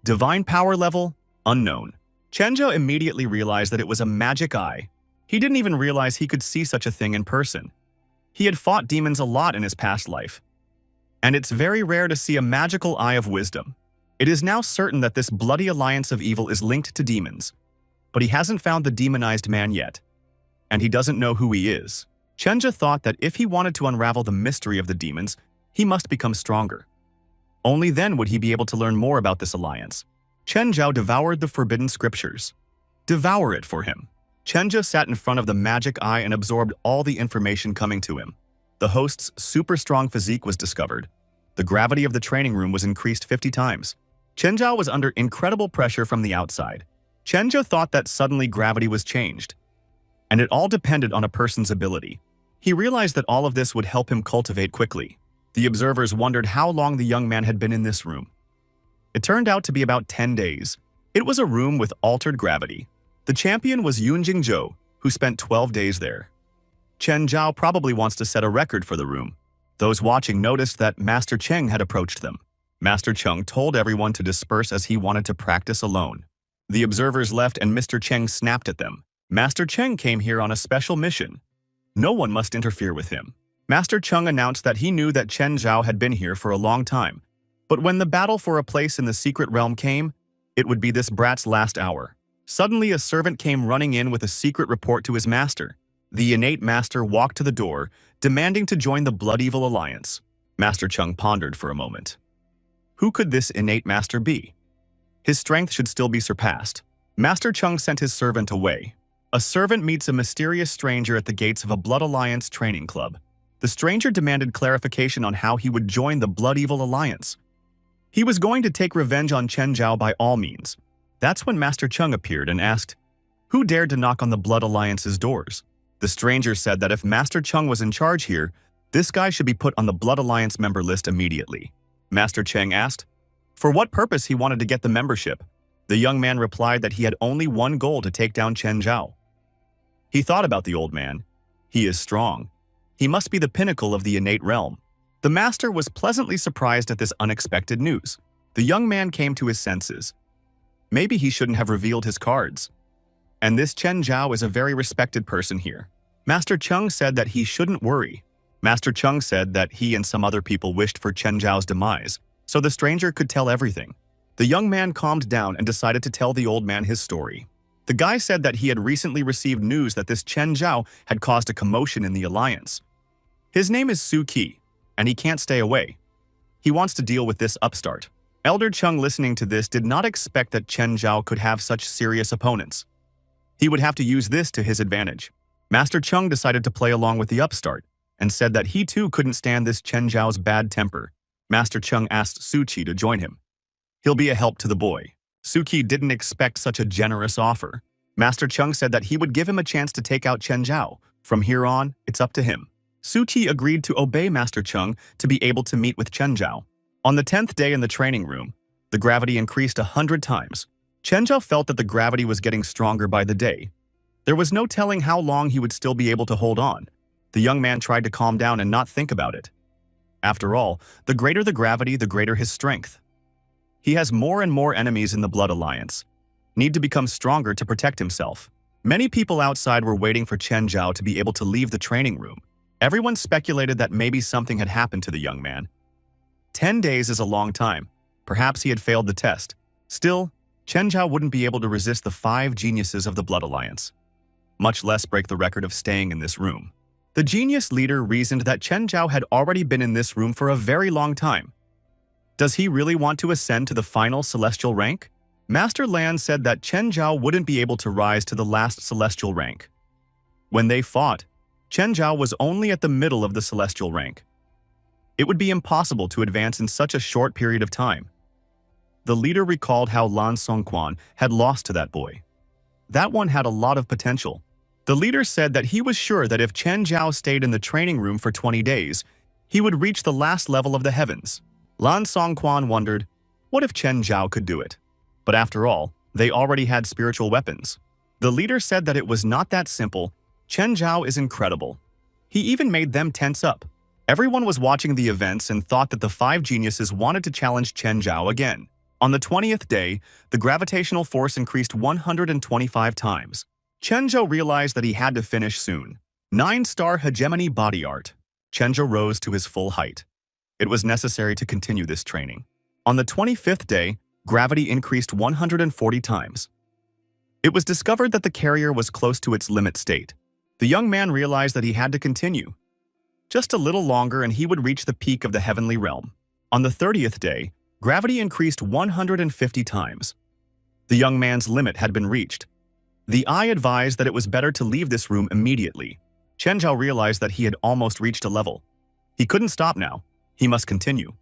Divine power level, unknown. Chen Zhao immediately realized that it was a magic eye. He didn't even realize he could see such a thing in person. He had fought demons a lot in his past life, and it's very rare to see a magical eye of wisdom. It is now certain that this bloody alliance of evil is linked to demons, but he hasn't found the demonized man yet, and he doesn't know who he is. Chen Zhao thought that if he wanted to unravel the mystery of the demons, he must become stronger. Only then would he be able to learn more about this alliance. Chen Zhao devoured the forbidden scriptures. Devour it for him. Chen Zhao sat in front of the magic eye and absorbed all the information coming to him. The host's super strong physique was discovered. The gravity of the training room was increased 50 times. Chen Zhao was under incredible pressure from the outside. Chen Zhao thought that suddenly gravity was changed, and it all depended on a person's ability. He realized that all of this would help him cultivate quickly. The observers wondered how long the young man had been in this room. It turned out to be about 10 days. It was a room with altered gravity. The champion was Yunjing Zhou, who spent 12 days there. Chen Zhao probably wants to set a record for the room. Those watching noticed that Master Cheng had approached them. Master Cheng told everyone to disperse as he wanted to practice alone. The observers left and Mr. Cheng snapped at them. Master Cheng came here on a special mission. No one must interfere with him. Master Cheng announced that he knew that Chen Zhao had been here for a long time, but when the battle for a place in the secret realm came, it would be this brat's last hour. Suddenly, a servant came running in with a secret report to his master. The innate master walked to the door, demanding to join the Blood Evil Alliance. Master Cheng pondered for a moment. Who could this innate master be? His strength should still be surpassed. Master Cheng sent his servant away. A servant meets a mysterious stranger at the gates of a Blood Alliance training club. The stranger demanded clarification on how he would join the Blood Evil Alliance. He was going to take revenge on Chen Zhao by all means. That's when Master Cheng appeared and asked, who dared to knock on the Blood Alliance's doors? The stranger said that if Master Cheng was in charge here, this guy should be put on the Blood Alliance member list immediately. Master Cheng asked for what purpose he wanted to get the membership. The young man replied that he had only one goal to take down Chen Zhao. He thought about the old man. He is strong. He must be the pinnacle of the innate realm. The master was pleasantly surprised at this unexpected news. The young man came to his senses. Maybe he shouldn't have revealed his cards. And this Chen Zhao is a very respected person here. Master Cheng said that he shouldn't worry. Master Cheng said that he and some other people wished for Chen Zhao's demise, so the stranger could tell everything. The young man calmed down and decided to tell the old man his story. The guy said that he had recently received news that this Chen Zhao had caused a commotion in the alliance. His name is Su Qi, and he can't stay away. He wants to deal with this upstart. Elder Cheng, listening to this, did not expect that Chen Zhao could have such serious opponents. He would have to use this to his advantage. Master Cheng decided to play along with the upstart, and said that he too couldn't stand this Chen Zhao's bad temper. Master Chung asked Su Qi to join him. He'll be a help to the boy. Su Qi didn't expect such a generous offer. Master Chung said that he would give him a chance to take out Chen Zhao. From here on, it's up to him. Su Qi agreed to obey Master Chung to be able to meet with Chen Zhao. On the 10th day in the training room, the gravity increased 100 times. Chen Zhao felt that the gravity was getting stronger by the day. There was no telling how long he would still be able to hold on. The young man tried to calm down and not think about it. After all, the greater the gravity, the greater his strength. He has more and more enemies in the Blood Alliance. Need to become stronger to protect himself. Many people outside were waiting for Chen Zhao to be able to leave the training room. Everyone speculated that maybe something had happened to the young man. 10 days is a long time. Perhaps he had failed the test. Still, Chen Zhao wouldn't be able to resist the 5 geniuses of the Blood Alliance, much less break the record of staying in this room. The genius leader reasoned that Chen Zhao had already been in this room for a very long time. Does he really want to ascend to the final celestial rank? Master Lan said that Chen Zhao wouldn't be able to rise to the last celestial rank. When they fought, Chen Zhao was only at the middle of the celestial rank. It would be impossible to advance in such a short period of time. The leader recalled how Lan Songquan had lost to that boy. That one had a lot of potential. The leader said that he was sure that if Chen Zhao stayed in the training room for 20 days, he would reach the last level of the heavens. Lan Songquan wondered, what if Chen Zhao could do it? But after all, they already had spiritual weapons. The leader said that it was not that simple. Chen Zhao is incredible. He even made them tense up. Everyone was watching the events and thought that the 5 geniuses wanted to challenge Chen Zhao again. On the 20th day, the gravitational force increased 125 times. Chen Zhao realized that he had to finish soon. 9-star hegemony body art. Chen Zhao rose to his full height. It was necessary to continue this training. On the 25th day, gravity increased 140 times. It was discovered that the carrier was close to its limit state. The young man realized that he had to continue. Just a little longer and he would reach the peak of the heavenly realm. On the 30th day, gravity increased 150 times. The young man's limit had been reached. The eye advised that it was better to leave this room immediately. Chen Zhao realized that he had almost reached a level. He couldn't stop now. He must continue.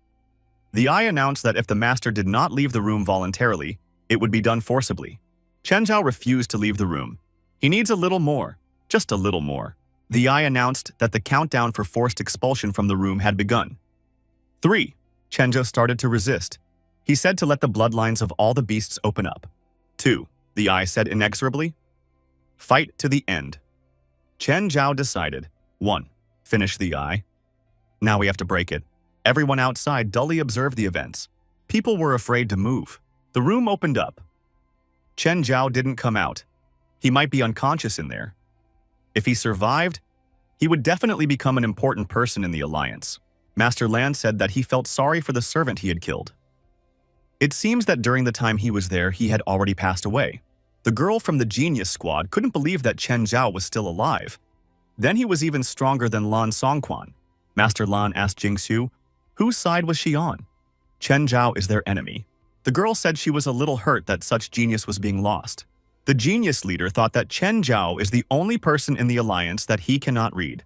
The eye announced that if the master did not leave the room voluntarily, it would be done forcibly. Chen Zhao refused to leave the room. He needs a little more, just a little more. The eye announced that the countdown for forced expulsion from the room had begun. 3. Chen Zhao started to resist. He said to let the bloodlines of all the beasts open up. 2. The eye said inexorably. Fight to the end. Chen Zhao decided. 1. Finish the eye. Now we have to break it. Everyone outside dully observed the events. People were afraid to move. The room opened up. Chen Zhao didn't come out. He might be unconscious in there. If he survived, he would definitely become an important person in the alliance. Master Lan said that he felt sorry for the servant he had killed. It seems that during the time he was there, he had already passed away. The girl from the genius squad couldn't believe that Chen Zhao was still alive. Then he was even stronger than Lan Songquan. Master Lan asked Jingxiu, whose side was she on? Chen Zhao is their enemy. The girl said she was a little hurt that such genius was being lost. The genius leader thought that Chen Zhao is the only person in the alliance that he cannot read.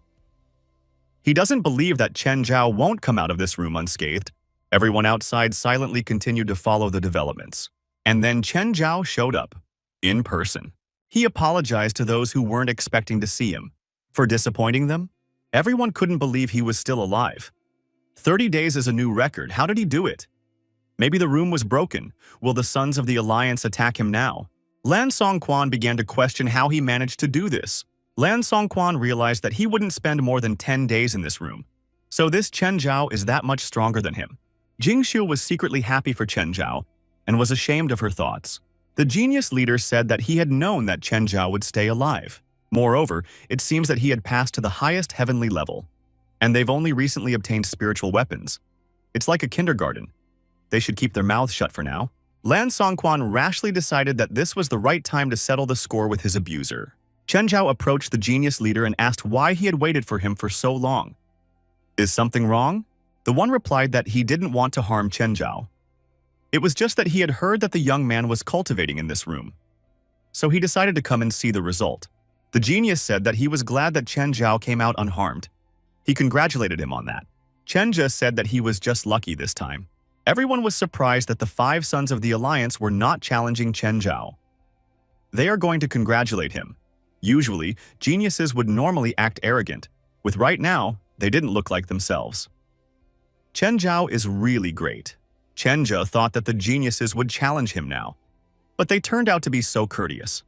He doesn't believe that Chen Zhao won't come out of this room unscathed. Everyone outside silently continued to follow the developments. And then Chen Zhao showed up, in person. He apologized to those who weren't expecting to see him. For disappointing them, everyone couldn't believe he was still alive. 30 days is a new record. How did he do it? Maybe the room was broken. Will the sons of the alliance attack him now? Lan Songquan began to question how he managed to do this. Lan Songquan realized that he wouldn't spend more than 10 days in this room. So this Chen Zhao is that much stronger than him. Jingxiu was secretly happy for Chen Zhao and was ashamed of her thoughts. The genius leader said that he had known that Chen Zhao would stay alive. Moreover, it seems that he had passed to the highest heavenly level, and they've only recently obtained spiritual weapons. It's like a kindergarten. They should keep their mouths shut for now. Lan Songquan rashly decided that this was the right time to settle the score with his abuser. Chen Zhao approached the genius leader and asked why he had waited for him for so long. Is something wrong? The one replied that he didn't want to harm Chen Zhao. It was just that he had heard that the young man was cultivating in this room. So he decided to come and see the result. The genius said that he was glad that Chen Zhao came out unharmed. He congratulated him on that. Chenja said that he was just lucky this time. Everyone was surprised that the 5 sons of the Alliance were not challenging Chen Zhao. They are going to congratulate him. Usually, geniuses would normally act arrogant. With right now, they didn't look like themselves. Chen Zhao is really great. Chenja thought that the geniuses would challenge him now, but they turned out to be so courteous.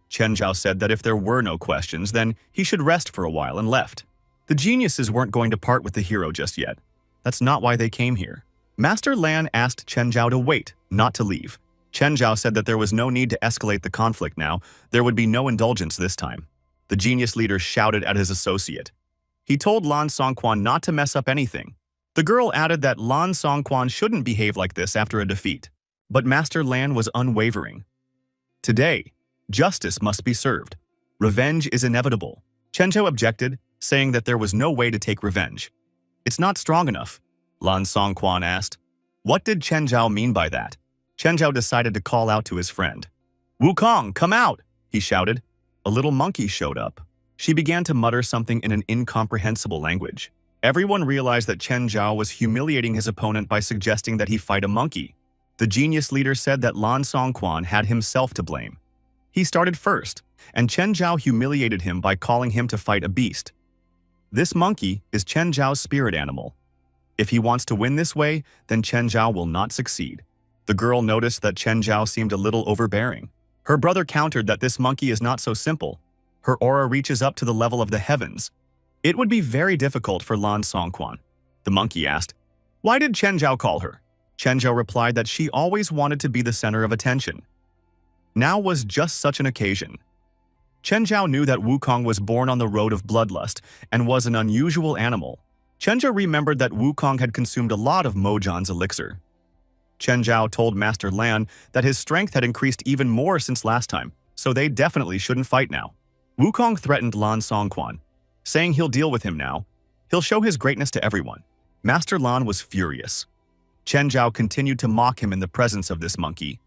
Chen Zhao said that if there were no questions, then he should rest for a while and left. The geniuses weren't going to part with the hero just yet. That's not why they came here. Master Lan asked Chen Zhao to wait, not to leave. Chen Zhao said that there was no need to escalate the conflict now. There would be no indulgence this time. The genius leader shouted at his associate. He told Lan Songquan not to mess up anything. The girl added that Lan Songquan shouldn't behave like this after a defeat. But Master Lan was unwavering. Today, justice must be served. Revenge is inevitable. Chen Zhao objected, saying that there was no way to take revenge. It's not strong enough. Lan Songquan asked. What did Chen Zhao mean by that? Chen Zhao decided to call out to his friend. Wukong, come out! He shouted. A little monkey showed up. She began to mutter something in an incomprehensible language. Everyone realized that Chen Zhao was humiliating his opponent by suggesting that he fight a monkey. The genius leader said that Lan Songquan had himself to blame. He started first, and Chen Zhao humiliated him by calling him to fight a beast. This monkey is Chen Zhao's spirit animal. If he wants to win this way, then Chen Zhao will not succeed. The girl noticed that Chen Zhao seemed a little overbearing. Her brother countered that this monkey is not so simple. Her aura reaches up to the level of the heavens. It would be very difficult for Lan Songquan. The monkey asked, "Why did Chen Zhao call her?" Chen Zhao replied that she always wanted to be the center of attention. Now was just such an occasion. Chen Zhao knew that Wukong was born on the road of bloodlust and was an unusual animal. Chen Zhao remembered that Wukong had consumed a lot of Mojan's elixir. Chen Zhao told Master Lan that his strength had increased even more since last time, so they definitely shouldn't fight now. Wukong threatened Lan Songquan, saying he'll deal with him now. He'll show his greatness to everyone. Master Lan was furious. Chen Zhao continued to mock him in the presence of this monkey.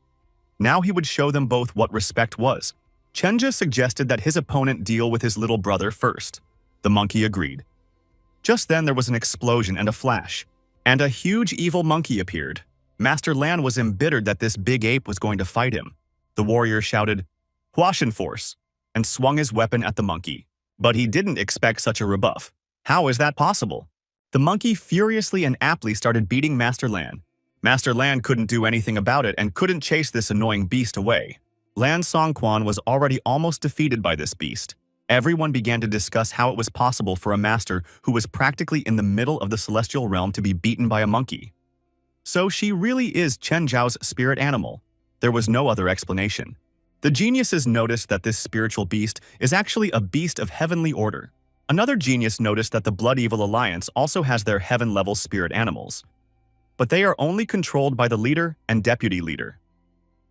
Now he would show them both what respect was. Chen Zhao suggested that his opponent deal with his little brother first. The monkey agreed. Just then there was an explosion and a flash, and a huge evil monkey appeared. Master Lan was embittered that this big ape was going to fight him. The warrior shouted, "Huashan Force," and swung his weapon at the monkey. But he didn't expect such a rebuff. How is that possible? The monkey furiously and aptly started beating Master Lan. Master Lan couldn't do anything about it and couldn't chase this annoying beast away. Lan Songquan was already almost defeated by this beast. Everyone began to discuss how it was possible for a master who was practically in the middle of the celestial realm to be beaten by a monkey. So she really is Chen Zhao's spirit animal. There was no other explanation. The geniuses noticed that this spiritual beast is actually a beast of heavenly order. Another genius noticed that the Blood Evil Alliance also has their heaven-level spirit animals. But they are only controlled by the leader and deputy leader.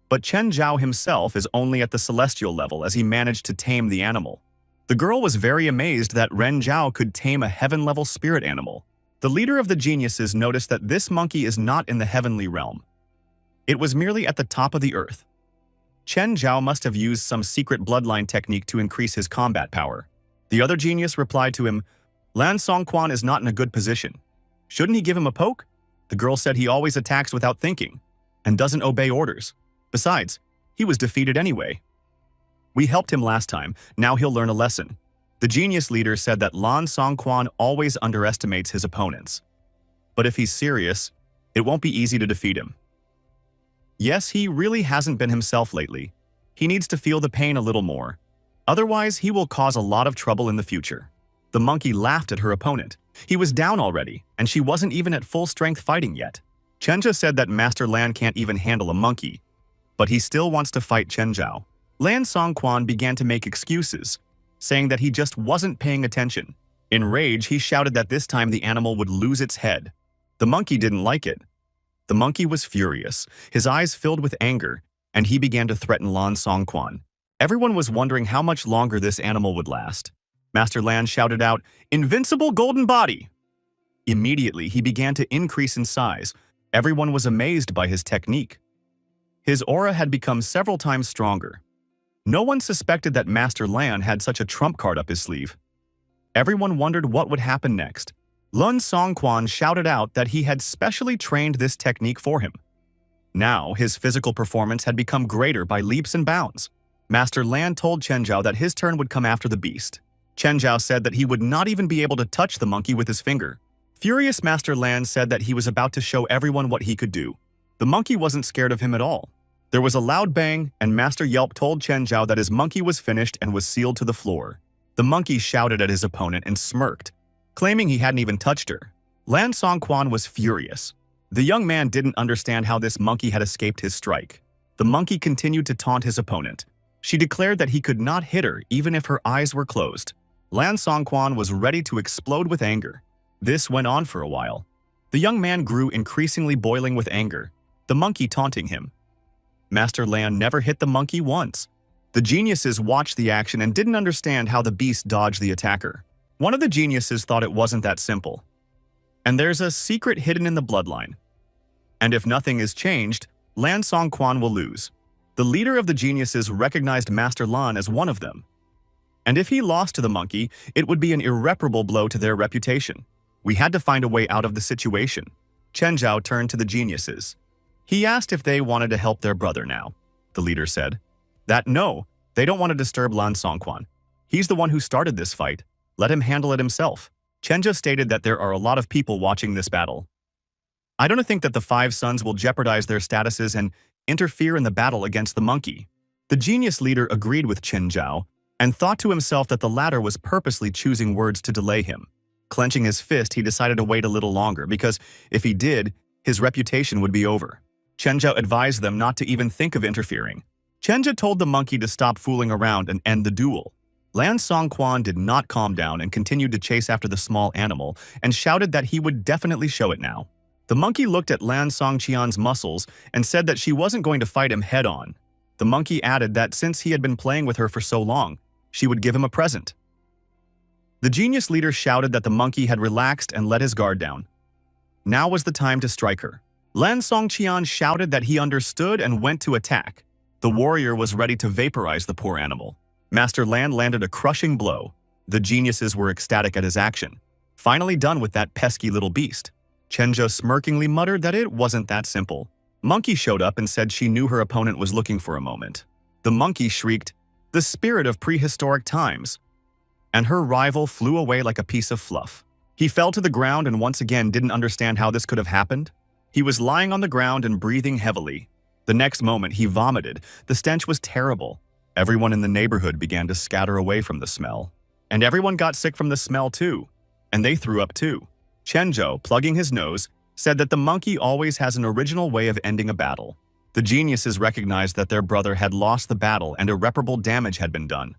But Chen Zhao himself is only at the celestial level as he managed to tame the animal. The girl was very amazed that Ren Zhao could tame a heaven-level spirit animal. The leader of the geniuses noticed that this monkey is not in the heavenly realm. It was merely at the top of the earth. Chen Zhao must have used some secret bloodline technique to increase his combat power. The other genius replied to him, "Lan Songquan is not in a good position. Shouldn't he give him a poke?" The girl said he always attacks without thinking and doesn't obey orders. Besides, he was defeated anyway. We helped him last time, now he'll learn a lesson. The genius leader said that Lan Songquan always underestimates his opponents. But if he's serious, it won't be easy to defeat him. Yes, he really hasn't been himself lately. He needs to feel the pain a little more. Otherwise, he will cause a lot of trouble in the future. The monkey laughed at her opponent. He was down already, and she wasn't even at full strength fighting yet. Chenja said that Master Lan can't even handle a monkey, but he still wants to fight Chen Zhao. Lan Songquan began to make excuses, saying that he just wasn't paying attention. In rage, he shouted that this time the animal would lose its head. The monkey didn't like it. The monkey was furious, his eyes filled with anger, and he began to threaten Lan Songquan. Everyone was wondering how much longer this animal would last. Master Lan shouted out, "Invincible golden body!" Immediately, he began to increase in size. Everyone was amazed by his technique. His aura had become several times stronger. No one suspected that Master Lan had such a trump card up his sleeve. Everyone wondered what would happen next. Lun Songquan shouted out that he had specially trained this technique for him. Now, his physical performance had become greater by leaps and bounds. Master Lan told Chen Zhao that his turn would come after the beast. Chen Zhao said that he would not even be able to touch the monkey with his finger. Furious Master Lan said that he was about to show everyone what he could do. The monkey wasn't scared of him at all. There was a loud bang, and Master Yelp told Chen Zhao that his monkey was finished and was sealed to the floor. The monkey shouted at his opponent and smirked, claiming he hadn't even touched her. Lan Songquan was furious. The young man didn't understand how this monkey had escaped his strike. The monkey continued to taunt his opponent. She declared that he could not hit her even if her eyes were closed. Lan Songquan was ready to explode with anger. This went on for a while. The young man grew increasingly boiling with anger, the monkey taunting him. Master Lan never hit the monkey once. The geniuses watched the action and didn't understand how the beast dodged the attacker. One of the geniuses thought it wasn't that simple. And there's a secret hidden in the bloodline. And if nothing is changed, Lan Songquan will lose. The leader of the geniuses recognized Master Lan as one of them. And if he lost to the monkey, it would be an irreparable blow to their reputation. We had to find a way out of the situation. Chen Zhao turned to the geniuses. He asked if they wanted to help their brother now. The leader said that no, they don't want to disturb Lan Songquan. He's the one who started this fight. Let him handle it himself. Chen Zhao stated that there are a lot of people watching this battle. I don't think that the five sons will jeopardize their statuses and interfere in the battle against the monkey. The genius leader agreed with Chen Zhao and thought to himself that the latter was purposely choosing words to delay him. Clenching his fist, he decided to wait a little longer because if he did, his reputation would be over. Chen Zhao advised them not to even think of interfering. Chen Zhao told the monkey to stop fooling around and end the duel. Lan Songquan did not calm down and continued to chase after the small animal and shouted that he would definitely show it now. The monkey looked at Lan Songqian's muscles and said that she wasn't going to fight him head-on. The monkey added that since he had been playing with her for so long, she would give him a present. The genius leader shouted that the monkey had relaxed and let his guard down. Now was the time to strike her. Lan Songqian shouted that he understood and went to attack. The warrior was ready to vaporize the poor animal. Master Lan landed a crushing blow. The geniuses were ecstatic at his action. Finally done with that pesky little beast. Chen Zhao smirkingly muttered that it wasn't that simple. Monkey showed up and said she knew her opponent was looking for a moment. The monkey shrieked, "The spirit of prehistoric times!" And her rival flew away like a piece of fluff. He fell to the ground and once again didn't understand how this could have happened. He was lying on the ground and breathing heavily. The next moment, he vomited. The stench was terrible. Everyone in the neighborhood began to scatter away from the smell. And everyone got sick from the smell too. And they threw up too. Chen Zhao, plugging his nose, said that the monkey always has an original way of ending a battle. The geniuses recognized that their brother had lost the battle and irreparable damage had been done.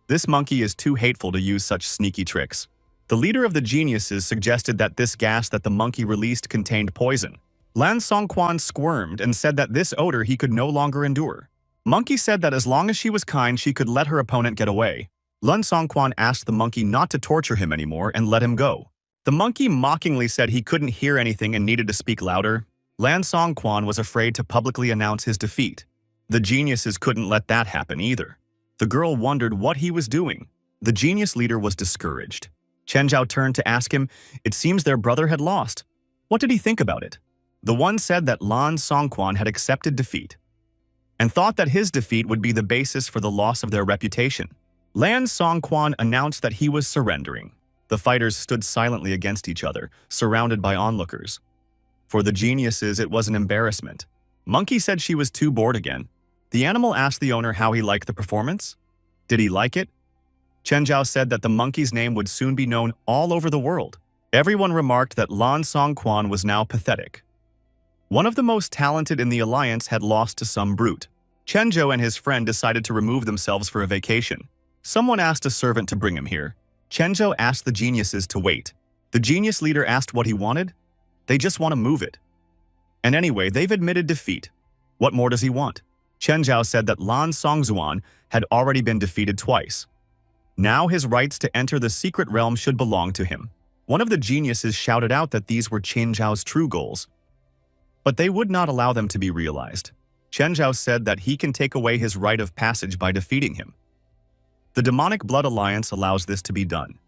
This monkey is too hateful to use such sneaky tricks. The leader of the geniuses suggested that this gas that the monkey released contained poison. Lan Songquan squirmed and said that this odor he could no longer endure. Monkey said that as long as she was kind, she could let her opponent get away. Lan Songquan asked the monkey not to torture him anymore and let him go. The monkey mockingly said he couldn't hear anything and needed to speak louder. Lan Songquan was afraid to publicly announce his defeat. The geniuses couldn't let that happen either. The girl wondered what he was doing. The genius leader was discouraged. Chen Zhao turned to ask him, it seems their brother had lost. What did he think about it? The one said that Lan Songquan had accepted defeat and thought that his defeat would be the basis for the loss of their reputation. Lan Songquan announced that he was surrendering. The fighters stood silently against each other, surrounded by onlookers. For the geniuses, it was an embarrassment. Monkey said she was too bored again. The animal asked the owner how he liked the performance. Did he like it? Chen Zhao said that the monkey's name would soon be known all over the world. Everyone remarked that Lan Songquan was now pathetic. One of the most talented in the alliance had lost to some brute. Chen Zhao and his friend decided to remove themselves for a vacation. Someone asked a servant to bring him here. Chen Zhao asked the geniuses to wait. The genius leader asked what he wanted. They just want to move it. And anyway, they've admitted defeat. What more does he want? Chen Zhao said that Lan Songzuan had already been defeated twice. Now his rights to enter the secret realm should belong to him. One of the geniuses shouted out that these were Chen Zhao's true goals, but they would not allow them to be realized. Chen Zhao said that he can take away his rite of passage by defeating him. The demonic blood alliance allows this to be done.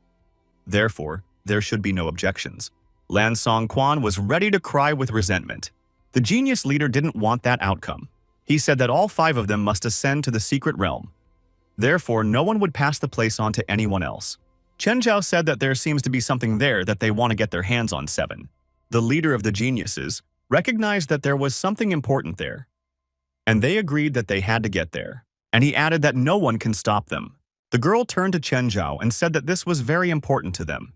Therefore, there should be no objections. Lan Songquan was ready to cry with resentment. The genius leader didn't want that outcome. He said that all 5 of them must ascend to the secret realm. Therefore, no one would pass the place on to anyone else. Chen Zhao said that there seems to be something there that they want to get their hands on 7. The leader of the geniuses recognized that there was something important there, and they agreed that they had to get there. And he added that no one can stop them. The girl turned to Chen Zhao and said that this was very important to them.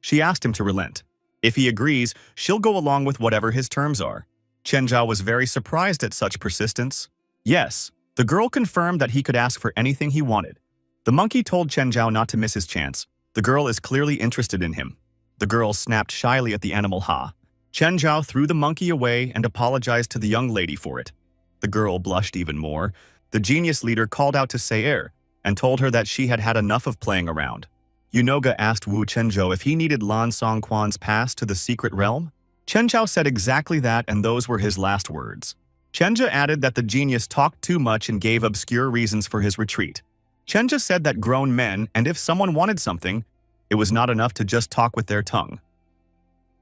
She asked him to relent. If he agrees, she'll go along with whatever his terms are. Chen Zhao was very surprised at such persistence. Yes, the girl confirmed that he could ask for anything he wanted. The monkey told Chen Zhao not to miss his chance. The girl is clearly interested in him. The girl snapped shyly at the animal Ha. Chen Zhao threw the monkey away and apologized to the young lady for it. The girl blushed even more. The genius leader called out to Saer and told her that she had had enough of playing around. Yunoga asked Wu Chenzhou if he needed Lan Songquan's pass to the secret realm. Chen Zhao said exactly that, and those were his last words. Chenja added that the genius talked too much and gave obscure reasons for his retreat. Chenja said that grown men, and if someone wanted something, it was not enough to just talk with their tongue.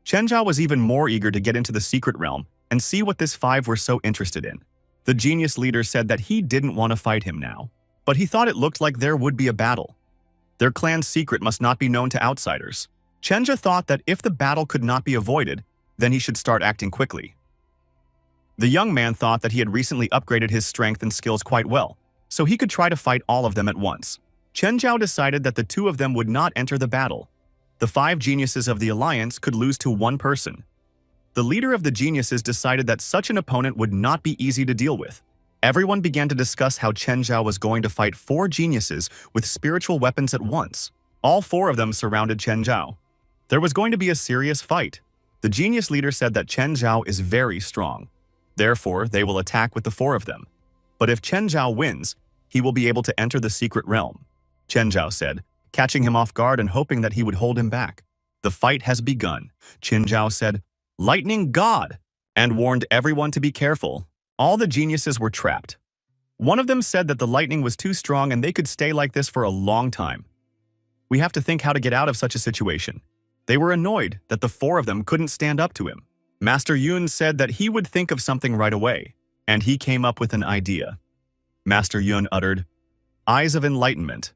Chen Zhao was even more eager to get into the secret realm and see what this 5 were so interested in. The genius leader said that he didn't want to fight him now, but he thought it looked like there would be a battle. Their clan's secret must not be known to outsiders. Chenja thought that if the battle could not be avoided, then he should start acting quickly. The young man thought that he had recently upgraded his strength and skills quite well, so he could try to fight all of them at once. Chen Zhao decided that the 2 of them would not enter the battle. The 5 geniuses of the alliance could lose to 1 person. The leader of the geniuses decided that such an opponent would not be easy to deal with. Everyone began to discuss how Chen Zhao was going to fight 4 geniuses with spiritual weapons at once. All 4 of them surrounded Chen Zhao. There was going to be a serious fight. The genius leader said that Chen Zhao is very strong. Therefore, they will attack with the 4 of them. But if Chen Zhao wins, he will be able to enter the secret realm, Chen Zhao said, catching him off guard and hoping that he would hold him back. The fight has begun, Chen Zhao said, "Lightning God," and warned everyone to be careful. All the geniuses were trapped. One of them said that the lightning was too strong and they could stay like this for a long time. We have to think how to get out of such a situation. They were annoyed that the 4 of them couldn't stand up to him. Master Yun said that he would think of something right away, and he came up with an idea. Master Yun uttered, "Eyes of enlightenment."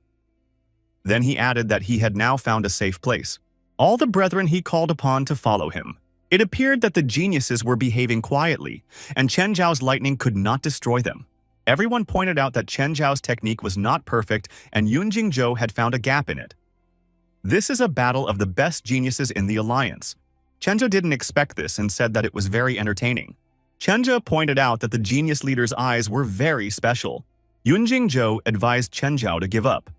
Then he added that he had now found a safe place. All the brethren he called upon to follow him. It appeared that the geniuses were behaving quietly, and Chen Zhao's lightning could not destroy them. Everyone pointed out that Chen Zhao's technique was not perfect, and Yun Jingzhou had found a gap in it. This is a battle of the best geniuses in the alliance. Chenja didn't expect this and said that it was very entertaining. Chenja pointed out that the genius leader's eyes were very special. Yun Jingzhou advised Chen Zhao to give up.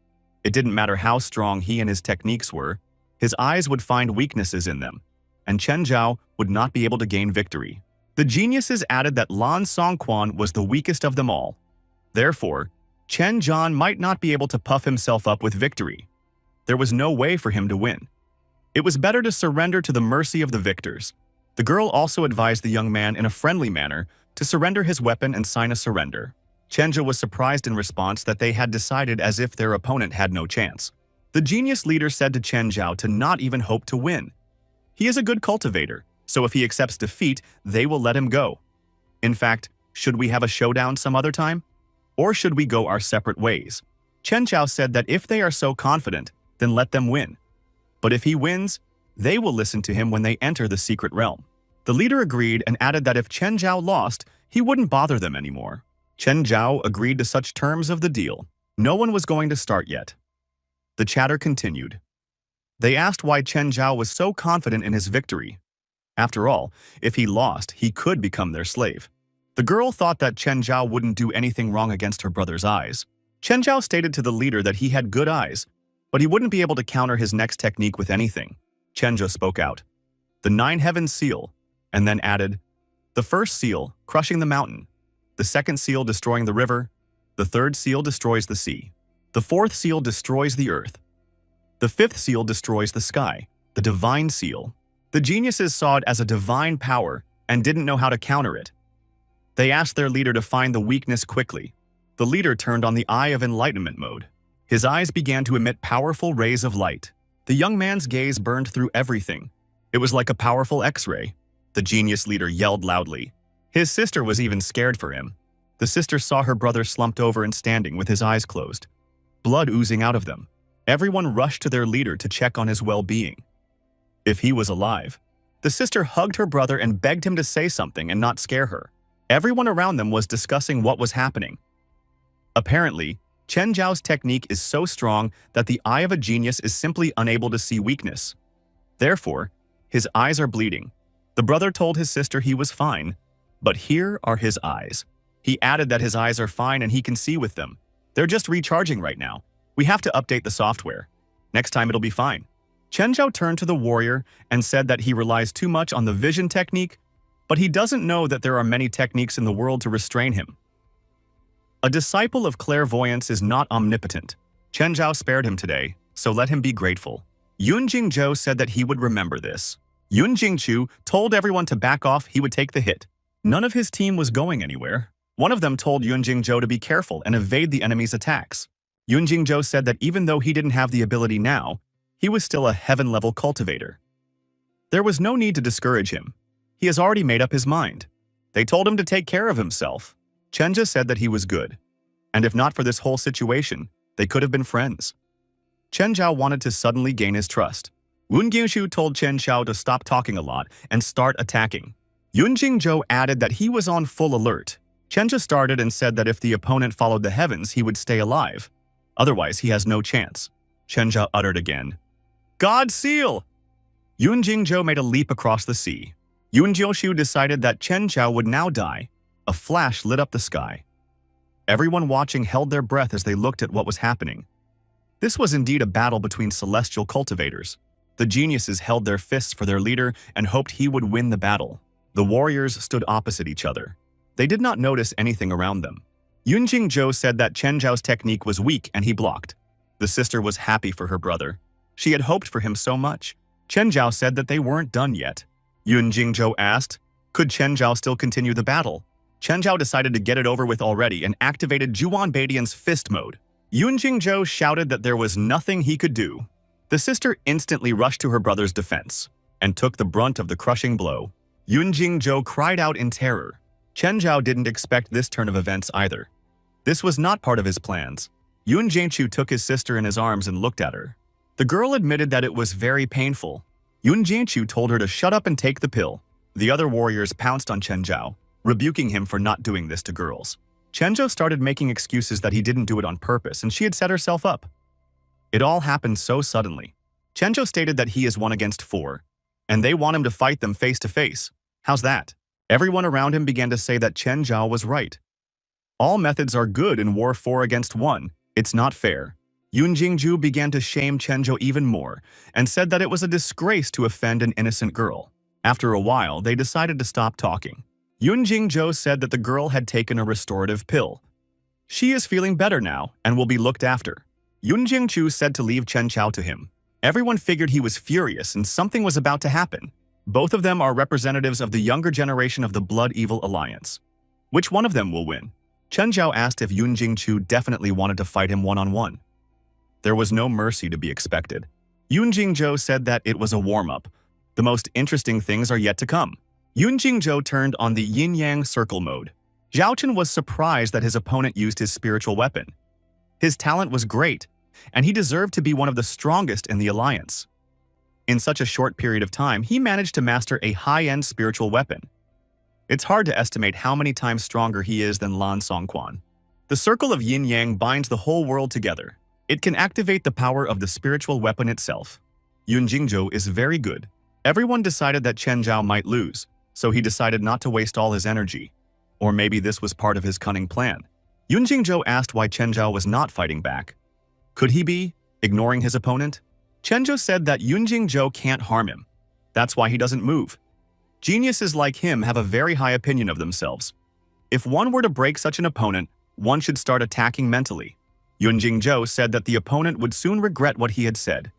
It didn't matter how strong he and his techniques were, his eyes would find weaknesses in them, and Chen Zhao would not be able to gain victory. The geniuses added that Lan Songquan was the weakest of them all. Therefore, Chen Zhan might not be able to puff himself up with victory. There was no way for him to win. It was better to surrender to the mercy of the victors. The girl also advised the young man in a friendly manner to surrender his weapon and sign a surrender. Chenja was surprised in response that they had decided as if their opponent had no chance. The genius leader said to Chen Zhao to not even hope to win. He is a good cultivator, so if he accepts defeat, they will let him go. In fact, should we have a showdown some other time? Or should we go our separate ways? Chen Zhao said that if they are so confident, then let them win. But if he wins, they will listen to him when they enter the secret realm. The leader agreed and added that if Chen Zhao lost, he wouldn't bother them anymore. Chen Zhao agreed to such terms of the deal. No one was going to start yet. The chatter continued. They asked why Chen Zhao was so confident in his victory. After all, if he lost, he could become their slave. The girl thought that Chen Zhao wouldn't do anything wrong against her brother's eyes. Chen Zhao stated to the leader that he had good eyes, but he wouldn't be able to counter his next technique with anything. Chenja spoke out. The 9 heavens seal, and then added, the first seal, crushing the mountain. The second seal, destroying the river. The third seal destroys the sea. The fourth seal destroys the earth. The fifth seal destroys the sky, the divine seal. The geniuses saw it as a divine power and didn't know how to counter it. They asked their leader to find the weakness quickly. The leader turned on the Eye of Enlightenment mode. His eyes began to emit powerful rays of light. The young man's gaze burned through everything. It was like a powerful X-ray. The genius leader yelled loudly. His sister was even scared for him. The sister saw her brother slumped over and standing with his eyes closed, blood oozing out of them. Everyone rushed to their leader to check on his well-being. If he was alive. The sister hugged her brother and begged him to say something and not scare her. Everyone around them was discussing what was happening. Apparently, Chen Zhao's technique is so strong that the eye of a genius is simply unable to see weakness. Therefore, his eyes are bleeding. The brother told his sister he was fine, but here are his eyes. He added that his eyes are fine and he can see with them. They're just recharging right now. We have to update the software. Next time it'll be fine. Chen Zhao turned to the warrior and said that he relies too much on the vision technique, but he doesn't know that there are many techniques in the world to restrain him. A disciple of clairvoyance is not omnipotent. Chen Zhao spared him today, so let him be grateful. Yun Jingzhou said that he would remember this. Yun Jingchu told everyone to back off, he would take the hit. None of his team was going anywhere. One of them told Yun Jingzhou to be careful and evade the enemy's attacks. Yun Jingzhou said that even though he didn't have the ability now, he was still a heaven-level cultivator. There was no need to discourage him. He has already made up his mind. They told him to take care of himself. Chen Zha said that he was good. And if not for this whole situation, they could have been friends. Chen Zhao wanted to suddenly gain his trust. Wen Qingshu told Chen Zhao to stop talking a lot and start attacking. Yun Jingzhou added that he was on full alert. Chen Zha started and said that if the opponent followed the heavens, he would stay alive. Otherwise, he has no chance. Chen Zha uttered again, "God seal!" Yun Jingzhou made a leap across the sea. Yun Jiushu decided that Chen Zhao would now die. A flash lit up the sky. Everyone watching held their breath as they looked at what was happening. This was indeed a battle between celestial cultivators. The geniuses held their fists for their leader and hoped he would win the battle. The warriors stood opposite each other. They did not notice anything around them. Yun Jingzhou said that Chen Zhao's technique was weak and he blocked. The sister was happy for her brother. She had hoped for him so much. Chen Zhao said that they weren't done yet. Yun Jingzhou asked, could Chen Zhao still continue the battle? Chen Zhao decided to get it over with already and activated Juan Badian's fist mode. Yun Jingzhou shouted that there was nothing he could do. The sister instantly rushed to her brother's defense and took the brunt of the crushing blow. Yun Jingzhou cried out in terror. Chen Zhao didn't expect this turn of events either. This was not part of his plans. Yun Jingchu took his sister in his arms and looked at her. The girl admitted that it was very painful. Yun Jingchu told her to shut up and take the pill. The other warriors pounced on Chen Zhao, rebuking him for not doing this to girls. Chen Zhao started making excuses that he didn't do it on purpose and she had set herself up. It all happened so suddenly. Chen Zhao stated that he is 1 against 4, and they want him to fight them face to face. How's that? Everyone around him began to say that Chen Zhao was right. All methods are good in war 4 against 1. It's not fair. Yun Jingzhu began to shame Chen Zhao even more and said that it was a disgrace to offend an innocent girl. After a while, they decided to stop talking. Yun Jingzhou said that the girl had taken a restorative pill. She is feeling better now and will be looked after. Yun Jingchu said to leave Chen Zhao to him. Everyone figured he was furious and something was about to happen. Both of them are representatives of the younger generation of the Blood Evil Alliance. Which one of them will win? Chen Zhao asked if Yun Jingchu definitely wanted to fight him one-on-one. There was no mercy to be expected. Yun Jingzhou said that it was a warm-up. The most interesting things are yet to come. Yun Jingzhou turned on the yin-yang circle mode. Zhao Chen was surprised that his opponent used his spiritual weapon. His talent was great, and he deserved to be one of the strongest in the alliance. In such a short period of time, he managed to master a high-end spiritual weapon. It's hard to estimate how many times stronger he is than Lan Songquan. The circle of yin-yang binds the whole world together. It can activate the power of the spiritual weapon itself. Yun Jingzhou is very good. Everyone decided that Chen Zhao might lose, so he decided not to waste all his energy. Or maybe this was part of his cunning plan. Yun Jingzhou asked why Chen Zhao was not fighting back. Could he be ignoring his opponent? Chen Zhao said that Yun Jingzhou can't harm him. That's why he doesn't move. Geniuses like him have a very high opinion of themselves. If one were to break such an opponent, one should start attacking mentally. Yun Jingzhou said that the opponent would soon regret what he had said.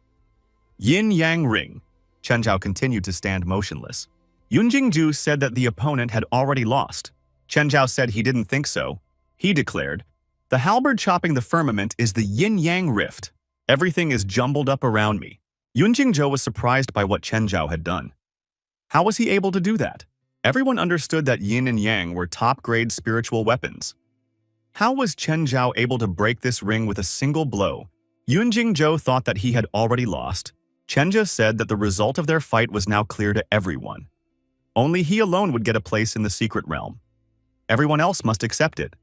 Yin-yang ring. Chen Zhao continued to stand motionless. Yun Jingzhu said that the opponent had already lost. Chen Zhao said he didn't think so. He declared, "The halberd chopping the firmament is the yin-yang rift. Everything is jumbled up around me. Yun Jingzhou was surprised by what Chen Zhao had done. How was he able to do that? Everyone understood that yin and yang were top-grade spiritual weapons. How was Chen Zhao able to break this ring with a single blow? Yun Jingzhou thought that he had already lost. Chen Zhao said that the result of their fight was now clear to everyone. Only he alone would get a place in the secret realm. Everyone else must accept it.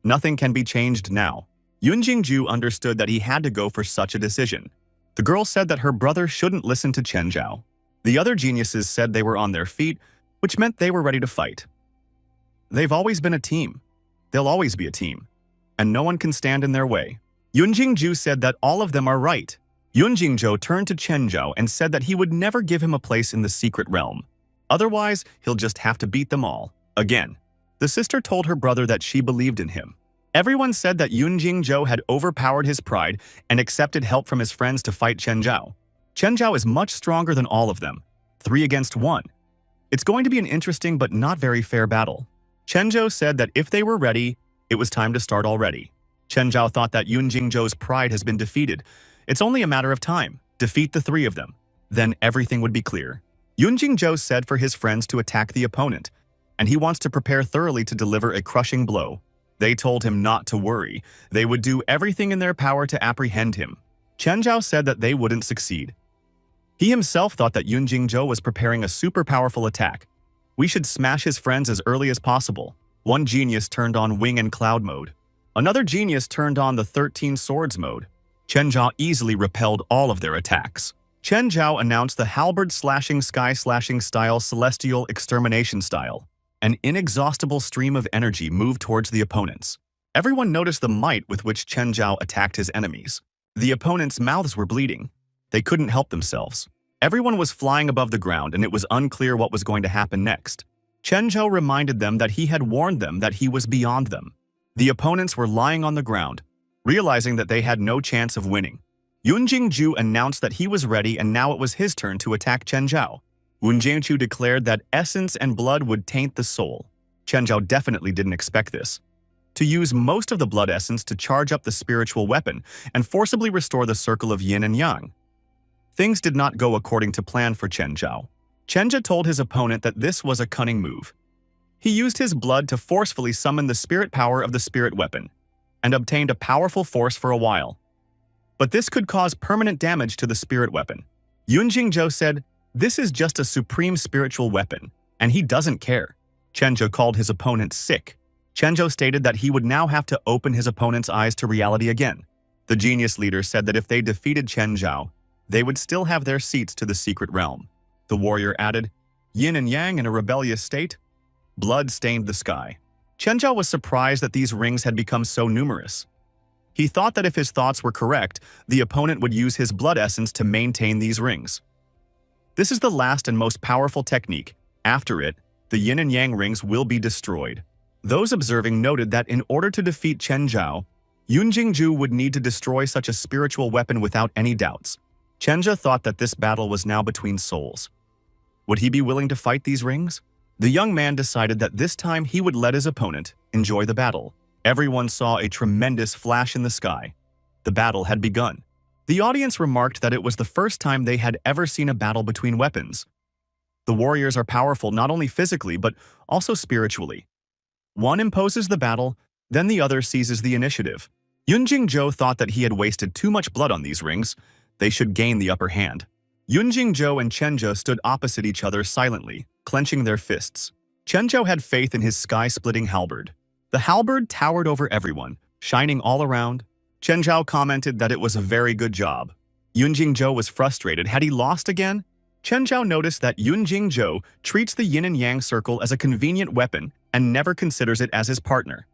Nothing can be changed now. Yun Jingzhou understood that he had to go for such a decision. The girl said that her brother shouldn't listen to Chen Zhao. The other geniuses said they were on their feet, which meant they were ready to fight. They've always been a team. They'll always be a team. And no one can stand in their way. Yun Jingzhou said that all of them are right. Yun Jingzhou turned to Chen Zhao and said that he would never give him a place in the secret realm. Otherwise, he'll just have to beat them all. Again. The sister told her brother that she believed in him. Everyone said that Yun Jingzhou had overpowered his pride and accepted help from his friends to fight Chen Zhao. Chen Zhao is much stronger than all of them. 3 against 1. It's going to be an interesting but not very fair battle. Chen Zhao said that if they were ready, it was time to start already. Chen Zhao thought that Yun Jingzhou's pride has been defeated. It's only a matter of time. Defeat the 3 of them. Then everything would be clear. Yun Jingzhou said for his friends to attack the opponent, and he wants to prepare thoroughly to deliver a crushing blow. They told him not to worry. They would do everything in their power to apprehend him. Chen Zhao said that they wouldn't succeed. He himself thought that Yun Jingzhou was preparing a super powerful attack. We should smash his friends as early as possible. One genius turned on Wing and Cloud mode. Another genius turned on the 13 Swords mode. Chen Zhao easily repelled all of their attacks. Chen Zhao announced the halberd slashing sky slashing style celestial extermination style. An inexhaustible stream of energy moved towards the opponents. Everyone noticed the might with which Chen Zhao attacked his enemies. The opponents' mouths were bleeding. They couldn't help themselves. Everyone was flying above the ground and it was unclear what was going to happen next. Chen Zhao reminded them that he had warned them that he was beyond them. The opponents were lying on the ground, realizing that they had no chance of winning. Yun Jingzhou announced that he was ready and now it was his turn to attack Chen Zhao. Yun Jingzhou declared that essence and blood would taint the soul. Chen Zhao definitely didn't expect this. To use most of the blood essence to charge up the spiritual weapon and forcibly restore the circle of yin and yang. Things did not go according to plan for Chen Zhao. Chen Zhao told his opponent that this was a cunning move. He used his blood to forcefully summon the spirit power of the spirit weapon and obtained a powerful force for a while. But this could cause permanent damage to the spirit weapon. Yun Jingzhou said, "This is just a supreme spiritual weapon, and he doesn't care." Chen Zhao called his opponent sick. Chen Zhao stated that he would now have to open his opponent's eyes to reality again. The genius leader said that if they defeated Chen Zhao, they would still have their seats to the secret realm. The warrior added, "Yin and yang in a rebellious state?" Blood stained the sky. Chen Zhao was surprised that these rings had become so numerous. He thought that if his thoughts were correct, the opponent would use his blood essence to maintain these rings. This is the last and most powerful technique. After it, the yin and yang rings will be destroyed. Those observing noted that in order to defeat Chen Zhao, Yun Jingzhou would need to destroy such a spiritual weapon without any doubts. Chen Zhao thought that this battle was now between souls. Would he be willing to fight these rings? The young man decided that this time he would let his opponent enjoy the battle. Everyone saw a tremendous flash in the sky. The battle had begun. The audience remarked that it was the first time they had ever seen a battle between weapons. The warriors are powerful not only physically but also spiritually. One imposes the battle, then the other seizes the initiative. Yun Jingzhou thought that he had wasted too much blood on these rings. They should gain the upper hand. Yun Jingzhou and Chen Zhao stood opposite each other silently, clenching their fists. Chen Zhao had faith in his sky-splitting halberd. The halberd towered over everyone, shining all around. Chen Zhao commented that it was a very good job. Yun Jingzhou was frustrated. Had he lost again? Chen Zhao noticed that Yun Jingzhou treats the yin and yang circle as a convenient weapon and never considers it as his partner.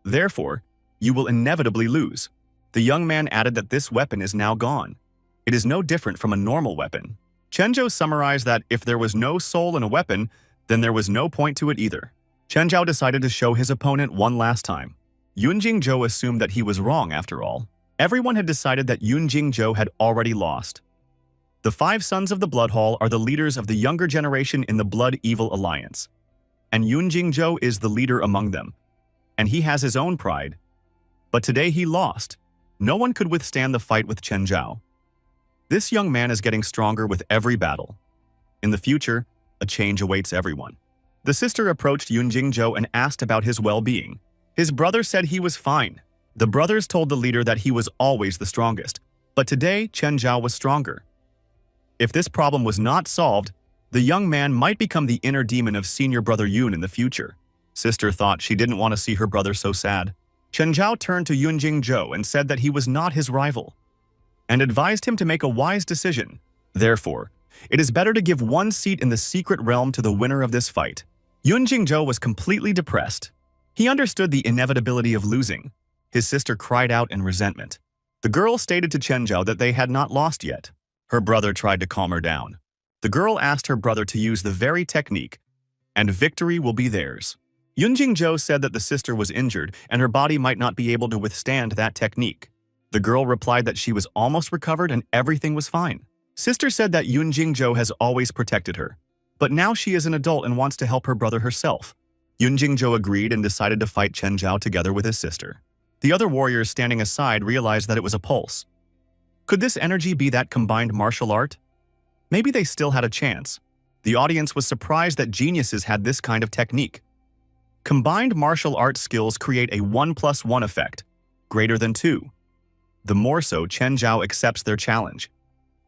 Therefore, you will inevitably lose. The young man added that this weapon is now gone. It is no different from a normal weapon. Chen Zhao summarized that if there was no soul in a weapon, then there was no point to it either. Chen Zhao decided to show his opponent one last time. Yun Jingzhou assumed that he was wrong after all. Everyone had decided that Yun Jingzhou had already lost. The 5 sons of the Blood Hall are the leaders of the younger generation in the Blood Evil Alliance. And Yun Jingzhou is the leader among them. And he has his own pride. But today he lost. No one could withstand the fight with Chen Zhao. This young man is getting stronger with every battle. In the future, a change awaits everyone. The sister approached Yunjingzhou and asked about his well-being. His brother said he was fine. The brothers told the leader that he was always the strongest, but today Chen Zhao was stronger. If this problem was not solved, the young man might become the inner demon of senior brother Yun in the future. Sister thought she didn't want to see her brother so sad. Chen Zhao turned to Yunjingzhou and said that he was not his rival, and advised him to make a wise decision. Therefore, it is better to give one seat in the secret realm to the winner of this fight. Yunjingzhou was completely depressed. He understood the inevitability of losing. His sister cried out in resentment. The girl stated to Chen Zhao that they had not lost yet. Her brother tried to calm her down. The girl asked her brother to use the very technique, and victory will be theirs. Yunjingzhou said that the sister was injured and her body might not be able to withstand that technique. The girl replied that she was almost recovered and everything was fine. Sister said that Yunjingzhou has always protected her, but now she is an adult and wants to help her brother herself. Yunjingzhou agreed and decided to fight Chen Zhao together with his sister. The other warriors standing aside realized that it was a pulse. Could this energy be that combined martial art? Maybe they still had a chance. The audience was surprised that geniuses had this kind of technique. Combined martial arts skills create a 1+1 effect, greater than 2. The more so Chen Zhao accepts their challenge.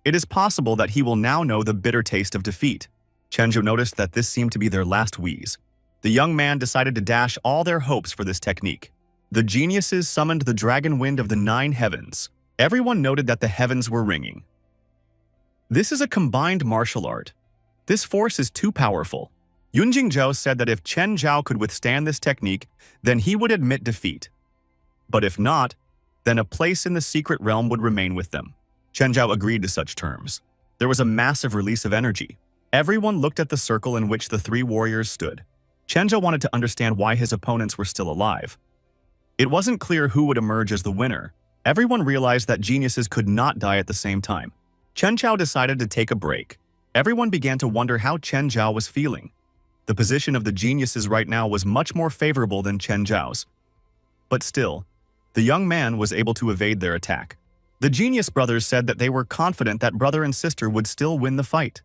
It is possible that he will now know the bitter taste of defeat. Chen Zhao noticed that this seemed to be their last wheeze. The young man decided to dash all their hopes for this technique. The geniuses summoned the dragon wind of the 9 heavens. Everyone noted that the heavens were ringing. This is a combined martial art. This force is too powerful. Yunjingzhou said that if Chen Zhao could withstand this technique, then he would admit defeat. But if not, then a place in the secret realm would remain with them. Chen Zhao agreed to such terms. There was a massive release of energy. Everyone looked at the circle in which the 3 warriors stood. Chen Zhao wanted to understand why his opponents were still alive. It wasn't clear who would emerge as the winner. Everyone realized that geniuses could not die at the same time. Chen Zhao decided to take a break. Everyone began to wonder how Chen Zhao was feeling. The position of the geniuses right now was much more favorable than Chen Zhao's. But still, the young man was able to evade their attack. The genius brothers said that they were confident that brother and sister would still win the fight.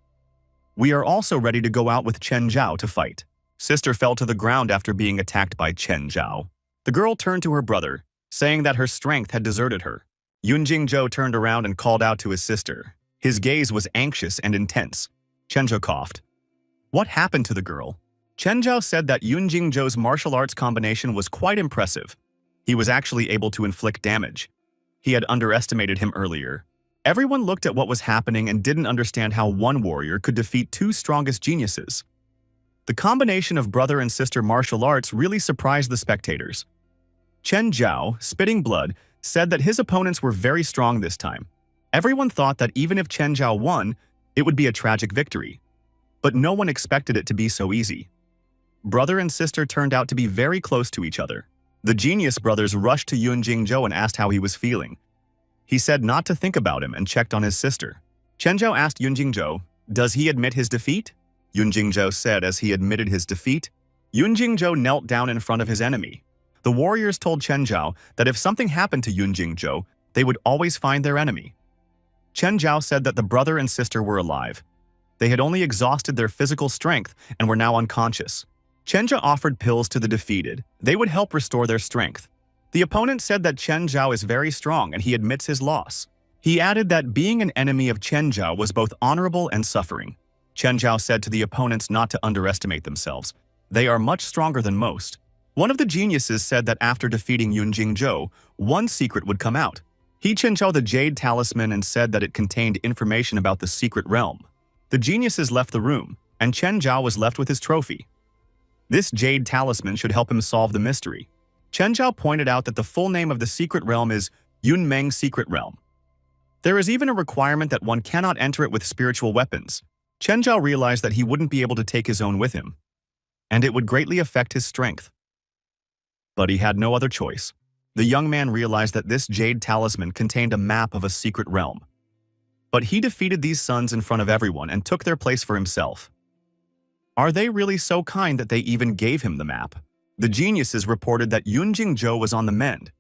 We are also ready to go out with Chen Zhao to fight. Sister fell to the ground after being attacked by Chen Zhao. The girl turned to her brother, saying that her strength had deserted her. Yunjingzhou turned around and called out to his sister. His gaze was anxious and intense. Chen Zhao coughed. What happened to the girl? Chen Zhao said that Yunjingzhou's martial arts combination was quite impressive. He was actually able to inflict damage. He had underestimated him earlier. Everyone looked at what was happening and didn't understand how one warrior could defeat 2 strongest geniuses. The combination of brother and sister martial arts really surprised the spectators. Chen Zhao, spitting blood, said that his opponents were very strong this time. Everyone thought that even if Chen Zhao won, it would be a tragic victory. But no one expected it to be so easy. Brother and sister turned out to be very close to each other. The genius brothers rushed to Yunjingzhou and asked how he was feeling. He said not to think about him and checked on his sister. Chen Zhao asked Yunjingzhou, "Does he admit his defeat?" Yunjingzhou said as he admitted his defeat. Yunjingzhou knelt down in front of his enemy. The warriors told Chen Zhao that if something happened to Yunjingzhou, they would always find their enemy. Chen Zhao said that the brother and sister were alive. They had only exhausted their physical strength and were now unconscious. Chen Zhao offered pills to the defeated. They would help restore their strength. The opponent said that Chen Zhao is very strong and he admits his loss. He added that being an enemy of Chen Zhao was both honorable and suffering. Chen Zhao said to the opponents not to underestimate themselves. They are much stronger than most. One of the geniuses said that after defeating Yunjingzhou, one secret would come out. He Chen Zhao the jade talisman and said that it contained information about the secret realm. The geniuses left the room, and Chen Zhao was left with his trophy. This jade talisman should help him solve the mystery. Chen Zhao pointed out that the full name of the secret realm is Yunmeng Secret Realm. There is even a requirement that one cannot enter it with spiritual weapons. Chen Zhao realized that he wouldn't be able to take his own with him, and it would greatly affect his strength. But he had no other choice. The young man realized that this jade talisman contained a map of a secret realm. But he defeated these sons in front of everyone and took their place for himself. Are they really so kind that they even gave him the map? The geniuses reported that Yunjingzhou was on the mend.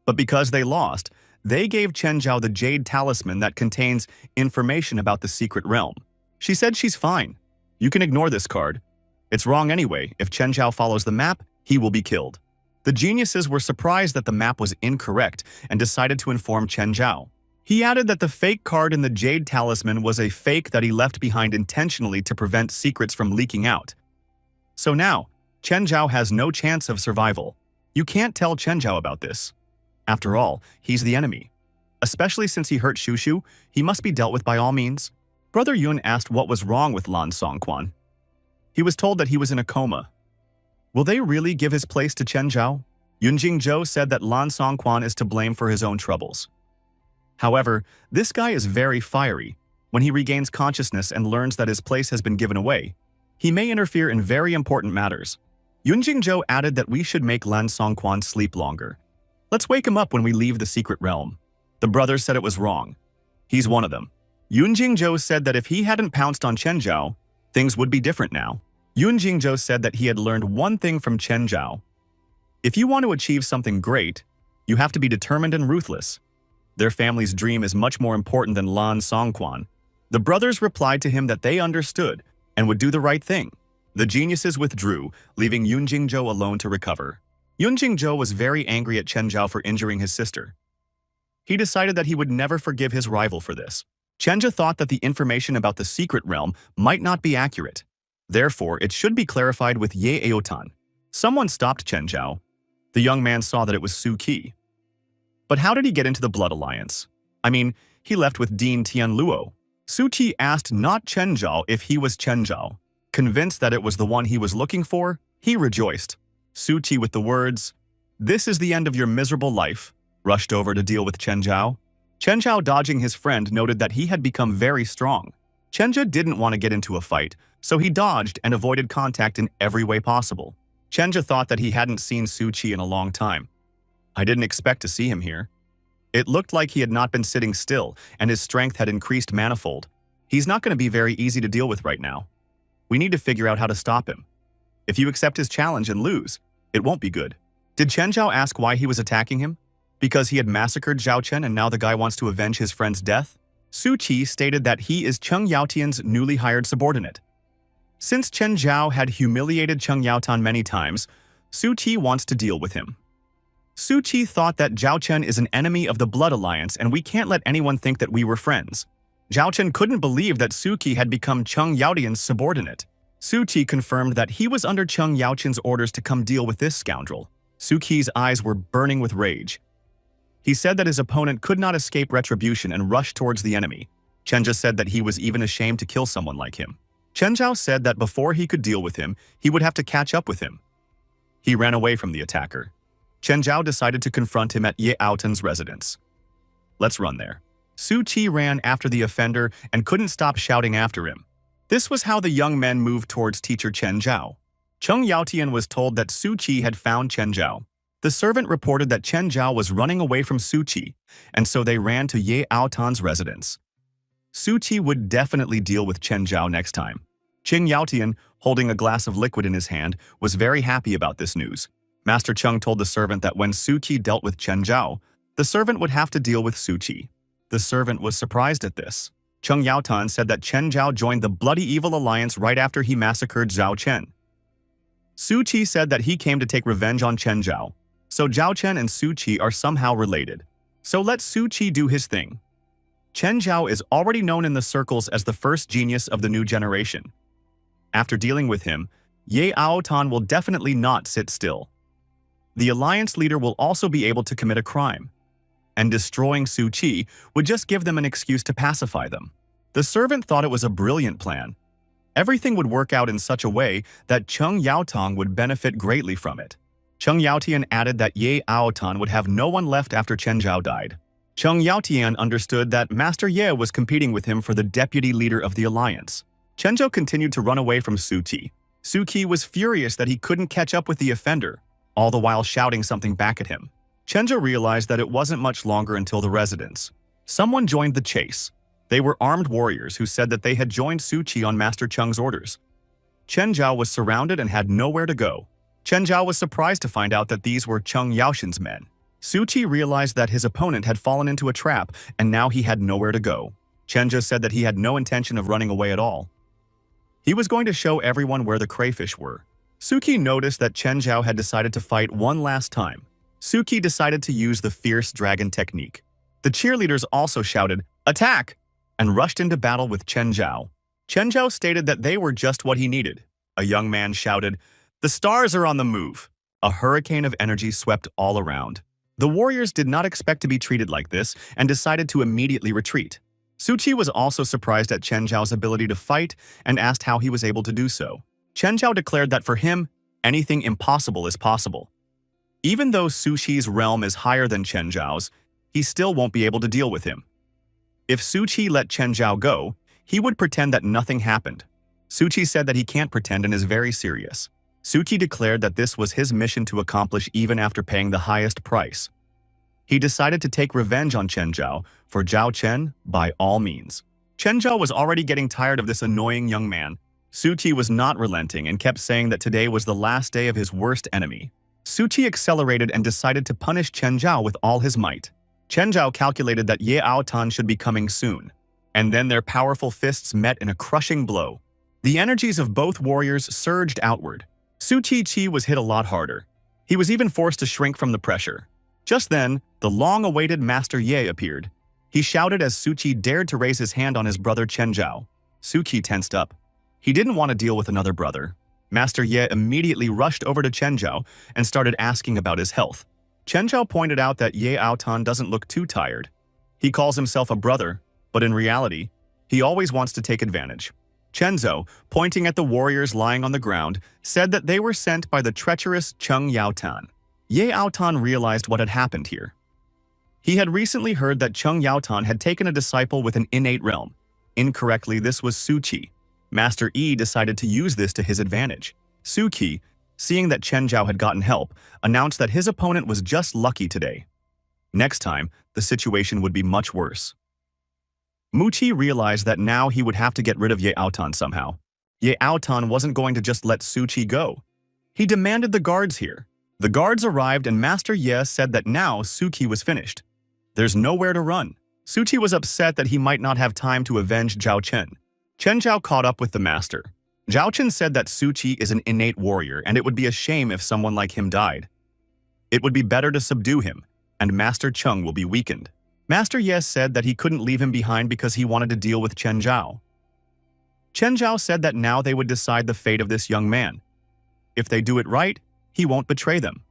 But because they lost, they gave Chen Zhao the jade talisman that contains information about the secret realm. She said she's fine. You can ignore this card. It's wrong anyway. If Chen Zhao follows the map, he will be killed. The geniuses were surprised that the map was incorrect and decided to inform Chen Zhao. He added that the fake card in the jade talisman was a fake that he left behind intentionally to prevent secrets from leaking out. So now, Chen Zhao has no chance of survival. You can't tell Chen Zhao about this. After all, he's the enemy. Especially since he hurt Shushu, he must be dealt with by all means. Brother Yun asked what was wrong with Lan Songquan. He was told that he was in a coma. Will they really give his place to Chen Zhao? Yun Jingzhou said that Lan Songquan is to blame for his own troubles. However, this guy is very fiery. When he regains consciousness and learns that his place has been given away, he may interfere in very important matters. Yun Jingzhou added that we should make Lan Songquan sleep longer. Let's wake him up when we leave the secret realm. The brothers said it was wrong. He's one of them. Yun Jingzhou said that if he hadn't pounced on Chen Zhao, things would be different now. Yun Jingzhou said that he had learned one thing from Chen Zhao. If you want to achieve something great, you have to be determined and ruthless. Their family's dream is much more important than Lan Songquan. The brothers replied to him that they understood and would do the right thing. The geniuses withdrew, leaving Yun Jingzhou alone to recover. Yun Jingzhou was very angry at Chen Zhao for injuring his sister. He decided that he would never forgive his rival for this. Chen Zhao thought that the information about the secret realm might not be accurate. Therefore, it should be clarified with Ye Aotan. Someone stopped Chen Zhao. The young man saw that it was Su Qi. But how did he get into the Blood Alliance? I mean, he left with Dean Tianluo. Su Qi asked not Chen Zhao if he was Chen Zhao. Convinced that it was the one he was looking for, he rejoiced. Su Qi, with the words, "This is the end of your miserable life," rushed over to deal with Chen Zhao. Chen Zhao, dodging his friend, noted that he had become very strong. Chen Zhao didn't want to get into a fight, so he dodged and avoided contact in every way possible. Chen Zhao thought that he hadn't seen Su Qi in a long time. I didn't expect to see him here. It looked like he had not been sitting still, and his strength had increased manifold. He's not going to be very easy to deal with right now. We need to figure out how to stop him. If you accept his challenge and lose, it won't be good. Did Chen Zhao ask why he was attacking him? Because he had massacred Zhao Chen and now the guy wants to avenge his friend's death? Su Qi stated that he is Cheng Yaotian's newly hired subordinate. Since Chen Zhao had humiliated Cheng Yaotan many times, Su Qi wants to deal with him. Su Qi thought that Zhao Chen is an enemy of the Blood Alliance and we can't let anyone think that we were friends. Zhao Chen couldn't believe that Su Qi had become Cheng Yaotian's subordinate. Su Qi confirmed that he was under Cheng Yaotian's orders to come deal with this scoundrel. Su Qi's eyes were burning with rage. He said that his opponent could not escape retribution and rushed towards the enemy. Chen Zhao said that he was even ashamed to kill someone like him. Chen Zhao said that before he could deal with him, he would have to catch up with him. He ran away from the attacker. Chen Zhao decided to confront him at Ye Aotan's residence. Let's run there. Su Qi ran after the offender and couldn't stop shouting after him. This was how the young men moved towards teacher Chen Zhao. Cheng Yaotian was told that Su Qi had found Chen Zhao. The servant reported that Chen Zhao was running away from Su Qi, and so they ran to Ye Aotan's residence. Su Qi would definitely deal with Chen Zhao next time. Cheng Yaotian, holding a glass of liquid in his hand, was very happy about this news. Master Cheng told the servant that when Su Qi dealt with Chen Zhao, the servant would have to deal with Su Qi. The servant was surprised at this. Cheng Yaotan said that Chen Zhao joined the Bloody Evil Alliance right after he massacred Zhao Chen. Su Qi said that he came to take revenge on Chen Zhao. So Zhao Chen and Su Qi are somehow related. So let Su Qi do his thing. Chen Zhao is already known in the circles as the first genius of the new generation. After dealing with him, Ye Aotan will definitely not sit still. The alliance leader will also be able to commit a crime. And destroying Su Qi would just give them an excuse to pacify them. The servant thought it was a brilliant plan. Everything would work out in such a way that Cheng Yaotong would benefit greatly from it. Cheng Yaotian added that Ye Aotan would have no one left after Chen Zhao died. Cheng Yaotian understood that Master Ye was competing with him for the deputy leader of the alliance. Chen Zhao continued to run away from Su Qi. Su Qi was furious that he couldn't catch up with the offender, all the while shouting something back at him. Chen Zhao realized that it wasn't much longer until the residence. Someone joined the chase. They were armed warriors who said that they had joined Su Qi on Master Cheng's orders. Chen Zhao was surrounded and had nowhere to go. Chen Zhao was surprised to find out that these were Cheng Yaoshan's men. Suchi realized that his opponent had fallen into a trap and now he had nowhere to go. Chenja said that he had no intention of running away at all. He was going to show everyone where the crayfish were. Suki noticed that Chen Zhao had decided to fight one last time. Suki decided to use the fierce dragon technique. The cheerleaders also shouted, "Attack!" and rushed into battle with Chen Zhao. Chen Zhao stated that they were just what he needed. A young man shouted, "The stars are on the move." A hurricane of energy swept all around. The warriors did not expect to be treated like this and decided to immediately retreat. Suchi was also surprised at Chen Zhao's ability to fight and asked how he was able to do so. Chen Zhao declared that for him, anything impossible is possible. Even though Suchi's realm is higher than Chen Zhao's, he still won't be able to deal with him. If Suchi let Chen Zhao go, he would pretend that nothing happened. Suchi said that he can't pretend and is very serious. Suchi declared that this was his mission to accomplish even after paying the highest price. He decided to take revenge on Chen Zhao for Zhao Chen by all means. Chen Zhao was already getting tired of this annoying young man. Suchi was not relenting and kept saying that today was the last day of his worst enemy. Suchi accelerated and decided to punish Chen Zhao with all his might. Chen Zhao calculated that Ye Aotan should be coming soon, and then their powerful fists met in a crushing blow. The energies of both warriors surged outward. Suchi Chi was hit a lot harder. He was even forced to shrink from the pressure. Just then, the long-awaited Master Ye appeared. He shouted as Suchi dared to raise his hand on his brother Chen Zhao. Suchi tensed up. He didn't want to deal with another brother. Master Ye immediately rushed over to Chen Zhao and started asking about his health. Chen Zhao pointed out that Ye Aotan doesn't look too tired. He calls himself a brother, but in reality, he always wants to take advantage. Chen Zhao, pointing at the warriors lying on the ground, said that they were sent by the treacherous Cheng Yaotan. Ye Aotan realized what had happened here. He had recently heard that Cheng Yaotan had taken a disciple with an innate realm. Incorrectly, this was Suchi. Master Yi decided to use this to his advantage. Suki, seeing that Chen Zhao had gotten help, announced that his opponent was just lucky today. Next time, the situation would be much worse. Muchi realized that now he would have to get rid of Ye Aotan somehow. Ye Aotan wasn't going to just let Suchi go. He demanded the guards here. The guards arrived and Master Ye said that now Suki was finished. There's nowhere to run. Suchi was upset that he might not have time to avenge Zhao Chen. Chen Zhao caught up with the master. Zhao Chen said that Suchi is an innate warrior and it would be a shame if someone like him died. It would be better to subdue him, and Master Cheng will be weakened. Master Ye said that he couldn't leave him behind because he wanted to deal with Chen Zhao. Chen Zhao said that now they would decide the fate of this young man. If they do it right, he won't betray them.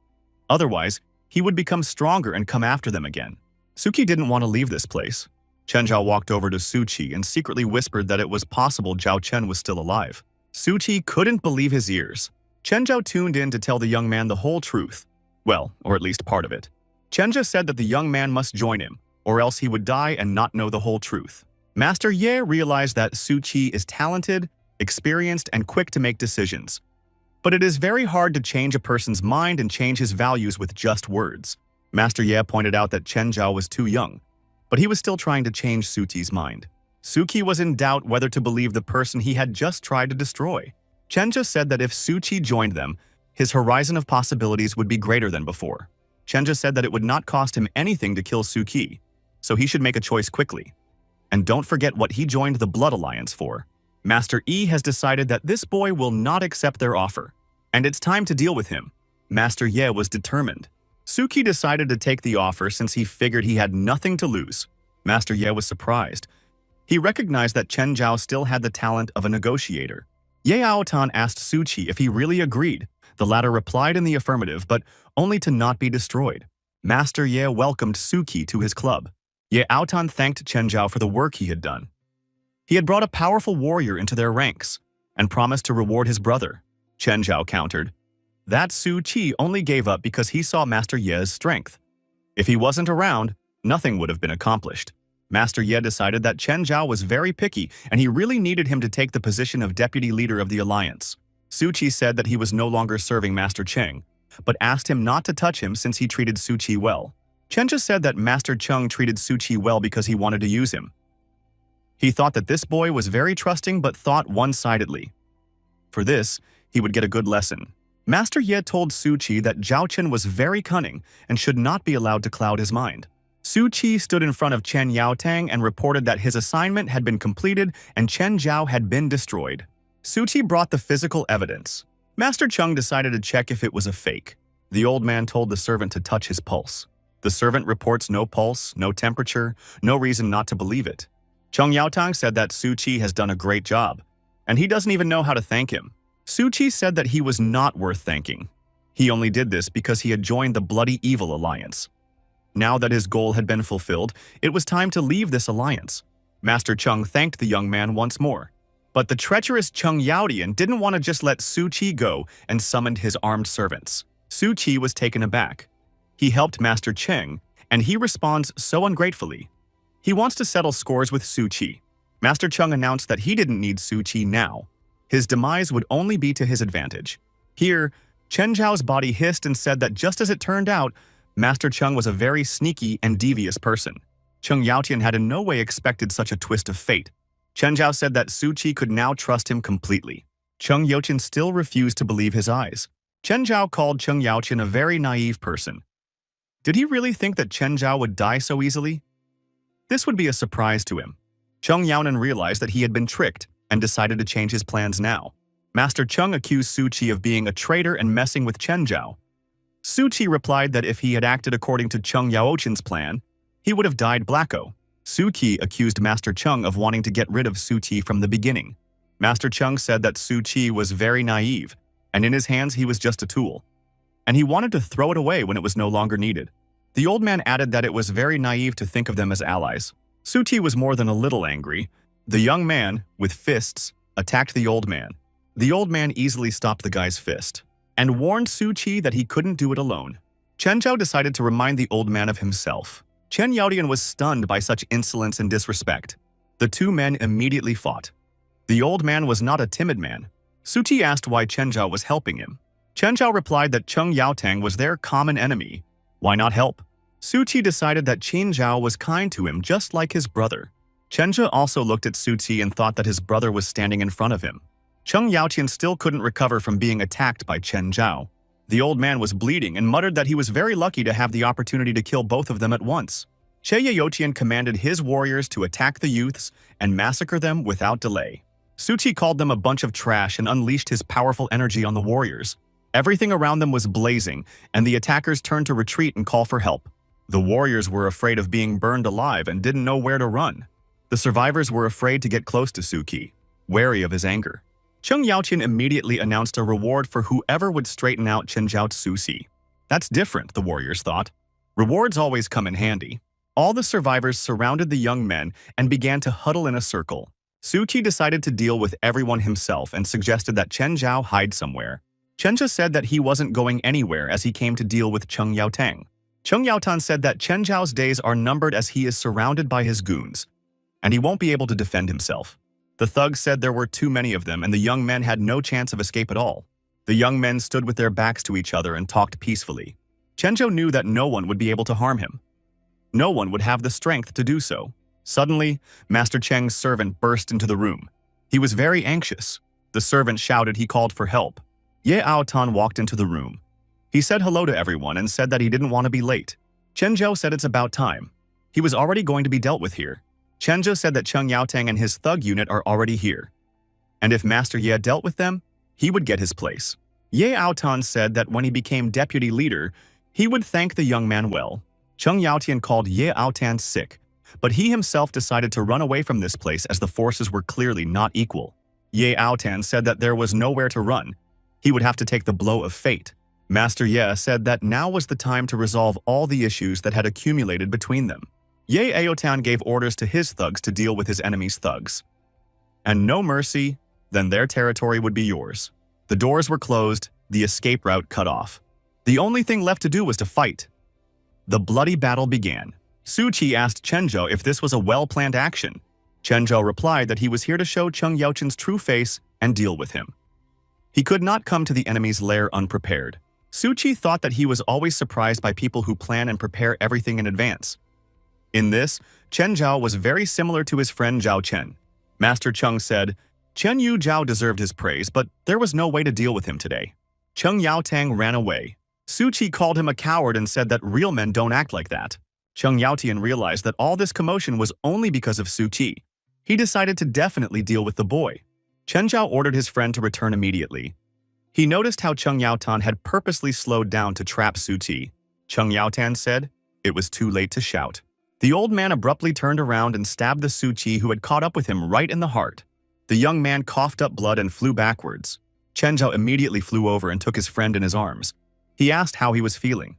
Otherwise, he would become stronger and come after them again. Suki didn't want to leave this place. Chen Zhao walked over to Suchi and secretly whispered that it was possible Zhao Chen was still alive. Suchi couldn't believe his ears. Chen Zhao tuned in to tell the young man the whole truth. Well, or at least part of it. Chen Zhao said that the young man must join him, or else he would die and not know the whole truth. Master Ye realized that Suchi is talented, experienced, and quick to make decisions. But it is very hard to change a person's mind and change his values with just words. Master Ye pointed out that Chen Zhao was too young, but he was still trying to change Suchi's mind. Suki was in doubt whether to believe the person he had just tried to destroy. Chen Zhao said that if Suchi joined them, his horizon of possibilities would be greater than before. Chen Zhao said that it would not cost him anything to kill Suki, so he should make a choice quickly. And don't forget what he joined the Blood Alliance for. Master Yi has decided that this boy will not accept their offer, and it's time to deal with him. Master Ye was determined. Suki decided to take the offer since he figured he had nothing to lose. Master Ye was surprised. He recognized that Chen Zhao still had the talent of a negotiator. Ye Aotan asked Suchi if he really agreed. The latter replied in the affirmative, but only to not be destroyed. Master Ye welcomed Suki to his club. Ye Aotan thanked Chen Zhao for the work he had done. He had brought a powerful warrior into their ranks and promised to reward his brother. Chen Zhao countered. That Su Qi only gave up because he saw Master Ye's strength. If he wasn't around, nothing would have been accomplished. Master Ye decided that Chen Zhao was very picky and he really needed him to take the position of deputy leader of the alliance. Su Qi said that he was no longer serving Master Cheng, but asked him not to touch him since he treated Su Qi well. Chen Zhao said that Master Cheng treated Su Qi well because he wanted to use him. He thought that this boy was very trusting but thought one-sidedly. For this, he would get a good lesson. Master Ye told Su Qi that Zhao Chen was very cunning and should not be allowed to cloud his mind. Su Qi stood in front of Chen Yaotang and reported that his assignment had been completed and Chen Zhao had been destroyed. Su Qi brought the physical evidence. Master Cheng decided to check if it was a fake. The old man told the servant to touch his pulse. The servant reports no pulse, no temperature, no reason not to believe it. Cheng Yaotang said that Su Qi has done a great job, and he doesn't even know how to thank him. Su Qi said that he was not worth thanking. He only did this because he had joined the Bloody Evil Alliance. Now that his goal had been fulfilled, it was time to leave this alliance. Master Cheng thanked the young man once more. But the treacherous Cheng Yaodian didn't want to just let Su Qi go and summoned his armed servants. Su Qi was taken aback. He helped Master Cheng, and he responds so ungratefully. He wants to settle scores with Su Qi. Master Cheng announced that he didn't need Su Qi now. His demise would only be to his advantage. Here, Chen Zhao's body hissed and said that just as it turned out, Master Cheng was a very sneaky and devious person. Cheng Yaotian had in no way expected such a twist of fate. Chen Zhao said that Su Qi could now trust him completely. Cheng Yaotian still refused to believe his eyes. Chen Zhao called Cheng Yaotian a very naive person. Did he really think that Chen Zhao would die so easily? This would be a surprise to him. Cheng Yaonan realized that he had been tricked and decided to change his plans now. Master Cheng accused Su Qi of being a traitor and messing with Chen Zhao. Su Qi replied that if he had acted according to Cheng Yaochen's plan, he would have died blacko. Su Qi accused Master Cheng of wanting to get rid of Su Qi from the beginning. Master Cheng said that Su Qi was very naive, and in his hands he was just a tool. And he wanted to throw it away when it was no longer needed. The old man added that it was very naive to think of them as allies. Su Qi was more than a little angry. The young man, with fists, attacked the old man. The old man easily stopped the guy's fist and warned Su Qi that he couldn't do it alone. Chen Zhao decided to remind the old man of himself. Chen Yaodian was stunned by such insolence and disrespect. The two men immediately fought. The old man was not a timid man. Su Qi asked why Chen Zhao was helping him. Chen Zhao replied that Cheng Yaotang was their common enemy. Why not help? Su Qi decided that Chen Zhao was kind to him just like his brother. Chen Zhao also looked at Su Qi and thought that his brother was standing in front of him. Cheng Yaotian still couldn't recover from being attacked by Chen Zhao. The old man was bleeding and muttered that he was very lucky to have the opportunity to kill both of them at once. Che Yaotian commanded his warriors to attack the youths and massacre them without delay. Su Qi called them a bunch of trash and unleashed his powerful energy on the warriors. Everything around them was blazing, and the attackers turned to retreat and call for help. The warriors were afraid of being burned alive and didn't know where to run. The survivors were afraid to get close to Su Qi, wary of his anger. Cheng Yaotian immediately announced a reward for whoever would straighten out Chen Zhao's Su Qi. That's different, the warriors thought. Rewards always come in handy. All the survivors surrounded the young men and began to huddle in a circle. Su Qi decided to deal with everyone himself and suggested that Chen Zhao hide somewhere. Chen Zhao said that he wasn't going anywhere as he came to deal with Cheng Yaotang. Cheng Yaotan said that Chen Zhao's days are numbered as he is surrounded by his goons, and he won't be able to defend himself. The thugs said there were too many of them and the young men had no chance of escape at all. The young men stood with their backs to each other and talked peacefully. Chen Zhao knew that no one would be able to harm him. No one would have the strength to do so. Suddenly, Master Cheng's servant burst into the room. He was very anxious. The servant shouted he called for help. Ye Aotan walked into the room. He said hello to everyone and said that he didn't want to be late. Chen Zhao said it's about time. He was already going to be dealt with here. Chen Zhao said that Cheng Yaotang and his thug unit are already here. And if Master Ye dealt with them, he would get his place. Ye Aotan said that when he became deputy leader, he would thank the young man well. Cheng Yaotian called Ye Aotan sick, but he himself decided to run away from this place as the forces were clearly not equal. Ye Aotan said that there was nowhere to run. He would have to take the blow of fate. Master Ye said that now was the time to resolve all the issues that had accumulated between them. Ye Aotan gave orders to his thugs to deal with his enemy's thugs. And no mercy, then their territory would be yours. The doors were closed, the escape route cut off. The only thing left to do was to fight. The bloody battle began. Su Qi asked Chen Zhao if this was a well-planned action. Chen Zhao replied that he was here to show Cheng Yaochen's true face and deal with him. He could not come to the enemy's lair unprepared. Su Qi thought that he was always surprised by people who plan and prepare everything in advance. In this, Chen Zhao was very similar to his friend Zhao Chen. Master Cheng said, Chen Yu Zhao deserved his praise, but there was no way to deal with him today. Cheng Yaotang ran away. Su Qi called him a coward and said that real men don't act like that. Cheng Yaotian realized that all this commotion was only because of Su Qi. He decided to definitely deal with the boy. Chen Zhao ordered his friend to return immediately. He noticed how Cheng Yaotan had purposely slowed down to trap Su Qi. Cheng Yaotan said, "It was too late to shout." The old man abruptly turned around and stabbed the Su Qi who had caught up with him right in the heart. The young man coughed up blood and flew backwards. Chen Zhao immediately flew over and took his friend in his arms. He asked how he was feeling.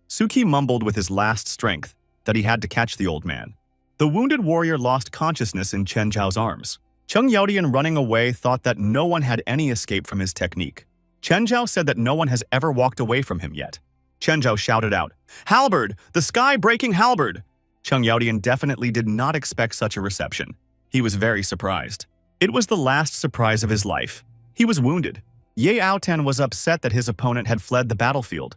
Su Qi mumbled with his last strength that he had to catch the old man. The wounded warrior lost consciousness in Chen Zhao's arms. Cheng Yaotian running away thought that no one had any escape from his technique. Chen Zhao said that no one has ever walked away from him yet. Chen Zhao shouted out, "Halberd! The sky-breaking halberd!" Cheng Yaotian definitely did not expect such a reception. He was very surprised. It was the last surprise of his life. He was wounded. Ye Aotan was upset that his opponent had fled the battlefield.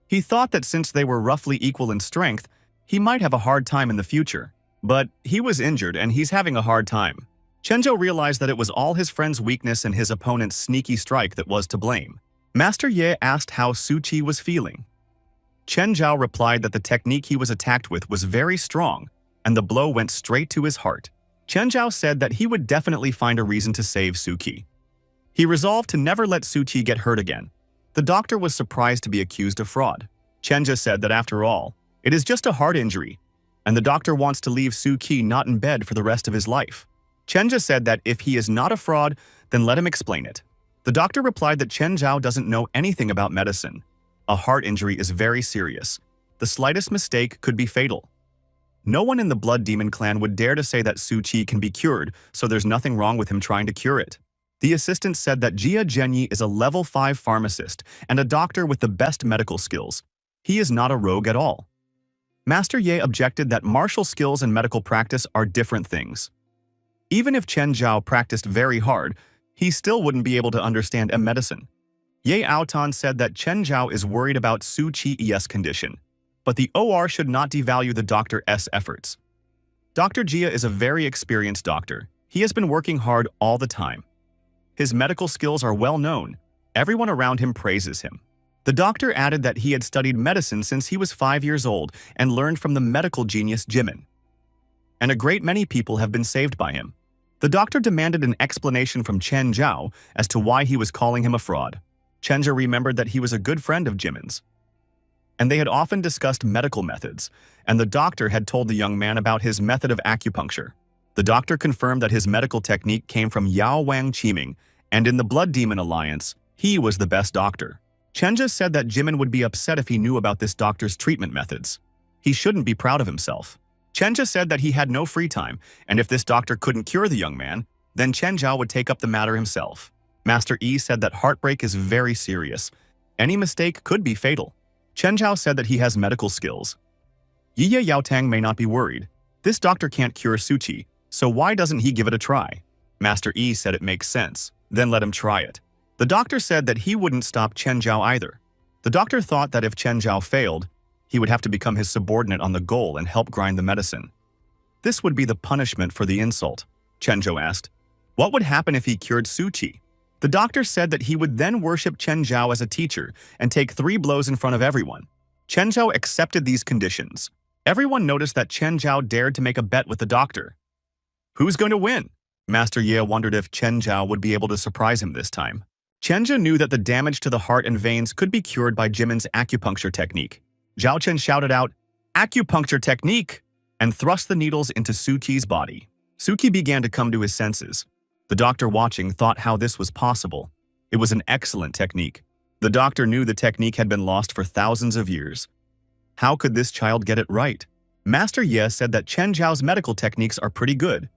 He thought that since they were roughly equal in strength, he might have a hard time in the future. But he was injured and he's having a hard time. Chen Zhao realized that it was all his friend's weakness and his opponent's sneaky strike that was to blame. Master Ye asked how Su Qi was feeling. Chen Zhao replied that the technique he was attacked with was very strong, and the blow went straight to his heart. Chen Zhao said that he would definitely find a reason to save Su Qi. He resolved to never let Su Qi get hurt again. The doctor was surprised to be accused of fraud. Chen Zhao said that after all, it is just a heart injury, and the doctor wants to leave Su Qi not in bed for the rest of his life. Chen Zhao said that if he is not a fraud, then let him explain it. The doctor replied that Chen Zhao doesn't know anything about medicine. A heart injury is very serious. The slightest mistake could be fatal. No one in the Blood Demon clan would dare to say that Su Qi can be cured, so there's nothing wrong with him trying to cure it. The assistant said that Jia Zhenyi is a level 5 pharmacist and a doctor with the best medical skills. He is not a rogue at all. Master Ye objected that martial skills and medical practice are different things. Even if Chen Zhao practiced very hard, he still wouldn't be able to understand a medicine. Ye Aotan said that Chen Zhao is worried about Su Qi's condition, but the OR should not devalue the doctor's efforts. Dr. Jia is a very experienced doctor. He has been working hard all the time. His medical skills are well known. Everyone around him praises him. The doctor added that he had studied medicine since he was 5 years old and learned from the medical genius Jimin. And a great many people have been saved by him. The doctor demanded an explanation from Chen Zhao as to why he was calling him a fraud. Chen Zhao remembered that he was a good friend of Jimin's, and they had often discussed medical methods, and the doctor had told the young man about his method of acupuncture. The doctor confirmed that his medical technique came from Yao Wang Qiming, and in the Blood Demon Alliance, he was the best doctor. Chen Zhao said that Jimin would be upset if he knew about this doctor's treatment methods. He shouldn't be proud of himself. Chen Zhao said that he had no free time, and if this doctor couldn't cure the young man, then Chen Zhao would take up the matter himself. Master Yi said that heartbreak is very serious. Any mistake could be fatal. Chen Zhao said that he has medical skills. Yiye Yaotang may not be worried. This doctor can't cure Su Qi, so why doesn't he give it a try? Master Yi said it makes sense. Then let him try it. The doctor said that he wouldn't stop Chen Zhao either. The doctor thought that if Chen Zhao failed, he would have to become his subordinate on the goal and help grind the medicine. This would be the punishment for the insult. Chen Zhao asked, what would happen if he cured Su Qi? The doctor said that he would then worship Chen Zhao as a teacher and take 3 blows in front of everyone. Chen Zhao accepted these conditions. Everyone noticed that Chen Zhao dared to make a bet with the doctor. Who's going to win? Master Ye wondered if Chen Zhao would be able to surprise him this time. Chen Zhao knew that the damage to the heart and veins could be cured by Jimin's acupuncture technique. Zhao Chen shouted out, "Acupuncture technique!" and thrust the needles into Su Qi's body. Su Qi began to come to his senses. The doctor watching thought how this was possible. It was an excellent technique. The doctor knew the technique had been lost for thousands of years. How could this child get it right? Master Ye said that Chen Zhao's medical techniques are pretty good.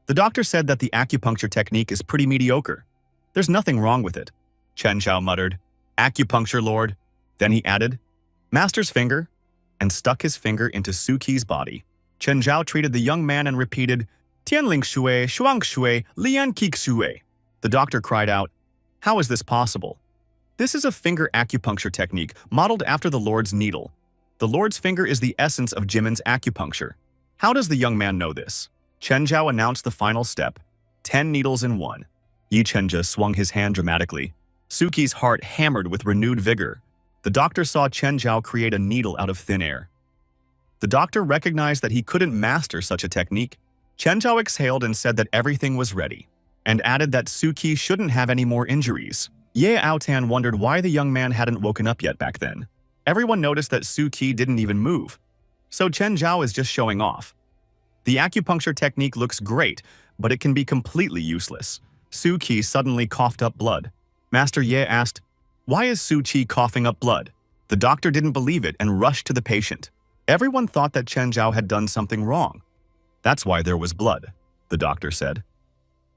The doctor said that the acupuncture technique is pretty mediocre. There's nothing wrong with it. Chen Zhao muttered, "Acupuncture, Lord." Then he added, "Master's finger," and stuck his finger into Su Qi's body. Chen Zhao treated the young man and repeated, "Tianling Shui, Shuang Shui, Lian Kik Shui." The doctor cried out, "How is this possible? This is a finger acupuncture technique modeled after the Lord's needle. The Lord's finger is the essence of Jimin's acupuncture. How does the young man know this?" Chen Zhao announced the final step, 10 needles in 1. Yi Chenjia swung his hand dramatically. Suki's heart hammered with renewed vigor. The doctor saw Chen Zhao create a needle out of thin air. The doctor recognized that he couldn't master such a technique. Chen Zhao exhaled and said that everything was ready, and added that Suki shouldn't have any more injuries. Ye Aotan wondered why the young man hadn't woken up yet back then. Everyone noticed that Suki didn't even move, so Chen Zhao is just showing off. The acupuncture technique looks great, but it can be completely useless. Suki suddenly coughed up blood. Master Ye asked, "Why is Suki coughing up blood?" The doctor didn't believe it and rushed to the patient. Everyone thought that Chen Zhao had done something wrong. "That's why there was blood," the doctor said.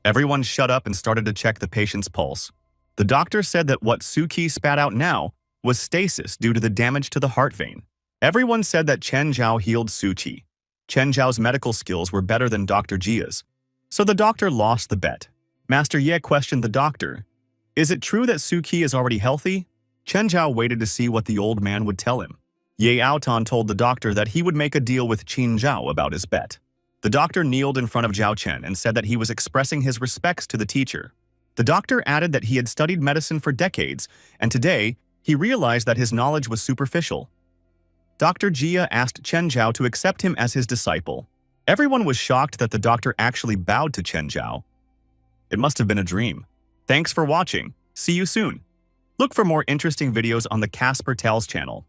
Everyone shut up and started to check the patient's pulse. The doctor said that what Suki spat out now was stasis due to the damage to the heart vein. Everyone said that Chen Zhao healed Suki. Chen Zhao's medical skills were better than Dr. Jia's, so the doctor lost the bet. Master Ye questioned the doctor. "Is it true that Suki is already healthy?" Chen Zhao waited to see what the old man would tell him. Ye Aotan told the doctor that he would make a deal with Qin Zhao about his bet. The doctor kneeled in front of Zhao Chen and said that he was expressing his respects to the teacher. The doctor added that he had studied medicine for decades, and today, he realized that his knowledge was superficial. Dr. Jia asked Chen Zhao to accept him as his disciple. Everyone was shocked that the doctor actually bowed to Chen Zhao. It must have been a dream. Thanks for watching. See you soon. Look for more interesting videos on the Casper Tales channel.